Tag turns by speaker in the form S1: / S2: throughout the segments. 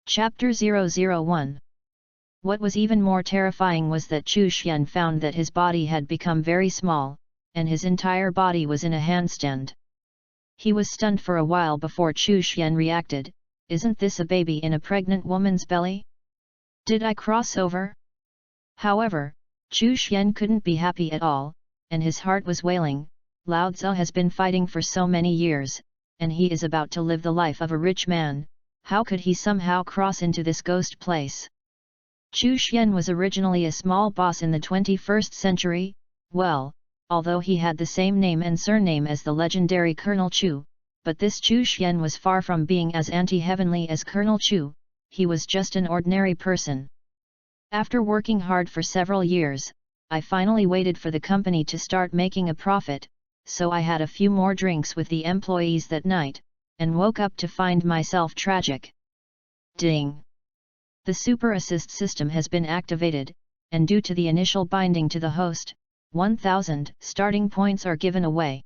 S1: Chapter 001. What was even more terrifying was that Chu Xian found that his body had become very small, and his entire body was in a handstand. He was stunned for a while before Chu Xian reacted. Isn't this a baby in a pregnant woman's belly? Did I cross over? However, Chu Xian couldn't be happy at all, and his heart was wailing. Lao Tzu has been fighting for so many years, and he is about to live the life of a rich man. How could he somehow cross into this ghost place? Chu Xian was originally a small boss in the 21st century. Well, although he had the same name and surname as the legendary Colonel Chu, but this Chu Xian was far from being as anti-heavenly as Colonel Chu. He was just an ordinary person. After working hard for several years, I finally waited for the company to start making a profit, so I had a few more drinks with the employees that night, and woke up to find myself tragic. Ding! The Super Assist system has been activated, and due to the initial binding to the host, 1000 starting points are given away.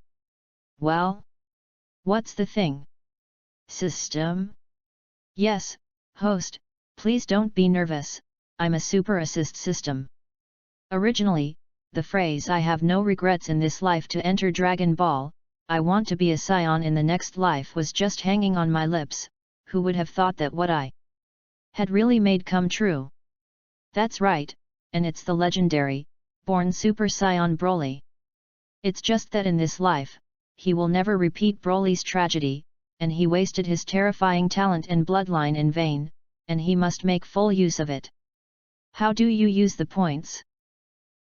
S1: Well? What's the thing? System? Yes, host, please don't be nervous, I'm a Super Assist system. Originally, the phrase "I have no regrets in this life to enter Dragon Ball, I want to be a scion in the next life" was just hanging on my lips. Who would have thought that what I had really made come true? That's right, and it's the legendary, born Super Saiyan Broly. It's just that in this life, he will never repeat Broly's tragedy, and he wasted his terrifying talent and bloodline in vain, and he must make full use of it. How do you use the points?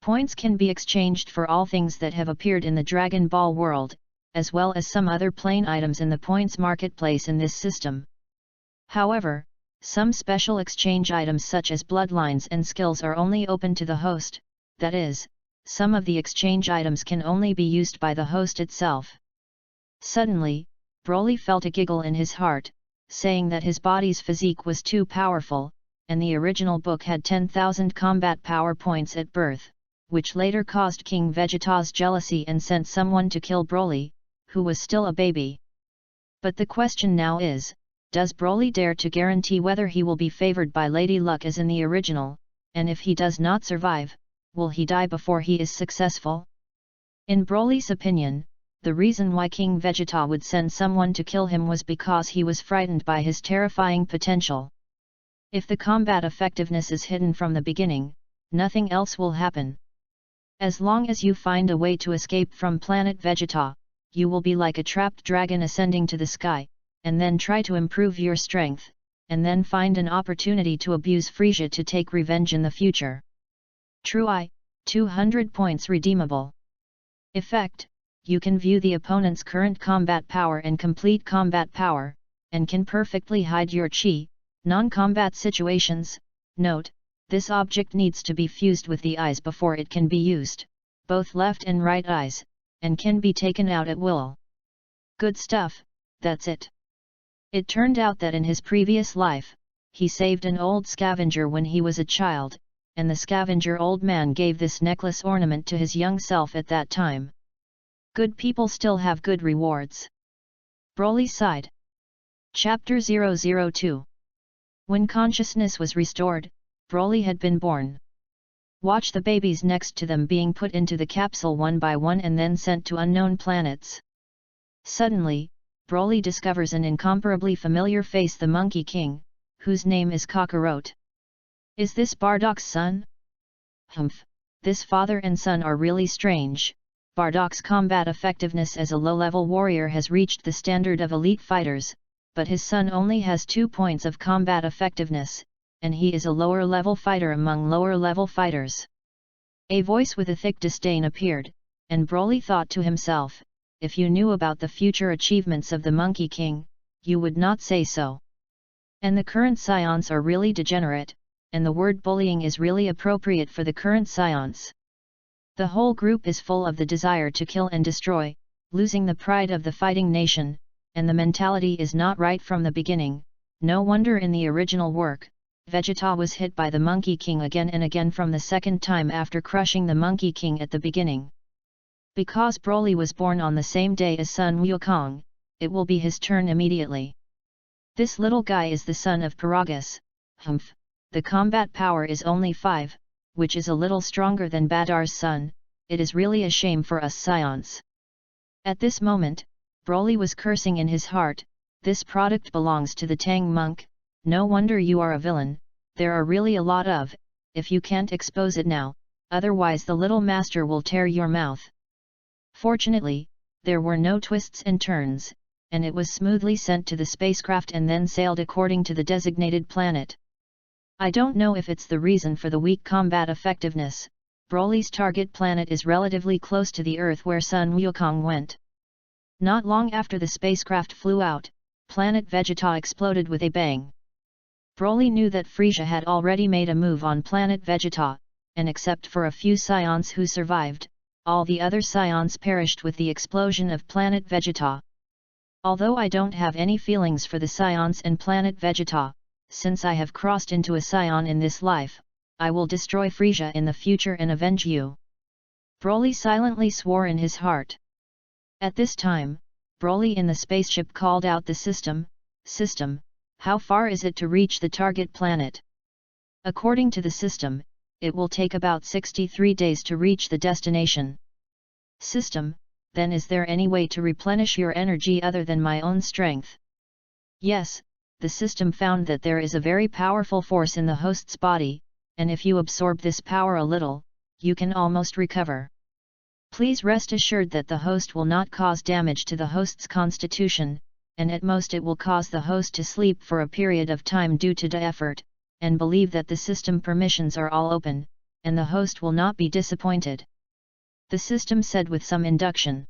S1: Points can be exchanged for all things that have appeared in the Dragon Ball world, as well as some other plain items in the points marketplace in this system. However, some special exchange items such as bloodlines and skills are only open to the host, that is, some of the exchange items can only be used by the host itself. Suddenly, Broly felt a giggle in his heart, saying that his body's physique was too powerful, and the original book had 10,000 combat power points at birth, which later caused King Vegeta's jealousy and sent someone to kill Broly, who was still a baby. But the question now is, does Broly dare to guarantee whether he will be favored by Lady Luck as in the original, and if he does not survive, will he die before he is successful? In Broly's opinion, the reason why King Vegeta would send someone to kill him was because he was frightened by his terrifying potential. If the combat effectiveness is hidden from the beginning, nothing else will happen. As long as you find a way to escape from planet Vegeta, you will be like a trapped dragon ascending to the sky, and then try to improve your strength, and then find an opportunity to abuse Frieza to take revenge in the future. True. 200 points redeemable. Effect: you can view the opponent's current combat power and complete combat power, and can perfectly hide your chi, non-combat situations. Note: this object needs to be fused with the eyes before it can be used, both left and right eyes, and can be taken out at will. Good stuff, that's it. It turned out that in his previous life, he saved an old scavenger when he was a child, and the scavenger old man gave this necklace ornament to his young self at that time. Good people still have good rewards. Broly sighed. Chapter 002. When consciousness was restored, Broly had been born. Watch the babies next to them being put into the capsule one by one and then sent to unknown planets. Suddenly, Broly discovers an incomparably familiar face, the Monkey King, whose name is Kakarot. Is this Bardock's son? Humph, this father and son are really strange. Bardock's combat effectiveness as a low-level warrior has reached the standard of elite fighters, but his son only has 2 points of combat effectiveness, and he is a lower-level fighter among lower-level fighters. A voice with a thick disdain appeared, and Broly thought to himself, if you knew about the future achievements of the Monkey King, you would not say so. And the current scions are really degenerate, and the word bullying is really appropriate for the current scions. The whole group is full of the desire to kill and destroy, losing the pride of the fighting nation, and the mentality is not right from the beginning. No wonder in the original work, Vegeta was hit by the Monkey King again and again from the second time after crushing the Monkey King at the beginning. Because Broly was born on the same day as Sun Wukong, it will be his turn immediately. This little guy is the son of Paragus, Humph, the combat power is only 5, which is a little stronger than Badar's son. It is really a shame for us scions. At this moment, Broly was cursing in his heart, this product belongs to the Tang monk, no wonder you are a villain, there are really a lot of, if you can't expose it now, otherwise the little master will tear your mouth. Fortunately, there were no twists and turns, and it was smoothly sent to the spacecraft and then sailed according to the designated planet. I don't know if it's the reason for the weak combat effectiveness, Broly's target planet is relatively close to the Earth where Sun Wukong went. Not long after the spacecraft flew out, planet Vegeta exploded with a bang. Broly knew that Frieza had already made a move on planet Vegeta, and except for a few scions who survived, all the other scions perished with the explosion of planet Vegeta. Although I don't have any feelings for the scions and planet Vegeta, since I have crossed into a scion in this life, I will destroy Frieza in the future and avenge you. Broly silently swore in his heart. At this time, Broly in the spaceship called out the system, "System, how far is it to reach the target planet?" According to the system, it will take about 63 days to reach the destination. System, then is there any way to replenish your energy other than my own strength? Yes, the system found that there is a very powerful force in the host's body, and if you absorb this power a little, you can almost recover. Please rest assured that the host will not cause damage to the host's constitution, and at most it will cause the host to sleep for a period of time due to the effort, and believe that the system permissions are all open, and the host will not be disappointed. The system said with some induction.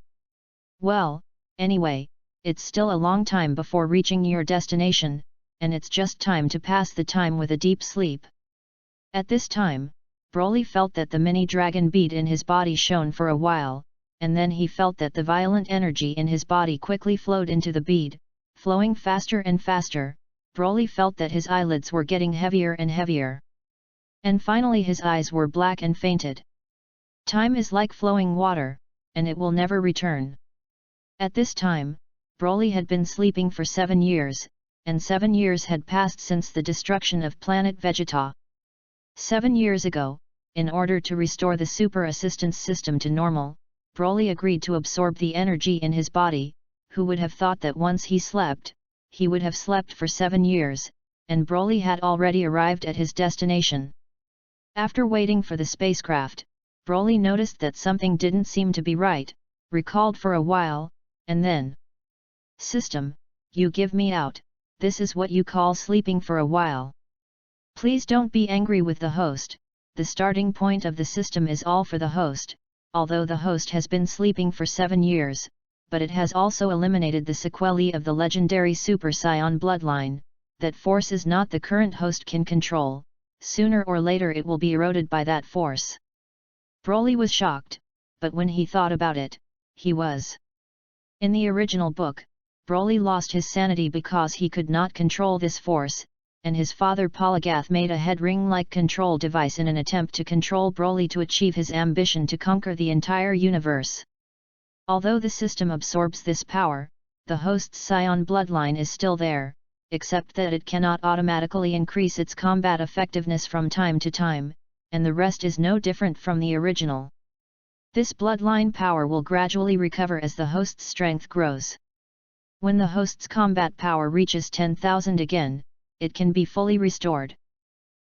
S1: Well, anyway, it's still a long time before reaching your destination, and it's just time to pass the time with a deep sleep. At this time, Broly felt that the mini dragon bead in his body shone for a while, and then he felt that the violent energy in his body quickly flowed into the bead, flowing faster and faster. Broly felt that his eyelids were getting heavier and heavier. And finally his eyes were black and fainted. Time is like flowing water, and it will never return. At this time, Broly had been sleeping for 7 years, and 7 years had passed since the destruction of planet Vegeta. 7 years ago, in order to restore the super assistance system to normal, Broly agreed to absorb the energy in his body. Who would have thought that once he slept, he would have slept for 7 years, and Broly had already arrived at his destination. After waiting for the spacecraft, Broly noticed that something didn't seem to be right, recalled for a while, and then, "System, you give me out, this is what you call sleeping for a while. Please don't be angry with the host, the starting point of the system is all for the host, although the host has been sleeping for 7 years, but it has also eliminated the sequelae of the legendary Super Saiyan bloodline, that force is not the current host can control, sooner or later it will be eroded by that force." Broly was shocked, but when he thought about it, he was. In the original book, Broly lost his sanity because he could not control this force, and his father Polygath made a head ring-like control device in an attempt to control Broly to achieve his ambition to conquer the entire universe. Although the system absorbs this power, the host's Saiyan bloodline is still there, except that it cannot automatically increase its combat effectiveness from time to time, and the rest is no different from the original. This bloodline power will gradually recover as the host's strength grows. When the host's combat power reaches 10,000 again, it can be fully restored.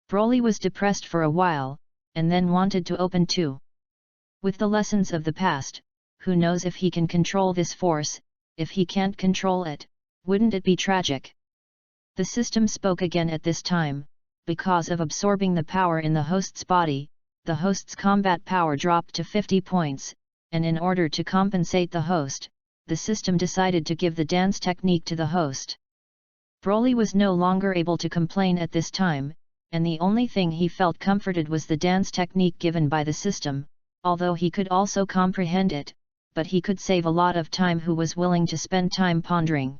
S1: Broly was depressed for a while, and then wanted to open too. With the lessons of the past, who knows if he can control this force? If he can't control it, wouldn't it be tragic? The system spoke again at this time. Because of absorbing the power in the host's body, the host's combat power dropped to 50 points, and in order to compensate the host, the system decided to give the dance technique to the host. Broly was no longer able to complain at this time, and the only thing he felt comforted was the dance technique given by the system, although he could also comprehend it, but he could save a lot of time who was willing to spend time pondering.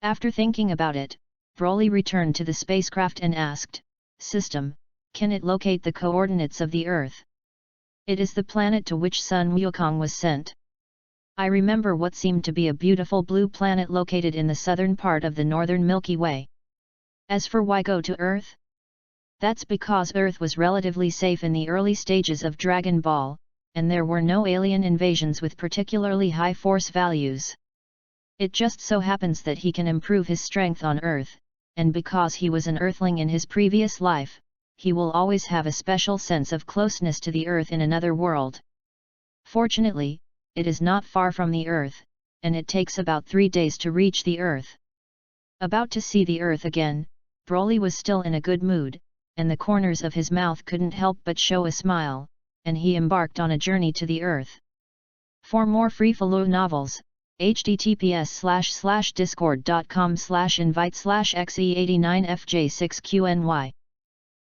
S1: After thinking about it, Broly returned to the spacecraft and asked, "System, can it locate the coordinates of the Earth? It is the planet to which Sun Wukong was sent. I remember what seemed to be a beautiful blue planet located in the southern part of the northern Milky Way. As for why go to Earth, That's because Earth was relatively safe in the early stages of Dragon Ball, and there were no alien invasions with particularly high force values. It just so happens that he can improve his strength on Earth, and because he was an Earthling in his previous life, he will always have a special sense of closeness to the Earth in another world. Fortunately, it is not far from the Earth, and it takes about 3 days to reach the Earth. About to see the Earth again, Broly was still in a good mood, and the corners of his mouth couldn't help but show a smile, and he embarked on a journey to the Earth. For more free-flow novels, https://discord.com/invite/xe89fj6qny.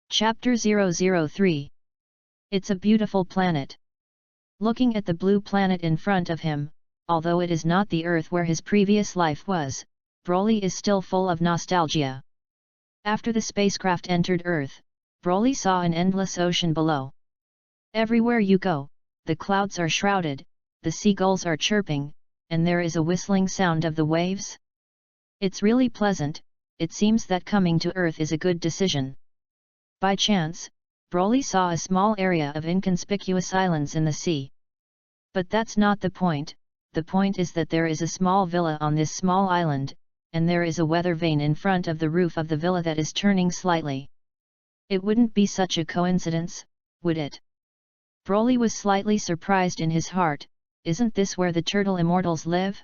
S1: Chapter 003. It's a beautiful planet. Looking at the blue planet in front of him, although it is not the Earth where his previous life was, Broly is still full of nostalgia. After the spacecraft entered Earth, Broly saw an endless ocean below. Everywhere you go, the clouds are shrouded, the seagulls are chirping, and there is a whistling sound of the waves. It's really pleasant. It seems that coming to Earth is a good decision. By chance, Broly saw a small area of inconspicuous islands in the sea. But that's not the point is that there is a small villa on this small island, and there is a weather vane in front of the roof of the villa that is turning slightly. It wouldn't be such a coincidence, would it? Broly was slightly surprised in his heart. Isn't this where the turtle immortals live?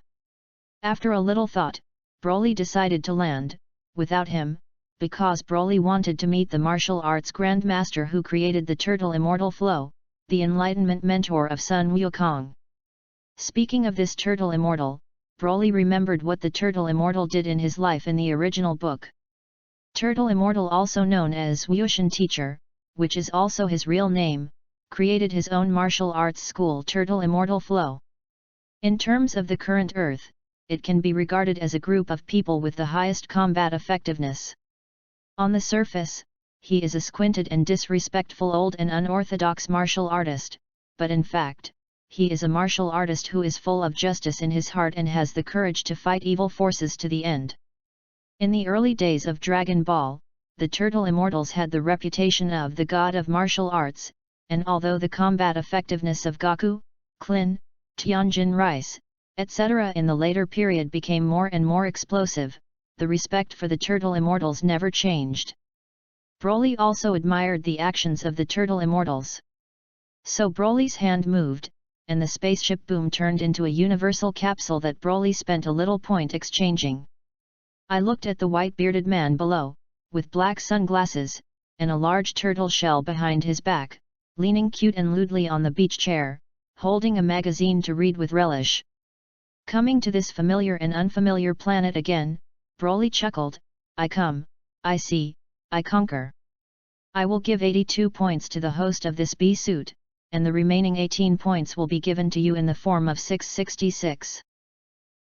S1: After a little thought, Broly decided to land, without him, because Broly wanted to meet the martial arts grandmaster who created the turtle immortal flow, the enlightenment mentor of Sun Wukong. Speaking of this turtle immortal, Broly remembered what the turtle immortal did in his life in the original book. Turtle immortal, also known as Wushan Teacher, which is also his real name, created his own martial arts school, Turtle Immortal Flow. In terms of the current Earth, it can be regarded as a group of people with the highest combat effectiveness. On the surface, he is a squinted and disrespectful old and unorthodox martial artist, but in fact, he is a martial artist who is full of justice in his heart and has the courage to fight evil forces to the end. In the early days of Dragon Ball, the Turtle Immortals had the reputation of the god of martial arts, and although the combat effectiveness of Goku, Klin, Tianjin Rice, etc. in the later period became more and more explosive, the respect for the Turtle Immortals never changed. Broly also admired the actions of the Turtle Immortals. So Broly's hand moved, and the spaceship boom turned into a universal capsule that Broly spent a little point exchanging. I looked at the white-bearded man below, with black sunglasses, and a large turtle shell behind his back, leaning cute and lewdly on the beach chair, holding a magazine to read with relish. Coming to this familiar and unfamiliar planet again, Broly chuckled, I come, I see, I conquer. I will give 82 points to the host of this B-suit, and the remaining 18 points will be given to you in the form of 666.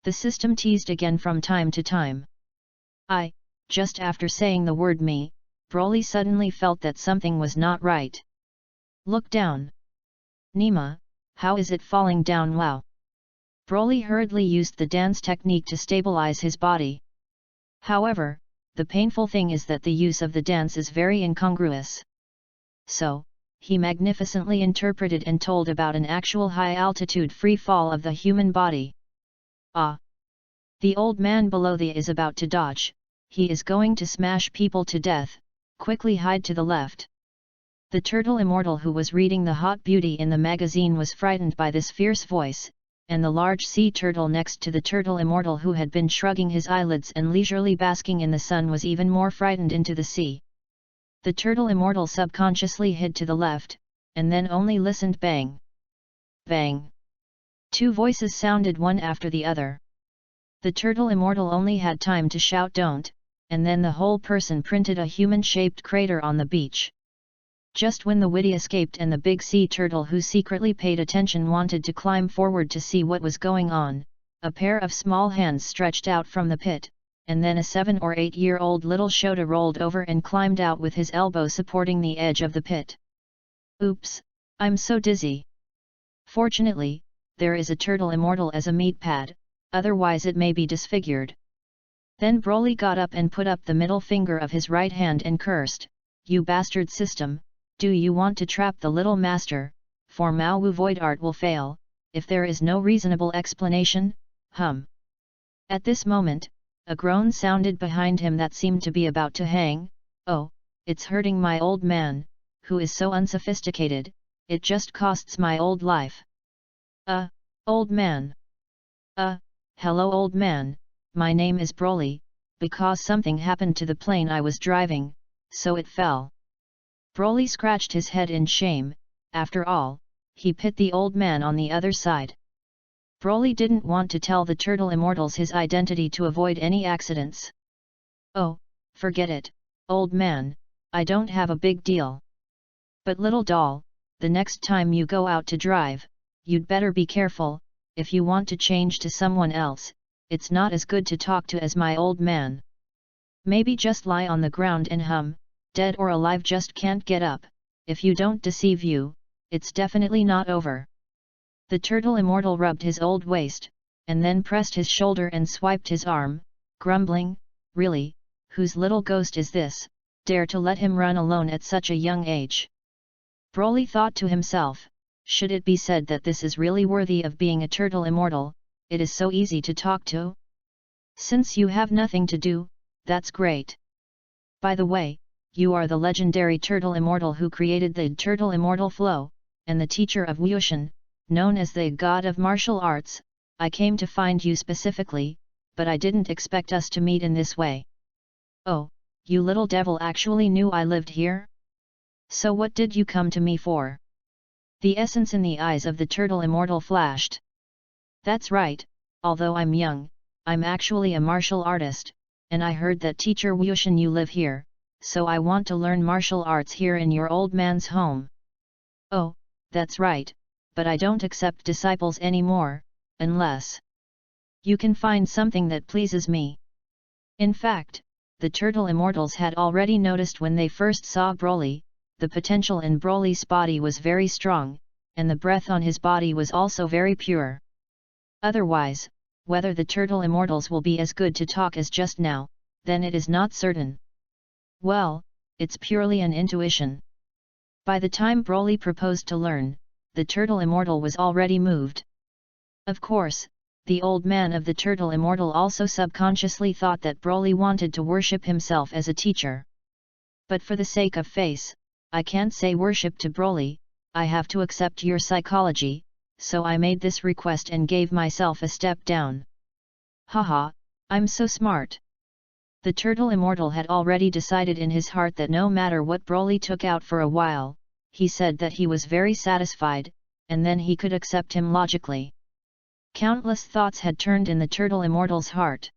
S1: The system teased again from time to time. Just after saying the word me, Broly suddenly felt that something was not right. Look down. Nima, how is it falling down? Wow. Broly hurriedly used the dance technique to stabilize his body. However, the painful thing is that the use of the dance is very incongruous. So, he magnificently interpreted and told about an actual high-altitude free fall of the human body. Ah! The old man below thee is about to dodge, he is going to smash people to death, quickly hide to the left. The turtle immortal who was reading the hot beauty in the magazine was frightened by this fierce voice, and the large sea turtle next to the turtle immortal who had been shrugging his eyelids and leisurely basking in the sun was even more frightened into the sea. The turtle immortal subconsciously hid to the left, and then only listened. Bang! Bang! 2 voices sounded one after the other. The turtle immortal only had time to shout don't, and then the whole person printed a human-shaped crater on the beach. Just when the witty escaped and the big sea turtle who secretly paid attention wanted to climb forward to see what was going on, a pair of small hands stretched out from the pit, and then a 7 or 8-year-old little Shota rolled over and climbed out with his elbow supporting the edge of the pit. Oops, I'm so dizzy. Fortunately, there is a turtle immortal as a meat pad, otherwise it may be disfigured. Then Broly got up and put up the middle finger of his right hand and cursed, You bastard system, do you want to trap the little master, for Mao Wu void art will fail, if there is no reasonable explanation, hum. At this moment, a groan sounded behind him that seemed to be about to hang. Oh, it's hurting my old man, who is so unsophisticated, it just costs my old life. Old man. Hello old man, my name is Broly, because something happened to the plane I was driving, so it fell. Broly scratched his head in shame. After all, he pit the old man on the other side. Broly didn't want to tell the turtle immortals his identity to avoid any accidents. Oh, forget it, old man, I don't have a big deal. But little doll, the next time you go out to drive, you'd better be careful. If you want to change to someone else, it's not as good to talk to as my old man. Maybe just lie on the ground and hum, dead or alive just can't get up. If you don't deceive you, it's definitely not over. The turtle immortal rubbed his old waist, and then pressed his shoulder and swiped his arm, grumbling, really, whose little ghost is this, dare to let him run alone at such a young age? Broly thought to himself, should it be said that this is really worthy of being a turtle immortal, it is so easy to talk to? Since you have nothing to do, that's great. By the way, you are the legendary turtle immortal who created the turtle immortal flow, and the teacher of Wushan, known as the god of martial arts. I came to find you specifically, but I didn't expect us to meet in this way. Oh, you little devil actually knew I lived here? So what did you come to me for? The essence in the eyes of the turtle immortal flashed. That's right, although I'm young, I'm actually a martial artist, and I heard that teacher Wushan you live here, so I want to learn martial arts here in your old man's home. Oh, that's right, but I don't accept disciples anymore, unless you can find something that pleases me. In fact, the turtle immortals had already noticed when they first saw Broly, the potential in Broly's body was very strong, and the breath on his body was also very pure. Otherwise, whether the turtle immortals will be as good to talk as just now, then it is not certain. Well, it's purely an intuition. By the time Broly proposed to learn, the turtle immortal was already moved. Of course, the old man of the turtle immortal also subconsciously thought that Broly wanted to worship himself as a teacher. But for the sake of face, I can't say worship to Broly, I have to accept your psychology, so I made this request and gave myself a step down. Haha, I'm so smart. The turtle immortal had already decided in his heart that no matter what Broly took out for a while, he said that he was very satisfied, and then he could accept him logically. Countless thoughts had turned in the turtle immortal's heart.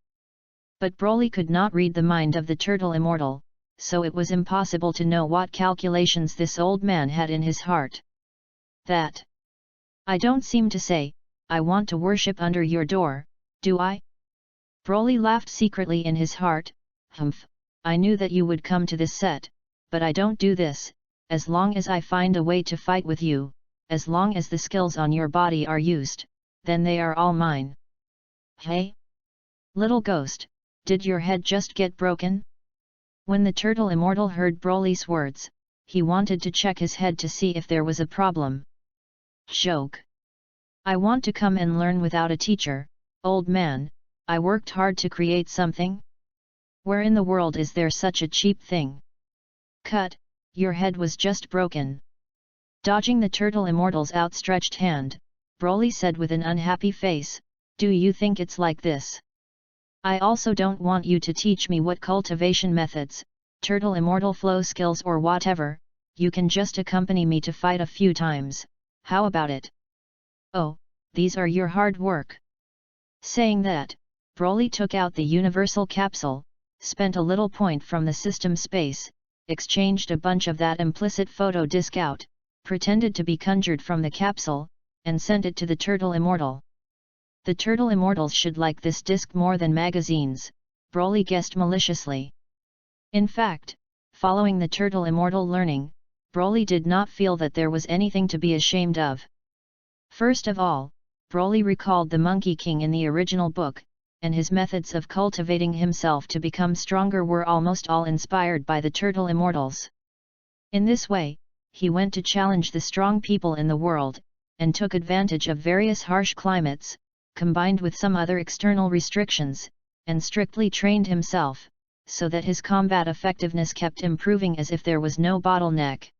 S1: But Broly could not read the mind of the turtle immortal, so it was impossible to know what calculations this old man had in his heart. That I don't seem to say, I want to worship under your door, do I? Broly laughed secretly in his heart, humph, I knew that you would come to this set, but I don't do this, as long as I find a way to fight with you, as long as the skills on your body are used, then they are all mine. Hey? Little ghost, did your head just get broken? When the turtle immortal heard Broly's words, he wanted to check his head to see if there was a problem. Joke. I want to come and learn without a teacher, old man, I worked hard to create something. Where in the world is there such a cheap thing? Cut, your head was just broken. Dodging the turtle immortal's outstretched hand, Broly said with an unhappy face, do you think it's like this? I also don't want you to teach me what cultivation methods, turtle immortal flow skills or whatever, you can just accompany me to fight a few times, how about it? Oh, these are your hard work. Saying that, Broly took out the universal capsule, spent a little point from the system space, exchanged a bunch of that implicit photo disk out, pretended to be conjured from the capsule, and sent it to the turtle immortal. The turtle immortals should like this disk more than magazines, Broly guessed maliciously. In fact, following the turtle immortal learning, Broly did not feel that there was anything to be ashamed of. First of all, Broly recalled the Monkey King in the original book, and his methods of cultivating himself to become stronger were almost all inspired by the turtle immortals. In this way, he went to challenge the strong people in the world, and took advantage of various harsh climates, combined with some other external restrictions, and strictly trained himself, so that his combat effectiveness kept improving as if there was no bottleneck.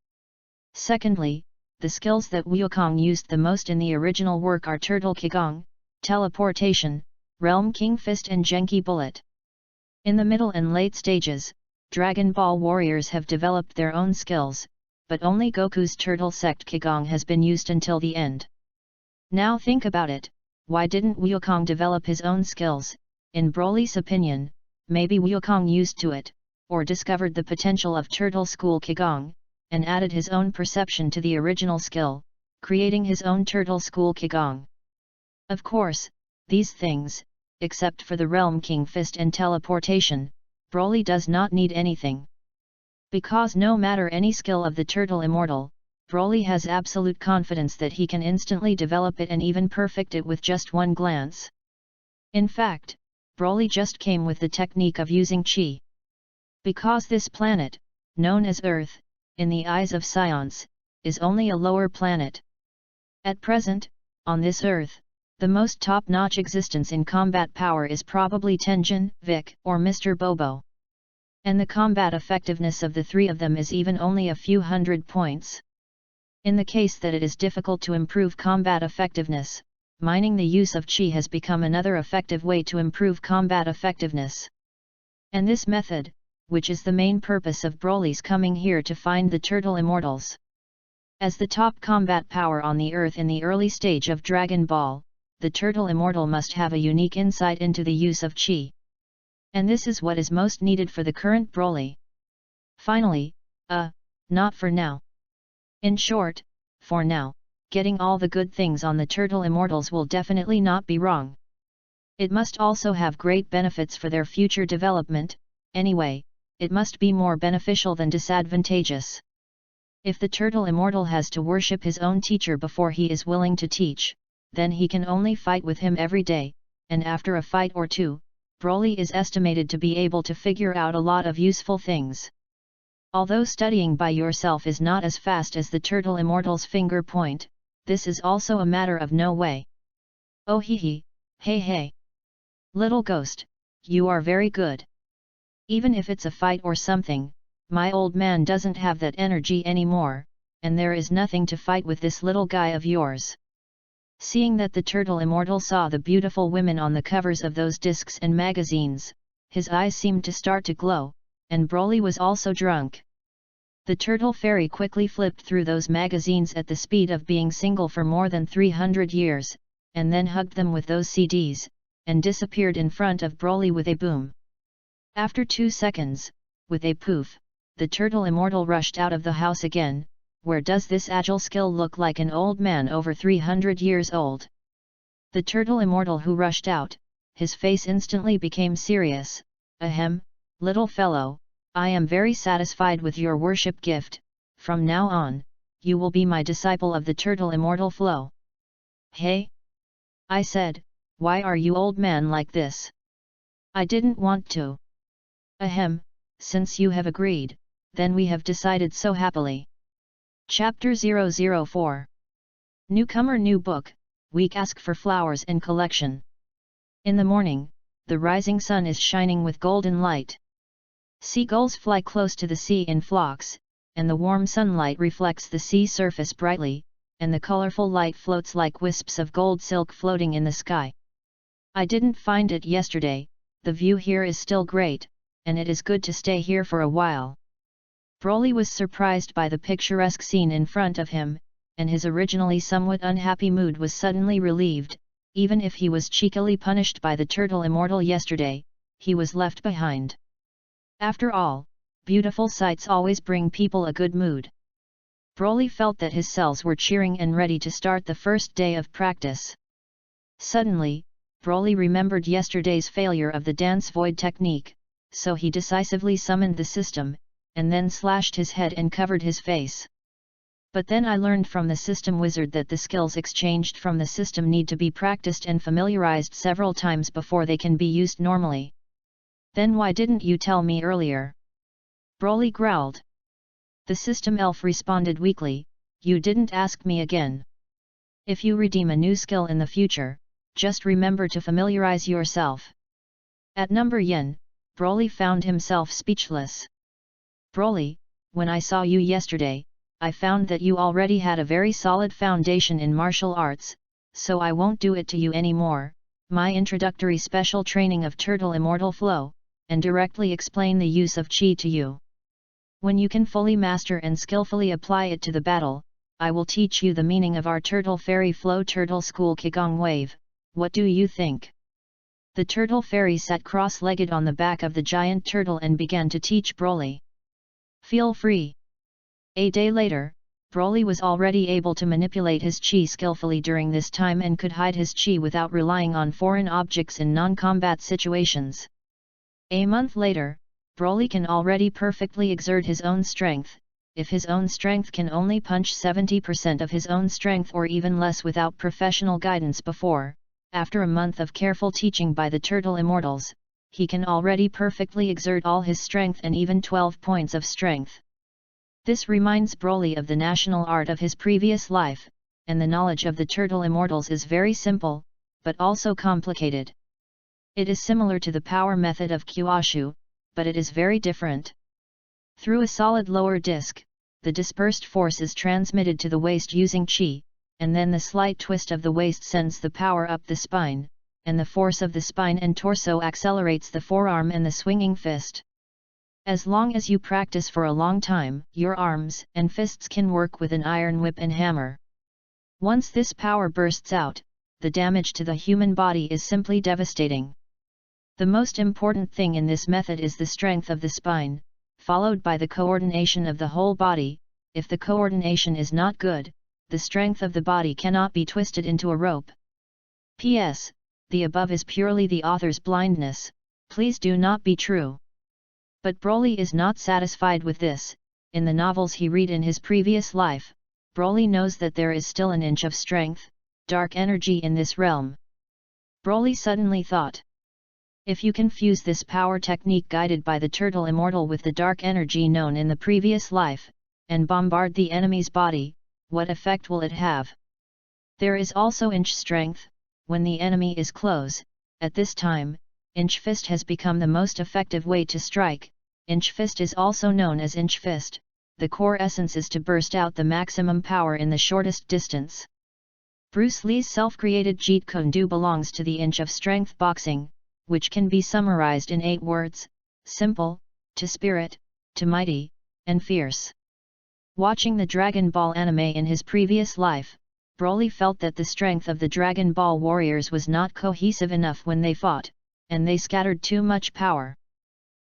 S1: Secondly, the skills that Wukong used the most in the original work are Turtle Qigong, Teleportation, Realm King Fist and Genki Bullet. In the middle and late stages, Dragon Ball warriors have developed their own skills, but only Goku's Turtle Sect Qigong has been used until the end. Now think about it, why didn't Wukong develop his own skills? In Broly's opinion, maybe Wukong used to it, or discovered the potential of Turtle School Qigong, and added his own perception to the original skill, creating his own Turtle School Qigong. Of course, these things, except for the Realm King Fist and Teleportation, Broly does not need anything. Because no matter any skill of the Turtle Immortal, Broly has absolute confidence that he can instantly develop it and even perfect it with just one glance. In fact, Broly just came with the technique of using Chi. Because this planet, known as Earth, in the eyes of science, is only a lower planet. At present, on this Earth, the most top-notch existence in combat power is probably Tenjin, Vic, or Mr. Bobo. And the combat effectiveness of the three of them is even only a few hundred points. In the case that it is difficult to improve combat effectiveness, mining the use of Chi has become another effective way to improve combat effectiveness. And this method, which is the main purpose of Broly's coming here to find the Turtle Immortals. As the top combat power on the Earth in the early stage of Dragon Ball, the Turtle Immortal must have a unique insight into the use of Chi. And this is what is most needed for the current Broly. Finally, not for now. In short, for now, getting all the good things on the Turtle Immortals will definitely not be wrong. It must also have great benefits for their future development, anyway, it must be more beneficial than disadvantageous. If the Turtle Immortal has to worship his own teacher before he is willing to teach, then he can only fight with him every day, and after a fight or two, Broly is estimated to be able to figure out a lot of useful things. Although studying by yourself is not as fast as the Turtle Immortal's finger point, this is also a matter of no way. Oh hee, hey. Little ghost, you are very good. Even if it's a fight or something, my old man doesn't have that energy anymore, and there is nothing to fight with this little guy of yours. Seeing that the Turtle Immortal saw the beautiful women on the covers of those discs and magazines, his eyes seemed to start to glow, and Broly was also drunk. The Turtle Fairy quickly flipped through those magazines at the speed of being single for more than 300 years, and then hugged them with those CDs, and disappeared in front of Broly with a boom. After 2 seconds, with a poof, the Turtle Immortal rushed out of the house again. Where does this agile skill look like an old man over 300 years old? The Turtle Immortal who rushed out, his face instantly became serious. Ahem, little fellow, I am very satisfied with your worship gift, from now on, you will be my disciple of the Turtle Immortal flow. Hey? I said, why are you old man like this? I didn't want to. Ahem, since you have agreed, then we have decided so happily. Chapter 004. Newcomer New Book, Week Ask for Flowers and Collection. In the morning, the rising sun is shining with golden light. Seagulls fly close to the sea in flocks, and the warm sunlight reflects the sea surface brightly, and the colorful light floats like wisps of gold silk floating in the sky. I didn't find it yesterday, the view here is still great, and it is good to stay here for a while. Broly was surprised by the picturesque scene in front of him, and his originally somewhat unhappy mood was suddenly relieved. Even if he was cheekily punished by the Turtle Immortal yesterday, he was left behind. After all, beautiful sights always bring people a good mood. Broly felt that his cells were cheering and ready to start the first day of practice. Suddenly, Broly remembered yesterday's failure of the dance void technique, so he decisively summoned the system, and then slashed his head and covered his face. But then I learned from the system wizard that the skills exchanged from the system need to be practiced and familiarized several times before they can be used normally. Then why didn't you tell me earlier? Broly growled. The system elf responded weakly, "You didn't ask me again. If you redeem a new skill in the future, just remember to familiarize yourself." At number yen, Broly found himself speechless. "Broly, when I saw you yesterday, I found that you already had a very solid foundation in martial arts, so I won't do it to you anymore. My introductory special training of Turtle Immortal Flow, and directly explain the use of Chi to you. When you can fully master and skillfully apply it to the battle, I will teach you the meaning of our Turtle Fairy Flow Turtle School Qigong Wave. What do you think?" The Turtle Fairy sat cross-legged on the back of the giant turtle and began to teach Broly. "Feel free." A day later, Broly was already able to manipulate his Chi skillfully during this time and could hide his Chi without relying on foreign objects in non-combat situations. A month later, Broly can already perfectly exert his own strength. If his own strength can only punch 70% of his own strength or even less without professional guidance before, after a month of careful teaching by the Turtle Immortals, he can already perfectly exert all his strength and even 12 points of strength. This reminds Broly of the national art of his previous life, and the knowledge of the Turtle Immortals is very simple, but also complicated. It is similar to the power method of Kyushu, but it is very different. Through a solid lower disc, the dispersed force is transmitted to the waist using Chi, and then the slight twist of the waist sends the power up the spine, and the force of the spine and torso accelerates the forearm and the swinging fist. As long as you practice for a long time, your arms and fists can work with an iron whip and hammer. Once this power bursts out, the damage to the human body is simply devastating. The most important thing in this method is the strength of the spine, followed by the coordination of the whole body. If the coordination is not good, the strength of the body cannot be twisted into a rope. P.S. The above is purely the author's blindness, please do not be true. But Broly is not satisfied with this. In the novels he read in his previous life, Broly knows that there is still an inch of strength, dark energy in this realm. Broly suddenly thought, if you can fuse this power technique guided by the Turtle Immortal with the dark energy known in the previous life, and bombard the enemy's body, what effect will it have? There is also inch strength. When the enemy is close, at this time, inch fist has become the most effective way to strike. Inch fist is also known as inch fist. The core essence is to burst out the maximum power in the shortest distance. Bruce Lee's self-created Jeet Kune Do belongs to the inch of strength boxing, which can be summarized in 8 words: simple, to spirit, to mighty, and fierce. Watching the Dragon Ball anime in his previous life, Broly felt that the strength of the Dragon Ball warriors was not cohesive enough when they fought, and they scattered too much power.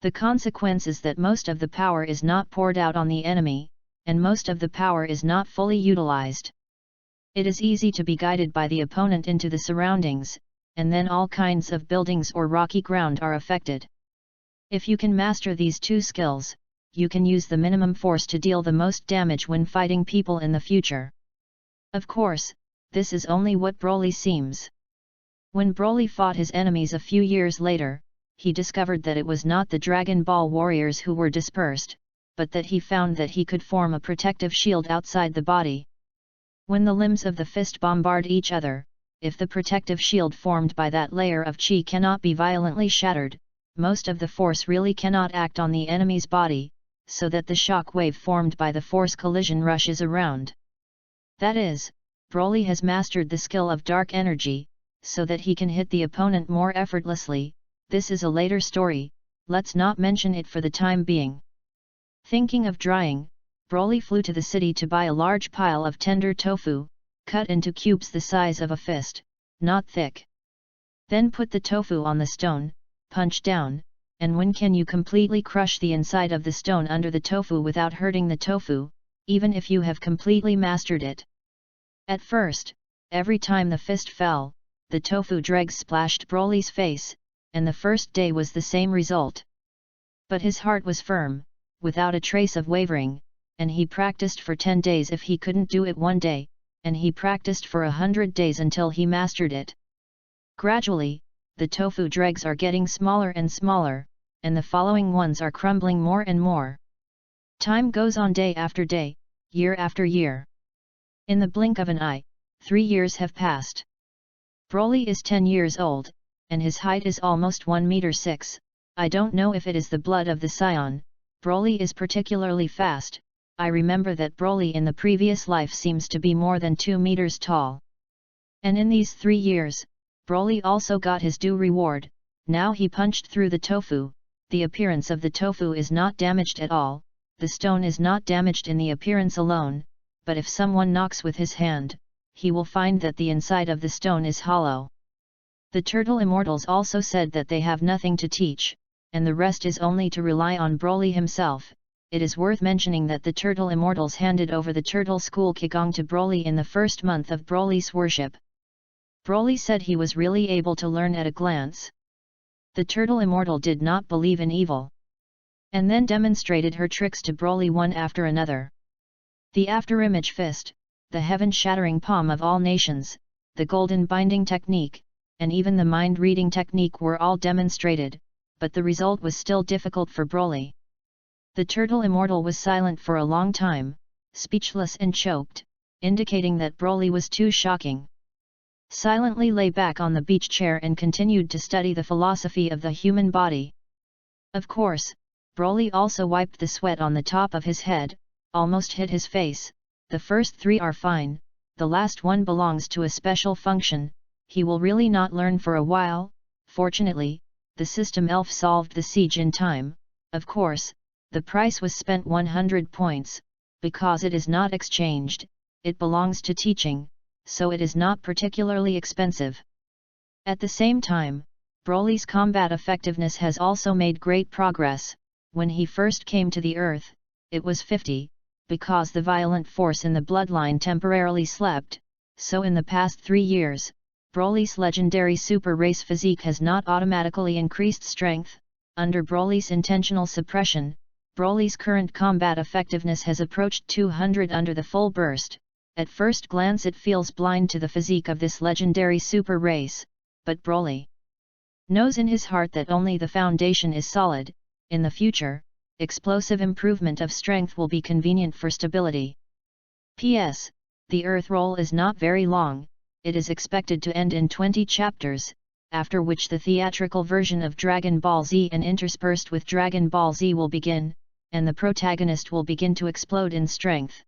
S1: The consequence is that most of the power is not poured out on the enemy, and most of the power is not fully utilized. It is easy to be guided by the opponent into the surroundings, and then all kinds of buildings or rocky ground are affected. If you can master these 2 skills, you can use the minimum force to deal the most damage when fighting people in the future. Of course, this is only what Broly seems. When Broly fought his enemies a few years later, he discovered that it was not the Dragon Ball warriors who were dispersed, but that he found that he could form a protective shield outside the body. When the limbs of the fist bombard each other, if the protective shield formed by that layer of Chi cannot be violently shattered, most of the force really cannot act on the enemy's body, so that the shock wave formed by the force collision rushes around. That is, Broly has mastered the skill of dark energy, so that he can hit the opponent more effortlessly. This is a later story, let's not mention it for the time being. Thinking of drying, Broly flew to the city to buy a large pile of tender tofu, cut into cubes the size of a fist, not thick. Then put the tofu on the stone, punch down, and when can you completely crush the inside of the stone under the tofu without hurting the tofu, even if you have completely mastered it. At first, every time the fist fell, the tofu dregs splashed Broly's face, and the first day was the same result. But his heart was firm, without a trace of wavering, and he practiced for 10 days if he couldn't do it one day, and he practiced for 100 days until he mastered it. Gradually, the tofu dregs are getting smaller and smaller, and the following ones are crumbling more and more. Time goes on day after day, year after year. In the blink of an eye, 3 years have passed. Broly is 10 years old, and his height is almost 1 meter 6. I don't know if it is the blood of the scion. Broly is particularly fast. I remember that Broly in the previous life seems to be more than 2 meters tall. And in these 3 years, Broly also got his due reward. Now he punched through the tofu. The appearance of the tofu is not damaged at all. The stone is not damaged in the appearance alone, but if someone knocks with his hand, he will find that the inside of the stone is hollow. The turtle immortals also said that they have nothing to teach, and the rest is only to rely on Broly himself. It is worth mentioning that the turtle immortals handed over the turtle school Qigong to Broly in the first month of Broly's worship. Broly said he was really able to learn at a glance. The turtle immortal did not believe in evil, and then demonstrated her tricks to Broly one after another. The afterimage fist, the heaven-shattering palm of all nations, the golden binding technique, and even the mind-reading technique were all demonstrated, but the result was still difficult for Broly. The turtle immortal was silent for a long time, speechless and choked, indicating that Broly was too shocking. Silently lay back on the beach chair and continued to study the philosophy of the human body. Of course, Broly also wiped the sweat on the top of his head, almost hit his face. The first 3 are fine, the last one belongs to a special function. He will really not learn for a while. Fortunately, the system elf solved the siege in time. Of course, the price was spent 100 points, because it is not exchanged, it belongs to teaching, so it is not particularly expensive. At the same time, Broly's combat effectiveness has also made great progress. When he first came to the earth, it was 50, because the violent force in the bloodline temporarily slept, so in the past 3 years, Broly's legendary super race physique has not automatically increased strength. Under Broly's intentional suppression, Broly's current combat effectiveness has approached 200 under the full burst. At first glance it feels blind to the physique of this legendary super race, but Broly knows in his heart that only the foundation is solid. In the future, explosive improvement of strength will be convenient for stability. P.S. The Earth roll is not very long, it is expected to end in 20 chapters, after which the theatrical version of Dragon Ball Z and interspersed with Dragon Ball Z will begin, and the protagonist will begin to explode in strength.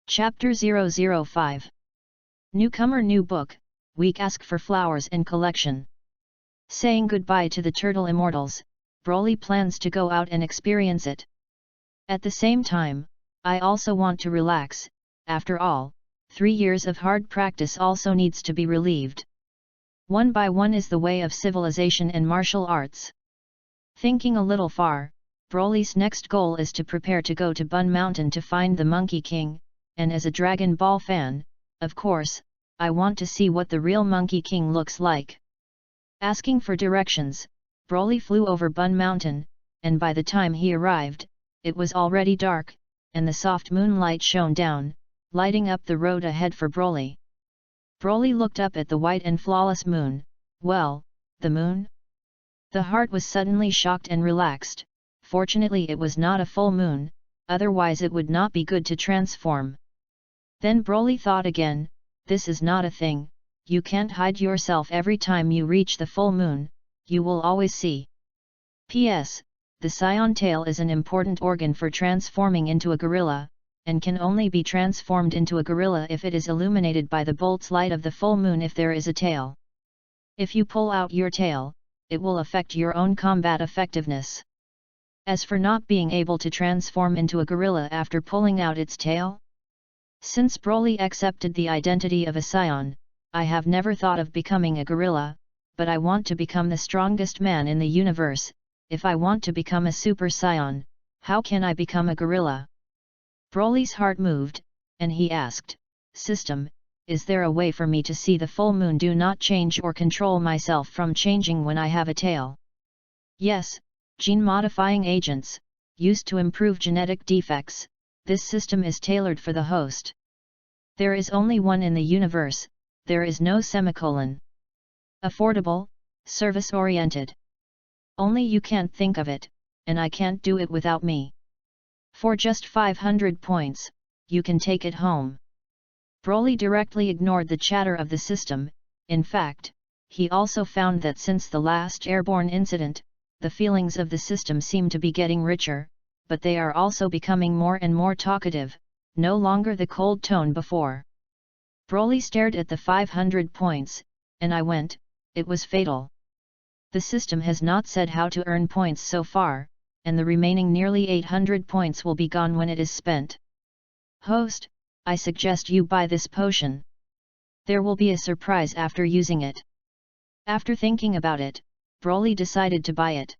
S1: Chapter 005. Newcomer New Book, Week Ask for Flowers and Collection. Saying goodbye to the Turtle Immortals, Broly plans to go out and experience it. At the same time, I also want to relax. After all, 3 years of hard practice also needs to be relieved. One by one is the way of civilization and martial arts. Thinking a little far, Broly's next goal is to prepare to go to Bun Mountain to find the Monkey King, and as a Dragon Ball fan, of course, I want to see what the real Monkey King looks like. Asking for directions, Broly flew over Bun Mountain, and by the time he arrived, it was already dark, and the soft moonlight shone down, lighting up the road ahead for Broly. Broly looked up at the white and flawless moon. Well, the moon? The heart was suddenly shocked and relaxed. Fortunately it was not a full moon, otherwise it would not be good to transform. Then Broly thought again, this is not a thing, you can't hide yourself every time you reach the full moon, you will always see. P.S. The scion tail is an important organ for transforming into a gorilla, and can only be transformed into a gorilla if it is illuminated by the bolt's light of the full moon if there is a tail. If you pull out your tail, it will affect your own combat effectiveness. As for not being able to transform into a gorilla after pulling out its tail, since Broly accepted the identity of a scion, I have never thought of becoming a gorilla, but I want to become the strongest man in the universe. If I want to become a super scion, how can I become a gorilla? Broly's heart moved, and he asked, System, is there a way for me to see the full moon do not change or control myself from changing when I have a tail? Yes, gene-modifying agents, used to improve genetic defects, this system is tailored for the host. There is only one in the universe, there is no semicolon. Affordable, service-oriented. Only you can't think of it, and I can't do it without me. For just 500 points, you can take it home. Broly directly ignored the chatter of the system. In fact, he also found that since the last airborne incident, the feelings of the system seem to be getting richer, but they are also becoming more and more talkative, no longer the cold tone before. Broly stared at the 500 points, and I went, it was fatal. The system has not said how to earn points so far, and the remaining nearly 800 points will be gone when it is spent. Host, I suggest you buy this potion. There will be a surprise after using it. After thinking about it, Broly decided to buy it.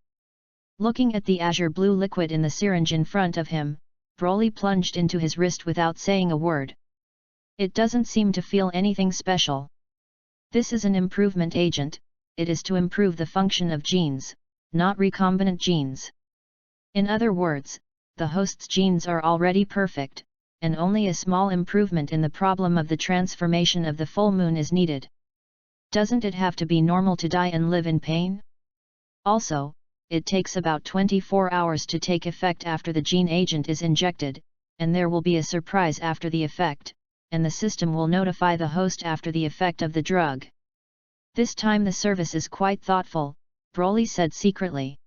S1: Looking at the azure blue liquid in the syringe in front of him, Broly plunged into his wrist without saying a word. It doesn't seem to feel anything special. This is an improvement agent, it is to improve the function of genes, not recombinant genes. In other words, the host's genes are already perfect, and only a small improvement in the problem of the transformation of the full moon is needed. Doesn't it have to be normal to die and live in pain? Also, it takes about 24 hours to take effect after the gene agent is injected, and there will be a surprise after the effect, and the system will notify the host after the effect of the drug. This time the service is quite thoughtful, Broly said secretly.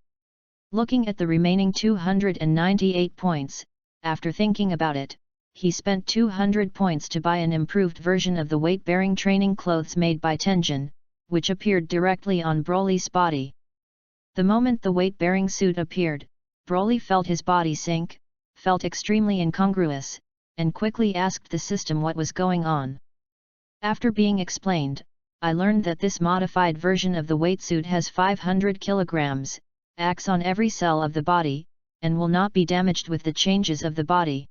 S1: Looking at the remaining 298 points, after thinking about it, he spent 200 points to buy an improved version of the weight-bearing training clothes made by Tenjin, which appeared directly on Broly's body. The moment the weight-bearing suit appeared, Broly felt his body sink, felt extremely incongruous, and quickly asked the system what was going on. After being explained, I learned that this modified version of the weight suit has 500 kilograms, acts on every cell of the body, and will not be damaged with the changes of the body.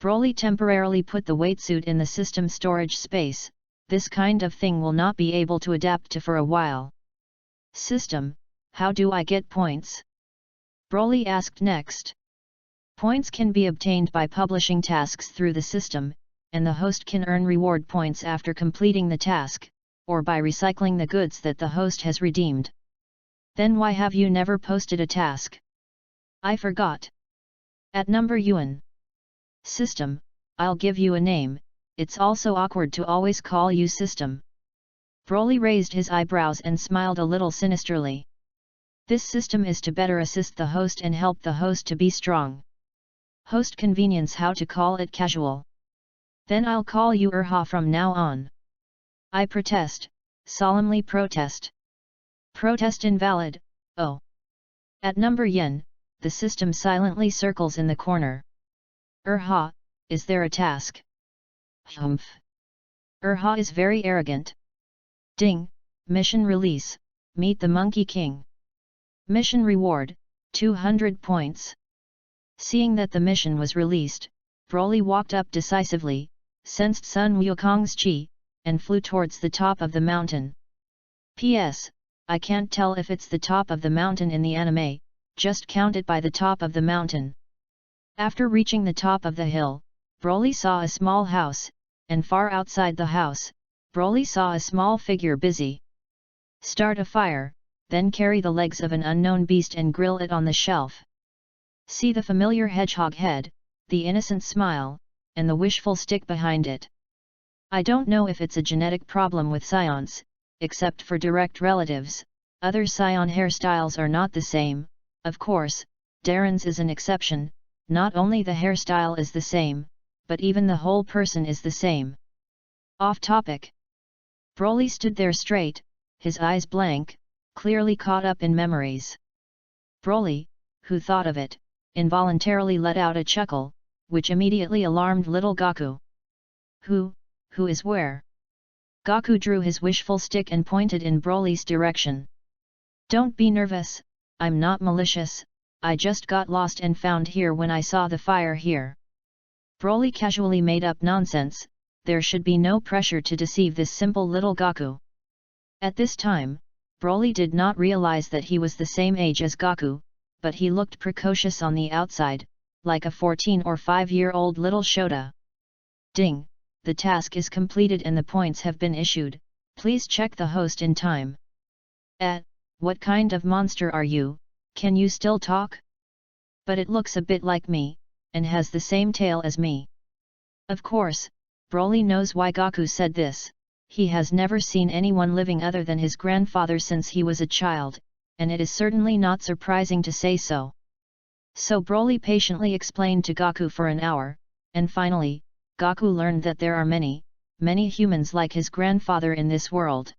S1: Broly temporarily put the weight suit in the system storage space. This kind of thing will not be able to adapt to for a while. System, how do I get points? Broly asked next. Points can be obtained by publishing tasks through the system, and the host can earn reward points after completing the task, or by recycling the goods that the host has redeemed. Then why have you never posted a task? I forgot. At number Yuan. System, I'll give you a name, it's also awkward to always call you system. Broly raised his eyebrows and smiled a little sinisterly. This system is to better assist the host and help the host to be strong. Host convenience how to call it casual. Then I'll call you Urha from now on. I protest, solemnly protest. Protest invalid, oh. At number Yen, the system silently circles in the corner. Urha, is there a task? Humph. Urha is very arrogant. Ding, mission release, meet the Monkey King. Mission reward, 200 points. Seeing that the mission was released, Broly walked up decisively, sensed Sun Wukong's chi, and flew towards the top of the mountain. P.S. I can't tell if it's the top of the mountain in the anime, just count it by the top of the mountain. After reaching the top of the hill, Broly saw a small house, and far outside the house, Broly saw a small figure busy. Start a fire, then carry the legs of an unknown beast and grill it on the shelf. See the familiar hedgehog head, the innocent smile, and the wishful stick behind it. I don't know if it's a genetic problem with scions, except for direct relatives, other scion hairstyles are not the same, of course, Darren's is an exception, not only the hairstyle is the same, but even the whole person is the same. Off topic. Broly stood there straight, his eyes blank, clearly caught up in memories. Broly, who thought of it, involuntarily let out a chuckle, which immediately alarmed little Gaku. Who is where? Gaku drew his wishful stick and pointed in Broly's direction. Don't be nervous, I'm not malicious, I just got lost and found here when I saw the fire here. Broly casually made up nonsense, there should be no pressure to deceive this simple little Gaku. At this time, Broly did not realize that he was the same age as Gaku, but he looked precocious on the outside, like a 14 or 5-year-old little Shota. Ding, the task is completed and the points have been issued, please check the host in time. What kind of monster are you, can you still talk? But it looks a bit like me, and has the same tail as me. Of course, Broly knows why Goku said this. He has never seen anyone living other than his grandfather since he was a child, and it is certainly not surprising to say so. So Broly patiently explained to Goku for an hour, and finally, Goku learned that there are many humans like his grandfather in this world.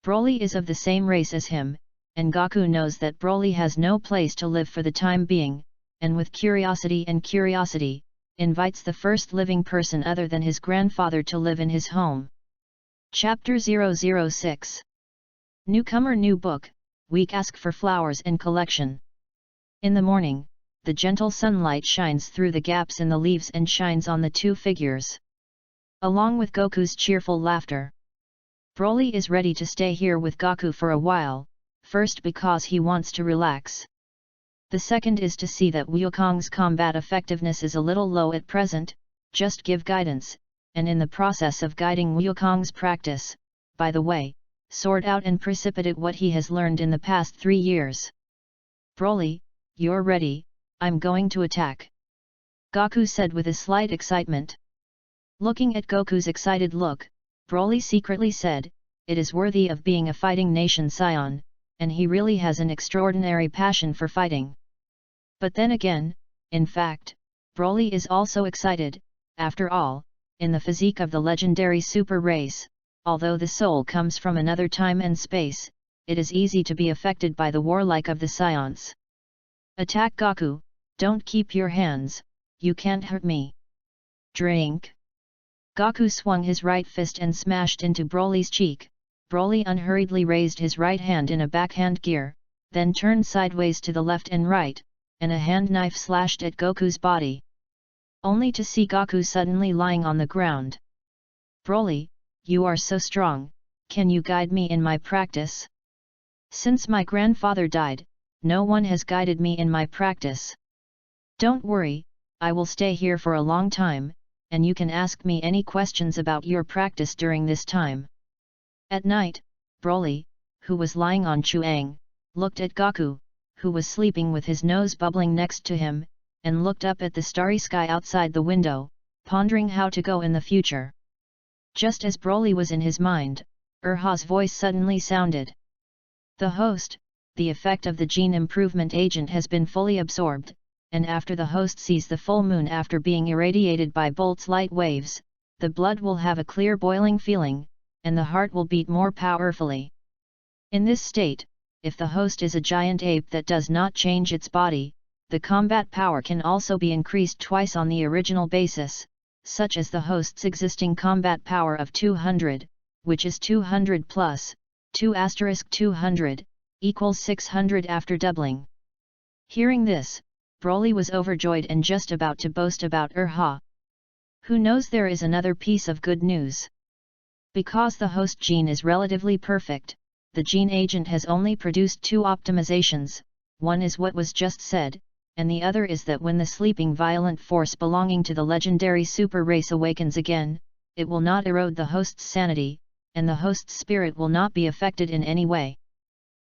S1: Broly is of the same race as him, and Goku knows that Broly has no place to live for the time being, and with curiosity, invites the first living person other than his grandfather to live in his home. Chapter 006. Newcomer New Book, Week Ask for Flowers and Collection. In the morning, the gentle sunlight shines through the gaps in the leaves and shines on the two figures. Along with Goku's cheerful laughter. Broly is ready to stay here with Goku for a while, first because he wants to relax. The second is to see that Wukong's combat effectiveness is a little low at present, just give guidance, and in the process of guiding Wukong's practice, by the way, sort out and precipitate what he has learned in the past 3 years. Broly, you're ready, I'm going to attack. Goku said with a slight excitement. Looking at Goku's excited look, Broly secretly said, it is worthy of being a fighting nation scion, and he really has an extraordinary passion for fighting. But then again, in fact, Broly is also excited, after all, in the physique of the legendary super race, although the soul comes from another time and space, it is easy to be affected by the warlike of the scions. Attack Goku, don't keep your hands, you can't hurt me. Drink. Goku swung his right fist and smashed into Broly's cheek. Broly unhurriedly raised his right hand in a backhand gear, then turned sideways to the left and right, and a hand knife slashed at Goku's body. Only to see Goku suddenly lying on the ground. Broly, you are so strong, can you guide me in my practice? Since my grandfather died, no one has guided me in my practice. Don't worry, I will stay here for a long time, and you can ask me any questions about your practice during this time. At night, Broly, who was lying on Chuang, looked at Goku, who was sleeping with his nose bubbling next to him, and looked up at the starry sky outside the window, pondering how to go in the future. Just as Broly was in his mind, Urha's voice suddenly sounded. The host, the effect of the gene improvement agent has been fully absorbed, and after the host sees the full moon after being irradiated by Bolt's light waves, the blood will have a clear boiling feeling, and the heart will beat more powerfully. In this state, if the host is a giant ape that does not change its body, the combat power can also be increased twice on the original basis, such as the host's existing combat power of 200, which is 200 plus 2*200, equals 600 after doubling. Hearing this, Broly was overjoyed and just about to boast about Urha. Who knows, there is another piece of good news. Because the host gene is relatively perfect, the gene agent has only produced 2 optimizations, one is what was just said, and the other is that when the sleeping violent force belonging to the legendary super race awakens again, it will not erode the host's sanity, and the host's spirit will not be affected in any way.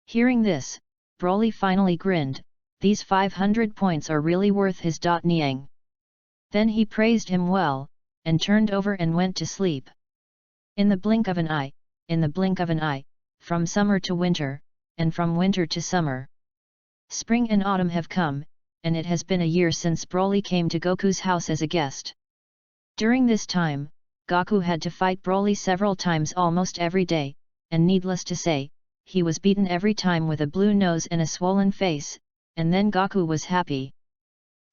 S1: Hearing this, Broly finally grinned, these 500 points are really worth his Niang. Then he praised him well, and turned over and went to sleep. In the blink of an eye, from summer to winter, and from winter to summer. Spring and autumn have come, and it has been a year since Broly came to Goku's house as a guest. During this time, Goku had to fight Broly several times almost every day, and needless to say, he was beaten every time with a blue nose and a swollen face, and then Goku was happy.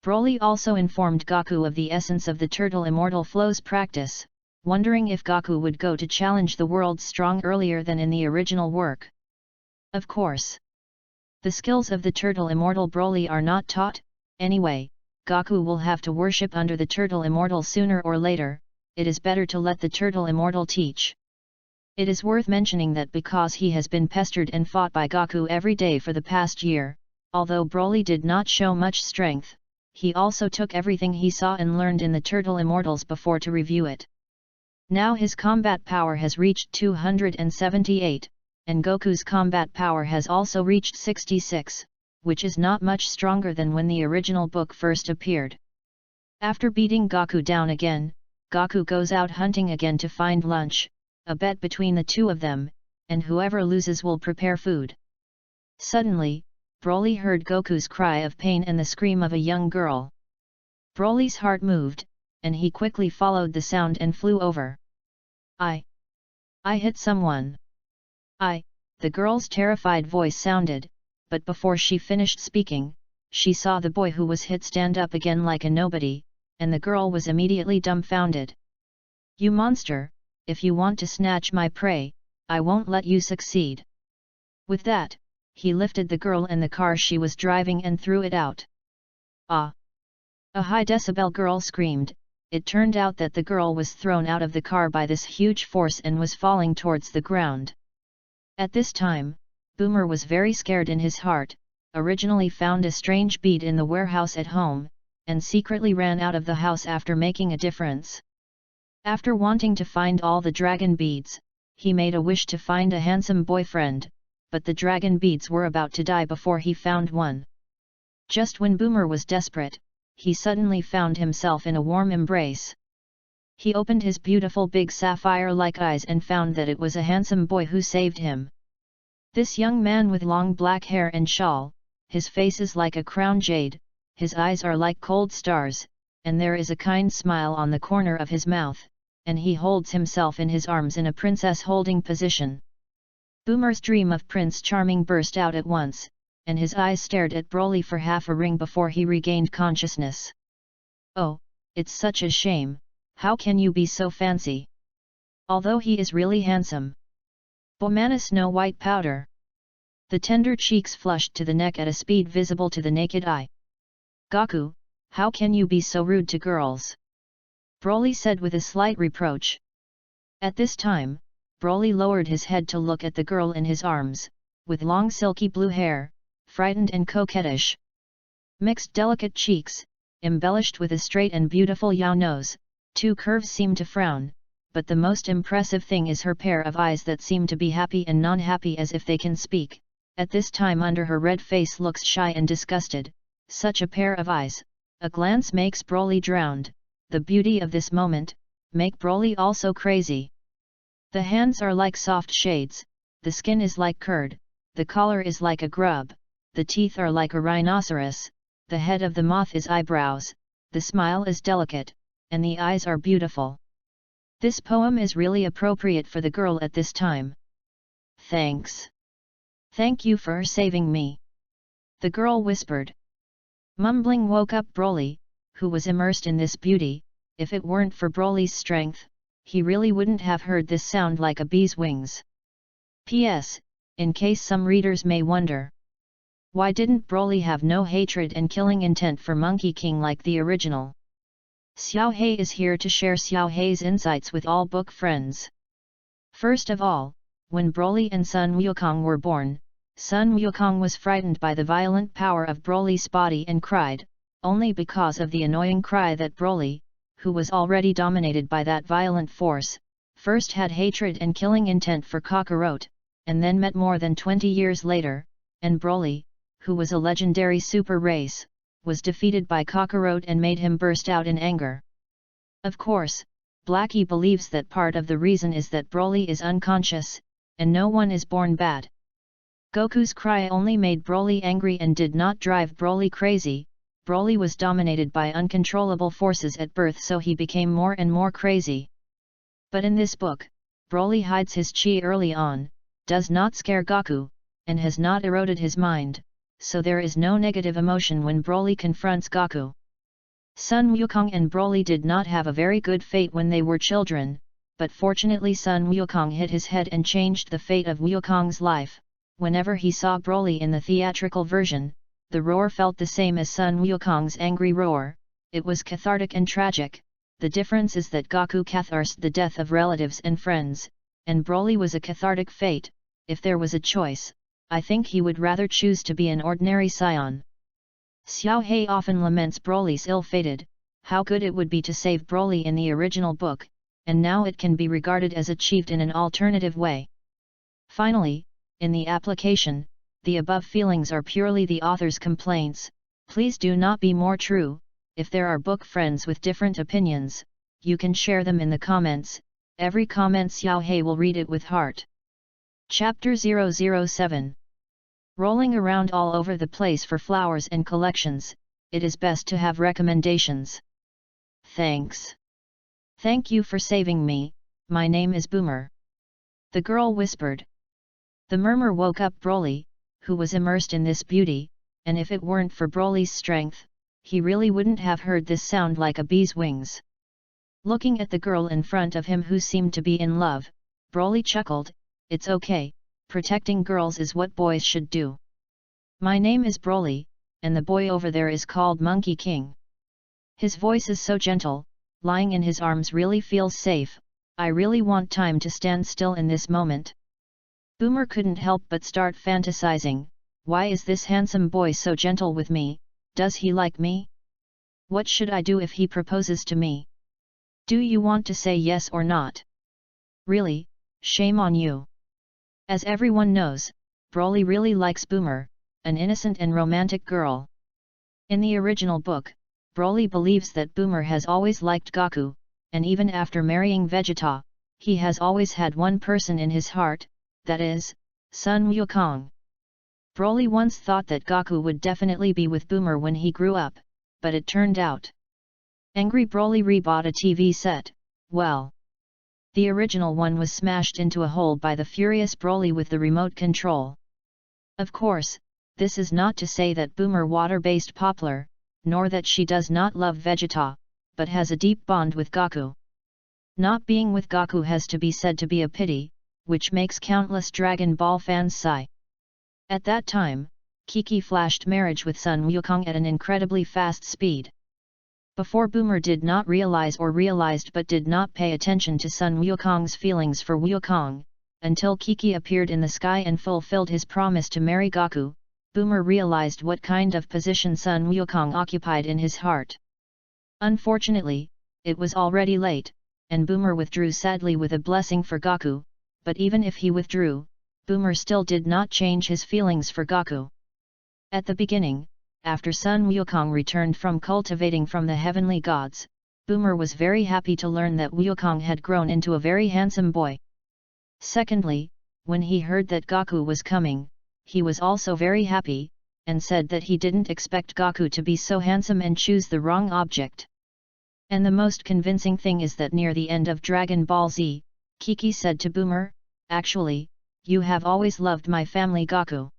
S1: Broly also informed Goku of the essence of the Turtle Immortal Flow's practice, wondering if Goku would go to challenge the world strong earlier than in the original work. Of course. The skills of the Turtle Immortal Broly are not taught, anyway, Goku will have to worship under the Turtle Immortal sooner or later, it is better to let the Turtle Immortal teach. It is worth mentioning that because he has been pestered and fought by Goku every day for the past year, although Broly did not show much strength, he also took everything he saw and learned in the Turtle Immortals before to review it. Now his combat power has reached 278, and Goku's combat power has also reached 66, which is not much stronger than when the original book first appeared. After beating Gaku down again, Gaku goes out hunting again to find lunch, a bet between the two of them, and whoever loses will prepare food. Suddenly, Broly heard Goku's cry of pain and the scream of a young girl. Broly's heart moved, and he quickly followed the sound and flew over. I hit someone. The girl's terrified voice sounded, but before she finished speaking, she saw the boy who was hit stand up again like a nobody, and the girl was immediately dumbfounded. You monster, if you want to snatch my prey, I won't let you succeed. With that, he lifted the girl and the car she was driving and threw it out. Ah! A high decibel girl screamed. It turned out that the girl was thrown out of the car by this huge force and was falling towards the ground. At this time, Boomer was very scared in his heart, originally found a strange bead in the warehouse at home, and secretly ran out of the house after making a difference. After wanting to find all the dragon beads, he made a wish to find a handsome boyfriend, but the dragon beads were about to die before he found one. Just when Boomer was desperate, he suddenly found himself in a warm embrace. He opened his beautiful big sapphire-like eyes and found that it was a handsome boy who saved him. This young man with long black hair and shawl, his face is like a crown jade, his eyes are like cold stars, and there is a kind smile on the corner of his mouth, and he holds himself in his arms in a princess holding position. Boomer's dream of Prince Charming burst out at once, and his eyes stared at Broly for half a ring before he regained consciousness. Oh, it's such a shame, how can you be so fancy? Although he is really handsome. Bomana Snow White powder. The tender cheeks flushed to the neck at a speed visible to the naked eye. Gaku, how can you be so rude to girls? Broly said with a slight reproach. At this time, Broly lowered his head to look at the girl in his arms, with long silky blue hair, frightened and coquettish. Mixed delicate cheeks, embellished with a straight and beautiful yao nose, two curves seem to frown, but the most impressive thing is her pair of eyes that seem to be happy and non-happy as if they can speak. At this time under her red face looks shy and disgusted, such a pair of eyes, a glance makes Broly drowned, the beauty of this moment, make Broly also crazy. The hands are like soft shades, the skin is like curd, the collar is like a grub, the teeth are like a rhinoceros, the head of the moth is eyebrows, the smile is delicate, and the eyes are beautiful. This poem is really appropriate for the girl at this time. Thanks. Thank you for saving me. The girl whispered. Mumbling woke up Broly, who was immersed in this beauty. If it weren't for Broly's strength, he really wouldn't have heard this sound like a bee's wings. P.S. In case some readers may wonder. Why didn't Broly have no hatred and killing intent for Monkey King like the original? Xiao Hei is here to share Xiao Hei's insights with all book friends. First of all, when Broly and Sun Wukong were born, Sun Wukong was frightened by the violent power of Broly's body and cried, only because of the annoying cry that Broly, who was already dominated by that violent force, first had hatred and killing intent for Kakarot, and then met more than 20 years later, and Broly, who was a legendary super race, was defeated by Kakarot and made him burst out in anger. Of course, Blackie believes that part of the reason is that Broly is unconscious, and no one is born bad. Goku's cry only made Broly angry and did not drive Broly crazy. Broly was dominated by uncontrollable forces at birth, so he became more and more crazy. But in this book, Broly hides his chi early on, does not scare Goku, and has not eroded his mind, so there is no negative emotion when Broly confronts Goku. Sun Wukong and Broly did not have a very good fate when they were children, but fortunately Sun Wukong hit his head and changed the fate of Wukong's life. Whenever he saw Broly in the theatrical version, the roar felt the same as Sun Wukong's angry roar. It was cathartic and tragic. The difference is that Goku catharsed the death of relatives and friends, and Broly was a cathartic fate. If there was a choice, I think he would rather choose to be an ordinary scion. Xiao Hei often laments Broly's ill-fated. How good it would be to save Broly in the original book, and now it can be regarded as achieved in an alternative way. Finally, in the application, the above feelings are purely the author's complaints. Please do not be more true. If there are book friends with different opinions, you can share them in the comments. Every comment Xiao He will read it with heart. Chapter 007. Rolling around all over the place for flowers and collections, it is best to have recommendations. Thanks. Thank you for saving me, my name is Boomer. The girl whispered. The murmur woke up Broly, who was immersed in this beauty, and if it weren't for Broly's strength, he really wouldn't have heard this sound like a bee's wings. Looking at the girl in front of him who seemed to be in love, Broly chuckled, "It's okay, protecting girls is what boys should do. My name is Broly, and the boy over there is called Monkey King. His voice is so gentle, lying in his arms really feels safe. I really want time to stand still in this moment." Boomer couldn't help but start fantasizing, why is this handsome boy so gentle with me, does he like me? What should I do if he proposes to me? Do you want to say yes or not? Really, shame on you. As everyone knows, Broly really likes Boomer, an innocent and romantic girl. In the original book, Broly believes that Boomer has always liked Goku, and even after marrying Vegeta, he has always had one person in his heart, that is, Sun Wukong. Broly once thought that Goku would definitely be with Boomer when he grew up, but it turned out. Angry Broly rebought a TV set. Well, the original one was smashed into a hole by the furious Broly with the remote control. Of course, this is not to say that Boomer water-based Poplar, nor that she does not love Vegeta, but has a deep bond with Goku. Not being with Goku has to be said to be a pity, which makes countless Dragon Ball fans sigh. At that time, Kiki flashed marriage with Sun Wukong at an incredibly fast speed. Before Boomer did not realize or realized but did not pay attention to Sun Wukong's feelings for Wukong, until Kiki appeared in the sky and fulfilled his promise to marry Goku, Boomer realized what kind of position Sun Wukong occupied in his heart. Unfortunately, it was already late, and Boomer withdrew sadly with a blessing for Goku, but even if he withdrew, Boomer still did not change his feelings for Goku. At the beginning, after Sun Wukong returned from cultivating from the heavenly gods, Boomer was very happy to learn that Wukong had grown into a very handsome boy. Secondly, when he heard that Goku was coming, he was also very happy, and said that he didn't expect Goku to be so handsome and choose the wrong object. And the most convincing thing is that near the end of Dragon Ball Z, Kiki said to Boomer, "Actually, you have always loved my family Goku."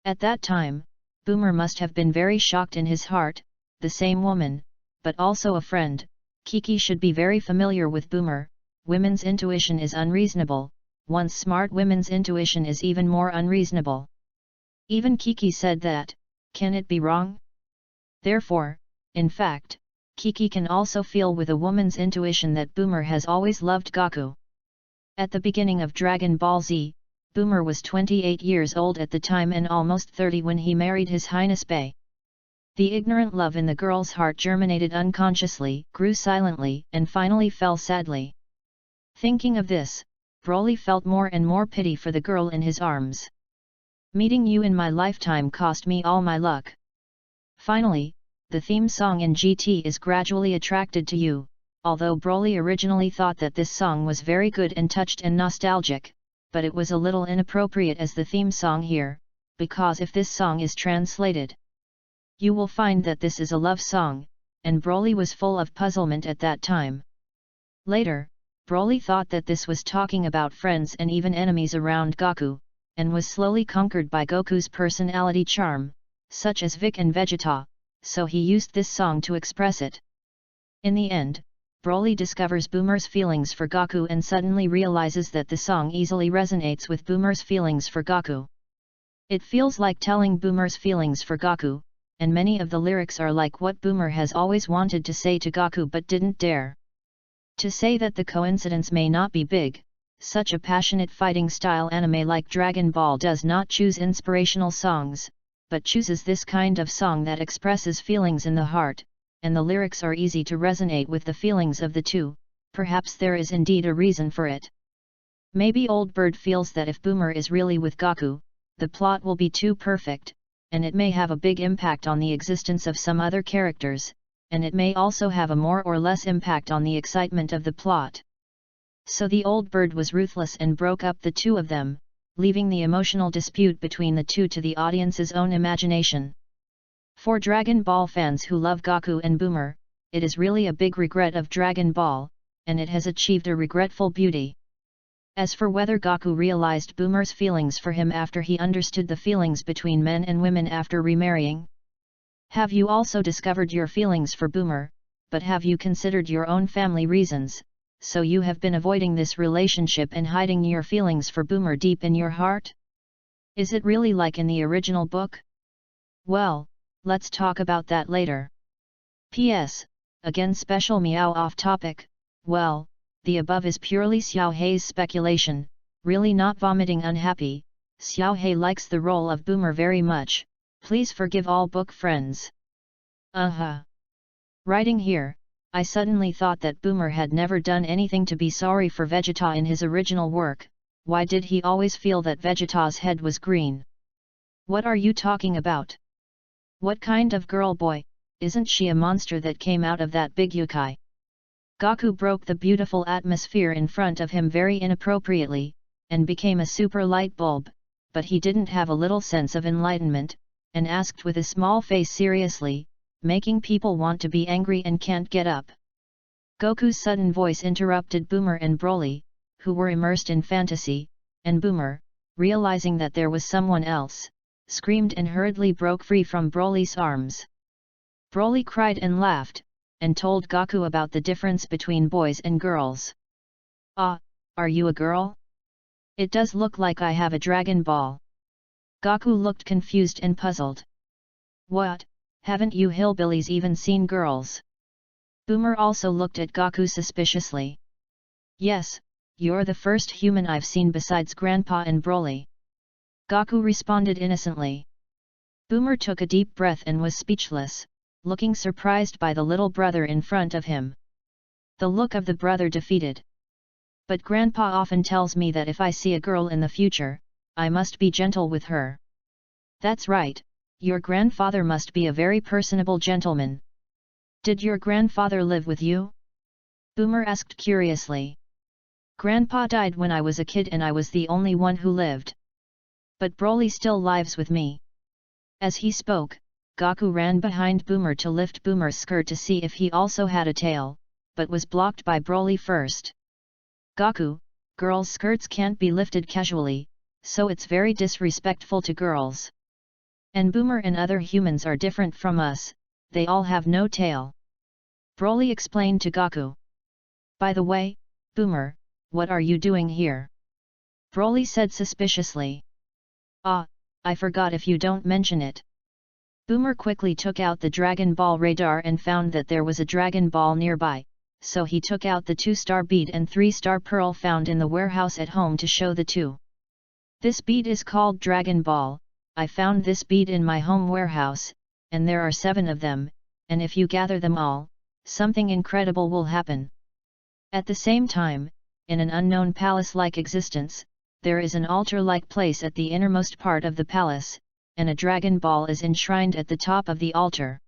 S1: At that time, Boomer must have been very shocked in his heart, the same woman, but also a friend. Kiki should be very familiar with Boomer. Women's intuition is unreasonable, once smart women's intuition is even more unreasonable. Even Kiki said that, can it be wrong? Therefore, in fact, Kiki can also feel with a woman's intuition that Boomer has always loved Goku. At the beginning of Dragon Ball Z, Boomer was 28 years old at the time and almost 30 when he married His Highness Bei. The ignorant love in the girl's heart germinated unconsciously, grew silently, and finally fell sadly. Thinking of this, Broly felt more and more pity for the girl in his arms. Meeting you in my lifetime cost me all my luck. Finally, the theme song in GT is gradually attracted to you, although Broly originally thought that this song was very good and touched and nostalgic, but it was a little inappropriate as the theme song here, because if this song is translated, you will find that this is a love song, and Broly was full of puzzlement at that time. Later, Broly thought that this was talking about friends and even enemies around Goku, and was slowly conquered by Goku's personality charm, such as Vic and Vegeta, so he used this song to express it. In the end, Broly discovers Boomer's feelings for Goku and suddenly realizes that the song easily resonates with Boomer's feelings for Goku. It feels like telling Boomer's feelings for Goku, and many of the lyrics are like what Boomer has always wanted to say to Goku but didn't dare. To say that the coincidence may not be big, such a passionate fighting style anime like Dragon Ball does not choose inspirational songs, but chooses this kind of song that expresses feelings in the heart, and the lyrics are easy to resonate with the feelings of the two. Perhaps there is indeed a reason for it. Maybe Old Bird feels that if Boomer is really with Goku, the plot will be too perfect, and it may have a big impact on the existence of some other characters, and it may also have a more or less impact on the excitement of the plot. So the old bird was ruthless and broke up the two of them, leaving the emotional dispute between the two to the audience's own imagination. For Dragon Ball fans who love Goku and Boomer, it is really a big regret of Dragon Ball, and it has achieved a regretful beauty. As for whether Goku realized Boomer's feelings for him after he understood the feelings between men and women after remarrying? Have you also discovered your feelings for Boomer, but have you considered your own family reasons, so you have been avoiding this relationship and hiding your feelings for Boomer deep in your heart? Is it really like in the original book? Well, let's talk about that later. P.S. Again, special meow off topic. Well, the above is purely Xiao Hei's speculation, really not vomiting unhappy. Xiao Hei likes the role of Boomer very much, please forgive all book friends. Writing here, I suddenly thought that Boomer had never done anything to be sorry for Vegeta in his original work. Why did he always feel that Vegeta's head was green? What are you talking about? What kind of girl boy, isn't she a monster that came out of that big yokai? Goku broke the beautiful atmosphere in front of him very inappropriately, and became a super light bulb, but he didn't have a little sense of enlightenment, and asked with a small face seriously, making people want to be angry and can't get up. Goku's sudden voice interrupted Boomer and Broly, who were immersed in fantasy, and Boomer, realizing that there was someone else, screamed and hurriedly broke free from Broly's arms. Broly cried and laughed, and told Goku about the difference between boys and girls. Ah, are you a girl? It does look like I have a Dragon Ball. Goku looked confused and puzzled. What? Haven't you hillbillies even seen girls? Boomer also looked at Goku suspiciously. Yes, you're the first human I've seen besides Grandpa and Broly. Goku responded innocently. Boomer took a deep breath and was speechless, looking surprised by the little brother in front of him. The look of the brother defeated. But Grandpa often tells me that if I see a girl in the future, I must be gentle with her. That's right. Your grandfather must be a very personable gentleman. Did your grandfather live with you? Boomer asked curiously. Grandpa died when I was a kid and I was the only one who lived. But Broly still lives with me. As he spoke, Goku ran behind Boomer to lift Boomer's skirt to see if he also had a tail, but was blocked by Broly first. Goku, girls' skirts can't be lifted casually, so it's very disrespectful to girls. And Boomer and other humans are different from us, they all have no tail. Broly explained to Goku. By the way, Boomer, what are you doing here? Broly said suspiciously. Ah, I forgot if you don't mention it. Boomer quickly took out the Dragon Ball radar and found that there was a Dragon Ball nearby, so he took out the 2-star bead and 3-star pearl found in the warehouse at home to show the two. This bead is called Dragon Ball. I found this bead in my home warehouse, and there are 7 of them, and if you gather them all, something incredible will happen. At the same time, in an unknown palace-like existence, there is an altar-like place at the innermost part of the palace, and a Dragon Ball is enshrined at the top of the altar.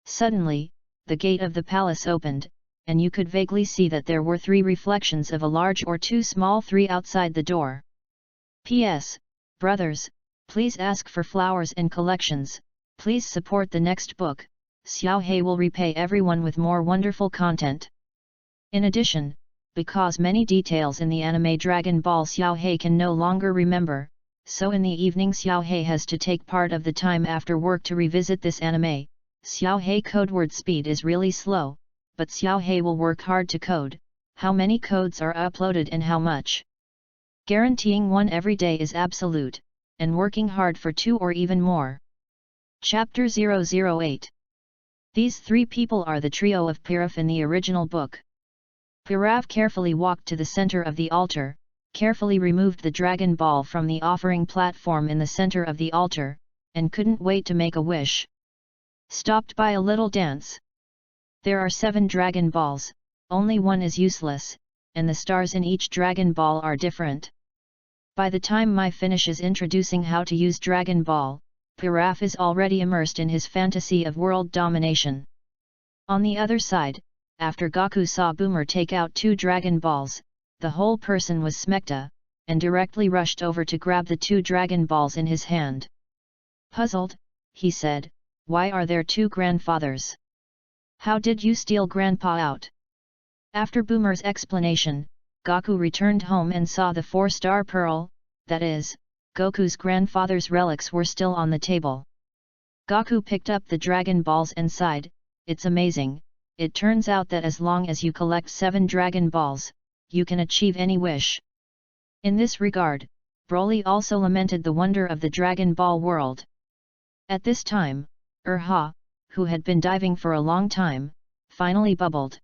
S1: Suddenly, the gate of the palace opened, and you could vaguely see that there were 3 reflections of a large or 2 small 3 outside the door. P.S. Brothers, please ask for flowers and collections, please support the next book, Xiao Hei will repay everyone with more wonderful content. In addition, because many details in the anime Dragon Ball Xiao Hei can no longer remember, so in the evening Xiao Hei has to take part of the time after work to revisit this anime. Xiao Hei code word speed is really slow, but Xiao Hei will work hard to code. How many codes are uploaded and how much? Guaranteeing 1 every day is absolute, and working hard for 2 or even more. Chapter 008. These 3 people are the trio of Piraf in the original book. Piraf carefully walked to the center of the altar, carefully removed the Dragon Ball from the offering platform in the center of the altar, and couldn't wait to make a wish. Stopped by a little dance. There are 7 Dragon Balls, only 1 is useless, and the stars in each Dragon Ball are different. By the time Mai finishes introducing how to use Dragon Ball, Piraf is already immersed in his fantasy of world domination. On the other side, after Goku saw Boomer take out 2 Dragon Balls, the whole person was smekta, and directly rushed over to grab the 2 Dragon Balls in his hand. Puzzled, he said, "Why are there 2 grandfathers? How did you steal Grandpa out?" After Boomer's explanation, Goku returned home and saw the 4-star pearl, that is, Goku's grandfather's relics were still on the table. Goku picked up the Dragon Balls and sighed, "It's amazing, it turns out that as long as you collect 7 Dragon Balls, you can achieve any wish." In this regard, Broly also lamented the wonder of the Dragon Ball world. At this time, Urha, who had been diving for a long time, finally bubbled.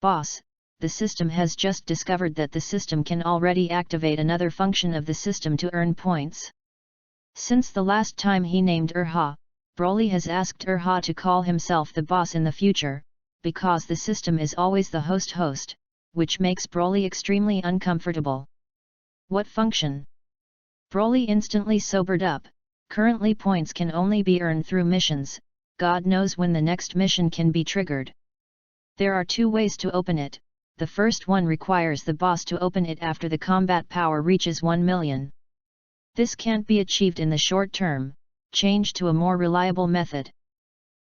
S1: "Boss, the system has just discovered that the system can already activate another function of the system to earn points." Since the last time he named Urha, Broly has asked Urha to call himself the boss in the future, because the system is always the host, which makes Broly extremely uncomfortable. What function? Broly instantly sobered up. Currently points can only be earned through missions, God knows when the next mission can be triggered. There are 2 ways to open it. The first one requires the boss to open it after the combat power reaches 1 million. This can't be achieved in the short term, change to a more reliable method.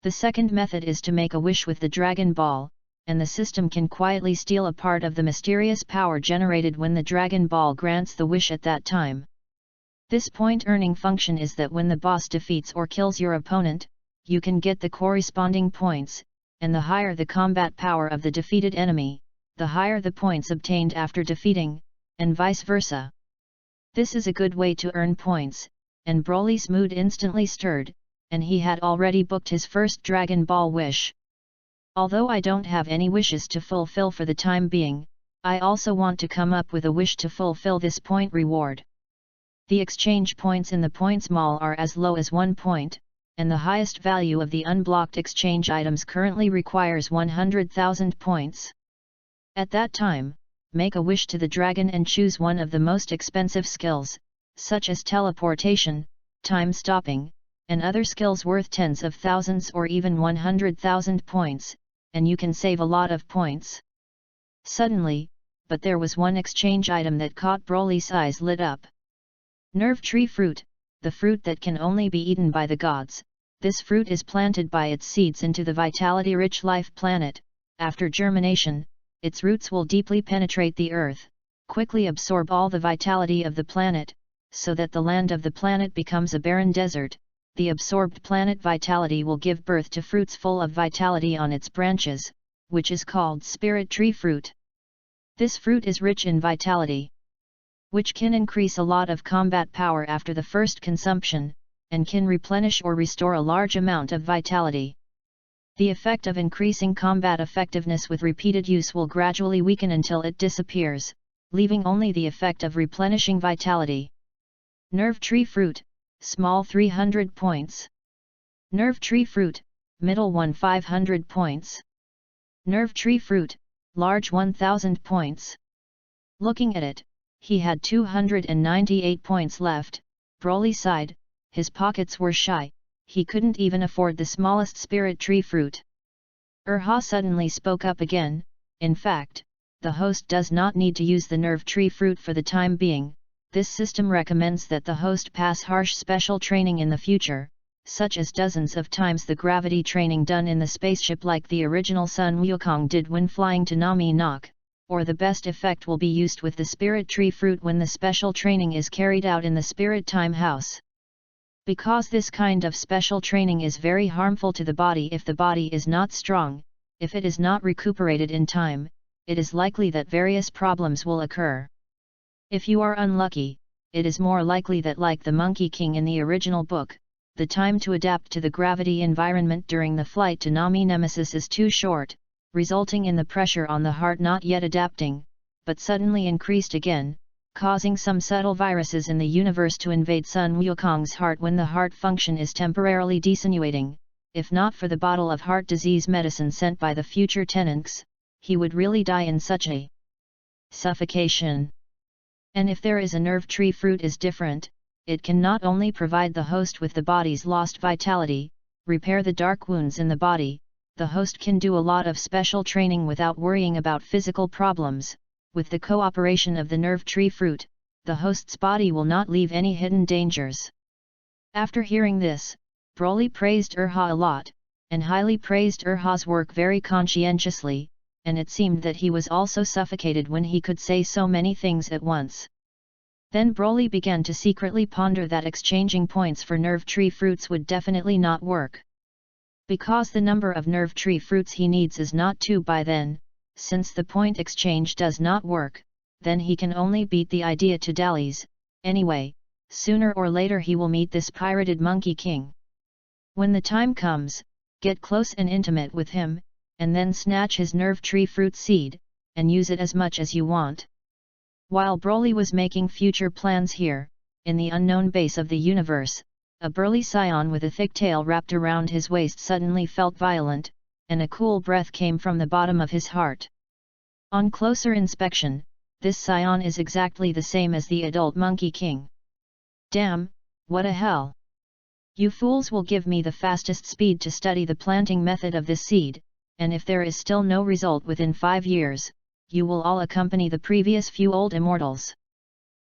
S1: The second method is to make a wish with the Dragon Ball, and the system can quietly steal a part of the mysterious power generated when the Dragon Ball grants the wish at that time. This point-earning function is that when the boss defeats or kills your opponent, you can get the corresponding points, and the higher the combat power of the defeated enemy, the higher the points obtained after defeating, and vice versa. This is a good way to earn points, and Broly's mood instantly stirred, and he had already booked his first Dragon Ball wish. "Although I don't have any wishes to fulfill for the time being, I also want to come up with a wish to fulfill this point reward." The exchange points in the points mall are as low as 1 point, and the highest value of the unblocked exchange items currently requires 100,000 points. At that time, make a wish to the dragon and choose one of the most expensive skills, such as teleportation, time stopping, and other skills worth tens of thousands or even 100,000 points, and you can save a lot of points. Suddenly, but there was one exchange item that caught Broly's eyes lit up. Nerve tree fruit, the fruit that can only be eaten by the gods. This fruit is planted by its seeds into the vitality-rich life planet. After germination, its roots will deeply penetrate the earth, quickly absorb all the vitality of the planet, so that the land of the planet becomes a barren desert. The absorbed planet vitality will give birth to fruits full of vitality on its branches, which is called spirit tree fruit. This fruit is rich in vitality, which can increase a lot of combat power after the first consumption, and can replenish or restore a large amount of vitality. The effect of increasing combat effectiveness with repeated use will gradually weaken until it disappears, leaving only the effect of replenishing vitality. Nerve tree fruit, small 300 points. Nerve tree fruit, middle 500 points. Nerve tree fruit, large 1000 points. Looking at it, he had 298 points left. Broly sighed, his pockets were shy, he couldn't even afford the smallest spirit tree fruit. Urha suddenly spoke up again, in fact, the host does not need to use the nerve tree fruit for the time being. This system recommends that the host pass harsh special training in the future, such as dozens of times the gravity training done in the spaceship like the original Sun Wukong did when flying to Nami Nok, or the best effect will be used with the spirit tree fruit when the special training is carried out in the spirit time house. Because this kind of special training is very harmful to the body if the body is not strong, if it is not recuperated in time, it is likely that various problems will occur. If you are unlucky, it is more likely that like the Monkey King in the original book, the time to adapt to the gravity environment during the flight to Nami Nemesis is too short, resulting in the pressure on the heart not yet adapting, but suddenly increased again, causing some subtle viruses in the universe to invade Sun Wukong's heart when the heart function is temporarily detenuating. If not for the bottle of heart disease medicine sent by the future tenants, he would really die in such a suffocation. And if there is a nerve tree fruit is different, it can not only provide the host with the body's lost vitality, repair the dark wounds in the body, the host can do a lot of special training without worrying about physical problems. With the cooperation of the nerve tree fruit, the host's body will not leave any hidden dangers. After hearing this, Broly praised Urha a lot, and highly praised Urha's work very conscientiously, and it seemed that he was also suffocated when he could say so many things at once. Then Broly began to secretly ponder that exchanging points for nerve tree fruits would definitely not work. Because the number of nerve tree fruits he needs is not 2 by then, since the point exchange does not work, then he can only beat the idea to Dallies. Anyway, sooner or later he will meet this pirated Monkey King. When the time comes, get close and intimate with him, and then snatch his nerve tree fruit seed, and use it as much as you want. While Broly was making future plans here, in the unknown base of the universe, a burly scion with a thick tail wrapped around his waist suddenly felt violent, and a cool breath came from the bottom of his heart. On closer inspection, this scion is exactly the same as the adult Monkey King. Damn, what a hell! You fools will give me the fastest speed to study the planting method of this seed, and if there is still no result within 5 years, you will all accompany the previous few old immortals.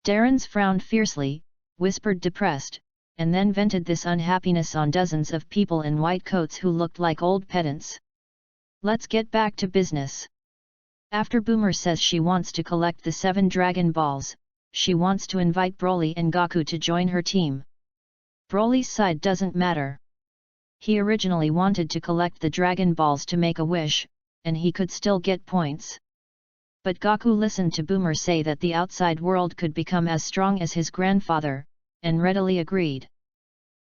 S1: Darrens frowned fiercely, whispered depressed, and then vented this unhappiness on dozens of people in white coats who looked like old pedants. Let's get back to business. After Boomer says she wants to collect the 7 Dragon Balls, she wants to invite Broly and Goku to join her team. Broly's side doesn't matter. He originally wanted to collect the Dragon Balls to make a wish, and he could still get points. But Goku listened to Boomer say that the outside world could become as strong as his grandfather, and readily agreed.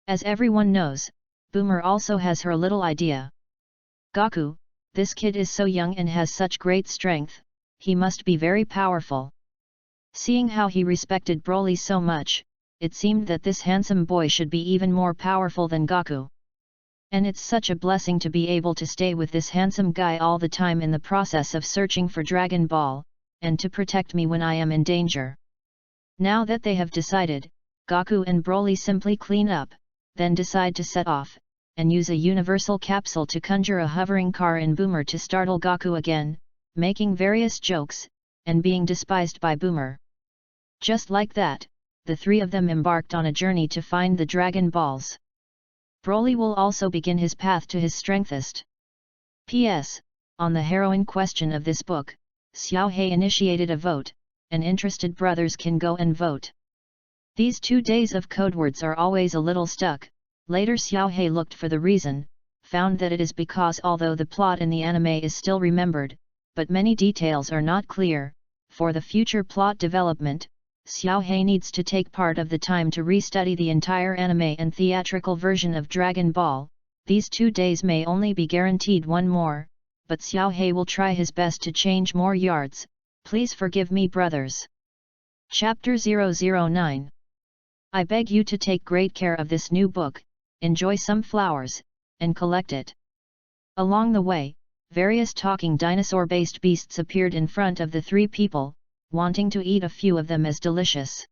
S1: As everyone knows, Boomer also has her little idea. Goku, this kid is so young and has such great strength, he must be very powerful. Seeing how he respected Broly so much, it seemed that this handsome boy should be even more powerful than Goku. And it's such a blessing to be able to stay with this handsome guy all the time in the process of searching for Dragon Ball, and to protect me when I am in danger. Now that they have decided, Goku and Broly simply clean up, then decide to set off, and use a universal capsule to conjure a hovering car in Boomer to startle Goku again, making various jokes, and being despised by Boomer. Just like that, the 3 of them embarked on a journey to find the Dragon Balls. Broly will also begin his path to his strengthest. P.S. On the heroine question of this book, Xiaohei initiated a vote, and interested brothers can go and vote. These 2 days of codewords are always a little stuck. Later Xiaohei looked for the reason, found that it is because although the plot in the anime is still remembered, but many details are not clear, for the future plot development, Xiaohei needs to take part of the time to restudy the entire anime and theatrical version of Dragon Ball. These 2 days may only be guaranteed 1 more, but Xiaohei will try his best to change more yards. Please forgive me, brothers. Chapter 009. I beg you to take great care of this new book, enjoy some flowers, and collect it. Along the way, various talking dinosaur-based beasts appeared in front of the 3 people, wanting to eat a few of them as delicious.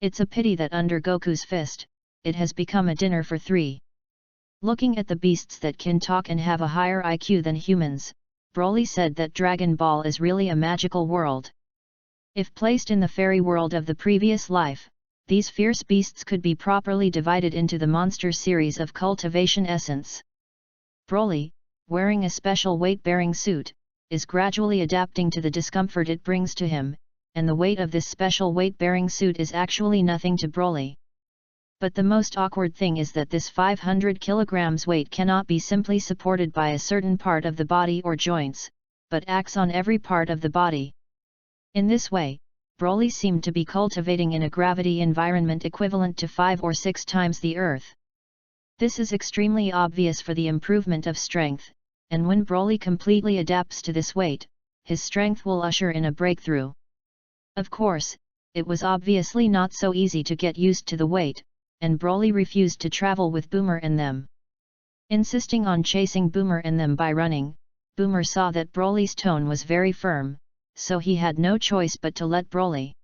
S1: It's a pity that under Goku's fist, it has become a dinner for 3. Looking at the beasts that can talk and have a higher IQ than humans, Broly said that Dragon Ball is really a magical world. If placed in the fairy world of the previous life, these fierce beasts could be properly divided into the monster series of cultivation essence. Broly, wearing a special weight-bearing suit, is gradually adapting to the discomfort it brings to him, and the weight of this special weight-bearing suit is actually nothing to Broly. But the most awkward thing is that this 500 kilograms weight cannot be simply supported by a certain part of the body or joints, but acts on every part of the body. In this way, Broly seemed to be cultivating in a gravity environment equivalent to 5 or 6 times the Earth. This is extremely obvious for the improvement of strength, and when Broly completely adapts to this weight, his strength will usher in a breakthrough. Of course, it was obviously not so easy to get used to the weight, and Broly refused to travel with Boomer and them. Insisting on chasing Boomer and them by running, Boomer saw that Broly's tone was very firm, so he had no choice but to let Broly.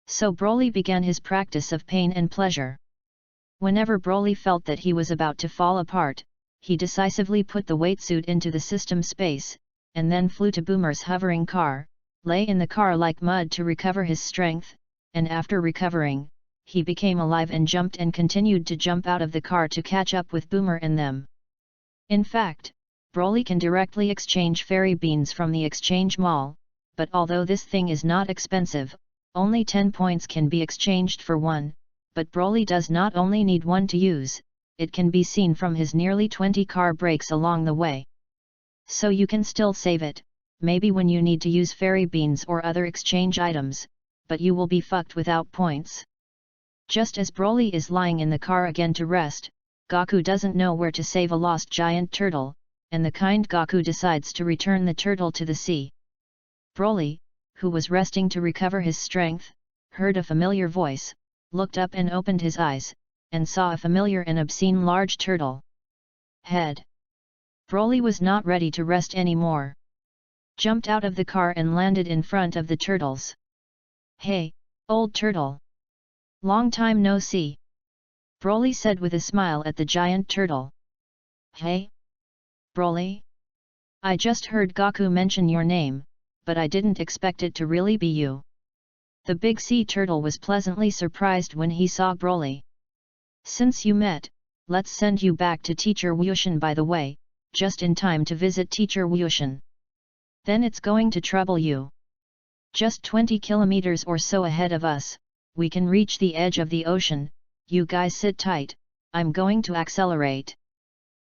S1: So Broly began his practice of pain and pleasure. Whenever Broly felt that he was about to fall apart, he decisively put the weight suit into the system space, and then flew to Boomer's hovering car, lay in the car like mud to recover his strength, and after recovering, he became alive and jumped and continued to jump out of the car to catch up with Boomer and them. In fact, Broly can directly exchange fairy beans from the exchange mall, but although this thing is not expensive, only 10 points can be exchanged for one, but Broly does not only need one to use, it can be seen from his nearly 20 car breaks along the way. So you can still save it, maybe when you need to use fairy beans or other exchange items, but you will be fucked without points. Just as Broly is lying in the car again to rest, Goku doesn't know where to save a lost giant turtle, and the kind Goku decides to return the turtle to the sea. Broly, who was resting to recover his strength, heard a familiar voice, looked up and opened his eyes, and saw a familiar and obscene large turtle head. Broly was not ready to rest anymore. Jumped out of the car and landed in front of the turtles. "Hey, old turtle! Long time no see!" Broly said with a smile at the giant turtle. "Hey? Broly? I just heard Goku mention your name, but I didn't expect it to really be you." The big sea turtle was pleasantly surprised when he saw Broly. "Since you met, let's send you back to Teacher Wushin by the way, just in time to visit Teacher Wushin. Then it's going to trouble you. Just 20 kilometers or so ahead of us, we can reach the edge of the ocean, you guys sit tight, I'm going to accelerate."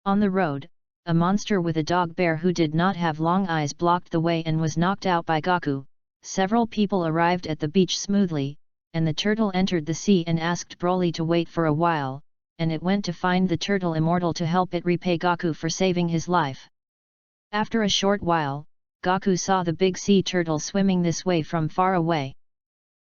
S1: On the road, a monster with a dog bear who did not have long eyes blocked the way and was knocked out by Goku. Several people arrived at the beach smoothly, and the turtle entered the sea and asked Broly to wait for a while, and it went to find the turtle immortal to help it repay Goku for saving his life. After a short while, Goku saw the big sea turtle swimming this way from far away.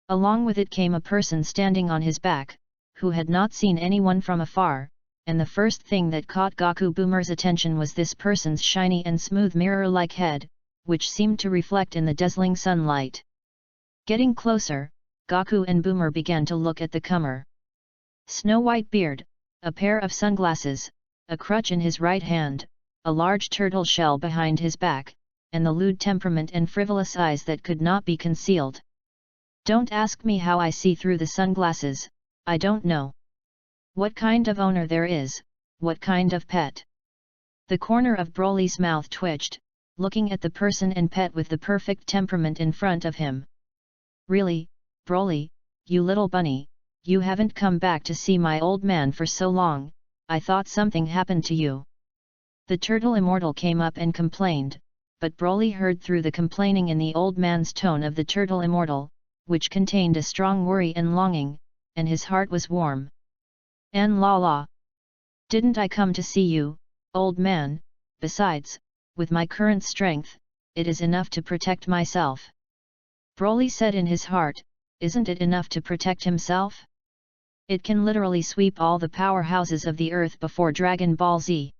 S1: Along with it came a person standing on his back, who had not seen anyone from afar, and the first thing that caught Goku Boomer's attention was this person's shiny and smooth mirror-like head, which seemed to reflect in the dazzling sunlight. Getting closer, Goku and Boomer began to look at the comer. Snow-white beard, a pair of sunglasses, a crutch in his right hand, a large turtle shell behind his back, and the lewd temperament and frivolous eyes that could not be concealed. Don't ask me how I see through the sunglasses, I don't know. What kind of owner there is, what kind of pet. The corner of Broly's mouth twitched, looking at the person and pet with the perfect temperament in front of him. Really, Broly, you little bunny, you haven't come back to see my old man for so long, I thought something happened to you. The turtle immortal came up and complained, but Broly heard through the complaining in the old man's tone of the turtle immortal, which contained a strong worry and longing, and his heart was warm. "And la. Didn't I come to see you, old man? Besides, with my current strength, it is enough to protect myself." Broly said in his heart, isn't it enough to protect himself? It can literally sweep all the powerhouses of the earth before Dragon Ball Z.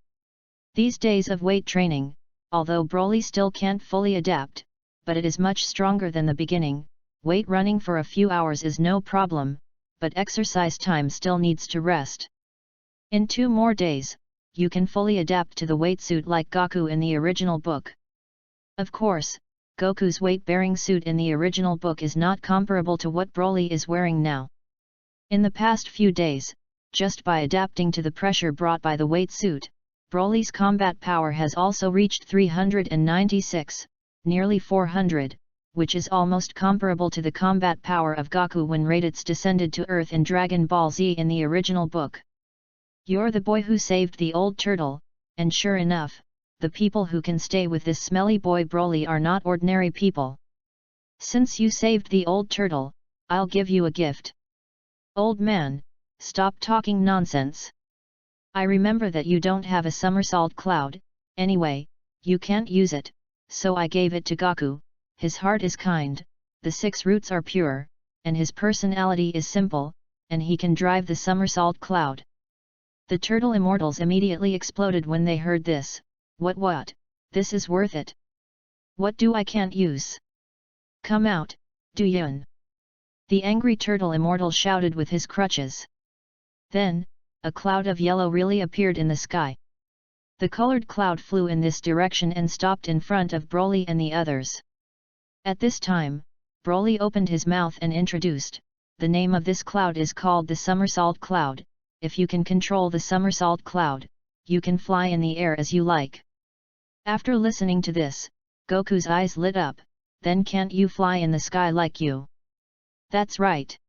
S1: These days of weight training, although Broly still can't fully adapt, but it is much stronger than the beginning. Weight running for a few hours is no problem, but exercise time still needs to rest. In 2 more days, you can fully adapt to the weight suit like Goku in the original book. Of course, Goku's weight-bearing suit in the original book is not comparable to what Broly is wearing now. In the past few days, just by adapting to the pressure brought by the weight suit, Broly's combat power has also reached 396, nearly 400, which is almost comparable to the combat power of Goku when Raditz descended to Earth in Dragon Ball Z in the original book. You're the boy who saved the old turtle, and sure enough, the people who can stay with this smelly boy Broly are not ordinary people. Since you saved the old turtle, I'll give you a gift. Old man, stop talking nonsense. I remember that you don't have a somersault cloud, anyway, you can't use it, so I gave it to Goku. His heart is kind, the 6 roots are pure, and his personality is simple, and he can drive the somersault cloud. The turtle immortals immediately exploded when they heard this. What? This is worth it. What do I can't use? Come out, Du Yun. The angry turtle immortal shouted with his crutches. Then, a cloud of yellow really appeared in the sky. The colored cloud flew in this direction and stopped in front of Broly and the others. At this time, Broly opened his mouth and introduced, "The name of this cloud is called the somersault cloud. If you can control the somersault cloud, you can fly in the air as you like." After listening to this, Goku's eyes lit up. "Then can't you fly in the sky like you?" "That's right.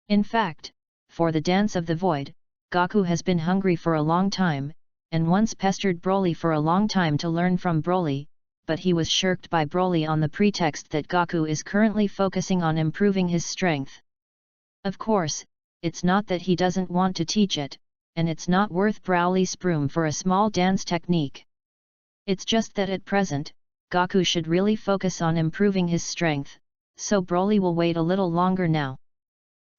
S1: In fact, for the Dance of the Void, Goku has been hungry for a long time, and once pestered Broly for a long time to learn from Broly, but he was shirked by Broly on the pretext that Goku is currently focusing on improving his strength. Of course, it's not that he doesn't want to teach it, and it's not worth Broly's broom for a small dance technique. It's just that at present, Goku should really focus on improving his strength, so Broly will wait a little longer now.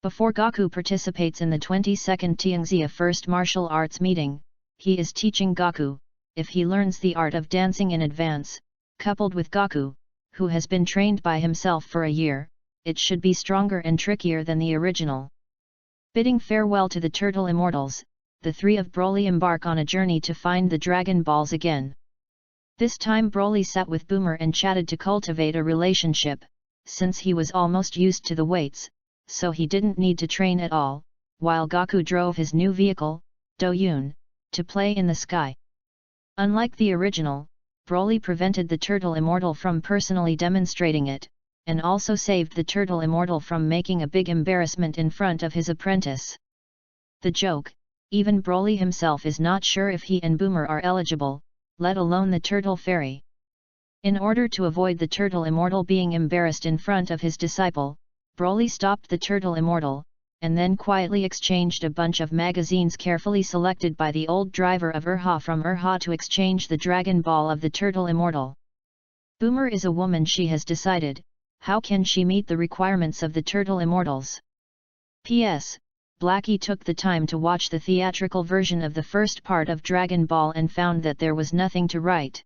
S1: Before Goku participates in the 22nd Tianxia First Martial Arts meeting, he is teaching Goku, if he learns the art of dancing in advance, coupled with Goku, who has been trained by himself for a year, it should be stronger and trickier than the original. Bidding farewell to the Turtle Immortals, the three of Broly embark on a journey to find the Dragon Balls again. This time Broly sat with Boomer and chatted to cultivate a relationship, since he was almost used to the weights, so he didn't need to train at all, while Goku drove his new vehicle, Doyun, to play in the sky. Unlike the original, Broly prevented the Turtle Immortal from personally demonstrating it, and also saved the Turtle Immortal from making a big embarrassment in front of his apprentice. The joke, even Broly himself is not sure if he and Boomer are eligible, let alone the Turtle Fairy. In order to avoid the Turtle Immortal being embarrassed in front of his disciple, Broly stopped the Turtle Immortal, and then quietly exchanged a bunch of magazines carefully selected by the old driver of Urha from Urha to exchange the Dragon Ball of the Turtle Immortal. Boomer is a woman, she has decided. How can she meet the requirements of the Turtle Immortals? P.S. Blackie took the time to watch the theatrical version of the first part of Dragon Ball and found that there was nothing to write.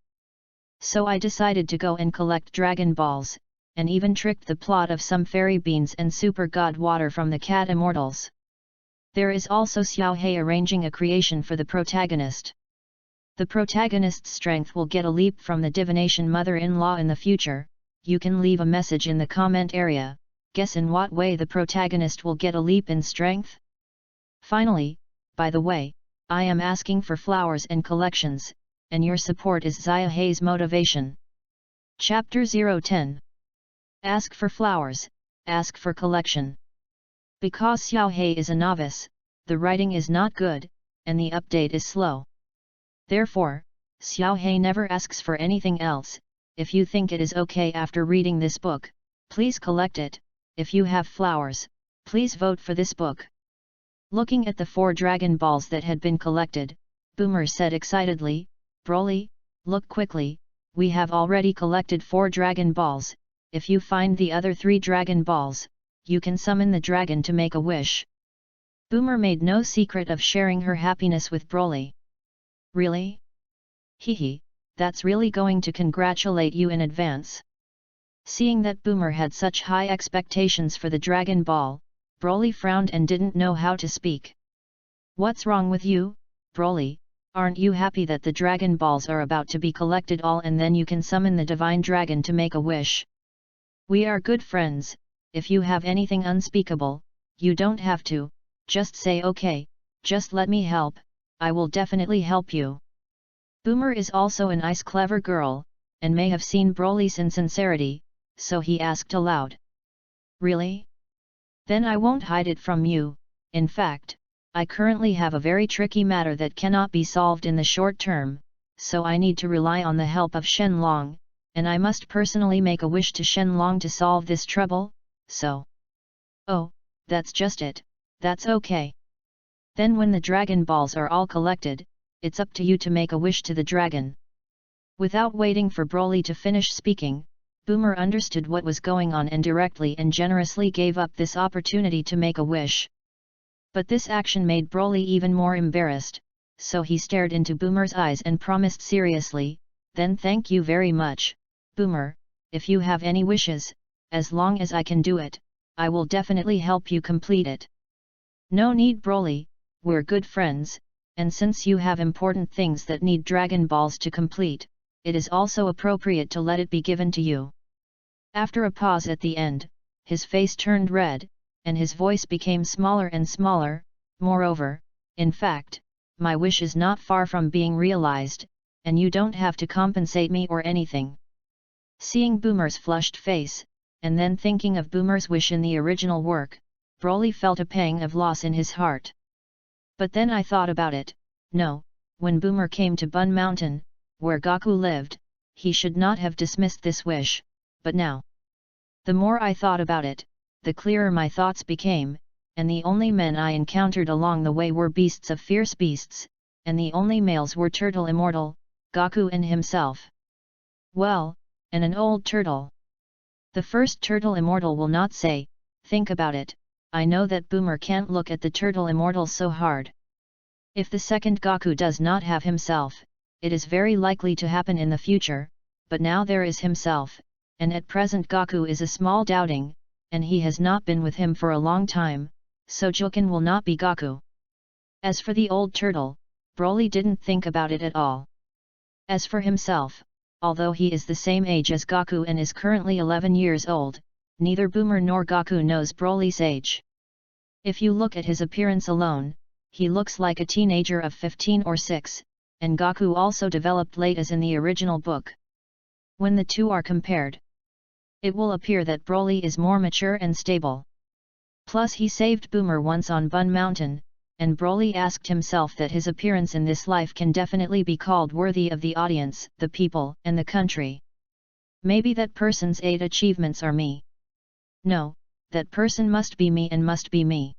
S1: So I decided to go and collect Dragon Balls, and even tricked the plot of some fairy beans and super god water from the Cat Immortals. There is also Xiao Hei arranging a creation for the protagonist. The protagonist's strength will get a leap from the divination mother-in-law in the future. You can leave a message in the comment area. Guess in what way the protagonist will get a leap in strength? Finally, by the way, I am asking for flowers and collections, and your support is Xiao Hei's motivation. Chapter 010. Ask for flowers, ask for collection. Because Xiao Hei is a novice, the writing is not good, and the update is slow. Therefore, Xiao Hei never asks for anything else. If you think it is okay after reading this book, please collect it. If you have flowers, please vote for this book. Looking at the 4 Dragon Balls that had been collected, Boomer said excitedly, "Broly, look quickly, we have already collected 4 Dragon Balls. If you find the other 3 Dragon Balls, you can summon the dragon to make a wish." Boomer made no secret of sharing her happiness with Broly. "Really? Hehe, that's really going to congratulate you in advance." Seeing that Boomer had such high expectations for the Dragon Ball, Broly frowned and didn't know how to speak. "What's wrong with you, Broly? Aren't you happy that the Dragon Balls are about to be collected all and then you can summon the Divine Dragon to make a wish? We are good friends, if you have anything unspeakable, you don't have to, just say okay, just let me help, I will definitely help you." Boomer is also a nice clever girl, and may have seen Broly's insincerity, so he asked aloud. "Really? Then I won't hide it from you. In fact, I currently have a very tricky matter that cannot be solved in the short term, so I need to rely on the help of Shenlong, and I must personally make a wish to Shenlong to solve this trouble, so..." "Oh, that's just it, that's okay. Then when the Dragon Balls are all collected, it's up to you to make a wish to the dragon." Without waiting for Broly to finish speaking, Boomer understood what was going on and directly and generously gave up this opportunity to make a wish. But this action made Broly even more embarrassed, so he stared into Boomer's eyes and promised seriously, "Then thank you very much, Boomer, if you have any wishes, as long as I can do it, I will definitely help you complete it." "No need, Broly, we're good friends, and since you have important things that need Dragon Balls to complete, it is also appropriate to let it be given to you." After a pause at the end, his face turned red, and his voice became smaller and smaller. "Moreover, in fact, my wish is not far from being realized, and you don't have to compensate me or anything." Seeing Boomer's flushed face, and then thinking of Boomer's wish in the original work, Broly felt a pang of loss in his heart. "But then I thought about it, no, when Boomer came to Bun Mountain, where Goku lived, he should not have dismissed this wish, but now. The more I thought about it, the clearer my thoughts became, and the only men I encountered along the way were beasts of fierce beasts, and the only males were Turtle Immortal, Goku and himself. Well, and an old turtle. The first Turtle Immortal will not say, think about it, I know that Boomer can't look at the Turtle Immortal so hard. If the second Goku does not have himself, it is very likely to happen in the future, but now there is himself, and at present Goku is a small doubting, and he has not been with him for a long time, so Joken will not be Goku. As for the old turtle, Broly didn't think about it at all. As for himself, although he is the same age as Goku and is currently 11 years old, neither Boomer nor Goku knows Broly's age. If you look at his appearance alone, he looks like a teenager of 15 or 6, and Goku also developed late as in the original book. When the two are compared, it will appear that Broly is more mature and stable. Plus he saved Boomer once on Bun Mountain, and Broly asked himself that his appearance in this life can definitely be called worthy of the audience, the people, and the country. Maybe that person's 8 achievements are me. No, that person must be me and must be me.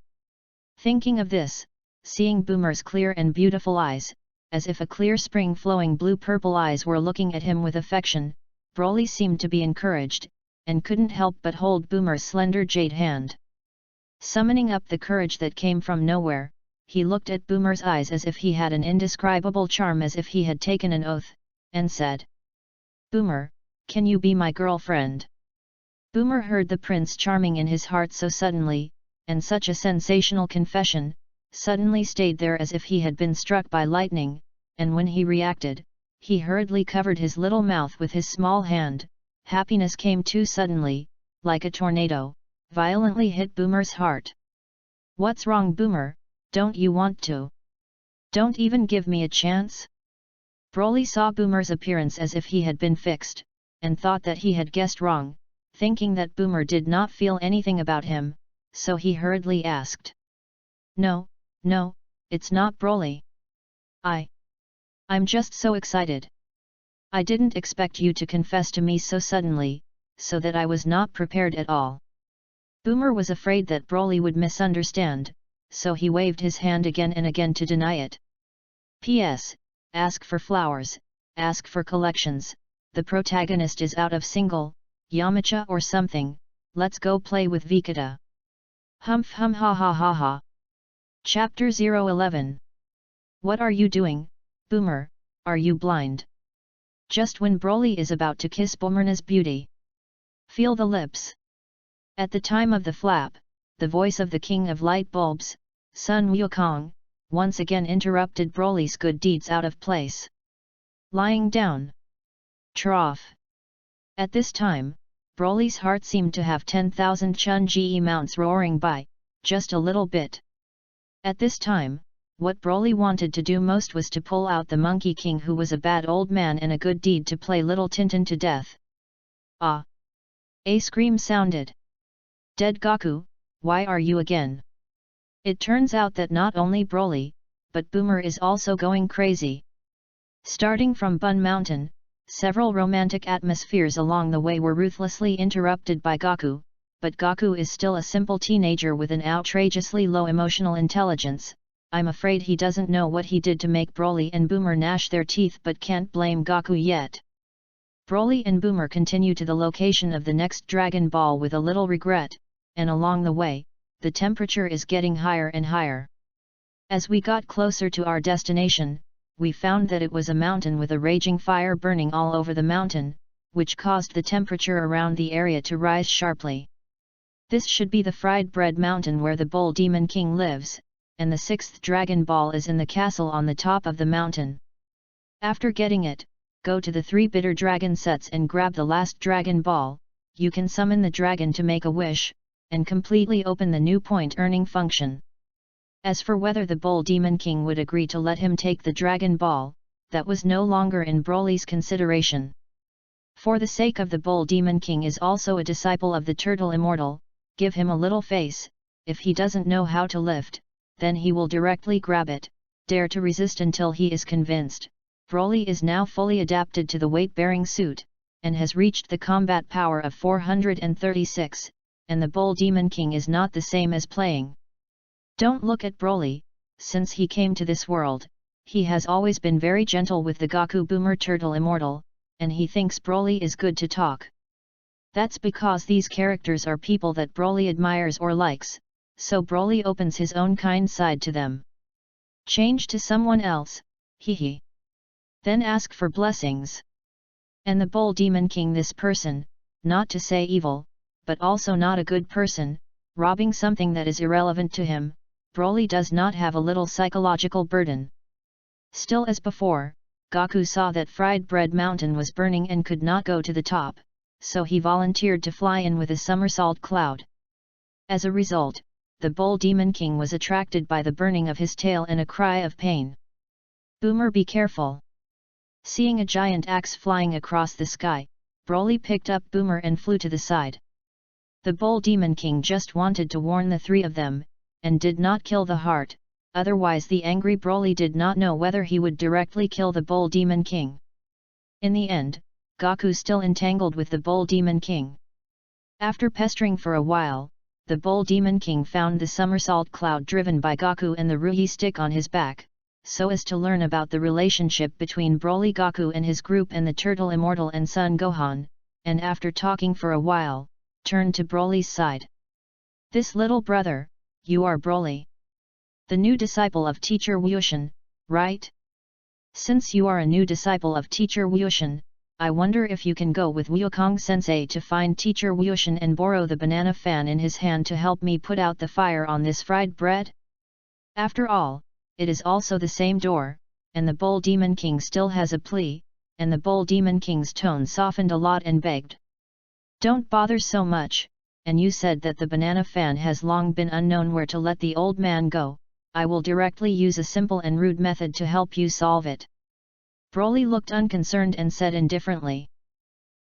S1: Thinking of this, seeing Boomer's clear and beautiful eyes, as if a clear spring flowing blue-purple eyes were looking at him with affection, Broly seemed to be encouraged, and couldn't help but hold Boomer's slender jade hand. Summoning up the courage that came from nowhere, he looked at Boomer's eyes as if he had an indescribable charm, as if he had taken an oath, and said, "Boomer, can you be my girlfriend?" Boomer heard the Prince Charming in his heart so suddenly, and such a sensational confession, suddenly stayed there as if he had been struck by lightning, and when he reacted, he hurriedly covered his little mouth with his small hand. Happiness came too suddenly, like a tornado, violently hit Boomer's heart. "What's wrong, Boomer? Don't you want to? Don't even give me a chance?" Broly saw Boomer's appearance as if he had been fixed, and thought that he had guessed wrong, thinking that Boomer did not feel anything about him, so he hurriedly asked. No, it's not Broly. I'm just so excited. I didn't expect you to confess to me so suddenly, so that I was not prepared at all." Boomer was afraid that Broly would misunderstand, so he waved his hand again and again to deny it. P.S. Ask for flowers, ask for collections, the protagonist is out of single, Yamcha or something, let's go play with Vegeta. Humph hum ha ha ha ha. Chapter 011. What are you doing, Boomer, are you blind? Just when Broly is about to kiss Boomer's beauty. Feel the lips. At the time of the flap, the voice of the King of Light Bulbs, Sun Wukong, once again interrupted Broly's good deeds out of place. Lying down. Trough. At this time, Broly's heart seemed to have 10,000 Chun-Ji mounts roaring by, just a little bit. At this time, what Broly wanted to do most was to pull out the Monkey King, who was a bad old man and a good deed to play little Tintin to death. Ah! A scream sounded. Dead Goku, why are you again? It turns out that not only Broly, but Boomer is also going crazy. Starting from Bun Mountain, several romantic atmospheres along the way were ruthlessly interrupted by Goku, but Goku is still a simple teenager with an outrageously low emotional intelligence. I'm afraid he doesn't know what he did to make Broly and Boomer gnash their teeth, but can't blame Goku yet. Broly and Boomer continue to the location of the next Dragon Ball with a little regret, and along the way, the temperature is getting higher and higher. As we got closer to our destination, we found that it was a mountain with a raging fire burning all over the mountain, which caused the temperature around the area to rise sharply. This should be the Fried Bread Mountain where the Bull Demon King lives, and the sixth dragon ball is in the castle on the top of the mountain. After getting it, go to the 3 bitter dragon sets and grab the last dragon ball. You can summon the dragon to make a wish, and completely open the new point earning function. As for whether the Bull Demon King would agree to let him take the Dragon Ball, that was no longer in Broly's consideration. For the sake of the Bull Demon King is also a disciple of the Turtle Immortal, give him a little face, if he doesn't know how to lift, then he will directly grab it, dare to resist until he is convinced. Broly is now fully adapted to the weight-bearing suit, and has reached the combat power of 436, and the Bull Demon King is not the same as playing. Don't look at Broly, since he came to this world, he has always been very gentle with the Goku Boomer Turtle Immortal, and he thinks Broly is good to talk. That's because these characters are people that Broly admires or likes, so Broly opens his own kind side to them. Change to someone else, hee. Then ask for blessings. And the Bull Demon King, this person, not to say evil, but also not a good person, robbing something that is irrelevant to him, Broly does not have a little psychological burden. Still as before, Goku saw that Fried Bread Mountain was burning and could not go to the top, so he volunteered to fly in with a somersault cloud. As a result, the Bull Demon King was attracted by the burning of his tail and a cry of pain. Boomer, be careful! Seeing a giant axe flying across the sky, Broly picked up Boomer and flew to the side. The Bull Demon King just wanted to warn the 3 of them, and did not kill the heart, otherwise the angry Broly did not know whether he would directly kill the Bull Demon King. In the end, Goku still entangled with the Bull Demon King. After pestering for a while, the Bull Demon King found the somersault cloud driven by Goku and the Ruyi stick on his back, so as to learn about the relationship between Broly Goku and his group and the Turtle Immortal and Son Gohan, and after talking for a while, turned to Broly's side. This little brother, you are Broly, the new disciple of Teacher Wushin, right? Since you are a new disciple of Teacher Wushin, I wonder if you can go with Wukong Sensei to find Teacher Wushin and borrow the banana fan in his hand to help me put out the fire on this fried bread? After all, it is also the same door, and the Bull Demon King still has a plea, and the Bull Demon King's tone softened a lot and begged. Don't bother so much, and you said that the banana fan has long been unknown where to let the old man go, I will directly use a simple and rude method to help you solve it. Broly looked unconcerned and said indifferently.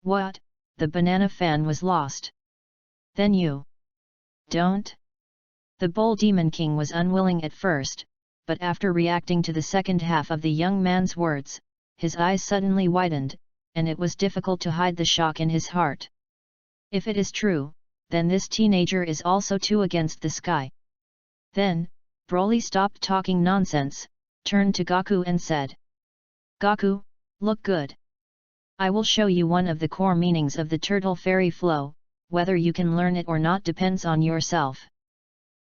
S1: What, the banana fan was lost? Then you don't? The Bull Demon King was unwilling at first, but after reacting to the second half of the young man's words, his eyes suddenly widened, and it was difficult to hide the shock in his heart. If it is true, then this teenager is also too against the sky. Then, Broly stopped talking nonsense, turned to Goku and said. Goku, look good. I will show you one of the core meanings of the Turtle Fairy Flow, whether you can learn it or not depends on yourself.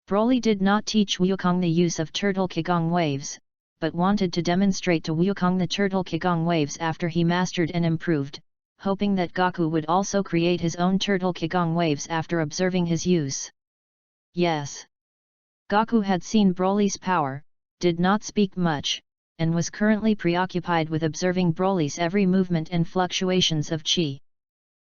S1: Broly did not teach Wukong the use of Turtle Qigong waves, but wanted to demonstrate to Wukong the Turtle Qigong waves after he mastered and improved, hoping that Goku would also create his own Turtle Qigong waves after observing his use. Yes. Goku had seen Broly's power, did not speak much, and was currently preoccupied with observing Broly's every movement and fluctuations of chi.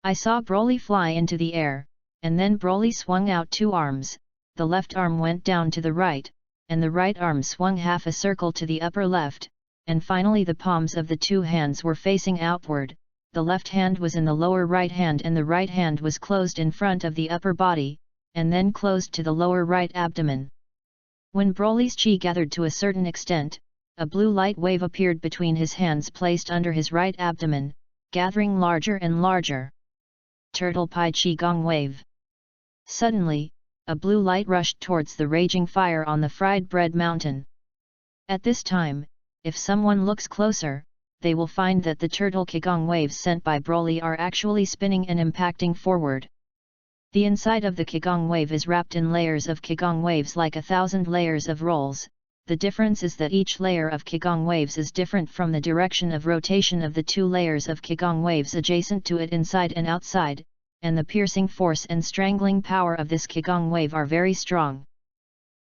S1: I saw Broly fly into the air, and then Broly swung out 2 arms, the left arm went down to the right, and the right arm swung half a circle to the upper left, and finally the palms of the 2 hands were facing outward. The left hand was in the lower right hand and the right hand was closed in front of the upper body, and then closed to the lower right abdomen. When Broly's chi gathered to a certain extent, a blue light wave appeared between his hands placed under his right abdomen, gathering larger and larger. Turtle Pi Chi Gong Wave. Suddenly, a blue light rushed towards the raging fire on the Fried Bread Mountain. At this time, if someone looks closer, they will find that the Turtle Qigong waves sent by Broly are actually spinning and impacting forward. The inside of the Qigong wave is wrapped in layers of Qigong waves like 1,000 layers of rolls. The difference is that each layer of Qigong waves is different from the direction of rotation of the 2 layers of Qigong waves adjacent to it inside and outside, and the piercing force and strangling power of this Qigong wave are very strong.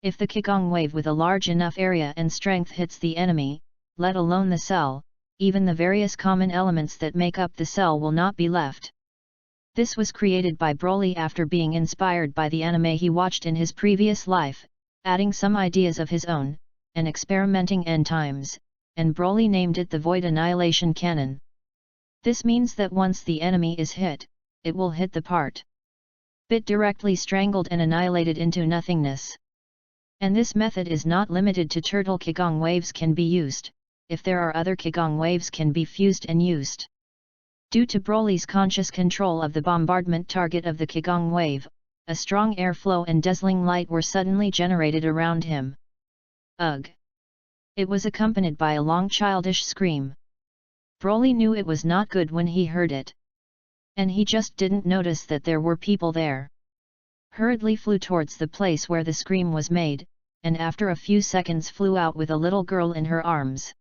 S1: If the Qigong wave with a large enough area and strength hits the enemy, let alone the cell, even the various common elements that make up the cell will not be left. This was created by Broly after being inspired by the anime he watched in his previous life, adding some ideas of his own, and experimenting n times, and Broly named it the Void Annihilation Cannon. This means that once the enemy is hit, it will hit the part-bit directly strangled and annihilated into nothingness. And this method is not limited to turtle Qigong waves can be used, if there are other Qigong waves can be fused and used. Due to Broly's conscious control of the bombardment target of the Qigong wave, a strong airflow and dazzling light were suddenly generated around him. Ugh! It was accompanied by a long childish scream. Broly knew it was not good when he heard it. And he just didn't notice that there were people there. Hurriedly flew towards the place where the scream was made, and after a few seconds flew out with a little girl in her arms.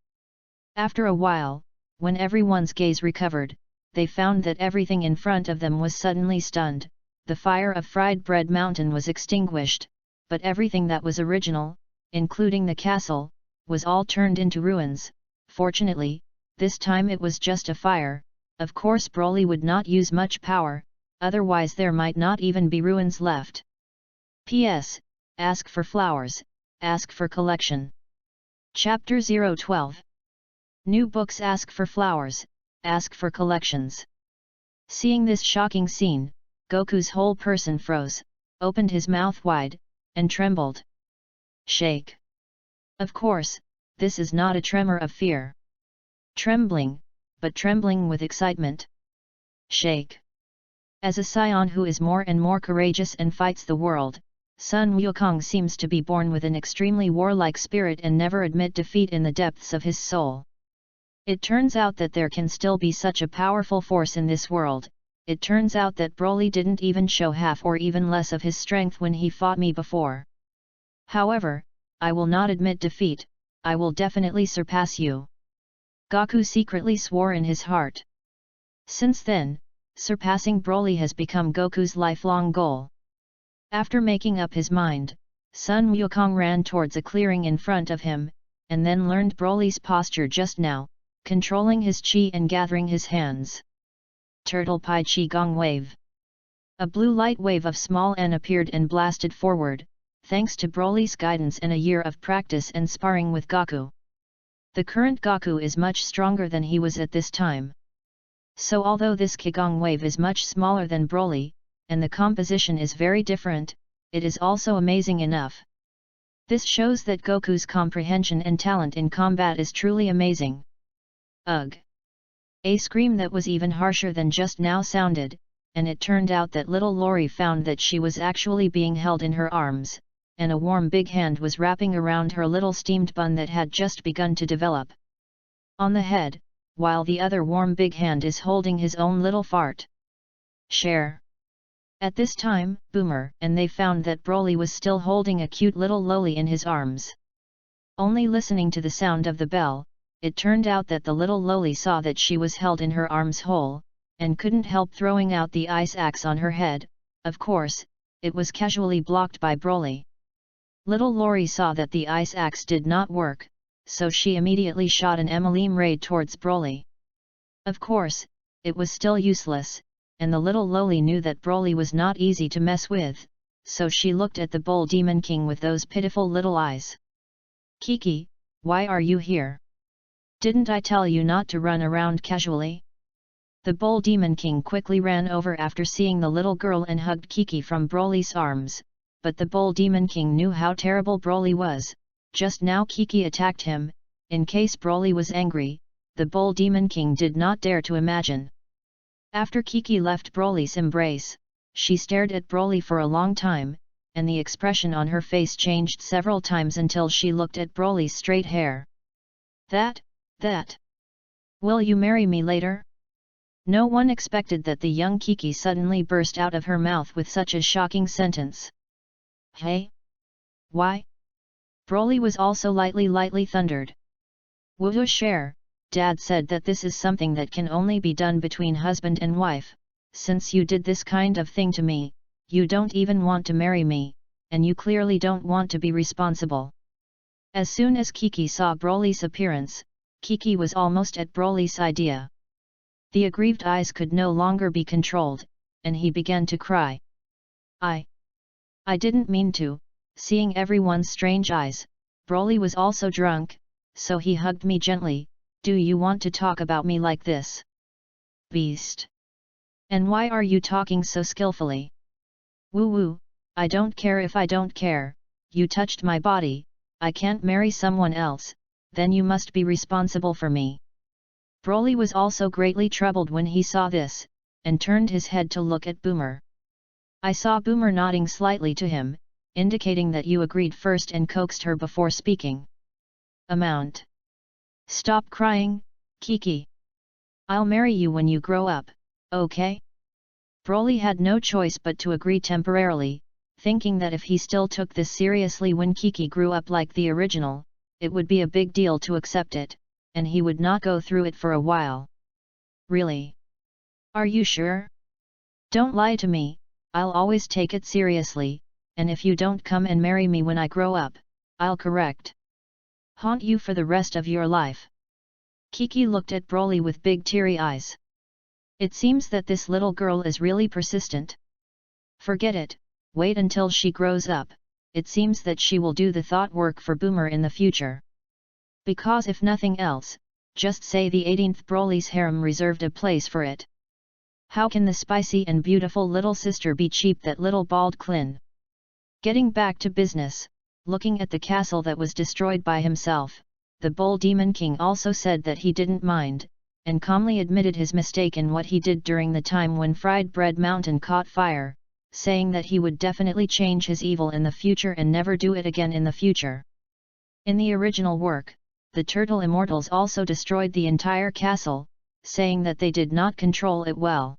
S1: After a while, when everyone's gaze recovered, they found that everything in front of them was suddenly stunned. The fire of Fried Bread Mountain was extinguished, but everything that was original, including the castle, was all turned into ruins. Fortunately, this time it was just a fire. Of course Broly would not use much power, otherwise there might not even be ruins left. P.S. Ask for flowers, ask for collection. Chapter 012. New books ask for flowers, ask for collections. Seeing this shocking scene, Goku's whole person froze, opened his mouth wide, and trembled. Shake. Of course, this is not a tremor of fear. Trembling, but trembling with excitement. Shake. As a scion who is more and more courageous and fights the world, Sun Wukong seems to be born with an extremely warlike spirit and never admit defeat in the depths of his soul. It turns out that there can still be such a powerful force in this world. It turns out that Broly didn't even show half or even less of his strength when he fought me before. However, I will not admit defeat, I will definitely surpass you. Goku secretly swore in his heart. Since then, surpassing Broly has become Goku's lifelong goal. After making up his mind, Sun Wukong ran towards a clearing in front of him, and then learned Broly's posture just now, controlling his chi and gathering his hands. Turtle Pi Qi Gong Wave. A blue light wave of small N appeared and blasted forward, thanks to Broly's guidance and a year of practice and sparring with Goku. The current Goku is much stronger than he was at this time. So although this Qigong wave is much smaller than Broly, and the composition is very different, it is also amazing enough. This shows that Goku's comprehension and talent in combat is truly amazing. Ugh! A scream that was even harsher than just now sounded, and it turned out that little Lori found that she was actually being held in her arms, and a warm big hand was wrapping around her little steamed bun that had just begun to develop on the head, while the other warm big hand is holding his own little fart. Share. At this time, Boomer and they found that Broly was still holding a cute little loli in his arms. Only listening to the sound of the bell, it turned out that the little loli saw that she was held in her arms whole, and couldn't help throwing out the ice axe on her head. Of course, it was casually blocked by Broly. Little Lori saw that the ice axe did not work, so she immediately shot an Emilim raid towards Broly. Of course, it was still useless, and the little loli knew that Broly was not easy to mess with, so she looked at the Bull Demon King with those pitiful little eyes. Kiki, why are you here? Didn't I tell you not to run around casually? The Bull Demon King quickly ran over after seeing the little girl and hugged Kiki from Broly's arms, but the Bull Demon King knew how terrible Broly was. Just now Kiki attacked him, in case Broly was angry, the Bull Demon King did not dare to imagine. After Kiki left Broly's embrace, she stared at Broly for a long time, and the expression on her face changed several times until she looked at Broly's straight hair. That. Will you marry me later? No one expected that the young Kiki suddenly burst out of her mouth with such a shocking sentence. Hey? Why? Broly was also lightly thundered. Woo share, Dad said that this is something that can only be done between husband and wife. Since you did this kind of thing to me, you don't even want to marry me. and you clearly don't want to be responsible. As soon as Kiki saw Broly's appearance, Kiki was almost at Broly's idea. The aggrieved eyes could no longer be controlled, and he began to cry. I didn't mean to. Seeing everyone's strange eyes, Broly was also drunk, so he hugged me gently. Do you want to talk about me like this? Beast! And why are you talking so skillfully? Woo woo, I don't care if I don't care, you touched my body, I can't marry someone else, then you must be responsible for me. Broly was also greatly troubled when he saw this, and turned his head to look at Boomer. I saw Boomer nodding slightly to him, indicating that you agreed first and coaxed her before speaking. Amount. Stop crying, Kiki. I'll marry you when you grow up, okay? Broly had no choice but to agree temporarily, thinking that if he still took this seriously when Kiki grew up like the original, it would be a big deal to accept it, and he would not go through it for a while. Really? Are you sure? Don't lie to me, I'll always take it seriously, and if you don't come and marry me when I grow up, I'll haunt you for the rest of your life. Kiki looked at Broly with big teary eyes. It seems that this little girl is really persistent. Forget it, wait until she grows up, it seems that she will do the thought work for Boomer in the future. Because if nothing else, just say the 18th Broly's harem reserved a place for it. How can the spicy and beautiful little sister be cheap, that little bald Klin? Getting back to business, looking at the castle that was destroyed by himself, the Bull Demon King also said that he didn't mind, and calmly admitted his mistake in what he did during the time when Fried Bread Mountain caught fire, saying that he would definitely change his evil in the future and never do it again in the future. In the original work, the Turtle Immortals also destroyed the entire castle, saying that they did not control it well.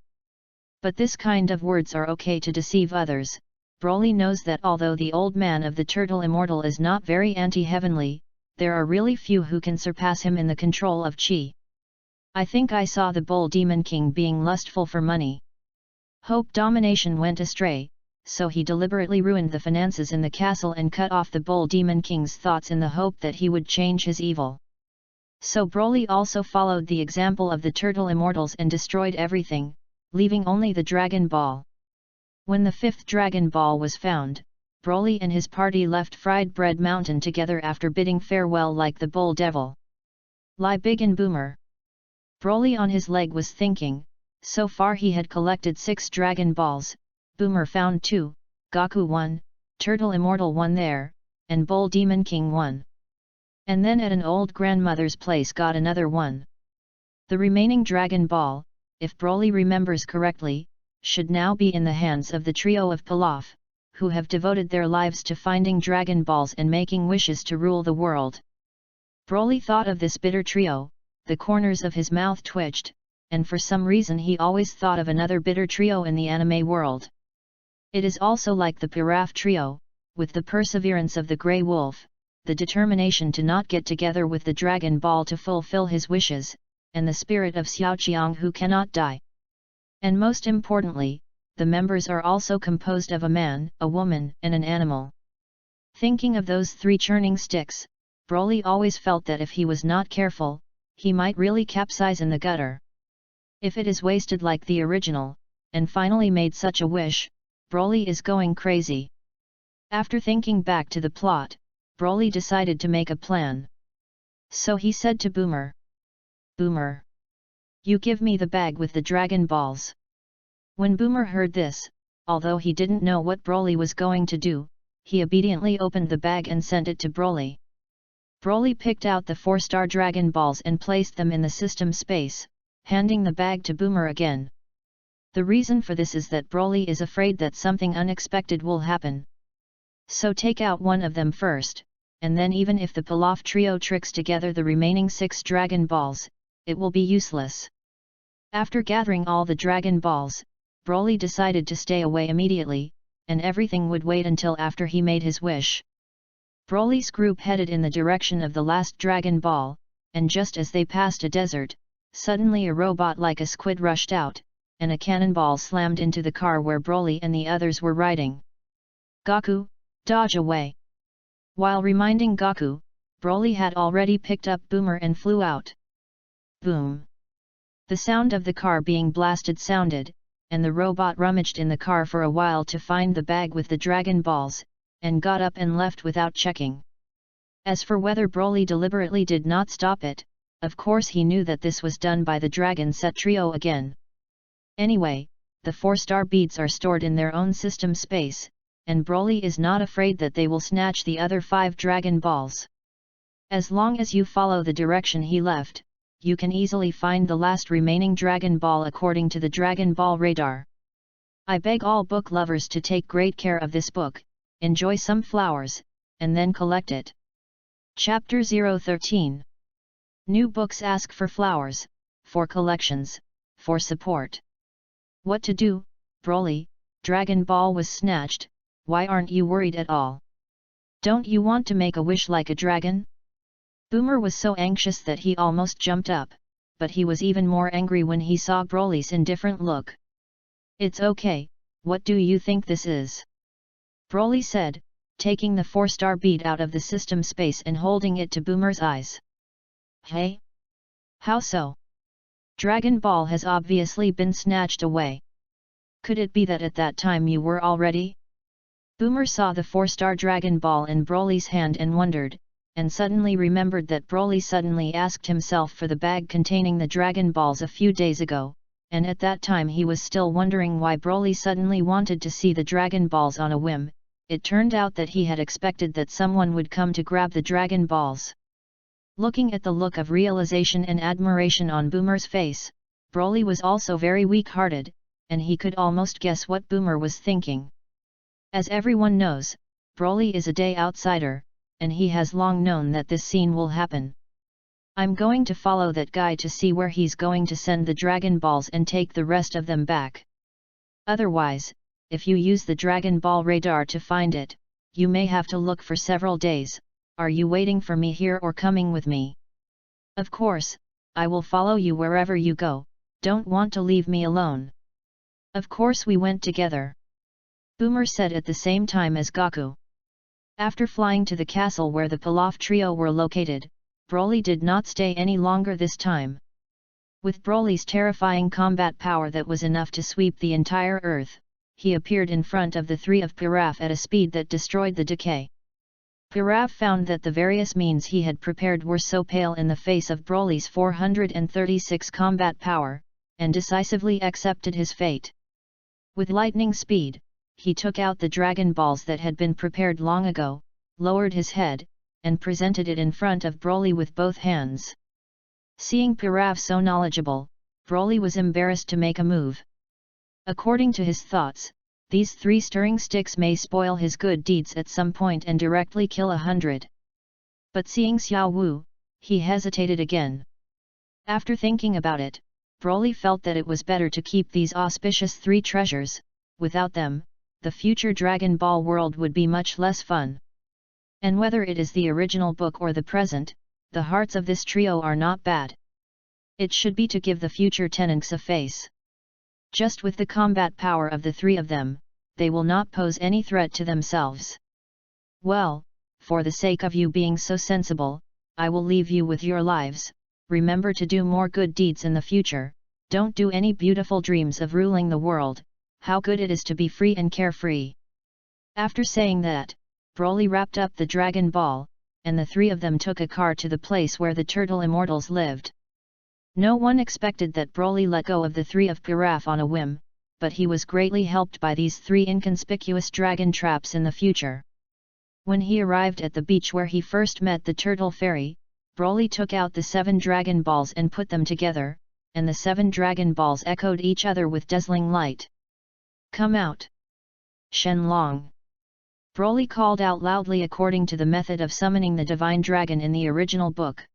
S1: But this kind of words are okay to deceive others. Broly knows that although the old man of the Turtle Immortal is not very anti-heavenly, there are really few who can surpass him in the control of chi. I think I saw the Bull Demon King being lustful for money. Hope domination went astray, so he deliberately ruined the finances in the castle and cut off the Bull Demon King's thoughts in the hope that he would change his evil. So Broly also followed the example of the Turtle Immortals and destroyed everything, leaving only the Dragon Ball. When the 5th Dragon Ball was found, Broly and his party left Fried Bread Mountain together after bidding farewell like the Bull Devil. Lie Big and Boomer. Broly on his leg was thinking, so far he had collected 6 Dragon Balls, Boomer found 2, Goku 1, Turtle Immortal 1 there, and Bull Demon King 1. And then at an old grandmother's place got another 1. The remaining Dragon Ball, if Broly remembers correctly, should now be in the hands of the trio of Pilaf, who have devoted their lives to finding Dragon Balls and making wishes to rule the world. Broly thought of this bitter trio, the corners of his mouth twitched, and for some reason he always thought of another bitter trio in the anime world. It is also like the Pilaf trio, with the perseverance of the Grey Wolf, the determination to not get together with the Dragon Ball to fulfill his wishes, and the spirit of Xiaoqiang who cannot die. And most importantly, the members are also composed of a man, a woman, and an animal. Thinking of those 3 churning sticks, Broly always felt that if he was not careful, he might really capsize in the gutter. If it is wasted like the original, and finally made such a wish, Broly is going crazy. After thinking back to the plot, Broly decided to make a plan. So he said to Boomer, "Boomer, you give me the bag with the Dragon Balls." When Boomer heard this, although he didn't know what Broly was going to do, he obediently opened the bag and sent it to Broly. Broly picked out the 4-star Dragon Balls and placed them in the system space, handing the bag to Boomer again. The reason for this is that Broly is afraid that something unexpected will happen. So take out one of them first, and then even if the Pilaf trio tricks together the remaining 6 Dragon Balls, it will be useless. After gathering all the Dragon Balls, Broly decided to stay away immediately, and everything would wait until after he made his wish. Broly's group headed in the direction of the last Dragon Ball, and just as they passed a desert, suddenly a robot like a squid rushed out, and a cannonball slammed into the car where Broly and the others were riding. "Goku, Dodge away. While reminding Gaku, Broly had already picked up Boomer and flew out. Boom! The sound of the car being blasted sounded, and the robot rummaged in the car for a while to find the bag with the Dragon Balls, and got up and left without checking. As for whether Broly deliberately did not stop it, of course he knew that this was done by the Dragon Set trio again. Anyway, the 4-star beads are stored in their own system space, and Broly is not afraid that they will snatch the other 5 Dragon Balls. As long as you follow the direction he left, you can easily find the last remaining Dragon Ball according to the Dragon Ball radar. I beg all book lovers to take great care of this book, enjoy some flowers, and then collect it. Chapter 013. New books ask for flowers, for collections, for support. What to do, Broly? Dragon Ball was snatched, why aren't you worried at all? Don't you want to make a wish like a dragon? Boomer was so anxious that he almost jumped up, but he was even more angry when he saw Broly's indifferent look. It's okay, what do you think this is? Broly said, taking the 4-star bead out of the system space and holding it to Boomer's eyes. Hey? How so? Dragon Ball has obviously been snatched away. Could it be that at that time you were already? Boomer saw the 4-star Dragon Ball in Broly's hand and wondered, and suddenly remembered that Broly suddenly asked himself for the bag containing the Dragon Balls a few days ago, and at that time he was still wondering why Broly suddenly wanted to see the Dragon Balls on a whim. It turned out that he had expected that someone would come to grab the Dragon Balls. Looking at the look of realization and admiration on Boomer's face, Broly was also very weak-hearted, and he could almost guess what Boomer was thinking. As everyone knows, Broly is a day outsider, and he has long known that this scene will happen. I'm going to follow that guy to see where he's going to send the Dragon Balls and take the rest of them back. Otherwise, if you use the Dragon Ball radar to find it, you may have to look for several days. Are you waiting for me here or coming with me? Of course, I will follow you wherever you go, don't want to leave me alone. Of course we went together. Boomer said at the same time as Gaku. After flying to the castle where the Pilaf trio were located, Broly did not stay any longer this time. With Broly's terrifying combat power that was enough to sweep the entire earth, he appeared in front of the 3 of Pilaf at a speed that destroyed the decay. Pilaf found that the various means he had prepared were so pale in the face of Broly's 436 combat power, and decisively accepted his fate. With lightning speed, he took out the Dragon Balls that had been prepared long ago, lowered his head, and presented it in front of Broly with both hands. Seeing Pilaf so knowledgeable, Broly was embarrassed to make a move. According to his thoughts, these 3 stirring sticks may spoil his good deeds at some point and directly kill 100. But seeing Xiao Wu, he hesitated again. After thinking about it, Broly felt that it was better to keep these auspicious 3 treasures. Without them, the future Dragon Ball world would be much less fun. And whether it is the original book or the present, the hearts of this trio are not bad. It should be to give the future tenants a face. Just with the combat power of the 3 of them, they will not pose any threat to themselves. Well, for the sake of you being so sensible, I will leave you with your lives. Remember to do more good deeds in the future, don't do any beautiful dreams of ruling the world. How good it is to be free and carefree. After saying that, Broly wrapped up the Dragon Ball, and the 3 of them took a car to the place where the Turtle Immortals lived. No one expected that Broly let go of the 3 of Pilaf on a whim, but he was greatly helped by these 3 inconspicuous dragon traps in the future. When he arrived at the beach where he first met the Turtle Fairy, Broly took out the 7 Dragon Balls and put them together, and the 7 Dragon Balls echoed each other with dazzling light. Come out! Shenlong! Broly called out loudly according to the method of summoning the divine dragon in the original book.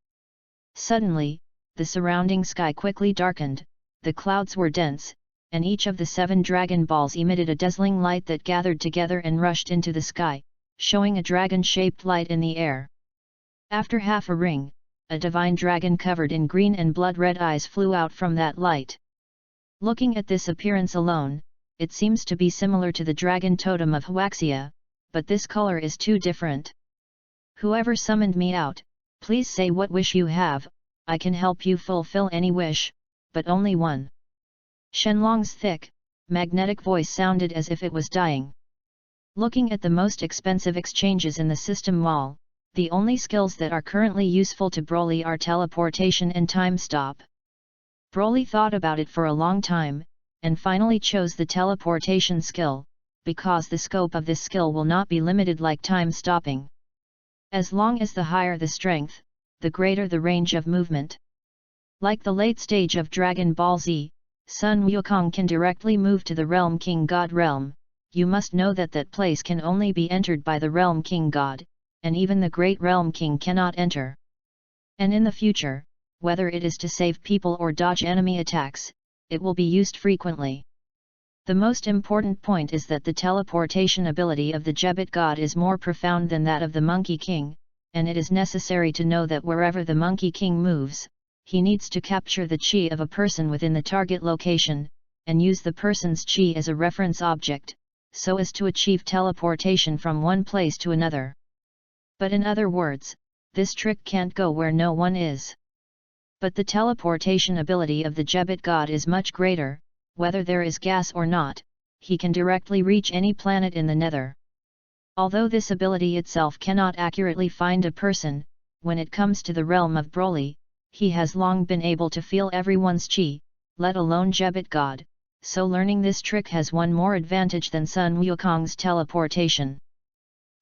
S1: Suddenly, the surrounding sky quickly darkened, the clouds were dense, and each of the 7 Dragon Balls emitted a dazzling light that gathered together and rushed into the sky, showing a dragon-shaped light in the air. After half a ring, a divine dragon covered in green and blood-red eyes flew out from that light. Looking at this appearance alone, it seems to be similar to the dragon totem of Huaxia, but this color is too different. Whoever summoned me out, please say what wish you have, I can help you fulfill any wish, but only one." Shenlong's thick, magnetic voice sounded as if it was dying. Looking at the most expensive exchanges in the system wall, the only skills that are currently useful to Broly are teleportation and time stop. Broly thought about it for a long time, and finally chose the teleportation skill, because the scope of this skill will not be limited like time stopping. As long as the higher the strength, the greater the range of movement. Like the late stage of Dragon Ball Z, Sun Wukong can directly move to the Realm King God realm. You must know that that place can only be entered by the Realm King God, and even the Great Realm King cannot enter. And in the future, whether it is to save people or dodge enemy attacks, it will be used frequently. The most important point is that the teleportation ability of the Jebit God is more profound than that of the Monkey King, and it is necessary to know that wherever the Monkey King moves, he needs to capture the chi of a person within the target location, and use the person's chi as a reference object, so as to achieve teleportation from one place to another. But in other words, this trick can't go where no one is. But the teleportation ability of the Jebit God is much greater. Whether there is gas or not, he can directly reach any planet in the nether. Although this ability itself cannot accurately find a person, when it comes to the realm of Broly, he has long been able to feel everyone's chi, let alone Jebit God, so learning this trick has one more advantage than Sun Wukong's teleportation.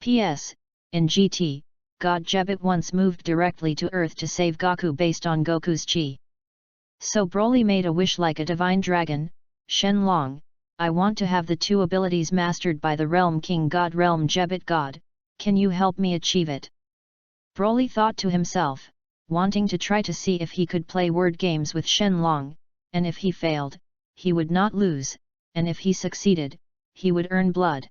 S1: P.S. In GT, God Jebit once moved directly to Earth to save Goku based on Goku's chi. So Broly made a wish like a divine dragon. Shenlong, I want to have the two abilities mastered by the Realm King God Realm Jebit God, can you help me achieve it? Broly thought to himself, wanting to try to see if he could play word games with Shenlong, and if he failed, he would not lose, and if he succeeded, he would earn blood.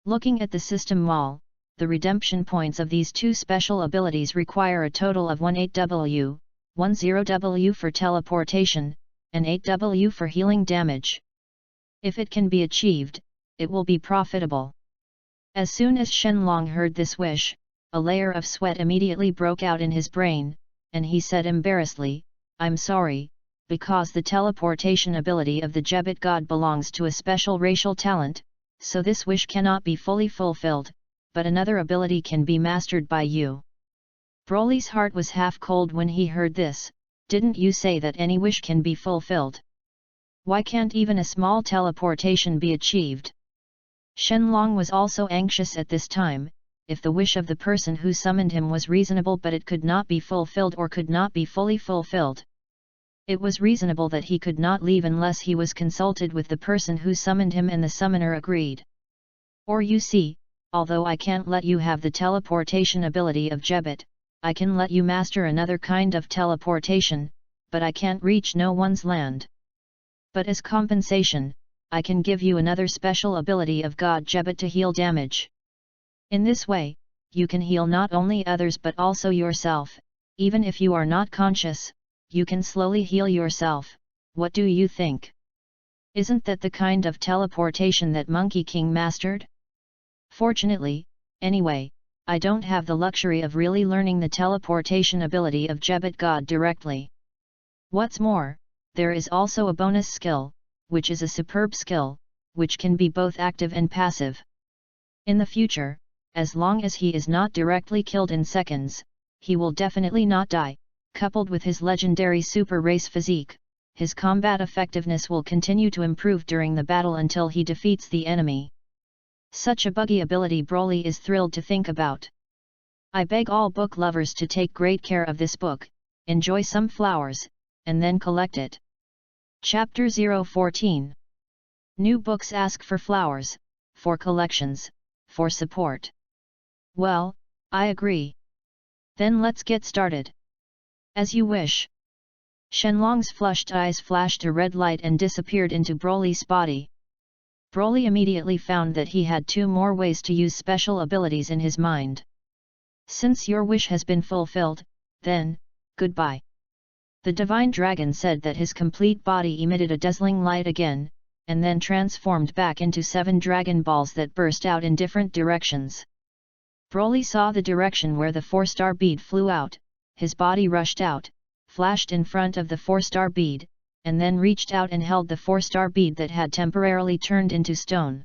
S1: Looking at the system wall, the redemption points of these two special abilities require a total of 18W, 10W for teleportation, and 8W for healing damage. If it can be achieved, it will be profitable. As soon as Shenlong heard this wish, a layer of sweat immediately broke out in his brain, and he said embarrassedly, "I'm sorry, because the teleportation ability of the Jebit God belongs to a special racial talent, so this wish cannot be fully fulfilled, but another ability can be mastered by you." Broly's heart was half cold when he heard this. Didn't you say that any wish can be fulfilled? Why can't even a small teleportation be achieved? Shenlong was also anxious at this time. If the wish of the person who summoned him was reasonable but it could not be fulfilled or could not be fully fulfilled. It was reasonable that he could not leave unless he was consulted with the person who summoned him and the summoner agreed. Or you see, although I can't let you have the teleportation ability of Jebit, I can let you master another kind of teleportation, but I can't reach no one's land. But as compensation, I can give you another special ability of God Jebit to heal damage. In this way, you can heal not only others but also yourself, even if you are not conscious, you can slowly heal yourself. What do you think? Isn't that the kind of teleportation that Monkey King mastered? Fortunately, anyway, I don't have the luxury of really learning the teleportation ability of Jebit God directly. What's more, there is also a bonus skill, which is a superb skill, which can be both active and passive. In the future, as long as he is not directly killed in seconds, he will definitely not die. Coupled with his legendary super race physique, his combat effectiveness will continue to improve during the battle until he defeats the enemy. Such a buggy ability Broly is thrilled to think about. I beg all book lovers to take great care of this book, enjoy some flowers, and then collect it. Chapter 014. New books ask for flowers, for collections, for support. Well, I agree. Then let's get started. As you wish. Shenlong's flushed eyes flashed a red light and disappeared into Broly's body. Broly immediately found that he had two more ways to use special abilities in his mind. Since your wish has been fulfilled, then, goodbye. The divine dragon said that his complete body emitted a dazzling light again, and then transformed back into 7 Dragon Balls that burst out in different directions. Broly saw the direction where the 4-star bead flew out, his body rushed out, flashed in front of the 4-star bead, and then reached out and held the 4-star bead that had temporarily turned into stone.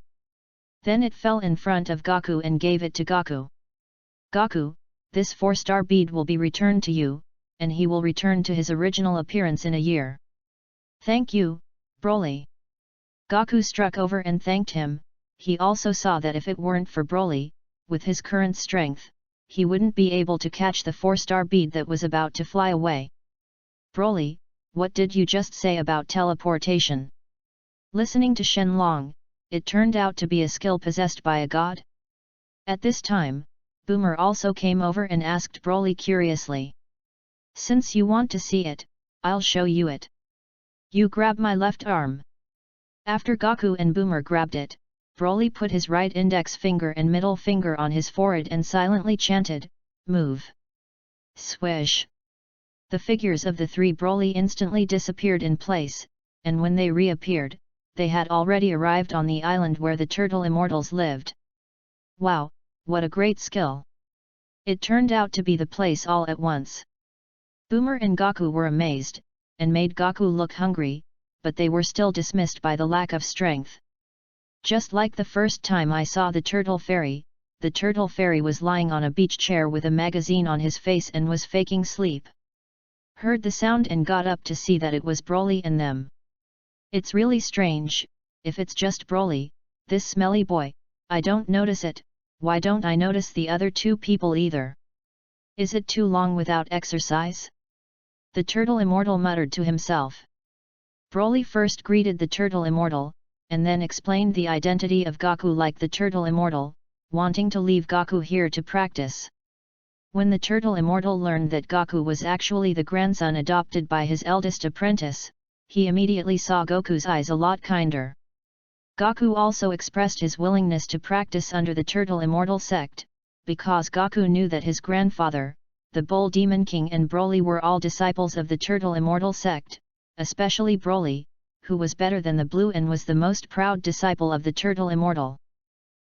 S1: Then it fell in front of Goku and gave it to Goku. Goku, this 4-star bead will be returned to you, and he will return to his original appearance in a year. Thank you, Broly. Goku struck over and thanked him. He also saw that if it weren't for Broly, with his current strength, he wouldn't be able to catch the 4-star bead that was about to fly away. Broly, what did you just say about teleportation? Listening to Shenlong, it turned out to be a skill possessed by a god? At this time, Boomer also came over and asked Broly curiously. Since you want to see it, I'll show you it. You grab my left arm. After Goku and Boomer grabbed it, Broly put his right index finger and middle finger on his forehead and silently chanted, "Move." Swish! The figures of the 3 Broly instantly disappeared in place, and when they reappeared, they had already arrived on the island where the Turtle Immortals lived. Wow, what a great skill! It turned out to be the place all at once. Boomer and Goku were amazed, and made Goku look hungry, but they were still dismissed by the lack of strength. Just like the first time I saw the Turtle Fairy was lying on a beach chair with a magazine on his face and was faking sleep. Heard the sound and got up to see that it was Broly and them. It's really strange, if it's just Broly, this smelly boy, I don't notice it, why don't I notice the other 2 people either? Is it too long without exercise? The Turtle Immortal muttered to himself. Broly first greeted the Turtle Immortal, and then explained the identity of Goku like the Turtle Immortal, wanting to leave Goku here to practice. When the Turtle Immortal learned that Goku was actually the grandson adopted by his eldest apprentice, he immediately saw Goku's eyes a lot kinder. Goku also expressed his willingness to practice under the Turtle Immortal sect, because Goku knew that his grandfather, the Bull Demon King and Broly were all disciples of the Turtle Immortal sect, especially Broly, who was better than the Blue and was the most proud disciple of the Turtle Immortal.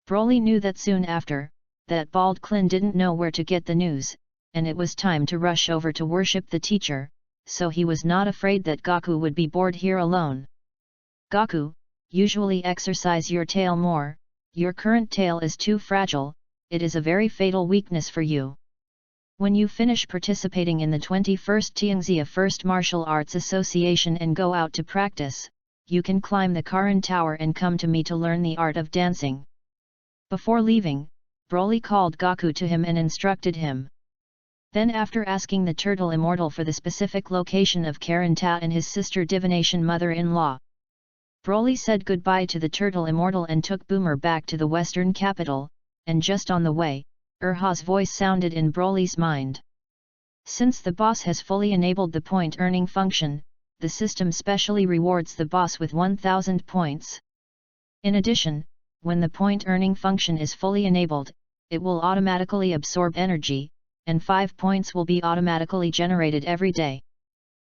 S1: Broly knew that soon after, that Bald Klin didn't know where to get the news, and it was time to rush over to worship the teacher, so he was not afraid that Goku would be bored here alone. Goku, usually exercise your tail more, your current tail is too fragile, it is a very fatal weakness for you. When you finish participating in the 21st Tianxia First Martial Arts Association and go out to practice, you can climb the Karin Tower and come to me to learn the art of dancing. Before leaving, Broly called Goku to him and instructed him. Then after asking the Turtle Immortal for the specific location of Karin Ta and his sister divination mother-in-law, Broly said goodbye to the Turtle Immortal and took Boomer back to the western capital, and just on the way, Urha's voice sounded in Broly's mind. Since the boss has fully enabled the point earning function, the system specially rewards the boss with 1000 points. In addition, when the point earning function is fully enabled, it will automatically absorb energy, and 5 points will be automatically generated every day.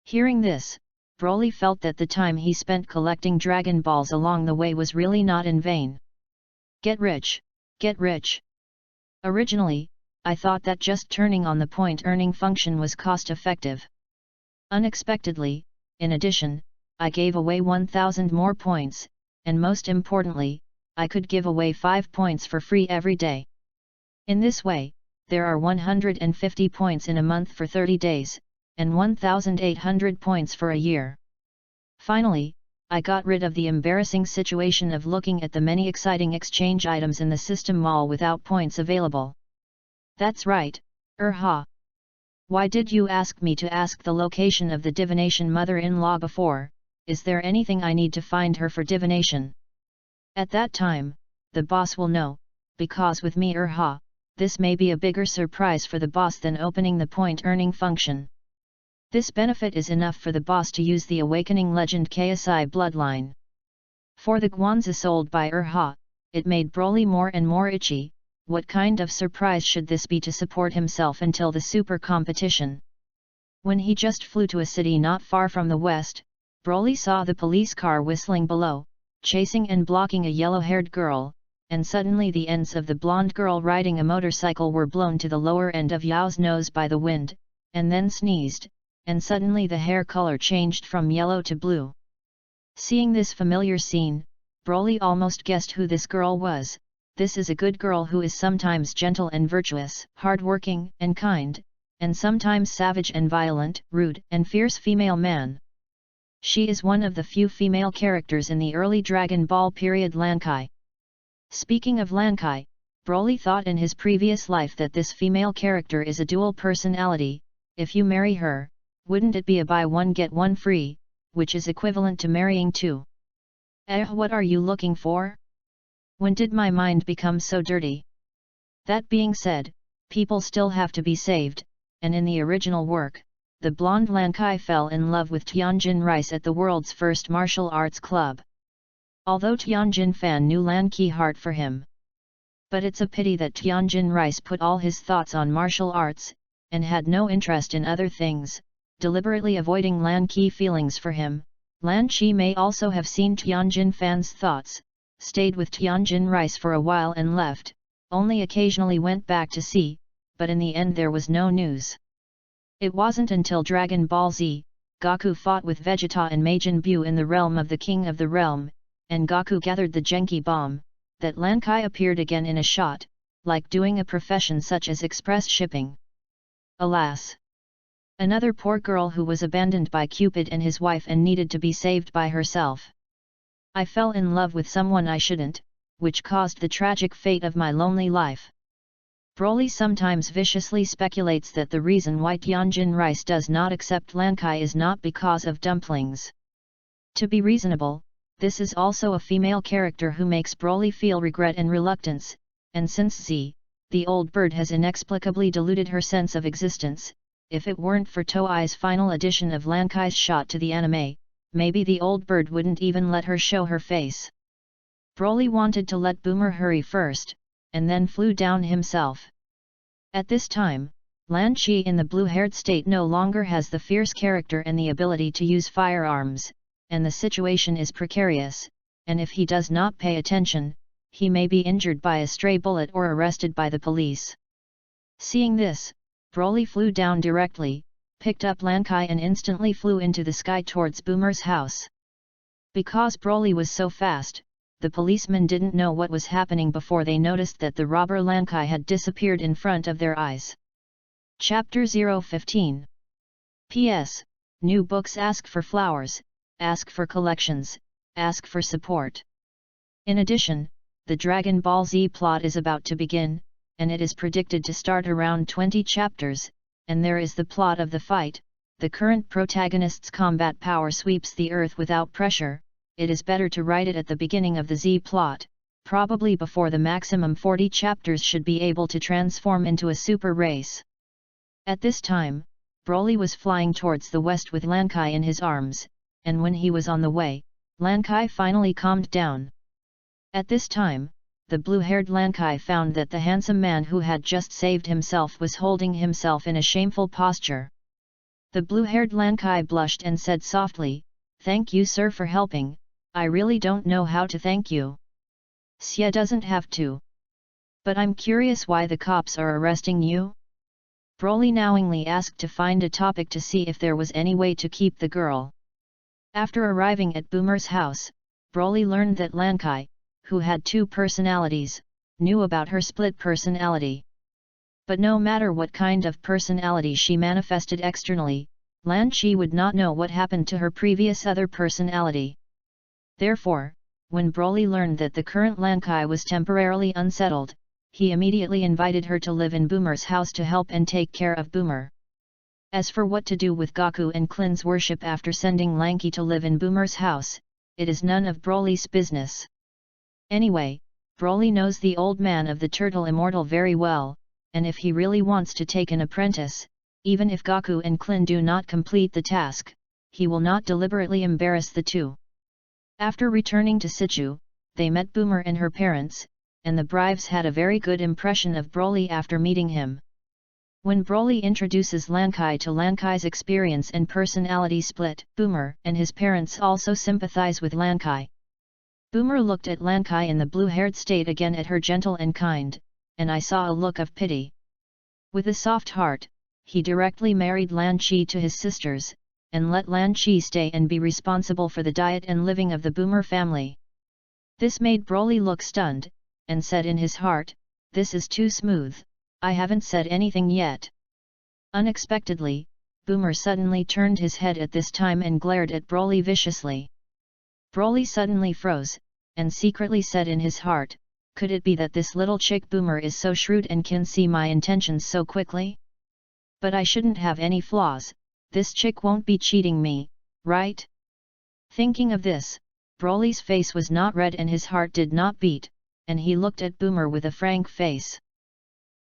S1: Hearing this, Broly felt that the time he spent collecting Dragon Balls along the way was really not in vain. Get rich, get rich. Originally, I thought that just turning on the point earning function was cost effective. Unexpectedly, in addition, I gave away 1000 more points, and most importantly, I could give away 5 points for free every day. In this way, there are 150 points in a month for 30 days, and 1800 points for a year. Finally, I got rid of the embarrassing situation of looking at the many exciting exchange items in the system mall without points available. That's right, Urha. Why did you ask me to ask the location of the divination mother-in-law before? Is there anything I need to find her for divination? At that time, the boss will know, because with me Urha, this may be a bigger surprise for the boss than opening the point earning function. This benefit is enough for the boss to use the Awakening Legend KSI bloodline. For the Guanzi sold by Urha, it made Broly more and more itchy. What kind of surprise should this be to support himself until the super competition? When he just flew to a city not far from the west, Broly saw the police car whistling below, chasing and blocking a yellow-haired girl, and suddenly the ends of the blonde girl riding a motorcycle were blown to the lower end of Yao's nose by the wind, and then sneezed, and suddenly the hair color changed from yellow to blue. Seeing this familiar scene, Broly almost guessed who this girl was. This is a good girl who is sometimes gentle and virtuous, hard-working and kind, and sometimes savage and violent, rude and fierce female man. She is one of the few female characters in the early Dragon Ball period Lankai. Speaking of Lankai, Broly thought in his previous life that this female character is a dual personality. If you marry her, wouldn't it be a buy one get one free, which is equivalent to marrying two? What are you looking for? When did my mind become so dirty? That being said, people still have to be saved, and in the original work, the blonde Lankai fell in love with Tianjin Rice at the world's first martial arts club. Although Tianjin Fan knew Lankai heart for him. But it's a pity that Tianjin Rice put all his thoughts on martial arts, and had no interest in other things, deliberately avoiding Lankai feelings for him. Lan Chi may also have seen Tianjin Fan's thoughts, stayed with Tianjin Rice for a while and left, only occasionally went back to see, but in the end there was no news. It wasn't until Dragon Ball Z, Goku fought with Vegeta and Majin Buu in the realm of the King of the Realm, and Goku gathered the Genki Bomb, that Lankai appeared again in a shot, like doing a profession such as express shipping. Alas! Another poor girl who was abandoned by Cupid and his wife and needed to be saved by herself. I fell in love with someone I shouldn't, which caused the tragic fate of my lonely life. Broly sometimes viciously speculates that the reason why Tianjin Rice does not accept Lankai is not because of dumplings. To be reasonable, this is also a female character who makes Broly feel regret and reluctance, and since Z, the old bird has inexplicably diluted her sense of existence, if it weren't for Toei's final edition of Lankai's shot to the anime, maybe the old bird wouldn't even let her show her face. Broly wanted to let Boomer hurry first, and then flew down himself. At this time, Lan Chi in the blue-haired state no longer has the fierce character and the ability to use firearms, and the situation is precarious, and if he does not pay attention, he may be injured by a stray bullet or arrested by the police. Seeing this, Broly flew down directly, picked up Lankai and instantly flew into the sky towards Boomer's house. Because Broly was so fast, the policemen didn't know what was happening before they noticed that the robber Lankai had disappeared in front of their eyes. Chapter 015. P.S. New books ask for flowers, ask for collections, ask for support. In addition, the Dragon Ball Z plot is about to begin, and it is predicted to start around 20 chapters, and there is the plot of the fight. The current protagonist's combat power sweeps the earth without pressure. It is better to write it at the beginning of the Z plot, probably before the maximum 40 chapters should be able to transform into a super race. At this time, Broly was flying towards the west with Lankai in his arms, and when he was on the way, Lankai finally calmed down. At this time, the blue-haired Lankai found that the handsome man who had just saved himself was holding himself in a shameful posture. The blue-haired Lankai blushed and said softly, "Thank you, sir, for helping. I really don't know how to thank you." "Xie doesn't have to. But I'm curious why the cops are arresting you?" Broly knowingly asked to find a topic to see if there was any way to keep the girl. After arriving at Boomer's house, Broly learned that Lankai, who had two personalities, knew about her split personality. But no matter what kind of personality she manifested externally, Lan Chi would not know what happened to her previous other personality. Therefore, when Broly learned that the current Lankai was temporarily unsettled, he immediately invited her to live in Boomer's house to help and take care of Boomer. As for what to do with Goku and Klin's worship after sending Lanky to live in Boomer's house, it is none of Broly's business. Anyway, Broly knows the old man of the Turtle Immortal very well, and if he really wants to take an apprentice, even if Goku and Klin do not complete the task, he will not deliberately embarrass the two. After returning to Sichu, they met Boomer and her parents, and the Brives had a very good impression of Broly after meeting him. When Broly introduces Lankai to Lankai's experience and personality split, Boomer and his parents also sympathize with Lankai. Boomer looked at Lankai in the blue-haired state again at her gentle and kind, and I saw a look of pity. With a soft heart, he directly married Lan Chi to his sisters, and let Lan Chi stay and be responsible for the diet and living of the Boomer family. This made Broly look stunned, and said in his heart, "This is too smooth, I haven't said anything yet." Unexpectedly, Boomer suddenly turned his head at this time and glared at Broly viciously. Broly suddenly froze, and secretly said in his heart, "Could it be that this little chick Boomer is so shrewd and can see my intentions so quickly? But I shouldn't have any flaws, this chick won't be cheating me, right?" Thinking of this, Broly's face was not red and his heart did not beat, and he looked at Boomer with a frank face.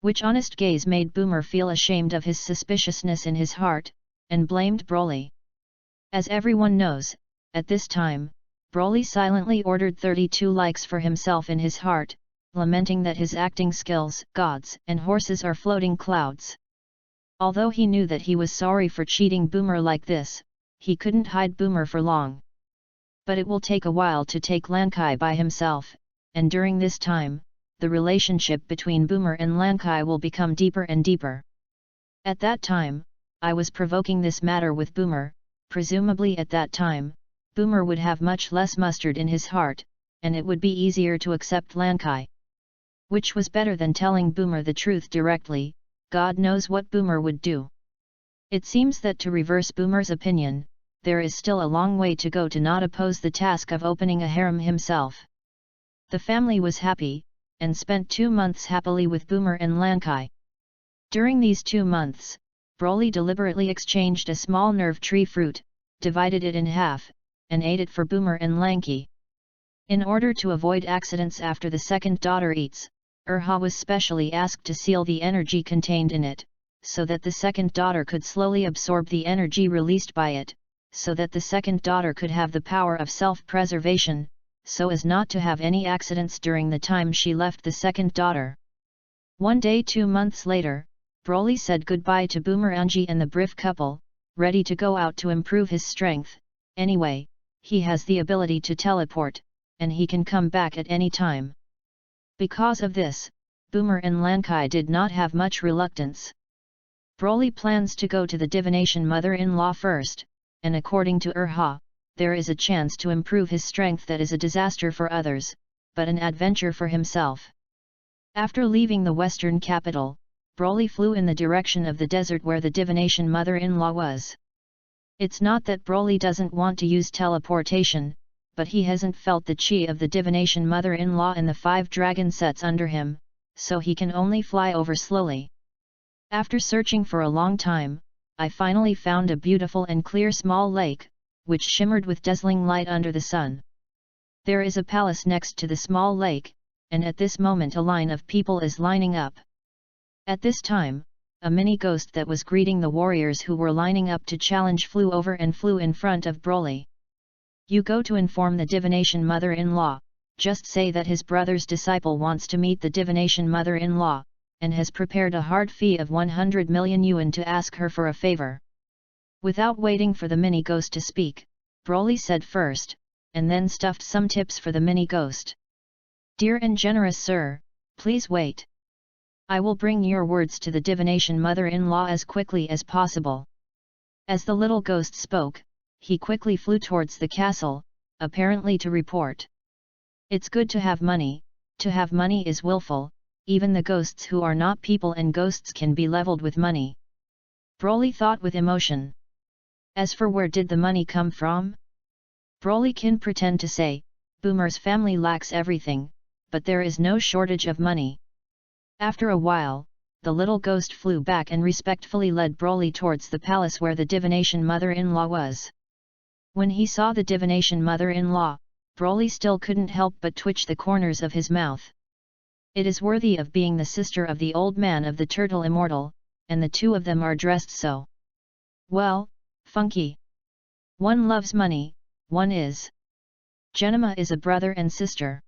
S1: Which honest gaze made Boomer feel ashamed of his suspiciousness in his heart, and blamed Broly. As everyone knows, at this time, Broly silently ordered 32 likes for himself in his heart, lamenting that his acting skills, gods and horses are floating clouds. Although he knew that he was sorry for cheating Boomer like this, he couldn't hide Boomer for long. But it will take a while to take Lankai by himself, and during this time, the relationship between Boomer and Lankai will become deeper and deeper. At that time, I was provoking this matter with Boomer, presumably at that time, Boomer would have much less mustard in his heart, and it would be easier to accept Lankai. Which was better than telling Boomer the truth directly, God knows what Boomer would do. It seems that to reverse Boomer's opinion, there is still a long way to go to not oppose the task of opening a harem himself. The family was happy, and spent 2 months happily with Boomer and Lankai. During these 2 months, Broly deliberately exchanged a small nerve tree fruit, divided it in half, and ate it for Boomer and Lanky. In order to avoid accidents after the second daughter eats, Urha was specially asked to seal the energy contained in it, so that the second daughter could slowly absorb the energy released by it, so that the second daughter could have the power of self-preservation, so as not to have any accidents during the time she left the second daughter. One day 2 months later, Broly said goodbye to Boomerangji and the Brief couple, ready to go out to improve his strength. Anyway, he has the ability to teleport, and he can come back at any time. Because of this, Boomer and Lankai did not have much reluctance. Broly plans to go to the divination mother-in-law first, and according to Urha, there is a chance to improve his strength that is a disaster for others, but an adventure for himself. After leaving the western capital, Broly flew in the direction of the desert where the divination mother-in-law was. It's not that Broly doesn't want to use teleportation, but he hasn't felt the chi of the divination mother-in-law and the 5 dragon sets under him, so he can only fly over slowly. After searching for a long time, I finally found a beautiful and clear small lake, which shimmered with dazzling light under the sun. There is a palace next to the small lake, and at this moment a line of people is lining up. At this time, a mini ghost that was greeting the warriors who were lining up to challenge flew over and flew in front of Broly. "You go to inform the divination mother-in-law, just say that his brother's disciple wants to meet the divination mother-in-law, and has prepared a hard fee of 100 million yuan to ask her for a favor." Without waiting for the mini ghost to speak, Broly said first, and then stuffed some tips for the mini ghost. "Dear and generous sir, please wait. I will bring your words to the divination mother-in-law as quickly as possible." As the little ghost spoke, he quickly flew towards the castle, apparently to report. It's good to have money is willful, even the ghosts who are not people and ghosts can be leveled with money. Broly thought with emotion. As for where did the money come from? Broly can pretend to say, Boomer's family lacks everything, but there is no shortage of money. After a while, the little ghost flew back and respectfully led Broly towards the palace where the divination mother-in-law was. When he saw the divination mother-in-law, Broly still couldn't help but twitch the corners of his mouth. It is worthy of being the sister of the old man of the turtle immortal, and the two of them are dressed so well, funky. One loves money, one is. Genema is a brother and sister.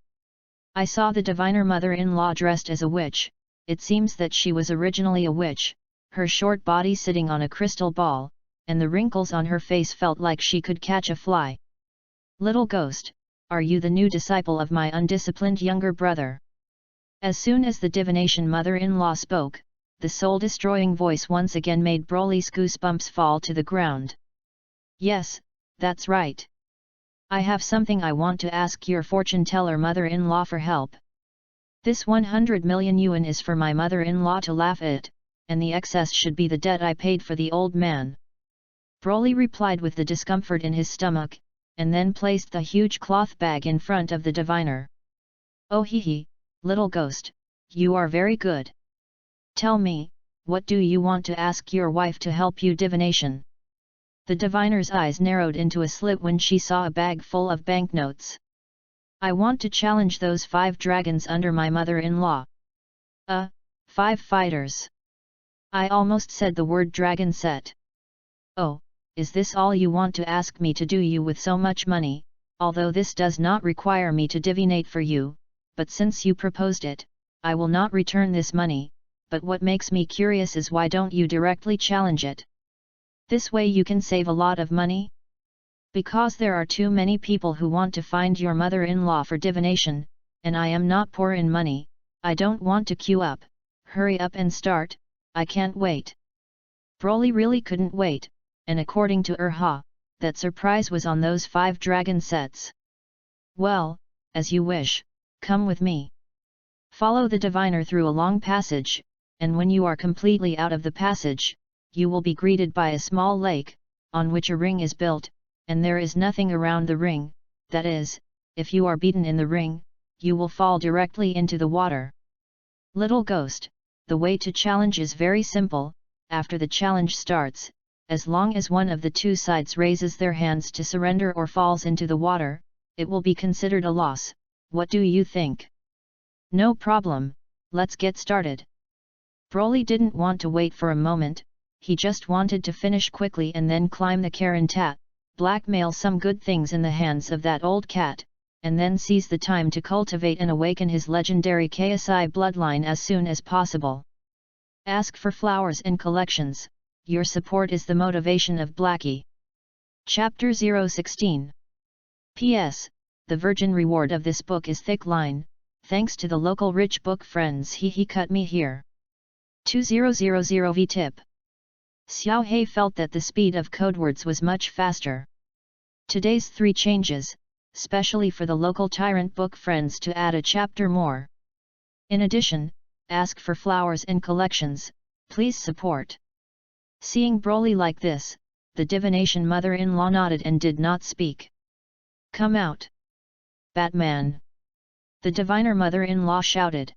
S1: I saw the diviner mother-in-law dressed as a witch. It seems that she was originally a witch, her short body sitting on a crystal ball, and the wrinkles on her face felt like she could catch a fly. Little ghost, are you the new disciple of my undisciplined younger brother? As soon as the divination mother-in-law spoke, the soul-destroying voice once again made Broly's goosebumps fall to the ground. Yes, that's right. I have something I want to ask your fortune-teller mother-in-law for help. This 100 million yuan is for my mother-in-law to laugh at, and the excess should be the debt I paid for the old man. Broly replied with the discomfort in his stomach, and then placed the huge cloth bag in front of the diviner. Oh hee, little ghost, you are very good. Tell me, what do you want to ask your wife to help you divination? The diviner's eyes narrowed into a slit when she saw a bag full of banknotes. I want to challenge those 5 dragons under my mother-in-law. 5 fighters. I almost said the word dragon set. Oh, is this all you want to ask me to do you with so much money, although this does not require me to divinate for you, but since you proposed it, I will not return this money, but what makes me curious is why don't you directly challenge it? This way you can save a lot of money? Because there are too many people who want to find your mother-in-law for divination, and I am not poor in money, I don't want to queue up, hurry up and start, I can't wait. Broly really couldn't wait, and according to that surprise was on those 5 dragon sets. Well, as you wish, come with me. Follow the diviner through a long passage, and when you are completely out of the passage, you will be greeted by a small lake, on which a ring is built, and there is nothing around the ring, that is, if you are beaten in the ring, you will fall directly into the water. Little ghost, the way to challenge is very simple. After the challenge starts, as long as one of the 2 sides raises their hands to surrender or falls into the water, it will be considered a loss. What do you think? No problem, let's get started. Broly didn't want to wait for a moment, he just wanted to finish quickly and then climb the Karantat, blackmail some good things in the hands of that old cat, and then seize the time to cultivate and awaken his legendary KSI bloodline as soon as possible. Ask for flowers and collections, your support is the motivation of Blackie. Chapter 016. P.S. The virgin reward of this book is thick line, thanks to the local rich book friends he cut me here. 2000 V tip. Xiao He felt that the speed of codewords was much faster. Today's 3 changes, specially for the local tyrant book friends to add a chapter more. In addition, ask for flowers and collections, please support. Seeing Broly like this, the divination mother-in-law nodded and did not speak. Come out! Batman! The diviner mother-in-law shouted.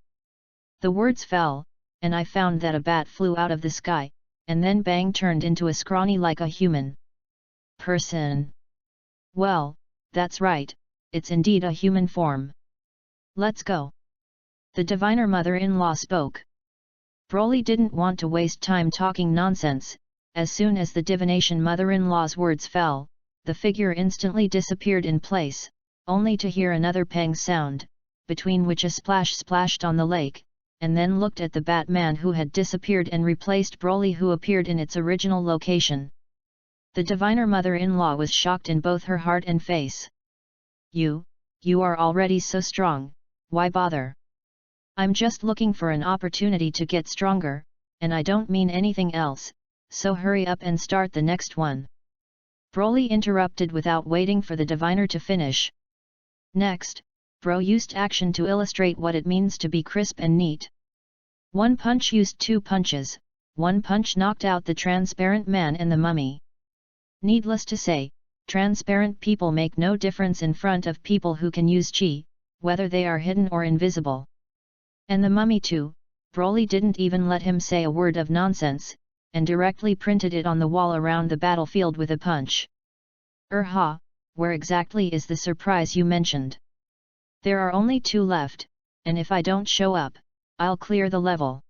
S1: The words fell, and I found that a bat flew out of the sky, and then bang turned into a scrawny like a human person. Well, that's right, it's indeed a human form. Let's go. The diviner mother-in-law spoke. Broly didn't want to waste time talking nonsense. As soon as the divination mother-in-law's words fell, the figure instantly disappeared in place, only to hear another pang sound, between which a splash splashed on the lake, and then looked at the Batman who had disappeared and replaced Broly who appeared in its original location. The diviner mother-in-law was shocked in both her heart and face. You are already so strong, why bother? I'm just looking for an opportunity to get stronger, and I don't mean anything else, so hurry up and start the next one. Broly interrupted without waiting for the diviner to finish. Next, Bro used action to illustrate what it means to be crisp and neat. One punch used 2 punches, one punch knocked out the transparent man and the mummy. Needless to say, transparent people make no difference in front of people who can use chi, whether they are hidden or invisible. And the mummy too, Broly didn't even let him say a word of nonsense, and directly printed it on the wall around the battlefield with a punch. Where exactly is the surprise you mentioned? There are only 2 left, and if I don't show up, I'll clear the level.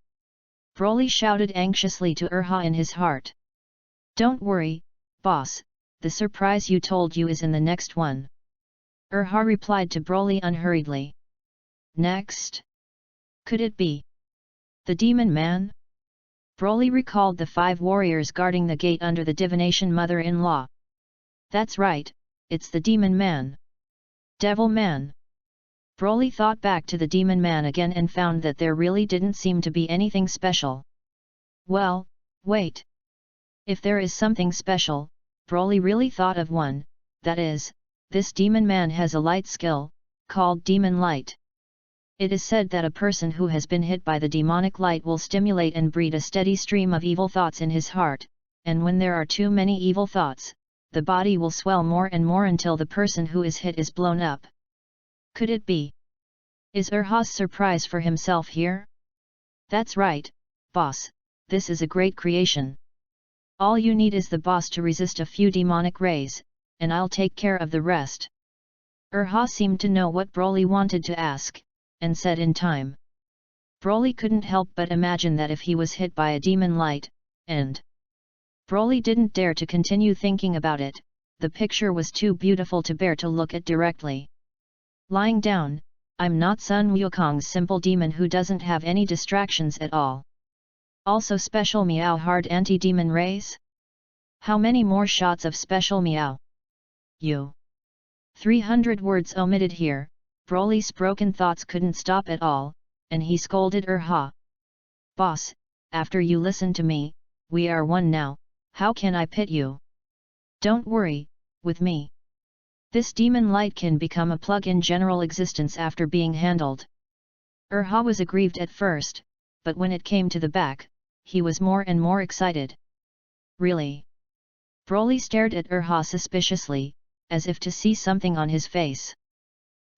S1: Broly shouted anxiously to in his heart. Don't worry, boss, the surprise you told you is in the next one. Replied to Broly unhurriedly. Next? Could it be the demon man? Broly recalled the 5 warriors guarding the gate under the divination mother-in-law. That's right, it's the demon man. Devil man. Broly thought back to the demon man again and found that there really didn't seem to be anything special. Well, wait. If there is something special, Broly really thought of one, that is, this demon man has a light skill, called demon light. It is said that a person who has been hit by the demonic light will stimulate and breed a steady stream of evil thoughts in his heart, and when there are too many evil thoughts, the body will swell more and more until the person who is hit is blown up. Could it be? Is Urha's surprise for himself here? That's right, boss, this is a great creation. All you need is the boss to resist a few demonic rays, and I'll take care of the rest. Urha seemed to know what Broly wanted to ask, and said in time. Broly couldn't help but imagine that if he was hit by a demon light, and Broly didn't dare to continue thinking about it, the picture was too beautiful to bear to look at directly. Lying down, I'm not Sun Wukong's simple demon who doesn't have any distractions at all. Also special meow hard anti-demon rays? How many more shots of special meow? You. 300 words omitted here, Broly's broken thoughts couldn't stop at all, and he scolded Urha. Boss, after you listen to me, we are one now, how can I pit you? Don't worry, with me. This demon light can become a plug in general existence after being handled. Urha was aggrieved at first, but when it came to the back, he was more and more excited. Really? Broly stared at Urha suspiciously, as if to see something on his face.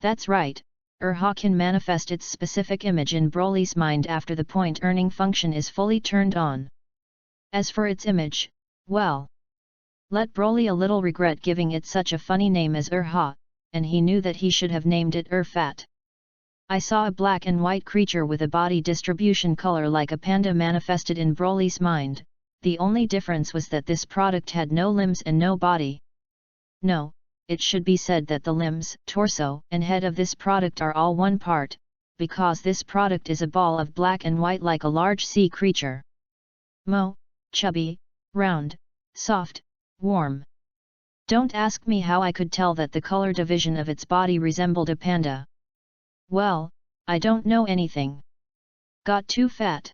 S1: That's right, Urha can manifest its specific image in Broly's mind after the point earning function is fully turned on. As for its image, well, let Broly a little regret giving it such a funny name as Urha, and he knew that he should have named it Urfat. I saw a black and white creature with a body distribution color like a panda manifested in Broly's mind, the only difference was that this product had no limbs and no body. No, it should be said that the limbs, torso, and head of this product are all one part, because this product is a ball of black and white like a large sea creature. Chubby, round, soft, warm. Don't ask me how I could tell that the color division of its body resembled a panda. Well, I don't know anything. Got too fat?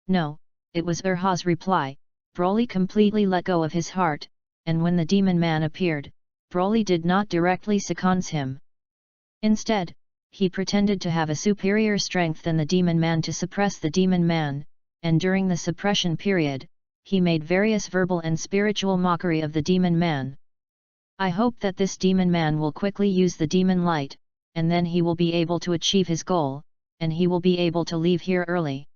S1: No, it was Urha's reply. Broly completely let go of his heart, and when the demon man appeared, Broly did not directly seconds him. Instead, he pretended to have a superior strength than the demon man to suppress the demon man, and during the suppression period, he made various verbal and spiritual mockery of the demon man. I hope that this demon man will quickly use the demon light, and then he will be able to achieve his goal, and he will be able to leave here early.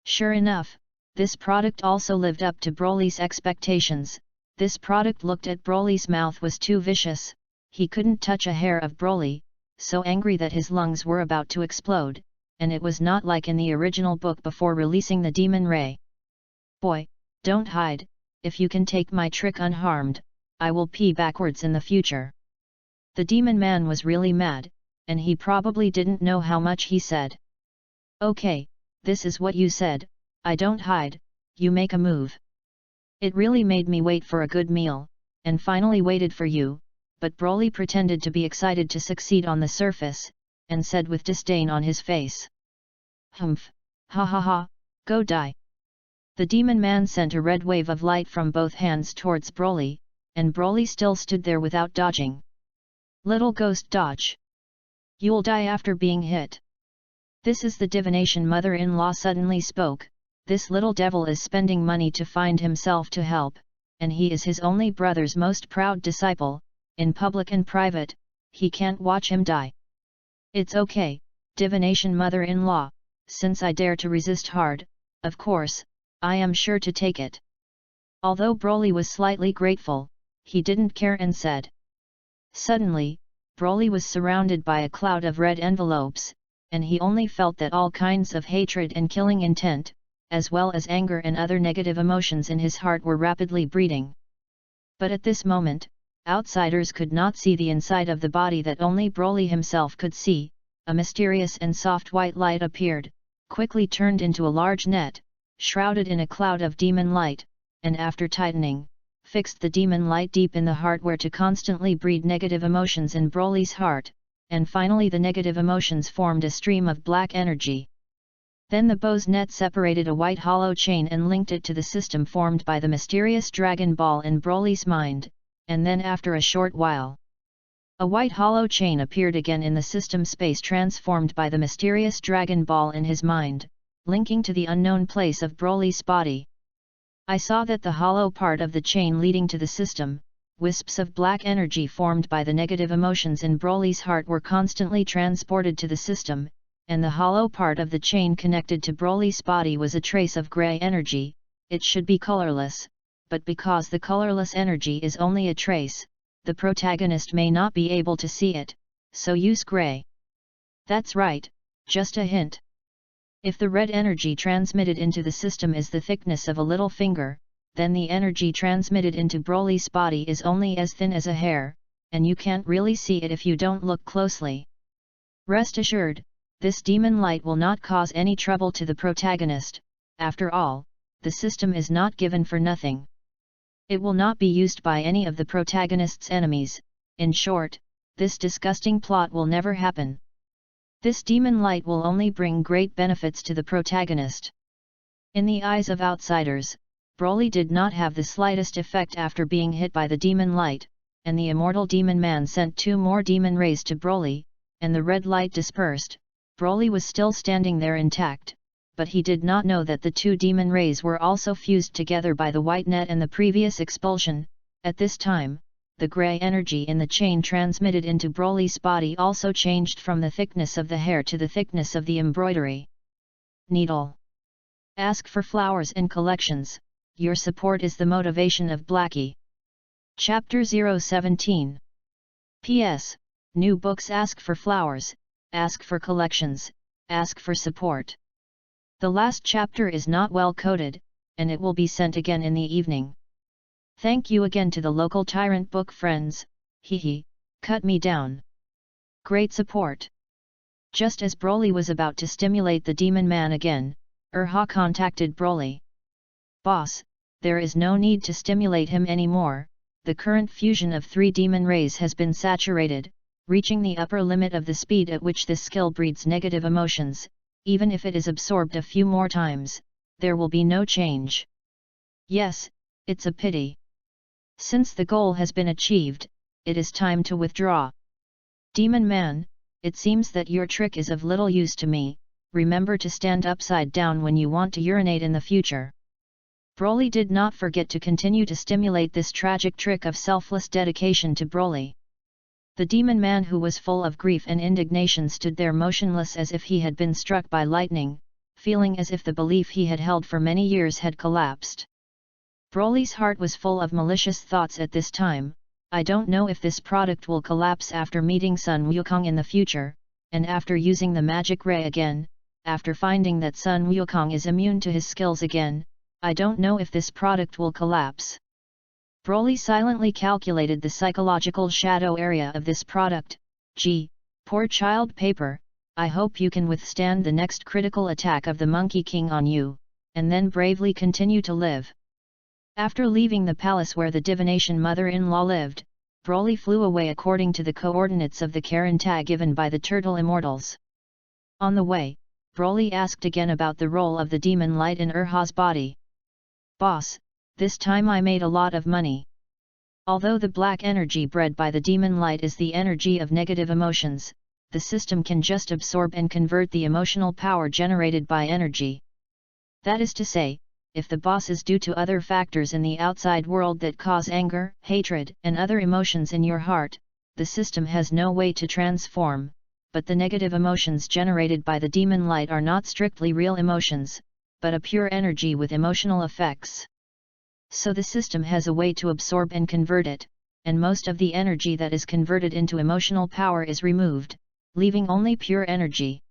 S1: Sure enough, this product also lived up to Broly's expectations. This product looked at Broly's mouth was too vicious, he couldn't touch a hair of Broly, so angry that his lungs were about to explode, and it was not like in the original book before releasing the demon ray. Boy, don't hide, if you can take my trick unharmed, I will pee backwards in the future. The demon man was really mad, and he probably didn't know how much he said. Okay, this is what you said, I don't hide, you make a move. It really made me wait for a good meal, and finally waited for you, but Broly pretended to be excited to succeed on the surface, and said with disdain on his face. Humph, ha ha ha, go die. The demon man sent a red wave of light from both hands towards Broly, and Broly still stood there without dodging. Little ghost dodge. You'll die after being hit. This is the divination mother-in-law suddenly spoke. This little devil is spending money to find himself to help, and he is his only brother's most proud disciple, in public and private, he can't watch him die. It's okay, divination mother-in-law, since I dare to resist hard, of course, I am sure to take it. Although Broly was slightly grateful, he didn't care and said. Suddenly, Broly was surrounded by a cloud of red envelopes, and he only felt that all kinds of hatred and killing intent, as well as anger and other negative emotions in his heart were rapidly breeding. But at this moment, outsiders could not see the inside of the body that only Broly himself could see. A mysterious and soft white light appeared, quickly turned into a large net, shrouded in a cloud of demon light, and after tightening, fixed the demon light deep in the heart where to constantly breed negative emotions in Broly's heart, and finally the negative emotions formed a stream of black energy. Then the bow's net separated a white hollow chain and linked it to the system formed by the mysterious Dragon Ball in Broly's mind, and then after a short while, a white hollow chain appeared again in the system space transformed by the mysterious Dragon Ball in his mind, linking to the unknown place of Broly's body. I saw that the hollow part of the chain leading to the system, wisps of black energy formed by the negative emotions in Broly's heart were constantly transported to the system, and the hollow part of the chain connected to Broly's body was a trace of grey energy. It should be colorless, but because the colorless energy is only a trace, the protagonist may not be able to see it, so use grey. That's right, just a hint. If the red energy transmitted into the system is the thickness of a little finger, then the energy transmitted into Broly's body is only as thin as a hair, and you can't really see it if you don't look closely. Rest assured, this demon light will not cause any trouble to the protagonist. After all, the system is not given for nothing. It will not be used by any of the protagonist's enemies. In short, this disgusting plot will never happen. This demon light will only bring great benefits to the protagonist. In the eyes of outsiders, Broly did not have the slightest effect after being hit by the demon light, and the immortal demon man sent 2 more demon rays to Broly, and the red light dispersed. Broly was still standing there intact, but he did not know that the 2 demon rays were also fused together by the white net and the previous expulsion. At this time, the grey energy in the chain transmitted into Broly's body also changed from the thickness of the hair to the thickness of the embroidery needle. Ask for flowers and collections. Your support is the motivation of Blackie. Chapter 017. P.S. New books ask for flowers, ask for collections, ask for support. The last chapter is not well coded, and it will be sent again in the evening. Thank you again to the local tyrant book friends. Hehe, cut me down. Great support. Just as Broly was about to stimulate the demon man again, Urha contacted Broly. Boss, there is no need to stimulate him anymore. The current fusion of 3 demon rays has been saturated, reaching the upper limit of the speed at which this skill breeds negative emotions. Even if it is absorbed a few more times, there will be no change. Yes, it's a pity. Since the goal has been achieved, it is time to withdraw. Demon man, it seems that your trick is of little use to me. Remember to stand upside down when you want to urinate in the future. Broly did not forget to continue to stimulate this tragic trick of selfless dedication to Broly. The demon man, who was full of grief and indignation, stood there motionless as if he had been struck by lightning, feeling as if the belief he had held for many years had collapsed. Broly's heart was full of malicious thoughts at this time. I don't know if this product will collapse after meeting Sun Wukong in the future, and after using the magic ray again, after finding that Sun Wukong is immune to his skills again, I don't know if this product will collapse. Broly silently calculated the psychological shadow area of this product. Gee, poor child paper, I hope you can withstand the next critical attack of the Monkey King on you, and then bravely continue to live. After leaving the palace where the divination mother-in-law lived, Broly flew away according to the coordinates of the Karanta given by the Turtle Immortals. On the way, Broly asked again about the role of the demon light in Urha's body. Boss, this time I made a lot of money. Although the black energy bred by the demon light is the energy of negative emotions, the system can just absorb and convert the emotional power generated by energy. That is to say, if the boss is due to other factors in the outside world that cause anger, hatred, and other emotions in your heart, the system has no way to transform, but the negative emotions generated by the demon light are not strictly real emotions, but a pure energy with emotional effects. So the system has a way to absorb and convert it, and most of the energy that is converted into emotional power is removed, leaving only pure energy.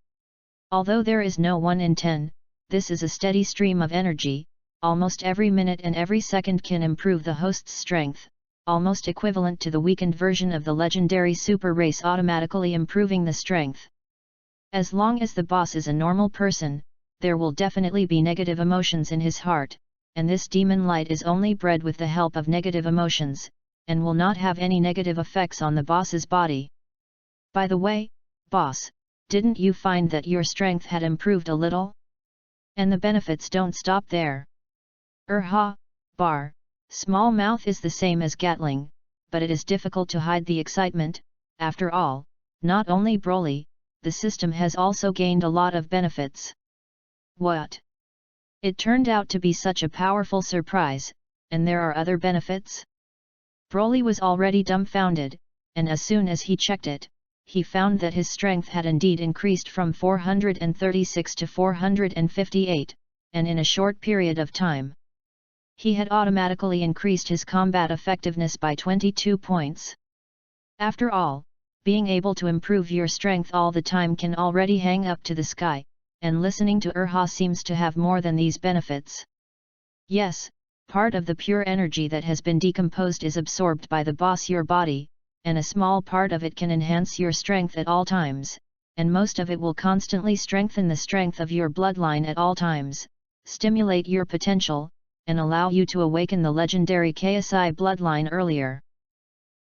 S1: Although there is no 1 in 10, this is a steady stream of energy. Almost every minute and every second can improve the host's strength, almost equivalent to the weakened version of the legendary super race automatically improving the strength. As long as the boss is a normal person, there will definitely be negative emotions in his heart, and this demon light is only bred with the help of negative emotions, and will not have any negative effects on the boss's body. By the way, boss, didn't you find that your strength had improved a little? And the benefits don't stop there. Bar, small mouth is the same as Gatling, but it is difficult to hide the excitement. After all, not only Broly, the system has also gained a lot of benefits. What? It turned out to be such a powerful surprise, and there are other benefits? Broly was already dumbfounded, and as soon as he checked it, he found that his strength had indeed increased from 436 to 458, and in a short period of time. He had automatically increased his combat effectiveness by 22 points. After all, being able to improve your strength all the time can already hang up to the sky, and listening to seems to have more than these benefits. Yes, part of the pure energy that has been decomposed is absorbed by the boss your body, and a small part of it can enhance your strength at all times, and most of it will constantly strengthen the strength of your bloodline at all times, stimulate your potential, and allow you to awaken the legendary KSI bloodline earlier.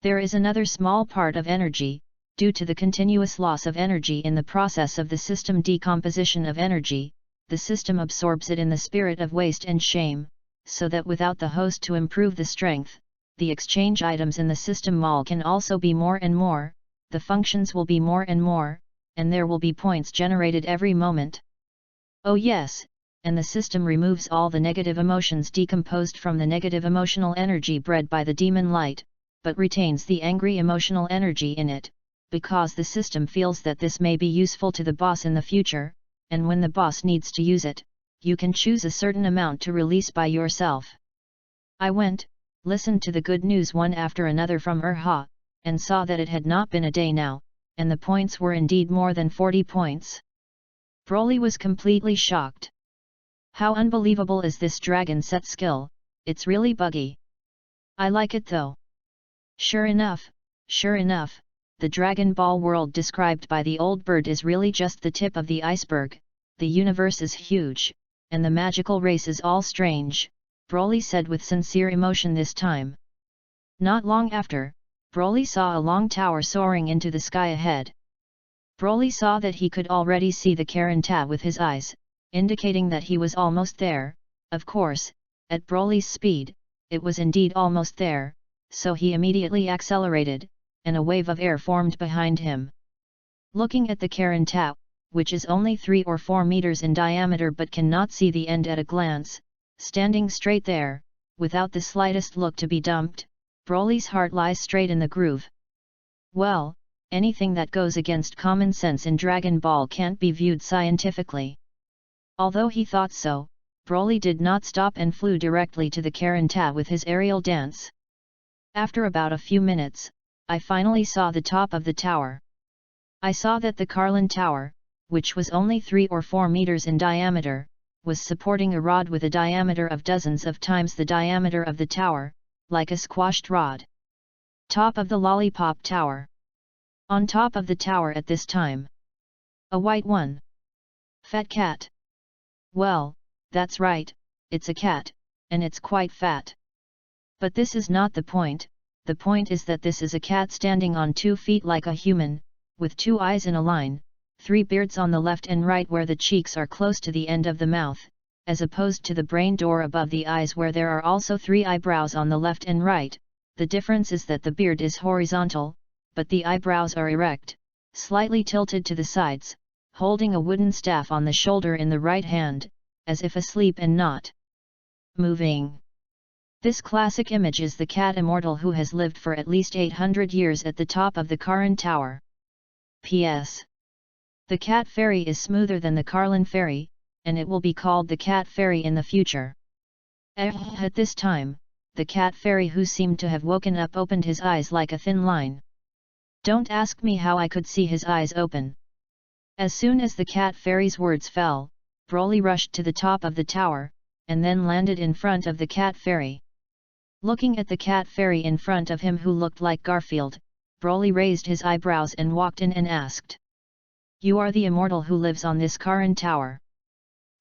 S1: There is another small part of energy, due to the continuous loss of energy in the process of the system decomposition of energy, the system absorbs it in the spirit of waste and shame, so that without the host to improve the strength, the exchange items in the system mall can also be more and more, the functions will be more and more, and there will be points generated every moment. Oh yes, and the system removes all the negative emotions decomposed from the negative emotional energy bred by the demon light, but retains the angry emotional energy in it, because the system feels that this may be useful to the boss in the future, and when the boss needs to use it, you can choose a certain amount to release by yourself. I listened to the good news one after another from and saw that it had not been a day now, and the points were indeed more than 40 points. Broly was completely shocked. How unbelievable is this dragon set skill, it's really buggy. I like it though. Sure enough, the Dragon Ball world described by the old bird is really just the tip of the iceberg, the universe is huge, and the magical race is all strange, Broly said with sincere emotion this time. Not long after, Broly saw a long tower soaring into the sky ahead. Broly saw that he could already see the Karanta with his eyes, indicating that he was almost there. Of course, at Broly's speed, it was indeed almost there, so he immediately accelerated, and a wave of air formed behind him. Looking at the Karanta, which is only 3 or 4 meters in diameter but cannot see the end at a glance, standing straight there, without the slightest look to be dumped, Broly's heart lies straight in the groove. Well, anything that goes against common sense in Dragon Ball can't be viewed scientifically. Although he thought so, Broly did not stop and flew directly to the Karanta with his aerial dance. After about a few minutes, I finally saw the top of the tower. I saw that the Karlan Tower, which was only 3 or 4 meters in diameter, was supporting a rod with a diameter of dozens of times the diameter of the tower, like a squashed rod. Top of the Lollipop Tower. On top of the tower at this time. A white one. Fat cat. Well, that's right, it's a cat, and it's quite fat. But this is not the point. The point is that this is a cat standing on 2 feet like a human, with 2 eyes in a line, 3 beards on the left and right where the cheeks are close to the end of the mouth, as opposed to the brain door above the eyes where there are also 3 eyebrows on the left and right. The difference is that the beard is horizontal, but the eyebrows are erect, slightly tilted to the sides, holding a wooden staff on the shoulder in the right hand, as if asleep and not moving. This classic image is the cat immortal who has lived for at least 800 years at the top of the Karlan Tower. P.S. The cat fairy is smoother than the Karlan fairy, and it will be called the cat fairy in the future. At this time, the cat fairy who seemed to have woken up opened his eyes like a thin line. Don't ask me how I could see his eyes open. As soon as the cat fairy's words fell, Broly rushed to the top of the tower, and then landed in front of the cat fairy. Looking at the cat fairy in front of him who looked like Garfield, Broly raised his eyebrows and walked in and asked. You are the immortal who lives on this Karlan Tower?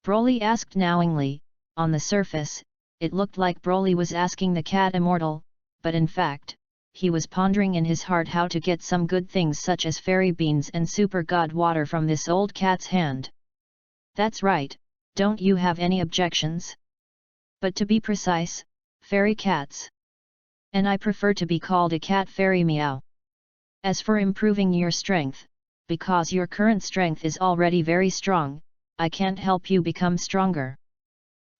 S1: Broly asked knowingly. On the surface, it looked like Broly was asking the cat immortal, but in fact, he was pondering in his heart how to get some good things such as fairy beans and super god water from this old cat's hand. That's right, don't you have any objections? But to be precise, fairy cats. And I prefer to be called a cat fairy meow. As for improving your strength, because your current strength is already very strong, I can't help you become stronger.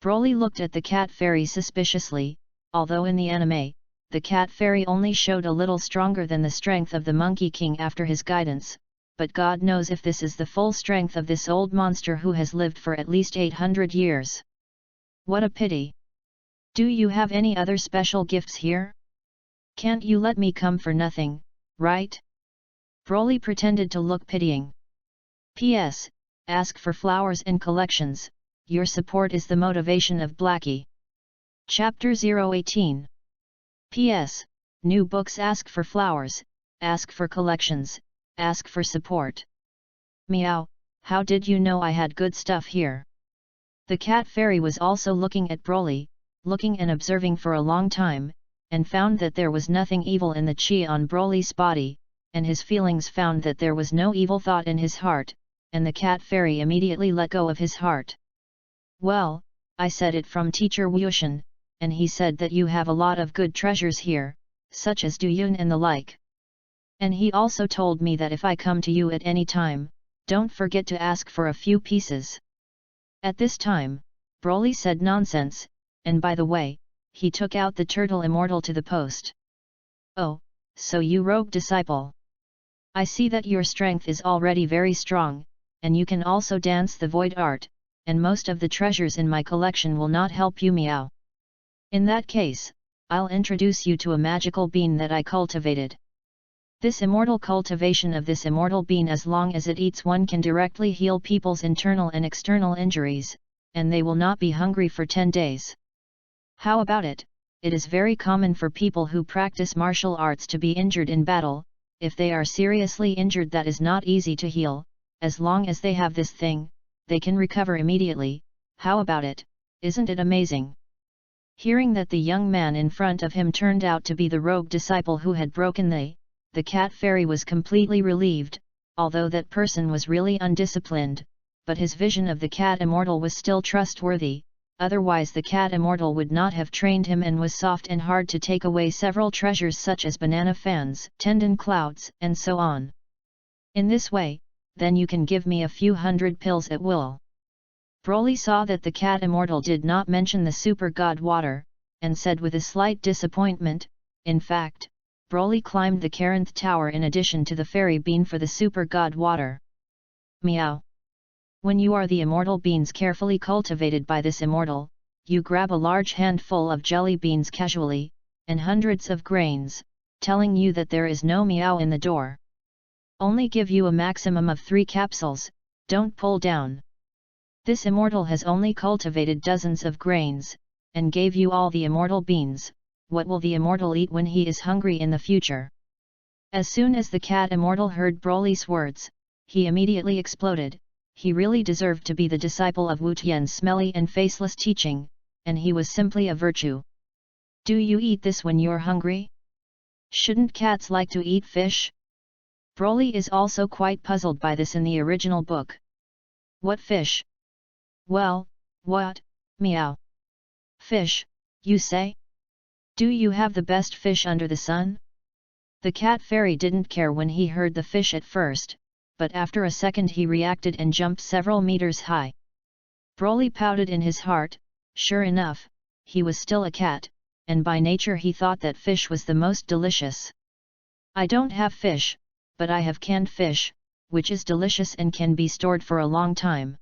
S1: Broly looked at the cat fairy suspiciously, although in the anime, the cat fairy only showed a little stronger than the strength of the Monkey King after his guidance, but God knows if this is the full strength of this old monster who has lived for at least 800 years. What a pity! Do you have any other special gifts here? Can't you let me come for nothing, right? Broly pretended to look pitying. P.S. Ask for flowers and collections, your support is the motivation of Blackie. Chapter 018. P.S. New books ask for flowers, ask for collections, ask for support. Meow, how did you know I had good stuff here? The cat fairy was also looking at Broly, looking and observing for a long time, and found that there was nothing evil in the chi on Broly's body, and his feelings found that there was no evil thought in his heart, and the cat fairy immediately let go of his heart. Well, I said it from Teacher Wushin, and he said that you have a lot of good treasures here, such as Duyun and the like. And he also told me that if I come to you at any time, don't forget to ask for a few pieces. At this time, Broly said nonsense, and by the way, he took out the turtle immortal to the post. Oh, so you rogue disciple. I see that your strength is already very strong, and you can also dance the void art, and most of the treasures in my collection will not help you meow. In that case, I'll introduce you to a magical bean that I cultivated. This immortal cultivation of this immortal bean, as long as it eats one, can directly heal people's internal and external injuries, and they will not be hungry for 10 days. How about it? It is very common for people who practice martial arts to be injured in battle. If they are seriously injured, that is not easy to heal. As long as they have this thing, they can recover immediately. How about it? Isn't it amazing? Hearing that the young man in front of him turned out to be the rogue disciple who had broken the cat fairy was completely relieved, although that person was really undisciplined, but his vision of the cat immortal was still trustworthy, otherwise the cat immortal would not have trained him and was soft and hard to take away several treasures such as banana fans, tendon clouds, and so on. In this way, then you can give me a few hundred pills at will. Broly saw that the cat immortal did not mention the super god water, and said with a slight disappointment, in fact, Broly climbed the Carinth tower in addition to the fairy bean for the super god water. Meow. When you are the immortal beans carefully cultivated by this immortal, you grab a large handful of jelly beans casually, and hundreds of grains, telling you that there is no meow in the door. Only give you a maximum of 3 capsules, don't pull down. This immortal has only cultivated dozens of grains, and gave you all the immortal beans. What will the immortal eat when he is hungry in the future? As soon as the cat immortal heard Broly's words, he immediately exploded. He really deserved to be the disciple of Wu Tian's smelly and faceless teaching, and he was simply a virtue. Do you eat this when you're hungry? Shouldn't cats like to eat fish? Broly is also quite puzzled by this in the original book. What fish? Well, what? Meow. Fish, you say? Do you have the best fish under the sun? The cat fairy didn't care when he heard the fish at first, but after a second he reacted and jumped several meters high. Broly pouted in his heart. Sure enough, he was still a cat, and by nature he thought that fish was the most delicious. I don't have fish, but I have canned fish, which is delicious and can be stored for a long time.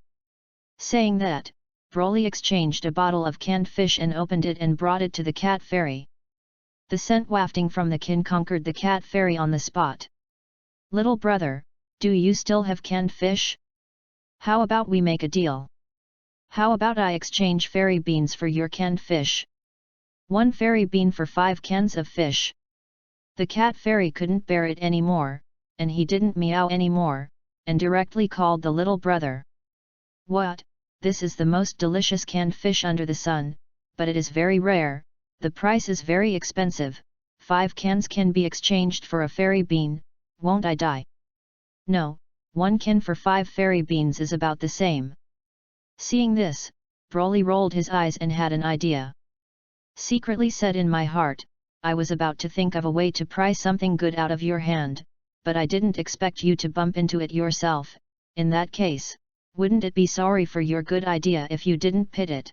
S1: Saying that, Broly exchanged a bottle of canned fish and opened it and brought it to the cat fairy. The scent wafting from the can conquered the cat fairy on the spot. Little brother, do you still have canned fish? How about we make a deal? How about I exchange fairy beans for your canned fish? 1 fairy bean for 5 cans of fish. The cat fairy couldn't bear it anymore, and he didn't meow anymore, and directly called the little brother. What? This is the most delicious canned fish under the sun, but it is very rare, the price is very expensive, 5 cans can be exchanged for a fairy bean, won't I die? No, 1 can for 5 fairy beans is about the same. Seeing this, Broly rolled his eyes and had an idea. Secretly said in my heart, I was about to think of a way to pry something good out of your hand, but I didn't expect you to bump into it yourself. In that case, wouldn't it be sorry for your good idea if you didn't pit it?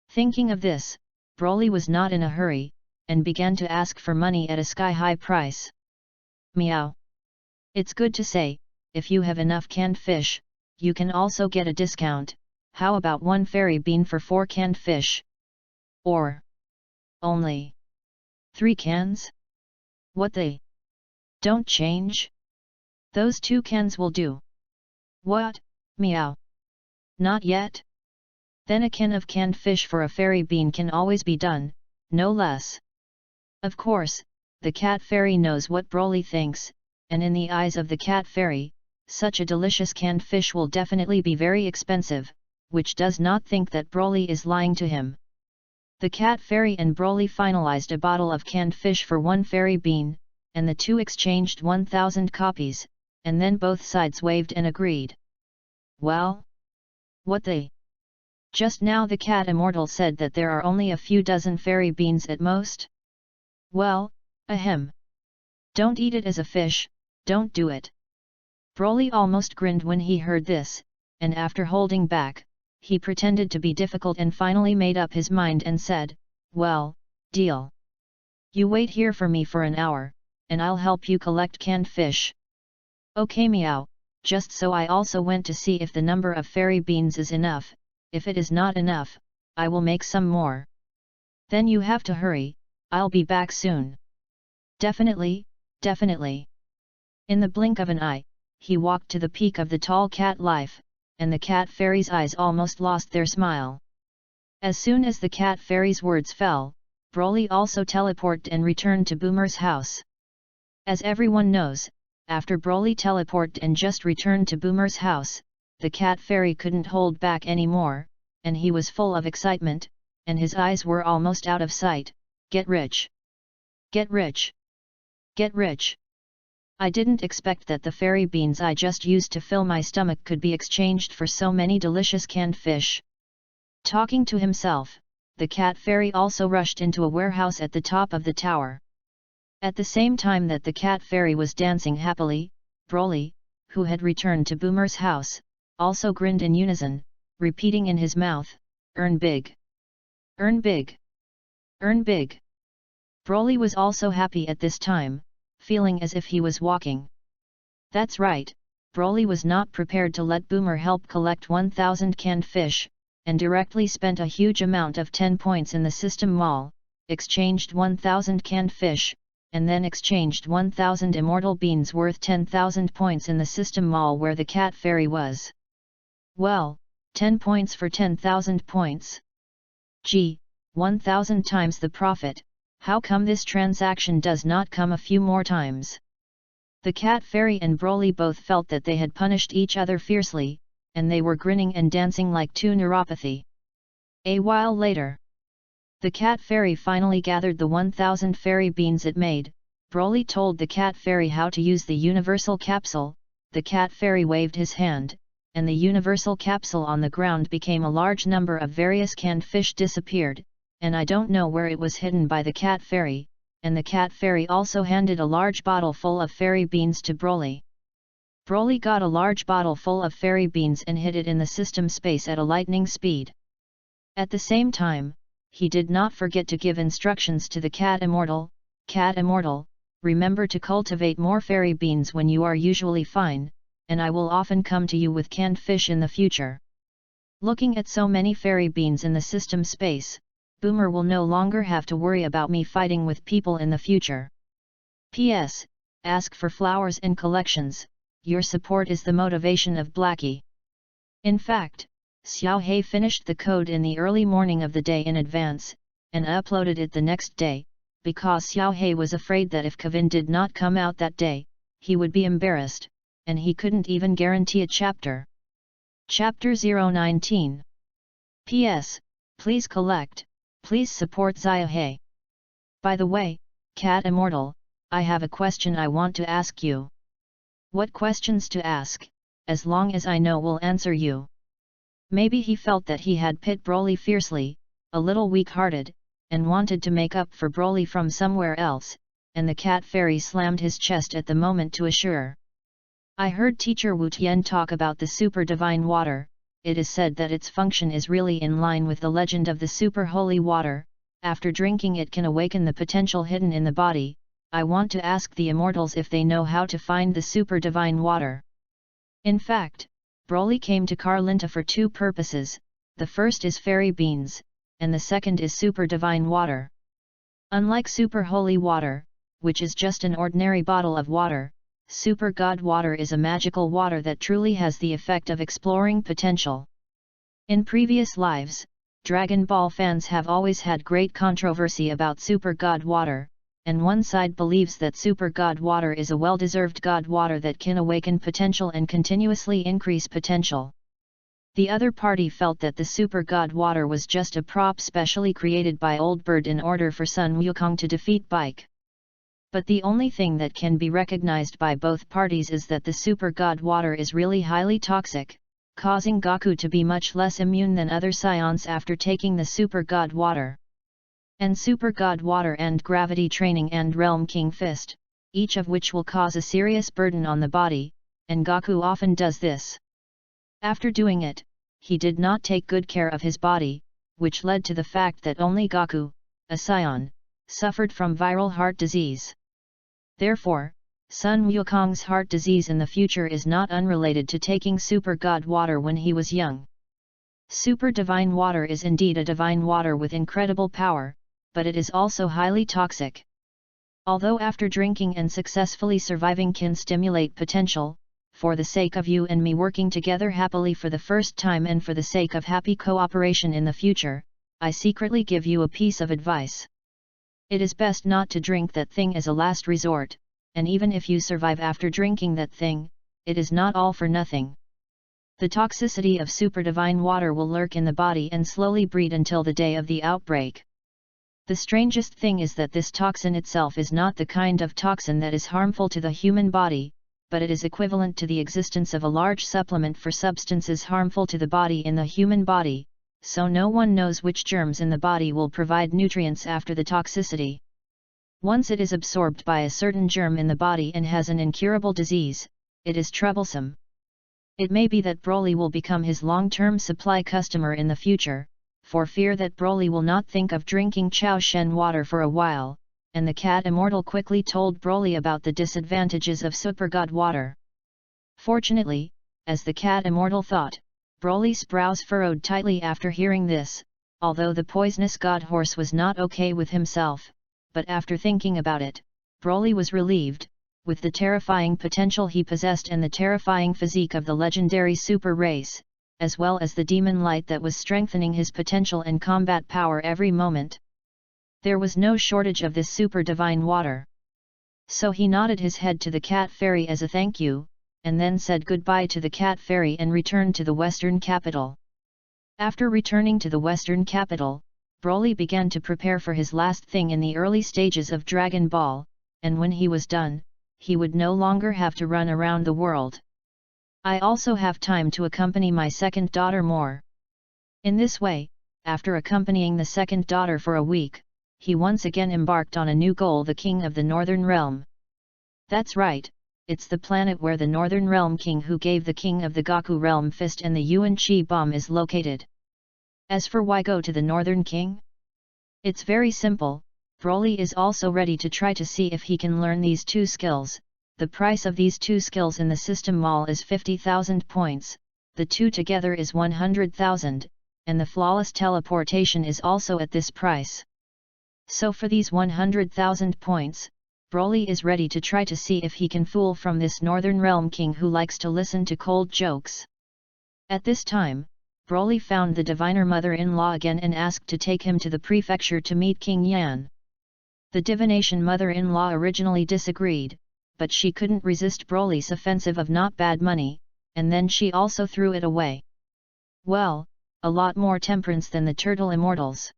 S1: Thinking of this, Broly was not in a hurry, and began to ask for money at a sky-high price. Meow. It's good to say, if you have enough canned fish, you can also get a discount. How about 1 fairy bean for 4 canned fish? Or only 3 cans? What they don't change? Those 2 cans will do. What? Meow. Not yet? Then a can of canned fish for a fairy bean can always be done, no less. Of course, the cat fairy knows what Broly thinks, and in the eyes of the cat fairy, such a delicious canned fish will definitely be very expensive, which does not think that Broly is lying to him. The cat fairy and Broly finalized a bottle of canned fish for 1 fairy bean, and the two exchanged 1,000 copies, and then both sides waved and agreed. Well? What they? Just now the cat immortal said that there are only a few dozen fairy beans at most? Well, ahem. Don't eat it as a fish, don't do it. Broly almost grinned when he heard this, and after holding back, he pretended to be difficult and finally made up his mind and said, well, deal. You wait here for me for an hour, and I'll help you collect canned fish. Okay meow, just so I also went to see if the number of fairy beans is enough, if it is not enough, I will make some more. Then you have to hurry, I'll be back soon. Definitely, definitely. In the blink of an eye, he walked to the peak of the tall cat life, and the cat fairy's eyes almost lost their smile. As soon as the cat fairy's words fell, Broly also teleported and returned to Boomer's house. As everyone knows, after Broly teleported and just returned to Boomer's house, the cat fairy couldn't hold back anymore, and he was full of excitement, and his eyes were almost out of sight. Get rich! Get rich! Get rich! I didn't expect that the fairy beans I just used to fill my stomach could be exchanged for so many delicious canned fish. Talking to himself, the cat fairy also rushed into a warehouse at the top of the tower. At the same time that the cat fairy was dancing happily, Broly, who had returned to Boomer's house, also grinned in unison, repeating in his mouth, "Earn big! Earn big! Earn big!" Broly was also happy at this time, feeling as if he was walking. That's right, Broly was not prepared to let Boomer help collect 1,000 canned fish, and directly spent a huge amount of 10 points in the system mall, exchanged 1,000 canned fish, and then exchanged 1,000 immortal beans worth 10,000 points in the system mall where the cat fairy was. Well, 10 points for 10,000 points? Gee, 1,000 times the profit. How come this transaction does not come a few more times? The cat fairy and Broly both felt that they had punished each other fiercely, and they were grinning and dancing like two neuropathy. A while later, the cat fairy finally gathered the 1,000 fairy beans it made. Broly told the cat fairy how to use the universal capsule. The cat fairy waved his hand, and the universal capsule on the ground became a large number of various canned fish disappeared, and I don't know where it was hidden by the cat fairy, and the cat fairy also handed a large bottle full of fairy beans to Broly. Broly got a large bottle full of fairy beans and hid it in the system space at a lightning speed. At the same time, he did not forget to give instructions to the cat immortal. Cat immortal, remember to cultivate more fairy beans when you are usually fine, and I will often come to you with canned fish in the future. Looking at so many fairy beans in the system space, Boomer will no longer have to worry about me fighting with people in the future. P.S. Ask for flowers and collections, your support is the motivation of Blackie. In fact, Xiao He finished the code in the early morning of the day in advance, and uploaded it the next day, because Xiao He was afraid that if Kevin did not come out that day, he would be embarrassed, and he couldn't even guarantee a chapter. Chapter 019. P.S. Please collect Please support Xiaohe. By the way, Cat Immortal, I have a question I want to ask you. What questions to ask, as long as I know will answer you. Maybe he felt that he had pit Broly fiercely, a little weak-hearted, and wanted to make up for Broly from somewhere else, and the cat fairy slammed his chest at the moment to assure. I heard teacher Wu Tian talk about the super divine water. It is said that its function is really in line with the legend of the super holy water. After drinking it can awaken the potential hidden in the body. I want to ask the immortals if they know how to find the super divine water. In fact, Broly came to Carlinta for two purposes. The first is fairy beans, and the second is super divine water. Unlike super holy water, which is just an ordinary bottle of water, super god water is a magical water that truly has the effect of exploring potential. In previous lives, Dragon Ball fans have always had great controversy about super god water, and one side believes that super god water is a well-deserved god water that can awaken potential and continuously increase potential. The other party felt that the super god water was just a prop specially created by Old Bird in order for Sun Wukong to defeat Bike. But the only thing that can be recognized by both parties is that the super god water is really highly toxic, causing Goku to be much less immune than other Saiyans after taking the super god water. And super god water and gravity training and Realm King Fist, each of which will cause a serious burden on the body, and Goku often does this. After doing it, he did not take good care of his body, which led to the fact that only Goku, a Saiyan, suffered from viral heart disease. Therefore, Sun Wukong's heart disease in the future is not unrelated to taking super god water when he was young. Super divine water is indeed a divine water with incredible power, but it is also highly toxic. Although after drinking and successfully surviving can stimulate potential, for the sake of you and me working together happily for the first time and for the sake of happy cooperation in the future, I secretly give you a piece of advice. It is best not to drink that thing as a last resort, and even if you survive after drinking that thing, it is not all for nothing. The toxicity of super divine water will lurk in the body and slowly breed until the day of the outbreak. The strangest thing is that this toxin itself is not the kind of toxin that is harmful to the human body, but it is equivalent to the existence of a large supplement for substances harmful to the body in the human body, so no one knows which germs in the body will provide nutrients after the toxicity. Once it is absorbed by a certain germ in the body and has an incurable disease, it is troublesome. It may be that Broly will become his long-term supply customer in the future, for fear that Broly will not think of drinking Chao Shen water for a while, and the cat immortal quickly told Broly about the disadvantages of super god water. Fortunately, as the cat immortal thought, Broly's brows furrowed tightly after hearing this, although the poisonous god horse was not okay with himself, but after thinking about it, Broly was relieved. With the terrifying potential he possessed and the terrifying physique of the legendary super race, as well as the demon light that was strengthening his potential and combat power every moment. There was no shortage of this super divine water. So he nodded his head to the cat fairy as a thank you, and then said goodbye to the cat fairy and returned to the western capital. After returning to the western capital, Broly began to prepare for his last thing in the early stages of Dragon Ball, and when he was done, he would no longer have to run around the world. I also have time to accompany my second daughter more. In this way, after accompanying the second daughter for a week, he once again embarked on a new goal: the King of the Northern Realm. That's right, it's the planet where the Northern Realm King who gave the King of the Goku Realm Fist and the Yuan Chi Bomb is located. As for why go to the Northern King? It's very simple. Broly is also ready to try to see if he can learn these two skills. The price of these two skills in the system mall is 50,000 points, the two together is 100,000, and the flawless teleportation is also at this price. So for these 100,000 points, Broly is ready to try to see if he can fool from this Northern Realm King who likes to listen to cold jokes. At this time, Broly found the diviner mother-in-law again and asked to take him to the prefecture to meet King Yan. The divination mother-in-law originally disagreed, but she couldn't resist Broly's offensive of not bad money, and then she also threw it away. Well, a lot more temperance than the turtle immortals.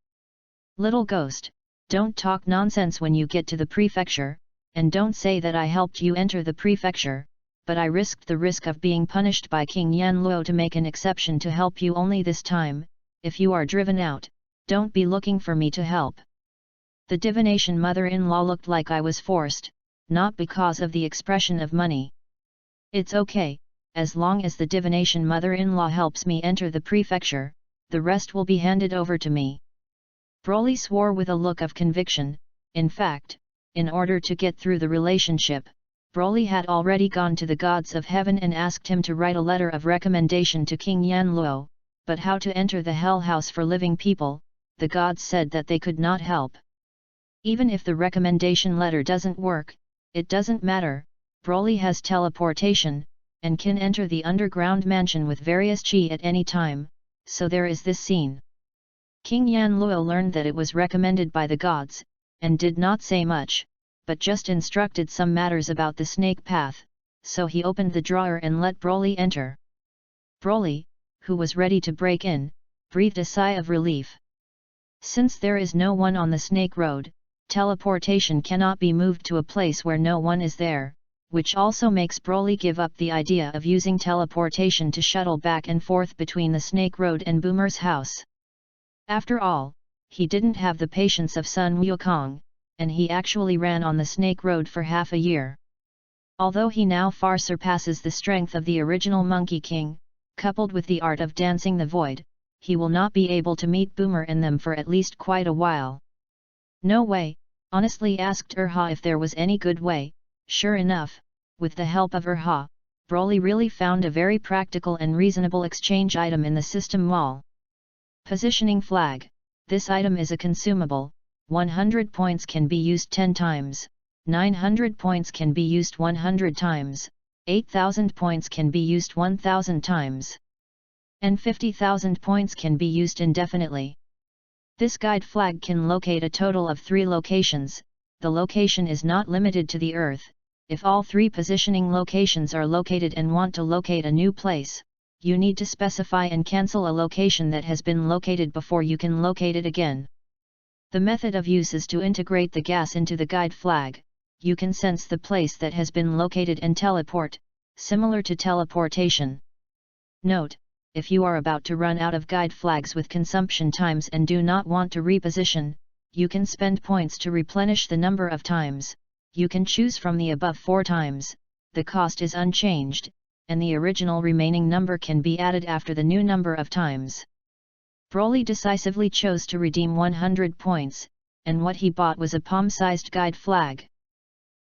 S1: Little ghost, don't talk nonsense when you get to the prefecture, and don't say that I helped you enter the prefecture, but I risked the risk of being punished by King Yanluo to make an exception to help you only this time. If you are driven out, don't be looking for me to help. The divination mother-in-law looked like I was forced, not because of the expression of money. It's okay, as long as the divination mother-in-law helps me enter the prefecture, the rest will be handed over to me. Broly swore with a look of conviction. In fact, in order to get through the relationship, Broly had already gone to the gods of heaven and asked him to write a letter of recommendation to King Yanluo, but how to enter the Hell House for living people, the gods said that they could not help. Even if the recommendation letter doesn't work, it doesn't matter, Broly has teleportation, and can enter the underground mansion with various chi at any time, so there is this scene. King Yanluo learned that it was recommended by the gods, and did not say much, but just instructed some matters about the snake path, so he opened the drawer and let Broly enter. Broly, who was ready to break in, breathed a sigh of relief. Since there is no one on the snake road, teleportation cannot be moved to a place where no one is there, which also makes Broly give up the idea of using teleportation to shuttle back and forth between the snake road and Boomer's house. After all, he didn't have the patience of Sun Wukong, and he actually ran on the snake road for half a year. Although he now far surpasses the strength of the original Monkey King, coupled with the art of dancing the void, he will not be able to meet Boomer and them for at least quite a while. No way, honestly asked Urha if there was any good way. Sure enough, with the help of Urha, Broly really found a very practical and reasonable exchange item in the system wall. Positioning flag. This item is a consumable. 100 points can be used 10 times, 900 points can be used 100 times, 8,000 points can be used 1,000 times, and 50,000 points can be used indefinitely. This guide flag can locate a total of 3 locations. The location is not limited to the Earth. If all 3 positioning locations are located and want to locate a new place, you need to specify and cancel a location that has been located before you can locate it again. The method of use is to integrate the gas into the guide flag. You can sense the place that has been located and teleport, similar to teleportation. Note, if you are about to run out of guide flags with consumption times and do not want to reposition, you can spend points to replenish the number of times. You can choose from the above 4 times, the cost is unchanged, and the original remaining number can be added after the new number of times. Broly decisively chose to redeem 100 points, and what he bought was a palm-sized guide flag.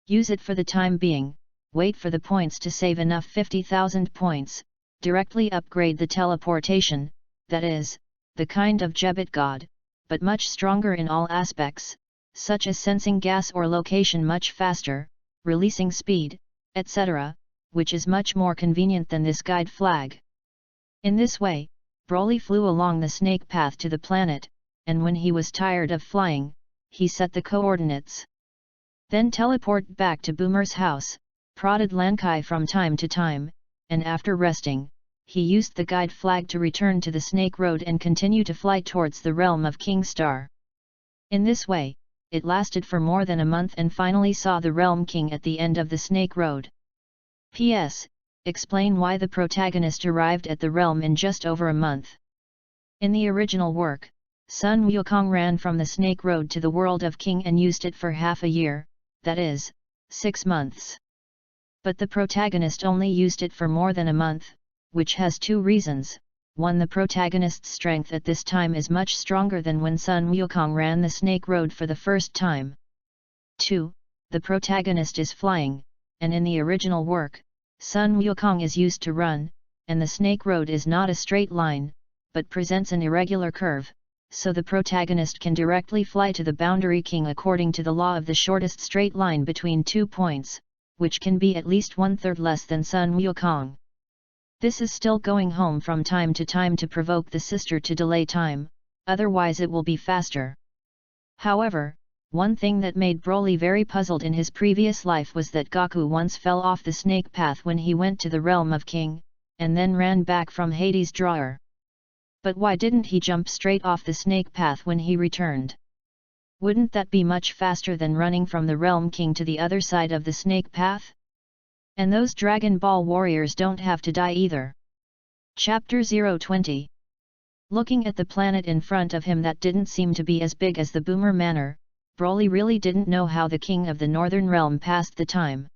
S1: Use it for the time being, wait for the points to save enough 50,000 points, directly upgrade the teleportation, that is, the kind of Jebit God, but much stronger in all aspects, such as sensing gas or location much faster, releasing speed, etc., which is much more convenient than this guide flag. In this way, Broly flew along the snake path to the planet, and when he was tired of flying, he set the coordinates. Then teleport back to Boomer's house, prodded Lankai from time to time, and after resting, he used the guide flag to return to the snake road and continue to fly towards the realm of King Star. In this way, it lasted for more than a month and finally saw the realm king at the end of the snake road. P.S. Explain why the protagonist arrived at the realm in just over a month. In the original work, Sun Wukong ran from the Snake Road to the world of King and used it for half a year, that is, 6 months. But the protagonist only used it for more than a month, which has 2 reasons. 1. The protagonist's strength at this time is much stronger than when Sun Wukong ran the Snake Road for the first time. 2. The protagonist is flying, and in the original work, Sun Wukong is used to run, and the Snake Road is not a straight line, but presents an irregular curve, so the protagonist can directly fly to the Boundary King according to the law of the shortest straight line between 2 points, which can be at least 1/3 less than Sun Wukong. This is still going home from time to time to provoke the sister to delay time, otherwise it will be faster. However, one thing that made Broly very puzzled in his previous life was that Goku once fell off the snake path when he went to the realm of King, and then ran back from Hades' drawer. But why didn't he jump straight off the snake path when he returned? Wouldn't that be much faster than running from the Realm King to the other side of the snake path? And those Dragon Ball warriors don't have to die either. Chapter 020. Looking at the planet in front of him that didn't seem to be as big as the Boomer Manor, Broly really didn't know how the King of the Northern Realm passed the time.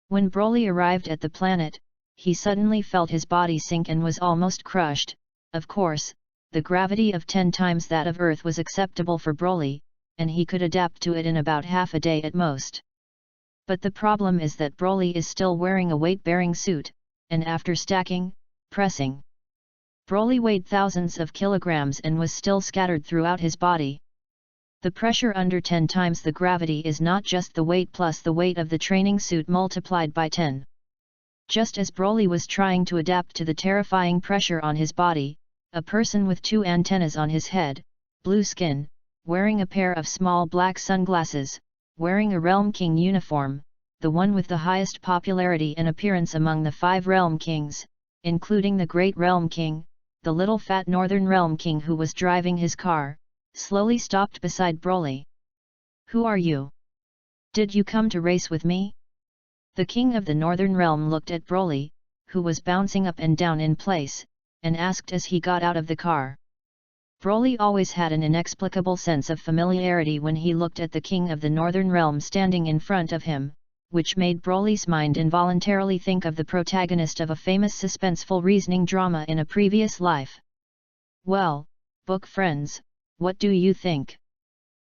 S1: When Broly arrived at the planet, he suddenly felt his body sink and was almost crushed. Of course, the gravity of 10 times that of Earth was acceptable for Broly, and he could adapt to it in about half a day at most. But the problem is that Broly is still wearing a weight-bearing suit, and after stacking, pressing, Broly weighed thousands of kilograms and was still scattered throughout his body. The pressure under 10 times the gravity is not just the weight plus the weight of the training suit multiplied by 10. Just as Broly was trying to adapt to the terrifying pressure on his body, a person with 2 antennas on his head, blue skin, wearing a pair of small black sunglasses, wearing a Realm King uniform, the one with the highest popularity and appearance among the 5 Realm Kings, including the Great Realm King, the little fat Northern Realm King who was driving his car, slowly stopped beside Broly. "Who are you? Did you come to race with me?" The King of the Northern Realm looked at Broly, who was bouncing up and down in place, and asked as he got out of the car. Broly always had an inexplicable sense of familiarity when he looked at the King of the Northern Realm standing in front of him, which made Broly's mind involuntarily think of the protagonist of a famous suspenseful reasoning drama in a previous life. "Well, book friends, what do you think?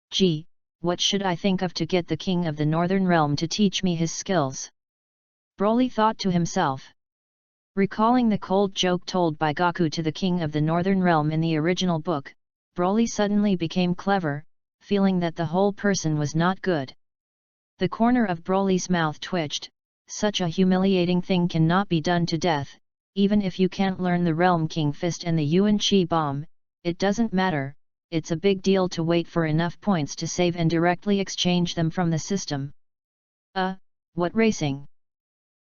S1: Gee, what should I think of to get the King of the Northern Realm to teach me his skills?" Broly thought to himself. Recalling the cold joke told by Goku to the King of the Northern Realm in the original book, Broly suddenly became clever, feeling that the whole person was not good. The corner of Broly's mouth twitched. Such a humiliating thing cannot be done to death, even if you can't learn the Realm King Fist and the Yuan Chi Bomb, it doesn't matter, it's a big deal to wait for enough points to save and directly exchange them from the system. What racing?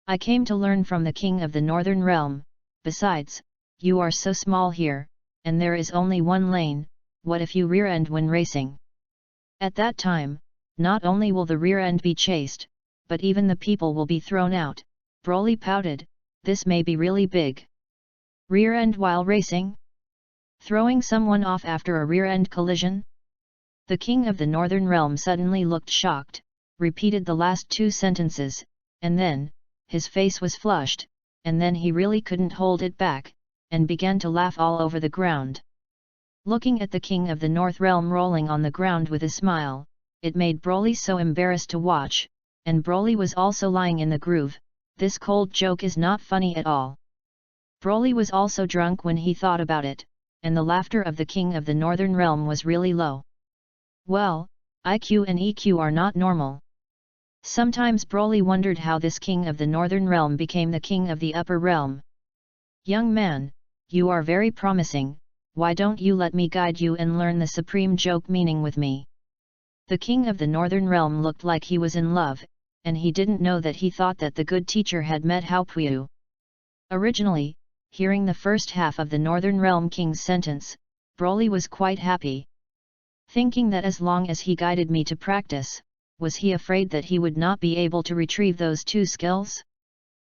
S1: I came to learn from the King of the Northern Realm, besides, you are so small here, and there is only one lane, what if you rear-end when racing? At that time, not only will the rear end be chased, but even the people will be thrown out. Broly pouted, this may be really big. Rear end while racing? Throwing someone off after a rear end collision? The King of the Northern Realm suddenly looked shocked, repeated the last 2 sentences, and then, his face was flushed, and then he really couldn't hold it back, and began to laugh all over the ground. Looking at the King of the North Realm rolling on the ground with a smile, it made Broly so embarrassed to watch, and Broly was also lying in the groove. This cold joke is not funny at all. Broly was also drunk when he thought about it, and the laughter of the King of the Northern Realm was really low. Well, IQ and EQ are not normal. Sometimes Broly wondered how this King of the Northern Realm became the King of the Upper Realm. "Young man, you are very promising, why don't you let me guide you and learn the supreme joke meaning with me?" The King of the Northern Realm looked like he was in love, and he didn't know that he thought that the good teacher had met Hao Puyu. Originally, hearing the first half of the Northern Realm King's sentence, Broly was quite happy. Thinking that as long as he guided me to practice, was he afraid that he would not be able to retrieve those 2 skills?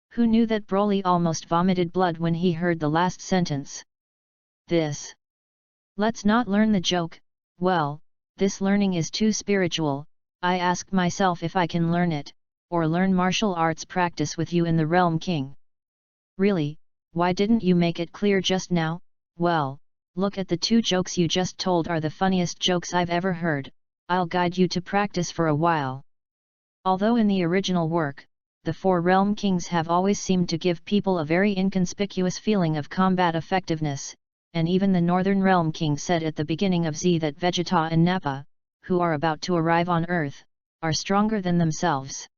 S1: Who knew that Broly almost vomited blood when he heard the last sentence? Let's not learn the joke, well, this learning is too spiritual, I ask myself if I can learn it, or learn martial arts practice with you in the Realm King. Really, why didn't you make it clear just now? Well, look at the 2 jokes you just told are the funniest jokes I've ever heard, I'll guide you to practice for a while. Although in the original work, the 4 Realm Kings have always seemed to give people a very inconspicuous feeling of combat effectiveness, and even the Northern Realm King said at the beginning of Z that Vegeta and Nappa, who are about to arrive on Earth, are stronger than themselves.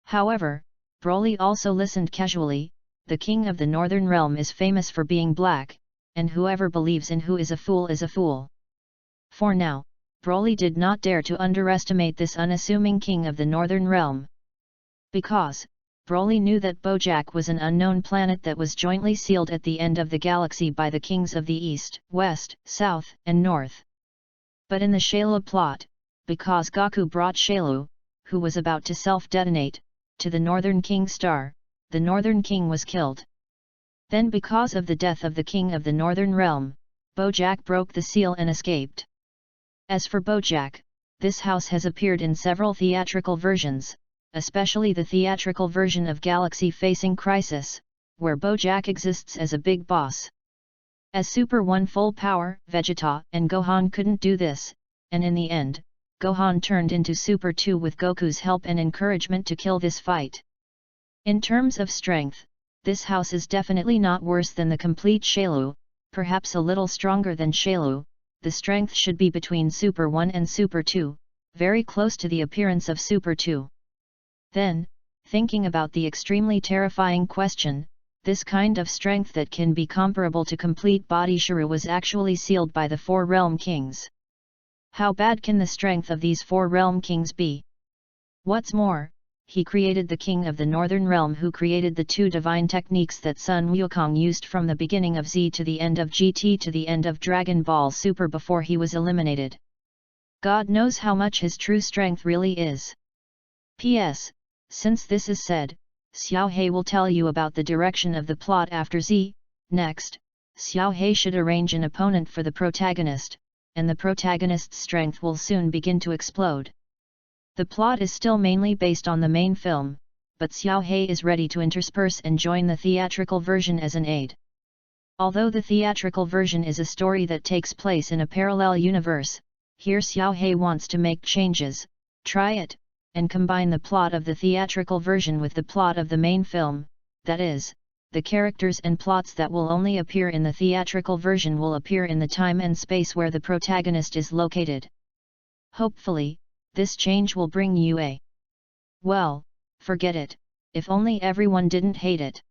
S1: However, Broly also listened casually. The King of the Northern Realm is famous for being black, and whoever believes in who is a fool is a fool. For now, Broly did not dare to underestimate this unassuming King of the Northern Realm. Because, Broly knew that Bojack was an unknown planet that was jointly sealed at the end of the galaxy by the kings of the East, West, South, and North. But in the Shala plot, because Gaku brought Shailu, who was about to self-detonate, to the Northern King's star, the Northern King was killed. Then because of the death of the King of the Northern Realm, Bojack broke the seal and escaped. As for Bojack, this house has appeared in several theatrical versions, especially the theatrical version of Galaxy Facing Crisis, where Bojack exists as a big boss. As Super 1 full power, Vegeta and Gohan couldn't do this, and in the end, Gohan turned into Super 2 with Goku's help and encouragement to kill this fight. In terms of strength, this house is definitely not worse than the complete Shailu, perhaps a little stronger than Shailu. The strength should be between Super 1 and Super 2, very close to the appearance of Super 2. Then, thinking about the extremely terrifying question, this kind of strength that can be comparable to complete body Shuru was actually sealed by the 4 Realm Kings. How bad can the strength of these 4 Realm Kings be? What's more, he created the King of the Northern Realm who created the 2 divine techniques that Sun Wukong used from the beginning of Z to the end of GT to the end of Dragon Ball Super before he was eliminated. God knows how much his true strength really is. P.S. Since this is said, Xiao He will tell you about the direction of the plot after Z. Next, Xiao He should arrange an opponent for the protagonist, and the protagonist's strength will soon begin to explode. The plot is still mainly based on the main film, but Xiao He is ready to intersperse and join the theatrical version as an aid. Although the theatrical version is a story that takes place in a parallel universe, here Xiao He wants to make changes, try it, and combine the plot of the theatrical version with the plot of the main film, that is, the characters and plots that will only appear in the theatrical version will appear in the time and space where the protagonist is located. Hopefully, this change will bring you a well, forget it, if only everyone didn't hate it.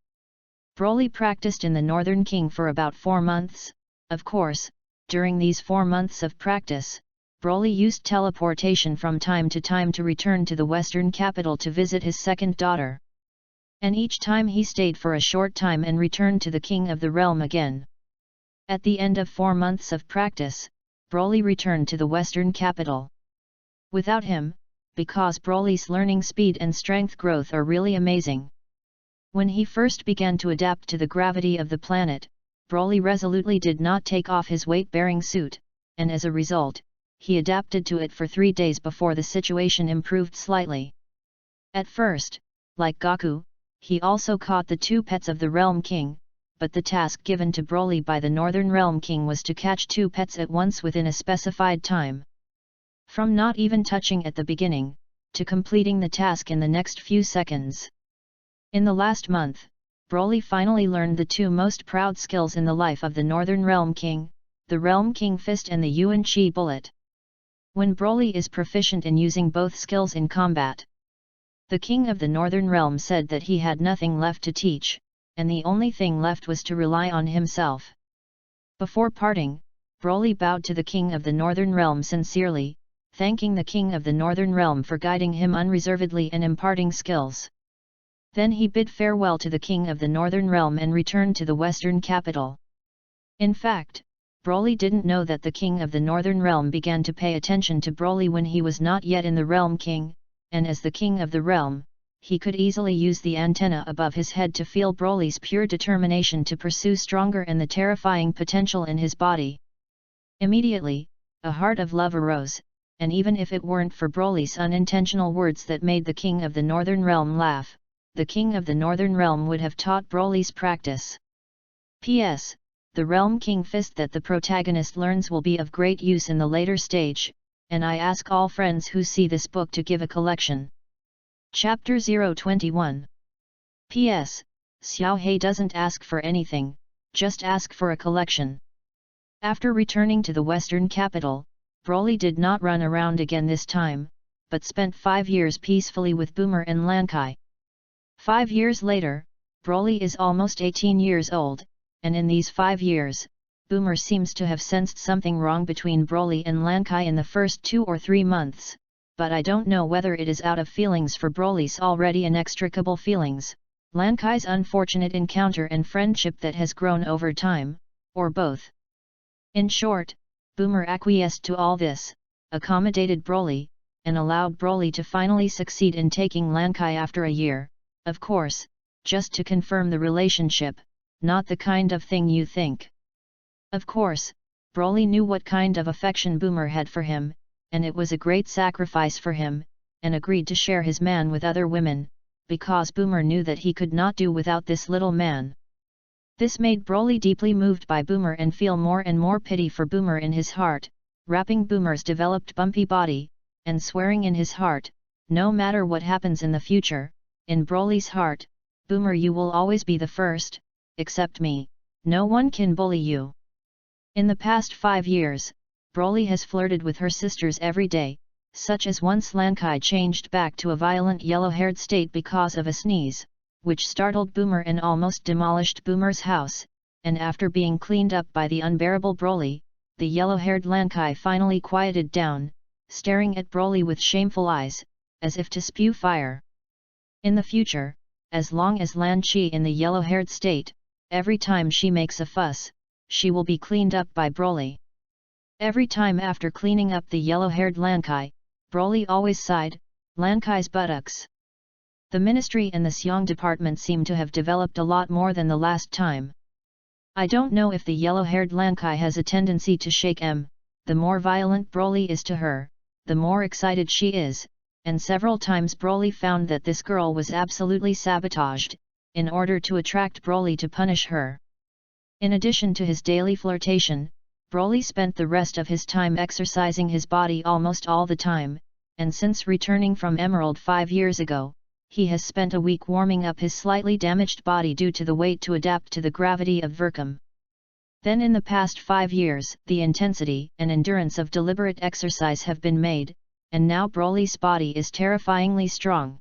S1: Broly practiced in the Northern King for about 4 months, of course, during these 4 months of practice, Broly used teleportation from time to time to return to the Western capital to visit his second daughter. And each time he stayed for a short time and returned to the King of the Realm again. At the end of 4 months of practice, Broly returned to the Western capital. Without him, because Broly's learning speed and strength growth are really amazing. When he first began to adapt to the gravity of the planet, Broly resolutely did not take off his weight-bearing suit, and as a result, he adapted to it for 3 days before the situation improved slightly. At first, like Gaku, he also caught the 2 pets of the Realm King, but the task given to Broly by the Northern Realm King was to catch 2 pets at once within a specified time. From not even touching at the beginning, to completing the task in the next few seconds. In the last month, Broly finally learned the 2 most proud skills in the life of the Northern Realm King, the Realm King Fist and the Yuan Chi Bullet. When Broly is proficient in using both skills in combat, the King of the Northern Realm said that he had nothing left to teach, and the only thing left was to rely on himself. Before parting, Broly bowed to the King of the Northern Realm sincerely, thanking the King of the Northern Realm for guiding him unreservedly and imparting skills. Then he bid farewell to the King of the Northern Realm and returned to the Western capital. In fact, Broly didn't know that the King of the Northern Realm began to pay attention to Broly when he was not yet in the Realm King, and as the King of the Realm, he could easily use the antenna above his head to feel Broly's pure determination to pursue stronger and the terrifying potential in his body. Immediately, a heart of love arose, and even if it weren't for Broly's unintentional words that made the King of the Northern Realm laugh, the King of the Northern Realm would have taught Broly's practice. P.S. The Realm King Fist that the protagonist learns will be of great use in the later stage, and I ask all friends who see this book to give a collection. Chapter 021. P.S. Xiao He doesn't ask for anything, just ask for a collection. After returning to the Western capital, Broly did not run around again this time, but spent 5 years peacefully with Boomer and Lankai. 5 years later, Broly is almost 18 years old, and in these 5 years, Boomer seems to have sensed something wrong between Broly and Lankai in the first 2 or 3 months, but I don't know whether it is out of feelings for Broly's already inextricable feelings, Lankai's unfortunate encounter and friendship that has grown over time, or both. In short, Boomer acquiesced to all this, accommodated Broly, and allowed Broly to finally succeed in taking Lankai after a year, of course, just to confirm the relationship, not the kind of thing you think. Of course, Broly knew what kind of affection Boomer had for him, and it was a great sacrifice for him, and agreed to share his man with other women, because Boomer knew that he could not do without this little man. This made Broly deeply moved by Boomer and feel more and more pity for Boomer in his heart, wrapping Boomer's developed bumpy body, and swearing in his heart, no matter what happens in the future, in Broly's heart, Boomer, you will always be the first, except me, no one can bully you. In the past 5 years, Broly has flirted with her sisters every day, such as once Lankai changed back to a violent yellow-haired state because of a sneeze, which startled Boomer and almost demolished Boomer's house, and after being cleaned up by the unbearable Broly, the yellow-haired Lankai finally quieted down, staring at Broly with shameful eyes, as if to spew fire. In the future, as long as Lan Chi in the yellow-haired state, every time she makes a fuss, she will be cleaned up by Broly. Every time after cleaning up the yellow-haired Lankai, Broly always sighed, Lankai's buttocks. The ministry and the Xiong department seem to have developed a lot more than the last time. I don't know if the yellow-haired Lankai has a tendency to shake M. The more violent Broly is to her, the more excited she is, and several times Broly found that this girl was absolutely sabotaged, in order to attract Broly to punish her. In addition to his daily flirtation, Broly spent the rest of his time exercising his body almost all the time, and since returning from Emerald 5 years ago, he has spent a week warming up his slightly damaged body due to the weight to adapt to the gravity of Verkum. Then in the past 5 years, the intensity and endurance of deliberate exercise have been made, and now Broly's body is terrifyingly strong.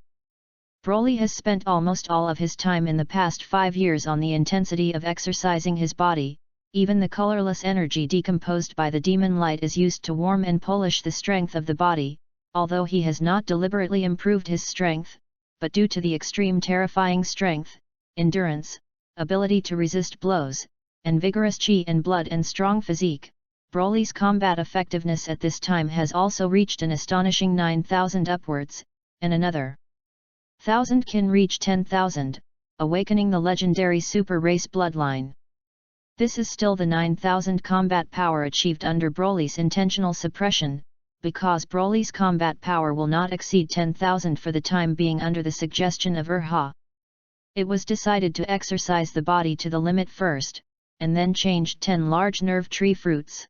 S1: Broly has spent almost all of his time in the past 5 years on the intensity of exercising his body. Even the colorless energy decomposed by the demon light is used to warm and polish the strength of the body, although he has not deliberately improved his strength, but due to the extreme terrifying strength, endurance, ability to resist blows, and vigorous chi and blood and strong physique, Broly's combat effectiveness at this time has also reached an astonishing 9,000 upwards, and another 1,000 can reach 10,000, awakening the legendary super race bloodline. This is still the 9,000 combat power achieved under Broly's intentional suppression, because Broly's combat power will not exceed 10,000 for the time being under the suggestion of Urha. It was decided to exercise the body to the limit first, and then changed 10 large nerve tree fruits.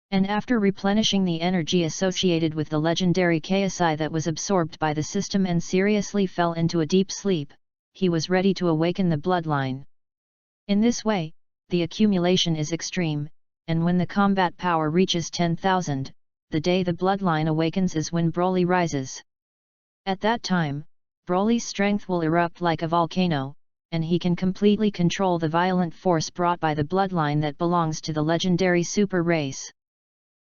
S1: And after replenishing the energy associated with the legendary KSI that was absorbed by the system and seriously fell into a deep sleep, he was ready to awaken the bloodline. In this way, the accumulation is extreme, and when the combat power reaches 10,000, the day the bloodline awakens is when Broly rises. At that time, Broly's strength will erupt like a volcano, and he can completely control the violent force brought by the bloodline that belongs to the legendary super race.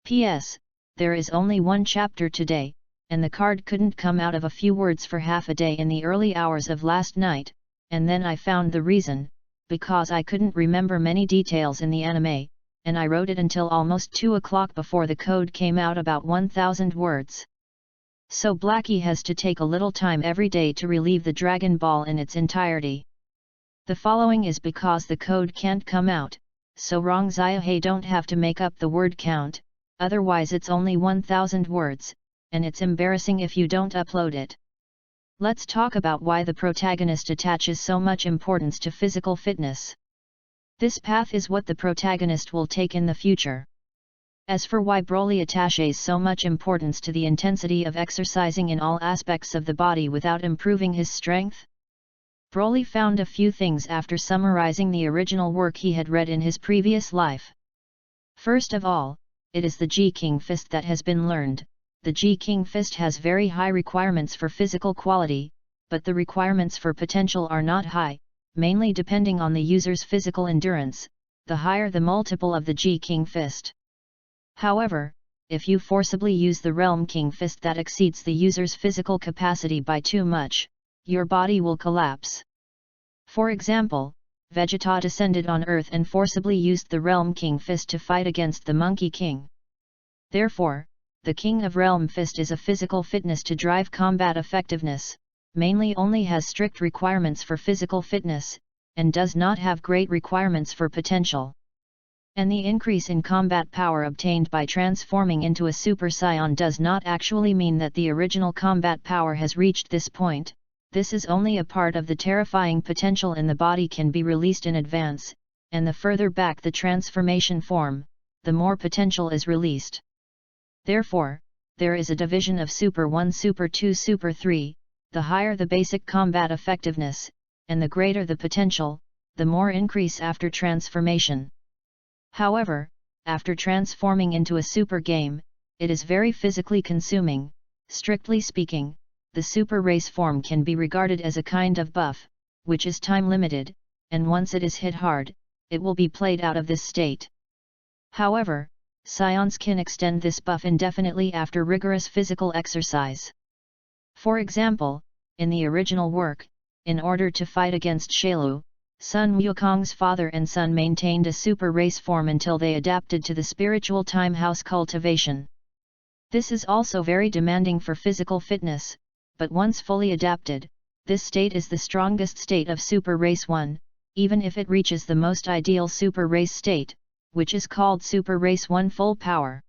S1: P.S. There is only one chapter today, and the card couldn't come out of a few words for half a day in the early hours of last night, and then I found the reason, because I couldn't remember many details in the anime, and I wrote it until almost 2 o'clock before the code came out, about 1,000 words. So Blackie has to take a little time every day to relieve the Dragon Ball in its entirety. The following is because the code can't come out, so Rong Xiaohei don't have to make up the word count, otherwise it's only 1,000 words, and it's embarrassing if you don't upload it. Let's talk about why the protagonist attaches so much importance to physical fitness. This path is what the protagonist will take in the future. As for why Broly attaches so much importance to the intensity of exercising in all aspects of the body without improving his strength? Broly found a few things after summarizing the original work he had read in his previous life. First of all, it is the Ji-King Fist that has been learned. The Ji-King Fist has very high requirements for physical quality, but the requirements for potential are not high, mainly depending on the user's physical endurance, the higher the multiple of the Ji-King Fist. However, if you forcibly use the Realm King Fist that exceeds the user's physical capacity by too much, your body will collapse. For example, Vegeta descended on Earth and forcibly used the Realm King Fist to fight against the Monkey King. Therefore, the King of Realm Fist is a physical fitness to drive combat effectiveness, mainly only has strict requirements for physical fitness, and does not have great requirements for potential. And the increase in combat power obtained by transforming into a Super Saiyan does not actually mean that the original combat power has reached this point. This is only a part of the terrifying potential in the body can be released in advance, and the further back the transformation form, the more potential is released. Therefore, there is a division of Super 1, Super 2, Super 3, the higher the basic combat effectiveness, and the greater the potential, the more increase after transformation. However, after transforming into a super game, it is very physically consuming. Strictly speaking, the super race form can be regarded as a kind of buff, which is time limited, and once it is hit hard, it will be played out of this state. However, Scions can extend this buff indefinitely after rigorous physical exercise. For example, in the original work, in order to fight against Shailu, Sun Wukong's father and son maintained a super race form until they adapted to the spiritual time house cultivation. This is also very demanding for physical fitness, but once fully adapted, this state is the strongest state of Super Race 1, even if it reaches the most ideal Super Race state, which is called Super Race 1 Full Power.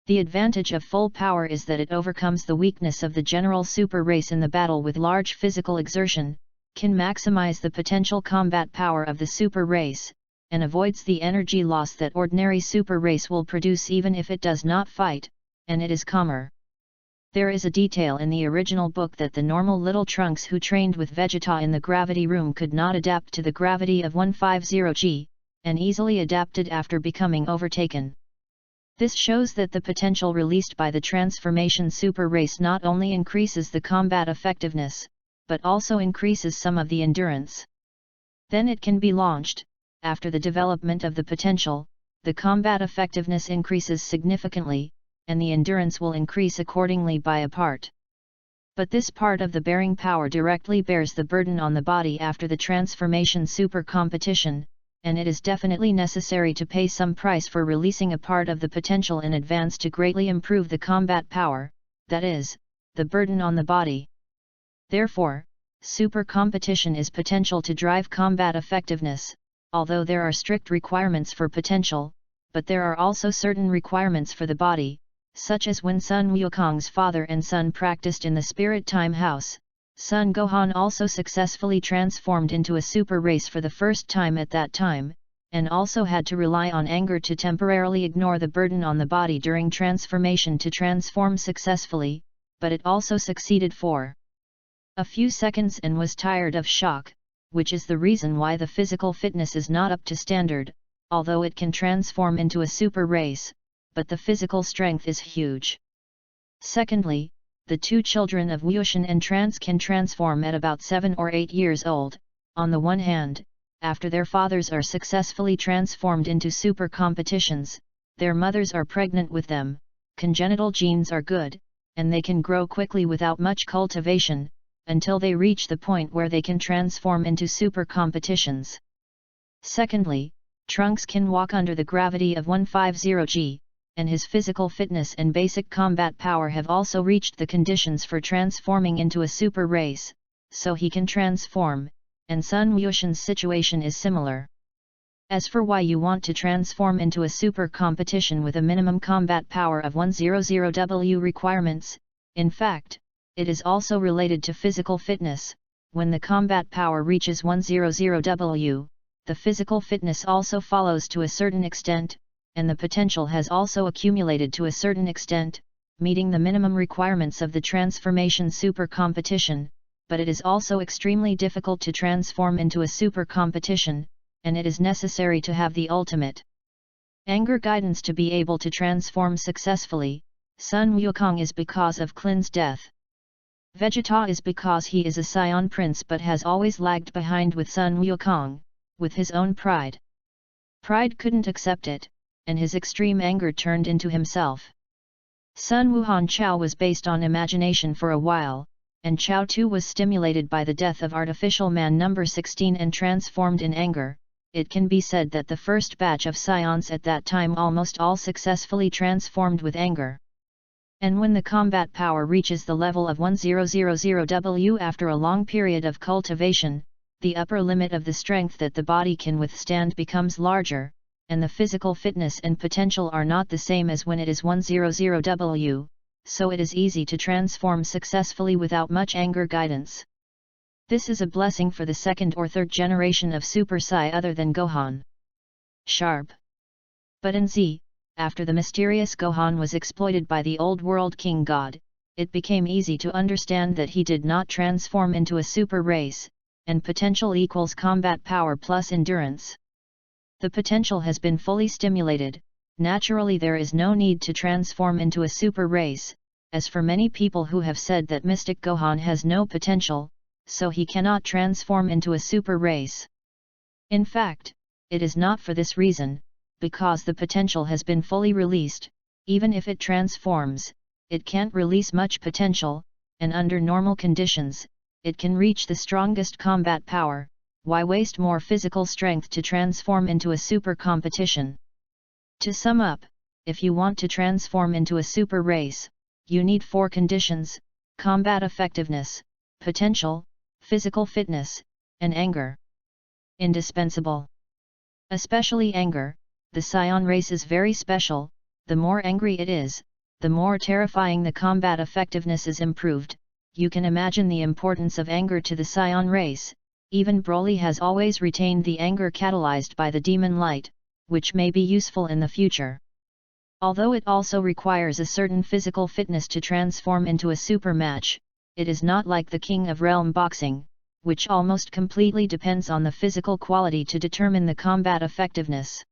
S1: The advantage of full power is that it overcomes the weakness of the general super race in the battle with large physical exertion, can maximize the potential combat power of the super race, and avoids the energy loss that ordinary super race will produce even if it does not fight, and it is calmer. There is a detail in the original book that the normal little Trunks who trained with Vegeta in the gravity room could not adapt to the gravity of 150G, and easily adapted after becoming overtaken. This shows that the potential released by the transformation super race not only increases the combat effectiveness, but also increases some of the endurance. Then it can be launched. After the development of the potential, the combat effectiveness increases significantly, and the endurance will increase accordingly by a part. But this part of the bearing power directly bears the burden on the body after the transformation super competition, and it is definitely necessary to pay some price for releasing a part of the potential in advance to greatly improve the combat power, that is, the burden on the body. Therefore, super competition is potential to drive combat effectiveness, although there are strict requirements for potential, but there are also certain requirements for the body, such as when Sun Wukong's father and son practiced in the Spirit Time House. Sun Gohan also successfully transformed into a super race for the first time at that time, and also had to rely on anger to temporarily ignore the burden on the body during transformation to transform successfully, but it also succeeded for a few seconds and was tired of shock, which is the reason why the physical fitness is not up to standard, although it can transform into a super race, but the physical strength is huge. Secondly, the two children of Wushan and Trance can transform at about 7 or 8 years old. On the one hand, after their fathers are successfully transformed into super competitions, their mothers are pregnant with them, congenital genes are good, and they can grow quickly without much cultivation, until they reach the point where they can transform into super competitions. Secondly, Trunks can walk under the gravity of 150G, and his physical fitness and basic combat power have also reached the conditions for transforming into a super race, so he can transform, and Sun Wushan's situation is similar. As for why you want to transform into a super competition with a minimum combat power of 100W requirements, in fact, it is also related to physical fitness. When the combat power reaches 100W, the physical fitness also follows to a certain extent, and the potential has also accumulated to a certain extent, meeting the minimum requirements of the transformation super competition, but it is also extremely difficult to transform into a super competition, and it is necessary to have the ultimate anger guidance to be able to transform successfully. Sun Wukong is because of Klin's death. Vegeta is because he is a Scion prince but has always lagged behind with Sun Wukong, with his own pride. Pride couldn't accept it, and his extreme anger turned into himself. Sun Wuhan Chao was based on imagination for a while, and Chao too was stimulated by the death of artificial man number 16 and transformed in anger. It can be said that the first batch of Scions at that time almost all successfully transformed with anger. And when the combat power reaches the level of 1000W after a long period of cultivation, the upper limit of the strength that the body can withstand becomes larger, and the physical fitness and potential are not the same as when it is 100W, so it is easy to transform successfully without much anger guidance. This is a blessing for the second or third generation of Super Sai other than Gohan. Sharp. But in Z, after the mysterious Gohan was exploited by the old world king god, it became easy to understand that he did not transform into a super race, and potential equals combat power plus endurance. The potential has been fully stimulated, naturally there is no need to transform into a super race, as for many people who have said that Mystic Gohan has no potential, so he cannot transform into a super race. In fact, it is not for this reason, because the potential has been fully released. Even if it transforms, it can't release much potential, and under normal conditions, it can reach the strongest combat power. Why waste more physical strength to transform into a super competition? To sum up, if you want to transform into a super race, you need 4 conditions: combat effectiveness, potential, physical fitness, and anger. Indispensable. Especially anger. The Saiyan race is very special. The more angry it is, the more terrifying the combat effectiveness is improved. You can imagine the importance of anger to the Saiyan race. Even Broly has always retained the anger catalyzed by the demon light, which may be useful in the future. Although it also requires a certain physical fitness to transform into a super match, it is not like the King of Realm boxing, which almost completely depends on the physical quality to determine the combat effectiveness.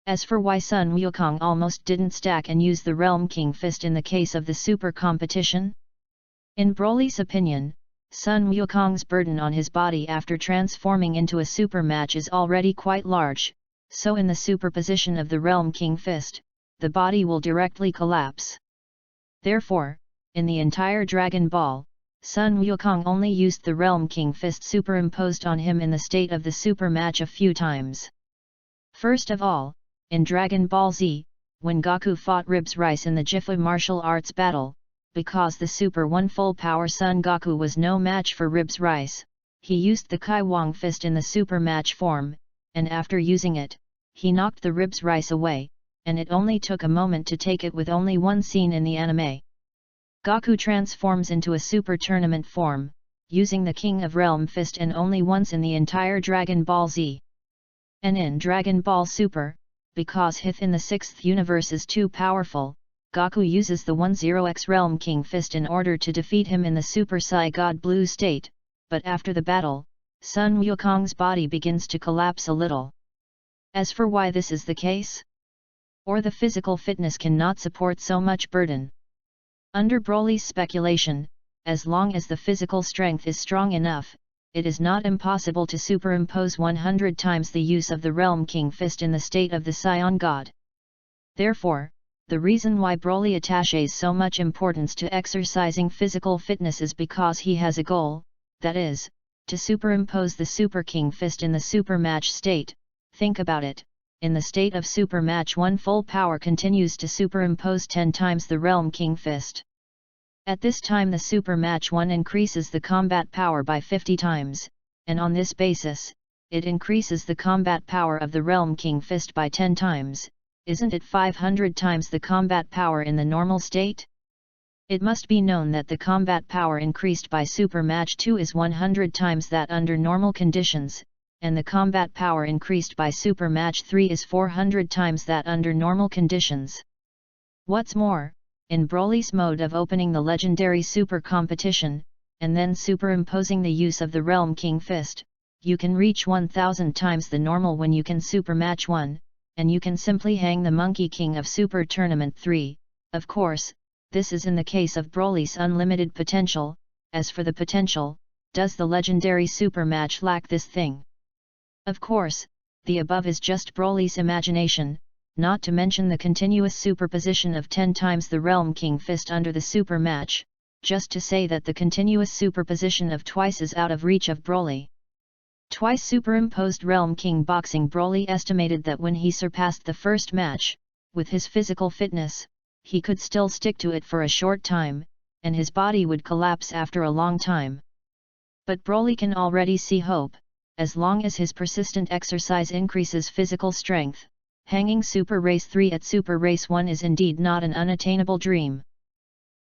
S1: As for why Sun Wukong almost didn't stack and use the Realm King Fist in the case of the super competition? In Broly's opinion, Sun Wukong's burden on his body after transforming into a super match is already quite large, so in the superposition of the Realm King Fist, the body will directly collapse. Therefore, in the entire Dragon Ball, Sun Wukong only used the Realm King Fist superimposed on him in the state of the super match a few times. First of all, in Dragon Ball Z, when Goku fought Ribs Rice in the Jifu martial arts battle, because the Super 1 full power Son Goku was no match for Ribs Rice, he used the Kai Wang Fist in the super match form, and after using it, he knocked the Ribs Rice away, and it only took a moment to take it with only one scene in the anime. Goku transforms into a super tournament form, using the King of Realm Fist and only once in the entire Dragon Ball Z. And in Dragon Ball Super, because Hith in the 6th universe is too powerful, Goku uses the 10X Realm King Fist in order to defeat him in the Super Sai God Blue state, but after the battle, Sun Wukong's body begins to collapse a little. As for why this is the case? Or the physical fitness cannot support so much burden. Under Broly's speculation, as long as the physical strength is strong enough, it is not impossible to superimpose 100 times the use of the Realm King Fist in the state of the Saiyan God. Therefore, the reason why Broly attaches so much importance to exercising physical fitness is because he has a goal, that is, to superimpose the Super King Fist in the super match state. Think about it, in the state of super match 1 full power continues to superimpose 10 times the Realm King Fist. At this time the super match 1 increases the combat power by 50 times, and on this basis, it increases the combat power of the Realm King Fist by 10 times. Isn't it 500 times the combat power in the normal state? It must be known that the combat power increased by Super Match 2 is 100 times that under normal conditions, and the combat power increased by Super Match 3 is 400 times that under normal conditions. What's more, in Broly's mode of opening the legendary super competition, and then superimposing the use of the Realm King Fist, you can reach 1000 times the normal when you can Super Match 1. And you can simply hang the Monkey King of Super Tournament 3, of course, this is in the case of Broly's unlimited potential. As for the potential, does the legendary super match lack this thing? Of course, the above is just Broly's imagination, not to mention the continuous superposition of 10 times the Realm King Fist under the super match, just to say that the continuous superposition of twice is out of reach of Broly. Twice superimposed Realm King boxing. Broly estimated that when he surpassed the first match, with his physical fitness, he could still stick to it for a short time, and his body would collapse after a long time. But Broly can already see hope. As long as his persistent exercise increases physical strength, hanging Super Race 3 at Super Race 1 is indeed not an unattainable dream.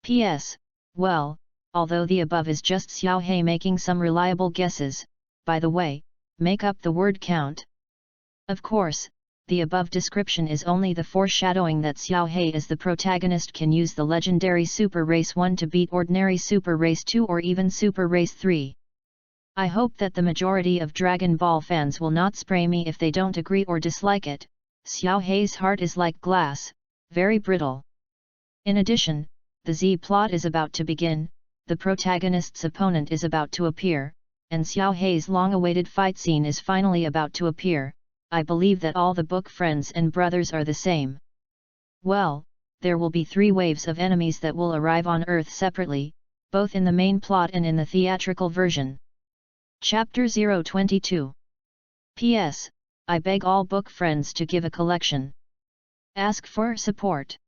S1: P.S. Well, although the above is just Xiao He making some reliable guesses, by the way, make up the word count. Of course, the above description is only the foreshadowing that Xiao He as the protagonist can use the legendary Super Race 1 to beat ordinary Super Race 2 or even Super Race 3. I hope that the majority of Dragon Ball fans will not spray me if they don't agree or dislike it. Xiao He's heart is like glass, very brittle. In addition, the Z plot is about to begin, the protagonist's opponent is about to appear, and Xiao He's long-awaited fight scene is finally about to appear. I believe that all the book friends and brothers are the same. Well, there will be 3 waves of enemies that will arrive on Earth separately, both in the main plot and in the theatrical version. Chapter 022. P.S. I beg all book friends to give a collection. Ask for support.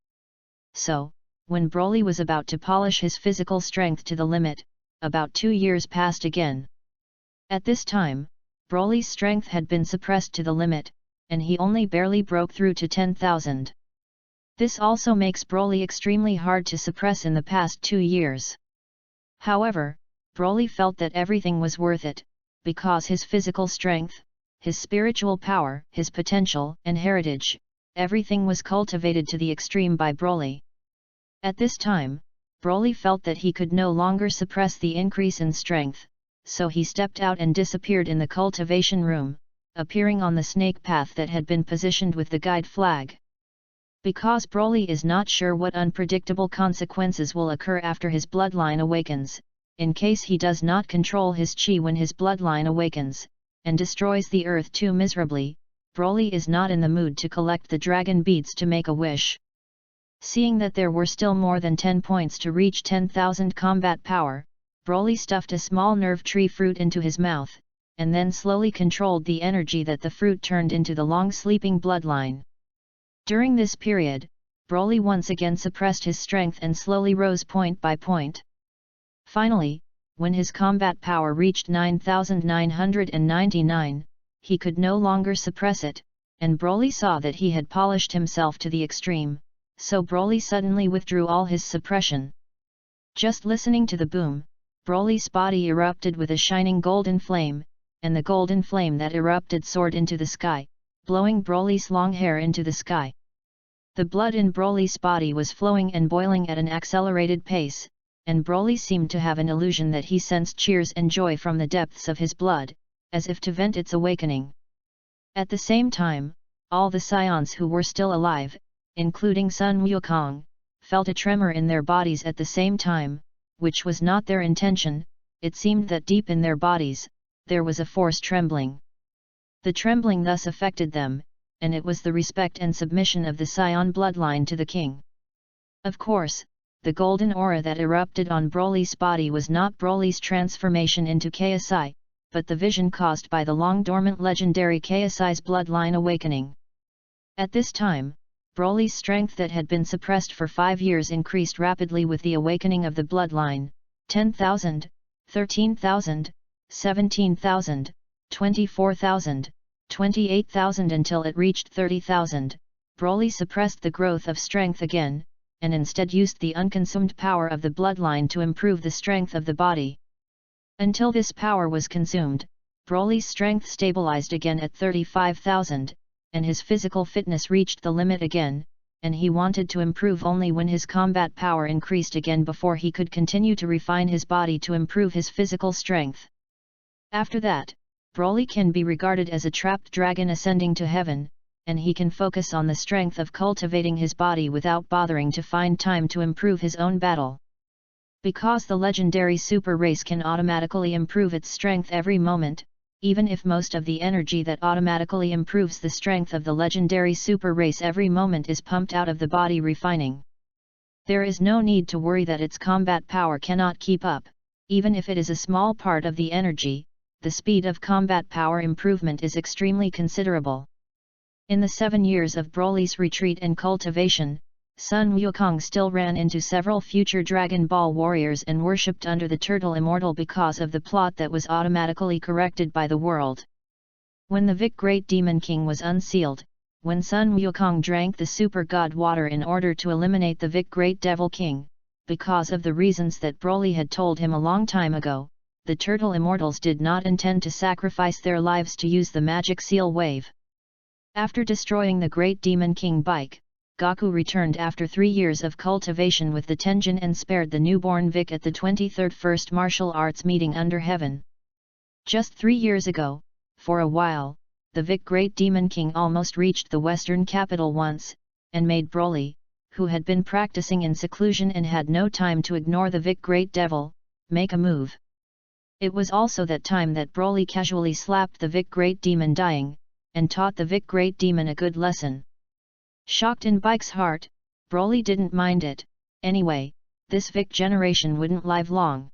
S1: So, when Broly was about to polish his physical strength to the limit, about 2 years passed again. At this time, Broly's strength had been suppressed to the limit, and he only barely broke through to 10,000. This also makes Broly extremely hard to suppress in the past 2 years. However, Broly felt that everything was worth it, because his physical strength, his spiritual power, his potential and heritage, everything was cultivated to the extreme by Broly. At this time, Broly felt that he could no longer suppress the increase in strength, so he stepped out and disappeared in the cultivation room, appearing on the snake path that had been positioned with the guide flag. Because Broly is not sure what unpredictable consequences will occur after his bloodline awakens, in case he does not control his chi when his bloodline awakens, and destroys the earth too miserably, Broly is not in the mood to collect the dragon beads to make a wish. Seeing that there were still more than 10 points to reach 10,000 combat power, Broly stuffed a small nerve tree fruit into his mouth, and then slowly controlled the energy that the fruit turned into the long-sleeping bloodline. During this period, Broly once again suppressed his strength and slowly rose point by point. Finally, when his combat power reached 9,999, he could no longer suppress it, and Broly saw that he had polished himself to the extreme, so Broly suddenly withdrew all his suppression. Just listening to the boom, Broly's body erupted with a shining golden flame, and the golden flame that erupted soared into the sky, blowing Broly's long hair into the sky. The blood in Broly's body was flowing and boiling at an accelerated pace, and Broly seemed to have an illusion that he sensed cheers and joy from the depths of his blood, as if to vent its awakening. At the same time, all the scions who were still alive, including Sun Wukong, felt a tremor in their bodies at the same time, which was not their intention. It seemed that deep in their bodies, there was a force trembling. The trembling thus affected them, and it was the respect and submission of the Scion bloodline to the king. Of course, the golden aura that erupted on Broly's body was not Broly's transformation into KSI, but the vision caused by the long-dormant legendary KSI's bloodline awakening. At this time, Broly's strength that had been suppressed for 5 years increased rapidly with the awakening of the bloodline, 10,000, 13,000, 17,000, 24,000, 28,000 until it reached 30,000. Broly suppressed the growth of strength again, and instead used the unconsumed power of the bloodline to improve the strength of the body. Until this power was consumed, Broly's strength stabilized again at 35,000, and his physical fitness reached the limit again, and he wanted to improve only when his combat power increased again before he could continue to refine his body to improve his physical strength. After that, Broly can be regarded as a trapped dragon ascending to heaven, and he can focus on the strength of cultivating his body without bothering to find time to improve his own battle. Because the legendary super race can automatically improve its strength every moment, even if most of the energy that automatically improves the strength of the legendary super race every moment is pumped out of the body refining. There is no need to worry that its combat power cannot keep up, even if it is a small part of the energy. The speed of combat power improvement is extremely considerable. In the 7 years of Broly's retreat and cultivation, Sun Wukong still ran into several future Dragon Ball warriors and worshipped under the turtle immortal because of the plot that was automatically corrected by the world. When the Vic Great Demon King was unsealed, when Sun Wukong drank the super god water in order to eliminate the Vic Great Devil King, because of the reasons that Broly had told him a long time ago, the turtle immortals did not intend to sacrifice their lives to use the magic seal wave. After destroying the Great Demon King Bike, Goku returned after 3 years of cultivation with the Tenjin and spared the newborn Vic at the 23rd First Martial Arts Meeting under Heaven. Just 3 years ago, for a while, the Vic Great Demon King almost reached the western capital once, and made Broly, who had been practicing in seclusion and had no time to ignore the Vic Great Devil, make a move. It was also that time that Broly casually slapped the Vic Great Demon dying, and taught the Vic Great Demon a good lesson. Shocked in Bike's heart, Broly didn't mind it. Anyway, this Vic generation wouldn't live long.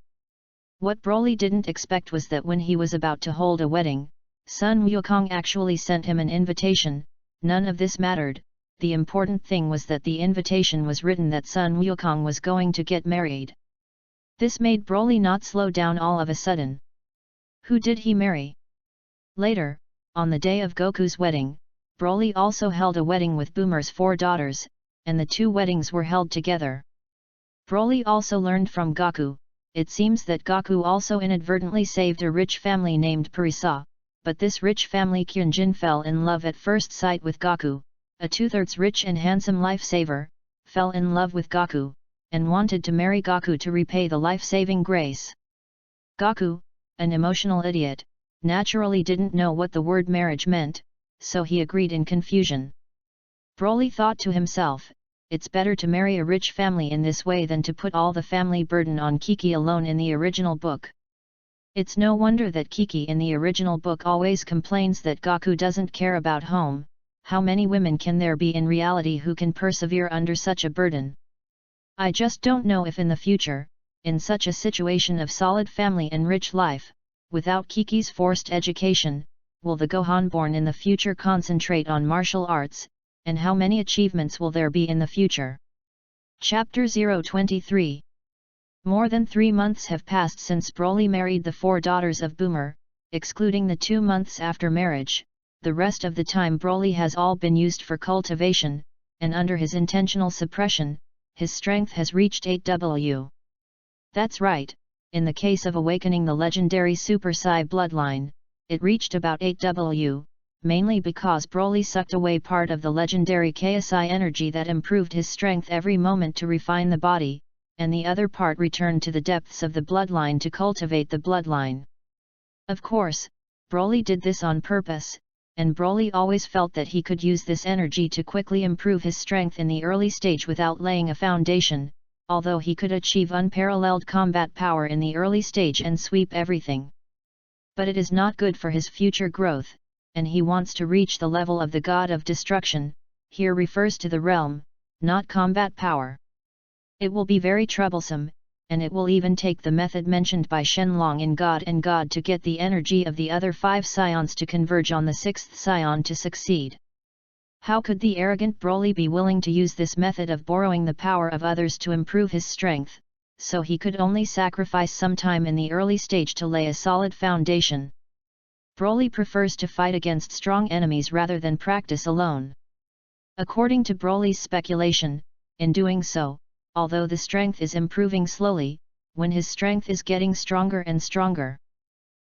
S1: What Broly didn't expect was that when he was about to hold a wedding, Sun Wukong actually sent him an invitation. None of this mattered, the important thing was that the invitation was written that Sun Wukong was going to get married. This made Broly not slow down all of a sudden. Who did he marry? Later, on the day of Goku's wedding, Broly also held a wedding with Boomer's 4 daughters, and the 2 weddings were held together. Broly also learned from Goku. It seems that Goku also inadvertently saved a rich family named Parisa, but this rich family Kyunjin fell in love at first sight with Goku, a 2/3 rich and handsome lifesaver, fell in love with Goku, and wanted to marry Goku to repay the life-saving grace. Goku, an emotional idiot, naturally didn't know what the word marriage meant, so he agreed in confusion. Broly thought to himself, it's better to marry a rich family in this way than to put all the family burden on Kiki alone in the original book. It's no wonder that Kiki in the original book always complains that Goku doesn't care about home. How many women can there be in reality who can persevere under such a burden? I just don't know if in the future, in such a situation of solid family and rich life, without Kiki's forced education, will the Gohan born in the future concentrate on martial arts, and how many achievements will there be in the future? Chapter 023. More than 3 months have passed since Broly married the 4 daughters of Boomer, excluding the 2 months after marriage. The rest of the time Broly has all been used for cultivation, and under his intentional suppression, his strength has reached 8W. That's right, in the case of awakening the legendary Super Sai bloodline, it reached about 8W, mainly because Broly sucked away part of the legendary KSI energy that improved his strength every moment to refine the body, and the other part returned to the depths of the bloodline to cultivate the bloodline. Of course, Broly did this on purpose, and Broly always felt that he could use this energy to quickly improve his strength in the early stage without laying a foundation, although he could achieve unparalleled combat power in the early stage and sweep everything. But it is not good for his future growth, and he wants to reach the level of the God of Destruction. Here refers to the realm, not combat power. It will be very troublesome, and it will even take the method mentioned by Shenlong in God and God to get the energy of the other 5 scions to converge on the 6th scion to succeed. How could the arrogant Broly be willing to use this method of borrowing the power of others to improve his strength, so he could only sacrifice some time in the early stage to lay a solid foundation? Broly prefers to fight against strong enemies rather than practice alone. According to Broly's speculation, in doing so, although the strength is improving slowly, when his strength is getting stronger and stronger.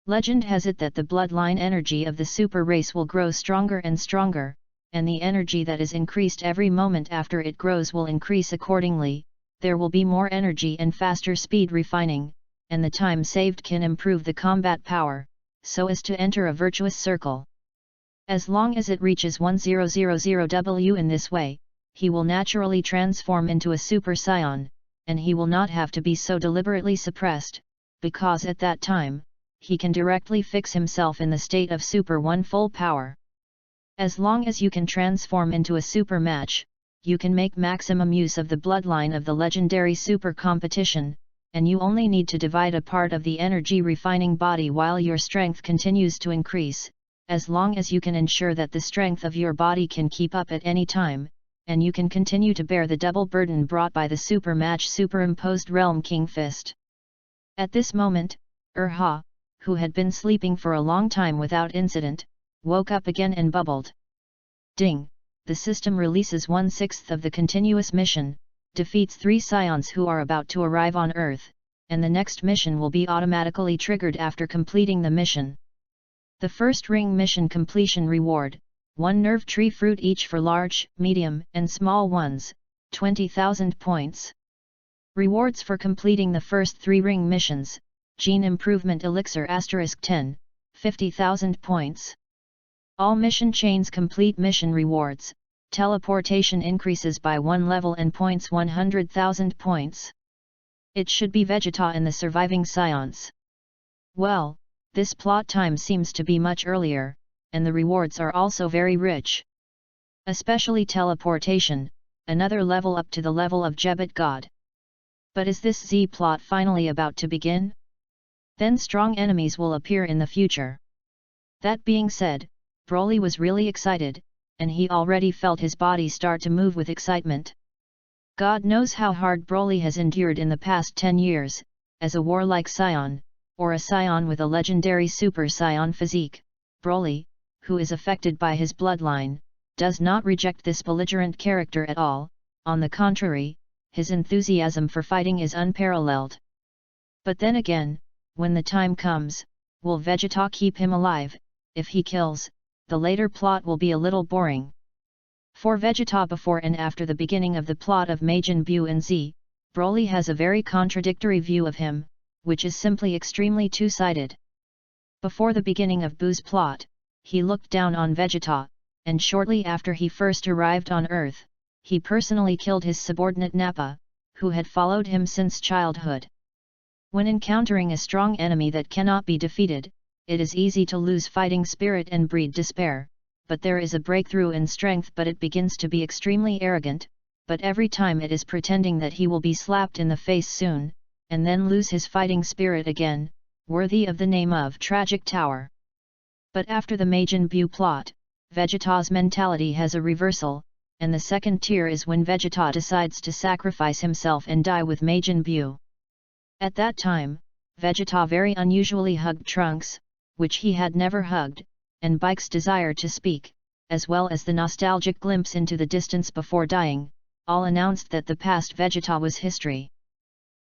S1: Legend has it that the bloodline energy of the super race will grow stronger and stronger, and the energy that is increased every moment after it grows will increase accordingly. There will be more energy and faster speed refining, and the time saved can improve the combat power, so as to enter a virtuous circle. As long as it reaches 1000W in this way, he will naturally transform into a Super Saiyan, and he will not have to be so deliberately suppressed, because at that time, he can directly fix himself in the state of Super 1 full power. As long as you can transform into a super match, you can make maximum use of the bloodline of the legendary super competition, and you only need to divide a part of the energy refining body while your strength continues to increase. As long as you can ensure that the strength of your body can keep up at any time, and you can continue to bear the double burden brought by the superimposed realm King Fist. At this moment, Urha, who had been sleeping for a long time without incident, woke up again and bubbled. Ding! The system releases 1/6 of the continuous mission, defeats 3 scions who are about to arrive on Earth, and the next mission will be automatically triggered after completing the mission. The first ring mission completion reward, 1 nerve tree fruit each for large, medium, and small ones, 20,000 points. Rewards for completing the first 3 ring missions, Gene Improvement Elixir *10, 50,000 points. All mission chains complete mission rewards, teleportation increases by 1 level and points 100,000 points. It should be Vegeta and the surviving scions. Well, this plot time seems to be much earlier, and the rewards are also very rich. Especially teleportation, another level up to the level of Jebet God. But is this Z plot finally about to begin? Then strong enemies will appear in the future. That being said, Broly was really excited, and he already felt his body start to move with excitement. God knows how hard Broly has endured in the past 10 years, as a warlike scion, or a scion with a legendary Super Saiyan physique. Broly, who is affected by his bloodline, does not reject this belligerent character at all, on the contrary, his enthusiasm for fighting is unparalleled. But then again, when the time comes, will Vegeta keep him alive? If he kills, the later plot will be a little boring. For Vegeta before and after the beginning of the plot of Majin Buu and Z, Broly has a very contradictory view of him, which is simply extremely two-sided. Before the beginning of Buu's plot, he looked down on Vegeta, and shortly after he first arrived on Earth, he personally killed his subordinate Nappa, who had followed him since childhood. When encountering a strong enemy that cannot be defeated, it is easy to lose fighting spirit and breed despair, but there is a breakthrough in strength, but it begins to be extremely arrogant, but every time it is pretending that he will be slapped in the face soon, and then lose his fighting spirit again, worthy of the name of Tragic Tower. But after the Majin Buu plot, Vegeta's mentality has a reversal, and the second tier is when Vegeta decides to sacrifice himself and die with Majin Buu. At that time, Vegeta very unusually hugged Trunks, which he had never hugged, and Bike's desire to speak, as well as the nostalgic glimpse into the distance before dying, all announced that the past Vegeta was history.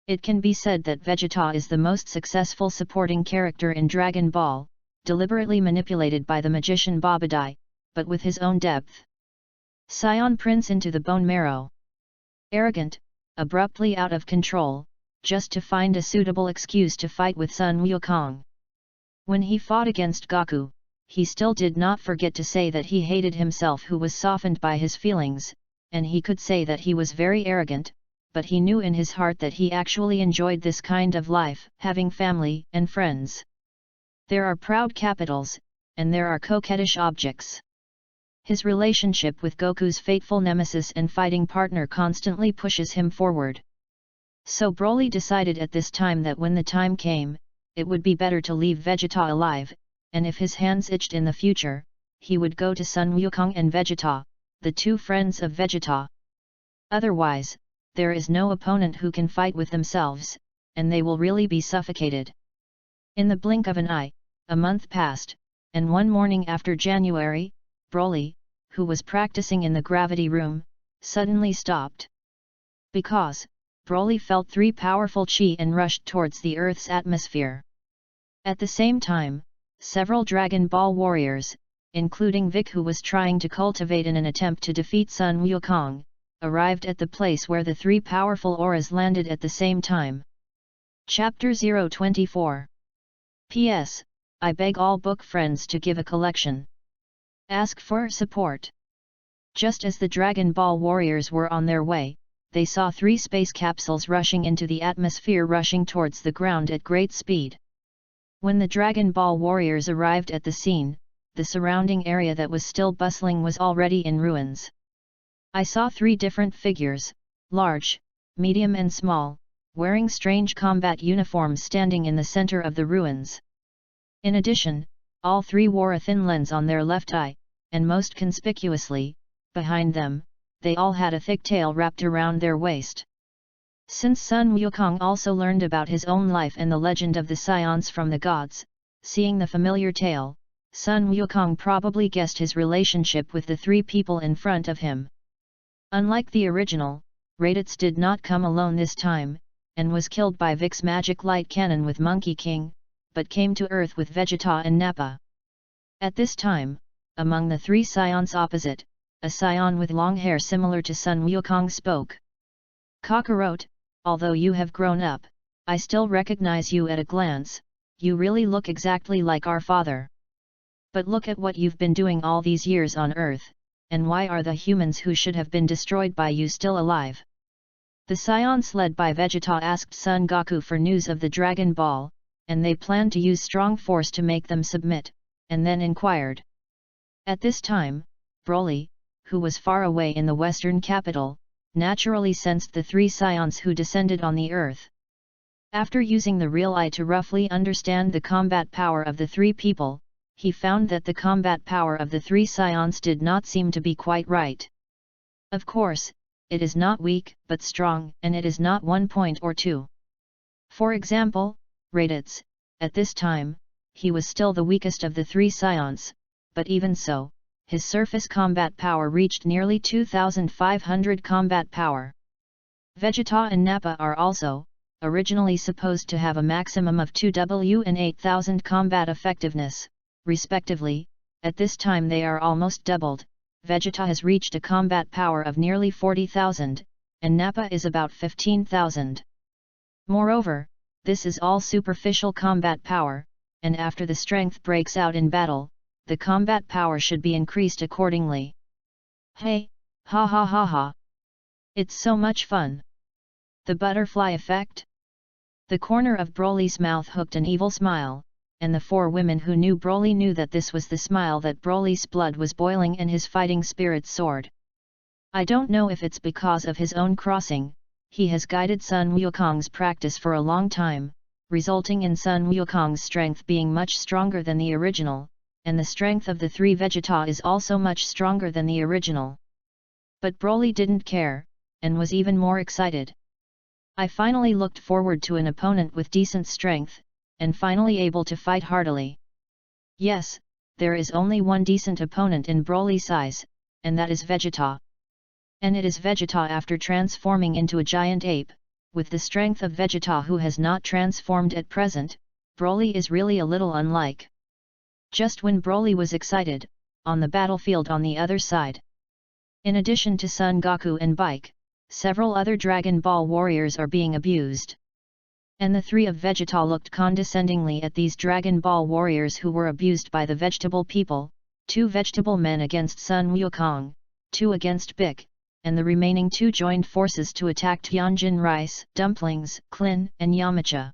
S1: It can be said that Vegeta is the most successful supporting character in Dragon Ball, deliberately manipulated by the magician Babadai, but with his own depth. Scion Prince into the bone marrow. Arrogant, abruptly out of control, just to find a suitable excuse to fight with Sun Wukong. When he fought against Goku, he still did not forget to say that he hated himself, who was softened by his feelings, and he could say that he was very arrogant, but he knew in his heart that he actually enjoyed this kind of life, having family and friends. There are proud capitals, and there are coquettish objects. His relationship with Goku's fateful nemesis and fighting partner constantly pushes him forward. So Broly decided at this time that when the time came, it would be better to leave Vegeta alive, and if his hands itched in the future, he would go to Sun Wukong and Vegeta, the 2 friends of Vegeta. Otherwise, there is no opponent who can fight with themselves, and they will really be suffocated. In the blink of an eye, a month passed, and one morning after January, Broly, who was practicing in the gravity room, suddenly stopped. Because Broly felt 3 powerful chi and rushed towards the Earth's atmosphere. At the same time, several Dragon Ball warriors, including Vic, who was trying to cultivate in an attempt to defeat Sun Wukong, arrived at the place where the 3 powerful auras landed at the same time. Chapter 024. P.S. I beg all book friends to give a collection. Ask for support. Just as the Dragon Ball warriors were on their way, they saw 3 space capsules rushing into the atmosphere, rushing towards the ground at great speed. When the Dragon Ball warriors arrived at the scene, the surrounding area that was still bustling was already in ruins. I saw 3 different figures, large, medium and small, wearing strange combat uniforms standing in the center of the ruins. In addition, all 3 wore a thin lens on their left eye, and most conspicuously, behind them, they all had a thick tail wrapped around their waist. Since Sun Wukong also learned about his own life and the legend of the scions from the gods, seeing the familiar tail, Sun Wukong probably guessed his relationship with the three people in front of him. Unlike the original, Raditz did not come alone this time, and was killed by Vic's magic light cannon with Monkey King, but came to Earth with Vegeta and Nappa. At this time, among the three scions opposite, a scion with long hair similar to Sun Wukong spoke. "Kakarot, although you have grown up, I still recognize you at a glance. You really look exactly like our father. But look at what you've been doing all these years on Earth, and why are the humans who should have been destroyed by you still alive?" The scions led by Vegeta asked Son Goku for news of the Dragon Ball, and they planned to use strong force to make them submit, and then inquired. At this time, Broly, who was far away in the western capital, naturally sensed the three scions who descended on the earth. After using the real eye to roughly understand the combat power of the three people, he found that the combat power of the three scions did not seem to be quite right. Of course, it is not weak but strong, and it is not 1 point or 2. For example, Raditz, at this time, he was still the weakest of the three scions, but even so, his surface combat power reached nearly 2,500 combat power. Vegeta and Nappa are also, originally supposed to have a maximum of 2W and 8,000 combat effectiveness, respectively. At this time they are almost doubled. Vegeta has reached a combat power of nearly 40,000, and Nappa is about 15,000. Moreover, this is all superficial combat power, and after the strength breaks out in battle, the combat power should be increased accordingly. Hey, ha ha ha ha! It's so much fun! The butterfly effect? The corner of Broly's mouth hooked an evil smile, and the four women who knew Broly knew that this was the smile that Broly's blood was boiling and his fighting spirit soared. I don't know if it's because of his own crossing, he has guided Sun Wukong's practice for a long time, resulting in Sun Wukong's strength being much stronger than the original, and the strength of the three Vegeta is also much stronger than the original. But Broly didn't care, and was even more excited. I finally looked forward to an opponent with decent strength, and finally able to fight heartily. Yes, there is only one decent opponent in Broly's eyes, and that is Vegeta. And it is Vegeta after transforming into a giant ape. With the strength of Vegeta who has not transformed at present, Broly is really a little unlike. Just when Broly was excited, on the battlefield on the other side. In addition to Son Goku and Bike, several other Dragon Ball warriors are being abused. And the three of Vegeta looked condescendingly at these Dragon Ball warriors who were abused by the vegetable people, 2 vegetable men against Sun Wukong, 2 against Bik, and the remaining 2 joined forces to attack Tianjin Rice, Dumplings, Klin, and Yamcha.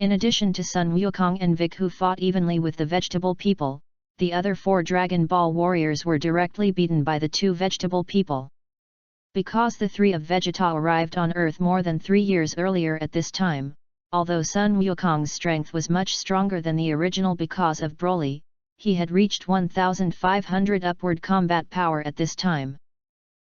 S1: In addition to Sun Wukong and Vic who fought evenly with the vegetable people, the other 4 Dragon Ball warriors were directly beaten by the 2 vegetable people. Because the 3 of Vegeta arrived on Earth more than 3 years earlier at this time, although Sun Wukong's strength was much stronger than the original because of Broly, he had reached 1,500 upward combat power at this time.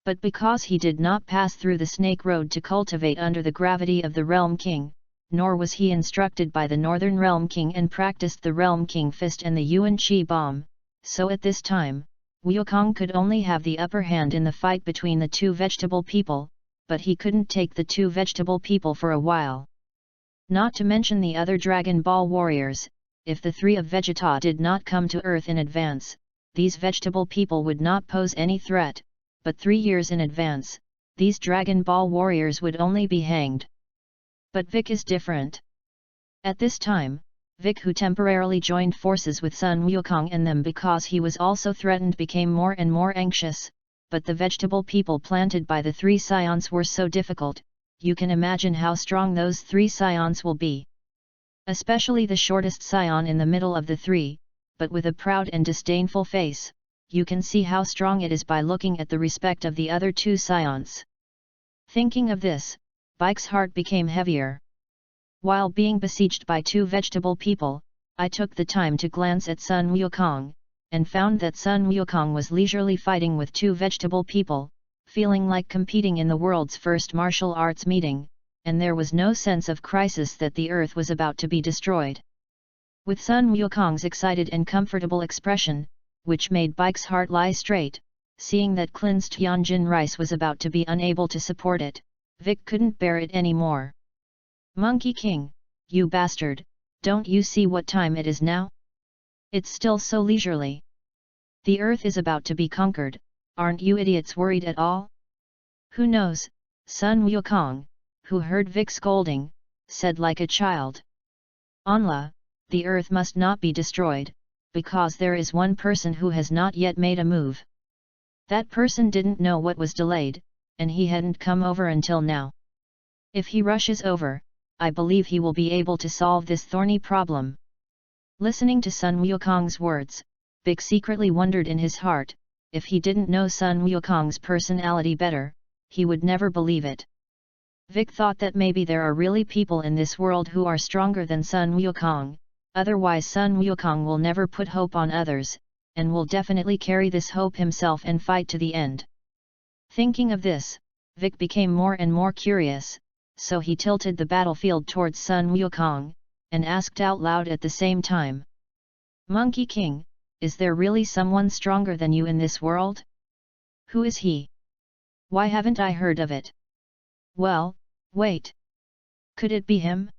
S1: But because he did not pass through the Snake Road to cultivate under the gravity of the Realm King, nor was he instructed by the Northern Realm King and practiced the Realm King Fist and the Yuan Chi Bomb, so at this time, Wukong could only have the upper hand in the fight between the 2 vegetable people, but he couldn't take the 2 vegetable people for a while. Not to mention the other Dragon Ball warriors, if the 3 of Vegeta did not come to Earth in advance, these vegetable people would not pose any threat, but 3 years in advance, these Dragon Ball warriors would only be hanged. But Vic is different. At this time, Vic who temporarily joined forces with Sun Wukong and them because he was also threatened became more and more anxious, but the vegetable people planted by the 3 scions were so difficult, you can imagine how strong those 3 scions will be. Especially the shortest scion in the middle of the 3, but with a proud and disdainful face, you can see how strong it is by looking at the respect of the other 2 scions. Thinking of this, Bike's heart became heavier. While being besieged by 2 vegetable people, I took the time to glance at Sun Wukong, and found that Sun Wukong was leisurely fighting with 2 vegetable people, feeling like competing in the world's first martial arts meeting, and there was no sense of crisis that the earth was about to be destroyed. With Sun Wukong's excited and comfortable expression, which made Bike's heart lie straight, seeing that Clin's Tianjin rice was about to be unable to support it, Vic couldn't bear it anymore. "Monkey King, you bastard, don't you see what time it is now? It's still so leisurely. The earth is about to be conquered, aren't you idiots worried at all?" "Who knows?" Sun Wukong, who heard Vic scolding, said like a child. "Onla, the earth must not be destroyed, because there is one person who has not yet made a move. That person didn't know what was delayed, and he hadn't come over until now. If he rushes over, I believe he will be able to solve this thorny problem." Listening to Sun Wukong's words, Vic secretly wondered in his heart, if he didn't know Sun Wukong's personality better, he would never believe it. Vic thought that maybe there are really people in this world who are stronger than Sun Wukong, otherwise Sun Wukong will never put hope on others, and will definitely carry this hope himself and fight to the end. Thinking of this, Vic became more and more curious, so he tilted the battlefield towards Sun Wukong, and asked out loud at the same time. "Monkey King, is there really someone stronger than you in this world? Who is he? Why haven't I heard of it? Well, wait. Could it be him?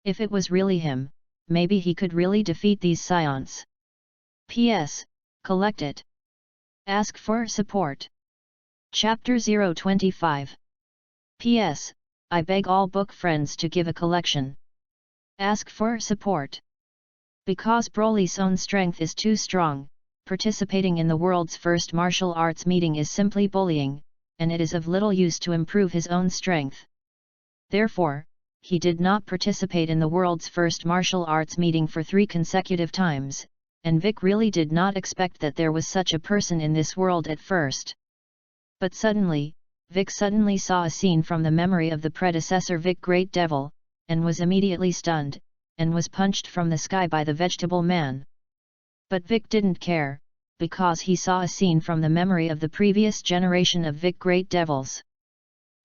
S1: If it was really him, maybe he could really defeat these scions. P.S. Collect it. Ask for support." Chapter 025. P.S. I beg all book friends to give a collection. Ask for support. Because Broly's own strength is too strong, participating in the world's first martial arts meeting is simply bullying, and it is of little use to improve his own strength. Therefore, he did not participate in the world's first martial arts meeting for 3 consecutive times, and Vic really did not expect that there was such a person in this world at first. But suddenly, Vic suddenly saw a scene from the memory of the predecessor Vic Great Devil, and was immediately stunned, and was punched from the sky by the vegetable man. But Vic didn't care, because he saw a scene from the memory of the previous generation of Vic Great Devils.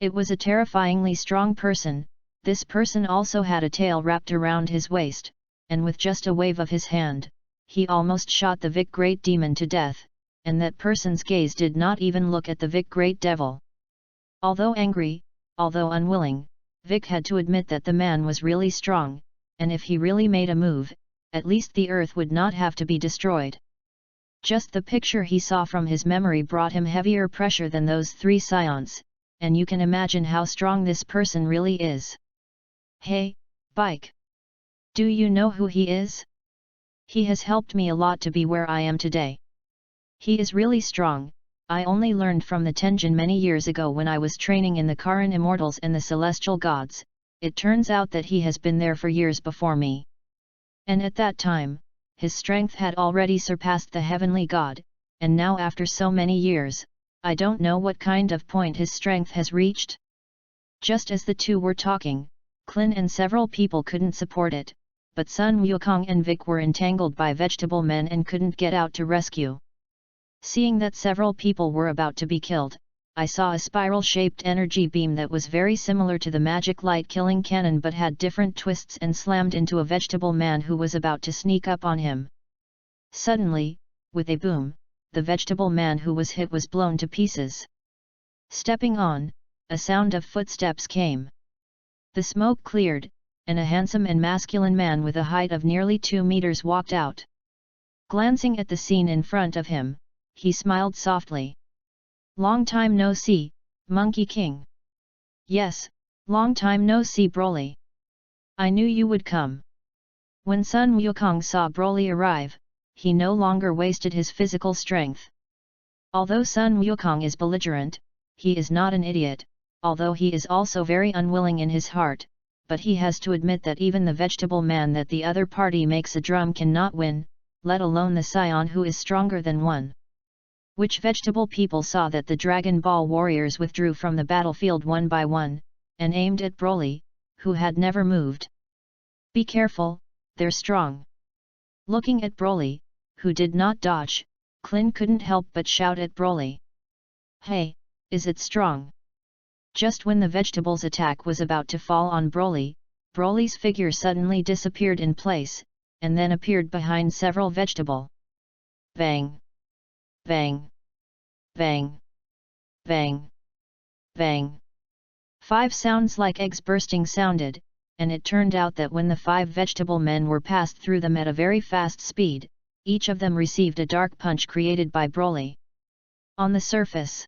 S1: It was a terrifyingly strong person. This person also had a tail wrapped around his waist, and with just a wave of his hand, he almost shot the Vic Great Demon to death, and that person's gaze did not even look at the Vic Great Devil. Although angry, although unwilling, Vic had to admit that the man was really strong, and if he really made a move, at least the earth would not have to be destroyed. Just the picture he saw from his memory brought him heavier pressure than those 3 scions, and you can imagine how strong this person really is. "Hey, Bike! Do you know who he is? He has helped me a lot to be where I am today. He is really strong. I only learned from the Tenjin many years ago when I was training in the Karin Immortals and the Celestial Gods. It turns out that he has been there for years before me. And at that time, his strength had already surpassed the heavenly god, and now after so many years, I don't know what kind of point his strength has reached." Just as the two were talking, Clin and several people couldn't support it, but Sun Wukong and Vic were entangled by vegetable men and couldn't get out to rescue. Seeing that several people were about to be killed, I saw a spiral-shaped energy beam that was very similar to the magic light-killing cannon but had different twists and slammed into a vegetable man who was about to sneak up on him. Suddenly, with a boom, the vegetable man who was hit was blown to pieces. Stepping on, a sound of footsteps came. The smoke cleared, and a handsome and masculine man with a height of nearly 2 meters walked out. Glancing at the scene in front of him, he smiled softly. "Long time no see, Monkey King." "Yes, long time no see Broly. I knew you would come." When Sun Wukong saw Broly arrive, he no longer wasted his physical strength. Although Sun Wukong is belligerent, he is not an idiot, although he is also very unwilling in his heart, but he has to admit that even the vegetable man that the other party makes a drum cannot win, let alone the scion who is stronger than one. Which vegetable people saw that the Dragon Ball warriors withdrew from the battlefield one by one, and aimed at Broly, who had never moved. "Be careful, they're strong." Looking at Broly, who did not dodge, Clin couldn't help but shout at Broly. "Hey, Is it strong? Just when the vegetable's attack was about to fall on Broly, Broly's figure suddenly disappeared in place, and then appeared behind several vegetable. Bang! Bang! Bang! Bang! Bang! 5 sounds like eggs bursting sounded, and it turned out that when the 5 vegetable men were passed through them at a very fast speed, each of them received a dark punch created by Broly. On the surface,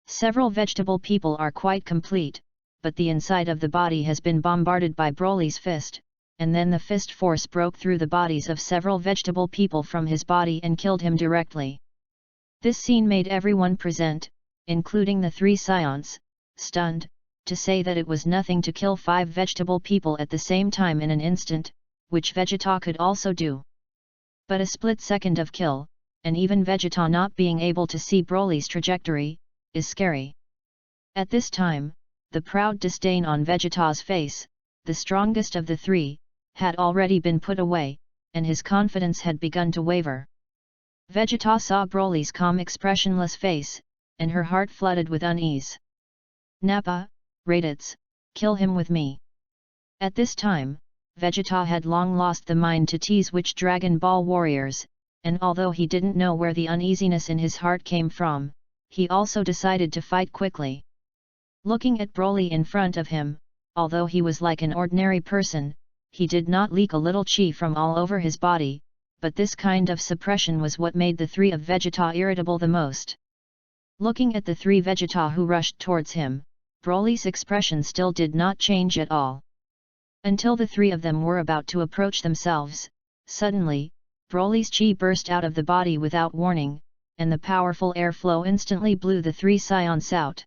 S1: several vegetable people are quite complete, but the inside of the body has been bombarded by Broly's fist, and then the fist force broke through the bodies of several vegetable people from his body and killed him directly. This scene made everyone present, including the 3 scions, stunned, to say that it was nothing to kill 5 vegetable people at the same time in an instant, which Vegeta could also do. But a split second of kill, and even Vegeta not being able to see Broly's trajectory, is scary. At this time, the proud disdain on Vegeta's face, the strongest of the 3, had already been put away, and his confidence had begun to waver. Vegeta saw Broly's calm expressionless face, and her heart flooded with unease. Nappa, Raditz, kill him with me. At this time, Vegeta had long lost the mind to tease which Dragon Ball warriors, and although he didn't know where the uneasiness in his heart came from, he also decided to fight quickly. Looking at Broly in front of him, although he was like an ordinary person, he did not leak a little chi from all over his body, but this kind of suppression was what made the 3 of Vegeta irritable the most. Looking at the 3 Vegeta who rushed towards him, Broly's expression still did not change at all. Until the 3 of them were about to approach themselves, suddenly, Broly's chi burst out of the body without warning, and the powerful airflow instantly blew the 3 scions out.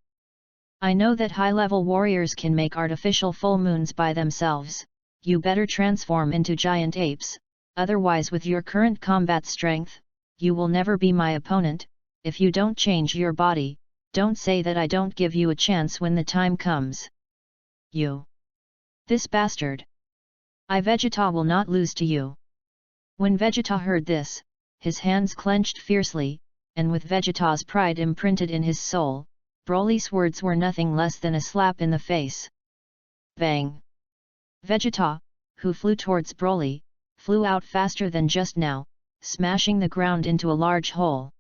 S1: I know that high-level warriors can make artificial full moons by themselves, you better transform into giant apes, otherwise with your current combat strength, you will never be my opponent. If you don't change your body, don't say that I don't give you a chance when the time comes. You! This bastard! I Vegeta will not lose to you. When Vegeta heard this, his hands clenched fiercely, and with Vegeta's pride imprinted in his soul, Broly's words were nothing less than a slap in the face. Bang! Vegeta, who flew towards Broly, flew out faster than just now, smashing the ground into a large hole.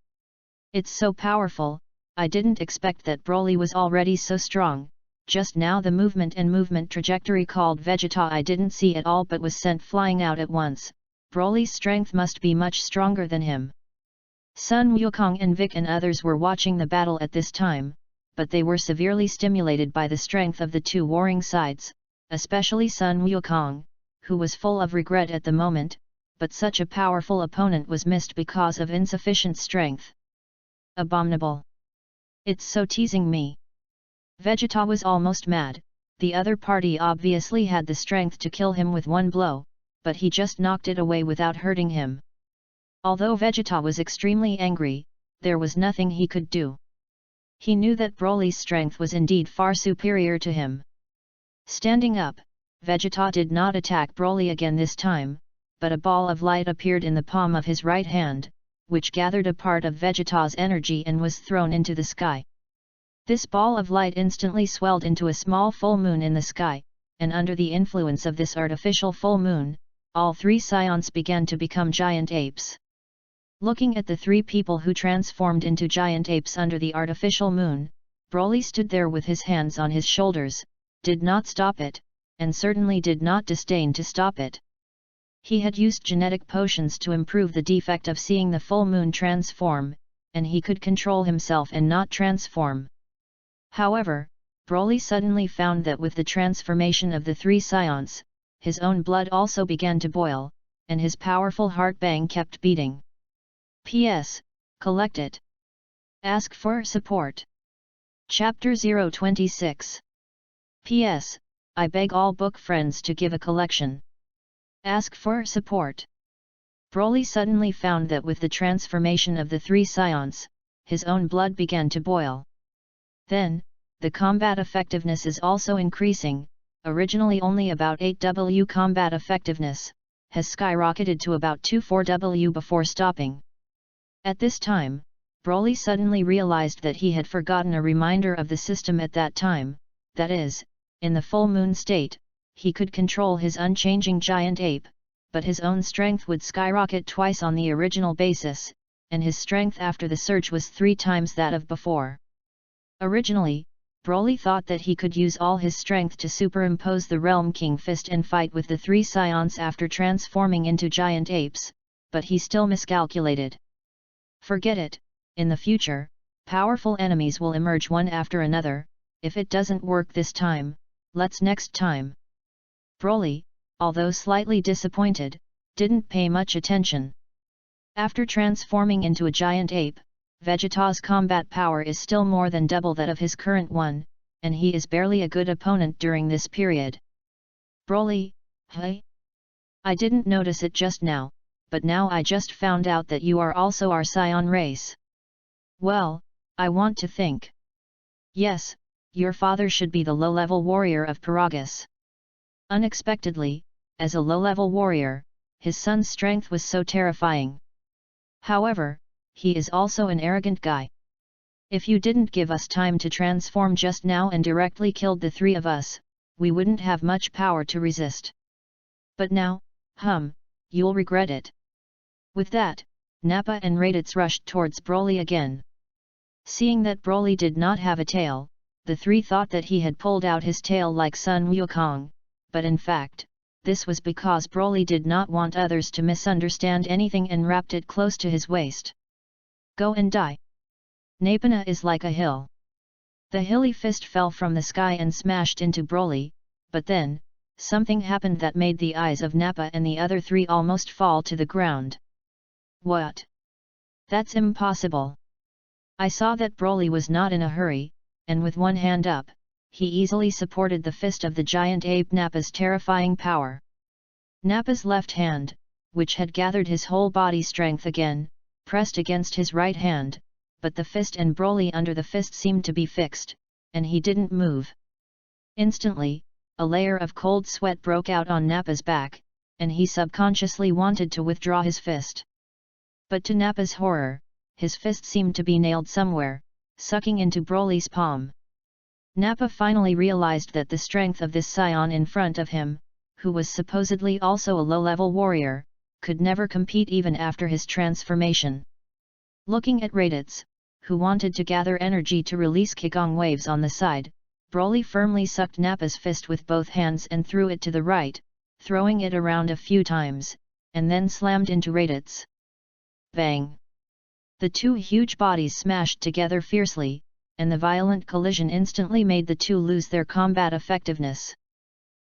S1: It's so powerful, I didn't expect that Broly was already so strong. Just now the movement trajectory called Vegeta I didn't see at all but was sent flying out at once. Broly's strength must be much stronger than him. Sun Wukong and Vic and others were watching the battle at this time, but they were severely stimulated by the strength of the 2 warring sides, especially Sun Wukong, who was full of regret at the moment, but such a powerful opponent was missed because of insufficient strength. Abominable! It's so teasing me. Vegeta was almost mad. The other party obviously had the strength to kill him with one blow, but he just knocked it away without hurting him. Although Vegeta was extremely angry, there was nothing he could do. He knew that Broly's strength was indeed far superior to him. Standing up, Vegeta did not attack Broly again this time, but a ball of light appeared in the palm of his right hand, which gathered a part of Vegeta's energy and was thrown into the sky. This ball of light instantly swelled into a small full moon in the sky, and under the influence of this artificial full moon, all 3 scions began to become giant apes. Looking at the 3 people who transformed into giant apes under the artificial moon, Broly stood there with his hands on his shoulders, did not stop it, and certainly did not disdain to stop it. He had used genetic potions to improve the defect of seeing the full moon transform, and he could control himself and not transform. However, Broly suddenly found that with the transformation of the 3 scions, his own blood also began to boil, and his powerful heart bang kept beating. P.S. Collect it. Ask for support. Chapter 026. P.S. I beg all book friends to give a collection. Ask for support. Broly suddenly found that with the transformation of the 3 scions, his own blood began to boil. Then, the combat effectiveness is also increasing, originally only about 8W combat effectiveness, has skyrocketed to about 24W before stopping. At this time, Broly suddenly realized that he had forgotten a reminder of the system at that time, that is, in the full moon state, he could control his unchanging giant ape, but his own strength would skyrocket twice on the original basis, and his strength after the surge was 3 times that of before. Originally, Broly thought that he could use all his strength to superimpose the Realm King Fist and fight with the 3 scions after transforming into giant apes, but he still miscalculated. Forget it, in the future, powerful enemies will emerge one after another. If it doesn't work this time, let's next time. Broly, although slightly disappointed, didn't pay much attention. After transforming into a giant ape, Vegeta's combat power is still more than double that of his current one, and he is barely a good opponent during this period. Broly, hey? I didn't notice it just now, but now I just found out that you are also our scion race. Well, I want to think. Yes, your father should be the low-level warrior of Paragus. Unexpectedly, as a low-level warrior, his son's strength was so terrifying. However, he is also an arrogant guy. If you didn't give us time to transform just now and directly killed the 3 of us, we wouldn't have much power to resist. But now, you'll regret it. With that, Nappa and Raditz rushed towards Broly again. Seeing that Broly did not have a tail, the 3 thought that he had pulled out his tail like Sun Wukong, but in fact, this was because Broly did not want others to misunderstand anything and wrapped it close to his waist. Go and die. Nappa is like a hill. The hilly fist fell from the sky and smashed into Broly, but then, something happened that made the eyes of Nappa and the other 3 almost fall to the ground. What? That's impossible. I saw that Broly was not in a hurry, and with one hand up, he easily supported the fist of the giant ape Nappa's terrifying power. Nappa's left hand, which had gathered his whole body strength again, pressed against his right hand, but the fist and Broly under the fist seemed to be fixed, and he didn't move. Instantly, a layer of cold sweat broke out on Nappa's back, and he subconsciously wanted to withdraw his fist. But to Nappa's horror, his fist seemed to be nailed somewhere, sucking into Broly's palm. Nappa finally realized that the strength of this scion in front of him, who was supposedly also a low-level warrior, could never compete even after his transformation. Looking at Raditz, who wanted to gather energy to release Qigong waves on the side, Broly firmly sucked Nappa's fist with both hands and threw it to the right, throwing it around a few times, and then slammed into Raditz. Bang! The 2 huge bodies smashed together fiercely, and the violent collision instantly made the 2 lose their combat effectiveness.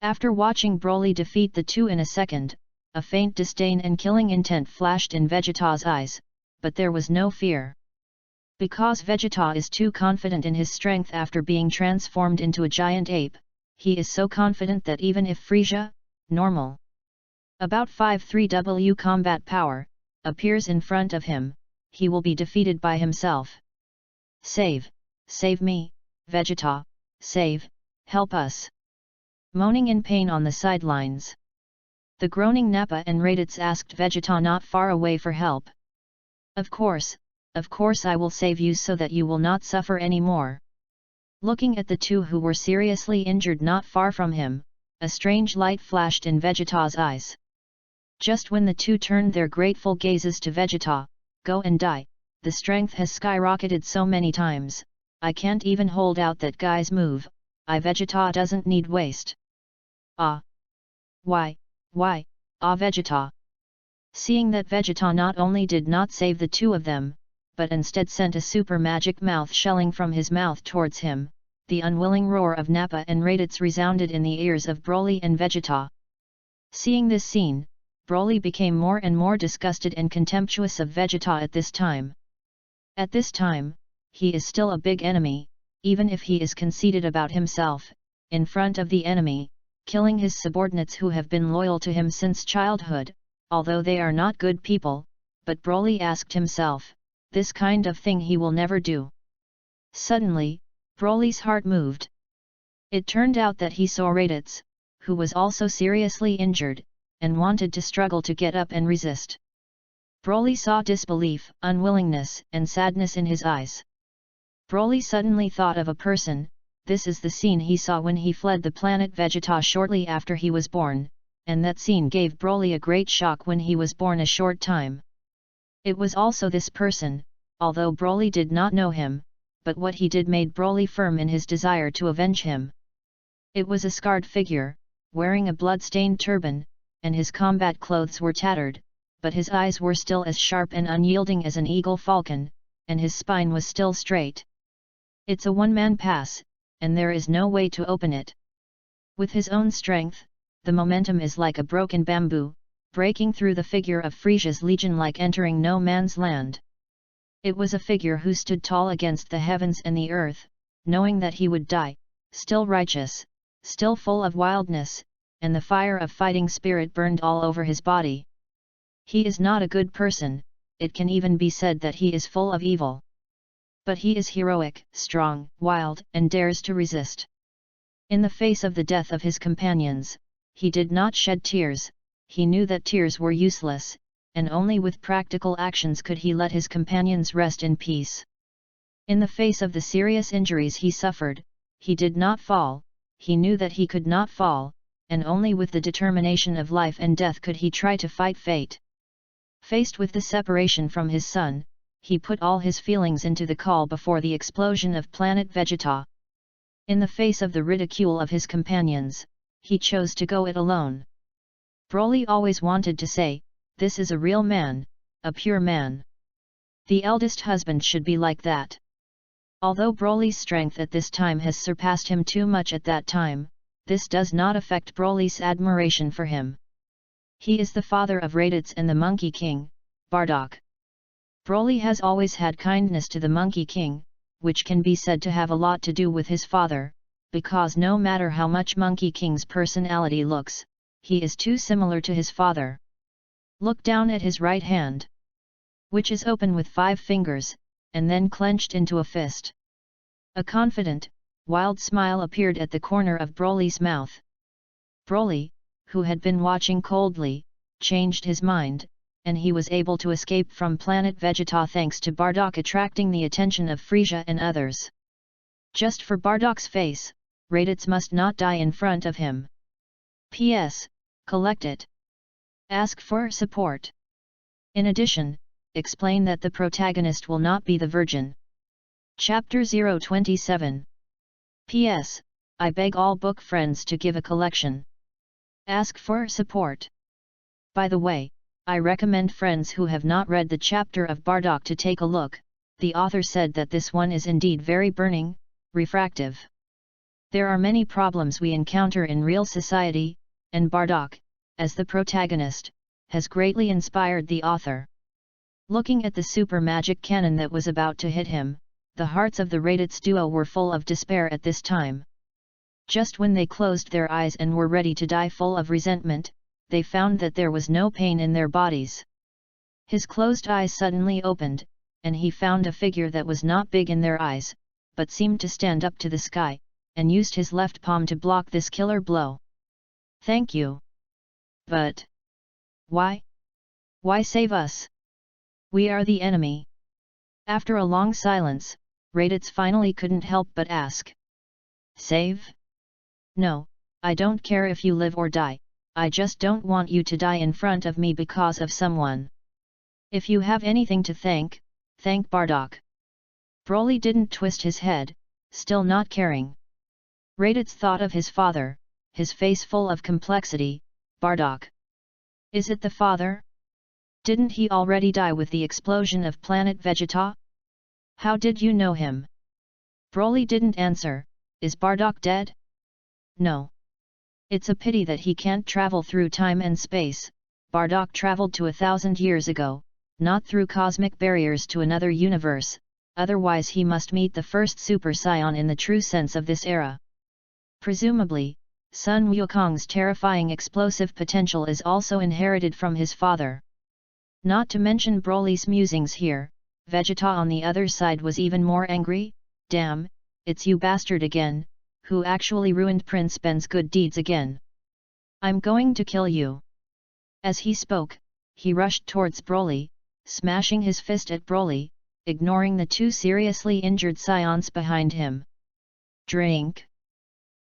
S1: After watching Broly defeat the 2 in a second, a faint disdain and killing intent flashed in Vegeta's eyes, but there was no fear. Because Vegeta is too confident in his strength after being transformed into a giant ape, he is so confident that even if Frieza, normal, about 5-3W combat power, appears in front of him, he will be defeated by himself. Save me, Vegeta, help us. Moaning in pain on the sidelines, the groaning Nappa and Raditz asked Vegeta not far away for help. Of course I will save you so that you will not suffer any more. Looking at the 2 who were seriously injured not far from him, a strange light flashed in Vegeta's eyes. Just when the 2 turned their grateful gazes to Vegeta, go and die, the strength has skyrocketed so many times, I can't even hold out that guy's move, Vegeta doesn't need waste. Ah! Why, Vegeta! Seeing that Vegeta not only did not save the 2 of them, but instead sent a super magic mouth shelling from his mouth towards him, the unwilling roar of Nappa and Raditz resounded in the ears of Broly and Vegeta. Seeing this scene, Broly became more and more disgusted and contemptuous of Vegeta at this time. At this time, he is still a big enemy, even if he is conceited about himself, in front of the enemy, killing his subordinates who have been loyal to him since childhood, although they are not good people, but Broly asked himself, this kind of thing he will never do. Suddenly, Broly's heart moved. It turned out that he saw Raditz, who was also seriously injured, and wanted to struggle to get up and resist. Broly saw disbelief, unwillingness, and sadness in his eyes. Broly suddenly thought of a person. This is the scene he saw when he fled the planet Vegeta shortly after he was born, and that scene gave Broly a great shock when he was born a short time. It was also this person, although Broly did not know him, but what he did made Broly firm in his desire to avenge him. It was a scarred figure, wearing a blood-stained turban, and his combat clothes were tattered, but his eyes were still as sharp and unyielding as an eagle falcon, and his spine was still straight. It's a one-man pass, and there is no way to open it. With his own strength, the momentum is like a broken bamboo, breaking through the figure of Frisia's legion like entering no man's land. It was a figure who stood tall against the heavens and the earth, knowing that he would die, still righteous, still full of wildness, and the fire of fighting spirit burned all over his body. He is not a good person, it can even be said that he is full of evil. But he is heroic, strong, wild, and dares to resist. In the face of the death of his companions, he did not shed tears. He knew that tears were useless, and only with practical actions could he let his companions rest in peace. In the face of the serious injuries he suffered, he did not fall. He knew that he could not fall, and only with the determination of life and death could he try to fight fate. Faced with the separation from his son, he put all his feelings into the call before the explosion of planet Vegeta. In the face of the ridicule of his companions, he chose to go it alone. Broly always wanted to say, "This is a real man, a pure man. The eldest husband should be like that." Although Broly's strength at this time has surpassed him too much at that time, this does not affect Broly's admiration for him. He is the father of Raditz and the Monkey King, Bardock. Broly has always had kindness to the Monkey King, which can be said to have a lot to do with his father, because no matter how much Monkey King's personality looks, he is too similar to his father. Look down at his right hand, which is open with 5 fingers, and then clenched into a fist. A confident, wild smile appeared at the corner of Broly's mouth. Broly, who had been watching coldly, changed his mind, and he was able to escape from planet Vegeta thanks to Bardock attracting the attention of Frisia and others. Just for Bardock's face, Raditz must not die in front of him. P.S. Collect it. Ask for support. In addition, explain that the protagonist will not be the virgin. Chapter 027. P.S. I beg all book friends to give a collection. Ask for support. By the way, I recommend friends who have not read the chapter of Bardock to take a look. The author said that this one is indeed very burning, refractive. There are many problems we encounter in real society, and Bardock, as the protagonist, has greatly inspired the author. Looking at the super magic cannon that was about to hit him, the hearts of the Raditz duo were full of despair at this time. Just when they closed their eyes and were ready to die full of resentment, they found that there was no pain in their bodies. His closed eyes suddenly opened, and he found a figure that was not big in their eyes, but seemed to stand up to the sky, and used his left palm to block this killer blow. "Thank you. But why? Why save us? We are the enemy." After a long silence, Raditz finally couldn't help but ask. "Save? No, I don't care if you live or die, I just don't want you to die in front of me because of someone. If you have anything to thank Bardock." Broly didn't twist his head, still not caring. Raditz thought of his father, his face full of complexity. Bardock. Is it the father? Didn't he already die with the explosion of planet Vegeta? How did you know him? Broly didn't answer. Is Bardock dead? No. It's a pity that he can't travel through time and space. Bardock traveled to 1,000 years ago, not through cosmic barriers to another universe, otherwise he must meet the first Super Saiyan in the true sense of this era. Presumably, Sun Wukong's terrifying explosive potential is also inherited from his father. Not to mention Broly's musings here, Vegeta on the other side was even more angry. "Damn, it's you bastard again, who actually ruined Prince Ben's good deeds again. I'm going to kill you." As he spoke, he rushed towards Broly, smashing his fist at Broly, ignoring the two seriously injured scions behind him. Drink!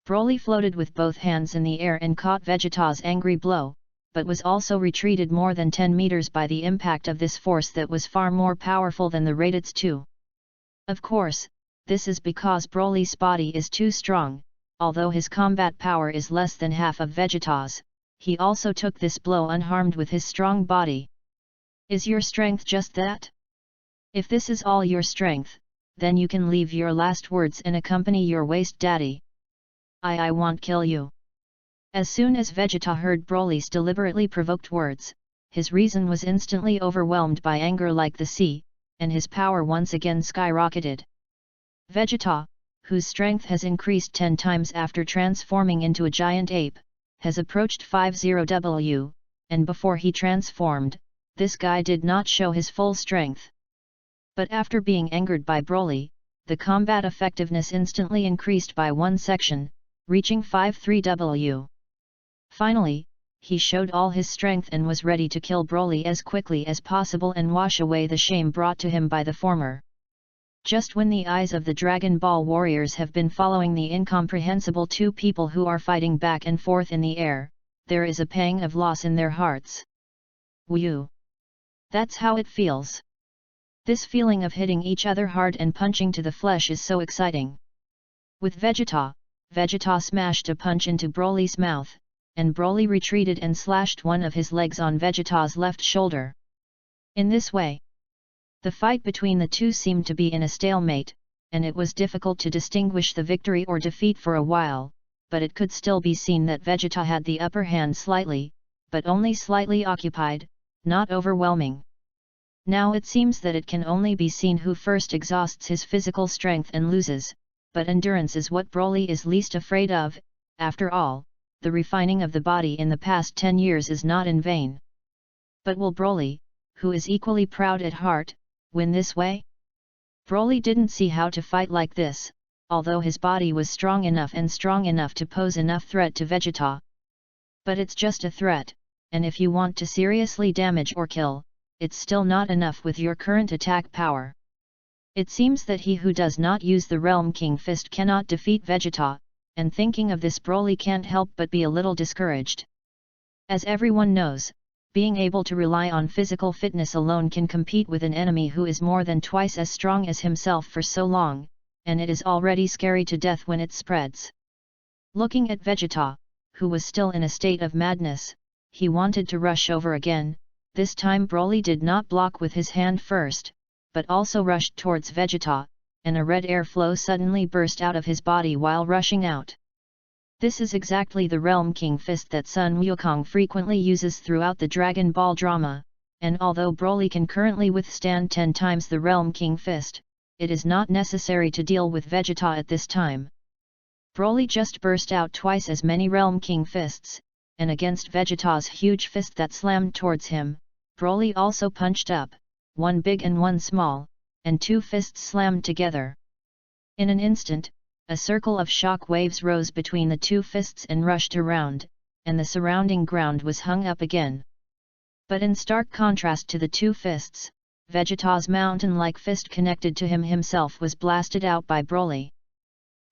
S1: Broly floated with both hands in the air and caught Vegeta's angry blow, but was also retreated more than 10 meters by the impact of this force that was far more powerful than the Raditz 2. Of course, this is because Broly's body is too strong, although his combat power is less than half of Vegeta's, he also took this blow unharmed with his strong body. Is your strength just that? If this is all your strength, then you can leave your last words and accompany your waste daddy. I won't kill you. As soon as Vegeta heard Broly's deliberately provoked words, his reason was instantly overwhelmed by anger like the sea, and his power once again skyrocketed. Vegeta, whose strength has increased 10 times after transforming into a giant ape, has approached 50W, and before he transformed, this guy did not show his full strength. But after being angered by Broly, the combat effectiveness instantly increased by 1 section, reaching 53W. Finally, he showed all his strength and was ready to kill Broly as quickly as possible and wash away the shame brought to him by the former. Just when the eyes of the Dragon Ball warriors have been following the incomprehensible two people who are fighting back and forth in the air, there is a pang of loss in their hearts. Whew! That's how it feels. This feeling of hitting each other hard and punching to the flesh is so exciting. With Vegeta smashed a punch into Broly's mouth, and Broly retreated and slashed one of his legs on Vegeta's left shoulder. In this way, the fight between the two seemed to be in a stalemate, and it was difficult to distinguish the victory or defeat for a while, but it could still be seen that Vegeta had the upper hand slightly, but only slightly occupied, not overwhelming. Now it seems that it can only be seen who first exhausts his physical strength and loses, but endurance is what Broly is least afraid of. After all, the refining of the body in the past 10 years is not in vain. But will Broly, who is equally proud at heart, win this way? Broly didn't see how to fight like this, although his body was strong enough to pose enough threat to Vegeta. But it's just a threat, and if you want to seriously damage or kill, it's still not enough with your current attack power. It seems that he who does not use the Realm King Fist cannot defeat Vegeta, and thinking of this Broly can't help but be a little discouraged. As everyone knows, being able to rely on physical fitness alone can compete with an enemy who is more than twice as strong as himself for so long, and it is already scary to death when it spreads. Looking at Vegeta, who was still in a state of madness, he wanted to rush over again. This time Broly did not block with his hand first, but also rushed towards Vegeta, and a red airflow suddenly burst out of his body while rushing out. This is exactly the Realm King Fist that Sun Wukong frequently uses throughout the Dragon Ball drama, and although Broly can currently withstand 10 times the Realm King Fist, it is not necessary to deal with Vegeta at this time. Broly just burst out twice as many Realm King Fists, and against Vegeta's huge fist that slammed towards him, Broly also punched up, one big and one small, and 2 fists slammed together. In an instant, a circle of shock waves rose between the 2 fists and rushed around, and the surrounding ground was hung up again. But in stark contrast to the 2 fists, Vegeta's mountain-like fist connected to him himself was blasted out by Broly.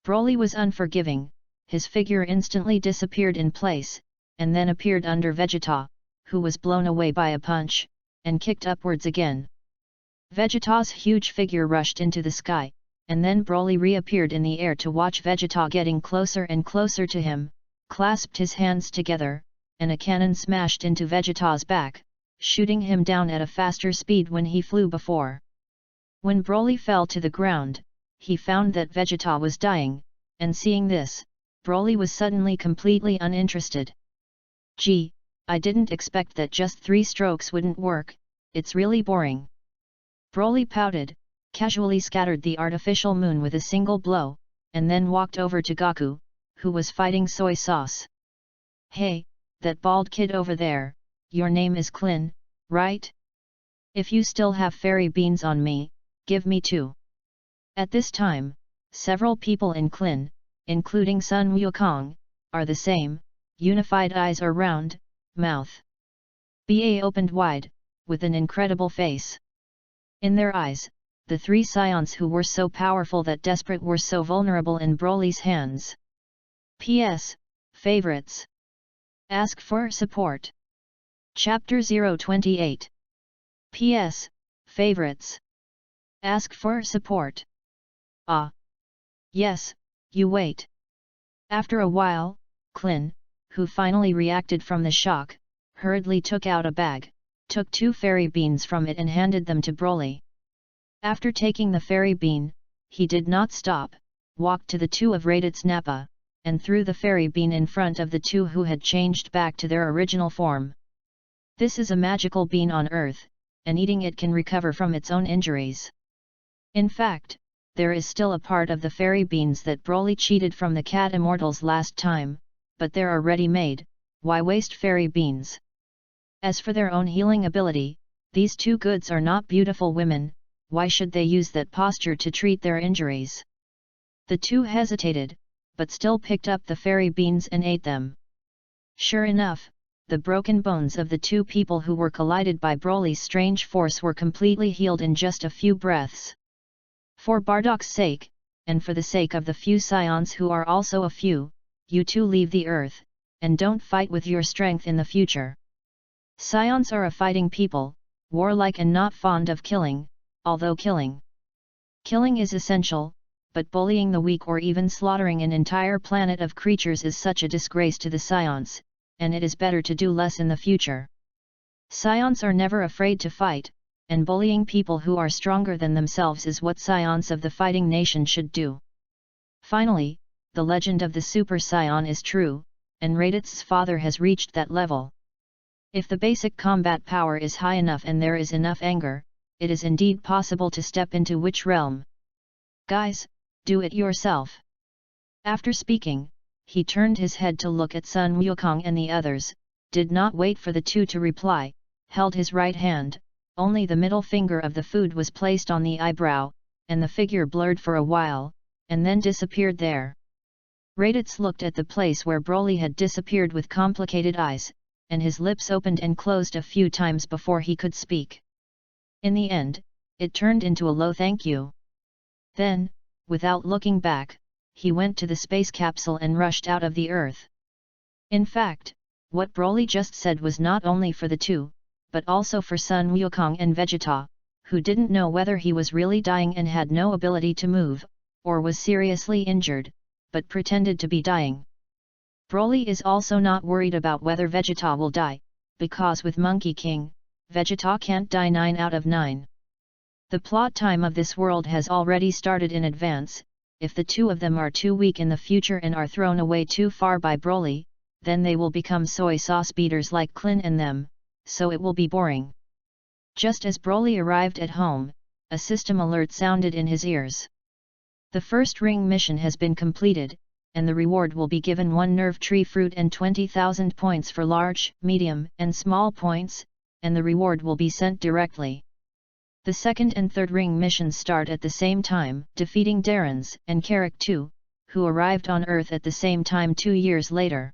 S1: Broly was unforgiving, his figure instantly disappeared in place, and then appeared under Vegeta, who was blown away by a punch, and kicked upwards again. Vegeta's huge figure rushed into the sky, and then Broly reappeared in the air to watch Vegeta getting closer and closer to him, clasped his hands together, and a cannon smashed into Vegeta's back, shooting him down at a faster speed when he flew before. When Broly fell to the ground, he found that Vegeta was dying, and seeing this, Broly was suddenly completely uninterested. Gee, I didn't expect that just 3 strokes wouldn't work, it's really boring. Broly pouted, casually scattered the artificial moon with a single blow, and then walked over to Goku, who was fighting soy sauce. Hey, that bald kid over there, your name is Klin, right? If you still have fairy beans on me, give me 2. At this time, several people in Klin, including Sun Wukong, are the same, unified eyes are round, mouth. Ba opened wide, with an incredible face. In their eyes, the three scions who were so powerful that desperate were so vulnerable in Broly's hands. P.S. Favorites. Ask for support. Chapter 028. P.S. Favorites. Ask for support. Ah. Yes, you wait. After a while, Klin, who finally reacted from the shock, hurriedly took out a bag, took 2 fairy beans from it and handed them to Broly. After taking the fairy bean, he did not stop, walked to the 2 of Raditz Nappa, and threw the fairy bean in front of the 2 who had changed back to their original form. This is a magical bean on Earth, and eating it can recover from its own injuries. In fact, there is still a part of the fairy beans that Broly cheated from the cat immortals last time, but there are ready-made, why waste fairy beans? As for their own healing ability, these 2 goods are not beautiful women, why should they use that posture to treat their injuries? The 2 hesitated, but still picked up the fairy beans and ate them. Sure enough, the broken bones of the 2 people who were collided by Broly's strange force were completely healed in just a few breaths. For Bardock's sake, and for the sake of the few scions who are also a few, you 2 leave the earth, and don't fight with your strength in the future. Scions are a fighting people, warlike and not fond of killing, although killing is essential, but bullying the weak or even slaughtering an entire planet of creatures is such a disgrace to the scions, and it is better to do less in the future. Scions are never afraid to fight, and bullying people who are stronger than themselves is what scions of the fighting nation should do. Finally, the legend of the Super Scion is true, and Raditz's father has reached that level. If the basic combat power is high enough and there is enough anger, it is indeed possible to step into which realm. Guys, do it yourself. After speaking, he turned his head to look at Sun Wukong and the others, did not wait for the 2 to reply, held his right hand, only the middle finger of the food was placed on the eyebrow, and the figure blurred for a while, and then disappeared there. Raditz looked at the place where Broly had disappeared with complicated eyes, and his lips opened and closed a few times before he could speak. In the end, it turned into a low thank you. Then, without looking back, he went to the space capsule and rushed out of the Earth. In fact, what Broly just said was not only for the 2, but also for Sun Wukong and Vegeta, who didn't know whether he was really dying and had no ability to move, or was seriously injured, but pretended to be dying. Broly is also not worried about whether Vegeta will die, because with Monkey King, Vegeta can't die 9 out of 9. The plot time of this world has already started in advance. If the 2 of them are too weak in the future and are thrown away too far by Broly, then they will become soy sauce beaters like Klin and them, so it will be boring. Just as Broly arrived at home, a system alert sounded in his ears. The first ring mission has been completed, and the reward will be given 1 nerve tree fruit and 20,000 points for large, medium, and small points, and the reward will be sent directly. The second and third ring missions start at the same time, defeating Darren's and Carrick too, who arrived on Earth at the same time 2 years later.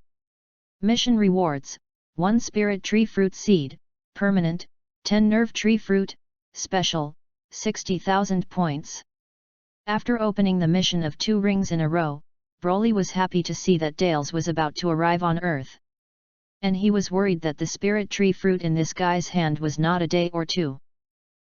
S1: Mission rewards: 1 spirit tree fruit seed, permanent, 10 nerve tree fruit, special, 60,000 points. After opening the mission of 2 rings in a row, Broly was happy to see that Dales was about to arrive on Earth. And he was worried that the spirit tree fruit in this guy's hand was not a day or 2.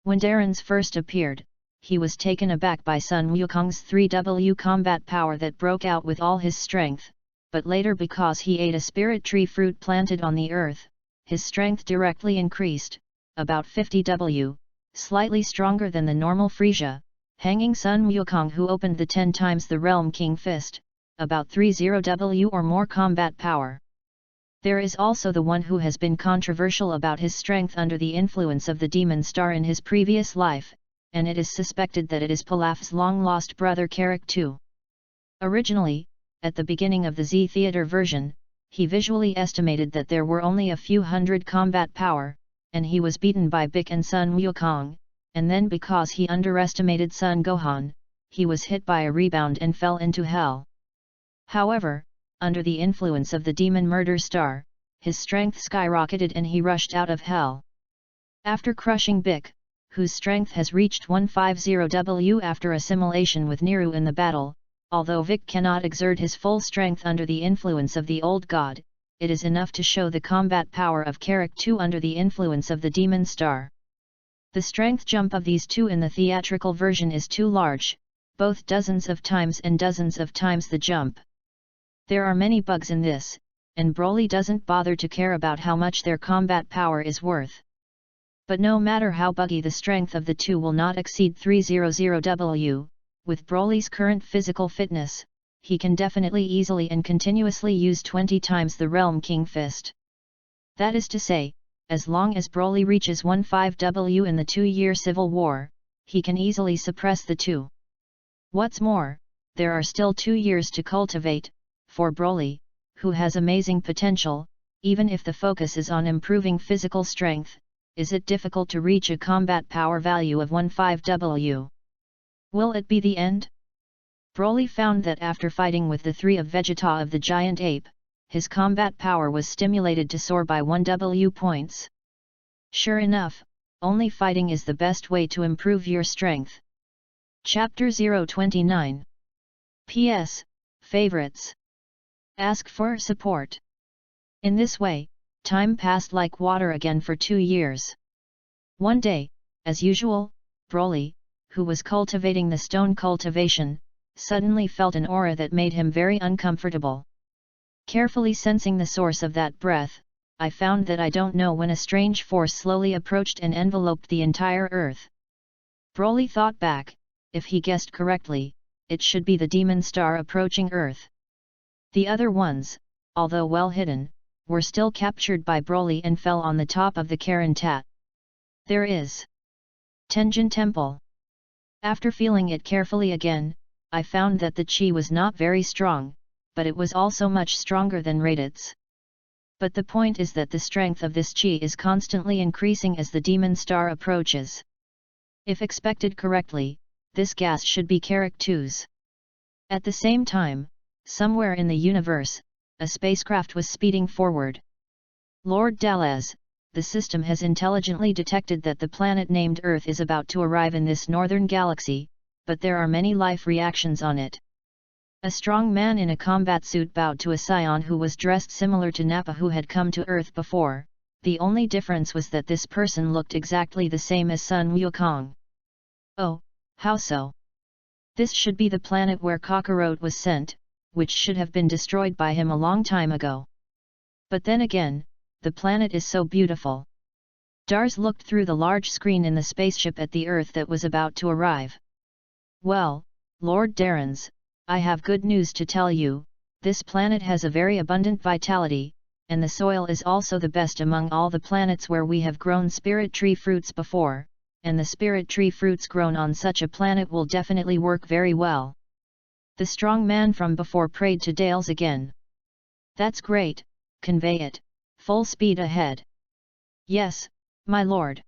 S1: When Darren's first appeared, he was taken aback by Sun Wukong's 3W combat power that broke out with all his strength, but later because he ate a spirit tree fruit planted on the earth, his strength directly increased, about 50W, slightly stronger than the normal Frieza, hanging Sun Wukong who opened the 10 times the Realm King Fist, about 30W or more combat power. There is also the one who has been controversial about his strength under the influence of the Demon Star in his previous life, and it is suspected that it is Pilaf's long-lost brother Carrick too. Originally, at the beginning of the Z Theater version, he visually estimated that there were only a few hundred combat power, and he was beaten by Bick and Sun Wukong, and then because he underestimated Sun Gohan, he was hit by a rebound and fell into hell. However, under the influence of the Demon Murder Star, his strength skyrocketed and he rushed out of hell. After crushing Bick, whose strength has reached 150W after assimilation with Niru in the battle. Although Vic cannot exert his full strength under the influence of the old god, it is enough to show the combat power of Carrick 2 under the influence of the demon star. The strength jump of these two in the theatrical version is too large, both dozens of times and dozens of times the jump. There are many bugs in this, and Broly doesn't bother to care about how much their combat power is worth. But no matter how buggy, the strength of the two will not exceed 300W. With Broly's current physical fitness, he can definitely easily and continuously use 20 times the Realm King Fist. That is to say, as long as Broly reaches 15W in the 2-year civil war, he can easily suppress the two. What's more, there are still 2 years to cultivate, for Broly, who has amazing potential. Even if the focus is on improving physical strength, is it difficult to reach a combat power value of 15W? Will it be the end? Broly found that after fighting with the 3 of Vegeta of the giant ape, his combat power was stimulated to soar by 1W points. Sure enough, only fighting is the best way to improve your strength. Chapter 029. PS. Favorites. Ask for support. In this way, time passed like water again for 2 years. One day, as usual, Broly, who was cultivating the stone cultivation, suddenly felt an aura that made him very uncomfortable. Carefully sensing the source of that breath, I found that I don't know when a strange force slowly approached and enveloped the entire earth. Broly thought back, if he guessed correctly, it should be the demon star approaching earth. The other ones, although well hidden, were still captured by Broly and fell on the top of the Karantat. There is Tenjin Temple. After feeling it carefully again, I found that the chi was not very strong, but it was also much stronger than Raditz. But the point is that the strength of this chi is constantly increasing as the demon star approaches. If expected correctly, this gas should be Carrick 2's. At the same time, somewhere in the universe, a spacecraft was speeding forward. Lord Dallas, the system has intelligently detected that the planet named Earth is about to arrive in this northern galaxy, but there are many life reactions on it. A strong man in a combat suit bowed to a scion who was dressed similar to Nappa, who had come to Earth before. The only difference was that this person looked exactly the same as Sun Wukong. Oh, how so? This should be the planet where Kakarot was sent, which should have been destroyed by him a long time ago. But then again, the planet is so beautiful. Dars looked through the large screen in the spaceship at the Earth that was about to arrive. Well, Lord Darrens, I have good news to tell you. This planet has a very abundant vitality, and the soil is also the best among all the planets where we have grown spirit tree fruits before, and the spirit tree fruits grown on such a planet will definitely work very well. The strong man from before prayed to Dales again. That's great, convey it, full speed ahead. Yes, my lord.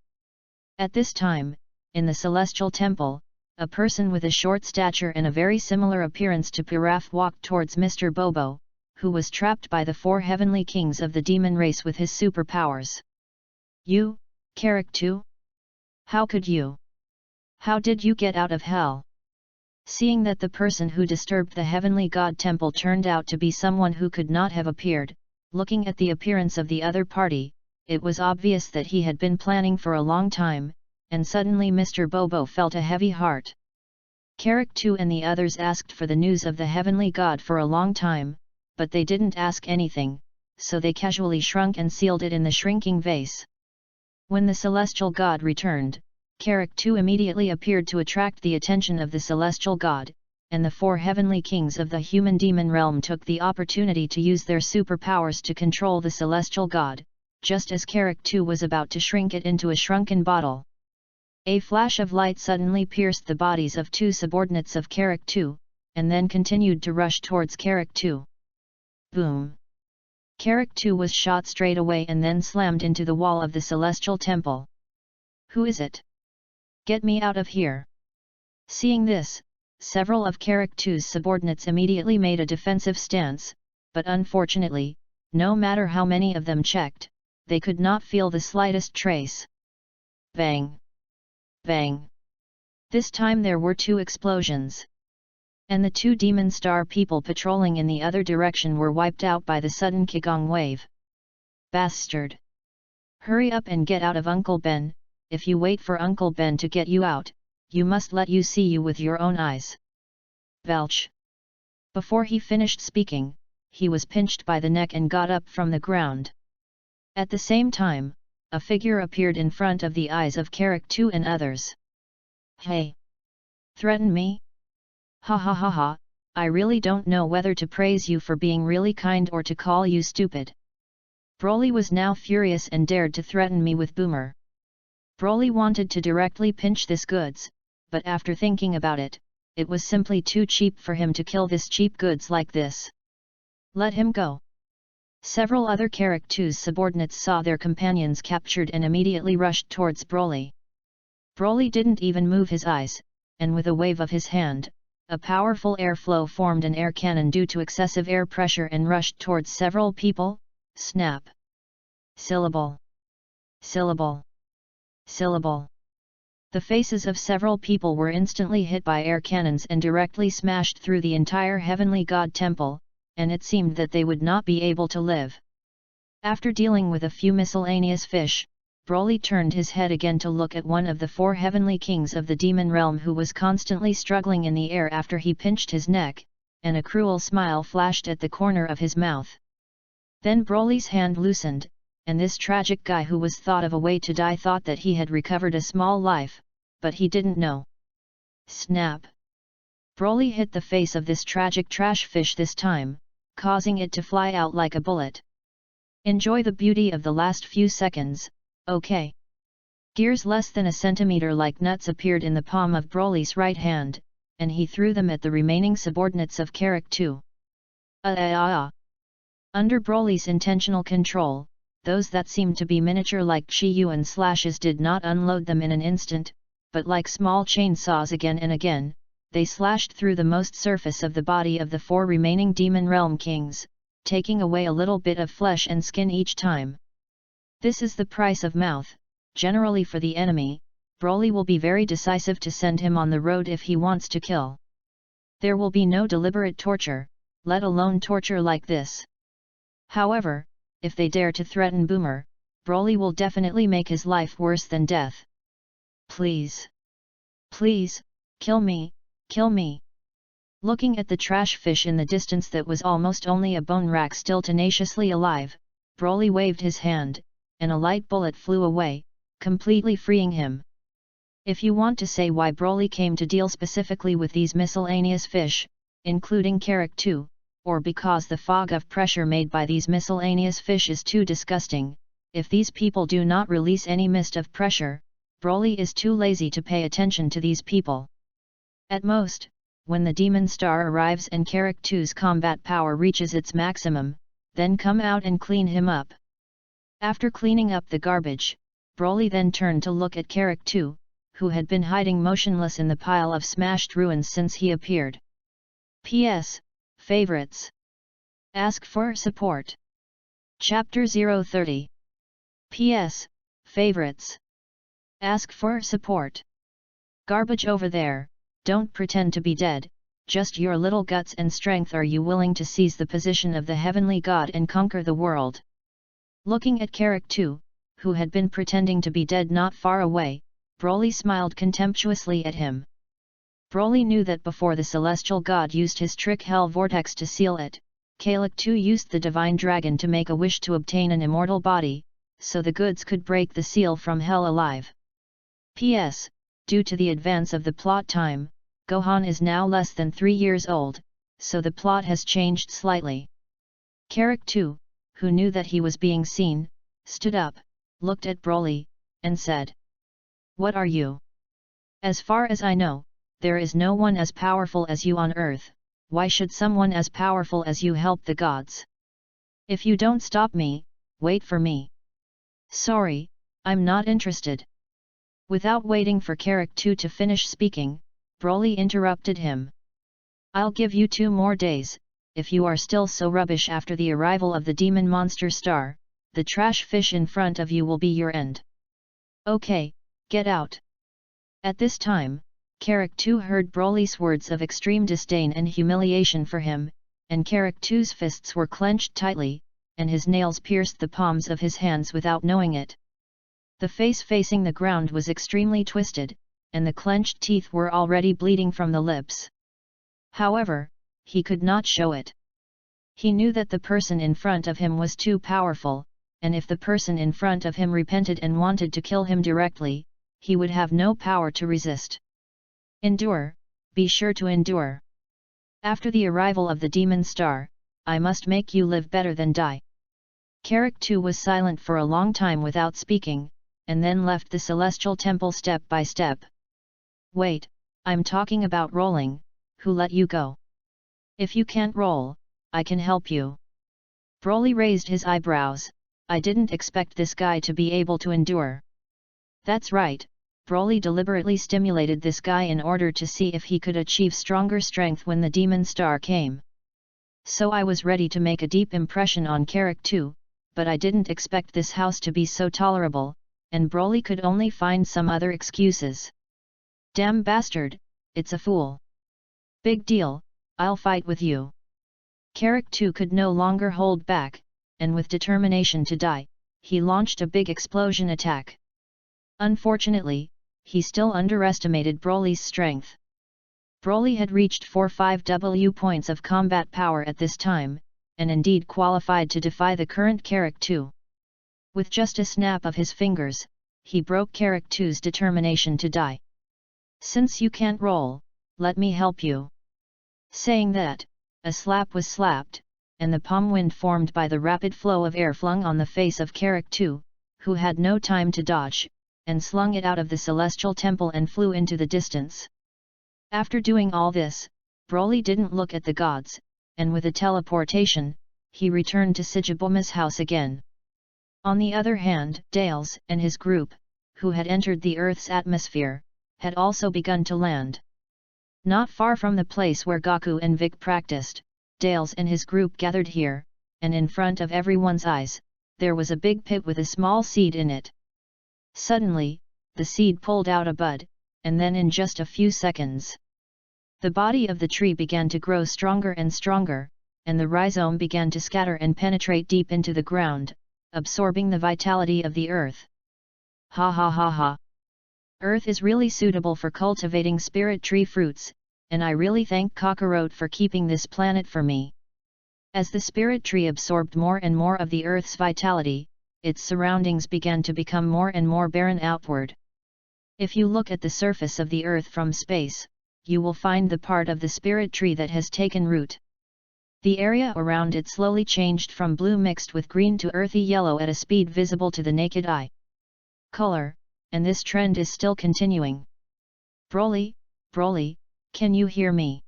S1: At this time, in the Celestial Temple, a person with a short stature and a very similar appearance to Piraf walked towards Mr. Bobo, who was trapped by the 4 heavenly kings of the demon race with his superpowers. You, Carrick 2? How could you? How did you get out of hell? Seeing that the person who disturbed the heavenly god temple turned out to be someone who could not have appeared, looking at the appearance of the other party, it was obvious that he had been planning for a long time, and suddenly Mr. Bobo felt a heavy heart. Carrick 2 and the others asked for the news of the heavenly god for a long time, but they didn't ask anything, so they casually shrunk and sealed it in the shrinking vase. When the celestial god returned, Carrick 2 immediately appeared to attract the attention of the celestial god, and the 4 heavenly kings of the human demon realm took the opportunity to use their superpowers to control the celestial god, just as Carrick 2 was about to shrink it into a shrunken bottle. A flash of light suddenly pierced the bodies of 2 subordinates of Carrick 2, and then continued to rush towards Carrick 2. Boom! Carrick 2 was shot straight away and then slammed into the wall of the Celestial Temple. Who is it? Get me out of here! Seeing this, several of Carrick 2's subordinates immediately made a defensive stance, but unfortunately, no matter how many of them checked, they could not feel the slightest trace. Bang! Bang! This time there were 2 explosions. And the 2 demon star people patrolling in the other direction were wiped out by the sudden Qigong wave. Bastard! Hurry up and get out of Uncle Ben. If you wait for Uncle Ben to get you out, you must let you see you with your own eyes. Belch! Before he finished speaking, he was pinched by the neck and got up from the ground. At the same time, a figure appeared in front of the eyes of Carrick 2 and others. Hey! Threaten me? Ha ha ha ha, I really don't know whether to praise you for being really kind or to call you stupid. Broly was now furious and dared to threaten me with Boomer. Broly wanted to directly pinch this goods, but after thinking about it, it was simply too cheap for him to kill this cheap goods like this. Let him go. Several other Carrick 2's subordinates saw their companions captured and immediately rushed towards Broly. Broly didn't even move his eyes, and with a wave of his hand, a powerful airflow formed an air cannon due to excessive air pressure and rushed towards several people. Snap! Syllable! Syllable! Syllable! The faces of several people were instantly hit by air cannons and directly smashed through the entire Heavenly God Temple, and it seemed that they would not be able to live. After dealing with a few miscellaneous fish, Broly turned his head again to look at one of the 4 heavenly kings of the demon realm who was constantly struggling in the air after he pinched his neck, and a cruel smile flashed at the corner of his mouth. Then Broly's hand loosened, and this tragic guy who was thought of a way to die thought that he had recovered a small life, but he didn't know. Snap! Broly hit the face of this tragic trash fish this time, causing it to fly out like a bullet. Enjoy the beauty of the last few seconds, okay? Gears less than a centimeter like nuts appeared in the palm of Broly's right hand, and he threw them at the remaining subordinates of Carrick 2. Under Broly's intentional control, those that seemed to be miniature like Chi-Yuan slashes did not unload them in an instant, but like small chainsaws again and again, they slashed through the most surface of the body of the 4 remaining Demon Realm Kings, taking away a little bit of flesh and skin each time. This is the price of mouth. Generally for the enemy, Broly will be very decisive to send him on the road if he wants to kill. There will be no deliberate torture, let alone torture like this. However, if they dare to threaten Boomer, Broly will definitely make his life worse than death. Please! Please, kill me, kill me! Looking at the trash fish in the distance that was almost only a bone rack still tenaciously alive, Broly waved his hand, and a light bullet flew away, completely freeing him. If you want to say why Broly came to deal specifically with these miscellaneous fish, including Carrick 2, or because the fog of pressure made by these miscellaneous fish is too disgusting, if these people do not release any mist of pressure, Broly is too lazy to pay attention to these people. At most, when the Demon Star arrives and Carrick 2's combat power reaches its maximum, then come out and clean him up. After cleaning up the garbage, Broly then turned to look at Carrick 2, who had been hiding motionless in the pile of smashed ruins since he appeared. P.S. Favorites. Ask for support. Chapter 030. P.S. Favorites. Ask for support. Garbage over there, don't pretend to be dead, just your little guts and strength. Are you willing to seize the position of the Heavenly God and conquer the world? Looking at Carrick 2, who had been pretending to be dead not far away, Broly smiled contemptuously at him. Broly knew that before the Celestial God used his trick Hell Vortex to seal it, Carrick 2 used the Divine Dragon to make a wish to obtain an immortal body, so the goods could break the seal from Hell alive. P.S. Due to the advance of the plot time, Gohan is now less than 3 years old, so the plot has changed slightly. Carrick 2, who knew that he was being seen, stood up, looked at Broly, and said, "What are you? As far as I know, there is no one as powerful as you on earth. Why should someone as powerful as you help the gods? If you don't stop me, wait for me." "Sorry, I'm not interested." Without waiting for Carrick 2 to finish speaking, Broly interrupted him. "I'll give you 2 more days, if you are still so rubbish after the arrival of the Demon Monster Star, the trash fish in front of you will be your end. Okay, get out." At this time, Carrick too heard Broly's words of extreme disdain and humiliation for him, and Carrick too's fists were clenched tightly, and his nails pierced the palms of his hands without knowing it. The face facing the ground was extremely twisted, and the clenched teeth were already bleeding from the lips. However, he could not show it. He knew that the person in front of him was too powerful, and if the person in front of him repented and wanted to kill him directly, he would have no power to resist. Endure, be sure to endure. After the arrival of the demon star, I must make you live better than die. Carrick too was silent for a long time without speaking, and then left the celestial temple step by step. Wait, I'm talking about rolling, who let you go? If you can't roll, I can help you. Broly raised his eyebrows. I didn't expect this guy to be able to endure. That's right, Broly deliberately stimulated this guy in order to see if he could achieve stronger strength when the demon star came. So I was ready to make a deep impression on Carrick too, but I didn't expect this house to be so tolerable, and Broly could only find some other excuses. Damn bastard, it's a fool. Big deal, I'll fight with you. Carrick too could no longer hold back, and with determination to die, he launched a big explosion attack. Unfortunately, he still underestimated Broly's strength. Broly had reached 4-5 points of combat power at this time, and indeed qualified to defy the current Carrick too. With just a snap of his fingers, he broke Carrick too's determination to die. Since you can't roll, let me help you. Saying that, a slap was slapped, and the palm wind formed by the rapid flow of air flung on the face of Carrick too, who had no time to dodge, and slung it out of the celestial temple and flew into the distance. After doing all this, Broly didn't look at the gods, and with a teleportation, he returned to Sigibuma's house again. On the other hand, Dales and his group, who had entered the Earth's atmosphere, had also begun to land. Not far from the place where Goku and Vic practiced, Dales and his group gathered here, and in front of everyone's eyes, there was a big pit with a small seed in it. Suddenly, the seed pulled out a bud, and then in just a few seconds, the body of the tree began to grow stronger and stronger, and the rhizome began to scatter and penetrate deep into the ground, absorbing the vitality of the earth. Ha ha ha ha! Earth is really suitable for cultivating spirit tree fruits, and I really thank Kakarot for keeping this planet for me. As the spirit tree absorbed more and more of the Earth's vitality, its surroundings began to become more and more barren outward. If you look at the surface of the Earth from space, you will find the part of the spirit tree that has taken root. The area around it slowly changed from blue mixed with green to earthy yellow at a speed visible to the naked eye. Color, and this trend is still continuing. Broly, can you hear me?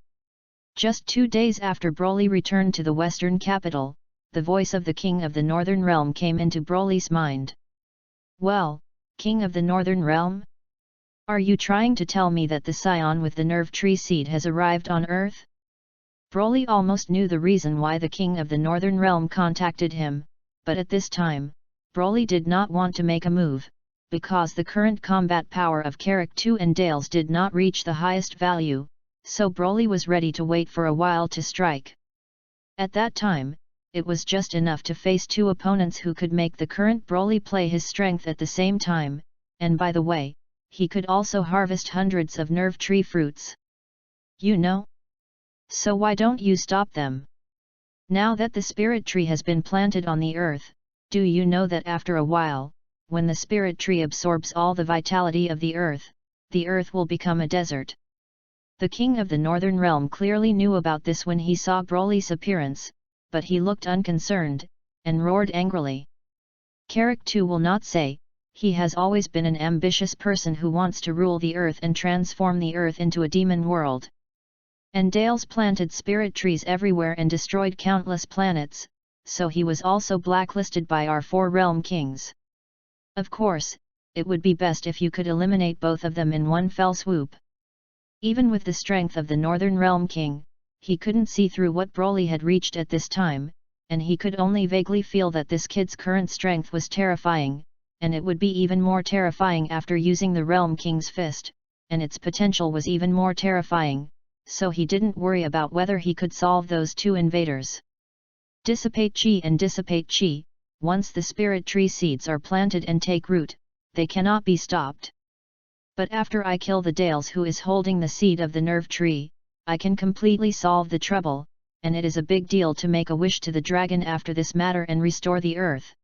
S1: Just 2 days after Broly returned to the western capital, the voice of the King of the Northern Realm came into Broly's mind. Well, King of the Northern Realm? Are you trying to tell me that the scion with the nerve tree seed has arrived on Earth? Broly almost knew the reason why the King of the Northern Realm contacted him, but at this time, Broly did not want to make a move, because the current combat power of Carrick 2 and Dales did not reach the highest value, so Broly was ready to wait for a while to strike. At that time, it was just enough to face 2 opponents who could make the current Broly play his strength at the same time, and by the way, he could also harvest hundreds of nerve tree fruits. You know? So why don't you stop them? Now that the spirit tree has been planted on the earth, do you know that after a while, when the spirit tree absorbs all the vitality of the earth will become a desert? The King of the Northern Realm clearly knew about this when he saw Broly's appearance, but he looked unconcerned, and roared angrily. Carrick 2 will not say, he has always been an ambitious person who wants to rule the earth and transform the earth into a demon world. And Dales planted spirit trees everywhere and destroyed countless planets, so he was also blacklisted by our 4 realm kings. Of course, it would be best if you could eliminate both of them in one fell swoop. Even with the strength of the Northern Realm King, he couldn't see through what Broly had reached at this time, and he could only vaguely feel that this kid's current strength was terrifying, and it would be even more terrifying after using the Realm King's fist, and its potential was even more terrifying, so he didn't worry about whether he could solve those two invaders. Dissipate chi and dissipate chi. Once the spirit tree seeds are planted and take root, they cannot be stopped. But after I kill the Dales who is holding the seed of the nerve tree, I can completely solve the trouble, and it is a big deal to make a wish to the dragon after this matter and restore the earth.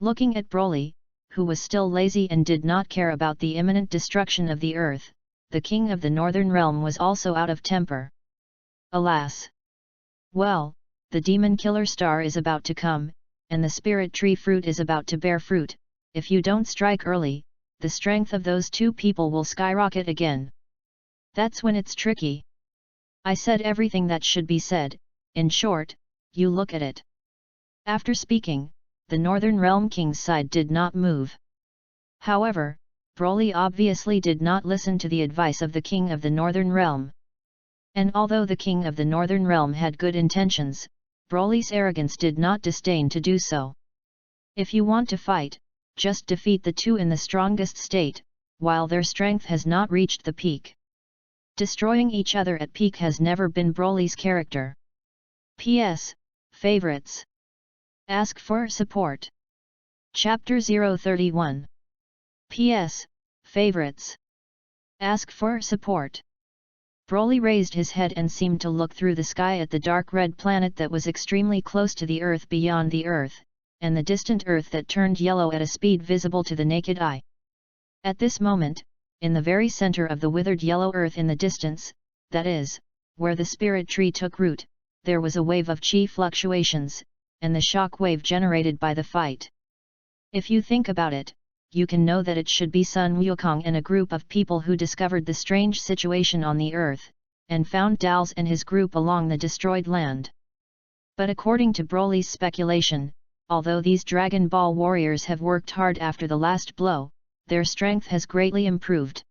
S1: Looking at Broly, who was still lazy and did not care about the imminent destruction of the earth, the king of the northern realm was also out of temper. Alas! Well, the demon killer star is about to come, and the spirit tree fruit is about to bear fruit. If you don't strike early, the strength of those two people will skyrocket again. That's when it's tricky. I said everything that should be said. In short, you look at it. After speaking, the Northern Realm King's side did not move. However, Broly obviously did not listen to the advice of the King of the Northern Realm. And although the King of the Northern Realm had good intentions, Broly's arrogance did not disdain to do so. If you want to fight, just defeat the two in the strongest state, while their strength has not reached the peak. Destroying each other at peak has never been Broly's character. P.S. Favorites. Ask for support. Chapter 031. P.S. Favorites. Ask for support. Broly raised his head and seemed to look through the sky at the dark red planet that was extremely close to the Earth beyond the Earth, and the distant Earth that turned yellow at a speed visible to the naked eye. At this moment, in the very center of the withered yellow Earth in the distance, that is, where the spirit tree took root, there was a wave of chi fluctuations, and the shock wave generated by the fight. If you think about it, you can know that it should be Sun Wukong and a group of people who discovered the strange situation on the Earth, and found Dals and his group along the destroyed land. But according to Broly's speculation, although these Dragon Ball warriors have worked hard after the last blow, their strength has greatly improved.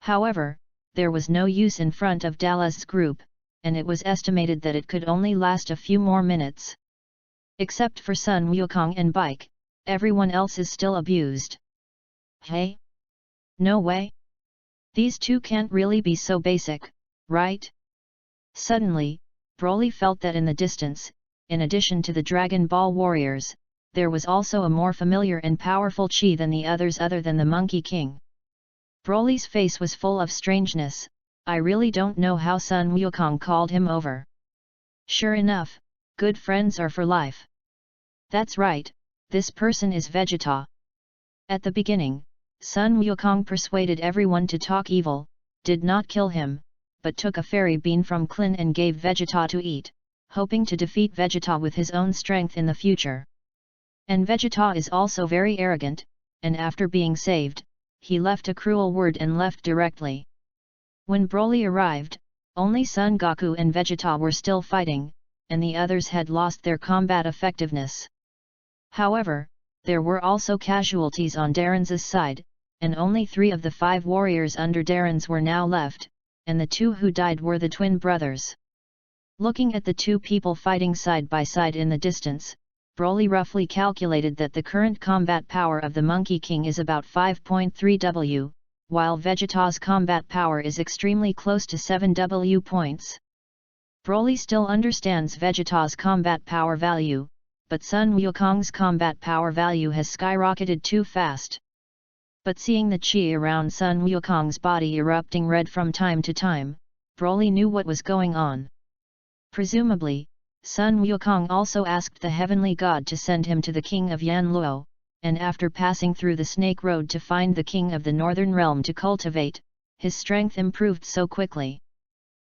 S1: However, there was no use in front of Dallas's group, and it was estimated that it could only last a few more minutes. Except for Sun Wukong and Bike, everyone else is still abused. Hey? No way? These two can't really be so basic, right? Suddenly, Broly felt that in the distance, in addition to the Dragon Ball warriors, there was also a more familiar and powerful chi than the others other than the Monkey King. Broly's face was full of strangeness. I really don't know how Sun Wukong called him over. Sure enough, good friends are for life. That's right, this person is Vegeta. At the beginning, Sun Wukong persuaded everyone to talk evil, did not kill him, but took a fairy bean from Klin and gave Vegeta to eat, hoping to defeat Vegeta with his own strength in the future. And Vegeta is also very arrogant, and after being saved, he left a cruel word and left directly. When Broly arrived, only Son Goku and Vegeta were still fighting, and the others had lost their combat effectiveness. However, there were also casualties on Daren's side, and only 3 of the 5 warriors under Daren's were now left, and the 2 who died were the twin brothers. Looking at the 2 people fighting side by side in the distance, Broly roughly calculated that the current combat power of the Monkey King is about 5.3 W, while Vegeta's combat power is extremely close to 7 W points. Broly still understands Vegeta's combat power value, but Sun Wukong's combat power value has skyrocketed too fast. But seeing the chi around Sun Wukong's body erupting red from time to time, Broly knew what was going on. Presumably, Sun Wukong also asked the heavenly god to send him to the king of Yanluo, and after passing through the snake road to find the king of the northern realm to cultivate, his strength improved so quickly.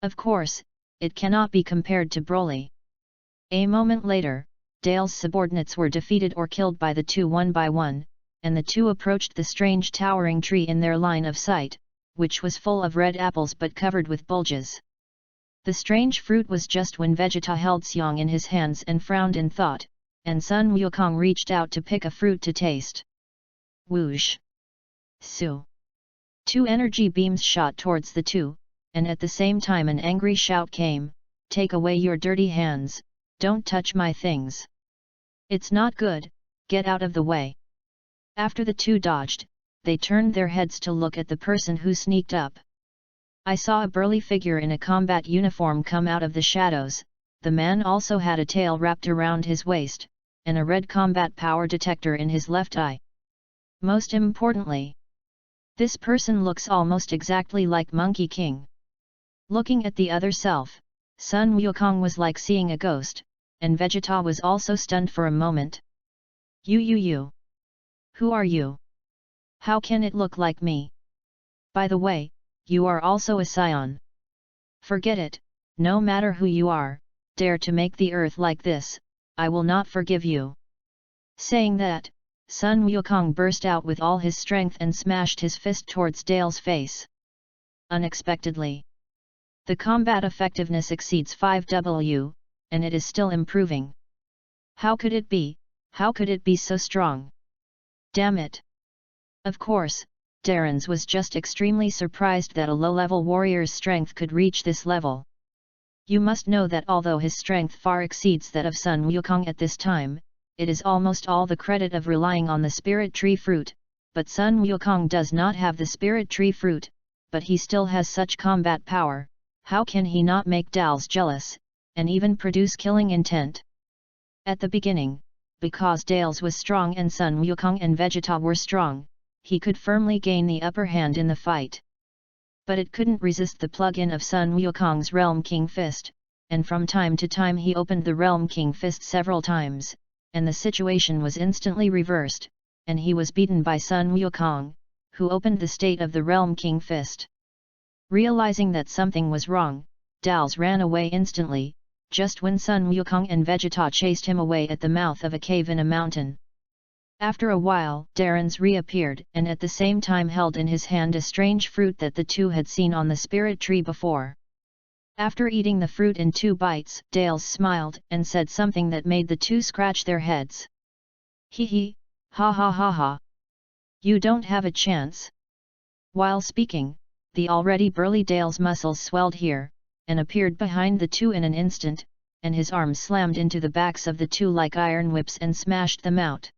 S1: Of course, it cannot be compared to Broly. A moment later, Dale's subordinates were defeated or killed by the 2 one by one, and the 2 approached the strange towering tree in their line of sight, which was full of red apples but covered with bulges. The strange fruit was just when Vegeta held Xiang in his hands and frowned in thought, and Sun Wukong reached out to pick a fruit to taste. Whoosh! Su! 2 energy beams shot towards the 2, and at the same time an angry shout came, "Take away your dirty hands, don't touch my things. It's not good, get out of the way." After the 2 dodged, they turned their heads to look at the person who sneaked up. I saw a burly figure in a combat uniform come out of the shadows. The man also had a tail wrapped around his waist, and a red combat power detector in his left eye. Most importantly, this person looks almost exactly like Monkey King. Looking at the other self, Sun Wukong was like seeing a ghost, and Vegeta was also stunned for a moment. You. Who are you? How can it look like me? By the way, you are also a scion. Forget it, no matter who you are, dare to make the earth like this, I will not forgive you. Saying that, Sun Wukong burst out with all his strength and smashed his fist towards Dale's face. Unexpectedly, the combat effectiveness exceeds 5W, and it is still improving. How could it be? How could it be so strong? Damn it! Of course, Darren's was just extremely surprised that a low-level warrior's strength could reach this level. You must know that although his strength far exceeds that of Sun Wukong at this time, it is almost all the credit of relying on the spirit tree fruit, but Sun Wukong does not have the spirit tree fruit, but he still has such combat power. How can he not make Dals jealous, and even produce killing intent? At the beginning, because Dales was strong and Sun Wukong and Vegeta were strong, he could firmly gain the upper hand in the fight. But it couldn't resist the plug-in of Sun Wukong's Realm King Fist, and from time to time he opened the Realm King Fist several times, and the situation was instantly reversed, and he was beaten by Sun Wukong, who opened the state of the Realm King Fist. Realizing that something was wrong, Dals ran away instantly, just when Sun Wukong and Vegeta chased him away at the mouth of a cave in a mountain. After a while, Darren's reappeared and at the same time held in his hand a strange fruit that the two had seen on the spirit tree before. After eating the fruit in 2 bites, Dales smiled and said something that made the two scratch their heads. Hee, ha ha ha ha. You don't have a chance. While speaking, the already burly Dale's muscles swelled here, and appeared behind the two in an instant, and his arms slammed into the backs of the two like iron whips and smashed them out.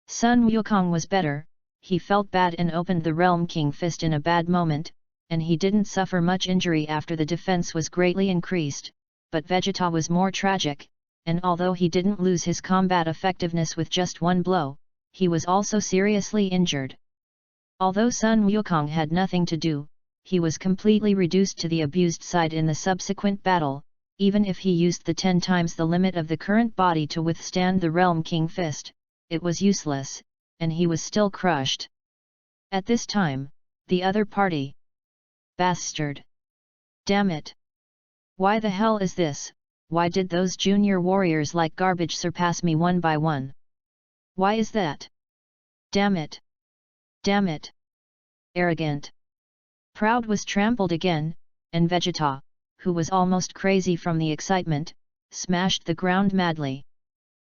S1: Sun Wukong was better, he felt bad and opened the Realm King Fist in a bad moment, and he didn't suffer much injury after the defense was greatly increased, but Vegeta was more tragic, and although he didn't lose his combat effectiveness with just 1 blow, he was also seriously injured. Although Sun Wukong had nothing to do, he was completely reduced to the abused side in the subsequent battle. Even if he used the 10 times the limit of the current body to withstand the Realm King Fist, it was useless, and he was still crushed. At this time, the other party. Bastard! Damn it! Why the hell is this? Why did those junior warriors like garbage surpass me 1 by 1? Why is that? Damn it! Damn it! Arrogant! Proud was trampled again, and Vegeta, who was almost crazy from the excitement, smashed the ground madly.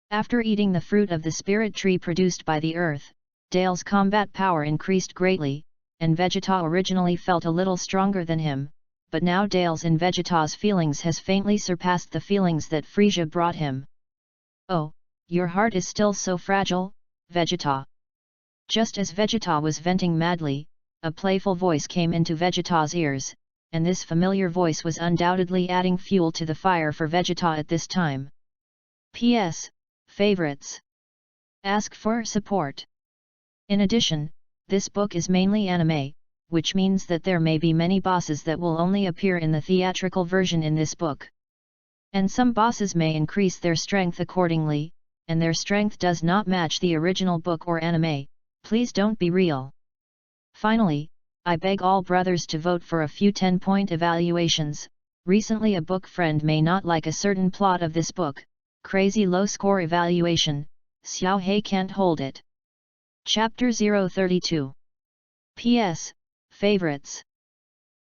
S1: After eating the fruit of the spirit tree produced by the earth, Dale's combat power increased greatly, and Vegeta originally felt a little stronger than him, but now Dale's and Vegeta's feelings has faintly surpassed the feelings that Frieza brought him. Oh, your heart is still so fragile, Vegeta. Just as Vegeta was venting madly, a playful voice came into Vegeta's ears, and this familiar voice was undoubtedly adding fuel to the fire for Vegeta at this time. P.S. Favorites. Ask for support. In addition, this book is mainly anime, which means that there may be many bosses that will only appear in the theatrical version in this book. And some bosses may increase their strength accordingly, and their strength does not match the original book or anime. Please don't be real. Finally, I beg all brothers to vote for a few 10-point evaluations. Recently a book friend may not like a certain plot of this book. Crazy low score evaluation, Xiao He can't hold it. Chapter 032. P.S. Favorites.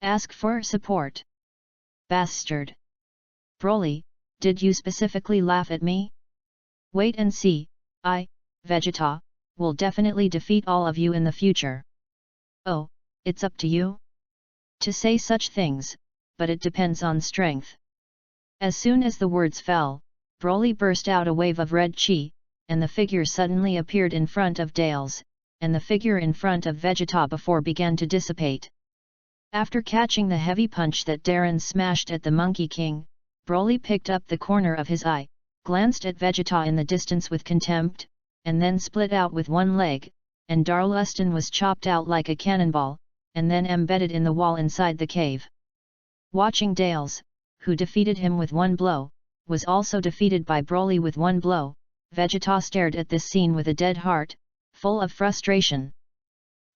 S1: Ask for support. Bastard. Broly, did you specifically laugh at me? Wait and see, Vegeta, will definitely defeat all of you in the future. Oh, it's up to you to say such things, but it depends on strength. As soon as the words fell, Broly burst out a wave of red chi, and the figure suddenly appeared in front of Dales, and the figure in front of Vegeta before began to dissipate. After catching the heavy punch that Darren smashed at the Monkey King, Broly picked up the corner of his eye, glanced at Vegeta in the distance with contempt, and then split out with one leg, and Darluston was chopped out like a cannonball, and then embedded in the wall inside the cave. Watching Dales, who defeated him with one blow, was also defeated by Broly with one blow, Vegeta stared at this scene with a dead heart, full of frustration.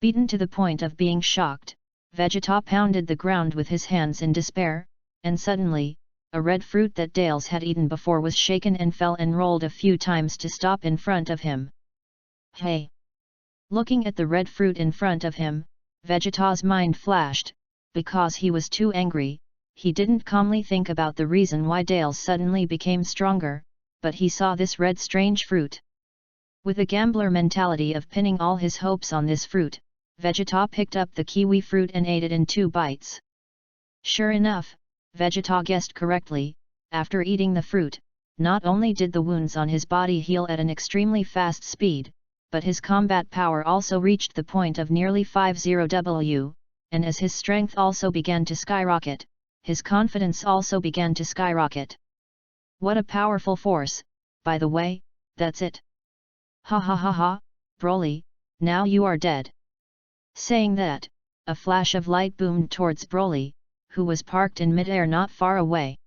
S1: Beaten to the point of being shocked, Vegeta pounded the ground with his hands in despair, and suddenly, a red fruit that Dales had eaten before was shaken and fell and rolled a few times to stop in front of him. Hey! Looking at the red fruit in front of him, Vegeta's mind flashed. Because he was too angry, he didn't calmly think about the reason why Dales suddenly became stronger, but he saw this red strange fruit. With a gambler mentality of pinning all his hopes on this fruit, Vegeta picked up the kiwi fruit and ate it in 2 bites. Sure enough, Vegeta guessed correctly. After eating the fruit, not only did the wounds on his body heal at an extremely fast speed, but his combat power also reached the point of nearly 50W, and as his strength also began to skyrocket, his confidence also began to skyrocket. What a powerful force, by the way, that's it. Ha ha ha ha, Broly, now you are dead. Saying that, a flash of light boomed towards Broly, who was parked in midair not far away.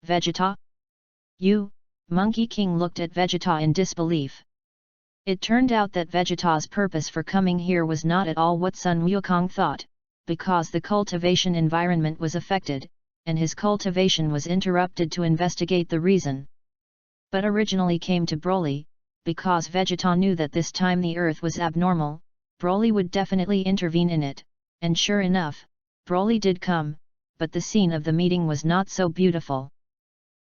S1: Vegeta? You? Monkey King looked at Vegeta in disbelief. It turned out that Vegeta's purpose for coming here was not at all what Sun Wukong thought, because the cultivation environment was affected, and his cultivation was interrupted to investigate the reason. But originally came to Broly, because Vegeta knew that this time the earth was abnormal, Broly would definitely intervene in it, and sure enough, Broly did come, but the scene of the meeting was not so beautiful.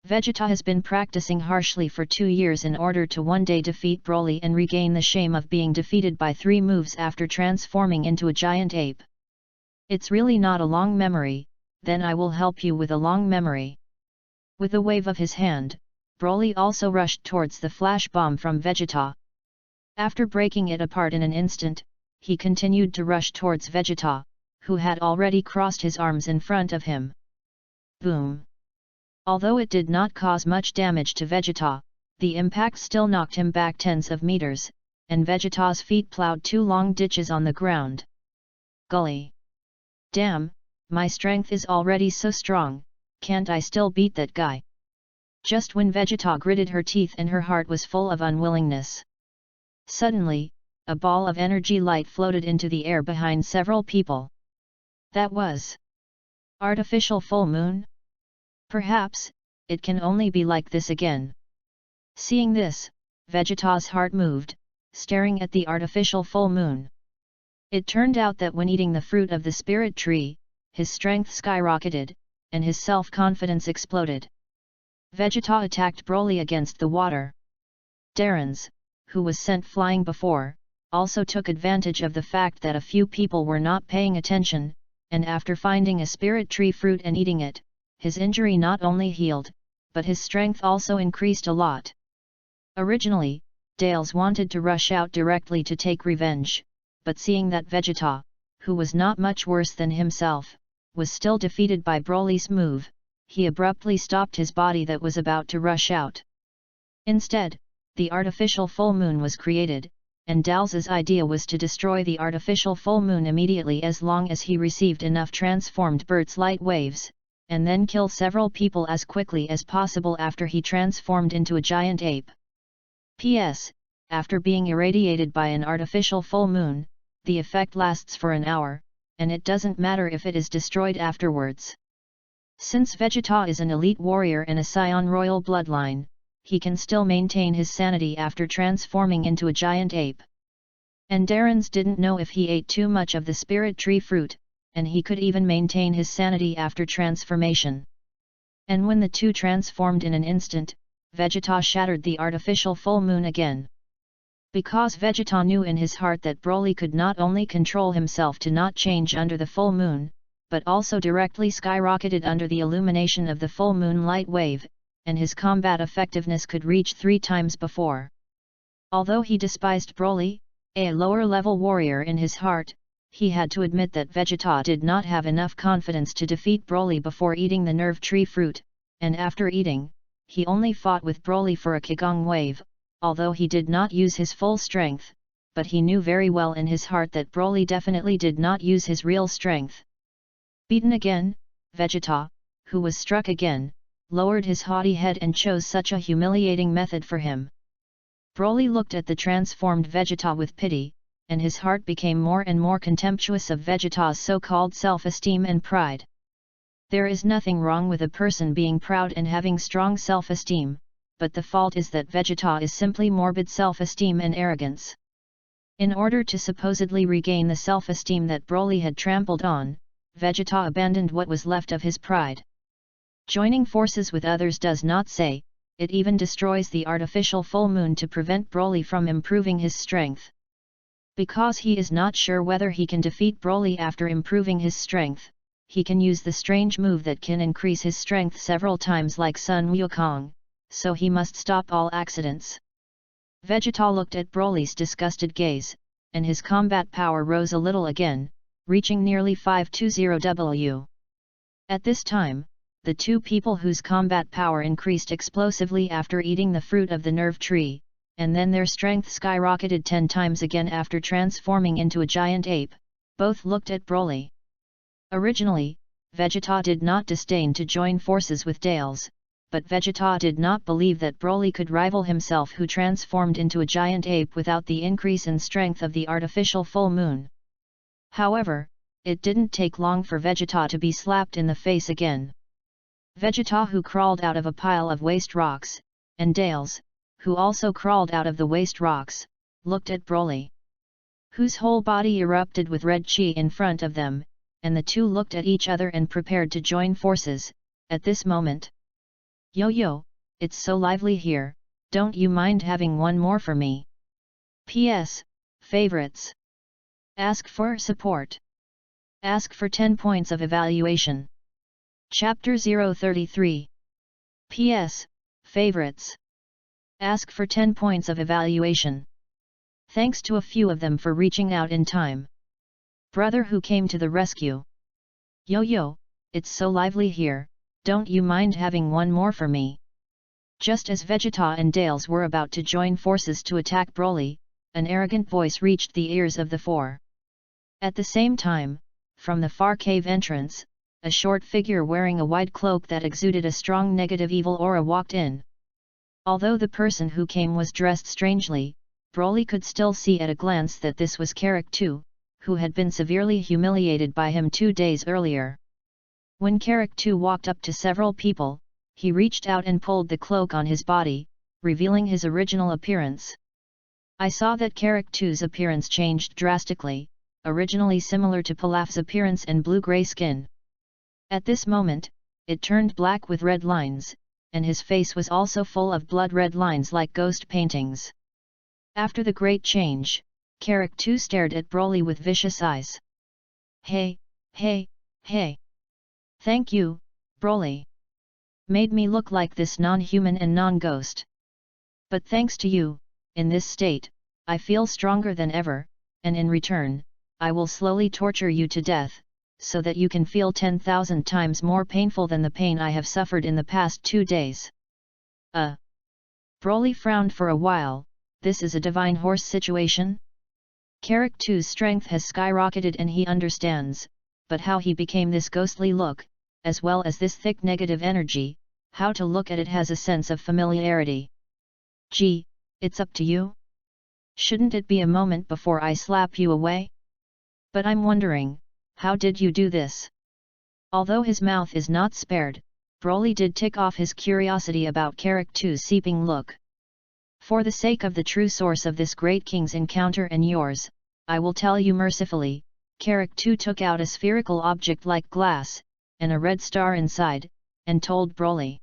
S1: Vegeta has been practicing harshly for 2 years in order to one day defeat Broly and regain the shame of being defeated by 3 moves after transforming into a giant ape. It's really not a long memory, then I will help you with a long memory. With a wave of his hand, Broly also rushed towards the flash bomb from Vegeta. After breaking it apart in an instant, he continued to rush towards Vegeta, who had already crossed his arms in front of him. Boom! Although it did not cause much damage to Vegeta, the impact still knocked him back tens of meters, and Vegeta's feet plowed 2 long ditches on the ground. Golly! Damn, my strength is already so strong, can't I still beat that guy? Just when Vegeta gritted her teeth and her heart was full of unwillingness. Suddenly, a ball of energy light floated into the air behind several people. That was artificial full moon? Perhaps, it can only be like this again. Seeing this, Vegeta's heart moved, staring at the artificial full moon. It turned out that when eating the fruit of the spirit tree, his strength skyrocketed, and his self-confidence exploded. Vegeta attacked Broly against the water. Darren's, who was sent flying before, also took advantage of the fact that a few people were not paying attention, and after finding a spirit tree fruit and eating it, his injury not only healed, but his strength also increased a lot. Originally, Dales wanted to rush out directly to take revenge, but seeing that Vegeta, who was not much worse than himself, was still defeated by Broly's move, he abruptly stopped his body that was about to rush out. Instead, the artificial full moon was created, and Dales's idea was to destroy the artificial full moon immediately as long as he received enough transformed bird's light waves, and then kill several people as quickly as possible after he transformed into a giant ape. P.S. After being irradiated by an artificial full moon, the effect lasts for an hour, and it doesn't matter if it is destroyed afterwards. Since Vegeta is an elite warrior and a Scion royal bloodline, he can still maintain his sanity after transforming into a giant ape. And Darren's didn't know if he ate too much of the spirit tree fruit, and he could even maintain his sanity after transformation. And when the two transformed in an instant, Vegeta shattered the artificial full moon again. Because Vegeta knew in his heart that Broly could not only control himself to not change under the full moon, but also directly skyrocketed under the illumination of the full moon light wave, and his combat effectiveness could reach 3 times before. Although he despised Broly, A lower-level warrior in his heart, he had to admit that Vegeta did not have enough confidence to defeat Broly before eating the nerve tree fruit, and after eating, he only fought with Broly for a Kigong wave, although he did not use his full strength, but he knew very well in his heart that Broly definitely did not use his real strength. Beaten again, Vegeta, who was struck again, lowered his haughty head and chose such a humiliating method for him. Broly looked at the transformed Vegeta with pity, and his heart became more and more contemptuous of Vegeta's so-called self-esteem and pride. There is nothing wrong with a person being proud and having strong self-esteem, but the fault is that Vegeta is simply morbid self-esteem and arrogance. In order to supposedly regain the self-esteem that Broly had trampled on, Vegeta abandoned what was left of his pride. Joining forces with others does not say, it even destroys the artificial full moon to prevent Broly from improving his strength. Because he is not sure whether he can defeat Broly after improving his strength, he can use the strange move that can increase his strength several times like Sun Wukong, so he must stop all accidents. Vegeta looked at Broly's disgusted gaze, and his combat power rose a little again, reaching nearly 520W. At this time, the two people whose combat power increased explosively after eating the fruit of the nerve tree, and then their strength skyrocketed 10 times again after transforming into a giant ape, both looked at Broly. Originally, Vegeta did not disdain to join forces with Dales, but Vegeta did not believe that Broly could rival himself who transformed into a giant ape without the increase in strength of the artificial full moon. However, it didn't take long for Vegeta to be slapped in the face again. Vegeta, who crawled out of a pile of waste rocks, and Dales, who also crawled out of the waste rocks, looked at Broly, whose whole body erupted with red chi in front of them, and the two looked at each other and prepared to join forces. At this moment, "Yo, it's so lively here, don't you mind having one more for me? PS, favorites. Ask for support. Ask for 10 points of evaluation." Chapter 033. PS, favorites. Ask for 10 points of evaluation. Thanks to a few of them for reaching out in time. Brother who came to the rescue. "Yo, it's so lively here, don't you mind having one more for me?" Just as Vegeta and Dales were about to join forces to attack Broly, an arrogant voice reached the ears of the four. At the same time, from the far cave entrance, a short figure wearing a wide cloak that exuded a strong negative evil aura walked in. Although the person who came was dressed strangely, Broly could still see at a glance that this was Karak II, who had been severely humiliated by him 2 days earlier. When Karak II walked up to several people, he reached out and pulled the cloak on his body, revealing his original appearance. I saw that Karak II's appearance changed drastically, originally similar to Pilaf's appearance and blue-gray skin. At this moment, it turned black with red lines, and his face was also full of blood-red lines like ghost paintings. After the great change, Karak II stared at Broly with vicious eyes. Hey! Thank you, Broly. Made me look like this non-human and non-ghost. But thanks to you, in this state, I feel stronger than ever, and in return, I will slowly torture you to death, so that you can feel 10,000 times more painful than the pain I have suffered in the past 2 days. Broly frowned for a while. This is a divine horse situation? Karak II's strength has skyrocketed and he understands, but how he became this ghostly look, as well as this thick negative energy, how to look at it has a sense of familiarity. Gee, it's up to you? Shouldn't it be a moment before I slap you away? But I'm wondering, how did you do this? Although his mouth is not spared, Broly did tick off his curiosity about Karak II's seeping look. For the sake of the true source of this great king's encounter and yours, I will tell you mercifully. Karak II took out a spherical object like glass, and a red star inside, and told Broly.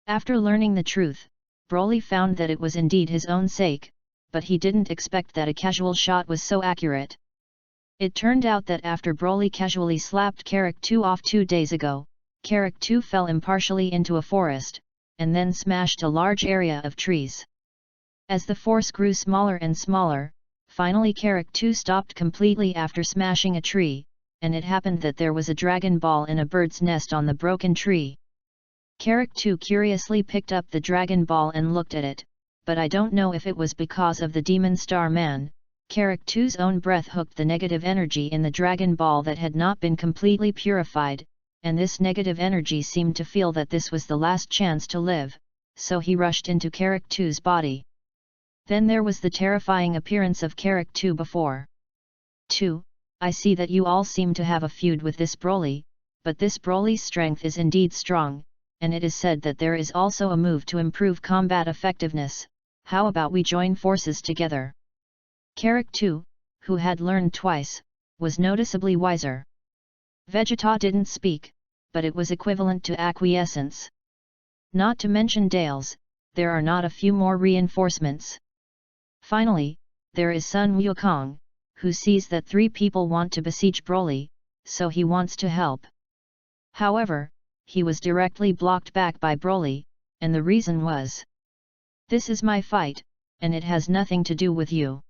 S1: After learning the truth, Broly found that it was indeed his own sake, but he didn't expect that a casual shot was so accurate. It turned out that after Broly casually slapped Karak II off 2 days ago, Karak II fell impartially into a forest, and then smashed a large area of trees. As the force grew smaller and smaller, Finally Carrick 2 stopped completely after smashing a tree, and it happened that there was a dragon ball in a bird's nest on the broken tree. Carrick 2 curiously picked up the dragon ball and looked at it, but I don't know if it was because of the demon star man. Carrick 2's own breath hooked the negative energy in the dragon ball that had not been completely purified, and this negative energy seemed to feel that this was the last chance to live, so he rushed into Carrick 2's body. Then there was the terrifying appearance of Carrick 2 before. 2. I see that you all seem to have a feud with this Broly, but this Broly's strength is indeed strong, and it is said that there is also a move to improve combat effectiveness. How about we join forces together? Carrick 2, who had learned twice, was noticeably wiser. Vegeta didn't speak, but it was equivalent to acquiescence. Not to mention Dales, there are not a few more reinforcements. Finally, there is Sun Wukong, who sees that 3 people want to besiege Broly, so he wants to help. However, he was directly blocked back by Broly, and the reason was, "This is my fight, and it has nothing to do with you.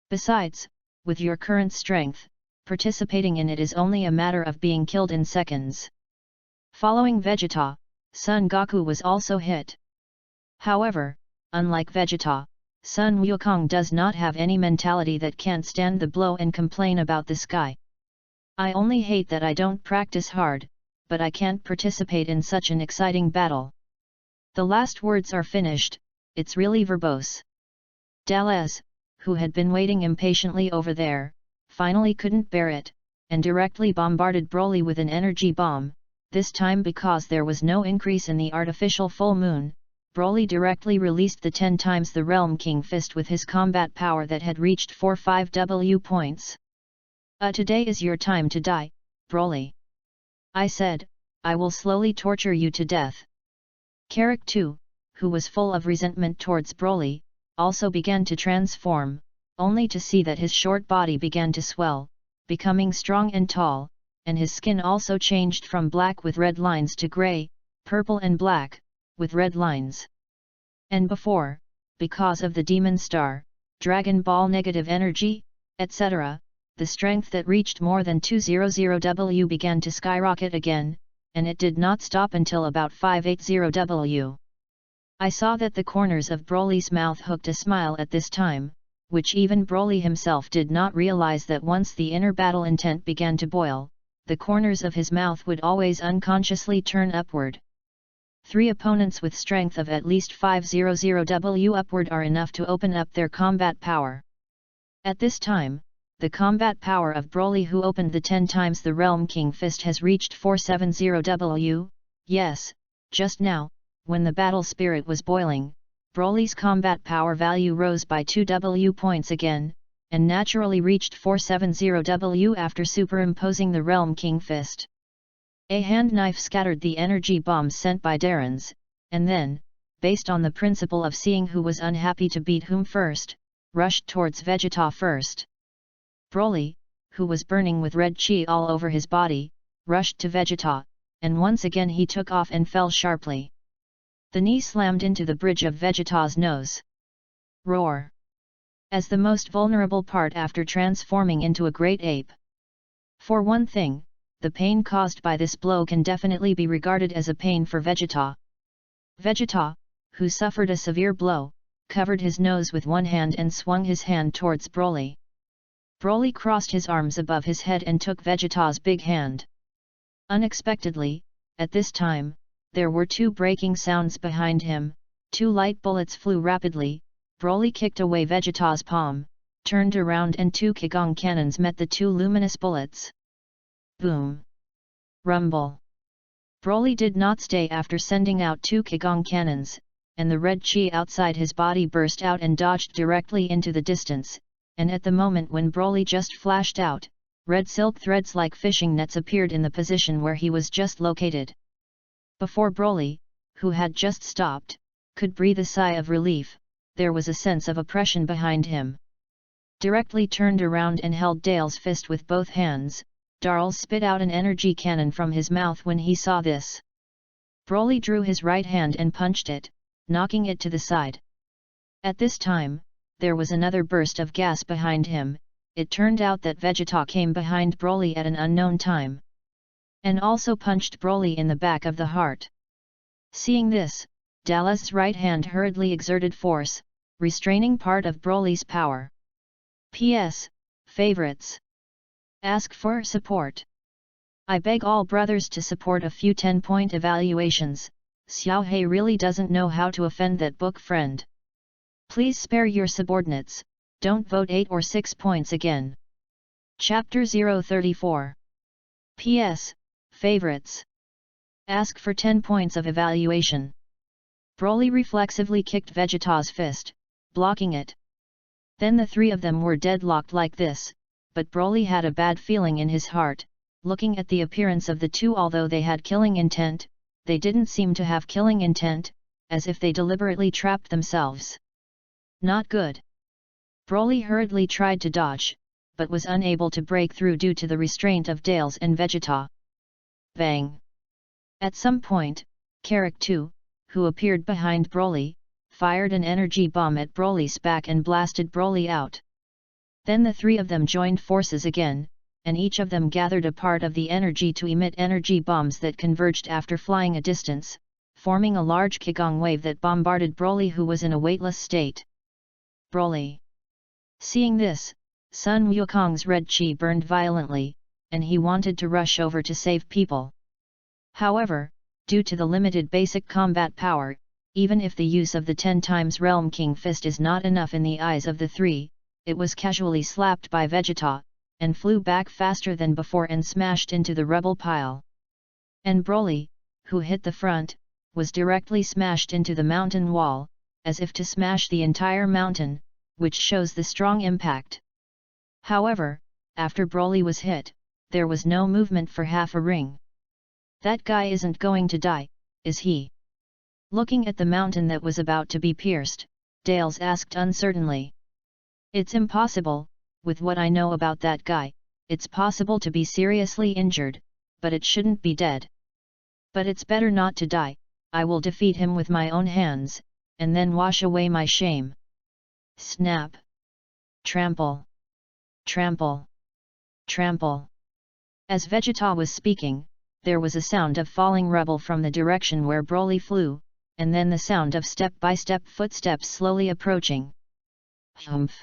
S1: Besides, with your current strength, participating in it is only a matter of being killed in seconds." Following Vegeta, Son Goku was also hit. However, unlike Vegeta, Sun Wukong does not have any mentality that can't stand the blow and complain about this guy. "I only hate that I don't practice hard, but I can't participate in such an exciting battle." The last words are finished, it's really verbose. Dalles, who had been waiting impatiently over there, finally couldn't bear it, and directly bombarded Broly with an energy bomb. This time because there was no increase in the artificial full moon, Broly directly released the 10 times the Realm King Fist with his combat power that had reached 45 W points. Today is your time to die, Broly. I said, I will slowly torture you to death." Carrick 2, who was full of resentment towards Broly, also began to transform, only to see that his short body began to swell, becoming strong and tall, and his skin also changed from black with red lines to grey, purple and black, with red lines. And before, because of the Demon Star, Dragon Ball negative energy, etc., the strength that reached more than 200W began to skyrocket again, and it did not stop until about 580W. I saw that the corners of Broly's mouth hooked a smile at this time, which even Broly himself did not realize that once the inner battle intent began to boil, the corners of his mouth would always unconsciously turn upward. 3 opponents with strength of at least 500W upward are enough to open up their combat power. At this time, the combat power of Broly, who opened the 10 times the Realm King Fist, has reached 470W. Yes, just now, when the battle spirit was boiling, Broly's combat power value rose by 2W points again, and naturally reached 470W after superimposing the Realm King Fist. A hand knife scattered the energy bombs sent by Darrens, and then, based on the principle of seeing who was unhappy to beat whom first, rushed towards Vegeta first. Broly, who was burning with red chi all over his body, rushed to Vegeta, and once again he took off and fell sharply. The knee slammed into the bridge of Vegeta's nose. Roar! As the most vulnerable part after transforming into a great ape. For one thing, the pain caused by this blow can definitely be regarded as a pain for Vegeta. Vegeta, who suffered a severe blow, covered his nose with one hand and swung his hand towards Broly. Broly crossed his arms above his head and took Vegeta's big hand. Unexpectedly, at this time, there were 2 breaking sounds behind him, 2 light bullets flew rapidly. Broly kicked away Vegeta's palm, turned around and 2 Kigong cannons met the 2 luminous bullets. Boom! Rumble! Broly did not stay after sending out 2 Kigong cannons, and the red chi outside his body burst out and dodged directly into the distance, and at the moment when Broly just flashed out, red silk threads like fishing nets appeared in the position where he was just located. Before Broly, who had just stopped, could breathe a sigh of relief, there was a sense of oppression behind him. Directly turned around and held Dale's fist with both hands, Darl spit out an energy cannon from his mouth when he saw this. Broly drew his right hand and punched it, knocking it to the side. At this time, there was another burst of gas behind him. It turned out that Vegeta came behind Broly at an unknown time, and also punched Broly in the back of the heart. Seeing this, Dallas's right hand hurriedly exerted force, restraining part of Broly's power. P.S. Favorites. Ask for support. I beg all brothers to support a few 10-point evaluations. Xiaohei really doesn't know how to offend that book friend. Please spare your subordinates, don't vote 8 or 6 points again. Chapter 034. P.S. Favorites. Ask for 10 points of evaluation. Broly reflexively kicked Vegeta's fist, blocking it. Then the three of them were deadlocked like this, but Broly had a bad feeling in his heart. Looking at the appearance of the two, although they had killing intent, they didn't seem to have killing intent, as if they deliberately trapped themselves. Not good. Broly hurriedly tried to dodge, but was unable to break through due to the restraint of Dales and Vegeta. Bang! At some point, Karak 2, who appeared behind Broly, fired an energy bomb at Broly's back and blasted Broly out. Then the three of them joined forces again, and each of them gathered a part of the energy to emit energy bombs that converged after flying a distance, forming a large Qigong wave that bombarded Broly, who was in a weightless state. Broly. Seeing this, Sun Wukong's red chi burned violently, and he wanted to rush over to save people. However, due to the limited basic combat power, even if the use of the 10 times Realm King Fist is not enough in the eyes of the three, it was casually slapped by Vegeta, and flew back faster than before and smashed into the rubble pile. And Broly, who hit the front, was directly smashed into the mountain wall, as if to smash the entire mountain, which shows the strong impact. However, after Broly was hit, there was no movement for half a ring. That guy isn't going to die, is he? Looking at the mountain that was about to be pierced, Dales asked uncertainly. It's impossible, with what I know about that guy, it's possible to be seriously injured, but it shouldn't be dead. But it's better not to die. I will defeat him with my own hands, and then wash away my shame. Snap! Trample! Trample! Trample! As Vegeta was speaking, there was a sound of falling rubble from the direction where Broly flew, and then the sound of step-by-step footsteps slowly approaching. Humph!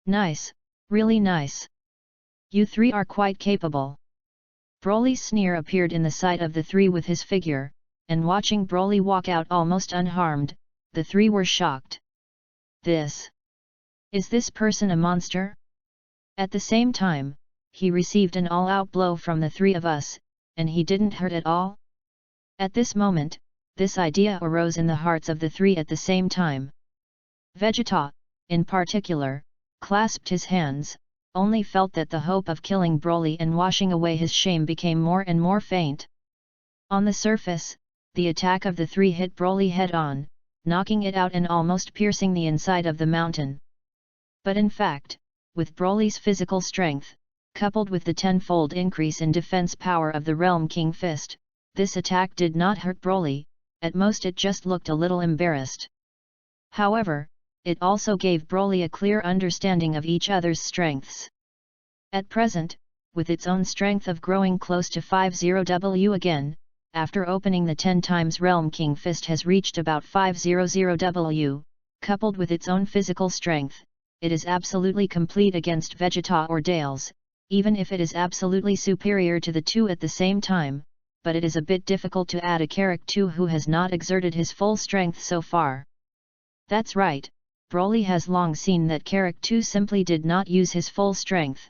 S1: Nice, really nice. You three are quite capable. Broly's sneer appeared in the sight of the three with his figure, and watching Broly walk out almost unharmed, the three were shocked. Is this person a monster? At the same time, he received an all-out blow from the three of us, and he didn't hurt at all? At this moment, this idea arose in the hearts of the three at the same time. Vegeta, in particular, clasped his hands, only felt that the hope of killing Broly and washing away his shame became more and more faint. On the surface, the attack of the three hit Broly head-on, knocking it out and almost piercing the inside of the mountain. But in fact, with Broly's physical strength, coupled with the tenfold increase in defense power of the Realm King Fist, this attack did not hurt Broly, at most it just looked a little embarrassed. However, it also gave Broly a clear understanding of each other's strengths. At present, with its own strength of growing close to 50W again, after opening the 10 times Realm King Fist has reached about 500W, coupled with its own physical strength, it is absolutely complete against Vegeta or Dales, even if it is absolutely superior to the two at the same time, but it is a bit difficult to add a Karak 2 who has not exerted his full strength so far. That's right. Broly has long seen that Karak 2 simply did not use his full strength.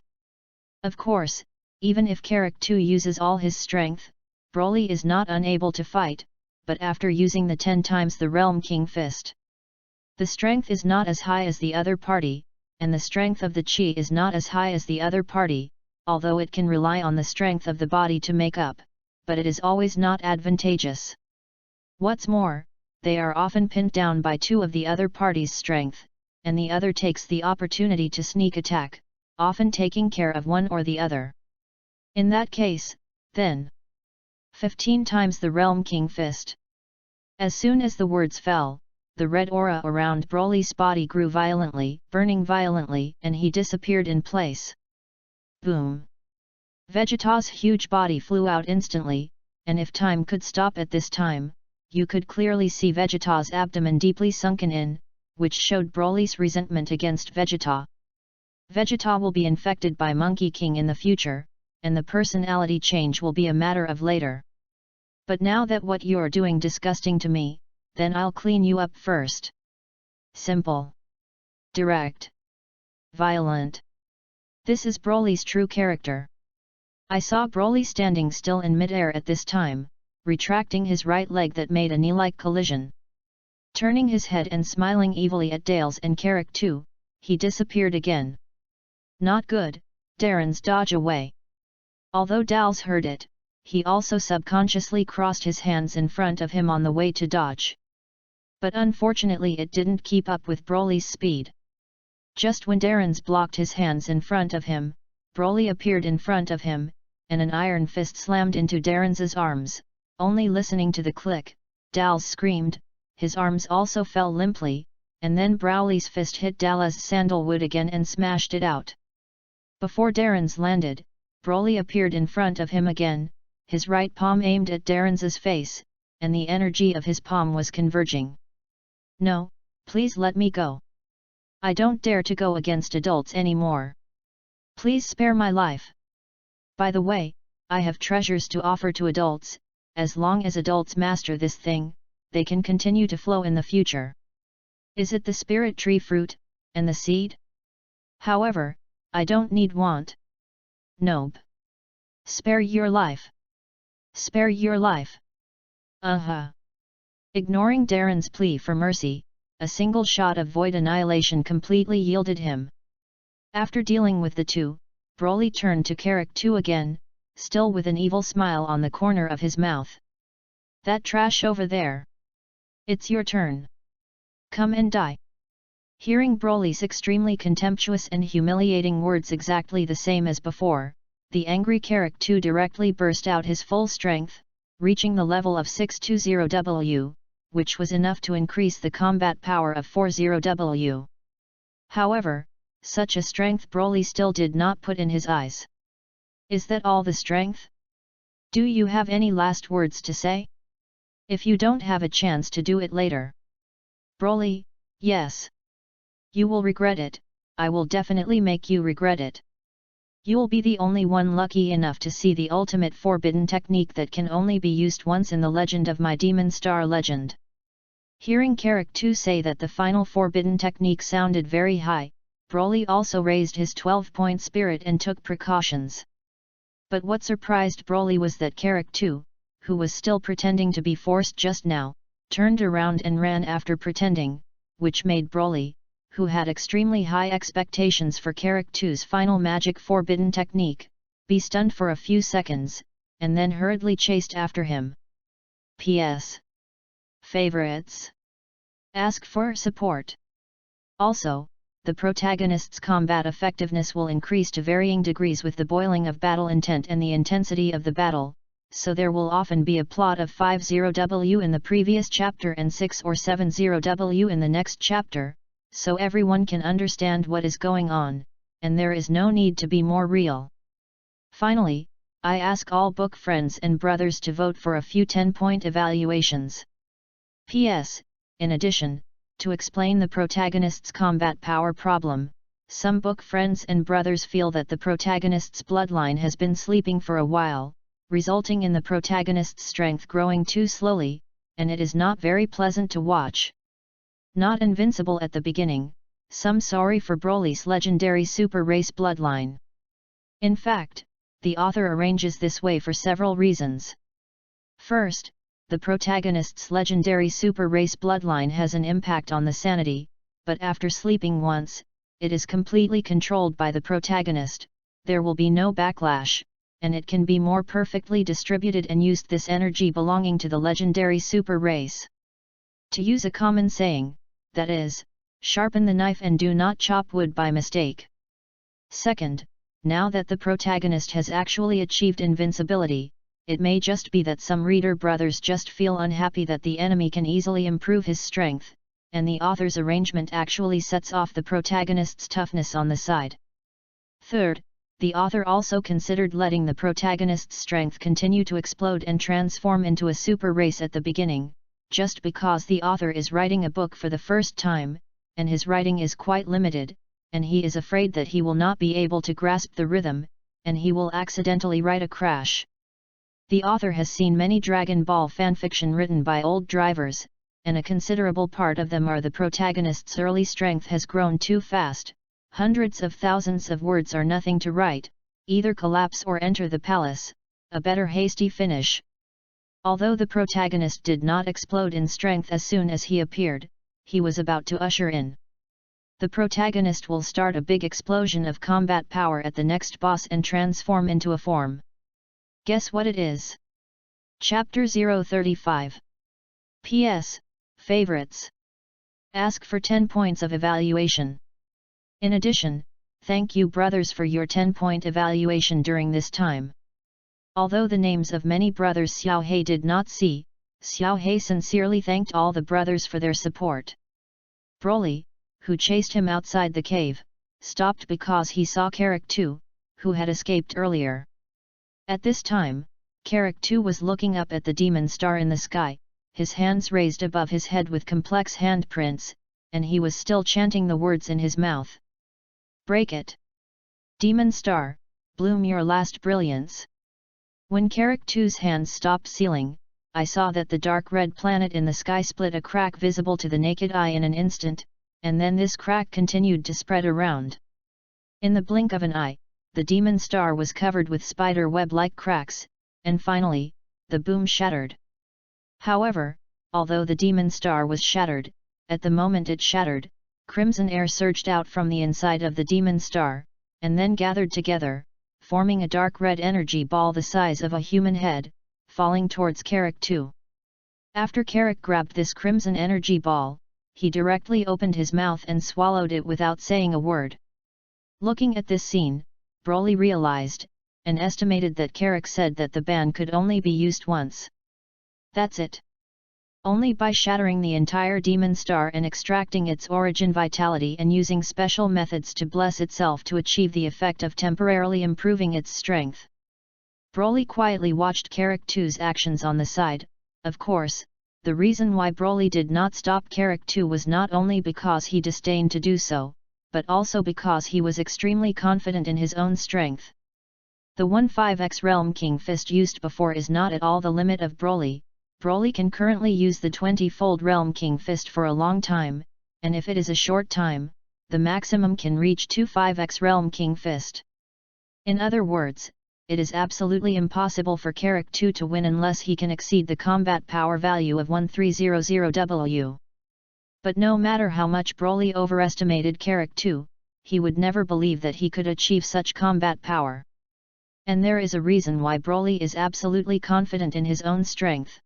S1: Of course, even if Karak 2 uses all his strength, Broly is not unable to fight, but after using the 10 times the Realm King Fist, the strength is not as high as the other party, and the strength of the chi is not as high as the other party, although it can rely on the strength of the body to make up, but it is always not advantageous. What's more, they are often pinned down by two of the other party's strength, and the other takes the opportunity to sneak attack, often taking care of one or the other. In that case, then, 15 times the Realm King Fist. As soon as the words fell, the red aura around Broly's body grew violently, burning violently, and he disappeared in place. Boom! Vegeta's huge body flew out instantly, and if time could stop at this time, you could clearly see Vegeta's abdomen deeply sunken in, which showed Broly's resentment against Vegeta. Vegeta will be infected by Monkey King in the future, and the personality change will be a matter of later. But now that what you're doing disgusting to me, then I'll clean you up first. Simple. Direct. Violent. This is Broly's true character. I saw Broly standing still in midair at this time, retracting his right leg that made a knee-like collision. Turning his head and smiling evilly at Dales and Carrick too, he disappeared again. Not good, Darren's dodge away. Although Dales heard it, he also subconsciously crossed his hands in front of him on the way to dodge. But unfortunately it didn't keep up with Broly's speed. Just when Darren's blocked his hands in front of him, Broly appeared in front of him, and an iron fist slammed into Darren's arms. Only listening to the click, Dals screamed, his arms also fell limply, and then Broly's fist hit Dallas' sandalwood again and smashed it out. Before Darren's landed, Broly appeared in front of him again, his right palm aimed at Darren's face, and the energy of his palm was converging. No, please let me go. I don't dare to go against adults anymore. Please spare my life. By the way, I have treasures to offer to adults. As long as adults master this thing, they can continue to flow in the future. Is it the spirit tree fruit, and the seed? However, I don't need want. Nope. Spare your life. Spare your life. Ignoring Darren's plea for mercy, a single shot of void annihilation completely yielded him. After dealing with the two, Broly turned to Carrick 2 again, still with an evil smile on the corner of his mouth. That trash over there. It's your turn. Come and die. Hearing Broly's extremely contemptuous and humiliating words exactly the same as before, the angry Carrick 2 directly burst out his full strength, reaching the level of 620W, which was enough to increase the combat power of 40W. However, such a strength Broly still did not put in his eyes. Is that all the strength? Do you have any last words to say? If you don't have a chance to do it later. Broly, yes. You will regret it, I will definitely make you regret it. You'll be the only one lucky enough to see the ultimate forbidden technique that can only be used once in the legend of my Demon Star legend. Hearing Carrick 2 say that the final forbidden technique sounded very high, Broly also raised his 12-point spirit and took precautions. But what surprised Broly was that Carrick 2, who was still pretending to be forced just now, turned around and ran after pretending, which made Broly, who had extremely high expectations for Carrick 2's final magic forbidden technique, be stunned for a few seconds, and then hurriedly chased after him. P.S. Favorites. Ask for support. Also, the protagonist's combat effectiveness will increase to varying degrees with the boiling of battle intent and the intensity of the battle, so there will often be a plot of 50W in the previous chapter and 6 or 70W in the next chapter, so everyone can understand what is going on, and there is no need to be more real. Finally, I ask all book friends and brothers to vote for a few 10-point evaluations. P.S. In addition, to explain the protagonist's combat power problem, some book friends and brothers feel that the protagonist's bloodline has been sleeping for a while, resulting in the protagonist's strength growing too slowly, and it is not very pleasant to watch. Not invincible at the beginning, some sorry for Broly's legendary super race bloodline. In fact, the author arranges this way for several reasons. First, the protagonist's legendary super race bloodline has an impact on the sanity, but after sleeping once, it is completely controlled by the protagonist, there will be no backlash, and it can be more perfectly distributed and used this energy belonging to the legendary super race. To use a common saying, that is, sharpen the knife and do not chop wood by mistake. Second, now that the protagonist has actually achieved invincibility, it may just be that some reader brothers just feel unhappy that the enemy can easily improve his strength, and the author's arrangement actually sets off the protagonist's toughness on the side. Third, the author also considered letting the protagonist's strength continue to explode and transform into a super race at the beginning, just because the author is writing a book for the first time, and his writing is quite limited, and he is afraid that he will not be able to grasp the rhythm, and he will accidentally write a crash. The author has seen many Dragon Ball fanfiction written by old drivers, and a considerable part of them are the protagonist's early strength has grown too fast, hundreds of thousands of words are nothing to write, either collapse or enter the palace, a better hasty finish. Although the protagonist did not explode in strength as soon as he appeared, he was about to usher in. The protagonist will start a big explosion of combat power at the next boss and transform into a form. Guess what it is? Chapter 035. P.S. Favorites. Ask for 10 points of evaluation. In addition, thank you brothers for your 10-point evaluation during this time. Although the names of many brothers Xiaohei did not see, Xiaohei sincerely thanked all the brothers for their support. Broly, who chased him outside the cave, stopped because he saw Carrick 2, who had escaped earlier. At this time, Carrick 2 was looking up at the demon star in the sky, his hands raised above his head with complex handprints, and he was still chanting the words in his mouth. Break it! Demon star, bloom your last brilliance! When Carrick 2's hands stopped sealing, I saw that the dark red planet in the sky split a crack visible to the naked eye in an instant, and then this crack continued to spread around. In the blink of an eye, the demon star was covered with spider web-like cracks, and finally, the boom shattered. However, although the demon star was shattered, at the moment it shattered, crimson air surged out from the inside of the demon star, and then gathered together, forming a dark red energy ball the size of a human head, falling towards Carrick 2. After Carrick grabbed this crimson energy ball, he directly opened his mouth and swallowed it without saying a word. Looking at this scene, Broly realized, and estimated that Carrick said that the ban could only be used once. That's it. Only by shattering the entire demon star and extracting its origin vitality and using special methods to bless itself to achieve the effect of temporarily improving its strength. Broly quietly watched Carrick 2's actions on the side. Of course, the reason why Broly did not stop Carrick 2 was not only because he disdained to do so, but also because he was extremely confident in his own strength. The 15x Realm King Fist used before is not at all the limit of Broly. Broly can currently use the 20-fold Realm King Fist for a long time, and if it is a short time, the maximum can reach 25x Realm King Fist. In other words, it is absolutely impossible for Carrick 2 to win unless he can exceed the combat power value of 1300W. But no matter how much Broly overestimated Carrick 2, he would never believe that he could achieve such combat power. And there is a reason why Broly is absolutely confident in his own strength.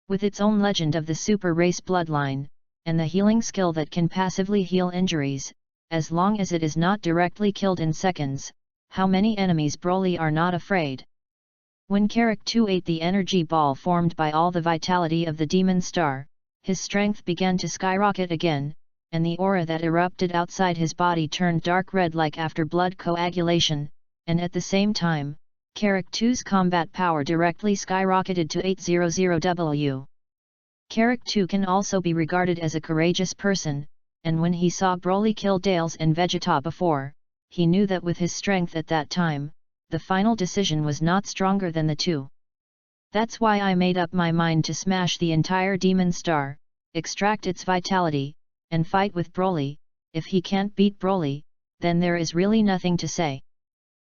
S1: With its own legend of the super race bloodline, and the healing skill that can passively heal injuries, as long as it is not directly killed in seconds, how many enemies Broly are not afraid. When Carrick 2 ate the energy ball formed by all the vitality of the demon star, his strength began to skyrocket again, and the aura that erupted outside his body turned dark red like after blood coagulation, and at the same time, Carrick 2's combat power directly skyrocketed to 800W. Carrick 2 can also be regarded as a courageous person, and when he saw Broly kill Dales and Vegeta before, he knew that with his strength at that time, the final decision was not stronger than the two. That's why I made up my mind to smash the entire demon star, extract its vitality, and fight with Broly. If he can't beat Broly, then there is really nothing to say.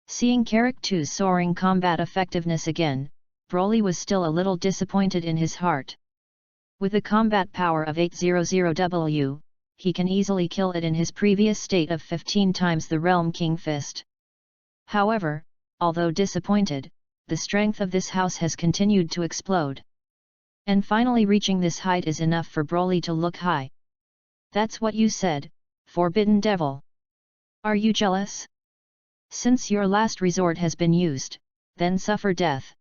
S1: Seeing Carrick 2's soaring combat effectiveness again, Broly was still a little disappointed in his heart. With a combat power of 800W, he can easily kill it in his previous state of 15 times the Realm King Fist. However, although disappointed, the strength of this house has continued to explode. And finally reaching this height is enough for Broly to look high. That's what you said, Forbidden Devil. Are you jealous? Since your last resort has been used, then suffer death.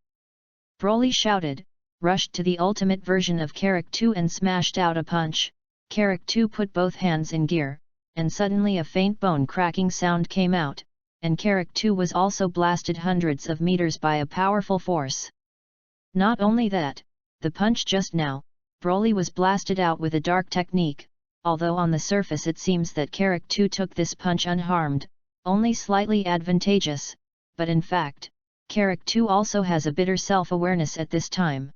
S1: Broly shouted, rushed to the ultimate version of Carrick 2 and smashed out a punch. Carrick 2 put both hands in gear, and suddenly a faint bone cracking sound came out, and Carrick 2 was also blasted hundreds of meters by a powerful force. Not only that, the punch just now, Broly was blasted out with a dark technique, although on the surface it seems that Carrick 2 took this punch unharmed, only slightly advantageous, but in fact, Carrick 2 also has a bitter self-awareness at this time.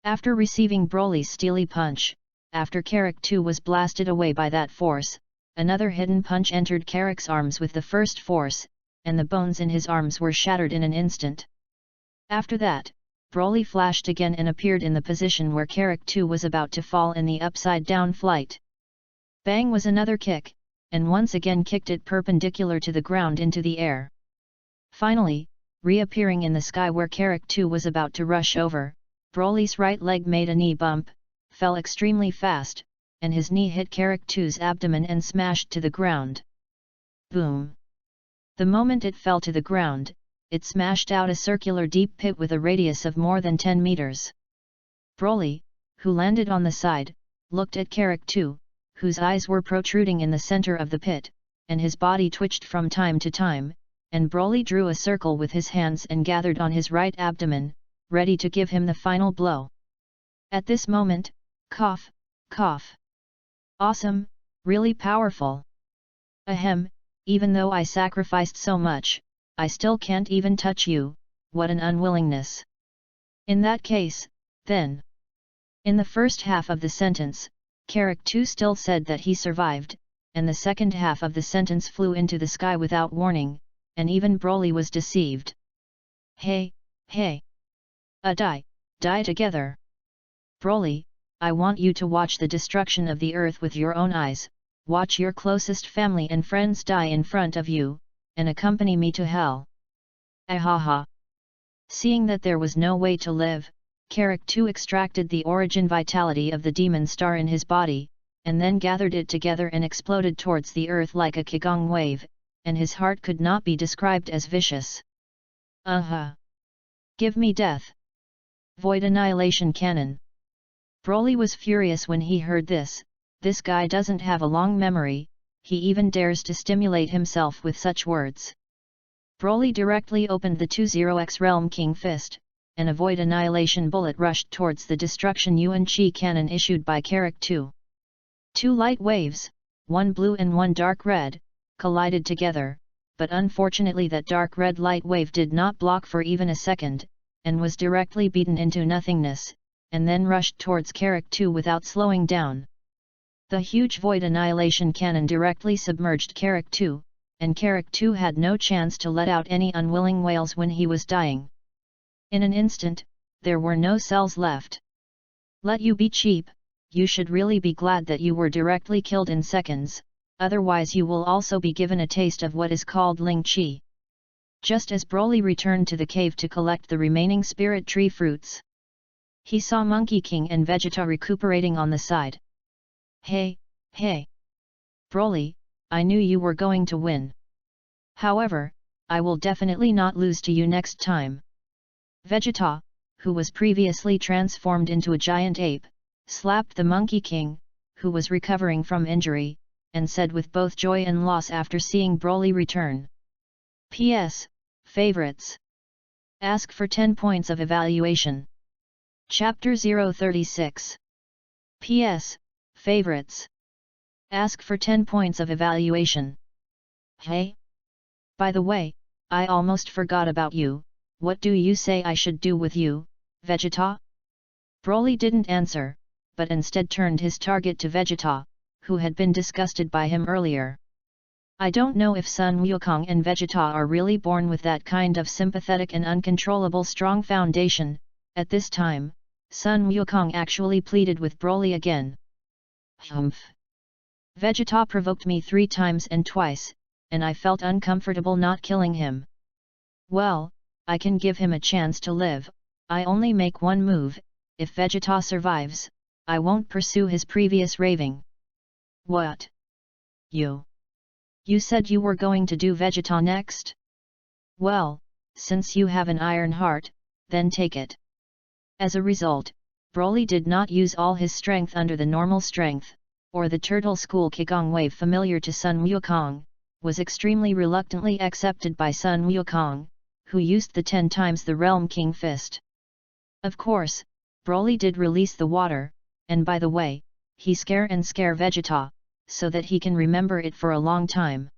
S1: After receiving Broly's steely punch, after Carrick 2 was blasted away by that force, another hidden punch entered Carrick's arms with the first force, and the bones in his arms were shattered in an instant. After that, Broly flashed again and appeared in the position where Carrick 2 was about to fall in the upside-down flight. Bang was another kick, and once again kicked it perpendicular to the ground into the air. Finally, reappearing in the sky where Carrick 2 was about to rush over, Broly's right leg made a knee bump, fell extremely fast, and his knee hit Carrick 2's abdomen and smashed to the ground. Boom! The moment it fell to the ground, it smashed out a circular deep pit with a radius of more than 10 meters. Broly, who landed on the side, looked at Carrick 2, whose eyes were protruding in the center of the pit, and his body twitched from time to time, and Broly drew a circle with his hands and gathered on his right abdomen, ready to give him the final blow. At this moment, cough, cough. Awesome, really powerful. Ahem, even though I sacrificed so much, I still can't even touch you, what an unwillingness. In that case, then. In the first half of the sentence, Carrick 2 still said that he survived, and the second half of the sentence flew into the sky without warning, and even Broly was deceived. Hey, hey! Die together! Broly, I want you to watch the destruction of the earth with your own eyes, watch your closest family and friends die in front of you, and accompany me to hell. Ahaha! Seeing that there was no way to live, Carrick 2 extracted the origin vitality of the demon star in his body, and then gathered it together and exploded towards the earth like a Qigong wave, and his heart could not be described as vicious. Give me death! Void Annihilation Cannon! Broly was furious when he heard this. This guy doesn't have a long memory, he even dares to stimulate himself with such words. Broly directly opened the 20X Realm King Fist, and a Void Annihilation bullet rushed towards the Destruction Yuan Chi cannon issued by Carrick 2. Two light waves, one blue and one dark red, collided together, but unfortunately that dark red light wave did not block for even a second, and was directly beaten into nothingness, and then rushed towards Carrick 2 without slowing down. The huge Void Annihilation cannon directly submerged Carrick 2, and Carrick 2 had no chance to let out any unwilling wails when he was dying. In an instant, there were no cells left. Let you be cheap, you should really be glad that you were directly killed in seconds, otherwise you will also be given a taste of what is called Ling Chi. Just as Broly returned to the cave to collect the remaining spirit tree fruits, he saw Monkey King and Vegeta recuperating on the side. Hey, hey! Broly, I knew you were going to win. However, I will definitely not lose to you next time. Vegeta, who was previously transformed into a giant ape, slapped the Monkey King, who was recovering from injury, and said with both joy and loss after seeing Broly return. P.S. Favorites. Ask for 10 points of evaluation. Chapter 036. P.S. Favorites. Ask for 10 points of evaluation. Hey? By the way, I almost forgot about you, what do you say I should do with you, Vegeta? Broly didn't answer, but instead turned his target to Vegeta, who had been disgusted by him earlier. I don't know if Sun Wukong and Vegeta are really born with that kind of sympathetic and uncontrollable strong foundation. At this time, Sun Wukong actually pleaded with Broly again. Humph! Vegeta provoked me 3 times and twice, and I felt uncomfortable not killing him. Well, I can give him a chance to live, I only make one move, if Vegeta survives, I won't pursue his previous raving. What? You said you were going to do Vegeta next? Well, since you have an iron heart, then take it. As a result, Broly did not use all his strength under the normal strength, or the Turtle School Qigong wave familiar to Sun Wukong, was extremely reluctantly accepted by Sun Wukong, who used the 10 times the Realm King Fist. Of course, Broly did release the water, and by the way, he scare Vegeta, so that he can remember it for a long time.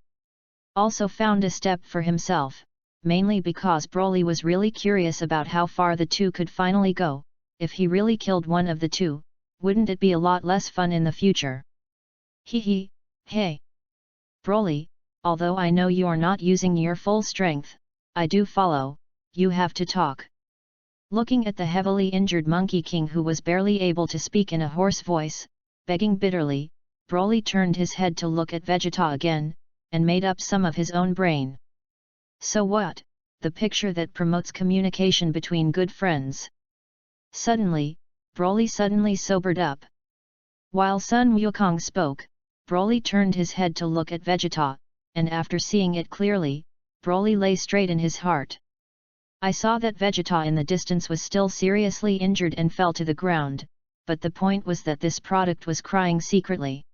S1: Also found a step for himself, mainly because Broly was really curious about how far the two could finally go. If he really killed one of the two, wouldn't it be a lot less fun in the future? Hee, hey! Broly, although I know you're not using your full strength, I do follow, you have to talk. Looking at the heavily injured Monkey King who was barely able to speak in a hoarse voice, begging bitterly, Broly turned his head to look at Vegeta again, and made up some of his own brain. So what? The picture that promotes communication between good friends. Suddenly, Broly suddenly sobered up. While Sun Wukong spoke, Broly turned his head to look at Vegeta, and after seeing it clearly, Broly lay straight in his heart. I saw that Vegeta in the distance was still seriously injured and fell to the ground, but the point was that this product was crying secretly.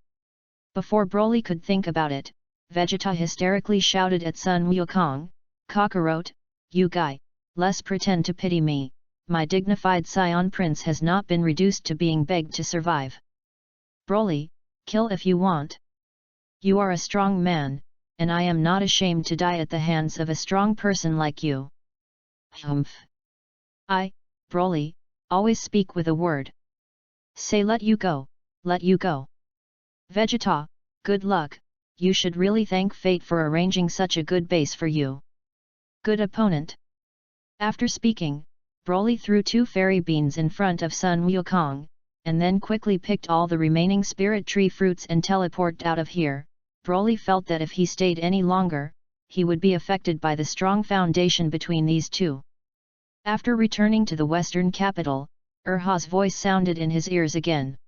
S1: Before Broly could think about it, Vegeta hysterically shouted at Sun Wukong, "Kakarot, you guy, less pretend to pity me, my dignified Scion Prince has not been reduced to being begged to survive. Broly, kill if you want. You are a strong man, and I am not ashamed to die at the hands of a strong person like you." Humph! I, Broly, always speak with a word. Say let you go, let you go. Vegeta, good luck, you should really thank fate for arranging such a good base for you. Good opponent. After speaking, Broly threw 2 fairy beans in front of Sun Wukong, and then quickly picked all the remaining spirit tree fruits and teleported out of here. Broly felt that if he stayed any longer, he would be affected by the strong foundation between these two. After returning to the western capital, Urha's voice sounded in his ears again.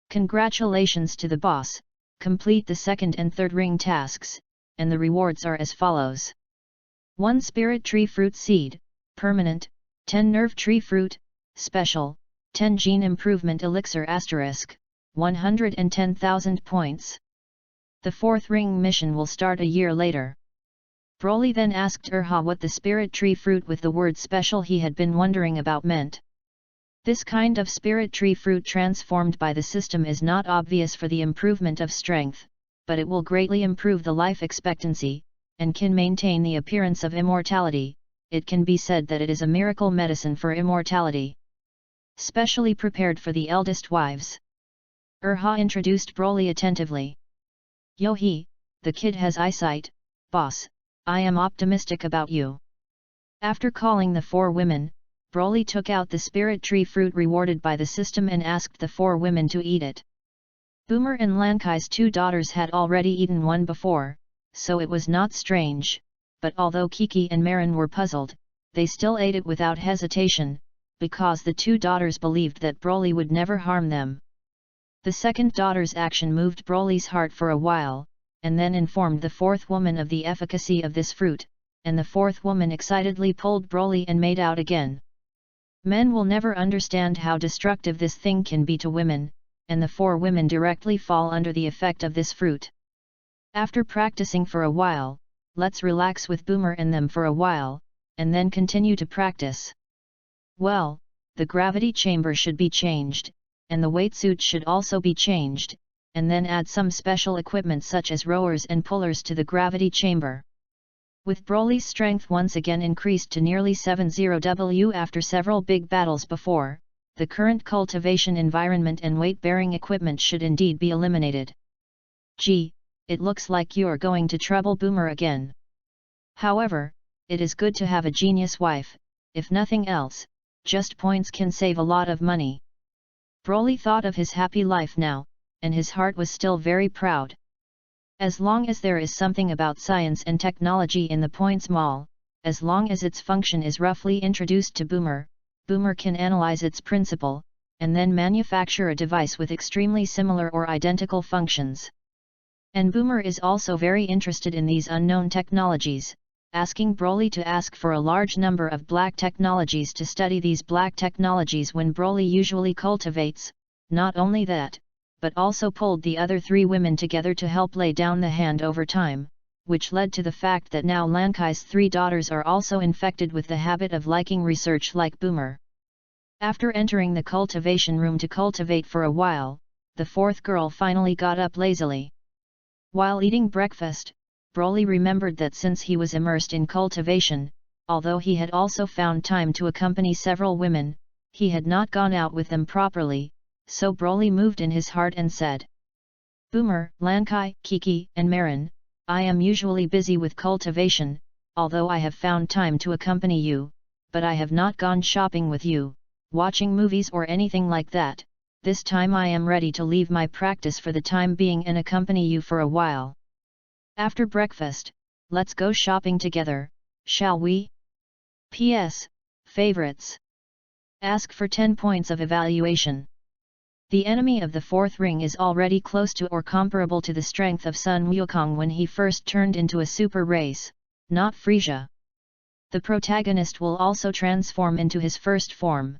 S1: Congratulations to the boss, complete the 2nd and 3rd ring tasks, and the rewards are as follows. 1 spirit tree fruit seed, permanent, 10 nerve tree fruit, special, 10 gene improvement elixir *, 110,000 points. The 4th ring mission will start a year later. Broly then asked Urha what the spirit tree fruit with the word special he had been wondering about meant. This kind of spirit tree fruit transformed by the system is not obvious for the improvement of strength, but it will greatly improve the life expectancy, and can maintain the appearance of immortality. It can be said that it is a miracle medicine for immortality. Specially prepared for the eldest wives. Urha introduced Broly attentively. Yo-he, the kid has eyesight, boss, I am optimistic about you. After calling the 4 women, Broly took out the spirit tree fruit rewarded by the system and asked the 4 women to eat it. Boomer and Lankai's 2 daughters had already eaten one before, so it was not strange, but although Kiki and Marin were puzzled, they still ate it without hesitation, because the 2 daughters believed that Broly would never harm them. The 2nd daughter's action moved Broly's heart for a while, and then informed the 4th woman of the efficacy of this fruit, and the 4th woman excitedly pulled Broly and made out again. Men will never understand how destructive this thing can be to women, and the 4 women directly fall under the effect of this fruit. After practicing for a while, let's relax with Boomer and them for a while, and then continue to practice. Well, the gravity chamber should be changed, and the weight suit should also be changed, and then add some special equipment such as rowers and pullers to the gravity chamber. With Broly's strength once again increased to nearly 70W after several big battles before, the current cultivation environment and weight-bearing equipment should indeed be eliminated. Gee, it looks like you're going to trouble Boomer again. However, it is good to have a genius wife, if nothing else, just points can save a lot of money. Broly thought of his happy life now, and his heart was still very proud. As long as there is something about science and technology in the Points Mall, as long as its function is roughly introduced to Boomer, Boomer can analyze its principle, and then manufacture a device with extremely similar or identical functions. And Boomer is also very interested in these unknown technologies, asking Broly to ask for a large number of black technologies to study these black technologies when Broly usually cultivates. Not only that, but also pulled the other 3 women together to help lay down the hand over time, which led to the fact that now Lankai's 3 daughters are also infected with the habit of liking research like Boomer. After entering the cultivation room to cultivate for a while, the 4th girl finally got up lazily. While eating breakfast, Broly remembered that since he was immersed in cultivation, although he had also found time to accompany several women, he had not gone out with them properly, so Broly moved in his heart and said, "Boomer, Lankai, Kiki, and Marin, I am usually busy with cultivation, although I have found time to accompany you, but I have not gone shopping with you, watching movies or anything like that. This time I am ready to leave my practice for the time being and accompany you for a while. After breakfast, let's go shopping together, shall we? P.S. Favorites. Ask for 10 points of evaluation. The enemy of the 4th ring is already close to or comparable to the strength of Sun Wukong when he first turned into a super race, not Frisia. The protagonist will also transform into his first form.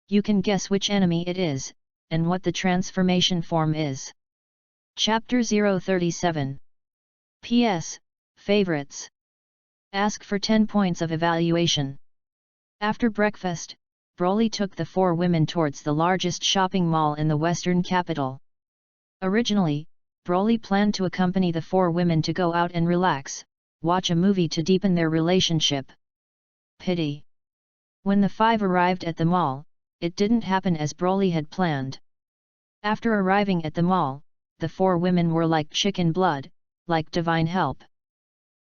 S1: You can guess which enemy it is, and what the transformation form is. Chapter 037. P.S. Favorites. Ask for 10 points of evaluation. After breakfast, Broly took the 4 women towards the largest shopping mall in the western capital. Originally, Broly planned to accompany the 4 women to go out and relax, watch a movie to deepen their relationship. Pity. When the 5 arrived at the mall, it didn't happen as Broly had planned. After arriving at the mall, the 4 women were like chicken blood, like divine help.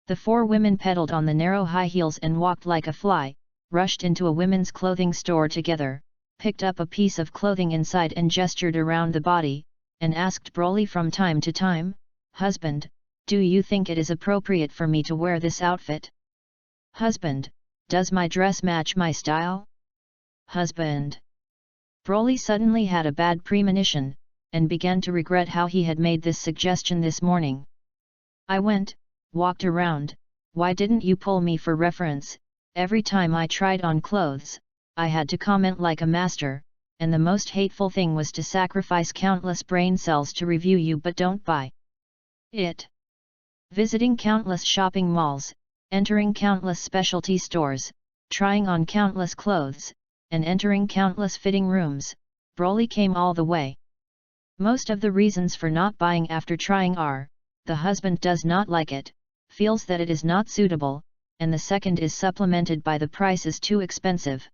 S1: The 4 women pedaled on the narrow high heels and walked like a fly, rushed into a women's clothing store together, picked up a piece of clothing inside and gestured around the body, and asked Broly from time to time, "Husband, do you think it is appropriate for me to wear this outfit? Husband, does my dress match my style? Husband." Broly suddenly had a bad premonition, and began to regret how he had made this suggestion this morning. "I walked around, why didn't you pull me for reference? Every time I tried on clothes, I had to comment like a master, and the most hateful thing was to sacrifice countless brain cells to review you but don't buy it. Visiting countless shopping malls, entering countless specialty stores, trying on countless clothes, and entering countless fitting rooms, Broly came all the way. Most of the reasons for not buying after trying are, the husband does not like it, feels that it is not suitable, and the second is supplemented by the price is too expensive."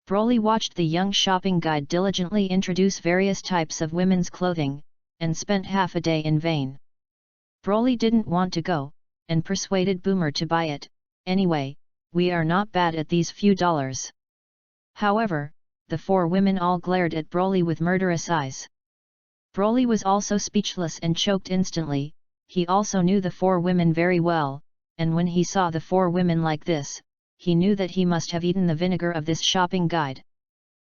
S1: Broly watched the young shopping guide diligently introduce various types of women's clothing, and spent half a day in vain. Broly didn't want to go, and persuaded Boomer to buy it. "Anyway, we are not bad at these few dollars." However, the 4 women all glared at Broly with murderous eyes. Broly was also speechless and choked instantly. He also knew the 4 women very well, and when he saw the 4 women like this, he knew that he must have eaten the vinegar of this shopping guide.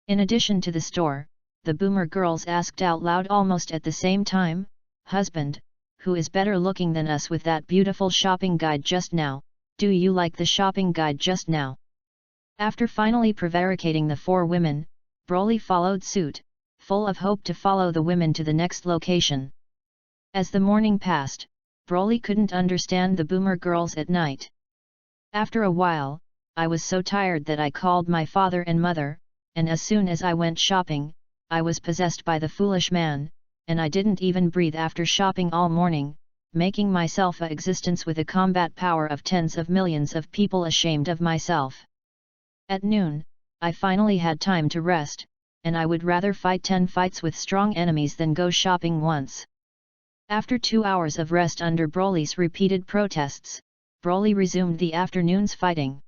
S1: In addition to the store, the Boomer girls asked out loud almost at the same time, "Husband, who is better looking than us with that beautiful shopping guide just now? Do you like the shopping guide just now?" After finally prevaricating the 4 women, Broly followed suit, full of hope to follow the women to the next location. As the morning passed, Broly couldn't understand the Boomer girls at night. "After a while, I was so tired that I called my father and mother, and as soon as I went shopping, I was possessed by the foolish man, and I didn't even breathe after shopping all morning, making myself a existence with a combat power of tens of millions of people ashamed of myself. At noon, I finally had time to rest, and I would rather fight 10 fights with strong enemies than go shopping once." After 2 hours of rest under Broly's repeated protests, Broly resumed the afternoon's fighting.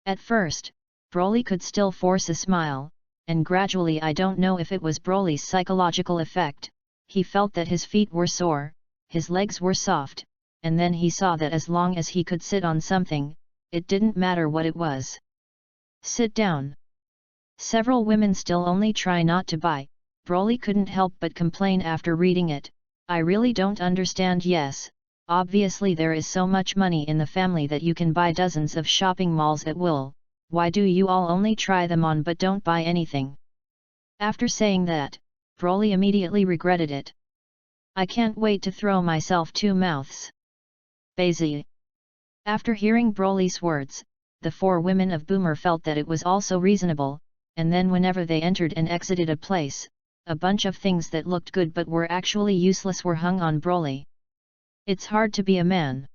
S1: At first, Broly could still force a smile, and gradually, I don't know if it was Broly's psychological effect, he felt that his feet were sore, his legs were soft, and then he saw that as long as he could sit on something, it didn't matter what it was. "Sit down." Several women still only try not to buy. Broly couldn't help but complain after reading it, "I really don't understand. Yes, obviously there is so much money in the family that you can buy dozens of shopping malls at will, why do you all only try them on but don't buy anything?" After saying that, Broly immediately regretted it. I can't wait to throw myself 2 mouths. Bazi. After hearing Broly's words, the 4 women of Boomer felt that it was also reasonable, and then whenever they entered and exited a place, a bunch of things that looked good but were actually useless were hung on Broly. It's hard to be a man.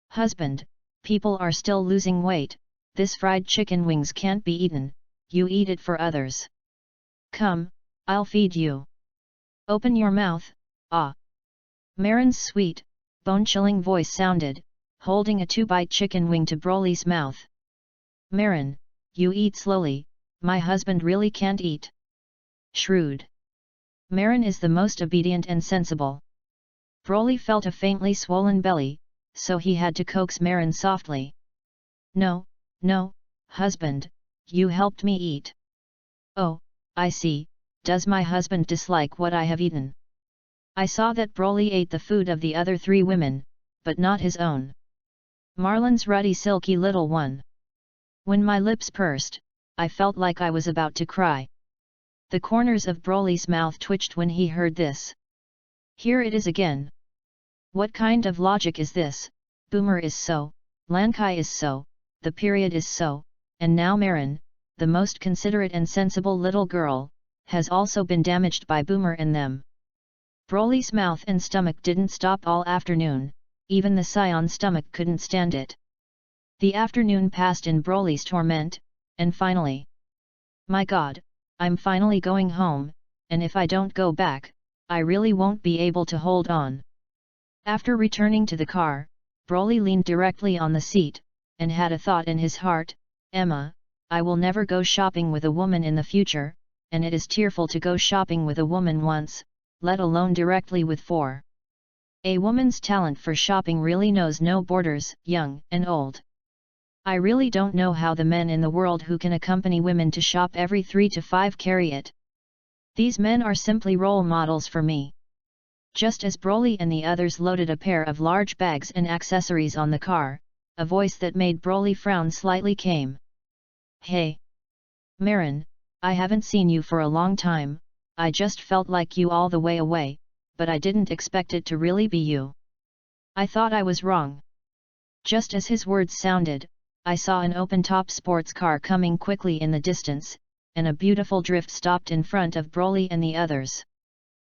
S1: Husband, people are still losing weight, this fried chicken wings can't be eaten, you eat it for others. Come, I'll feed you. Open your mouth, ah. Marin's sweet, bone-chilling voice sounded, holding a 2-bite chicken wing to Broly's mouth. Marin, you eat slowly, my husband really can't eat. Shrewd. Marin is the most obedient and sensible. Broly felt a faintly swollen belly, so he had to coax Marin softly. No, no, husband, you helped me eat. Oh, I see, does my husband dislike what I have eaten? I saw that Broly ate the food of the other 3 women, but not his own. Marlin's ruddy silky little one. When my lips pursed, I felt like I was about to cry. The corners of Broly's mouth twitched when he heard this. Here it is again. What kind of logic is this? Boomer is so, Lankai is so, the period is so, and now Marin, the most considerate and sensible little girl, has also been damaged by Boomer and them. Broly's mouth and stomach didn't stop all afternoon, even the Scion's stomach couldn't stand it. The afternoon passed in Broly's torment, and finally. My God, I'm finally going home, and if I don't go back, I really won't be able to hold on. After returning to the car, Broly leaned directly on the seat, and had a thought in his heart, Emma, I will never go shopping with a woman in the future, and it is tearful to go shopping with a woman once, let alone directly with 4. A woman's talent for shopping really knows no borders, young and old. I really don't know how the men in the world who can accompany women to shop every 3 to 5 carry it. These men are simply role models for me. Just as Broly and the others loaded a pair of large bags and accessories on the car, a voice that made Broly frown slightly came. Hey! Marin, I haven't seen you for a long time, I just felt like you all the way away, but I didn't expect it to really be you. I thought I was wrong. Just as his words sounded, I saw an open-top sports car coming quickly in the distance, and a beautiful drift stopped in front of Broly and the others.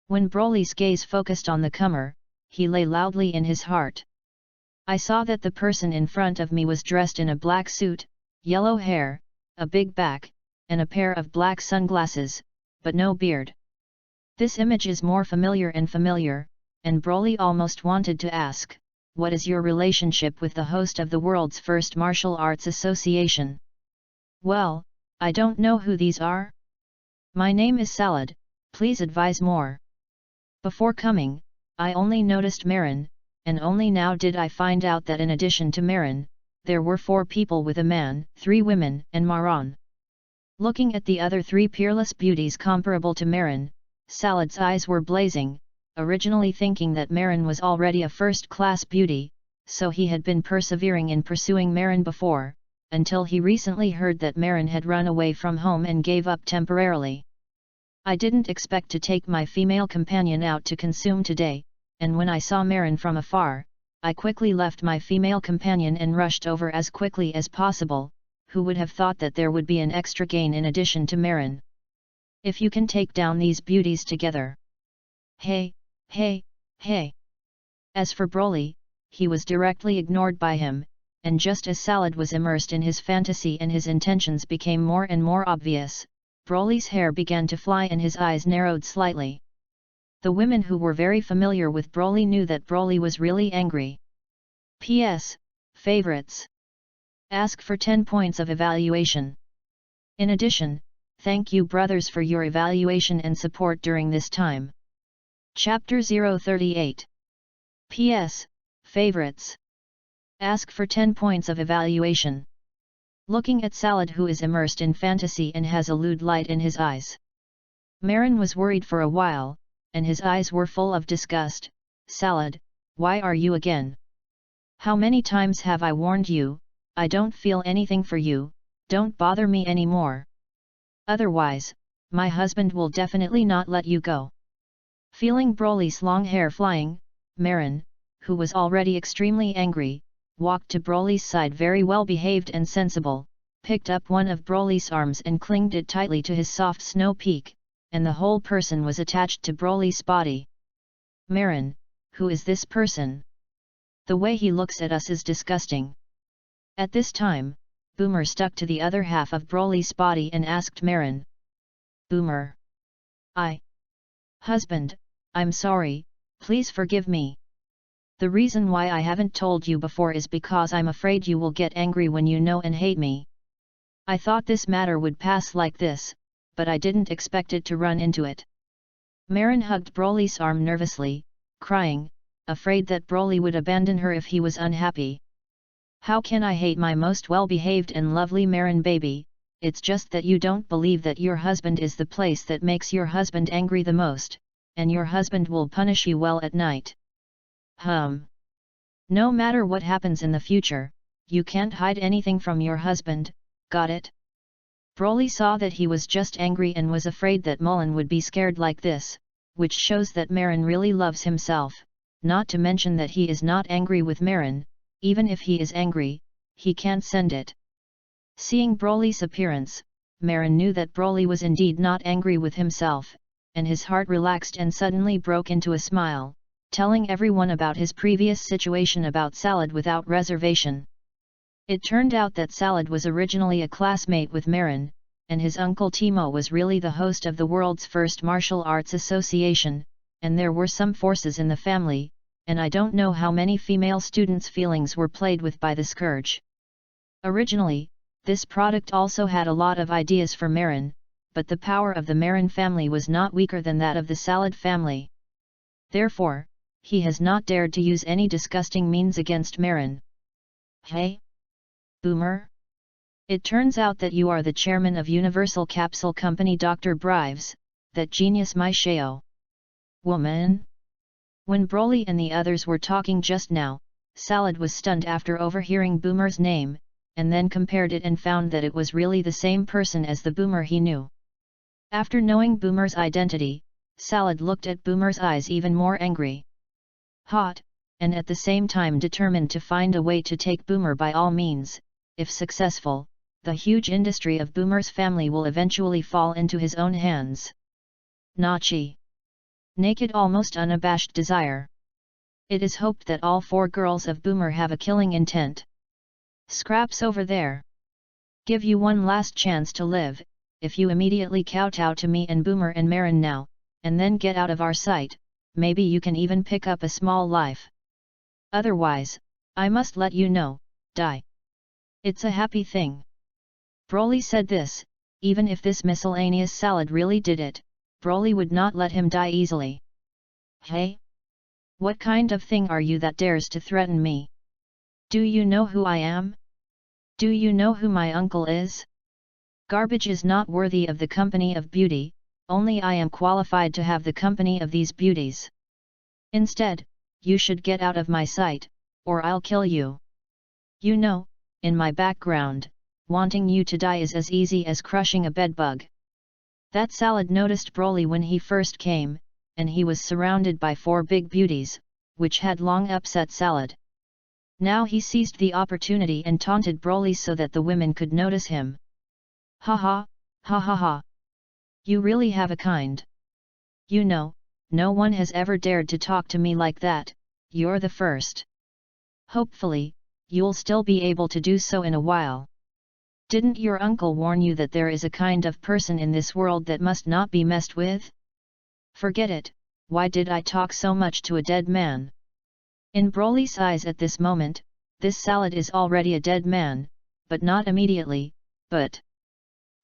S1: When Broly's gaze focused on the comer, he lay loudly in his heart. I saw that the person in front of me was dressed in a black suit, yellow hair, a big back, and a pair of black sunglasses, but no beard. This image is more familiar, and Broly almost wanted to ask, what is your relationship with the host of the world's first martial arts association? Well, I don't know who these are. My name is Salad, please advise more. Before coming, I only noticed Marin, and only now did I find out that in addition to Marin, there were 4 people with a man, 3 women, and Maron. Looking at the other 3 peerless beauties comparable to Marin, Salad's eyes were blazing, originally thinking that Marin was already a first-class beauty, so he had been persevering in pursuing Marin before, until he recently heard that Marin had run away from home and gave up temporarily. I didn't expect to take my female companion out to consume today, and when I saw Marin from afar, I quickly left my female companion and rushed over as quickly as possible. Who would have thought that there would be an extra gain in addition to Marin? If you can take down these beauties together. Hey, hey, hey! As for Broly, he was directly ignored by him, and just as Salad was immersed in his fantasy and his intentions became more and more obvious, Broly's hair began to fly and his eyes narrowed slightly. The women who were very familiar with Broly knew that Broly was really angry. P.S. Favorites. Ask for 10 points of evaluation. In addition, thank you brothers for your evaluation and support during this time. Chapter 038. P.S. Favorites. Ask for 10 points of evaluation. Looking at Salad, who is immersed in fantasy and has a lewd light in his eyes. Marin was worried for a while, and his eyes were full of disgust. Salad, why are you again? How many times have I warned you? I don't feel anything for you, don't bother me anymore. Otherwise, My husband will definitely not let you go." Feeling Broly's long hair flying, Marin, who was already extremely angry, walked to Broly's side very well behaved and sensible, picked up one of Broly's arms and clinged it tightly to his soft snow peak, and the whole person was attached to Broly's body. "Marin, who is this person? The way he looks at us is disgusting." At this time, Boomer stuck to the other half of Broly's body and asked Marin. "Boomer. Husband, I'm sorry, please forgive me. The reason why I haven't told you before is because I'm afraid you will get angry when you know and hate me. I thought this matter would pass like this, but I didn't expect it to run into it." Marin hugged Broly's arm nervously, crying, afraid that Broly would abandon her if he was unhappy. "How can I hate my most well-behaved and lovely Marin baby? It's just that you don't believe that your husband is the place that makes your husband angry the most, and your husband will punish you well at night. No matter what happens in the future, you can't hide anything from your husband, got it?" Broly saw that he was just angry and was afraid that Mullen would be scared like this, which shows that Marin really loves himself, not to mention that he is not angry with Marin. Even if he is angry, he can't send it. Seeing Broly's appearance, Marin knew that Broly was indeed not angry with himself, and his heart relaxed and suddenly broke into a smile, telling everyone about his previous situation about Salad without reservation. It turned out that Salad was originally a classmate with Marin, and his uncle Timo was really the host of the world's first martial arts association, and there were some forces in the family, and I don't know how many female students' feelings were played with by the scourge. Originally, this product also had a lot of ideas for Marin, but the power of the Marin family was not weaker than that of the Salad family. Therefore, he has not dared to use any disgusting means against Marin. "Hey? Boomer? It turns out that you are the chairman of Universal Capsule Company Dr. Brives, that genius my Sheo. Woman?" When Broly and the others were talking just now, Salad was stunned after overhearing Boomer's name, and then compared it and found that it was really the same person as the Boomer he knew. After knowing Boomer's identity, Salad looked at Boomer's eyes even more angry. Hot, and at the same time determined to find a way to take Boomer by all means. If successful, the huge industry of Boomer's family will eventually fall into his own hands. Nachi. Naked, almost unabashed desire. It is hoped that all 4 girls of Boomer have a killing intent. Scraps over there. Give you one last chance to live, if you immediately kowtow to me and Boomer and Marin now, and then get out of our sight, maybe you can even pick up a small life. Otherwise, I must let you know, die. It's a happy thing. Broly said this, even if this miscellaneous Salad really did it, Broly would not let him die easily. Hey? What kind of thing are you that dares to threaten me? Do you know who I am? Do you know who my uncle is? Garbage is not worthy of the company of beauty, only I am qualified to have the company of these beauties. Instead, you should get out of my sight, or I'll kill you. You know, in my background, wanting you to die is as easy as crushing a bedbug. That Salad noticed Broly when he first came, and he was surrounded by 4 big beauties, which had long upset Salad. Now he seized the opportunity and taunted Broly so that the women could notice him. Ha ha, ha ha ha. You really have a kind. You know, no one has ever dared to talk to me like that, you're the first. Hopefully, you'll still be able to do so in a while. Didn't your uncle warn you that there is a kind of person in this world that must not be messed with? Forget it, why did I talk so much to a dead man? In Broly's eyes at this moment, this Salad is already a dead man, but not immediately, but...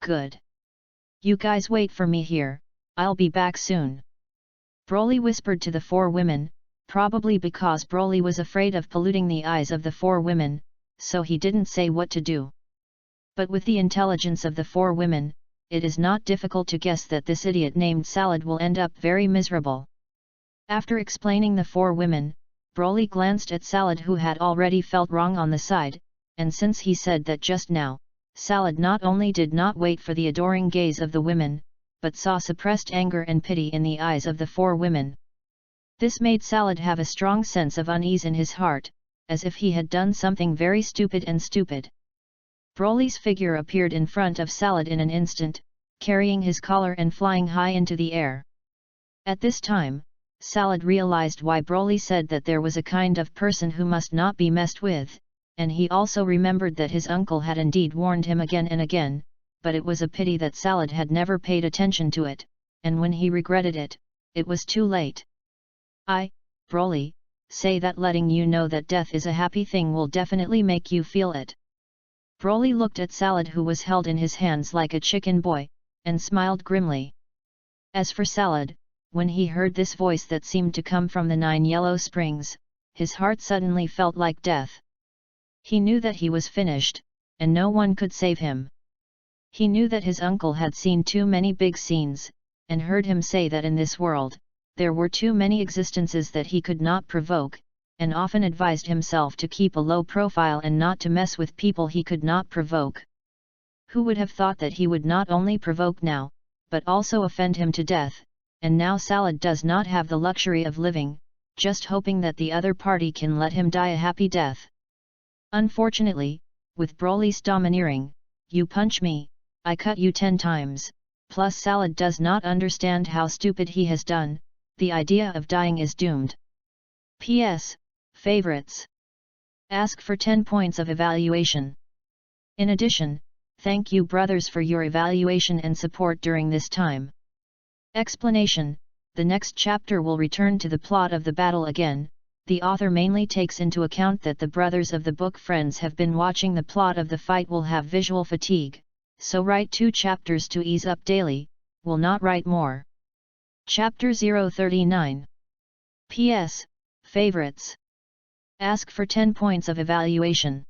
S1: Good. You guys wait for me here, I'll be back soon. Broly whispered to the 4 women, probably because Broly was afraid of polluting the eyes of the 4 women, so he didn't say what to do. But with the intelligence of the 4 women, it is not difficult to guess that this idiot named Salad will end up very miserable. After explaining the 4 women, Broly glanced at Salad, who had already felt wrong on the side, and since he said that just now, Salad not only did not wait for the adoring gaze of the women, but saw suppressed anger and pity in the eyes of the four women. This made Salad have a strong sense of unease in his heart, as if he had done something very stupid and stupid. Broly's figure appeared in front of Salad in an instant, carrying his collar and flying high into the air. At this time, Salad realized why Broly said that there was a kind of person who must not be messed with, and he also remembered that his uncle had indeed warned him again and again, but it was a pity that Salad had never paid attention to it, and when he regretted it, it was too late. Broly, say that letting you know that death is a happy thing will definitely make you feel it. Broly looked at Salad, who was held in his hands like a chicken boy, and smiled grimly. As for Salad, when he heard this voice that seemed to come from the 9 yellow springs, his heart suddenly felt like death. He knew that he was finished, and no one could save him. He knew that his uncle had seen too many big scenes, and heard him say that in this world, there were too many existences that he could not provoke, and often advised himself to keep a low profile and not to mess with people he could not provoke. Who would have thought that he would not only provoke now, but also offend him to death, and now Salad does not have the luxury of living, just hoping that the other party can let him die a happy death. Unfortunately, with Broly's domineering, "You punch me, I cut you 10 times, plus Salad does not understand how stupid he has done, the idea of dying is doomed." P.S. Favorites. Ask for 10 points of evaluation. In addition, thank you brothers for your evaluation and support during this time. Explanation: the next chapter will return to the plot of the battle again. The author mainly takes into account that the brothers of the book friends have been watching the plot of the fight will have visual fatigue, so write 2 chapters to ease up daily, will not write more. Chapter 039. P.S. Favorites. Ask for 10 points of evaluation.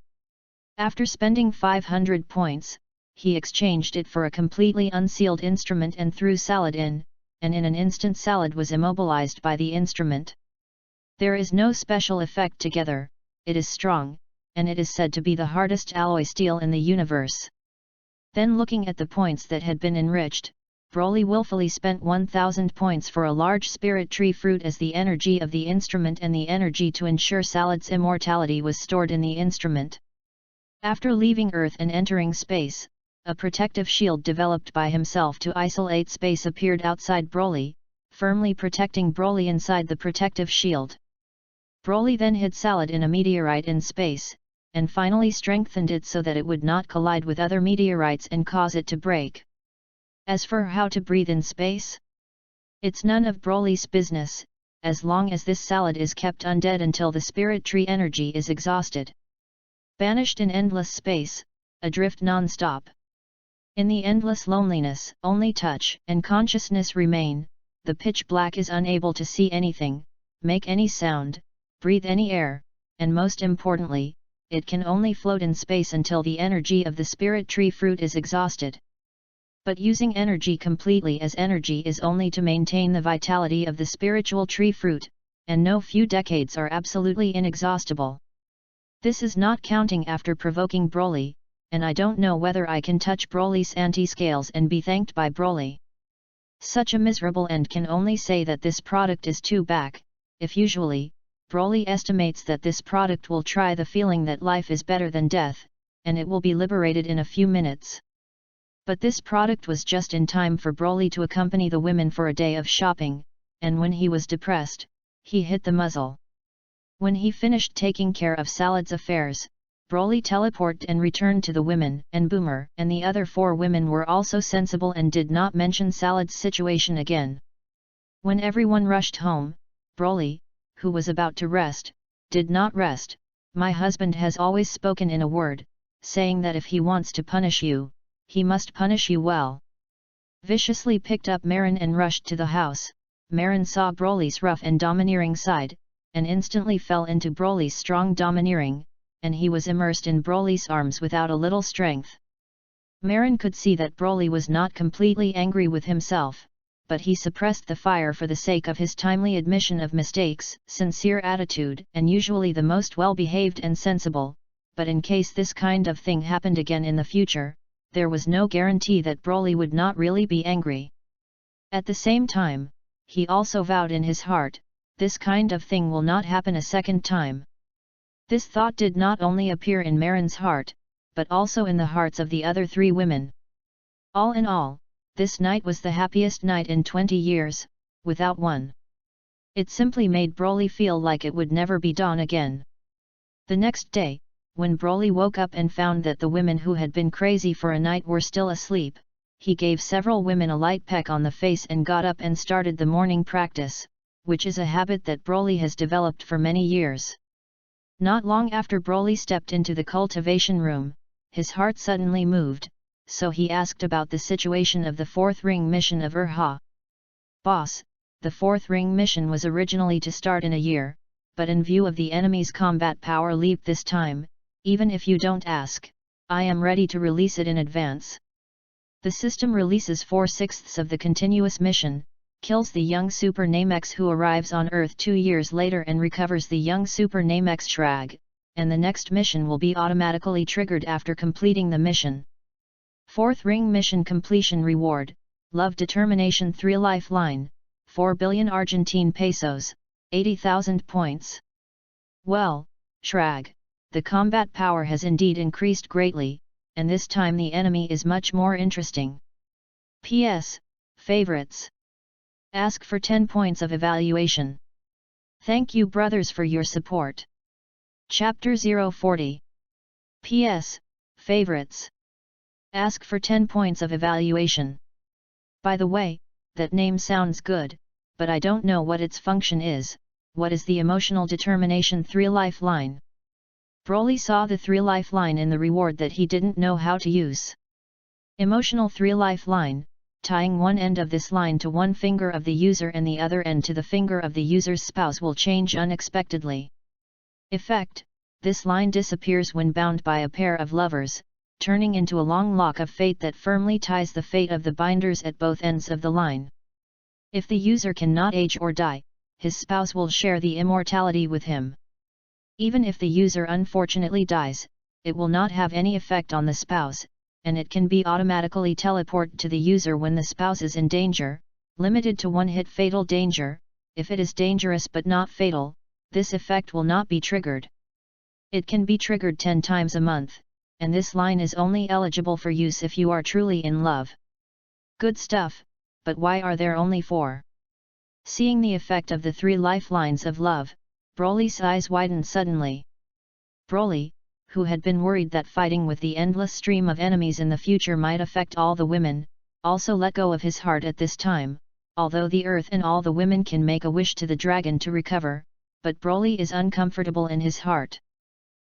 S1: After spending 500 points, he exchanged it for a completely unsealed instrument and threw Salad in, and in an instant Salad was immobilized by the instrument. There is no special effect together, it is strong, and it is said to be the hardest alloy steel in the universe. Then looking at the points that had been enriched, Broly willfully spent 1000 points for a large spirit tree fruit as the energy of the instrument, and the energy to ensure Salad's immortality was stored in the instrument. After leaving Earth and entering space, a protective shield developed by himself to isolate space appeared outside Broly, firmly protecting Broly inside the protective shield. Broly then hid Salad in a meteorite in space, and finally strengthened it so that it would not collide with other meteorites and cause it to break. As for how to breathe in space, it's none of Broly's business, as long as this Salad is kept undead until the spirit tree energy is exhausted. Banished in endless space, adrift non-stop. In the endless loneliness, only touch and consciousness remain. The pitch black is unable to see anything, make any sound, breathe any air, and most importantly, it can only float in space until the energy of the spirit tree fruit is exhausted. But using energy completely as energy is only to maintain the vitality of the spiritual tree fruit, and no few decades are absolutely inexhaustible. This is not counting after provoking Broly, and I don't know whether I can touch Broly's anti-scales and be thanked by Broly. Such a miserable end can only say that this product is too back, if usually, Broly estimates that this product will try the feeling that life is better than death, and it will be liberated in a few minutes. But this product was just in time for Broly to accompany the women for a day of shopping, and when he was depressed, he hit the muzzle. When he finished taking care of Salad's affairs, Broly teleported and returned to the women, and Boomer and the other 4 women were also sensible and did not mention Salad's situation again. When everyone rushed home, Broly, who was about to rest, did not rest. My husband has always spoken in a word, saying that if he wants to punish you, he must punish you well. Viciously picked up Marin and rushed to the house. Marin saw Broly's rough and domineering side, and instantly fell into Broly's strong domineering, and he was immersed in Broly's arms without a little strength. Marin could see that Broly was not completely angry with himself, but he suppressed the fire for the sake of his timely admission of mistakes, sincere attitude, and usually the most well-behaved and sensible, but in case this kind of thing happened again in the future, there was no guarantee that Broly would not really be angry. At the same time, he also vowed in his heart, this kind of thing will not happen a second time. This thought did not only appear in Marin's heart, but also in the hearts of the other 3 women. All in all, this night was the happiest night in 20 years, without one. It simply made Broly feel like it would never be dawn again. The next day, when Broly woke up and found that the women who had been crazy for a night were still asleep, he gave several women a light peck on the face and got up and started the morning practice, which is a habit that Broly has developed for many years. Not long after Broly stepped into the cultivation room, his heart suddenly moved, so he asked about the situation of the 4th ring mission of Urha. Boss, the 4th ring mission was originally to start in a year, but in view of the enemy's combat power leap this time, even if you don't ask, I am ready to release it in advance. The system releases 4/6 of the continuous mission, kills the young Super Namex who arrives on Earth 2 years later and recovers the young Super Namex Shrag, and the next mission will be automatically triggered after completing the mission. 4th ring mission completion reward, Love Determination 3 Lifeline, 4 billion Argentine pesos, 80,000 points. Well, Shrag, the combat power has indeed increased greatly, and this time the enemy is much more interesting. P.S. Favorites. Ask for 10 points of evaluation. Thank you brothers for your support. Chapter 040. P.S. Favorites. Ask for 10 points of evaluation. By the way, that name sounds good, but I don't know what its function is. What is the emotional determination 3 lifeline? Broly saw the 3 lifeline in the reward that he didn't know how to use. Emotional 3 lifeline, tying one end of this line to one finger of the user and the other end to the finger of the user's spouse will change unexpectedly. Effect: this line disappears when bound by a pair of lovers, turning into a long lock of fate that firmly ties the fate of the binders at both ends of the line. If the user cannot age or die, his spouse will share the immortality with him. Even if the user unfortunately dies, it will not have any effect on the spouse, and it can be automatically teleported to the user when the spouse is in danger, limited to one hit fatal danger. If it is dangerous but not fatal, this effect will not be triggered. It can be triggered 10 times a month, and this line is only eligible for use if you are truly in love. Good stuff, but why are there only 4? Seeing the effect of the 3 lifelines of love, Broly's eyes widened suddenly. Broly, who had been worried that fighting with the endless stream of enemies in the future might affect all the women, also let go of his heart at this time. Although the earth and all the women can make a wish to the dragon to recover, but Broly is uncomfortable in his heart.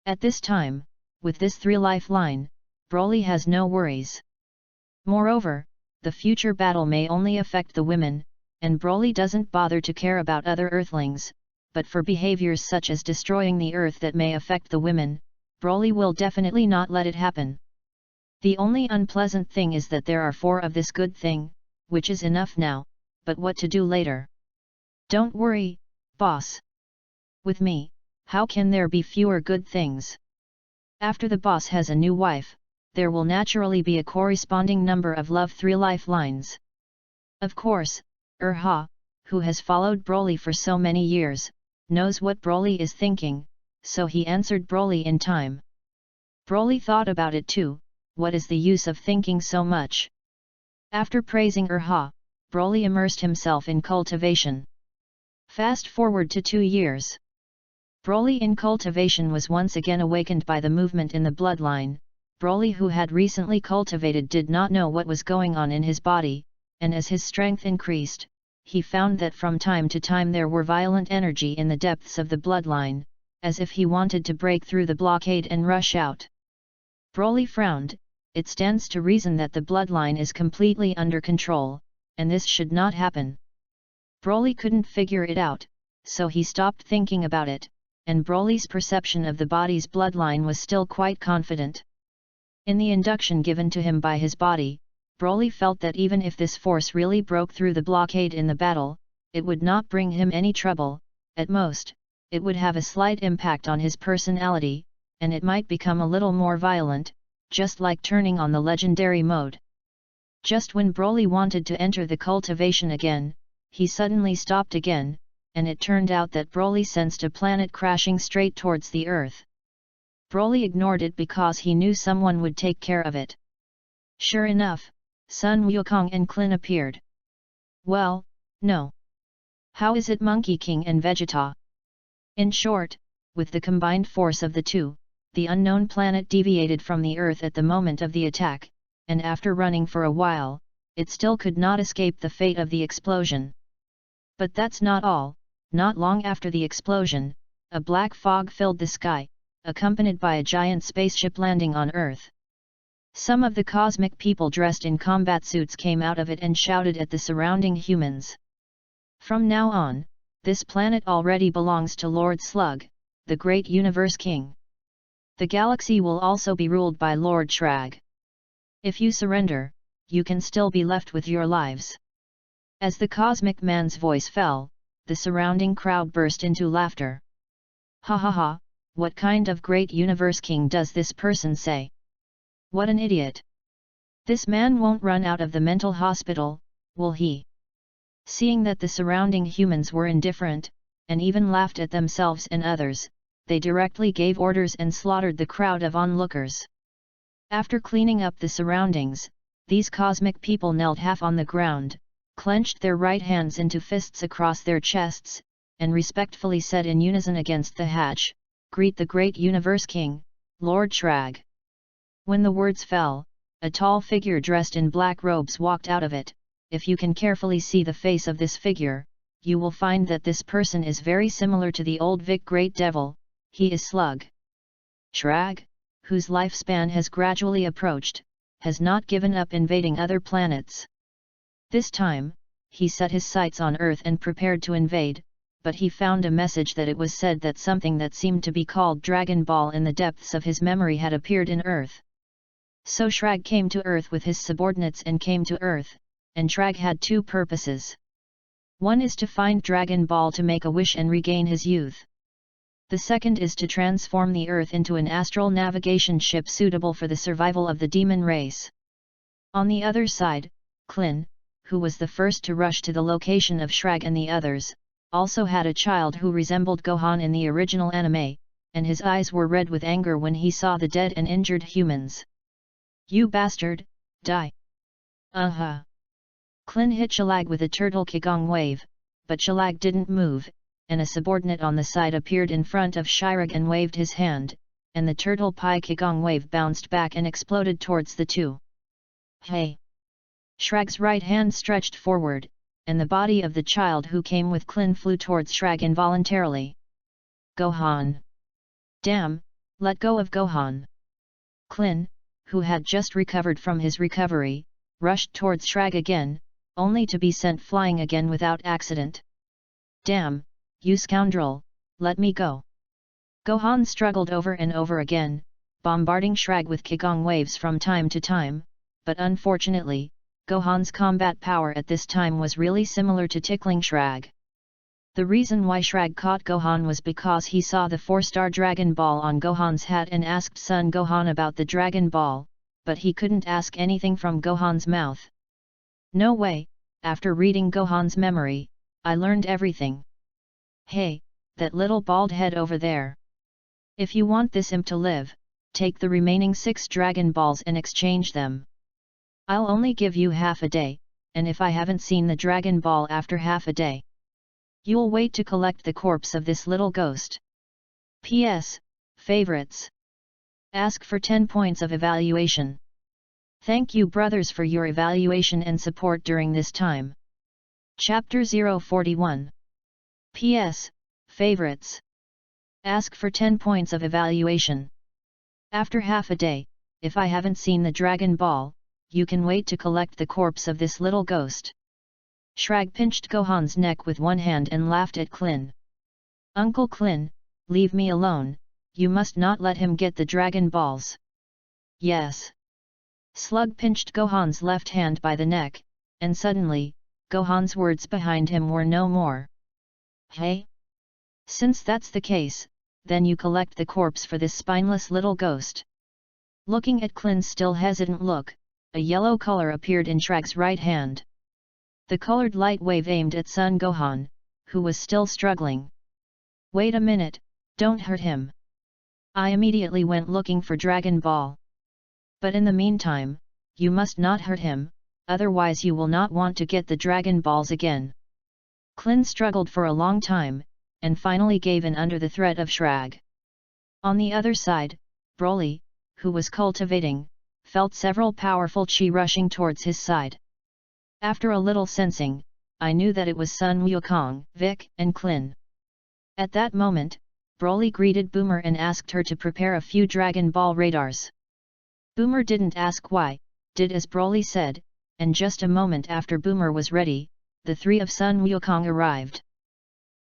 S1: At this time, with this 3 lifeline, Broly has no worries. Moreover, the future battle may only affect the women, and Broly doesn't bother to care about other earthlings, but for behaviors such as destroying the earth that may affect the women, Broly will definitely not let it happen. The only unpleasant thing is that there are 4 of this good thing, which is enough now, but what to do later? Don't worry, boss. With me, how can there be fewer good things? After the boss has a new wife, there will naturally be a corresponding number of love 3 lifelines. Of course, Urha, who has followed Broly for so many years, knows what Broly is thinking, so he answered Broly in time. Broly thought about it too. What is the use of thinking so much? After praising Urha, Broly immersed himself in cultivation. Fast forward to 2 years. Broly in cultivation was once again awakened by the movement in the bloodline. Broly, who had recently cultivated, did not know what was going on in his body, and as his strength increased, he found that from time to time there were violent energy in the depths of the bloodline, as if he wanted to break through the blockade and rush out. Broly frowned. It stands to reason that the bloodline is completely under control, and this should not happen. Broly couldn't figure it out, so he stopped thinking about it, and Broly's perception of the body's bloodline was still quite confident. In the induction given to him by his body, Broly felt that even if this force really broke through the blockade in the battle, it would not bring him any trouble. At most, it would have a slight impact on his personality, and it might become a little more violent, just like turning on the legendary mode. Just when Broly wanted to enter the cultivation again, he suddenly stopped again, and it turned out that Broly sensed a planet crashing straight towards the Earth. Broly ignored it because he knew someone would take care of it. Sure enough, Sun Wukong and Klin appeared. Well, no. How is it Monkey King and Vegeta? In short, with the combined force of the two, the unknown planet deviated from the Earth at the moment of the attack, and after running for a while, it still could not escape the fate of the explosion. But that's not all. Not long after the explosion, a black fog filled the sky, accompanied by a giant spaceship landing on Earth. Some of the cosmic people dressed in combat suits came out of it and shouted at the surrounding humans. From now on, this planet already belongs to Lord Slug, the great Universe King. The galaxy will also be ruled by Lord Shrag. If you surrender, you can still be left with your lives. As the cosmic man's voice fell, the surrounding crowd burst into laughter. Ha ha ha, what kind of great Universe King does this person say? What an idiot! This man won't run out of the mental hospital, will he? Seeing that the surrounding humans were indifferent, and even laughed at themselves and others, they directly gave orders and slaughtered the crowd of onlookers. After cleaning up the surroundings, these cosmic people knelt half on the ground, clenched their right hands into fists across their chests, and respectfully said in unison against the hatch, "Greet the great Universe King, Lord Shrag." When the words fell, a tall figure dressed in black robes walked out of it. If you can carefully see the face of this figure, you will find that this person is very similar to the old Vic Great Devil. He is Slug. Shrag, whose lifespan has gradually approached, has not given up invading other planets. This time, he set his sights on Earth and prepared to invade, but he found a message that it was said that something that seemed to be called Dragon Ball in the depths of his memory had appeared in Earth. So Shrag came to Earth with his subordinates and came to Earth, and Shrag had two purposes. One is to find Dragon Ball to make a wish and regain his youth. The second is to transform the Earth into an astral navigation ship suitable for the survival of the demon race. On the other side, Klin, who was the first to rush to the location of Shrag and the others, also had a child who resembled Gohan in the original anime, and his eyes were red with anger when he saw the dead and injured humans. "You bastard, die!" Klin hit Shalag with a turtle Kigong wave, but Shalag didn't move, and a subordinate on the side appeared in front of Shirag and waved his hand, and the turtle Pi Kigong wave bounced back and exploded towards the two. "Hey!" Shrag's right hand stretched forward, and the body of the child who came with Klin flew towards Shrag involuntarily. "Gohan! Damn, let go of Gohan!" Klin, who had just recovered from his recovery, rushed towards Shrag again, only to be sent flying again without accident. "Damn, you scoundrel, let me go!" Gohan struggled over and over again, bombarding Shrag with Kigong waves from time to time, but unfortunately, Gohan's combat power at this time was really similar to tickling Shrag. The reason why Shrag caught Gohan was because he saw the 4-star Dragon Ball on Gohan's hat and asked Son Gohan about the Dragon Ball, but he couldn't ask anything from Gohan's mouth. "No way, after reading Gohan's memory, I learned everything. Hey, that little bald head over there. If you want this imp to live, take the remaining 6 Dragon Balls and exchange them. I'll only give you half a day, and if I haven't seen the Dragon Ball after half a day, you'll wait to collect the corpse of this little ghost. P.S. Favorites. Ask for 10 points of evaluation. Thank you brothers for your evaluation and support during this time. Chapter 041. P.S. Favorites. Ask for 10 points of evaluation. After half a day, if I haven't seen the Dragon Ball, you can wait to collect the corpse of this little ghost. Shrag pinched Gohan's neck with one hand and laughed at Klin. "Uncle Klin, leave me alone, you must not let him get the Dragon Balls." "Yes." Slug pinched Gohan's left hand by the neck, and suddenly, Gohan's words behind him were no more. "Hey? Since that's the case, then you collect the corpse for this spineless little ghost." Looking at Klin's still hesitant look, a yellow color appeared in Shrag's right hand. The colored light wave aimed at Sun Gohan, who was still struggling. "Wait a minute, don't hurt him." I immediately went looking for Dragon Ball. "But in the meantime, you must not hurt him, otherwise you will not want to get the Dragon Balls again." Klin struggled for a long time, and finally gave in under the threat of Shrag. On the other side, Broly, who was cultivating, felt several powerful chi rushing towards his side. After a little sensing, I knew that it was Sun Wukong, Vic, and Klin. At that moment, Broly greeted Boomer and asked her to prepare a few Dragon Ball radars. Boomer didn't ask why, did as Broly said, and just a moment after Boomer was ready, the three of Sun Wukong arrived.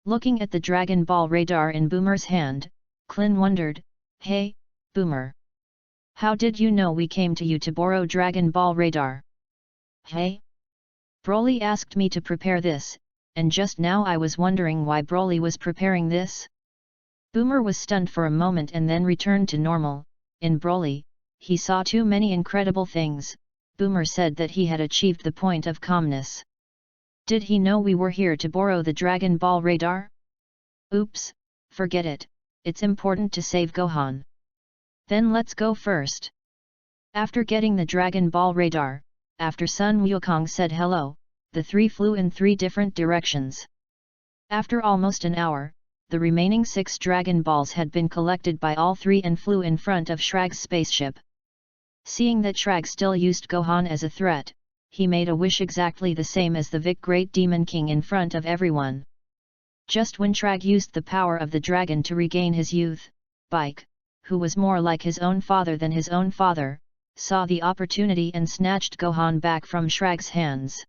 S1: Looking at the Dragon Ball radar in Boomer's hand, Klin wondered, "Hey, Boomer. How did you know we came to you to borrow Dragon Ball radar?" "Hey? Broly asked me to prepare this, and just now I was wondering why Broly was preparing this." Boomer was stunned for a moment and then returned to normal. In Broly, he saw too many incredible things. Boomer said that he had achieved the point of calmness. Did he know we were here to borrow the Dragon Ball radar? Oops, forget it, it's important to save Gohan. Then let's go first. After getting the Dragon Ball radar, after Sun Wukong said hello, the three flew in 3 different directions. After almost an hour, the remaining 6 Dragon Balls had been collected by all 3 and flew in front of Shrag's spaceship. Seeing that Shrag still used Gohan as a threat, he made a wish exactly the same as the Vic Great Demon King in front of everyone. Just when Shrag used the power of the dragon to regain his youth, Bike, who was more like his own father than his own father, saw the opportunity and snatched Gohan back from Shrag's hands.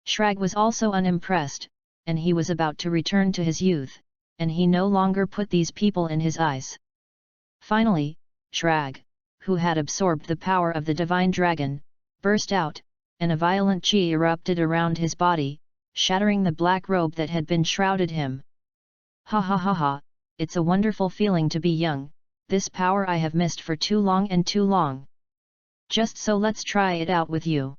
S1: Shrag was also unimpressed, and he was about to return to his youth, and he no longer put these people in his eyes. Finally, Shrag, who had absorbed the power of the divine dragon, burst out, and a violent chi erupted around his body, shattering the black robe that had been shrouded him. "Ha ha ha ha, it's a wonderful feeling to be young, this power I have missed for too long and too long. Just so let's try it out with you."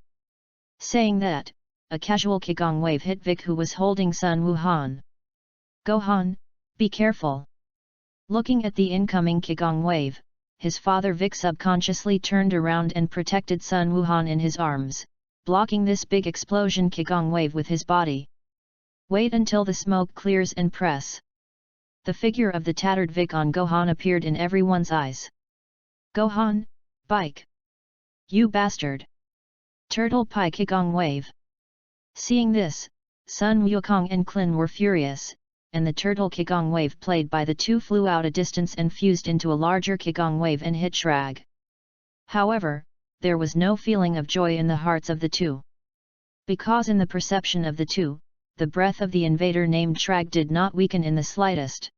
S1: Saying that, a casual Qigong wave hit Vic, who was holding Sun Wuhan. "Gohan, be careful." Looking at the incoming Qigong wave, his father Vic subconsciously turned around and protected Sun Wuhan in his arms, blocking this big explosion Qigong wave with his body. "Wait until the smoke clears and press." The figure of the tattered Vic on Gohan appeared in everyone's eyes. "Gohan, Bike! You bastard! Turtle Pie Qigong wave!" Seeing this, Sun Wukong and Klin were furious, and the turtle Qigong wave played by the two flew out a distance and fused into a larger Qigong wave and hit Shrag. However, there was no feeling of joy in the hearts of the two. Because in the perception of the two, the breath of the invader named Shrag did not weaken in the slightest.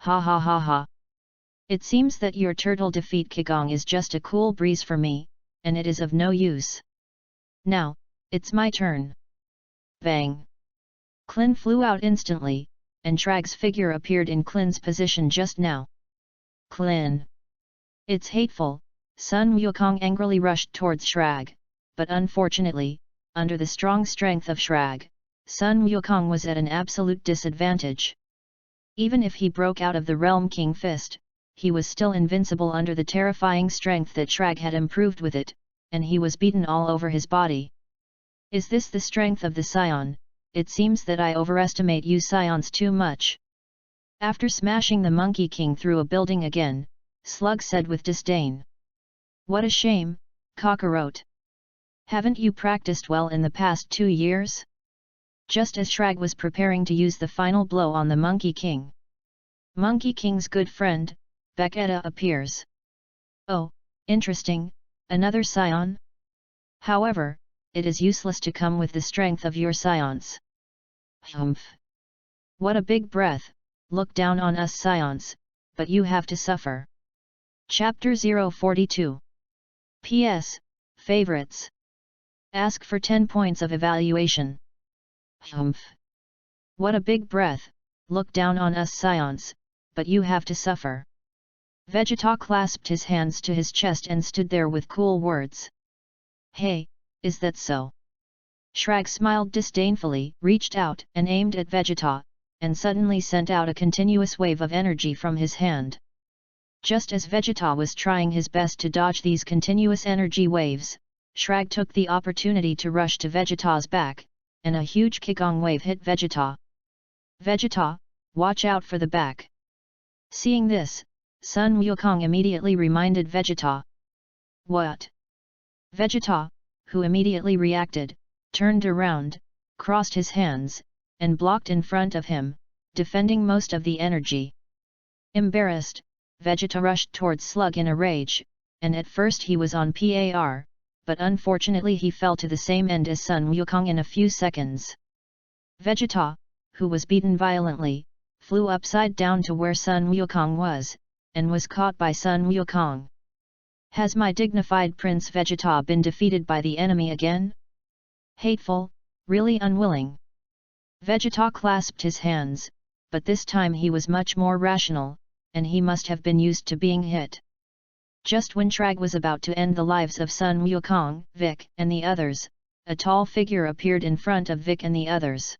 S1: "Ha ha ha ha! It seems that your turtle defeat Qigong is just a cool breeze for me, and it is of no use. Now, it's my turn." Bang! Klin flew out instantly, and Shrag's figure appeared in Klin's position just now. "Klin! It's hateful!" Sun Wukong angrily rushed towards Shrag, but unfortunately, under the strong strength of Shrag, Sun Wukong was at an absolute disadvantage. Even if he broke out of the Realm King Fist, he was still invincible under the terrifying strength that Shrag had improved with it, and he was beaten all over his body. "Is this the strength of the Scion? It seems that I overestimate you Scions too much." After smashing the Monkey King through a building again, Slug said with disdain. "What a shame, Kakarot. Haven't you practiced well in the past 2 years?" Just as Shrag was preparing to use the final blow on the Monkey King, Monkey King's good friend, Vegeta appears. "Oh, interesting, another Scion? However, it is useless to come with the strength of your Scions. Humph! What a big breath, look down on us Scions, but you have to suffer." Chapter 042. P.S. Favorites. Ask for 10 points of evaluation. Humph! What a big breath, look down on us Scions, but you have to suffer. Vegeta clasped his hands to his chest and stood there with cool words. Hey, is that so? Shrag smiled disdainfully, reached out and aimed at Vegeta, and suddenly sent out a continuous wave of energy from his hand. Just as Vegeta was trying his best to dodge these continuous energy waves, Shrag took the opportunity to rush to Vegeta's back, and a huge Kikong wave hit Vegeta. Vegeta, watch out for the back. Seeing this, Sun Wukong immediately reminded Vegeta. What? Vegeta, who immediately reacted, turned around, crossed his hands, and blocked in front of him, defending most of the energy. Embarrassed, Vegeta rushed towards Slug in a rage, and at first he was on par, but unfortunately he fell to the same end as Sun Wukong in a few seconds. Vegeta, who was beaten violently, flew upside down to where Sun Wukong was, and was caught by Sun Wukong. Has my dignified Prince Vegeta been defeated by the enemy again? Hateful, really unwilling. Vegeta clasped his hands, but this time he was much more rational, and he must have been used to being hit. Just when Shrag was about to end the lives of Sun Wukong, Vic, and the others, a tall figure appeared in front of Vic and the others.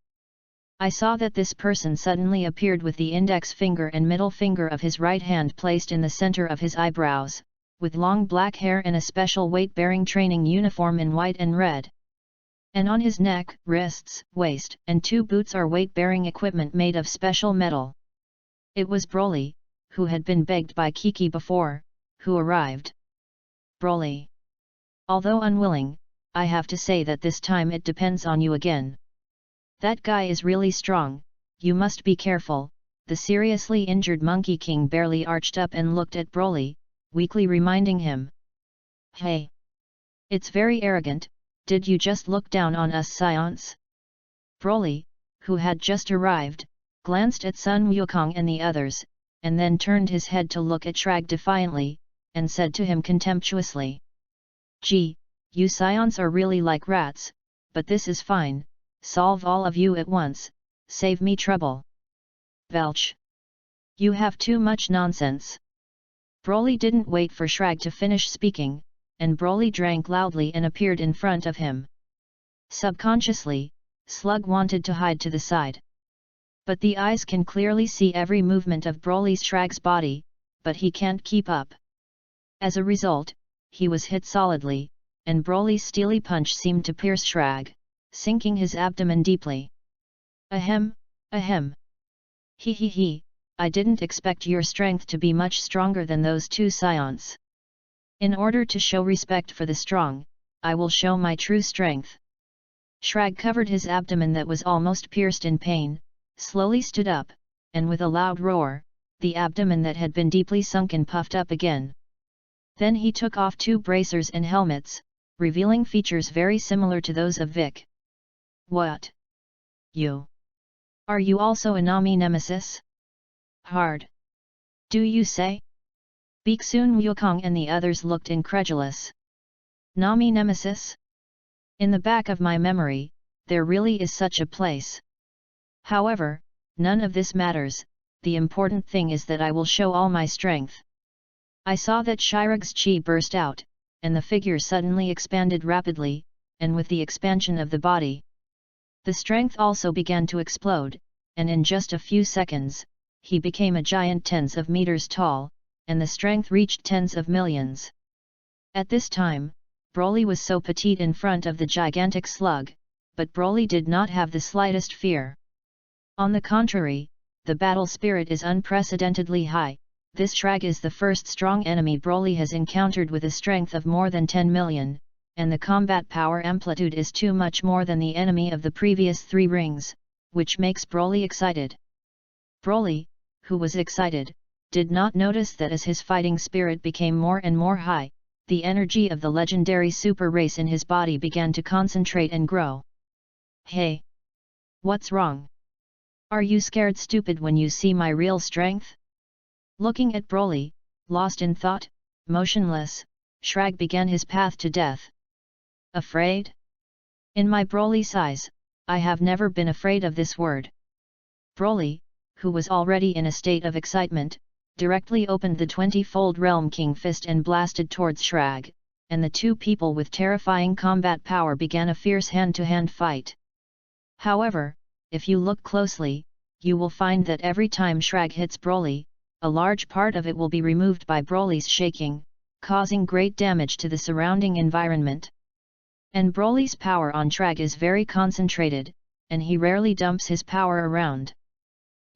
S1: I saw that this person suddenly appeared with the index finger and middle finger of his right hand placed in the center of his eyebrows, with long black hair and a special weight-bearing training uniform in white and red. And on his neck, wrists, waist, and 2 boots are weight-bearing equipment made of special metal. It was Broly, who had been begged by Kiki before, who arrived. Broly. Although unwilling, I have to say that this time it depends on you again. That guy is really strong, you must be careful. The seriously injured Monkey King barely arched up and looked at Broly, weakly reminding him. Hey! It's very arrogant, did you just look down on us Science? Broly, who had just arrived, glanced at Sun Wukong and the others, and then turned his head to look at Shrag defiantly, and said to him contemptuously. Gee, you Scions are really like rats, but this is fine, solve all of you at once, save me trouble. Belch! You have too much nonsense. Broly didn't wait for Shrag to finish speaking, and Broly drank loudly and appeared in front of him. Subconsciously, Slug wanted to hide to the side. But the eyes can clearly see every movement of Shrag's body, but he can't keep up. As a result, he was hit solidly, and Broly's steely punch seemed to pierce Shrag, sinking his abdomen deeply. Ahem, ahem. He, I didn't expect your strength to be much stronger than those 2 Scions. In order to show respect for the strong, I will show my true strength. Shrag covered his abdomen that was almost pierced in pain, slowly stood up, and with a loud roar, the abdomen that had been deeply sunken puffed up again. Then he took off 2 bracers and helmets, revealing features very similar to those of Vic. What? You? Are you also a Nami nemesis? Hard. Do you say? Sun Wukong and the others looked incredulous. Nami nemesis? In the back of my memory, there really is such a place. However, none of this matters, the important thing is that I will show all my strength. I saw that Shirag's chi burst out, and the figure suddenly expanded rapidly, and with the expansion of the body, the strength also began to explode, and in just a few seconds, he became a giant tens of meters tall, and the strength reached tens of millions. At this time, Broly was so petite in front of the gigantic slug, but Broly did not have the slightest fear. On the contrary, the battle spirit is unprecedentedly high. This Shrag is the first strong enemy Broly has encountered with a strength of more than 10 million, and the combat power amplitude is too much more than the enemy of the previous 3 rings, which makes Broly excited. Broly, who was excited, did not notice that as his fighting spirit became more and more high, the energy of the legendary super race in his body began to concentrate and grow. Hey! What's wrong? Are you scared stupid when you see my real strength? Looking at Broly, lost in thought, motionless, Shrag began his path to death. Afraid? In my Broly size, I have never been afraid of this word. Broly, who was already in a state of excitement, directly opened the 20-fold Realm King fist and blasted towards Shrag, and the two people with terrifying combat power began a fierce hand-to-hand fight. However, if you look closely, you will find that every time Shrag hits Broly, a large part of it will be removed by Broly's shaking, causing great damage to the surrounding environment. And Broly's power on Shrag is very concentrated, and he rarely dumps his power around.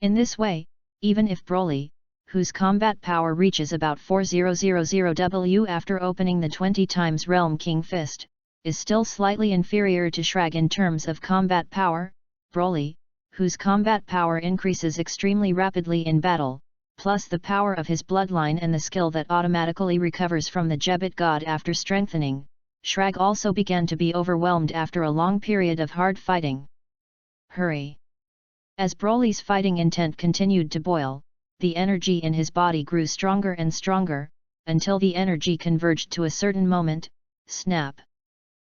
S1: In this way, even if Broly, whose combat power reaches about 4000W after opening the 20 times Realm King Fist, is still slightly inferior to Shrag in terms of combat power, Broly, whose combat power increases extremely rapidly in battle, plus the power of his bloodline and the skill that automatically recovers from the Jebit God after strengthening, Shrag also began to be overwhelmed after a long period of hard fighting. Hurry! As Broly's fighting intent continued to boil, the energy in his body grew stronger and stronger, until the energy converged to a certain moment. Snap!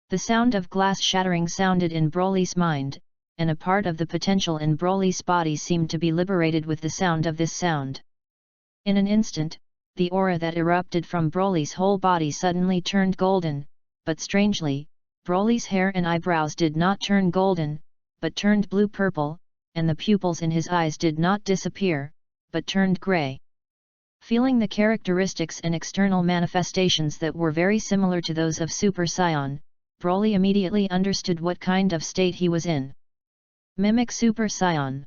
S1: The sound of glass shattering sounded in Broly's mind, and a part of the potential in Broly's body seemed to be liberated with the sound of this sound. In an instant, the aura that erupted from Broly's whole body suddenly turned golden, but strangely, Broly's hair and eyebrows did not turn golden, but turned blue-purple, and the pupils in his eyes did not disappear, but turned grey. Feeling the characteristics and external manifestations that were very similar to those of Super Saiyan, Broly immediately understood what kind of state he was in. Mimic Super Saiyan.